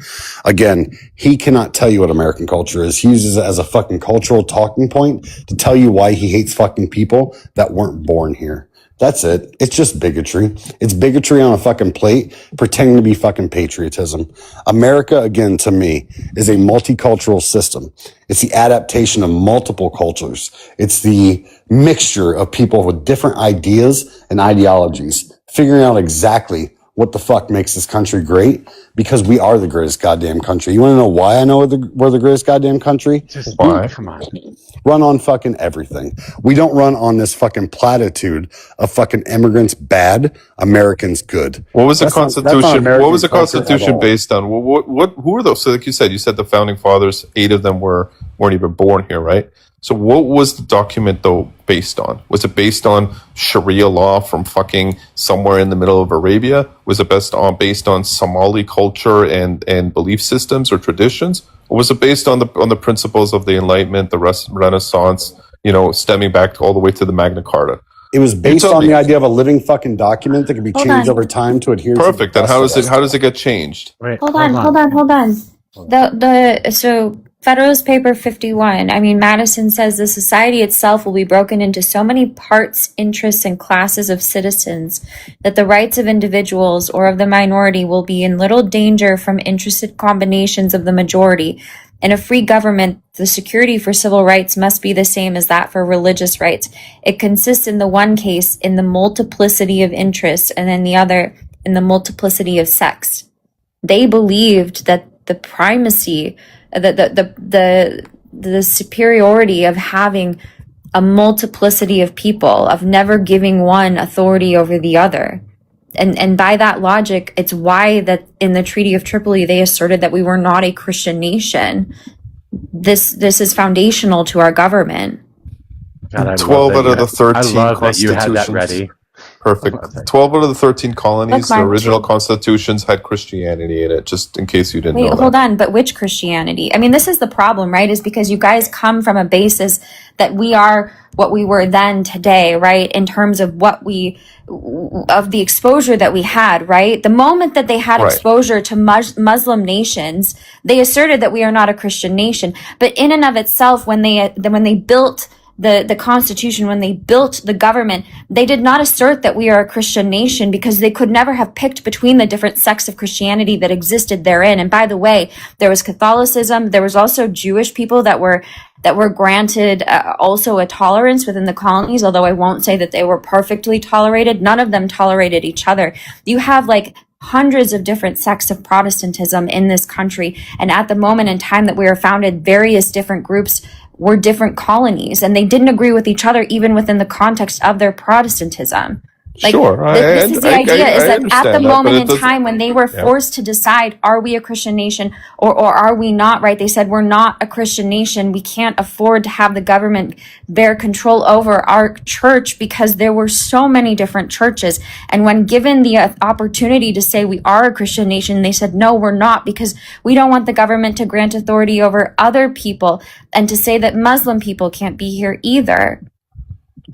Again, he cannot tell you what American culture is. He uses it as a fucking cultural talking point to tell you why he hates fucking people that weren't born here. That's it. It's just bigotry. It's bigotry on a fucking plate, pretending to be fucking patriotism. America, again, to me, is a multicultural system. It's the adaptation of multiple cultures. It's the mixture of people with different ideas and ideologies, figuring out exactly what the fuck makes this country great, because we are the greatest goddamn country. You want to know why I know we're the greatest goddamn country? Just why? Come on. Run on fucking everything. We don't run on this fucking platitude of fucking immigrants bad, Americans good. What was the Constitution? What was the Constitution based on? Who are those? So, like you said the founding fathers, 8 of them weren't even born here, right? So, what was the document though based on? Was it based on Sharia law from fucking somewhere in the middle of Arabia? Was it based on Somali culture and belief systems or traditions? Or was it based on the principles of the Enlightenment, the Renaissance, stemming back all the way to the Magna Carta? It was based on the idea of a living fucking document that can be changed over time to adhere to. Perfect. Then how does it get changed? Right. Hold on. So Federalist Paper 51, Madison says the society itself will be broken into so many parts, interests, and classes of citizens that the rights of individuals or of the minority will be in little danger from interested combinations of the majority. In a free government, the security for civil rights must be the same as that for religious rights. It consists in the one case in the multiplicity of interests, and in the other in the multiplicity of sects. They believed that the primacy, the superiority of having a multiplicity of people, of never giving one authority over the other. And by that logic, it's why that in the Treaty of Tripoli, they asserted that we were not a Christian nation. This is foundational to our government. God, 12 out of the 13 I love that you constitutions. had that ready. Perfect. 12 out of the 13 colonies, the original constitutions had Christianity in it, just in case you didn't know. Wait, hold on. But which Christianity? This is the problem, right? Is because you guys come from a basis that we are what we were then today, right? In terms of of the exposure that we had, right? The moment that they had exposure to Muslim nations, they asserted that we are not a Christian nation. But in and of itself, when they built the Constitution, when they built the government, they did not assert that we are a Christian nation because they could never have picked between the different sects of Christianity that existed therein. And by the way, there was Catholicism. There was also Jewish people that were granted also a tolerance within the colonies, although I won't say that they were perfectly tolerated. None of them tolerated each other. You have like hundreds of different sects of Protestantism in this country. And at the moment in time that we were founded, various different groups were different colonies, and they didn't agree with each other even within the context of their Protestantism. Like, Sure, this is the idea, is that at the moment in doesn't- time when they were Yeah. forced to decide, are we a Christian nation or are we not, right? They said, we're not a Christian nation. We can't afford to have the government bear control over our church because there were so many different churches. And when given the opportunity to say we are a Christian nation, they said, no, we're not, because we don't want the government to grant authority over other people and to say that Muslim people can't be here either.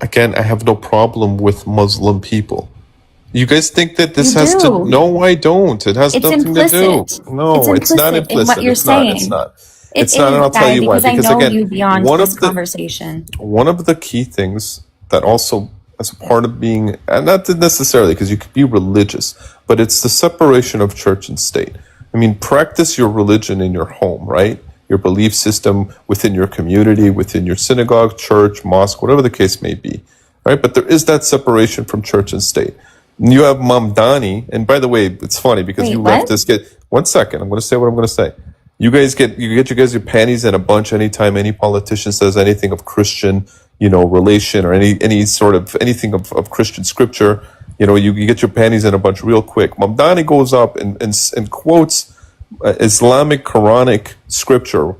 Again, I have no problem with Muslim people. You guys think that this You has do. to? No, I don't. It has It's nothing implicit. to do. No, it's not in implicit. what you're It's not. It's saying. not. It It's not, is, and I'll tell Guy, you why. because I Because know again, you beyond one this of the conversation. one of the key things that also, as a part of being, and not necessarily because you could be religious, but it's the separation of church and state. I mean, practice your religion in your home, right? Your belief system within your community, within your synagogue, church, mosque, whatever the case may be, right? But there is that separation from church and state. And you have Mamdani, and by the way, it's funny because Wait, you what? left this. Get 1 second. I'm going to say what I'm going to say. You get your panties in a bunch anytime any politician says anything of Christian, relation or any sort of anything of Christian scripture. You get your panties in a bunch real quick. Mamdani goes up and quotes Islamic Quranic scripture,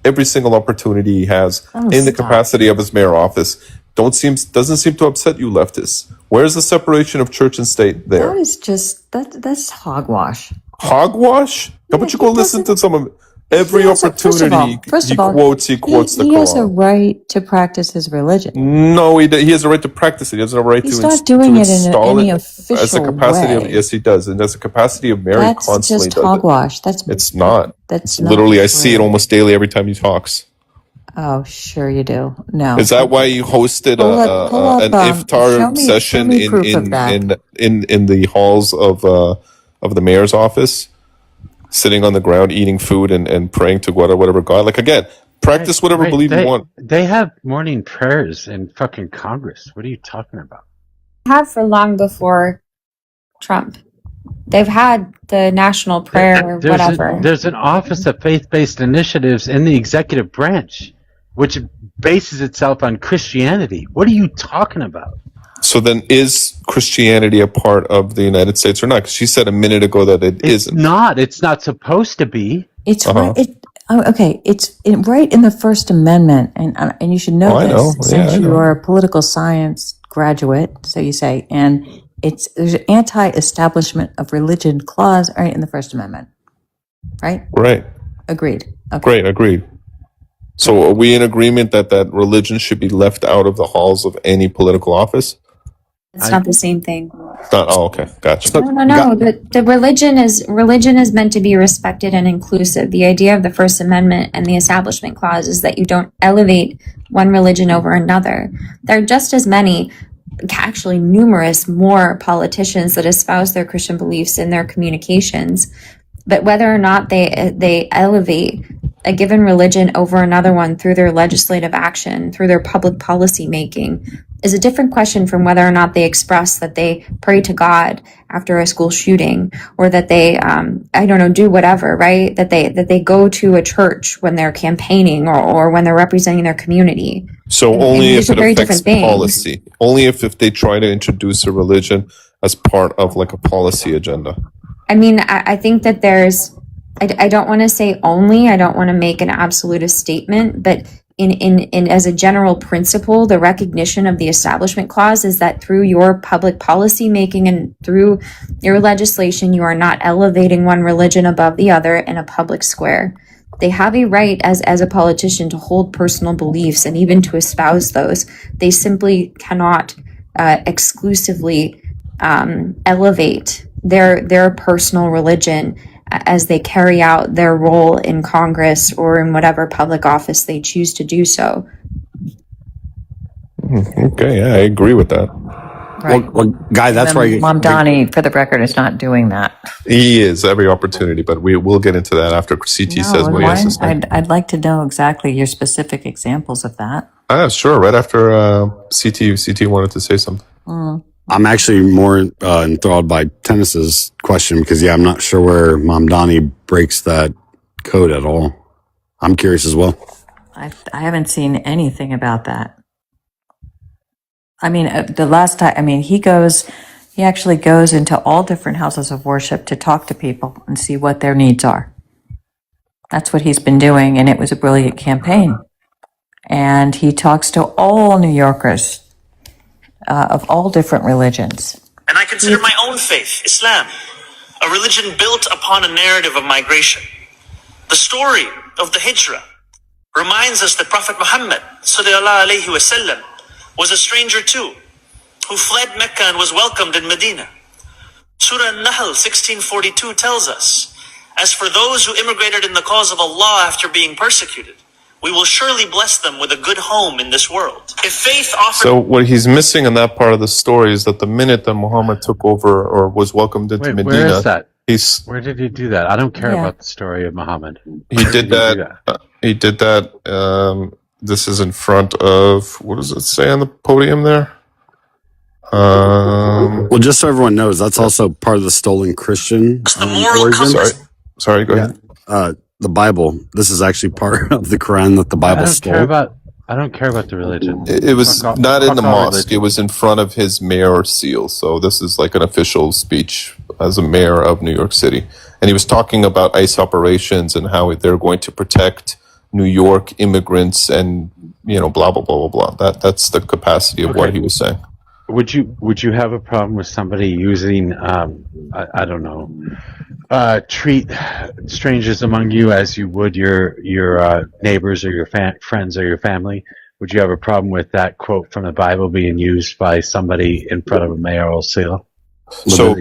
every single opportunity he has in the capacity of his mayor office. Doesn't seem to upset you leftists. Where's the separation of church and state there? That is just that's hogwash. Hogwash? How about you go listen to some of every He has a- opportunity first he of all, quotes the he has a Quran. right to practice his religion. No, he has a right to practice it. He has a right He's to not doing to it in install any it official as a capacity of way. yes, he does, and as a capacity of Mary That's constantly just does it. hogwash. It's not. That's It's not literally, I see it true. almost daily every time he talks. Oh, sure you do. No. Is that why you hosted Pull up, an show iftar me session proof of that. in the halls of the mayor's office, sitting on the ground eating food and praying to whatever God? Like again, practice whatever belief you want. They have morning prayers in fucking Congress. What are you talking about? Have for long before Trump. They've had the national prayer or whatever. There's an Office of Faith-Based Initiatives in the executive branch, which bases itself on Christianity. What are you talking about? So then, is Christianity a part of the United States or not? Because she said a minute ago that it isn't. Not. It's not supposed to be. It's Uh-huh. right. Okay, it's right in the First Amendment, and you should know Oh, I this know. Yeah, since I you know. are a political science graduate, so you say, and there's an anti-establishment of religion clause right in the First Amendment, right? Right. Agreed. Okay. Great. Agreed. So are we in agreement that religion should be left out of the halls of any political office? It's not the same thing. It's not. Oh, okay. Gotcha. No. The religion is meant to be respected and inclusive. The idea of the First Amendment and the Establishment Clause is that you don't elevate one religion over another. There are just as many, actually numerous more politicians that espouse their Christian beliefs in their communications. But whether or not they elevate a given religion over another one through their legislative action, through their public policy making, is a different question from whether or not they express that they pray to God after a school shooting, or that they, do whatever, right? That they go to a church when they're campaigning or when they're representing their community. So And only these if are it very affects different things. policy. Only if they try to introduce a religion as part of like a policy agenda. I mean, I think that I don't want to say only, I don't want to make an absolutist statement, but in as a general principle, the recognition of the Establishment Clause is that through your public policy making and through your legislation, you are not elevating one religion above the other in a public square. They have a right as a politician to hold personal beliefs and even to espouse those. They simply cannot exclusively elevate their personal religion as they carry out their role in Congress or in whatever public office they choose to do so. Okay, yeah, I agree with that. Right. Well, Guy, that's why Mamdani, for the record, is not doing that. He is every opportunity, but we'll get into that after CT says what he has to say. I'd like to know exactly your specific examples of that. Sure. Right after CT wanted to say something. I'm actually more enthralled by Tennis's question because, I'm not sure where Mamdani breaks that code at all. I'm curious as well. I haven't seen anything about that. I mean, the last time, he actually goes into all different houses of worship to talk to people and see what their needs are. That's what he's been doing, and it was a brilliant campaign. And he talks to all New Yorkers of all different religions. And I consider my own faith, Islam, a religion built upon a narrative of migration. The story of the Hijrah reminds us that Prophet Muhammad sallallahu alaihi wasallam was a stranger too, who fled Mecca and was welcomed in Medina. Surah An-Nahl 1642 tells us, as for those who immigrated in the cause of Allah after being persecuted, we will surely bless them with a good home in this world. If faith offers... So what he's missing in that part of the story is that the minute that Muhammad took over or was welcomed into Medina... Where is that? Where did he do that? I don't care about the story of Muhammad. He did that. He did that. This is in front of... What does it say on the podium there? Well, just so everyone knows, that's also part of the stolen Christian origin. Sorry, go ahead. The Bible. This is actually part of the Quran that the Bible stole. I don't care about the religion. It was not in the mosque. It was in front of his mayor seal. So this is like an official speech as a mayor of New York City. And he was talking about ICE operations and how they're going to protect New York immigrants and, blah, blah, blah, blah, blah. That's the capacity of what he was saying. Would you have a problem with somebody using I don't know, treat strangers among you as you would your neighbors or your friends or your family? Would you have a problem with that quote from the Bible being used by somebody in front of a mayoral seal? So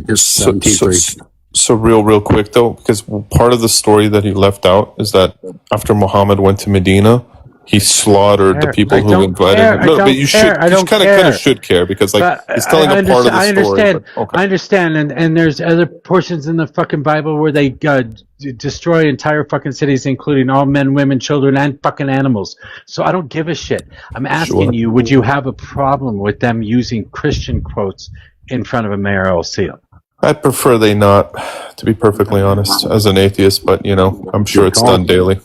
real quick though, because part of the story that he left out is that after Muhammad went to Medina, he slaughtered the people who invited him. No, but you should. You kind of should care because, it's telling a part of the story. I understand, and there's other portions in the fucking Bible where they destroy entire fucking cities, including all men, women, children, and fucking animals. So I don't give a shit. I'm asking you: would you have a problem with them using Christian quotes in front of a mayoral seal? I'd prefer they not, to be perfectly honest, as an atheist. But I'm sure it's done daily.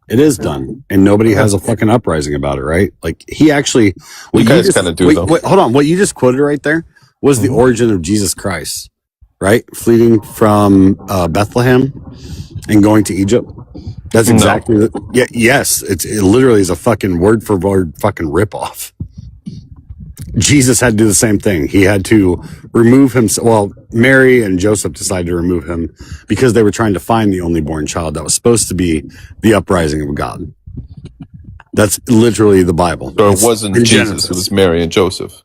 It is done, and nobody has a fucking uprising about it, right? Like he actually, you guys kind of do though. Wait, hold on, what you just quoted right there was the origin of Jesus Christ, right? Fleeing from Bethlehem and going to Egypt. That's exactly yes. It literally is a fucking word for word fucking ripoff. Jesus had to do the same thing. He had to remove himself. Well, Mary and Joseph decided to remove him because they were trying to find the only born child that was supposed to be the uprising of God. That's literally the Bible. So it wasn't Jesus, Genesis. It was Mary and Joseph.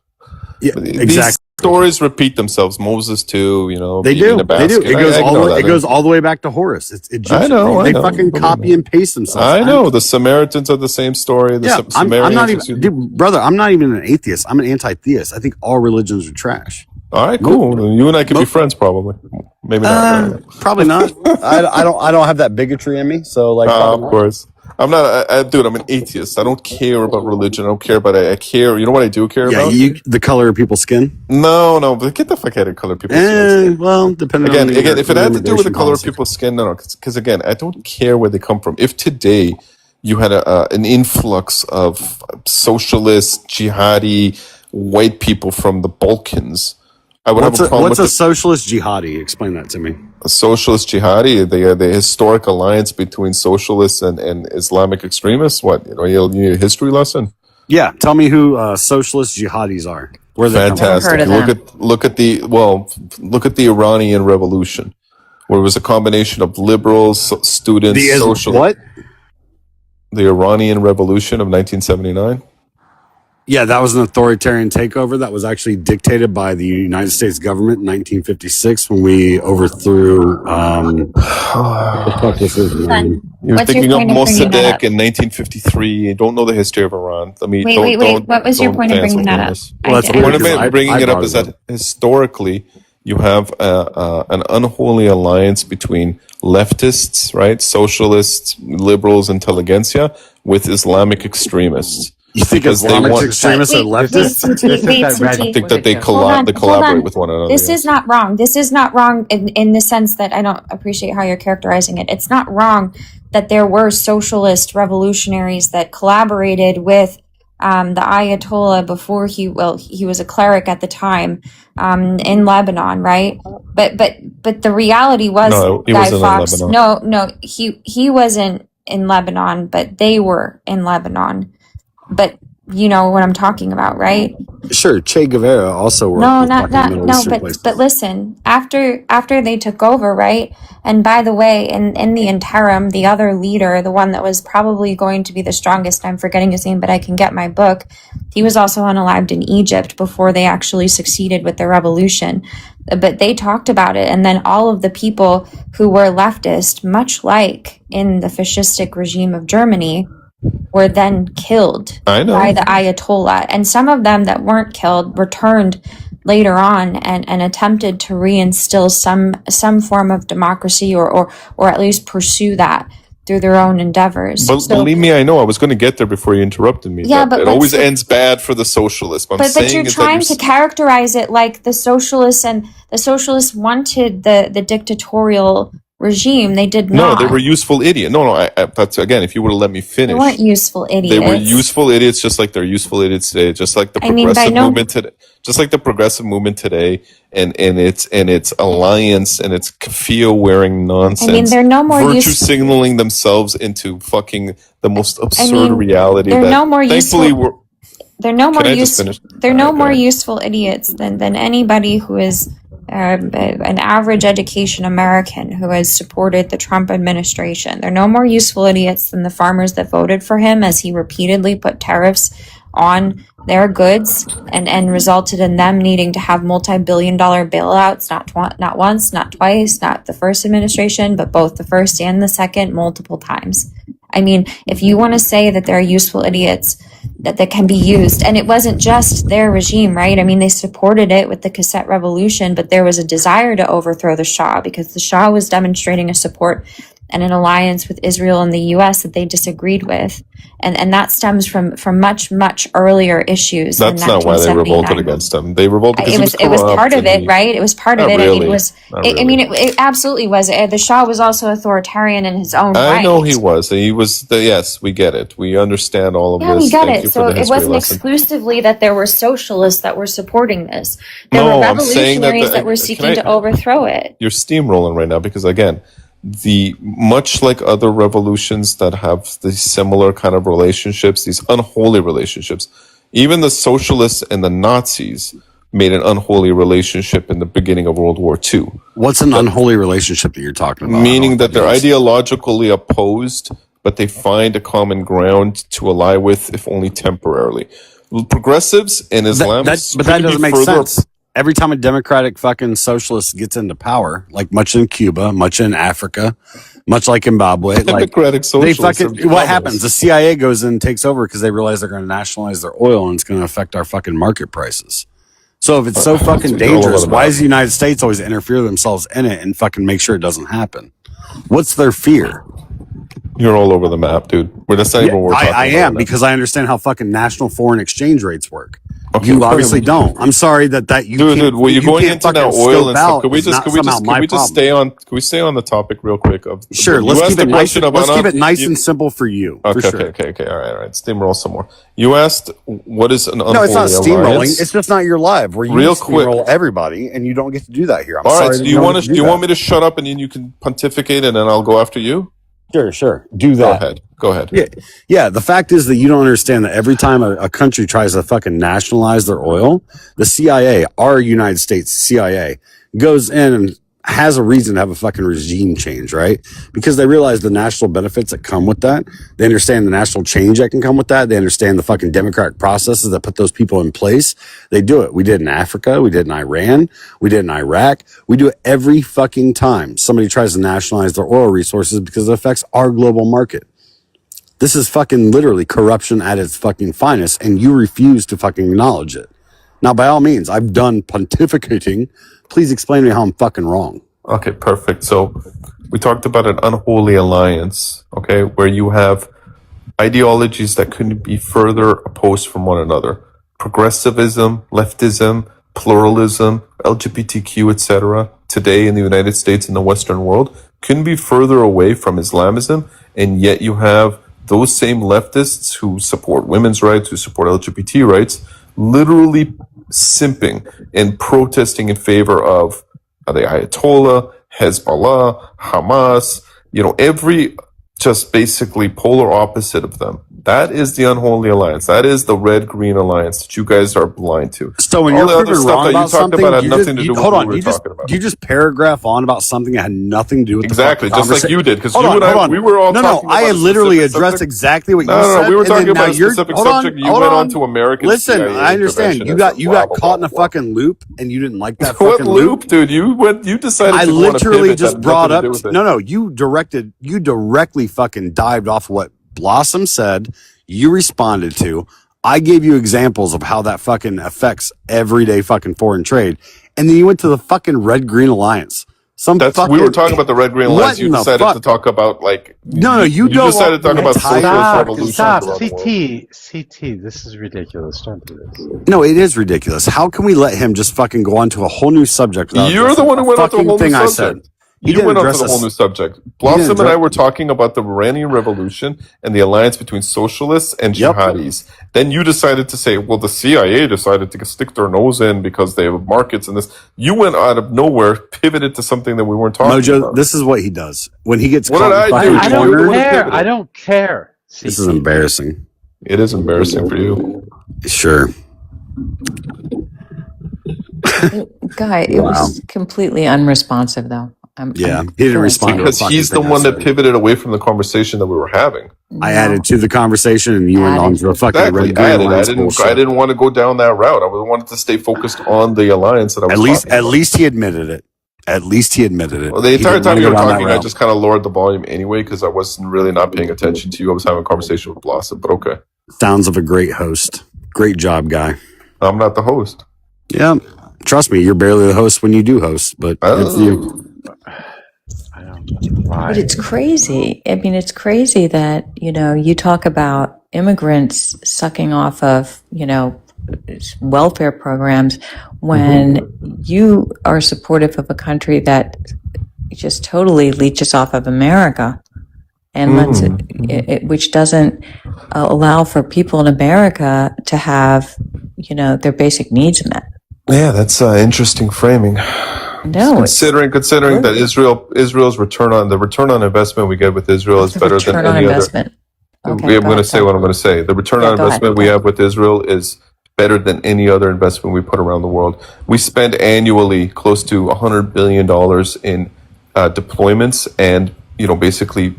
Yeah, exactly. These stories repeat themselves. Moses too, They do. They do. It goes all the way back to Horus. It's Egyptian. I know. They fucking copy and paste themselves. I know. The Samaritans are the same story. I'm not even, brother. I'm not even an atheist. I'm an anti-theist. I think all religions are trash. All right, cool. You and I could be friends, probably. Maybe not. Probably not. I don't have that bigotry in me. So of course. I'm not, dude. I'm an atheist. I don't care about religion. I don't care about it. I care. You know what I do care about? The color of people's skin. No. But get the fuck out of color of people's skin. Well, depending again, if it had to do with the color of people's skin, no. Because again, I don't care where they come from. If today you had an influx of socialist, jihadi, white people from the Balkans, I would have a problem. What's a socialist jihadi? Explain that to me. A socialist jihadi, the historic alliance between socialists and Islamic extremists. What, you need a history lesson? Yeah, tell me who socialist jihadis are. Where fantastic. Look at the Iranian Revolution, where it was a combination of liberals, students, socialists. What? The Iranian Revolution of 1979. Yeah, that was an authoritarian takeover that was actually dictated by the United States government in 1956 when we overthrew the fuck this is, man. You're What's your thinking of point of bringing that Mossadegh up? in 1953. You don't know the history of Iran. I mean, Wait. What was your point of bringing that up? Well, that's The weird point of because bringing I it up brought is it up. that historically you have an unholy alliance between leftists, right, socialists, liberals, intelligentsia, with Islamic extremists. You think Because they Islamic want extremists are leftists? I think that they Hold on. collaborate with one another. This yes. is not wrong. This is not wrong in the sense that I don't appreciate how you're characterizing it. It's not wrong that there were socialist revolutionaries that collaborated with the Ayatollah before he was a cleric at the time in Lebanon, right? But the reality was No, he Guy wasn't in Fawkes. Lebanon. No, he wasn't in Lebanon, but they were in Lebanon. But you know what I'm talking about, right? Sure, Che Guevara also worked No, with not fucking Middle Eastern but places. listen, after they took over, right? And by the way, in the interim, the other leader, the one that was probably going to be the strongest, I'm forgetting his name, but I can get my book. He was also unalived in Egypt before they actually succeeded with their revolution. But they talked about it, and then all of the people who were leftist, much like in the fascistic regime of Germany, were then killed I know. by the Ayatollah. And some of them that weren't killed returned later on and attempted to reinstill some form of democracy or at least pursue that through their own endeavors. But believe me, I know. I was going to get there before you interrupted me. Yeah, that but it always ends bad for the socialists. What I'm but saying you're is trying that to characterize it like the socialists wanted the dictatorial regime. They did no, not. they were useful idiots. No, that's again. If you would have let me They finish, weren't useful idiots. they were useful idiots, just like they're useful idiots today. Just like the I mean, by progressive no- movement today. Just like the progressive movement today, and its alliance and its keffiyeh wearing nonsense. I mean, they're no more virtue use- signaling themselves into fucking the most absurd mean, reality. they're that no more thankfully useful- we're. They're no more Can I just finish? They're no Alright, go more ahead. useful idiots than anybody who is an average education American who has supported the Trump administration. They're no more useful idiots than the farmers that voted for him as he repeatedly put tariffs on their goods and resulted in them needing to have multi-billion-dollar bailouts, not once, not twice, not the first administration, but both the first and the second, multiple times. I mean, if you want to say that they're useful idiots that can be used, and it wasn't just their regime, right? I mean, they supported it with the cassette revolution, but there was a desire to overthrow the Shah because the Shah was demonstrating a support and an alliance with Israel and the US that they disagreed with. And that stems from much, much earlier issues. That's than not why they 1979. revolted against them. They revolted because It was part of it, right? It was part of Not it. I mean, really. it was. Not I mean, it absolutely was. The Shah was also authoritarian in his own right. I know he was. He was. Yes, we get it. We understand all of Yeah, this. we got Thank it. you So for the it history wasn't lesson. exclusively that there were socialists that were supporting this. There No, were I'm saying that revolutionaries that were can seeking to overthrow it. You're steamrolling right now because again, much like other revolutions that have these similar kind of relationships, these unholy relationships, even the socialists and the Nazis made an unholy relationship in the beginning of World War II. What's an unholy relationship that you're talking about? Meaning that they're ideologically opposed, but they find a common ground to ally with, if only temporarily. Progressives and Islamists, but that couldn't be doesn't make further- sense. Every time a democratic fucking socialist gets into power, like much in Cuba, much in Africa, much like Zimbabwe, like Democratic they socialists fucking are what rebels. happens? The CIA goes in and takes over because they realize they're going to nationalize their oil and it's going to affect our fucking market prices. So if it's so fucking It's all over dangerous, the why map. does the United States always interfere themselves in it and fucking make sure it doesn't happen? What's their fear? You're all over the map, dude. That's not even what we're talking I about. am right because I understand how fucking national foreign exchange rates work. Okay, You fine. obviously don't. I'm sorry that you Dude, can't, well, you're you going can't into now fucking oil scope and stuff. out Can we is just not can we somehow just my can we just problem. stay on the topic real quick of Sure, you let's asked keep the it nice. question about Let's keep it nice you- and simple for you. Okay, for sure. okay, all right. Steamroll some more. You asked what is an unholy No, it's not steamrolling. alliance? It's just not your live where you Real quick. steamroll everybody, and you don't get to do that here. I'm All sorry. right. So that do you don't want get to? to Do you that. want me to shut up and then you can pontificate and then I'll go after you? Sure. Do Go that. ahead. Go ahead. Yeah. The fact is that you don't understand that every time a country tries to fucking nationalize their oil, the CIA, our United States CIA, goes in and has a reason to have a fucking regime change, right? Because they realize the national benefits that come with that. They understand the national change that can come with that. They understand the fucking democratic processes that put those people in place. They do it. We did in Africa. We did in Iran. We did in Iraq. We do it every fucking time somebody tries to nationalize their oil resources because it affects our global market. This is fucking literally corruption at its fucking finest, and you refuse to fucking acknowledge it. Now, by all means, I've done pontificating. Please explain to me how I'm fucking wrong. Okay, perfect. So we talked about an unholy alliance, okay, where you have ideologies that couldn't be further opposed from one another. Progressivism, leftism, pluralism, LGBTQ, etc. today in the United States and the Western world couldn't be further away from Islamism, and yet you have those same leftists who support women's rights, who support LGBT rights, literally simping and protesting in favor of the Ayatollah, Hezbollah, Hamas, every just basically polar opposite of them. That is the unholy alliance. That is the red-green alliance that you guys are blind to. So when all you're the other proven stuff wrong that you about talked something, about had you nothing just, to do you, with hold what on, we were you just talking about. you just paragraph on about something that had nothing to do with Exactly, the just like you did, because you hold and I, on. we were all no, talking I about had a literally specific addressed subject. exactly what you No, said. we were and then talking now about a you're specific hold on, subject. You hold went on. on to American Listen, CIA I understand. You got blah, blah, caught in blah, a blah. fucking loop, and you didn't like that What fucking loop, dude? You decided I to go on a literally pivot that just had brought nothing to up. do with it. No, you directly fucking dived off what Blossom said. You responded to. I gave you examples of how that fucking affects everyday fucking foreign trade, and then you went to the fucking Red Green Alliance. We were talking about the Red Green Alliance. What You in the decided fuck? to talk about you dove decided off to talk the about entire socialist fucking revolutions Stop, around the world. CT. This is ridiculous. Don't do this. No, it is ridiculous. How can we let him just fucking go on to a whole new subject without You're the addressing one who a went on to a fucking whole new thing I said? subject. He You didn't went on to address the whole us. new subject. He didn't Blossom and I address- were talking about the Iranian Revolution and the alliance between socialists and jihadis. Then you decided to say, well, the CIA decided to stick their nose in because they have markets and this. You went out of nowhere, pivoted to something that we weren't talking Mojo, about. this is what he does when he gets What caught did in I fucking do? I corner. don't care. I don't care. This is embarrassing. It is embarrassing for you. Sure. Guy, it was completely unresponsive, though. He didn't respond to a because fucking he's the thing I one that said. pivoted away from the conversation that we were having. I added to the conversation, and you went on to a fucking Exactly. Red Green Alliance I bullshit. didn't want to go down that route. I wanted to stay focused on the alliance that I was At least he admitted it. At least he admitted it. Well, the He entire didn't time wanna you go were down that talking, I route. just kind of lowered the volume anyway because I wasn't really not paying attention to you. I was having a conversation with Blossom, but okay. Sounds of a great host. Great job, guy. I'm not the host. Yeah. Trust me, you're barely the host when you do host, but it's you. But it's crazy. I mean, it's crazy that, you talk about immigrants sucking off of, welfare programs when you are supportive of a country that just totally leeches off of America and lets which doesn't allow for people in America to have, their basic needs met. Yeah, that's interesting framing. No, considering that Israel's return on investment we get with Israel is better than any other. Okay, I'm going to say what I'm going to say. The return on investment we have with Israel is better than any other investment we put around the world. We spend annually close to $100 billion in deployments and, basically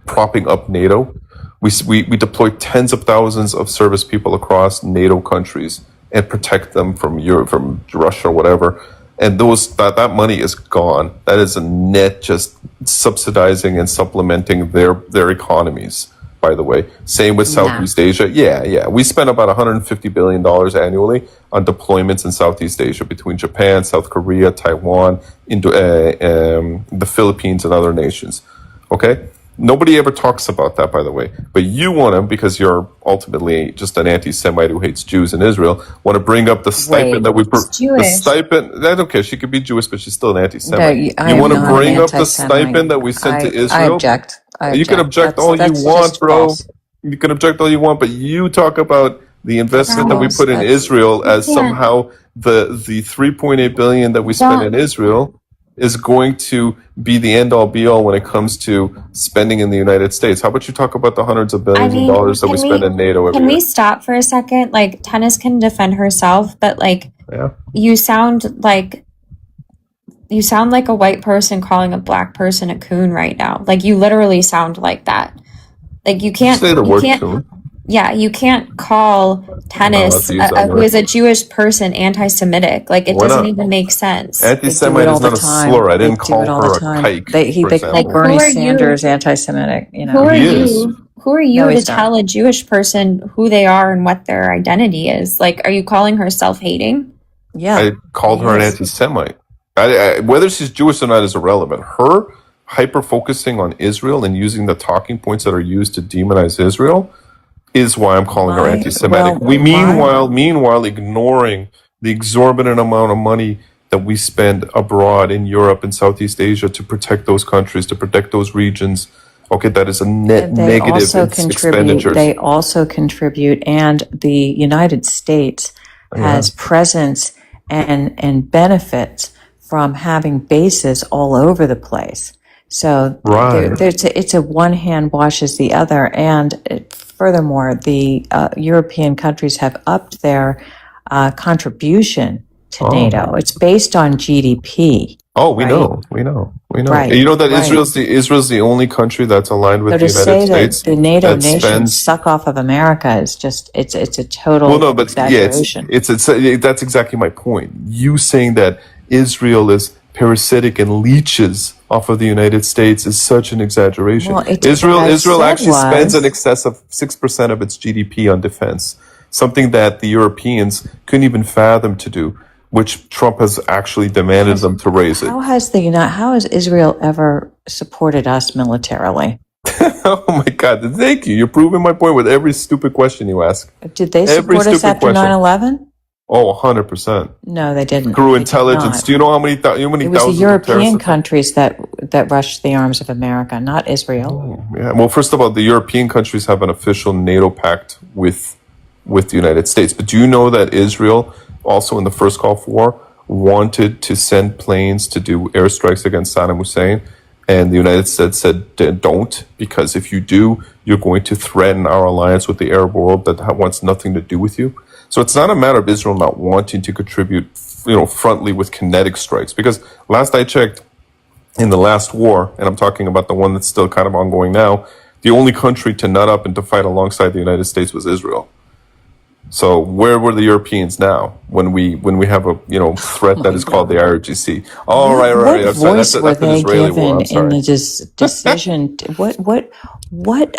propping up NATO. We deploy tens of thousands of service people across NATO countries and protect them from Europe, from Russia, whatever. And that money is gone. That is a net just subsidizing and supplementing their economies, by the way. Same with Southeast Asia. Yeah. We spend about $150 billion annually on deployments in Southeast Asia between Japan, South Korea, Taiwan, the Philippines, and other nations. Okay? Nobody ever talks about that, by the way. But you want to, because you're ultimately just an anti-Semite who hates Jews in Israel, want to bring up the stipend that we... The stipend... I don't care. She could be Jewish, but she's still an anti-Semite. No, you want to bring up the stipend that we sent to Israel? I object. You can object all you want, bro. You can object all you want, but you talk about the investment that we put in Israel as somehow the $3.8 billion that we spend in Israel is going to be the end-all be-all when it comes to spending in the United States. How about you talk about the hundreds of billions of dollars that we spend in NATO every year? Can we stop for a second? Like, Tennis can defend herself, but, you sound like you sound like a white person calling a black person a coon right now. Like you literally sound like that. Like you can't Say the you word can't coon. yeah, you can't call I'm not allowed Tennis to use that who is word. a Jewish person anti-Semitic. Like it Why doesn't not? even make sense. They do Anti-Semite it all is the not a time. slur. I They didn't do it call all the her a time. kike, He for they call Like example. Bernie Sanders anti-Semitic. You know, who are He is. you? Who are no, you to he's not. tell a Jewish person who they are and what their identity is? Like, are you calling her self-hating? Yeah, I called he her an is. anti-Semite. Whether she's Jewish or not is irrelevant. Her hyper-focusing on Israel and using the talking points that are used to demonize Israel is why I'm calling her anti-Semitic. Meanwhile ignoring the exorbitant amount of money that we spend abroad in Europe and Southeast Asia to protect those countries, to protect those regions. Okay, that is a net They negative also contribute. expenditures. They also contribute, and the United States has presence and benefits from having bases all over the place. So Right. it's a one hand washes the other, and furthermore, the European countries have upped their contribution to NATO. It's based on GDP. Oh, we right? know. Right, And you know that right. Israel's the only country that's aligned with So the to United say that States the NATO that nations spends. suck off of America is just it's a total Well, no, but yeah, exaggeration. it's that's exactly my point. You saying that Israel is parasitic and leeches off of the United States is such an exaggeration. Well, Israel said actually spends in was- excess of 6% of its GDP on defense, something that the Europeans couldn't even fathom to do, which Trump has actually demanded them to raise it. How has Israel ever supported us militarily? Oh my God! Thank you. You're proving my point with every stupid question you ask. Did they Every support us stupid after question. 9/11? Oh, 100%. No, they didn't. Through They did intelligence. not. Do you know how many It was the thousands of European terrorists? countries that rushed the arms of America, not Israel. Yeah. Well, first of all, the European countries have an official NATO pact with the United States. But do you know that Israel, also in the first Gulf War, wanted to send planes to do airstrikes against Saddam Hussein? And the United States said, don't, because if you do, you're going to threaten our alliance with the Arab world that wants nothing to do with you. So it's not a matter of Israel not wanting to contribute, frontally with kinetic strikes. Because last I checked, in the last war, and I'm talking about the one that's still kind of ongoing now, the only country to nut up and to fight alongside the United States was Israel. So where were the Europeans now when we have a threat that is called the IRGC? Oh, right. What voice were That's an they Israeli war. given I'm in sorry. the decision? What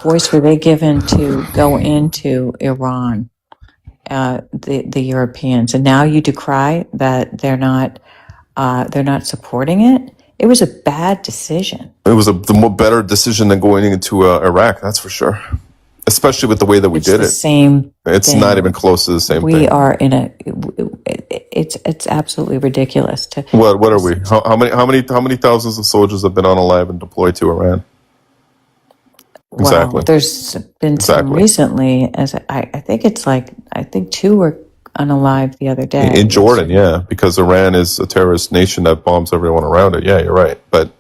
voice were they given to go into Iran? The Europeans, and now you decry that they're not supporting it. It was a bad decision. It was the better decision than going into Iraq. That's for sure. Especially with the way that we did the it. Same. It's thing. not even close to the same We thing. are in a. It's absolutely ridiculous to. What are we? How many thousands of soldiers have been unalive and deployed to Iran? Exactly. Well, there's been some recently. As I think 2 were unalive the other day In Jordan, yeah, because Iran is a terrorist nation that bombs everyone around it. Yeah, you're right. But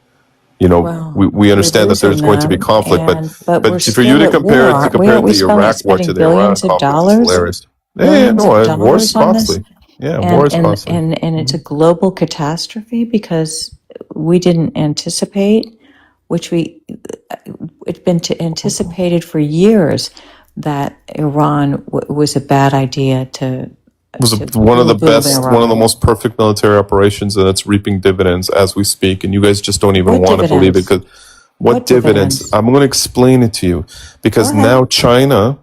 we understand that there's going to be conflict. But for you to compare the Iraq war to the Iran conflict is hilarious. War is costly. Yeah, war is costly. And it's a global catastrophe because we didn't anticipate, it's been anticipated for years that Iran was a bad idea to. It was one of the best, one of the most perfect military operations, and it's reaping dividends as we speak. And you guys just don't even want to believe it. Because what dividends? I'm going to explain it to you. Because now China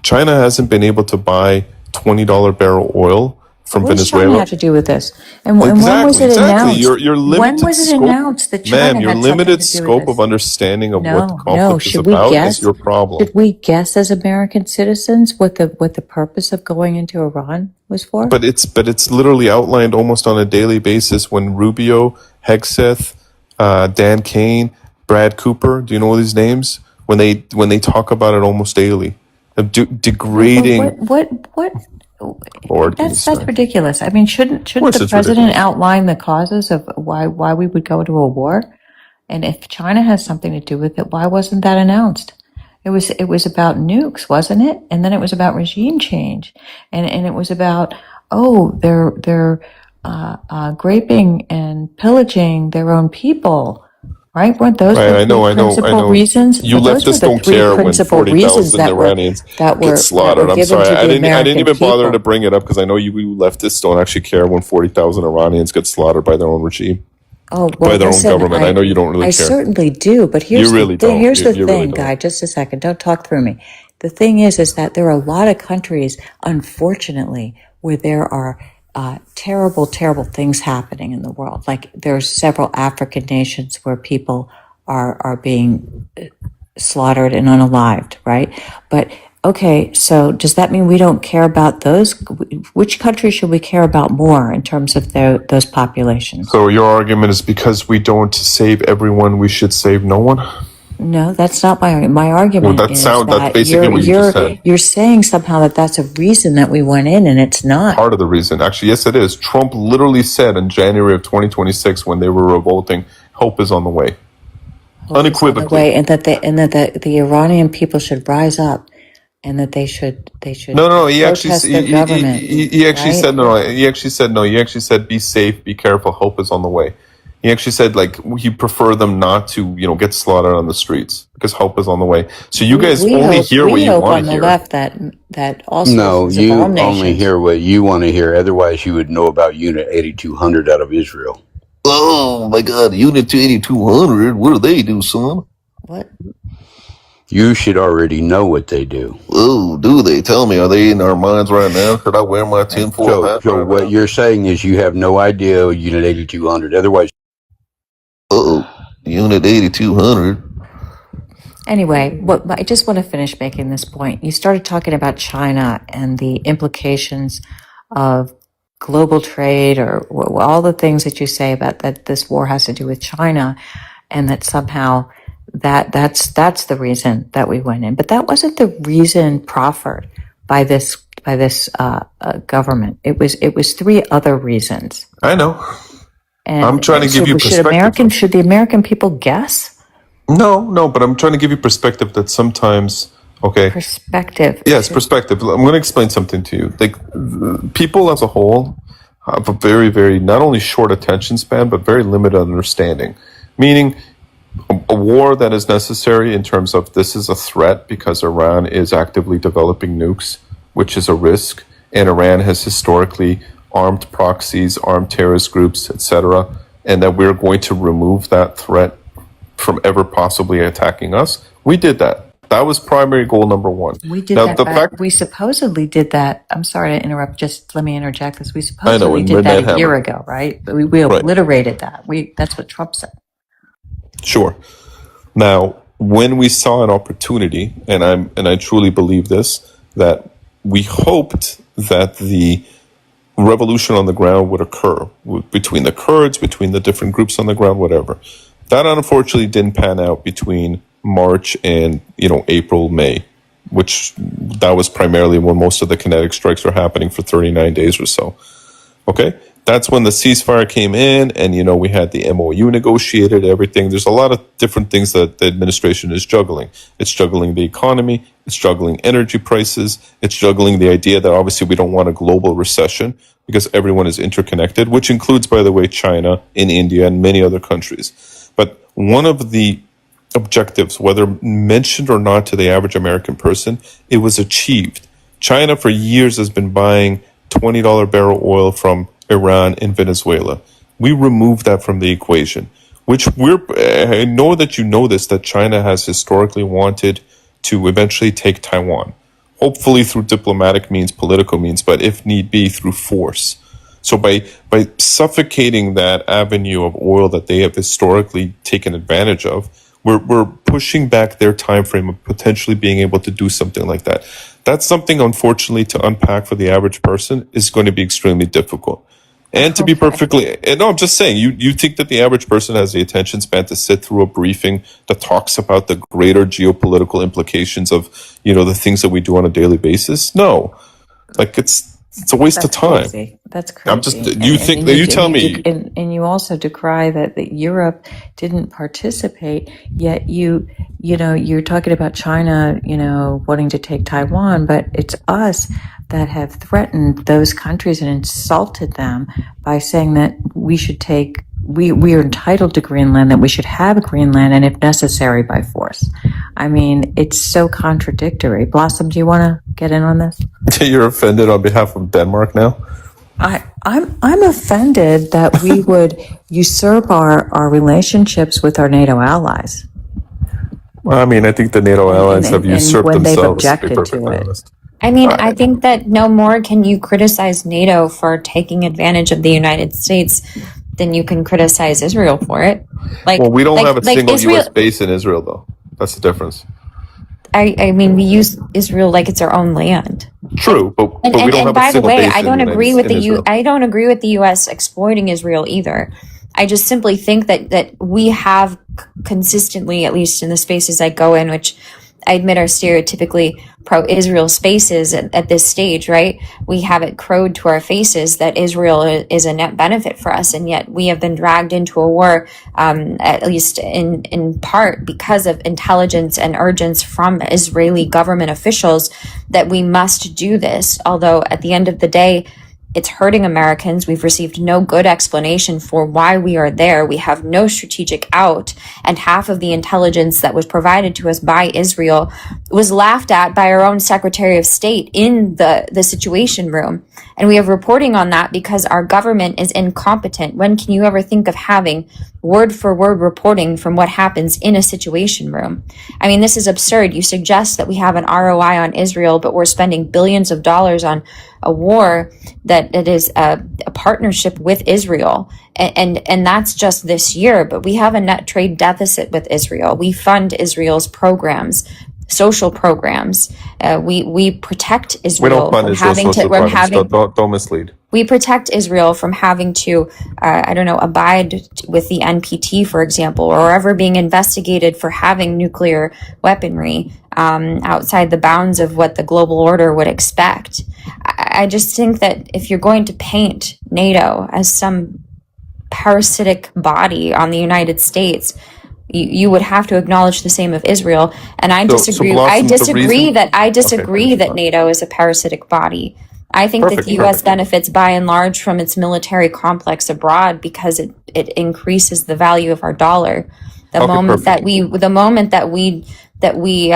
hasn't been able to buy $20 barrel oil from What does Venezuela. China have to do with this? And when was it announced? Your limited when was it scope, announced that China ma'am, your had something limited to do with scope this? of understanding of what the conflict No. is Should we about guess? is your problem. Should we guess as American citizens what the purpose of going into Iran was for? But it's literally outlined almost on a daily basis when Rubio, Hegseth, Dan Kane, Brad Cooper, do you know these names? When they talk about it almost daily. Degrading. What? Lord, That's ridiculous. I mean, shouldn't course the it's president ridiculous. outline the causes of why we would go to a war? And if China has something to do with it, why wasn't that announced? It was about nukes, wasn't it? And then it was about regime change, and it was about they're raping and pillaging their own people. Right? Weren't those Right, the I know, three I know, I principal know. reasons? You Those were leftists the don't three care when principal reasons 40,000 Iranians that get were slaughtered. I'm given sorry, to the I didn't American even bother people. to bring it up because I know you leftists don't actually care when 40,000 Iranians get slaughtered by their own regime, Oh, by well, their own listen, government. I know you don't really I care. certainly do, but You here's really the thing, don't. here's the You really thing, don't. Guy, just a second, don't talk through me. The thing is that there are a lot of countries, unfortunately, where there are terrible, terrible things happening in the world. Like there's several African nations where people are being slaughtered and unalived, right? But okay, so does that mean we don't care about those? Which country should we care about more in terms of those populations? So your argument is because we don't save everyone, we should save no one? No, that's not my argument. My argument that's that basically what you just said. you're saying somehow that that's a reason that we went in, and it's not. Part of the reason. Actually, yes, it is. Trump literally said in January of 2026 when they were revolting, hope is on the way. Unequivocally. And that the Iranian people should rise up, and that they should No. He actually protest their government. he actually right? said no. He actually said no. He actually said be safe, be careful. Hope is on the way. He actually said like he prefer them not to get slaughtered on the streets because hope is on the way. So you guys only hear what you want to hear. We hope on the left that all No, citizens you of all only nations. hear what you want to hear. Otherwise, you would know about Unit 8200 out of Israel. Oh my God, Unit 8200. What do they do, son? What? You should already know what they do. Oh, do they? Tell me, are they in our minds right now? Should I wear my tinfoil hat? So what you're saying is you have no idea Unit 8200. Otherwise, Unit 8200. Anyway, I just want to finish making this point. You started talking about China and the implications of global trade, or all the things that you say about that this war has to do with China, and that somehow that's the reason that we went in. But that wasn't the reason proffered by this government. It was three other reasons. I know. And I'm trying to give you perspective. Should the American people guess? No, but I'm trying to give you perspective that sometimes, okay. Perspective. Yes, perspective. I'm going to explain something to you. Like, people as a whole have a very, very, not only short attention span, but very limited understanding. Meaning, a war that is necessary in terms of this is a threat because Iran is actively developing nukes, which is a risk, and Iran has historically armed proxies, armed terrorist groups, etc., and that we're going to remove that threat from ever possibly attacking us. We did that. That was primary goal number one. We did we supposedly did that. I'm sorry to interrupt. Just let me interject this. We supposedly did that a year ago, right? But we obliterated that. That's what Trump said. Sure. Now, when we saw an opportunity, and I truly believe this, that we hoped that the revolution on the ground would occur between the Kurds, between the different groups on the ground, whatever. That unfortunately didn't pan out between March and April, May, which that was primarily when most of the kinetic strikes were happening for 39 days or so. Okay, that's when the ceasefire came in, and we had the MOU negotiated, everything. There's a lot of different things that the administration is juggling. It's juggling the economy, it's juggling energy prices, it's juggling the idea that obviously we don't want a global recession because everyone is interconnected, which includes, by the way, China and India and many other countries. But one of the objectives, whether mentioned or not to the average American person, it was achieved. China for years has been buying $20 barrel oil from Iran and Venezuela. We removed that from the equation, which I know that you know this, that China has historically wanted to eventually take Taiwan, hopefully through diplomatic means, political means, but if need be, through force. So by suffocating that avenue of oil that they have historically taken advantage of, we're pushing back their time frame of potentially being able to do something like that. That's something, unfortunately, to unpack for the average person is going to be extremely difficult. And to be perfectly, no, I'm just saying, you think that the average person has the attention span to sit through a briefing that talks about the greater geopolitical implications of, the things that we do on a daily basis? No. Like, it's It's a waste of time. Crazy. That's crazy. I'm just. You tell me. And you also decry that Europe didn't participate. Yet you're talking about China, wanting to take Taiwan, but it's us that have threatened those countries and insulted them by saying that we should take. We are entitled to Greenland, that we should have Greenland, and if necessary, by force. I mean, it's so contradictory. Blossom, do you want to get in on this? You're offended on behalf of Denmark now? I'm offended that we would usurp our relationships with our NATO allies. Well, I mean, I think the NATO allies have usurped when they've themselves, to be objected to perfectly it. honest. I mean, I think that no more can you criticize NATO for taking advantage of the United States than you can criticize Israel for it. Well, we don't have a single Israel, U.S. base in Israel, though. That's the difference. I mean, we use Israel like it's our own land. True, but we don't have a by the single way, base I don't agree with Israel. I don't agree with the U.S. exploiting Israel either. I just simply think that we have consistently, at least in the spaces I go in, which I admit are stereotypically pro-Israel spaces at this stage, right? We have it crowed to our faces that Israel is a net benefit for us, and yet we have been dragged into a war, at least in part because of intelligence and urgence from Israeli government officials that we must do this. Although at the end of the day, it's hurting Americans. We've received no good explanation for why we are there. We have no strategic out, and half of the intelligence that was provided to us by Israel was laughed at by our own Secretary of State in the Situation Room. And we have reporting on that because our government is incompetent. When can you ever think of having word for word reporting from what happens in a Situation Room? I mean, this is absurd. You suggest that we have an ROI on Israel, but we're spending billions of dollars on a war that it is a partnership with Israel. And that's just this year, but we have a net trade deficit with Israel. We fund Israel's programs, social programs. We protect Israel. We don't fund Israel's social programs. Don't mislead. We protect Israel from having to, abide with the NPT, for example, or ever being investigated for having nuclear weaponry outside the bounds of what the global order would expect. I just think that if you're going to paint NATO as some parasitic body on the United States, you would have to acknowledge the same of Israel. And I disagree. I disagree that NATO is a parasitic body. I think that the U.S. benefits by and large from its military complex abroad because it increases the value of our dollar. The moment that we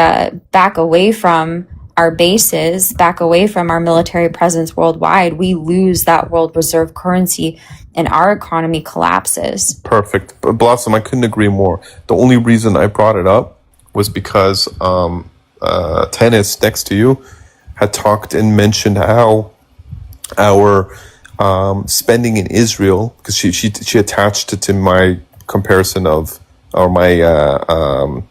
back away from our bases, back away from our military presence worldwide, we lose that world reserve currency and our economy collapses. Perfect. Blossom, I couldn't agree more. The only reason I brought it up was because Tennis next to you had talked and mentioned how our spending in Israel, because she attached it to my comparison of, or my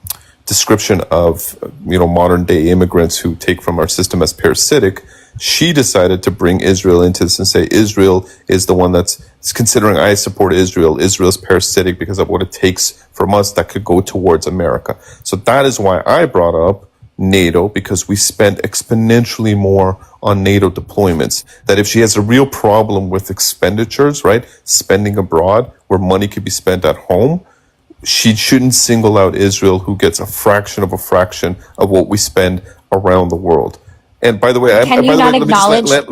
description of modern day immigrants who take from our system as parasitic. She decided to bring Israel into this and say Israel is the one that's considering I support Israel. Israel's parasitic because of what it takes from us that could go towards America. So that is why I brought up NATO, because we spent exponentially more on NATO deployments. That if she has a real problem with expenditures, right, spending abroad where money could be spent at home, she shouldn't single out Israel, who gets a fraction of what we spend around the world. And by the way,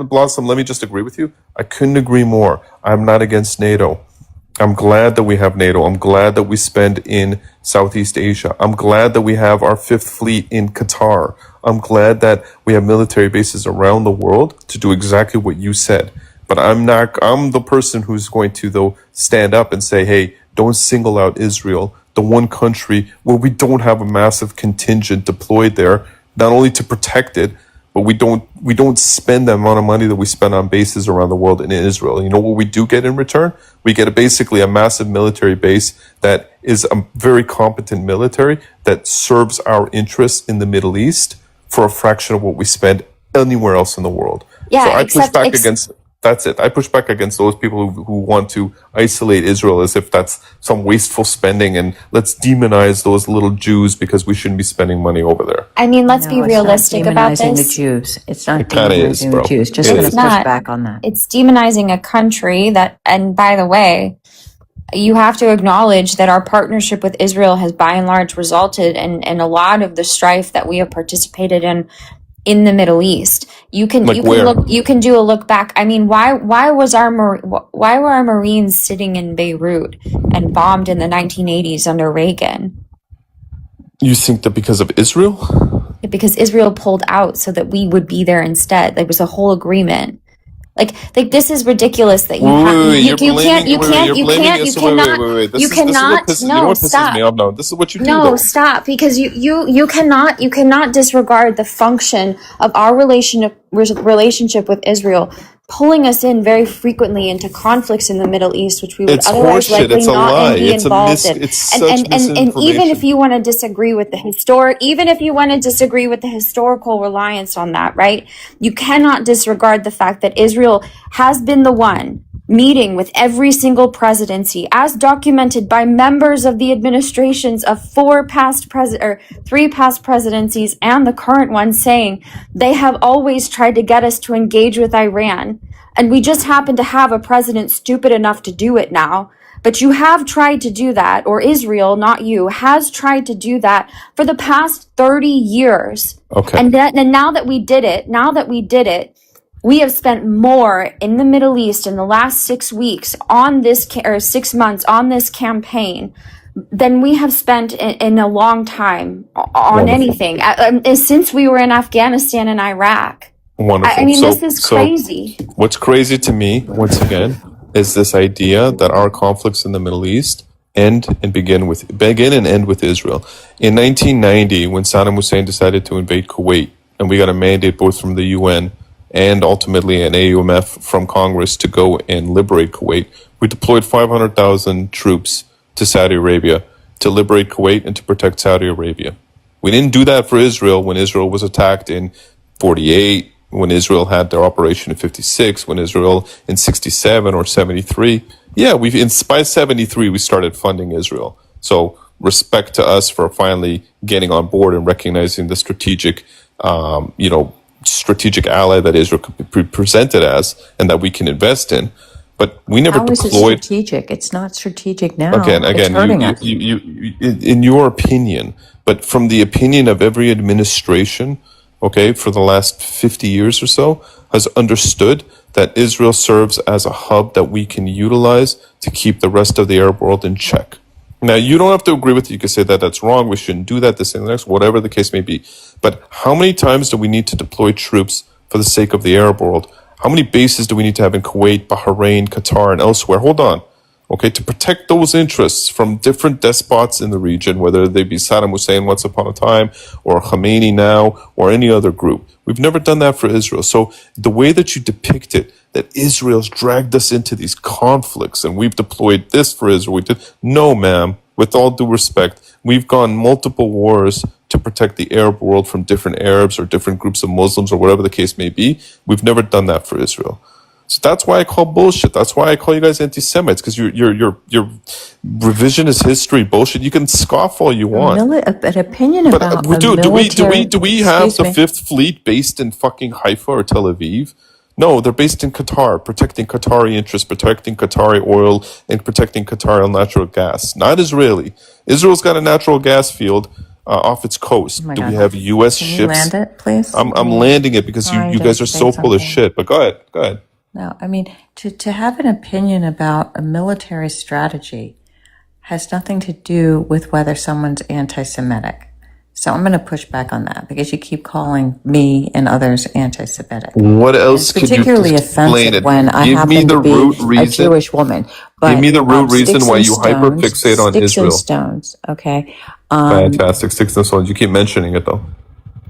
Blossom, let me just agree with you. I couldn't agree more. I'm not against NATO. I'm glad that we have NATO. I'm glad that we spend in Southeast Asia. I'm glad that we have our Fifth Fleet in Qatar. I'm glad that we have military bases around the world to do exactly what you said. But I'm the person who's going to, though, stand up and say, hey, don't single out Israel, the one country where we don't have a massive contingent deployed there, not only to protect it, but we don't spend the amount of money that we spend on bases around the world in Israel. You know what we do get in return? We get basically a massive military base that is a very competent military that serves our interests in the Middle East for a fraction of what we spend anywhere else in the world. Yeah, so I push back against. That's it. I push back against those people who want to isolate Israel as if that's some wasteful spending and let's demonize those little Jews because we shouldn't be spending money over there. I mean, let's be No, it's not realistic about demonizing the this. Jews. It's not It kind of is, demonizing the bro. Jews. Just It going It's to is. push not. back on that. It's demonizing a country that, and by the way, you have to acknowledge that our partnership with Israel has by and large resulted in a lot of the strife that we have participated in the Middle East. You can Like you can where? look you can do a look back. I mean, why were our Marines sitting in Beirut and bombed in the 1980s under Reagan? You think that because of Israel? Because Israel pulled out so that we would be there instead. There was a whole agreement. Like this is ridiculous that you Wait, you can't you cannot This you is what cannot pisses no you know what pisses me stop. off now. This is what you do No, though. stop, because you cannot disregard the function of our relationship with Israel, pulling us in very frequently into conflicts in the Middle East, which we would It's otherwise horseshit. likely It's a not lie. and be involved in. It's such And even if misinformation. you want to disagree with even if you want to disagree with the historical reliance on that, right? You cannot disregard the fact that Israel has been the one meeting with every single presidency, as documented by members of the administrations of three past presidencies and the current one, saying they have always tried to get us to engage with Iran. And we just happen to have a president stupid enough to do it now. But you have tried to do that, or Israel, not you, has tried to do that for the past 30 years. Okay. And now that we did it, we have spent more in the Middle East in the last 6 weeks on this, or 6 months on this campaign than we have spent in a long time on Wonderful. anything since we were in Afghanistan and Iraq. Wonderful. I mean, this is crazy. What's crazy to me, once again, is this idea that our conflicts in the Middle East begin and end with Israel. In 1990, when Saddam Hussein decided to invade Kuwait, and we got a mandate both from the UN and ultimately an AUMF from Congress to go and liberate Kuwait, we deployed 500,000 troops to Saudi Arabia to liberate Kuwait and to protect Saudi Arabia. We didn't do that for Israel when Israel was attacked in 48, when Israel had their operation in 56, when Israel in 67 or 73. Yeah, by 73, we started funding Israel. So respect to us for finally getting on board and recognizing the strategic ally that Israel could be presented as and that we can invest in. But we never How is it deployed. strategic? It's not strategic now. Again, it's hurting us. In your opinion, but from the opinion of every administration, okay, for the last 50 years or so, has understood that Israel serves as a hub that we can utilize to keep the rest of the Arab world in check. Now, you don't have to agree with it. You can say that that's wrong. We shouldn't do that, this and the next, whatever the case may be. But how many times do we need to deploy troops for the sake of the Arab world? How many bases do we need to have in Kuwait, Bahrain, Qatar, and elsewhere? Hold on. Okay, to protect those interests from different despots in the region, whether they be Saddam Hussein once upon a time, or Khomeini now, or any other group. We've never done that for Israel. So the way that you depict it, that Israel's dragged us into these conflicts and we've deployed this for Israel. No, ma'am. With all due respect, we've gone multiple wars to protect the Arab world from different Arabs or different groups of Muslims or whatever the case may be. We've never done that for Israel. So that's why I call bullshit. That's why I call you guys anti-Semites, because your revisionist history bullshit. You can scoff all you want. An opinion about do we have the Fifth Fleet based in fucking Haifa or Tel Aviv? No, they're based in Qatar, protecting Qatari interests, protecting Qatari oil, and protecting Qatari natural gas. Not Israeli. Israel's got a natural gas field off its coast. Do we have U.S. Can ships? you land it, please? I'm landing it because you guys are so full of shit. But go ahead. No, I mean, to have an opinion about a military strategy has nothing to do with whether someone's anti-Semitic. So I'm going to push back on that because you keep calling me and others anti-Semitic. What else could you particularly explain offensive it? when I Give me happen the to be root a reason. Jewish woman. But, Give me the root reason sticks why and you stones, hyperfixate on sticks Israel. and stones, okay? Fantastic. Sticks and stones. You keep mentioning it though.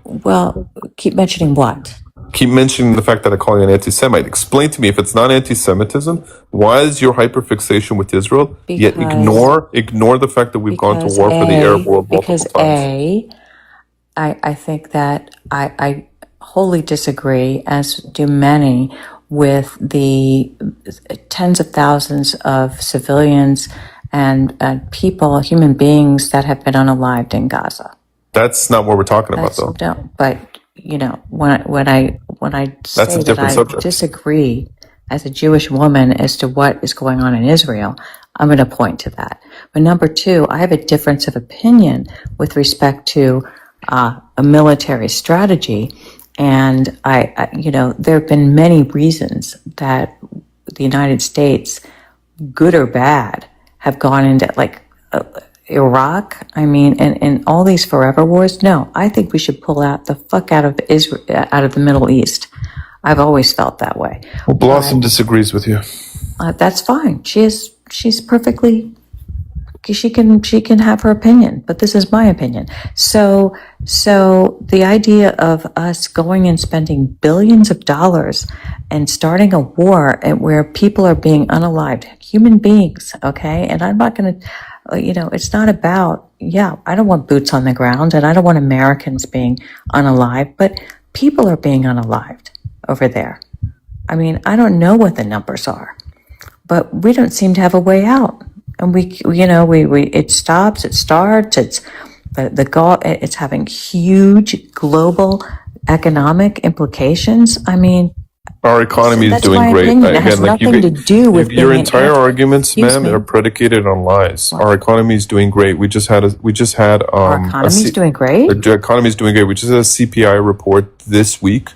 Well, keep mentioning what? Keep mentioning the fact that I call you an anti-Semite. Explain to me, if it's not anti-Semitism, why is your hyperfixation with Israel? Yet ignore the fact that we've gone to war for the Arab world multiple times. I think that I wholly disagree, as do many, with the tens of thousands of civilians and people, human beings that have been unalived in Gaza. That's not what we're talking about, though. No, but you know, when I That's say a that different I subject. disagree as a Jewish woman as to what is going on in Israel, I'm going to point to that. But number two, I have a difference of opinion with respect to a military strategy, and you know, there have been many reasons that the United States, good or bad, have gone into like Iraq. I mean, and all these forever wars. No, I think we should pull out the fuck out of Israel, out of the Middle East. I've always felt that way. Well, Blossom disagrees with you. That's fine. She's perfectly. She can have her opinion, but this is my opinion. So the idea of us going and spending billions of dollars and starting a war where people are being unalived, human beings, okay? And I'm not going to, you know, it's not about, I don't want boots on the ground and I don't want Americans being unalived, but people are being unalived over there. I mean, I don't know what the numbers are, but we don't seem to have a way out. And it stops, it starts, it's having huge global economic implications. I mean, our economy is that's doing my great. opinion. It has nothing to do with your being entire arguments, Excuse ma'am, me. are predicated on lies. Our economy is doing great. We just had Our economy's doing great. The economy is doing great. We just had a CPI report this week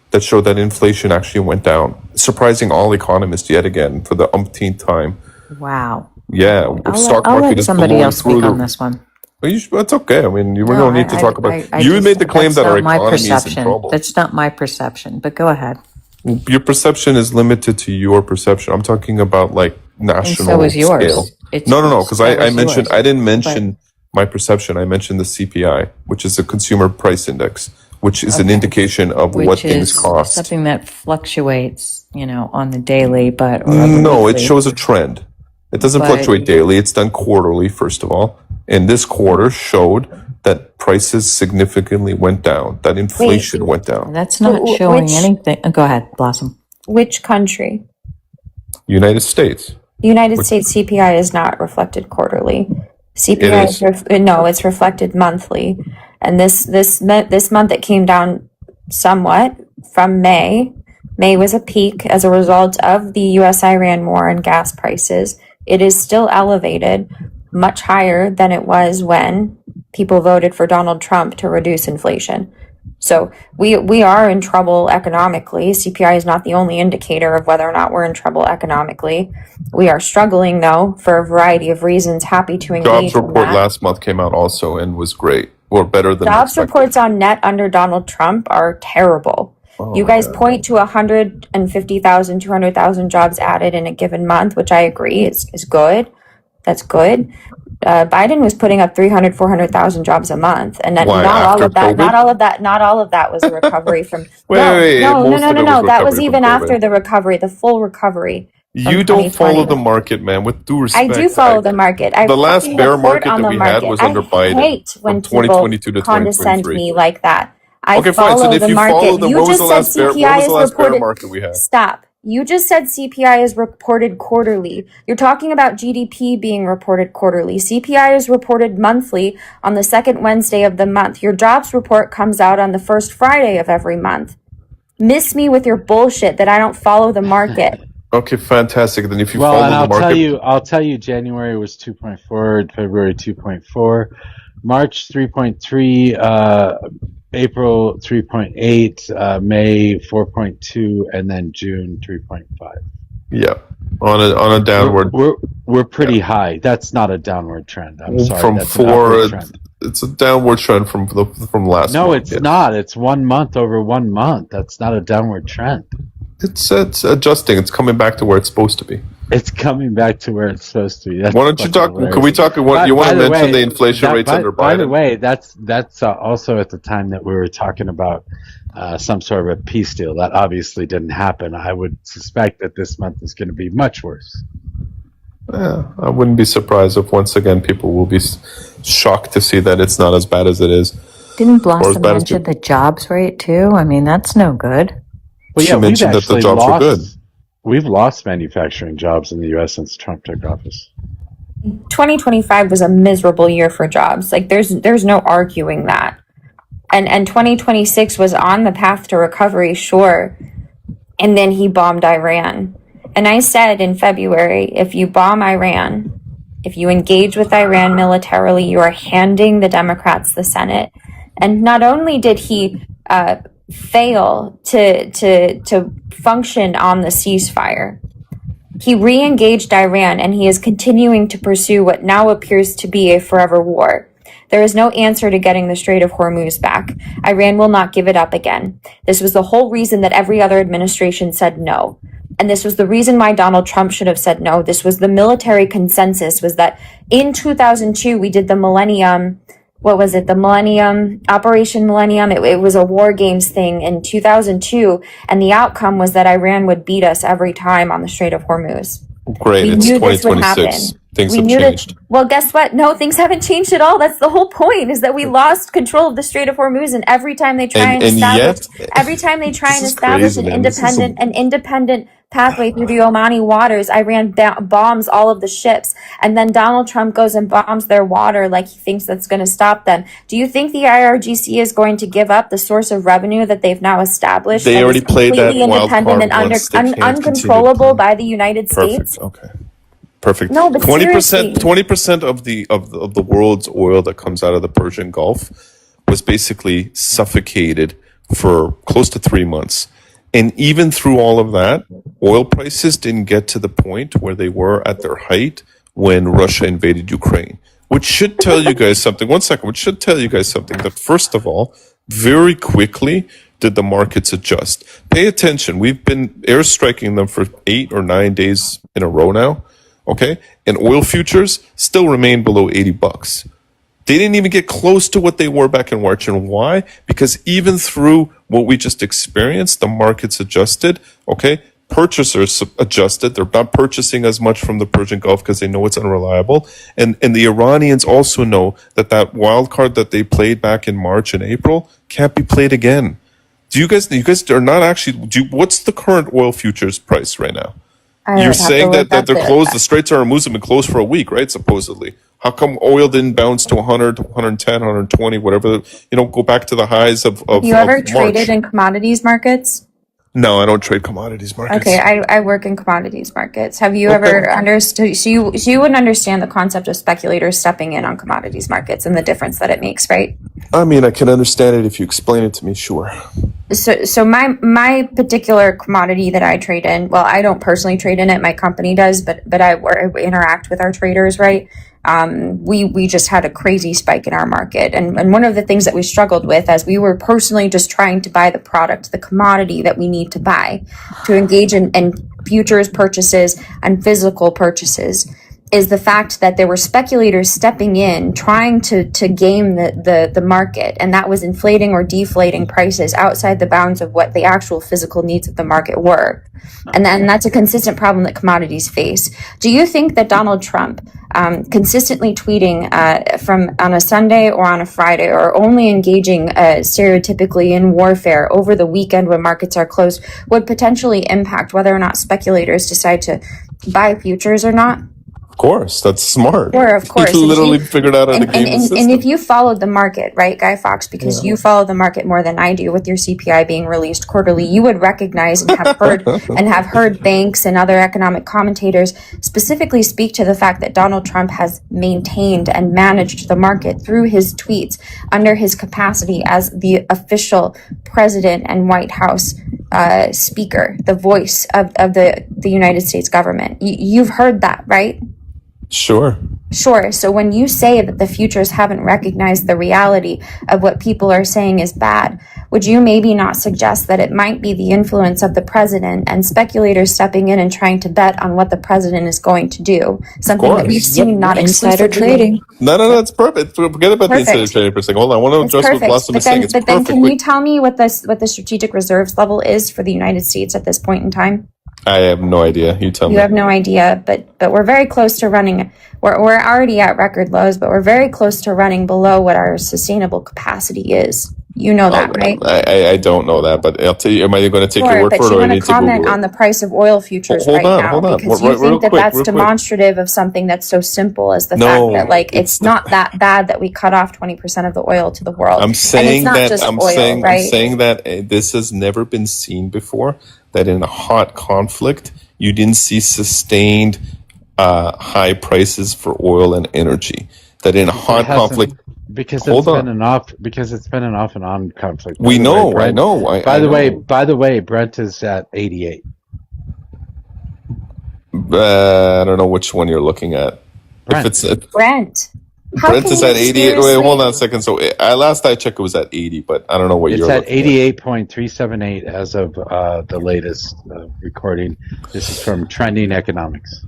that showed that inflation actually went down, surprising all economists yet again for the umpteenth time. Wow. Yeah, stock I'll market let is somebody blowing else through speak the. on this one. Well, it's okay. I mean, we No, don't need to talk about. I You just- made the claim that's that our not my economy is in perception. trouble. That's not my perception, but go ahead. Your perception is limited to your perception. I'm talking about like national so is yours. scale. No, because so I is mentioned yours. I didn't mention my perception. I mentioned the CPI, which is the Consumer Price Index, which is an Okay. indication of Which what things is cost. something that fluctuates, on the daily, or No, it weekly. shows a trend. It doesn't But- fluctuate daily. It's done quarterly, first of all. And this quarter showed that prices significantly went down, that inflation went down. That's not showing anything. Go ahead, Blossom. Which country? United States. The United States CPI is not reflected quarterly. CPI It is. no, it's reflected monthly. And this month it came down somewhat from May. May was a peak as a result of the US-Iran war and gas prices. It is still elevated, much higher than it was when people voted for Donald Trump to reduce inflation. So we are in trouble economically. CPI is not the only indicator of whether or not we're in trouble economically. We are struggling, though, for a variety of reasons. Happy to engage Jobs in report that. last month came out also and was great, or better than Jobs expected. reports on net under Donald Trump are terrible. You guys point to 150,000, 200,000 jobs added in a given month, which I agree is good. That's good. Biden was putting up 300, 400,000 jobs a month, and then Why, not all after of that. COVID? Not all of that was a recovery from. Wait, no. most of it was That was recovery even from after COVID. the recovery, the full recovery. from You don't 2020. follow the market, man. With due I respect, do follow the market. I the last fucking bear report market on that the we had market. was under I Biden hate when from people 2022 to condescend 2023. me like that. I Okay, fine. So follow if the you market. follow the, You what was just the said last bear? What CPI was the is last bear reported. market we had? Stop. You just said CPI is reported quarterly. You're talking about GDP being reported quarterly. CPI is reported monthly on the second Wednesday of the month. Your jobs report comes out on the first Friday of every month. Miss me with your bullshit that I don't follow the market. Okay, fantastic. Then if you Well, follow and the market, I'll tell you, January was 2.4, February 2.4, March 3.3, April 3.8, May 4.2, and then June 3.5. yeah, on a downward We're pretty high. That's not a downward trend. I'm sorry. from That's an upward four. trend. It's a downward trend from last No, month. it's yes. not. It's 1 month over 1 month. That's not a downward trend. It's adjusting. It's coming back to where it's supposed to be. It's coming back to where it's supposed to be. That's Why don't you fucking talk? hilarious. Can we talk? What you want By to the mention way, the inflation rates under Biden? By the way, that's also at the time that we were talking about some sort of a peace deal. That obviously didn't happen. I would suspect that this month is going to be much worse. Yeah, I wouldn't be surprised if once again people will be shocked to see that it's not as bad as it is. Didn't Or as Blossom bad as mention the jobs rate too? I mean, that's no good. Well, She yeah, we've mentioned that the actually jobs were lost. good. We've lost manufacturing jobs in the U.S. since Trump took office. 2025 was a miserable year for jobs. Like there's no arguing that. And 2026 was on the path to recovery, sure. And then he bombed Iran. And I said in February, if you bomb Iran, if you engage with Iran militarily, you are handing the Democrats the Senate. And not only did he fail to function on the ceasefire, he re-engaged Iran, and he is continuing to pursue what now appears to be a forever war. There is no answer to getting the Strait of Hormuz back. Iran will not give it up again. This was the whole reason that every other administration said no. And this was the reason why Donald Trump should have said no. This was the military consensus, was that in 2002, we did the Millennium, what was it? The Millennium, Operation Millennium. It was a war games thing in 2002. And the outcome was that Iran would beat us every time on the Strait of Hormuz. Great, We it's knew this would 2026. happen. Things We have knew changed. that. Well, guess what? No, things haven't changed at all. That's the whole point, is that we lost control of the Strait of Hormuz, and every time they try and establish, crazy, an man. This is independent pathway through the Omani waters, Iran bombs all of the ships, and then Donald Trump goes and bombs their water like he thinks that's going to stop them. Do you think the IRGC is going to give up the source of revenue that they've now established? They that already is played that completely wild independent card and once. They can't continue to uncontrollable by the United Perfect. States? Okay. Perfect. No, but 20%. seriously. 20% of the world's oil that comes out of the Persian Gulf was basically suffocated for close to 3 months. And even through all of that, oil prices didn't get to the point where they were at their height when Russia invaded Ukraine. Which should tell you guys something. One second. Which should tell you guys something that, first of all, very quickly did the markets adjust. Pay attention. We've been airstriking them for 8 or 9 days in a row now. Okay? And oil futures still remain below $80. They didn't even get close to what they were back in March. And why? Because even through what we just experienced, the markets adjusted. Okay? Purchasers adjusted. They're not purchasing as much from the Persian Gulf because they know it's unreliable. And the Iranians also know that that wild card that they played back in March and April can't be played again. You guys are not actually, what's the current oil futures price right now? You're saying that they're closed. The Straits of Hormuz have been closed for a week, right? Supposedly. How come oil didn't bounce to 100, 110, 120, whatever, go back to the highs of Have you ever March? traded in commodities markets? No, I don't trade commodities markets. Okay, I work in commodities markets. Have you ever understood? So you wouldn't understand the concept of speculators stepping in on commodities markets and the difference that it makes, right? I mean, I can understand it if you explain it to me, sure. So my particular commodity that I trade in, well, I don't personally trade in it. My company does, but I interact with our traders, right? We just had a crazy spike in our market. And one of the things that we struggled with as we were personally just trying to buy the product, the commodity that we need to buy to engage in futures purchases and physical purchases, is the fact that there were speculators stepping in, trying to game the market, and that was inflating or deflating prices outside the bounds of what the actual physical needs of the market were. And that's a consistent problem that commodities face. Do you think that Donald Trump consistently tweeting from on a Sunday or on a Friday, or only engaging stereotypically in warfare over the weekend when markets are closed, would potentially impact whether or not speculators decide to buy futures or not? Of course, that's smart. Sure, of course. He literally figured out how to game the system. And if you followed the market, right, Guy Fawkes, because you follow the market more than I do with your CPI being released quarterly, you would recognize and have heard banks and other economic commentators specifically speak to the fact that Donald Trump has maintained and managed the market through his tweets under his capacity as the official president and White House speaker, the voice of the United States government. You've heard that, right? Sure. So when you say that the futures haven't recognized the reality of what people are saying is bad, would you maybe not suggest that it might be the influence of the president and speculators stepping in and trying to bet on what the president is going to do? Something that we've seen not Insider exclusively. trading. No, it's perfect. Forget about the insider trading for a second. Hold on, I want to address what Blossom is saying. It's But then perfect. can you tell me what the strategic reserves level is for the United States at this point in time? I have no idea. You tell me. You have no idea, but we're very close to running. We're already at record lows, but we're very close to running below what our sustainable capacity is. You know that, right? I don't know that, but I'll tell you. Am I going to take your Sure, word but for it, you or I want to need to Google comment it? on the price of oil futures Hold right on, now hold on. because Real you think that quick, that's real quick. demonstrative of something that's so simple as the fact that No, like it's not that bad that we cut off 20% of the oil to the world. I'm And it's saying not that just oil, I'm right? saying that this has never been seen before. That in a hot conflict, you didn't see sustained high prices for oil and energy. That in a hot conflict, Because hold it's been on. an off and on conflict. We know, I know, I know. By the way, Brent is at 88. I don't know which one you're looking at. Brent. If it's Brent. How Brent can is you at 88. Wait, hold on a seriously? second. So last I checked, it was at 80, but I don't know what It's you're at looking at. 88.378 as of the latest recording. This is from Trending Economics.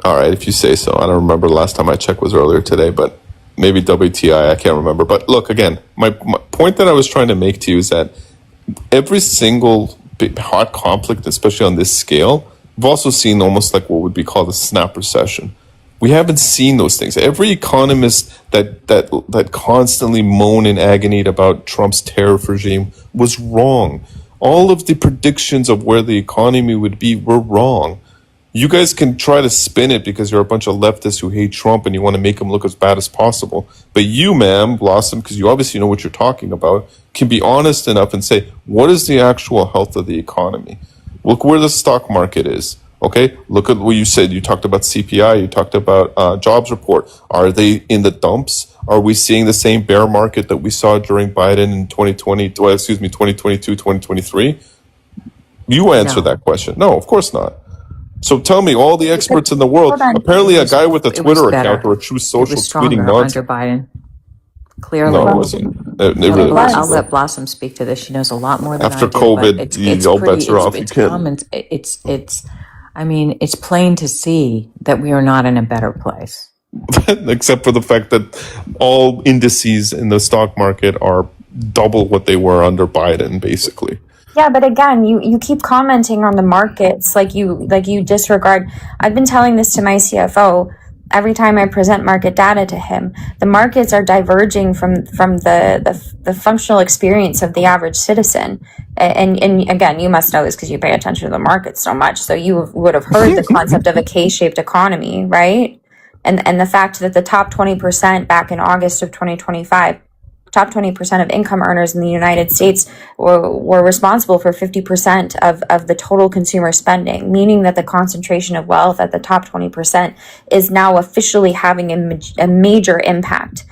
All right, if you say so. I don't remember the last time I checked was earlier today, but maybe WTI, I can't remember. But look, again, my point that I was trying to make to you is that every single big, hot conflict, especially on this scale, we've also seen almost like what would be called a snap recession. We haven't seen those things. Every economist that constantly moan in agony about Trump's tariff regime was wrong. All of the predictions of where the economy would be were wrong. You guys can try to spin it because you're a bunch of leftists who hate Trump and you want to make him look as bad as possible. But you, ma'am, Blossom, because you obviously know what you're talking about, can be honest enough and say, what is the actual health of the economy? Look where the stock market is. Okay, look at what you said. You talked about CPI. You talked about jobs report. Are they in the dumps? Are we seeing the same bear market that we saw during Biden in 2022, 2023? You answer that question. No, of course not. So tell me, all the experts in the world, Hold on. apparently a guy with a It was Twitter better. account or a True It Social was tweeting stronger nonsense. under Biden. Clearly. No, it wasn't. It really I'll wasn't. let Blossom speak to this. She knows a lot more than After I do. COVID, but it's all pretty. bets are off. You It's can't. common. I mean, it's plain to see that we are not in a better place. Except for the fact that all indices in the stock market are double what they were under Biden, basically. Yeah, but again, you keep commenting on the markets like you disregard. I've been telling this to my CFO every time I present market data to him. The markets are diverging from the functional experience of the average citizen. And again, you must know this because you pay attention to the markets so much. So you would have heard the concept of a K-shaped economy, right? And the fact that the top 20% back in August of 2025, top 20% of income earners in the United States were responsible for 50% of the total consumer spending, meaning that the concentration of wealth at the top 20% is now officially having a major impact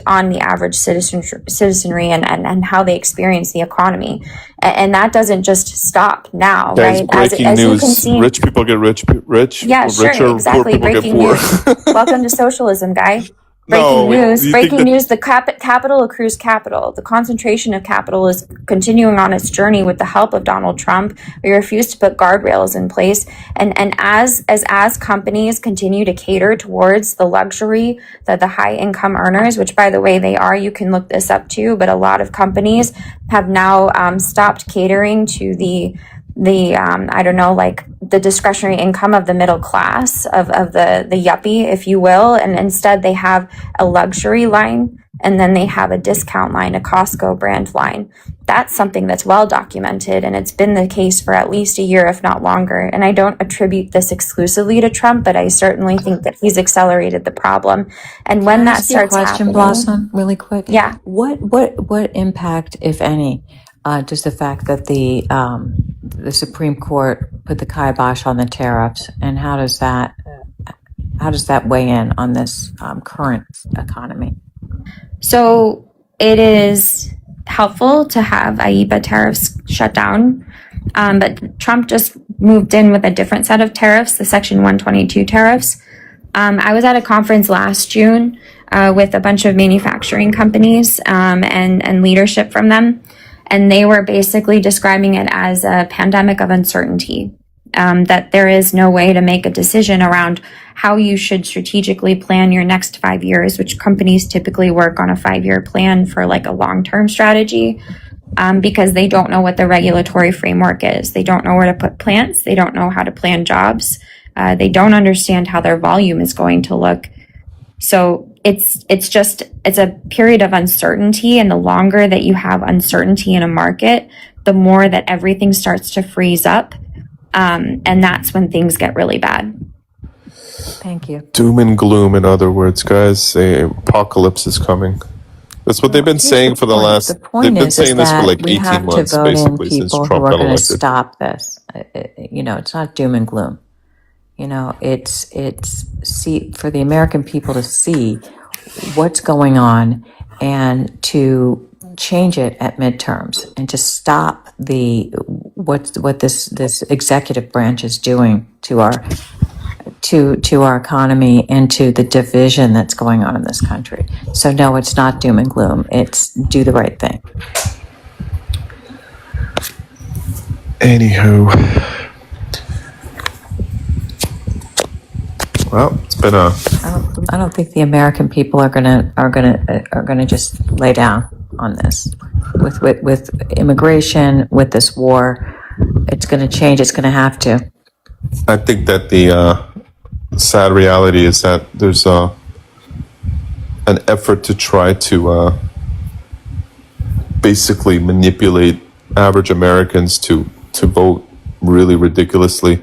on the average citizenry and how they experience the economy. And that doesn't just stop now, Guys, right? breaking As you news. can see, Rich people get rich. yeah, sure, Richer, poor exactly. people get Breaking poor. news. Welcome to socialism, guy. No, Breaking news. you think Breaking that- news. The capital accrues capital. The concentration of capital is continuing on its journey with the help of Donald Trump. We refuse to put guardrails in place. And as companies continue to cater towards the luxury, the high income earners, which by the way they are, you can look this up too. But a lot of companies have now stopped catering to the I don't know, like the discretionary income of the middle class of the yuppie, if you will. And instead they have a luxury line and then they have a discount line, a Costco brand line. That's something that's well documented. And it's been the case for at least a year, if not longer. And I don't attribute this exclusively to Trump, but I certainly think that he's accelerated the problem. And when that starts happening, Blossom, really quick. Yeah. What impact, if any, does the fact that the Supreme Court put the kibosh on the tariffs, and how does that weigh in on this current economy? So it is helpful to have IEEPA tariffs shut down, but Trump just moved in with a different set of tariffs, the Section 122 tariffs. I was at a conference last June with a bunch of manufacturing companies and leadership from them, and they were basically describing it as a pandemic of uncertainty. That there is no way to make a decision around how you should strategically plan your next 5 years, which companies typically work on a 5-year plan for like a long-term strategy, because they don't know what the regulatory framework is. They don't know where to put plants. They don't know how to plan jobs. They don't understand how their volume is going to look. So it's a period of uncertainty, and the longer that you have uncertainty in a market, the more that everything starts to freeze up, and that's when things get really bad. Thank you. Doom and gloom, in other words, guys. The apocalypse is coming. That's what they've been saying for the last. The point They've been is saying this for that like we 18 have to months, vote in basically, since people Trump who are got going to elected. stop this. It's not doom and gloom. It's see for the American people to see what's going on and to change it at midterms and to stop what this executive branch is doing to our economy and to the division that's going on in this country. So no, it's not doom and gloom. It's do the right thing. Anywho. Well, it's been a. I don't think the American people are gonna just lay down on this with immigration, with this war. It's gonna change. It's gonna have to. I think that the sad reality is that there's an effort to try to basically manipulate average Americans to vote really ridiculously.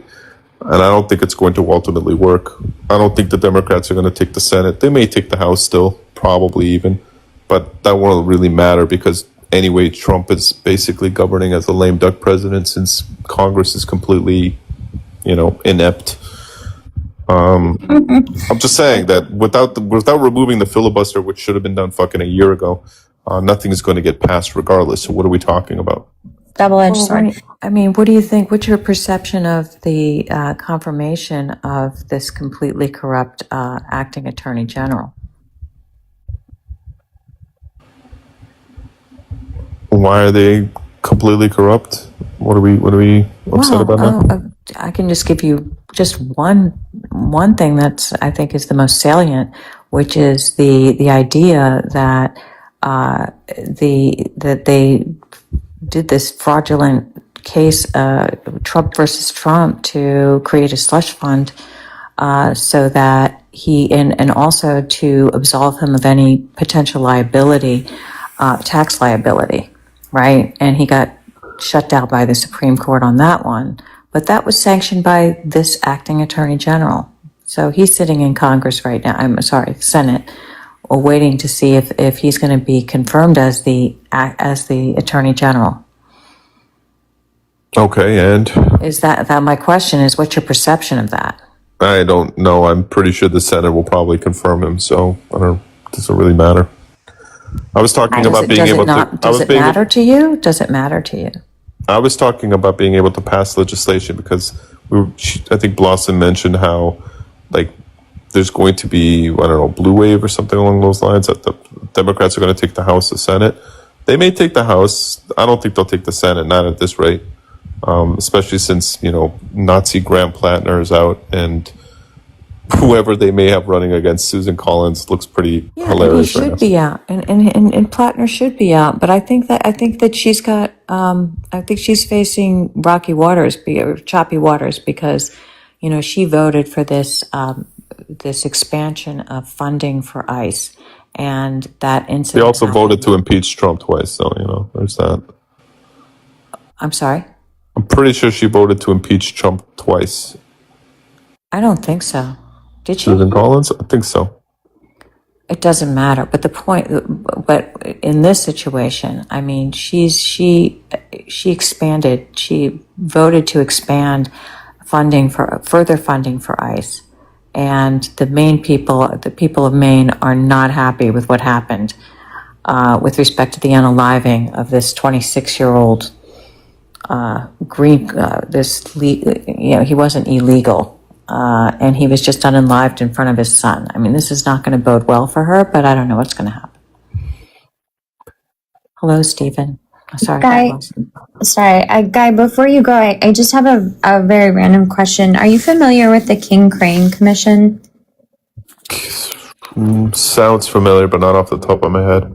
And I don't think it's going to ultimately work. I don't think the Democrats are going to take the Senate. They may take the House still, probably even. But that won't really matter because anyway, Trump is basically governing as a lame duck president since Congress is completely, inept. I'm just saying that without removing the filibuster, which should have been done fucking a year ago, nothing is going to get passed regardless. So what are we talking about? Double-edged sword. I mean, what do you think? What's your perception of the confirmation of this completely corrupt acting attorney general? Why are they completely corrupt? What are we upset about now? I can just give you just one thing that's I think is the most salient, which is the idea that that they did this fraudulent case, Trump versus Trump, to create a slush fund so that he and also to absolve him of any potential liability, tax liability, right? And he got shut down by the Supreme Court on that one. But that was sanctioned by this acting attorney general. So he's sitting in Congress right now. I'm sorry, Senate, or waiting to see if he's going to be confirmed as the attorney general. Okay, and is that my question is, what's your perception of that? I don't know. I'm pretty sure the Senate will probably confirm him. So I don't. It doesn't really matter. I was talking about being able to. Does it matter to you? Does it matter to you? I was talking about being able to pass legislation because I think Blossom mentioned how, like, there's going to be, I don't know, blue wave or something along those lines, that the Democrats are going to take the House, the Senate. They may take the House. I don't think they'll take the Senate, not at this rate, especially since, Nazi Graham Plattner is out and whoever they may have running against Susan Collins looks pretty hilarious. He should be out, and Plattner should be out. But I think that she's got. I think she's facing rocky waters, or choppy waters, because she voted for this this expansion of funding for ICE, and that incident. They also voted to impeach Trump twice, so there's that. I'm sorry. I'm pretty sure she voted to impeach Trump twice. I don't think so. Did she? Susan Collins? I think so. It doesn't matter. But but in this situation, I mean, she expanded. She voted to expand further funding for ICE, and the people of Maine, are not happy with what happened with respect to the unaliving of this 26-year-old he wasn't illegal. And he was just unalived in front of his son. I mean, this is not going to bode well for her, but I don't know what's going to happen. Hello, Stephen. Sorry. Guy, before you go, I just have a very random question. Are you familiar with the King Crane Commission? Sounds familiar, but not off the top of my head.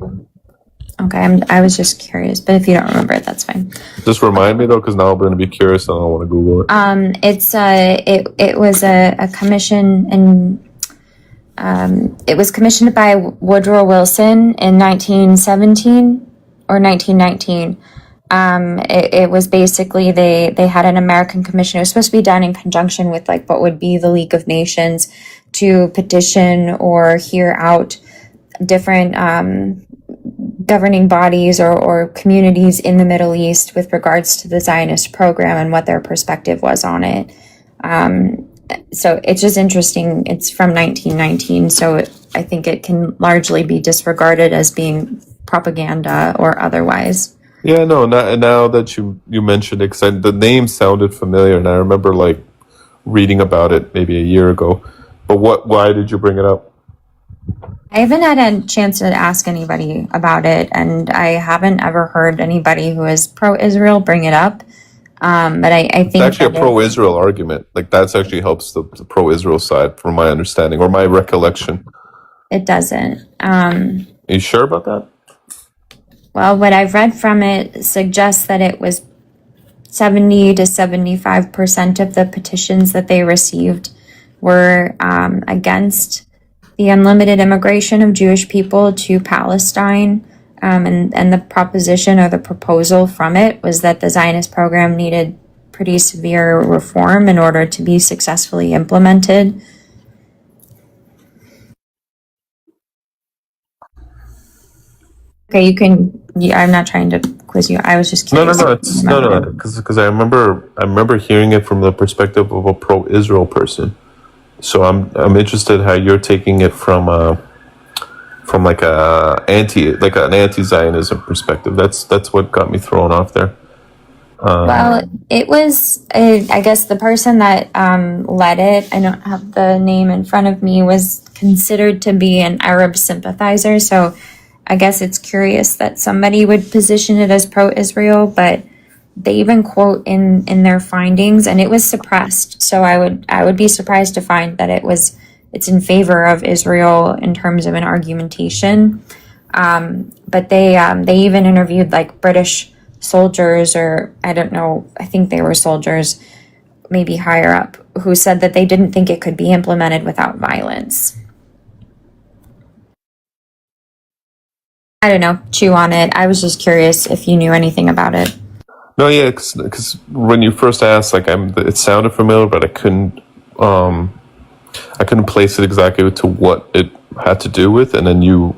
Okay, I was just curious, but if you don't remember it, that's fine. Just remind me though, because now I'm going to be curious and I don't want to Google it. It was a commission, and It was commissioned by Woodrow Wilson in 1917 or 1919. It was basically they had an American commission. It was supposed to be done in conjunction with like what would be the League of Nations to petition or hear out different governing bodies or communities in the Middle East with regards to the Zionist program and what their perspective was on it. So it's just interesting. It's from 1919, so I think it can largely be disregarded as being propaganda or otherwise. Yeah, no. Now that you mentioned it, 'cause the name sounded familiar, and I remember like reading about it maybe a year ago. But why did you bring it up? I haven't had a chance to ask anybody about it, and I haven't ever heard anybody who is pro-Israel bring it up. But I think It's actually a pro-Israel argument. Like that's actually helps the pro-Israel side, from my understanding or my recollection. it doesn't. Are you sure about that? Well, what I've read from it suggests that it was 70 to 75% of the petitions that they received were against the unlimited immigration of Jewish people to Palestine. And the proposition or the proposal from it was that the Zionist program needed pretty severe reform in order to be successfully implemented. Okay, I'm not trying to quiz you. I was just curious. No. Because I remember hearing it from the perspective of a pro-Israel person. So I'm interested how you're taking it from like an anti-Zionism perspective. That's what got me thrown off there. Well, it was, I guess the person that led it, I don't have the name in front of me, was considered to be an Arab sympathizer. So I guess it's curious that somebody would position it as pro-Israel, but they even quote in their findings, and it was suppressed. So I would be surprised to find that it's in favor of Israel in terms of an argumentation. But they even interviewed like British soldiers, or I don't know, I think they were soldiers, maybe higher up, who said that they didn't think it could be implemented without violence. I don't know, chew on it. I was just curious if you knew anything about it. No, yeah, because when you first asked, like, it sounded familiar, but I couldn't place it exactly to what it had to do with, and then you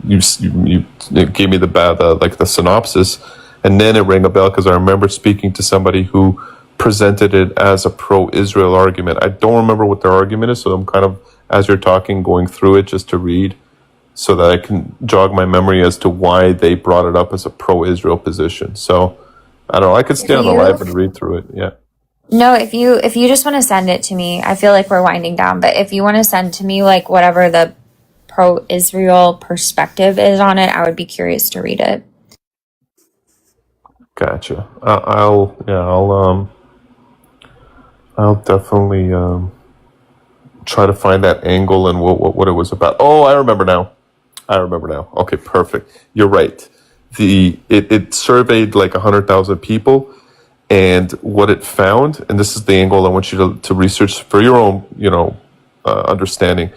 gave me the synopsis, and then it rang a bell because I remember speaking to somebody who presented it as a pro-Israel argument. I don't remember what their argument is, so I'm kind of, as you're talking, going through it just to read, so that I can jog my memory as to why they brought it up as a pro-Israel position. So I don't know. I could stay on the live and read through it. Yeah. No, if you just want to send it to me, I feel like we're winding down, but if you want to send to me like whatever the pro-Israel perspective is on it, I would be curious to read it. Gotcha. I'll definitely try to find that angle and what it was about. Oh, I remember now. Okay, perfect. You're right. It surveyed like 100,000 people, and what it found, and this is the angle I want you to research for your own, understanding.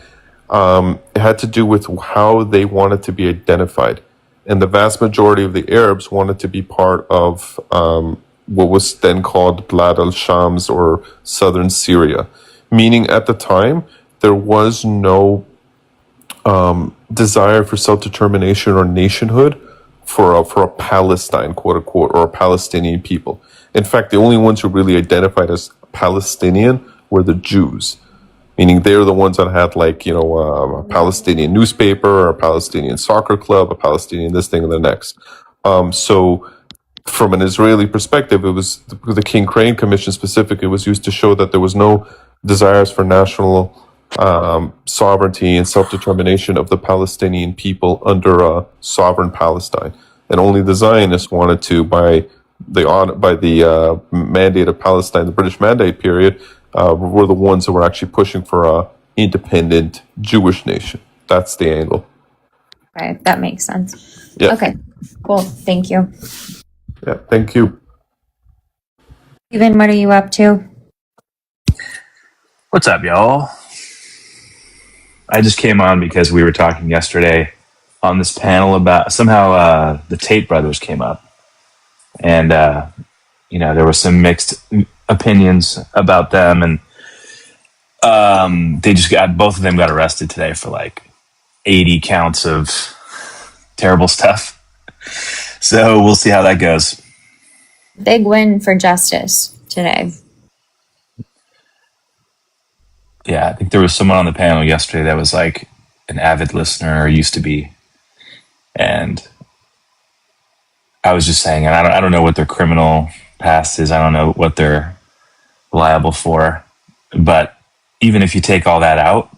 It had to do with how they wanted to be identified, and the vast majority of the Arabs wanted to be part of what was then called Blad al-Shams, or southern Syria, meaning at the time there was no desire for self-determination or nationhood for a Palestine, quote unquote, or a Palestinian people. In fact, the only ones who really identified as Palestinian were the Jews, meaning they're the ones that had a Palestinian newspaper, or a Palestinian soccer club, a Palestinian this thing and the next. So from an Israeli perspective, it was the King Crane Commission specifically was used to show that there was no desires for national sovereignty and self-determination of the Palestinian people under a sovereign Palestine, and only the Zionists wanted to, by the mandate of Palestine, the British Mandate period, were the ones that were actually pushing for a independent Jewish nation. That's the angle. Okay, that makes sense. Yeah. Okay, cool. Thank you. Yeah, thank you. Steven, what are you up to? What's up, y'all? I just came on because we were talking yesterday on this panel about somehow the Tate brothers came up, and there was some mixed opinions about them, and they just got both of them got arrested today for like 80 counts of terrible stuff. So we'll see how that goes. Big win for justice today. Yeah, I think there was someone on the panel yesterday that was like an avid listener or used to be. And I was just saying, I don't know what their criminal past is. I don't know what they're liable for. But even if you take all that out,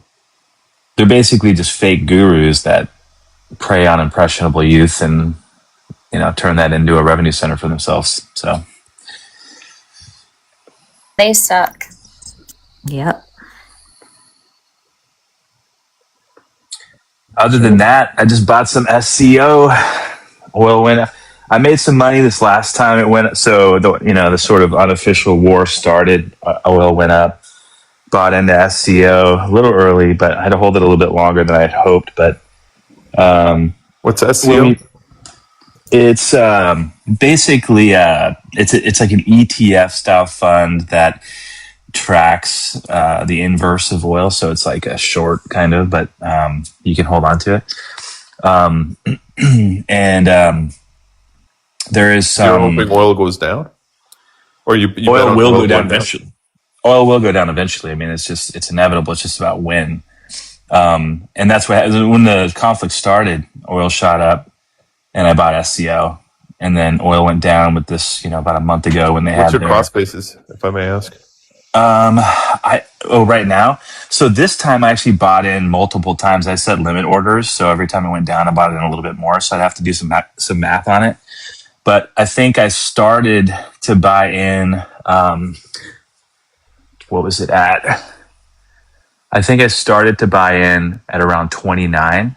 they're basically just fake gurus that prey on impressionable youth and, turn that into a revenue center for themselves. So They suck. Yep. other than that, I just bought some SCO. Oil went up. I made some money this last time it went. So the sort of unofficial war started. Oil went up. Bought into SCO a little early, but I had to hold it a little bit longer than I had hoped. But what's SCO? It's basically it's like an ETF style fund that tracks the inverse of oil, so it's like a short kind of, but you can hold on to it. And there is some. You're hoping oil goes down, or you oil will go down eventually. Oil will go down eventually. I mean, it's inevitable. It's just about when. And that's what when the conflict started, oil shot up, and I bought SCO, and then oil went down with this, about a month ago when they What's had your cost basis, if I may ask? Right now. So this time I actually bought in multiple times. I set limit orders, so every time it went down, I bought in a little bit more. So I'd have to do some math on it. But I think I started to buy in. What was it at? I think I started to buy in at around 29,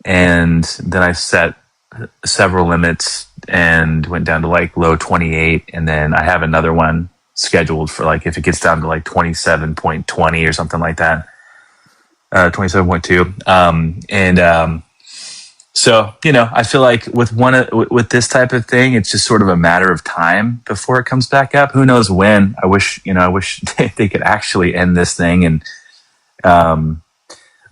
and then I set several limits and went down to like low 28, and then I have another one scheduled for like if it gets down to like 27.20 or something like that, 27.2. So I feel like with this type of thing, it's just sort of a matter of time before it comes back up. Who knows when? I wish they could actually end this thing, and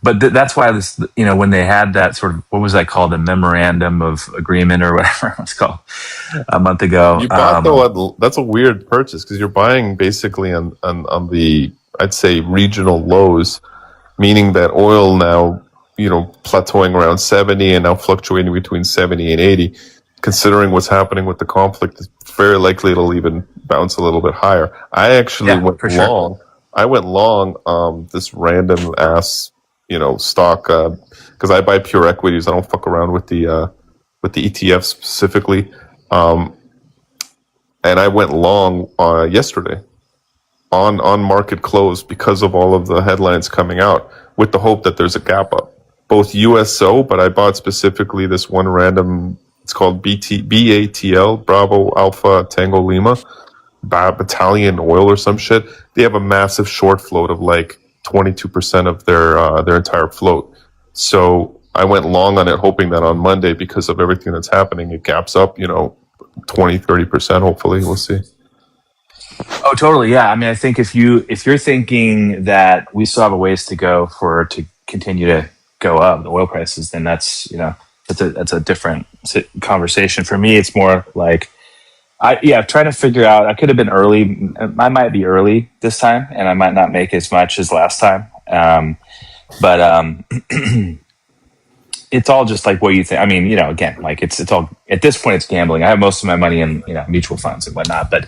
but that's why this, when they had that sort of, what was that called, a memorandum of agreement or whatever it was called a month ago. You bought that's a weird purchase because you're buying basically on the, I'd say, regional lows, meaning that oil now, plateauing around 70 and now fluctuating between 70 and 80. Considering what's happening with the conflict, it's very likely it'll even bounce a little bit higher. I actually went long. Sure. I went long this random ass, stock because I buy pure equities. I don't fuck around with the ETF specifically. And I went long yesterday on market close because of all of the headlines coming out, with the hope that there's a gap up. Both USO, but I bought specifically this one random. It's called BATL, Bravo Alpha Tango Lima, Battalion Oil or some shit. They have a massive short float of like 22% of their entire float. So I went long on it, hoping that on Monday, because of everything that's happening, it gaps up, 20-30%. Hopefully, we'll see. Oh, totally. Yeah. I mean, I think if you're thinking that we still have a ways to go for it to continue to go up, the oil prices, then that's that's a different conversation. For me, it's more like trying to figure out. I could have been early. I might be early this time, and I might not make as much as last time. But it's all just like what you think. I mean, again, like it's all at this point, it's gambling. I have most of my money in mutual funds and whatnot, but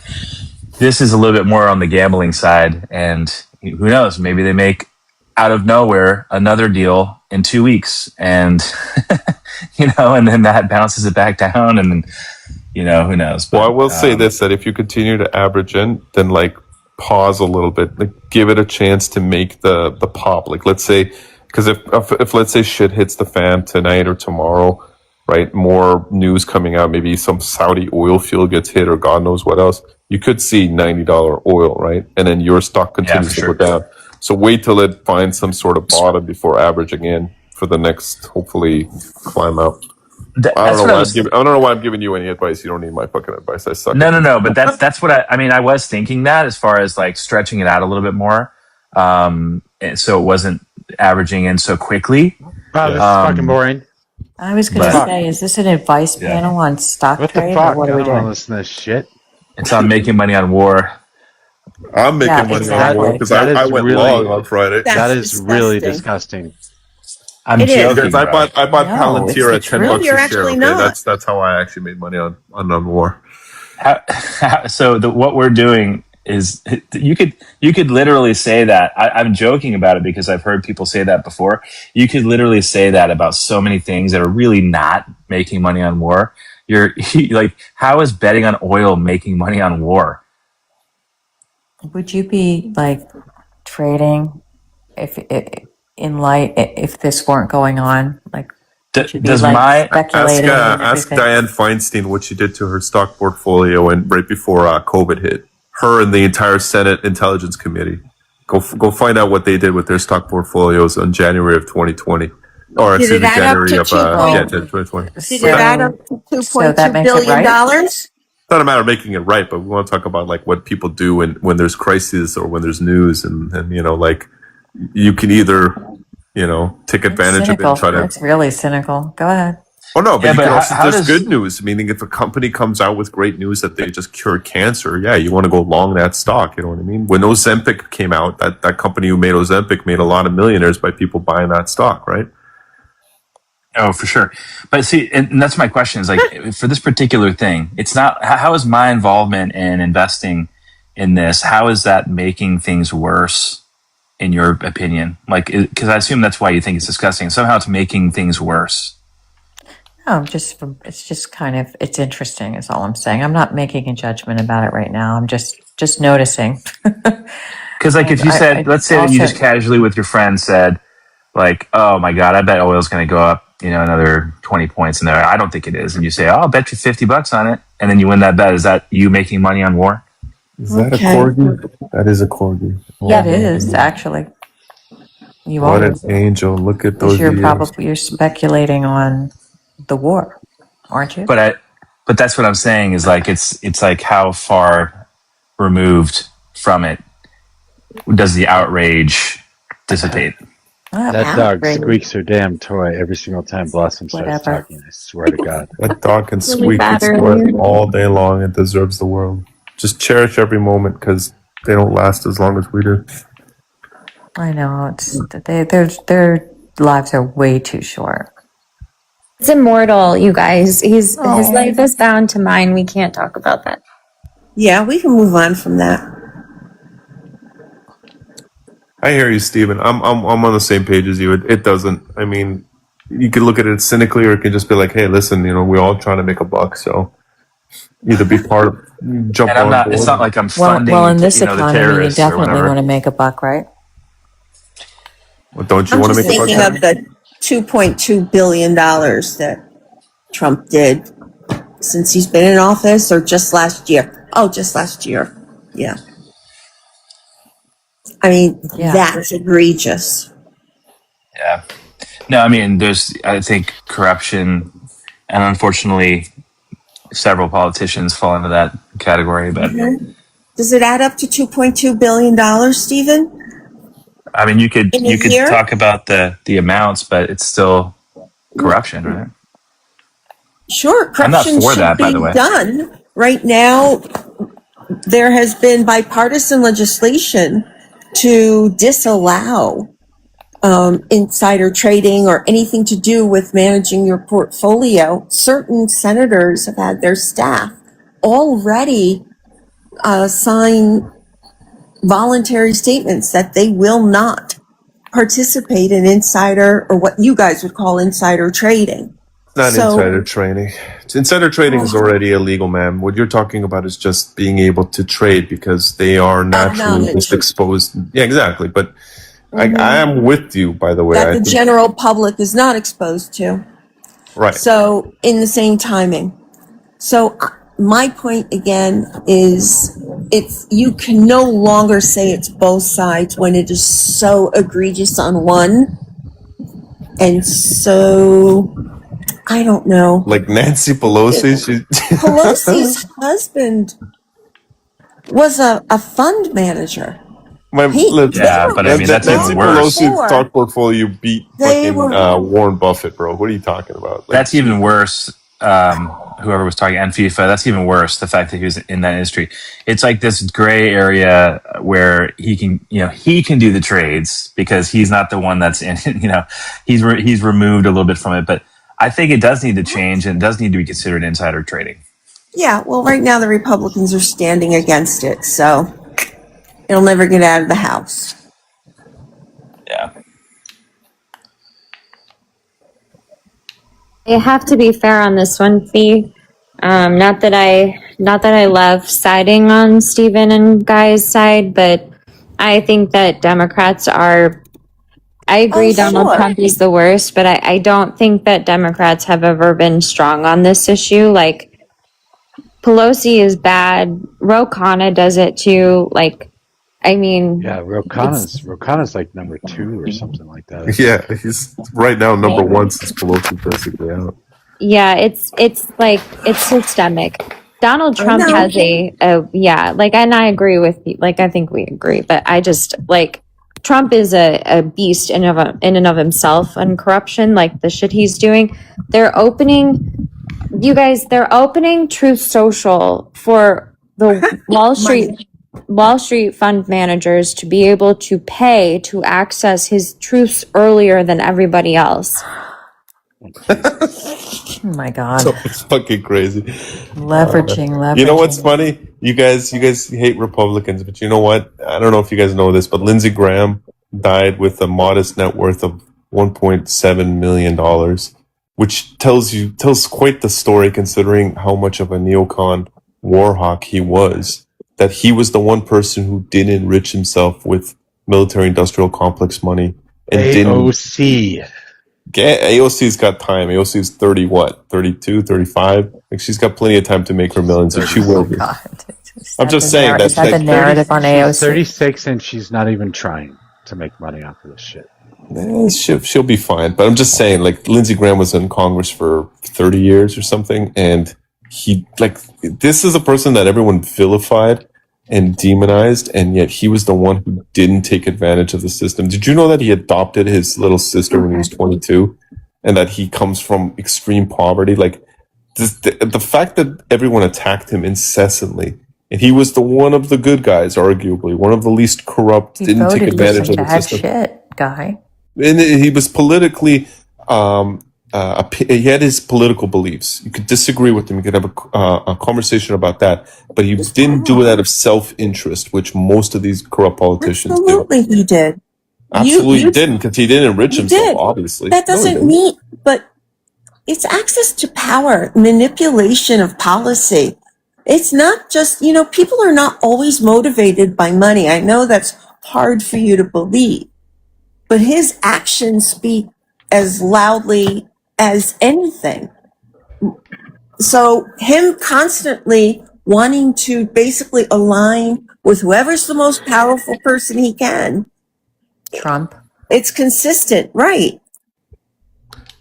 this is a little bit more on the gambling side. And who knows? Maybe they make out of nowhere another deal in 2 weeks, and and then that bounces it back down, and then who knows. But, well, I will say this, that if you continue to average in, then like pause a little bit, like give it a chance to make the pop. Like let's say, because if let's say shit hits the fan tonight or tomorrow, right? More news coming out, maybe some Saudi oil field gets hit or God knows what else. You could see $90 oil, right? And then your stock continues to go down. So wait till it finds some sort of bottom before averaging in for the next, hopefully, climb out. I don't know why I'm giving you any advice. You don't need my fucking advice. I suck. No. But that's what I mean. I was thinking that as far as like stretching it out a little bit more, and so it wasn't averaging in so quickly. Wow, this is fucking boring. I was going to say, is this an advice panel on stock What the trade? fuck? Or what I are we don't want to doing? listen to this shit. It's on making money on war. I'm making money on war because I went long on Friday. That is really disgusting. I'm joking. I bought Palantir at $10 You're a share. actually Okay, not. that's how I actually made money on war. So what we're doing is you could literally say that. I'm joking about it because I've heard people say that before. You could literally say that about so many things that are really not making money on war. You're like, how is betting on oil making money on war? Would you be like trading if this weren't going on? Like, Does my speculating? Ask Dianne Feinstein what she did to her stock portfolio and right before COVID hit. Her and the entire Senate Intelligence Committee. Go find out what they did with their stock portilios in January of 2020. Or excuse me, January of 2020. Did it add up to $2.2 billion? It's not a matter of making it right, but we want to talk about like what people do when there's crisis or when there's news, and like you can either take advantage of it and try to. It's really cynical. Go ahead. Oh no, but there's good news. Meaning, if a company comes out with great news that they just cured cancer, yeah, you want to go long that stock. You know what I mean? When Ozempic came out, that company who made Ozempic made a lot of millionaires by people buying that stock, right? Oh, for sure. But see, and that's my question is like, for this particular thing, it's not, how is my involvement in investing in this, how is that making things worse in your opinion? Like, because I assume that's why you think it's disgusting. Somehow it's making things worse. No, it's just kind of, it's interesting is all I'm saying. I'm not making a judgment about it right now. I'm just noticing. Because like if you said, let's say that you just casually with your friend said like, oh my God, I bet oil's going to go up, another 20 points in there. I don't think it is. And you say, oh, I'll bet you $50 on it. And then you win that bet. Is that you making money on war? Is that a corgi? That is a corgi. Yeah, it is actually. What an angel! Look at those. You're speculating on the war, aren't you? But that's what I'm saying is like it's like how far removed from it does the outrage dissipate? That dog squeaks her damn toy every single time Blossom starts talking. I swear to God. That dog can squeak its toy all day long. It deserves the world. Just cherish every moment because they don't last as long as we do. I know their lives are way too short. It's immortal, you guys. His life is bound to mine. We can't talk about that. Yeah, we can move on from that. I hear you, Stephen. I'm on the same page as you. It doesn't. I mean, you can look at it cynically, or it can just be like, hey, listen, we're all trying to make a buck, so either be part of, jump on board. It's not like I'm funding. Well, in this economy, you definitely want to make a buck, right? Well, don't you want to make a buck? I'm thinking of the $2.2 billion that Trump did since he's been in office, or just last year? Oh, just last year. Yeah. I mean, that's egregious. Yeah. No, I mean, I think corruption, and unfortunately, several politicians fall into that category. But does it add up to $2.2 billion, Stephen? I mean, you could talk about the amounts, but it's still corruption, right? Sure, corruption I'm not for should that, by be the way. done. Right now, there has been bipartisan legislation to disallow insider trading or anything to do with managing your portfolio. Certain senators have had their staff already sign voluntary statements that they will not participate in insider, or what you guys would call insider trading. Not insider trading. Insider trading is already illegal, ma'am. What you're talking about is just being able to trade because they are naturally just exposed. Yeah, exactly. But I am with you, by the way. That the general public is not exposed to. Right. So in the same timing. So my point again is you can no longer say it's both sides when it is so egregious on one. And so, I don't know. Like Nancy Pelosi. Pelosi's husband was a fund manager. Yeah, but I mean that's Nancy even worse. Pelosi's stock portfolio beat They fucking were- Warren Buffett, bro. What are you talking about? Like, That's even worse. Whoever was talking and FIFA, that's even worse. The fact that he was in that industry, it's like this gray area where he can do the trades because he's not the one that's in. He's removed a little bit from it, but I think it does need to change and it does need to be considered insider trading. Yeah, well, right now the Republicans are standing against it, so it'll never get out of the House. Yeah. I have to be fair on this one, Fee. Not that I love siding on Stephen and Guy's side, but I think that Democrats are. I agree, Donald Trump is the worst, but I don't think that Democrats have ever been strong on this issue. Like, Pelosi is bad. Ro Khanna does it too. Like, I mean, Yeah, Ro Khanna's like number 2 or something like that. yeah, he's right now number 1 since Pelosi's basically out. yeah, it's like it's systemic. Donald Trump has and I agree with you. Like, I think we agree, but I just like Trump is a beast in and of himself on corruption, like the shit he's doing. They're opening Truth Social for the Wall Street fund managers to be able to pay to access his truths earlier than everybody else. Oh my God. So it's fucking crazy. Leveraging. You know what's funny? You guys hate Republicans, but you know what? I don't know if you guys know this, but Lindsey Graham died with a modest net worth of $1.7 million, which tells quite the story considering how much of a neocon war hawk he was. That he was the one person who didn't enrich himself with military-industrial complex money. And AOC. AOC's got time. AOC's 32, 35. Like, she's got plenty of time to make her millions, and she will be. I'm just saying is that the narrative on AOC? She's 36 and she's not even trying to make money off of this shit. She'll be fine. But I'm just saying, like, Lindsey Graham was in Congress for 30 years or something, and this is a person that everyone vilified and demonized, and yet he was the one who didn't take advantage of the system. Did you know that he adopted his little sister when he was 22, and that he comes from extreme poverty? Like, the fact that everyone attacked him incessantly, and he was one of the good guys, arguably one of the least corrupt, didn't take advantage of the system. Shit, guy. And he was politically. He had his political beliefs. You could disagree with him. You could have a conversation about that. But he didn't do it out of self-interest, which most of these corrupt politicians do. Absolutely, he did. Absolutely, he didn't, because he didn't enrich himself, obviously. That doesn't mean, but it's access to power, manipulation of policy. It's not just, people are not always motivated by money. I know that's hard for you to believe, but his actions speak as loudly as anything. So him constantly wanting to basically align with whoever's the most powerful person he can. Trump. It's consistent, right?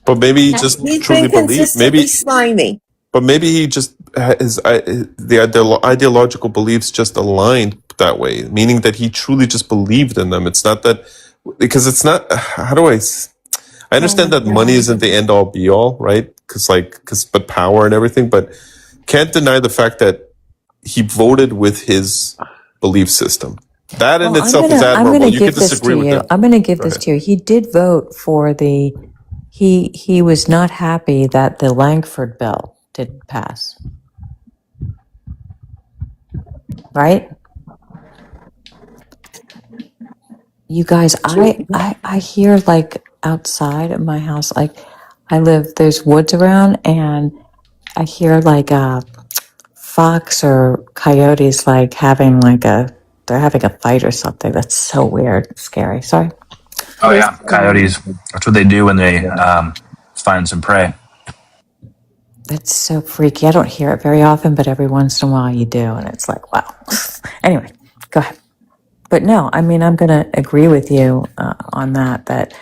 But maybe he just He's truly been believes. consistently slimy. But maybe he just the ideological beliefs just aligned that way, meaning that he truly just believed in them. It's not that, because it's not. How do I understand that money isn't the end all be all, right? But power and everything, but can't deny the fact that he voted with his belief system. That in itself is admirable. You can disagree with that. I'm going to give this to you. He did vote for he was not happy that the Langford bill didn't pass. Right? You guys, I hear, like, outside of my house, like, there's woods around, and I hear like a fox or coyotes, like, they're having a fight or something. That's so weird. Scary. Sorry. Oh yeah, coyotes. That's what they do when they find some prey. It's so freaky. I don't hear it very often, but every once in a while you do. And it's like, wow. Anyway, go ahead. But no, I mean, I'm going to agree with you on that,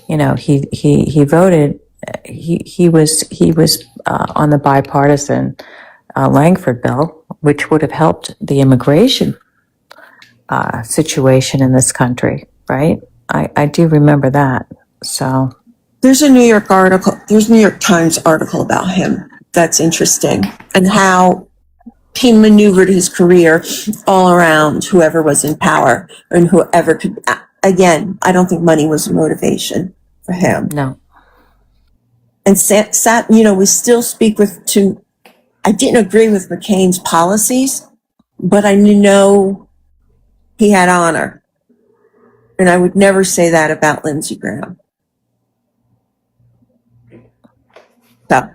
you know, he voted, he was on the bipartisan Langford bill, which would have helped the immigration situation in this country, right? I do remember that. So There's a New York Times article about him that's interesting, and how he maneuvered his career all around whoever was in power and whoever could. Again, I don't think money was a motivation for him. No. And we still speak I didn't agree with McCain's policies, but I know he had honor. And I would never say that about Lindsey Graham. So.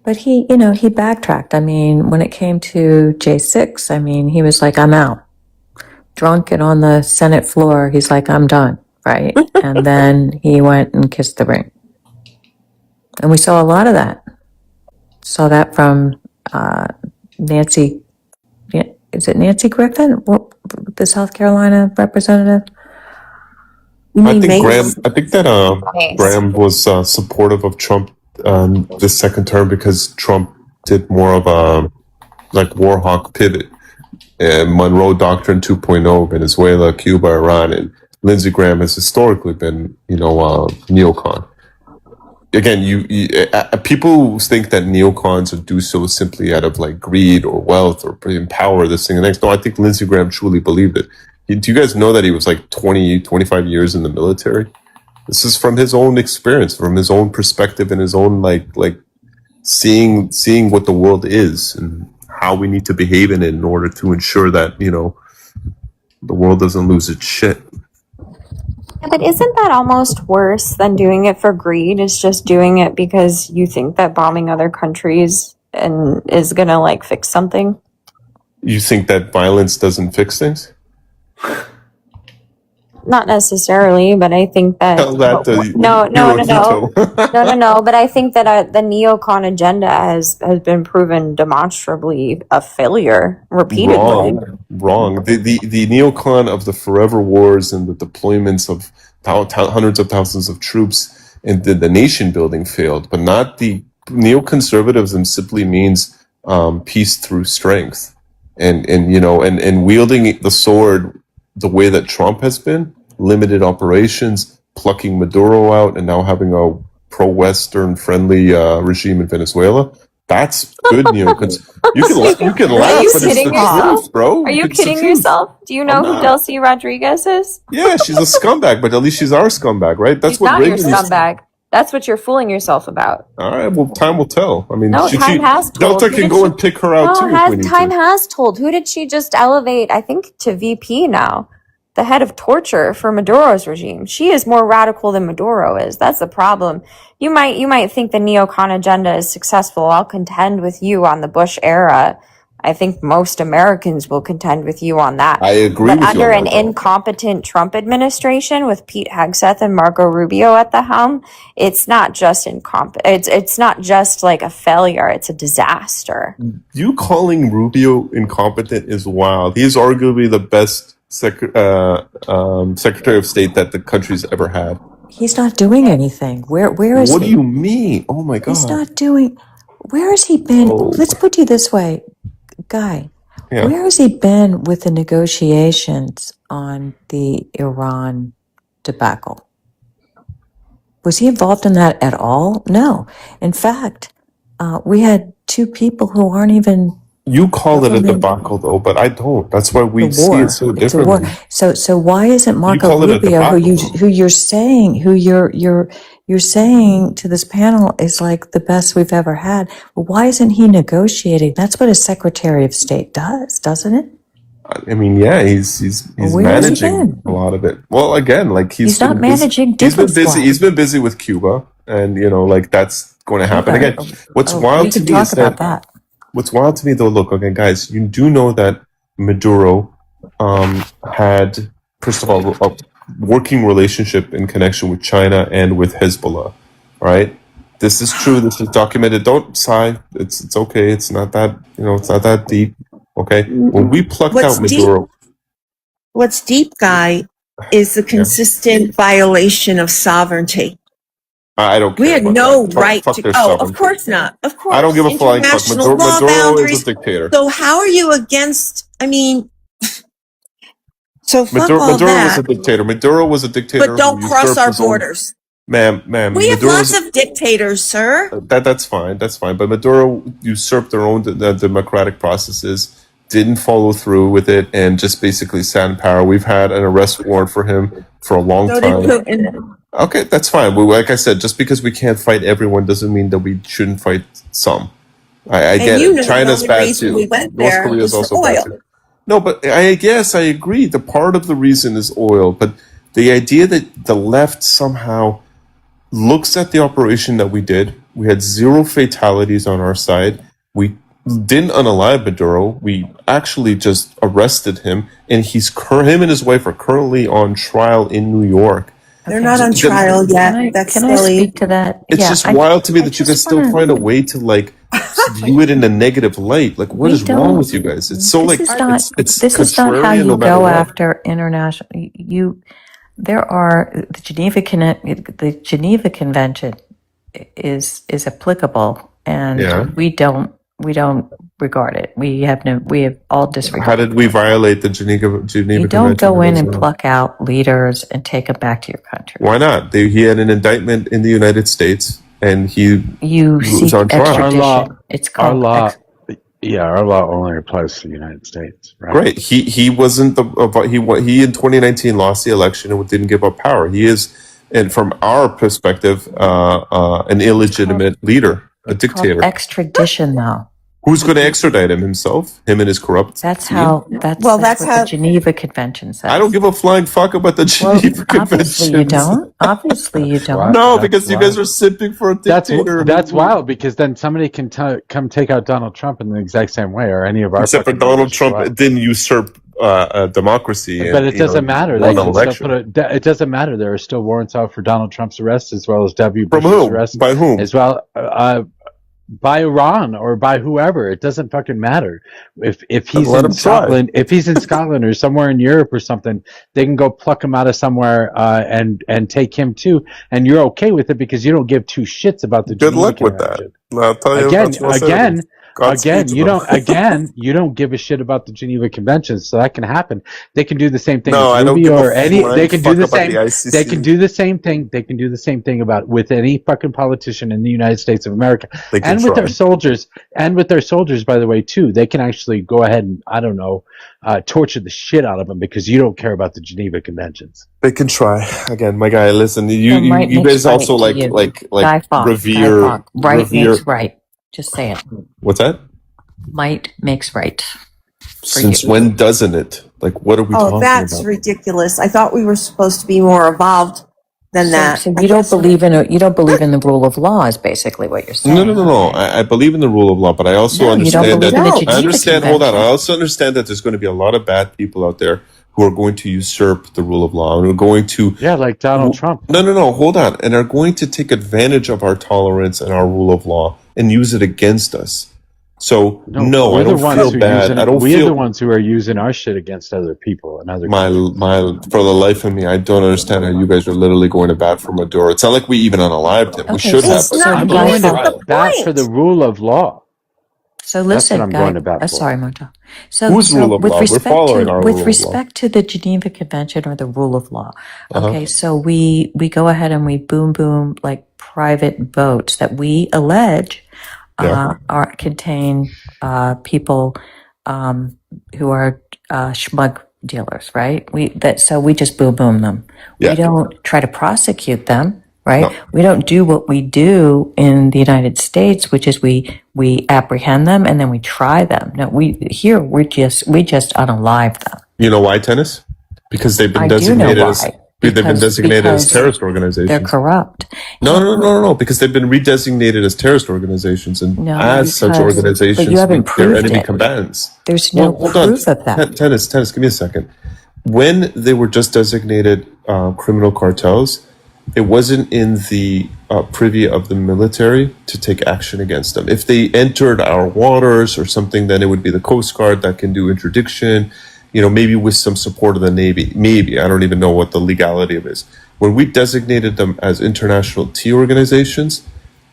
But he backtracked. I mean, when it came to J6, I mean, he was like, I'm out. Drunk and on the Senate floor, he's like, I'm done, right? And then he went and kissed the ring. And we saw a lot of that. Saw that from Nancy, is it Nancy Griffin? The South Carolina representative? I think that Graham was supportive of Trump this second term because Trump did more of a like war hawk pivot. Monroe Doctrine 2.0, Venezuela, Cuba, Iran, and Lindsey Graham has historically been, neocon. Again, people think that neocons do so simply out of like greed or wealth or power, this thing and next. No, I think Lindsey Graham truly believed it. Do you guys know that he was like 25 years in the military? This is from his own experience, from his own perspective, and his own like seeing what the world is and how we need to behave in it in order to ensure that, the world doesn't lose its shit. Yeah, but isn't that almost worse than doing it for greed? It's just doing it because you think that bombing other countries is gonna like fix something? You think that violence doesn't fix things? Not necessarily, but I think that Tell that to no. no. But I think that the neocon agenda has been proven demonstrably a failure repeatedly. Wrong. The neocon of the forever wars and the deployments of hundreds of thousands of troops and the nation building failed, but not the neoconservatism. Simply means peace through strength, and wielding the sword the way that Trump has been, limited operations, plucking Maduro out, and now having a pro-Western friendly regime in Venezuela. That's good neocons. You can laugh, but it's the truth, bro. Are you kidding yourself? Do you know who Delcy Rodriguez is? Yeah, she's a scumbag, but at least she's our scumbag, right? That's She's what not Reagan your scumbag. That's what you're fooling yourself about. All right, well, time will tell. I mean, no, time has told. Delta can go and pick her out too. Time has told. Who did she just elevate? I think to VP now, the head of torture for Maduro's regime. She is more radical than Maduro is. That's the problem. You might think the neocon agenda is successful. I'll contend with you on the Bush era. I think most Americans will contend with you on that. I agree but with under you an incompetent Trump administration with Pete Hegseth and Marco Rubio at the helm, it's not just it's not just like a failure, it's a disaster. You calling Rubio incompetent is wild. He is arguably the best Secretary of State that the country's ever had. He's not doing anything. Where is he? What do you mean? Oh my God. He's not doing. Where has he been? Let's put you this way, Guy. Yeah. Where has he been with the negotiations on the Iran debacle? Was he involved in that at all? No. In fact, we had two people who aren't even. You call it a debacle, though, but I don't. That's why we see it so differently. So why isn't Marco Rubio, who you're saying to this panel is like the best we've ever had? Well, why isn't he negotiating? That's what a Secretary of State does, doesn't it? I mean, yeah, he's managing a lot of it. Well, again, like he's not managing. He's been busy. He's been busy with Cuba, and that's going to happen again. What's wild to me is that. What's wild to me, though, look, okay, guys, you do know that Maduro had, first of all, working relationship in connection with China and with Hezbollah. Right? This is true. This is documented. Don't sigh. It's okay. It's not that it's not that deep. Okay. When we plucked out Maduro, What's deep, Guy, is the consistent violation of sovereignty. I don't care. We had about no that. right Fuck to. their Oh, sovereignty. of course not. Of course, I don't give a flying fuck. international law Maduro boundaries. is a dictator. So how are you against? I mean, so fuck Maduro all was a that. dictator. Maduro was a dictator. But don't who cross usurped our his own- borders. Ma'am. We have Maduro lots of dictators, sir. That's fine. That's fine. But Maduro usurped their own democratic processes, didn't follow through with it, and just basically sat in power. We've had an arrest warrant for him for a long So time. did Putin. Okay, that's fine. Well, like I said, just because we can't fight everyone doesn't mean that we shouldn't fight some. I get you it. know China's the bad reason too. we went North there Korea is was for also bad oil. too. No, but I guess I agree. The part of the reason is oil, but the idea that the left somehow looks at the operation that we did. We had 0 fatalities on our side. We didn't unalive Maduro. We actually just arrested him, and him and his wife are currently on trial in New York. They're not on trial yet. That's Can I silly. speak to that? It's just wild to me that you guys still find a way to view it in a negative light. Like, what is wrong with you guys? It's so This is not. it's This is not how contrarian you no matter go what. after international. There are the Geneva Convention is applicable, and we don't regard it. We have all disregard. How did we violate the Geneva You don't Convention? go in and pluck out leaders and take them back to your country. Why not? He had an indictment in the United States, and he was seek on trial. extradition. It's Our called law, our law only applies to the United States, right? Great. He wasn't he in 2019 lost the election and didn't give up power. He is, and from our perspective, an illegitimate leader, a dictator. Extradition, though. Who's going to extradite him? Himself? Him and his corrupt That's team? how. That's what the Geneva Convention says. I don't give a flying fuck about the Geneva Convention. Obviously you don't. Obviously you don't. No, because you guys are simping for a dictator. That's wild, because then somebody can come take out Donald Trump in the exact same way, or any of our. Except for Donald Trump didn't usurp democracy. But it doesn't matter. They can still it doesn't matter. There are still warrants out for Donald Trump's arrest, as well as W. From Bush's whom? arrest. By whom? As well. By Iran or by whoever, it doesn't fucking matter. If he's in Scotland, or somewhere in Europe or something, they can go pluck him out of somewhere and take him too, and you're okay with it because you don't give 2 shits about the. Good luck with that. I'll tell you you don't give a shit about the Geneva Convention, so that can happen. They can do the same thing. No, with I don't Ruby give a or any. They can do the fuck about same. the ICC. They can do the same thing. They can do the same thing with any fucking politician in the United States of America, and with their soldiers. And with their soldiers, by the way, too. They can actually go ahead and torture the shit out of them because you don't care about the Geneva Conventions. They can try. Again, my guy, listen, you guys also revere. Right makes right. Just say it. What's that? Might makes right. Since when doesn't it? Like, what are we talking about? Oh, that's ridiculous. I thought we were supposed to be more evolved than that. So you don't believe in the rule of law is basically what you're saying. No. I believe in the rule of law, but I also understand that. I understand. Hold on. I also understand that there's going to be a lot of bad people out there who are going to usurp the rule of law and are going to like Donald Trump. No. Hold on, and are going to take advantage of our tolerance and our rule of law and use it against us. So no, I don't feel bad. We're the ones who are using our shit against other people and other. For the life of me, I don't understand how you guys are literally going to bat for Maduro. It's not like we even unalived him. We should have. I'm going to bat for the rule of law. So listen, I'm going to bat for. Sorry, Mojo. So, whose rule of law? We're following our rule of law. With respect to the Geneva Convention or the rule of law, okay, so we go ahead and we boom like private votes that we allege contain people who are schmug dealers, right? So we just boom them. Yeah. We don't try to prosecute them. Right? No. We don't do what we do in the United States, which is we apprehend them and then we try them. No, we just unalive them. You know why, Tennis? Because they've been designated as terrorist organizations. They're corrupt. No. Because they've been redesignated as terrorist organizations, and such organizations, but you haven't they're proved enemy it. combatants. There's no proof of that. Tennis, give me a second. when they were just designated criminal cartels, it wasn't in the privy of the military to take action against them. If they entered our waters or something, then it would be the Coast Guard that can do interdiction, maybe with some support of the Navy. Maybe. I don't even know what the legality of it is. When we designated them as international T organizations,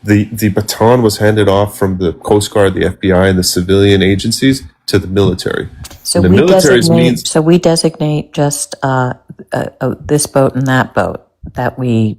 the baton was handed off from the Coast Guard, the FBI, and the civilian agencies to the military. So and the military's means. So we designate just this boat and that boat that we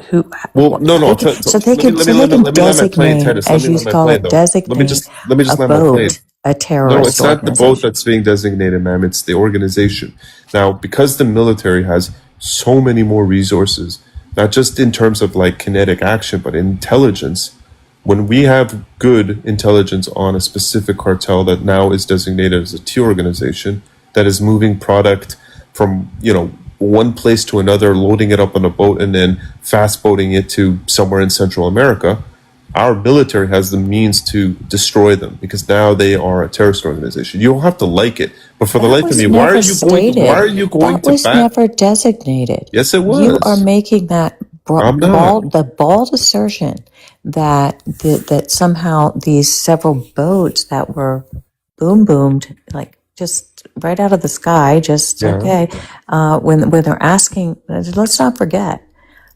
who. Well, no. So they can designate, as you call it, designate. Let me just land my plane. A terrorist. No, it's not the boat that's being designated, ma'am. It's the organization. Now, because the military has so many more resources, not just in terms of like kinetic action, but intelligence. When we have good intelligence on a specific cartel that now is designated as a T organization that is moving product from, one place to another, loading it up on a boat and then fast boating it to somewhere in Central America, our military has the means to destroy them because now they are a terrorist organization. You don't have to like it, but for the life of me, why are you going that was never designated. Yes, it was. You are making that the bald assertion that somehow these several boats that were boomed like just right out of the sky, when they're asking, let's not forget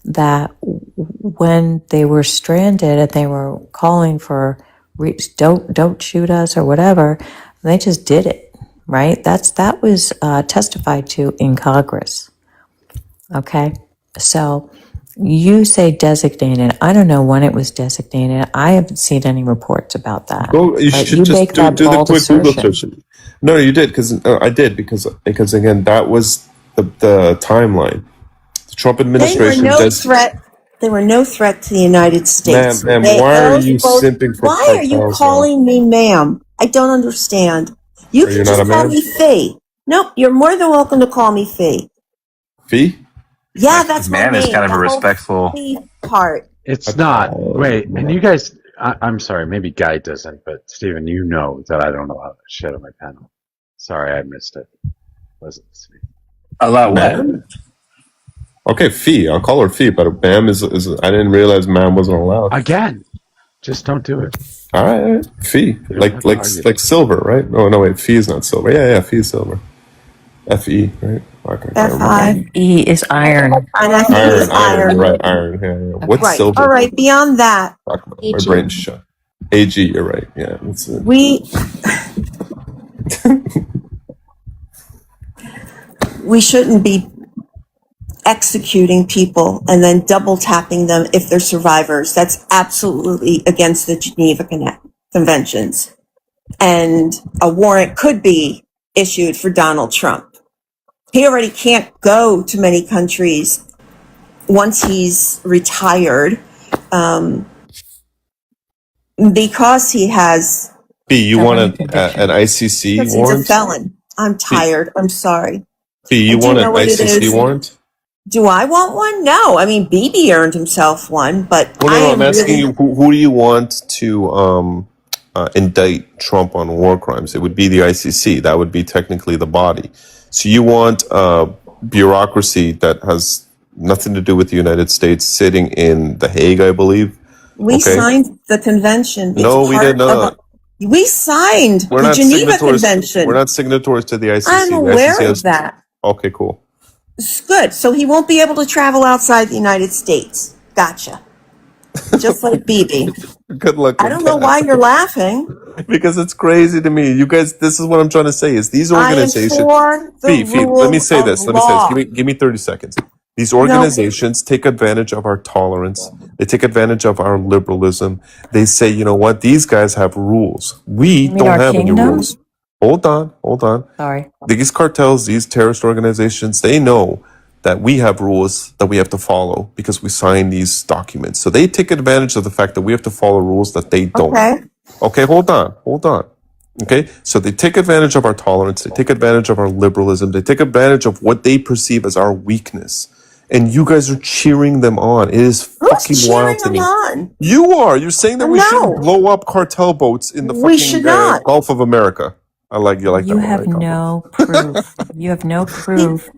that when they were stranded and they were calling for don't shoot us or whatever, they just did it, right? That was testified to in Congress. Okay, so you say designated. I don't know when it was designated. I haven't seen any reports about that. Well, you should just do the quick Google search. No, you did I did because again that was the timeline. The Trump administration. They were no threat to the United States. Ma'am, why are you simping for Why are you calling me ma'am? I don't understand. You can just call me Fee. Nope, you're more than welcome to call me Fee. Fee? Yeah, that's my name. Man is kind of a respectful Fee part. It's not. Wait, and you guys, I'm sorry, maybe Guy doesn't, but Stephen, you know that I don't allow shit on my panel. Sorry, I missed it. Wasn't me. Allow what? Okay, Fee. I'll call her Fee, but ma'am is I didn't realize ma'am wasn't allowed. Again, just don't do it. All right. Fee. Like silver, right? No, wait. Fee is not silver. Yeah, Fee is silver. F-E, right? Okay. F-I-E is iron. Iron, right, iron. Yeah. What's right. silver? All right, beyond that. My brain's shut. AG, you're right. Yeah, that's it. We shouldn't be executing people and then double tapping them if they're survivors. That's absolutely against the Geneva Conventions. And a warrant could be issued for Donald Trump. He already can't go to many countries once he's retired because he has... B, you want an ICC warrant? He's a felon. I'm tired. I'm sorry. B, you want an ICC warrant? Do I want one? No. I mean, Bibi earned himself one, but I'm asking you, who do you want to indict Trump on war crimes? It would be the ICC. That would be technically the body. So you want bureaucracy that has nothing to do with the United States sitting in The Hague, I believe. We signed the convention. No, we did not. We signed the Geneva Convention. We're not signatories to the ICC. I'm aware of that. Okay, cool. It's good. So he won't be able to travel outside the United States. Gotcha. Just like Bibi. Good luck. I don't know why you're laughing. Because it's crazy to me. You guys, this is what I'm trying to say is these organizations. Let me say this. Give me 30 seconds. These organizations take advantage of our tolerance. They take advantage of our liberalism. They say, you know what? These guys have rules. We don't have any rules. Hold on. Sorry. These cartels, these terrorist organizations, they know that we have rules that we have to follow because we sign these documents. So they take advantage of the fact that we have to follow rules that they don't. Okay, hold on. Okay, so they take advantage of our tolerance. They take advantage of our liberalism. They take advantage of what they perceive as our weakness. And you guys are cheering them on. It is fucking wild to me. You are. You're saying that we shouldn't blow up cartel boats in the fucking Gulf of America. I like you like You that one. have Right, Copper? no proof. You have no proof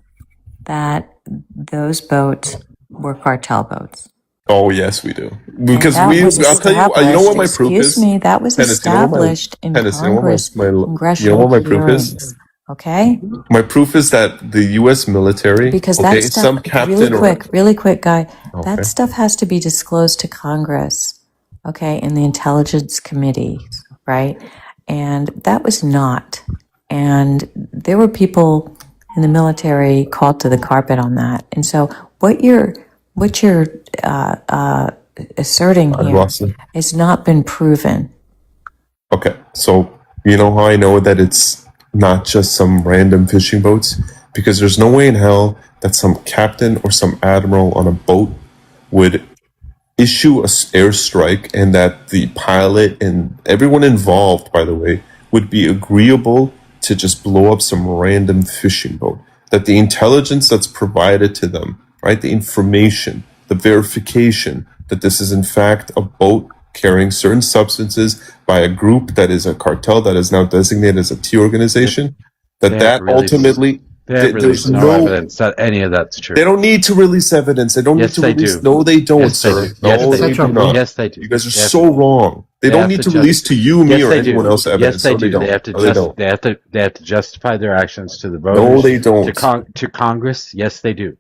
that those boats were cartel boats. Oh yes, we do. And Because that was I'll tell you. You know established, what my proof excuse is? me, that was Tennis. You know what my established in tennis. You know what Congress, my you know congressional what my proof is? hearings. Okay? My proof is that the U.S. military. Because Okay, that stuff, some captain really quick, guy, Okay. that stuff has to be disclosed to Congress, okay, in the Intelligence Committee, right? And that was not. And there were people in the military called to the carpet on that. And so what you're asserting I've here lost it. has not been proven. Okay, so you know how I know that it's not just some random fishing boats? Because there's no way in hell that some captain or some admiral on a boat would issue a airstrike and that the pilot and everyone involved, by the way, would be agreeable to just blow up some random fishing boat. That the intelligence that's provided to them, right, the information, the verification that this is in fact a boat carrying certain substances by a group that is a cartel that is now designated as a T organization, that ultimately They have there's released no evidence that any of that's true. they don't need to release evidence. They don't Yes, need to they release. do. No, they don't, Yes, they sir. do. No, Yes, they they do. do not. Yes, they do. You guys are They have so to- wrong. They don't have need to just- release to you, me, Yes, or they anyone do. else evidence. Yes, they No, do. don't. They have to No, they don't. they have to justify their actions to the voters. No, they don't. To Congress, yes, they do.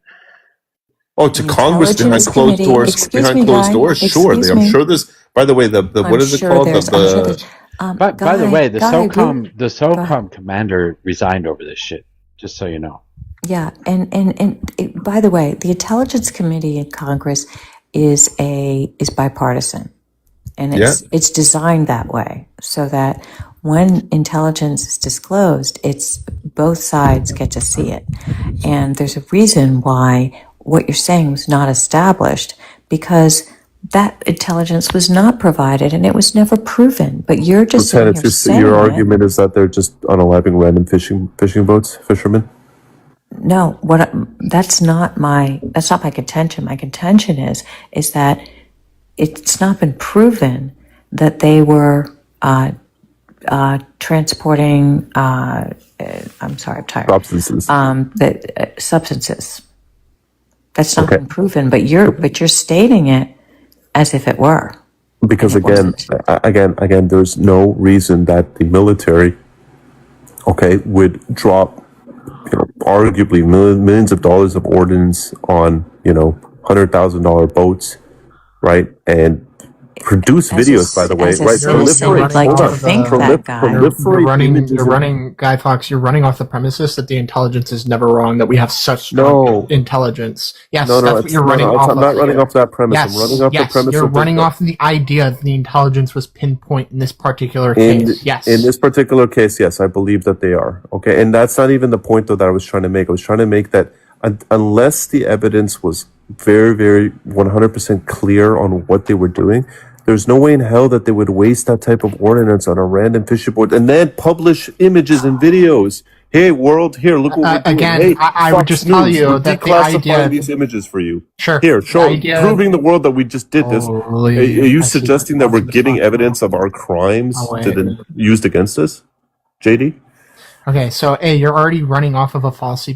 Oh, to Congress behind Intelligence closed Committee, doors. excuse Behind me, closed Guy, doors, sure. excuse I'm me. sure there's. By the way, the I'm what is it sure called? there's- I'm sure there's- By the way, the Guy, SOCOM commander resigned over this shit. Just so you know. Yeah, and by the way, the Intelligence Committee in Congress is bipartisan, and it's designed that way so that when intelligence is disclosed, it's both sides get to see it, and there's a reason why what you're saying was not established because that intelligence was not provided and it was never proven. But you're just sitting here saying your it. argument is that they're just unaliving random fishing boats, fishermen. No, that's not my contention. My contention is that it's not been proven that they were transporting. I'm sorry, I'm tired. Substances. Substances. That's not been proven, but you're stating it as if it were. Because again, there's no reason that the military, would drop, arguably millions of dollars of ordnance on, $100,000 boats, right? And produce videos, by the way, right? You're running, Guy Fawkes, you're running off the premises that the intelligence is never wrong, that we have such strong intelligence. Yes, that's what you're running off of. I'm not running off that premise. Yes, I'm running off the premise. You're running off the idea that the intelligence was pinpoint in this particular case. Yes. In this particular case, yes, I believe that they are. Okay. And that's not even the point, though, that I was trying to make. I was trying to make that unless the evidence was very, very 100% clear on what they were doing, there's no way in hell that they would waste that type of ordinance on a random fishing boat and then publish images and videos. Hey, world, here, look what we're doing. Again, hey, I would just tell you that the idea these images for you. Sure. Here, proving the world that we just did this. Are you suggesting that we're giving evidence of our crimes used against us, JD? Okay, so A, you're already running off of a false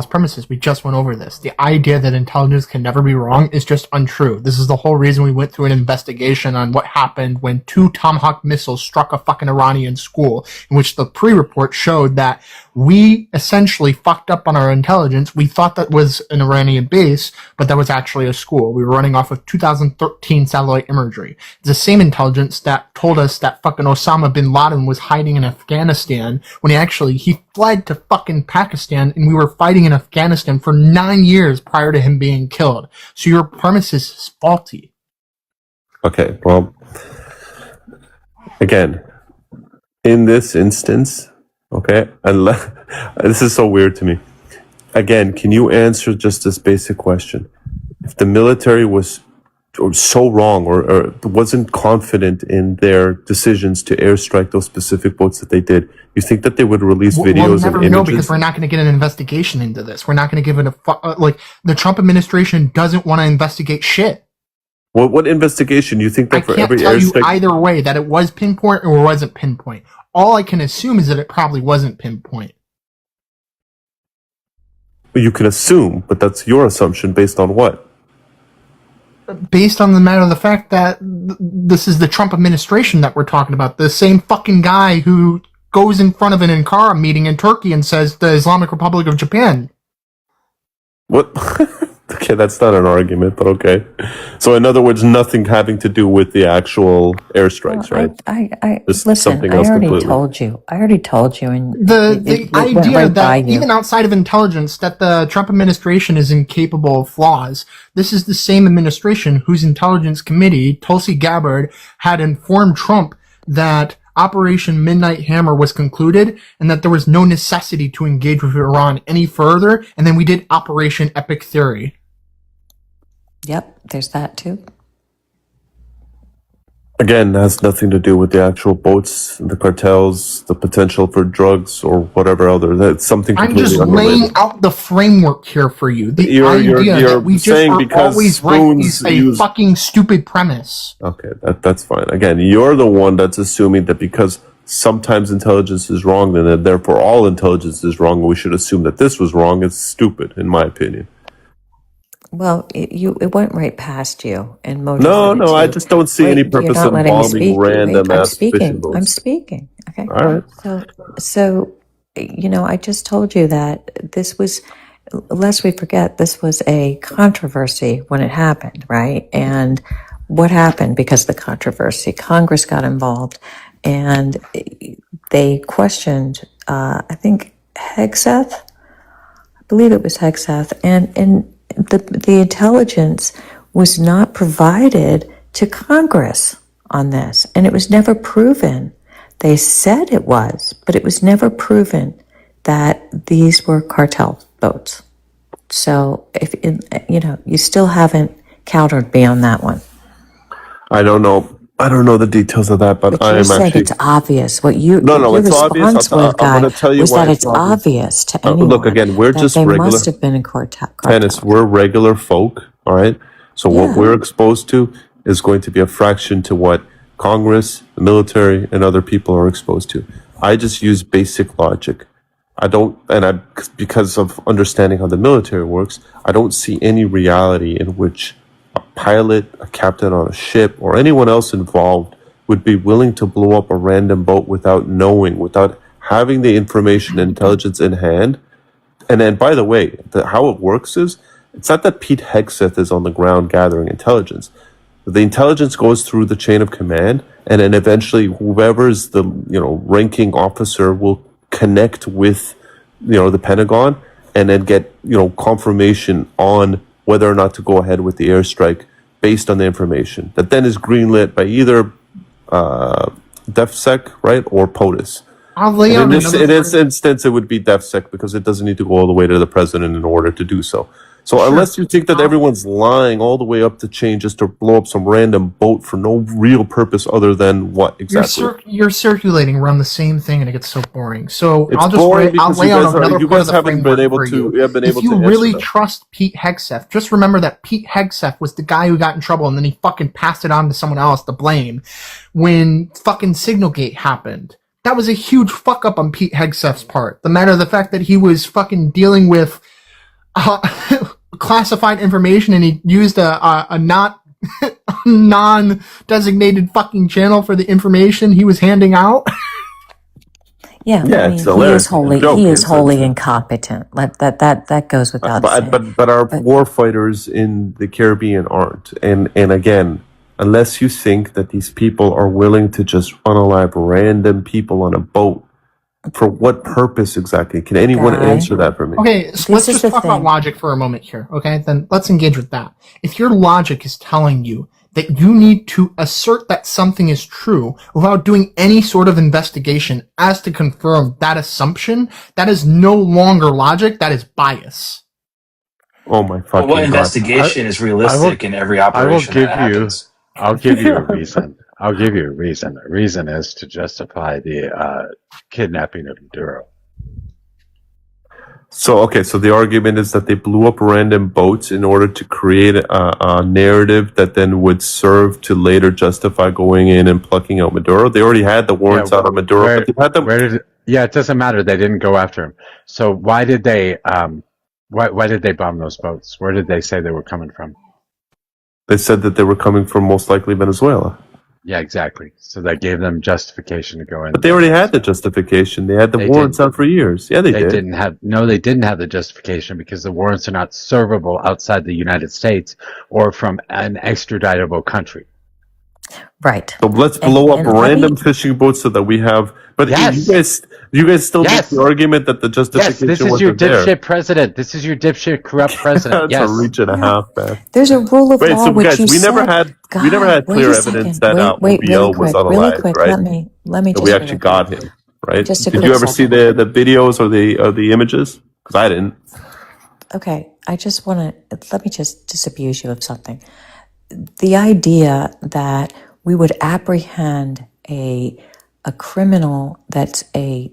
premises. We just went over this. The idea that intelligence can never be wrong is just untrue. This is the whole reason we went through an investigation on what happened when 2 Tomahawk missiles struck a fucking Iranian school, in which the pre-report showed that we essentially fucked up on our intelligence. We thought that was an Iranian base, but that was actually a school. We were running off of 2013 satellite imagery. It's the same intelligence that told us that fucking Osama bin Laden was hiding in Afghanistan when he fled to fucking Pakistan, and we were fighting in Afghanistan for 9 years prior to him being killed. So your premise is faulty. Okay, well, again, in this instance, this is so weird to me. Again, can you answer just this basic question? If the military was so wrong or wasn't confident in their decisions to airstrike those specific boats that they did, you think that they would release videos we'll never and images? know because we're not going to get an investigation into this. We're not going to give it the Trump administration doesn't want to investigate shit. What investigation? You think that for every airstrike? I can't tell you airstrike? either way that it was pinpoint or wasn't pinpoint. all I can assume is that it probably wasn't pinpoint. You can assume, but that's your assumption based on what? Based on the matter of the fact that this is the Trump administration that we're talking about. The same fucking guy who goes in front of an Ankara meeting in Turkey and says the Islamic Republic of Japan. What? Okay, that's not an argument, but okay. So, in other words, nothing having to do with the actual airstrikes, right? Listen, I already told you. And the idea that even outside of intelligence, that the Trump administration is incapable of flaws. This is the same administration whose intelligence committee, Tulsi Gabbard, had informed Trump that Operation Midnight Hammer was concluded and that there was no necessity to engage with Iran any further. And then we did Operation Epic Theory. Yep, there's that too. Again, has nothing to do with the actual boats, the cartels, the potential for drugs, or whatever other. That's something I'm completely just unrelated. laying out the framework here for you. The idea that we just are always right is a fucking stupid premise. Okay, that's fine. Again, you're the one that's assuming that because sometimes intelligence is wrong, then therefore all intelligence is wrong, and we should assume that this was wrong. It's stupid, in my opinion. Well, it went right past you, and Mojo. No, I just don't see any purpose in bombing random ass fishing boats. I'm speaking. Okay. All right. So, I just told you that this was, lest we forget, this was a controversy when it happened, right? And what happened because of the controversy? Congress got involved, and they questioned, I think, Hegseth. I believe it was Hegseth, and the intelligence was not provided to Congress on this, and it was never proven. They said it was, but it was never proven that these were cartel boats. So, if you still haven't countered me on that one. I don't know the details of that, but I am saying actually. It's obvious. What your it's response obvious. I'm going to tell you was why that it's obvious to anyone. Look, again, we're that just they regular. must have been in cartel. Tennis, we're regular folk, all right? So what we're exposed to is going to be a fraction to what Congress, the military, and other people are exposed to. I just use basic logic. Because of understanding how the military works, I don't see any reality in which a pilot, a captain on a ship, or anyone else involved would be willing to blow up a random boat without knowing, without having the information and intelligence in hand. And then, by the way, how it works is, it's not that Pete Hegseth is on the ground gathering intelligence. The intelligence goes through the chain of command, and then eventually whoever's the ranking officer will connect with the Pentagon, and then get confirmation on whether or not to go ahead with the airstrike based on the information that then is greenlit by either DefSec, right, or POTUS. In this instance, it would be DefSec because it doesn't need to go all the way to the president in order to do so. So unless you think that everyone's lying all the way up the chain just to blow up some random boat for no real purpose other than what exactly? You're circulating around the same thing, and it gets so boring. So It's I'll boring lay out another you part guys of the haven't been able framework for to. you. Have been able If you to really answer that. trust Pete Hegseth, just remember that Pete Hegseth was the guy who got in trouble, and then he fucking passed it on to someone else to blame when fucking Signalgate happened. That was a huge fuck up on Pete Hegseth's part. The matter of the fact that he was fucking dealing with classified information, and he used a not non-designated fucking channel for the information he was handing out. Yeah, it's he hilarious. is wholly incompetent. That goes without saying. But our war fighters in the Caribbean aren't. And again, unless you think that these people are willing to just unalive random people on a boat, for what purpose exactly? Can anyone answer that for me? Okay, so let's just talk about logic for a moment here, okay? Then let's engage with that. If your logic is telling you that you need to assert that something is true without doing any sort of investigation as to confirm that assumption, that is no longer logic, that is bias. Oh my fucking what God. investigation is realistic in every operation that happens? I'll give you a reason. I'll give you a reason. A reason is to justify the kidnapping of Maduro. So the argument is that they blew up random boats in order to create a narrative that then would serve to later justify going in and plucking out Maduro. They already had the warrants out on Maduro, but they had them. It doesn't matter. They didn't go after him. So why did they why did they bomb those boats? Where did they say they were coming from? They said that they were coming from most likely Venezuela. Yeah, exactly. So that gave them justification to go in. But they already had the justification. They had the warrants out for years. Yeah, they did. They didn't have the justification because the warrants are not servable outside the United States or from an extraditable country. Right. So let's blow up random fishing boats so that we have. But you guys still make the argument that the justification this is wasn't your there. dipshit president. This is your dipshit corrupt president. That's a reach and a half, man. There's a rule of law which guys, you we never said. had clear evidence that OBL was unalive, really quick. right? Let me that just we actually got him, right? Just a Did quick you ever see second. the videos or the images? Because I didn't. Okay, I just want to let me just disabuse you of something. The idea that we would apprehend a criminal that's a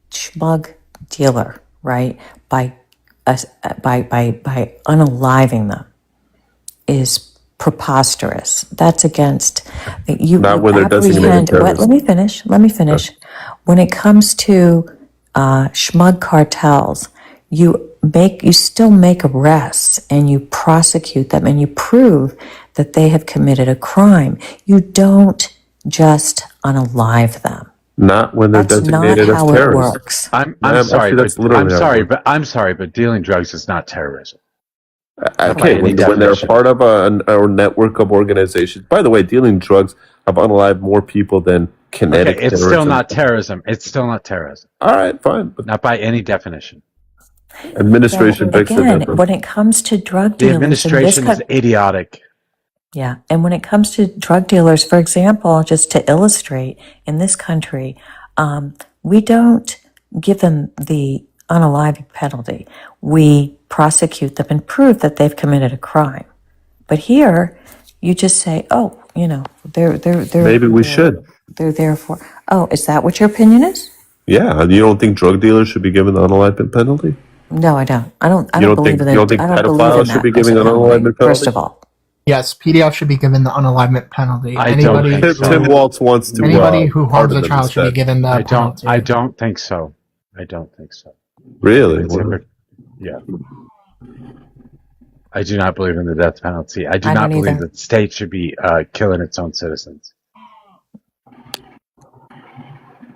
schmug dealer, right? By unaliving them is preposterous. That's against you. Not when they're designated terrorists. Let me finish. When it comes to schmug cartels, you still make arrests and you prosecute them and you prove that they have committed a crime. You don't just unalive them. Not when they're designated as terrorists. It works. I'm sorry, but dealing drugs is not terrorism. Okay, when they're part of a network of organizations. By the way, dealing drugs have unalived more people than kinetic it's terrorism. still not terrorism. It's still not terrorism. All right, fine. But not by any definition. Administration makes the difference. When it comes to drug The dealers, administration is idiotic. Yeah, and when it comes to drug dealers, for example, just to illustrate, in this country, we don't give them the unaliving penalty. We prosecute them and prove that they've committed a crime. But here, you just say, "Oh, they're maybe we should." They're there for. Oh, is that what your opinion is? Yeah, you don't think drug dealers should be given the unaliving penalty? No, I don't. I don't believe in that. You don't think pedophiles should be given an unaliving penalty? First of all. Yes, PDF should be given the unalivement penalty. Tim Waltz wants to. Anybody who harms a child should be given the penalty. I don't think so. Really? Yeah. I do not believe in the death penalty. I do not believe that the state should be killing its own citizens.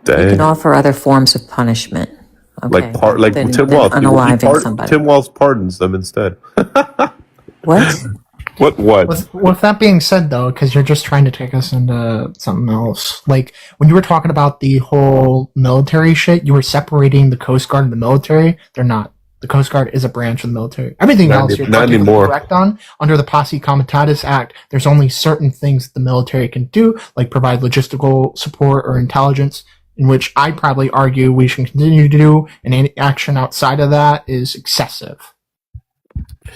You can offer other forms of punishment. Okay. Like Tim Waltz. Unaliving somebody. Tim Waltz pardons them instead. What? What? With that being said, though, because you're just trying to take us into something else. Like, when you were talking about the whole military shit, you were separating the Coast Guard and the military. They're not. The Coast Guard is a branch of the military. Everything else you're not anymore. Correct on. Under the Posse Comitatus Act, there's only certain things the military can do, like provide logistical support or intelligence, in which I probably argue we should continue to do, and any action outside of that is excessive.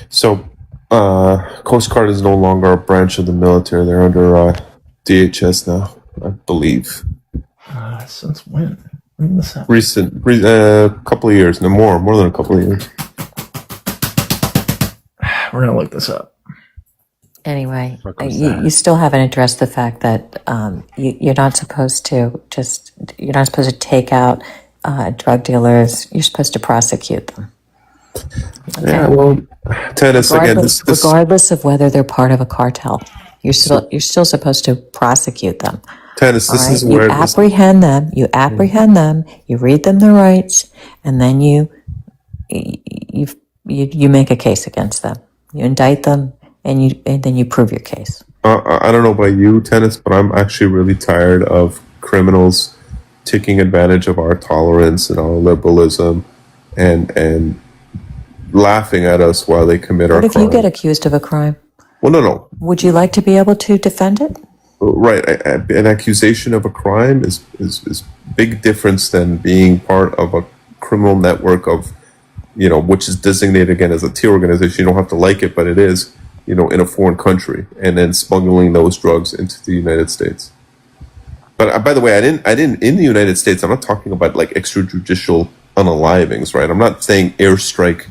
So, Coast Guard is no longer a branch of the military. They're under DHS now, I believe. Since when? When was that? Recent, couple of years. No, more than a couple of years. We're gonna look this up. Anyway, you still haven't addressed the fact that you're not supposed to take out drug dealers. You're supposed to prosecute them. Okay. Yeah, well, tennis again. Regardless of whether they're part of a cartel, you're still supposed to prosecute them. Tennis. This is you where apprehend them. You apprehend them. You read them their rights, and then you make a case against them. You indict them, and then you prove your case. I don't know about you, Tennis, but I'm actually really tired of criminals taking advantage of our tolerance and our liberalism, and laughing at us while they commit our What if crime. you get accused of a crime? Well, no. Would you like to be able to defend it? Right. An accusation of a crime is big difference than being part of a criminal network of, which is designated again as a tier organization. You don't have to like it, but it is, in a foreign country, and then smuggling those drugs into the United States. But by the way, I didn't in the United States. I'm not talking about like extrajudicial unalivings, right? I'm not saying airstrike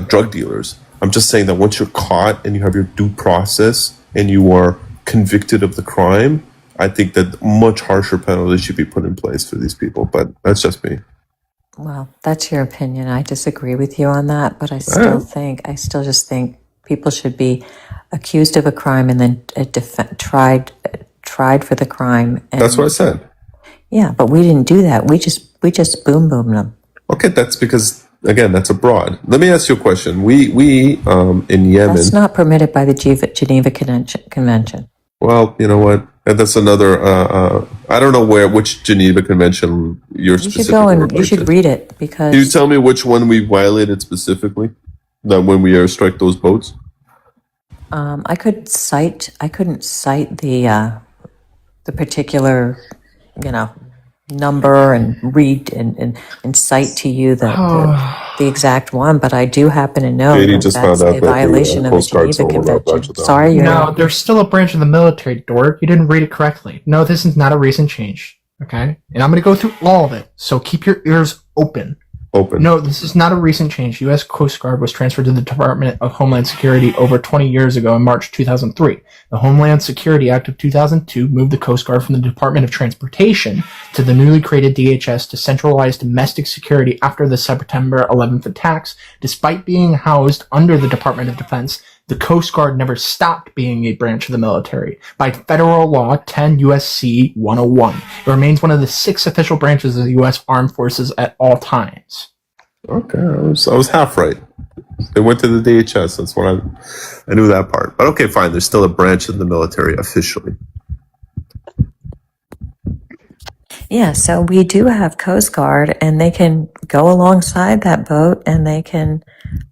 drug dealers. I'm just saying that once you're caught and you have your due process and you are convicted of the crime, I think that much harsher penalties should be put in place for these people. But that's just me. Well, that's your opinion. I disagree with you on that, but I still just think people should be accused of a crime and then tried for the crime. And, that's what I said. Yeah, but we didn't do that. We just boom them. Okay, that's because, again, that's abroad. Let me ask you a question. We in Yemen. That's not permitted by the Geneva Convention. Well, you know what? That's another. I don't know which Geneva Convention you're specifically. You should go and you should read it because. Can you tell me which one we violated specifically? That when we airstrike those boats. I couldn't cite the particular, number and read and cite to you the exact one, but I do happen to know Katie that just that's found out a that violation of the Geneva Convention. Sorry, no, there's still a branch of the military, dork. You didn't read it correctly. No, this is not a recent change. Okay, and I'm going to go through all of it. So keep your ears open. No, this is not a recent change. U.S. Coast Guard was transferred to the Department of Homeland Security over 20 years ago in March 2003. The Homeland Security Act of 2002 moved the Coast Guard from the Department of Transportation to the newly created DHS to centralize domestic security after the September 11th attacks. Despite being housed under the Department of Defense, the Coast Guard never stopped being a branch of the military. By federal law 10 U.S.C. 101, it remains one of the 6 official branches of the U.S. Armed Forces at all times. Okay, I was half right. They went to the DHS. That's what I knew that part. But okay, fine. There's still a branch of the military officially. Yeah, so we do have Coast Guard, and they can go alongside that boat, and they can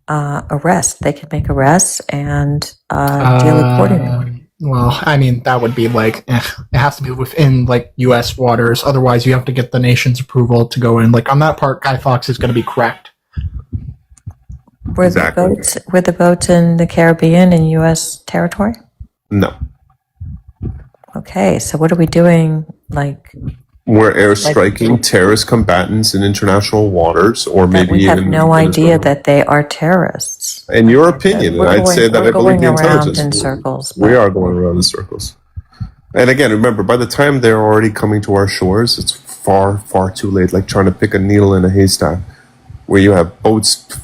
arrest. They can make arrests and deal accordingly. Well, I mean, that would be like, it has to be within, like, U.S. waters. Otherwise, you have to get the nation's approval to go in. Like, on that part, Guy Fawkes is going to be correct. Were the boats in the Caribbean in U.S. territory? No. Okay, so what are we doing, like... We're airstriking terrorist combatants in international waters, or maybe we have even no idea that they are terrorists. In your opinion, and I'd say that I believe the intelligence. In circles. We are going around in circles. And again, remember, by the time they're already coming to our shores, it's far, far too late. Like trying to pick a needle in a haystack, where you have boats.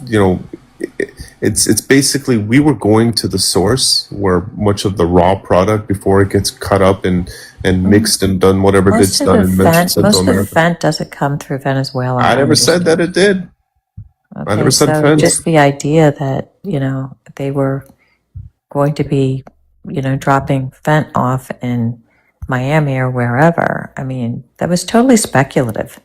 It's basically we were going to the source where much of the raw product before it gets cut up and mixed and done whatever it's done in most of the fent doesn't come through Venezuela. I never said that it did. Okay, I never said so fent. Just the idea that they were going to be dropping fent off in Miami or wherever. I mean, that was totally speculative.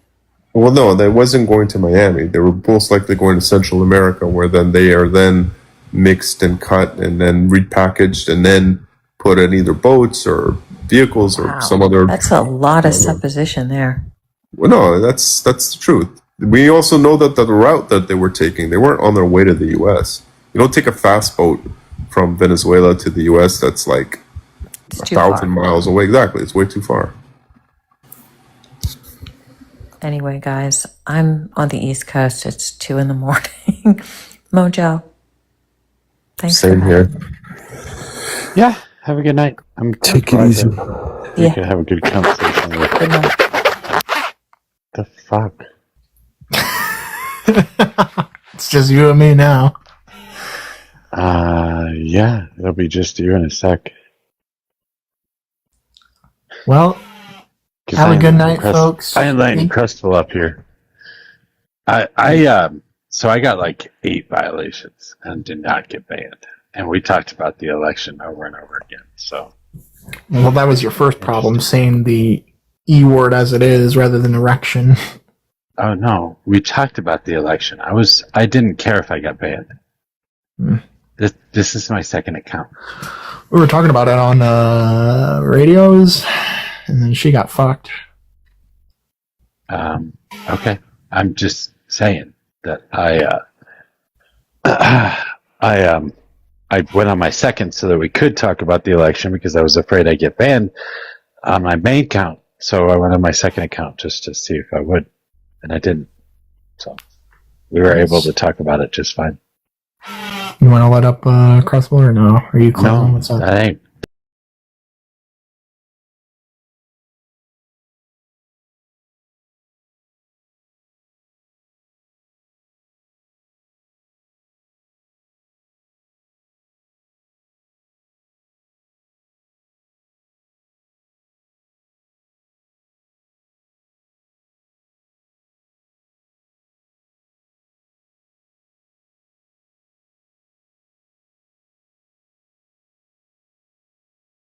Well, no, they wasn't going to Miami. They were most likely going to Central America, where then they are then mixed and cut and then repackaged and then put in either boats or vehicles or some other. That's a lot of supposition there. Well, no, that's the truth. We also know that the route that they were taking, they weren't on their way to the U.S. You don't take a fast boat from Venezuela to the U.S. That's like 1,000 miles away. Exactly, it's way too far. Anyway, guys, I'm on the East Coast. It's 2 a.m. Mojo, thanks. Same here. Yeah, have a good night. I'm take it easy. You can have a good conversation with Good night. The fuck? It's just you and me now. Yeah, it'll be just you in a sec. Well, have a good night, folks. I enlightened Crystal up here. So I got like 8 violations and did not get banned. And we talked about the election over and over again. So, well, that was your first problem, saying the E word as it is rather than erection. Oh no, we talked about the election. I didn't care if I got banned. This is my second account. We were talking about it on radios, and then she got fucked. Okay, I'm just saying that I went on my second so that we could talk about the election because I was afraid I'd get banned on my main account. So I went on my second account just to see if I would, and I didn't. So we were able to talk about it just fine. You want to let up Crossbow or no? Are you closing? No, What's up? I ain't.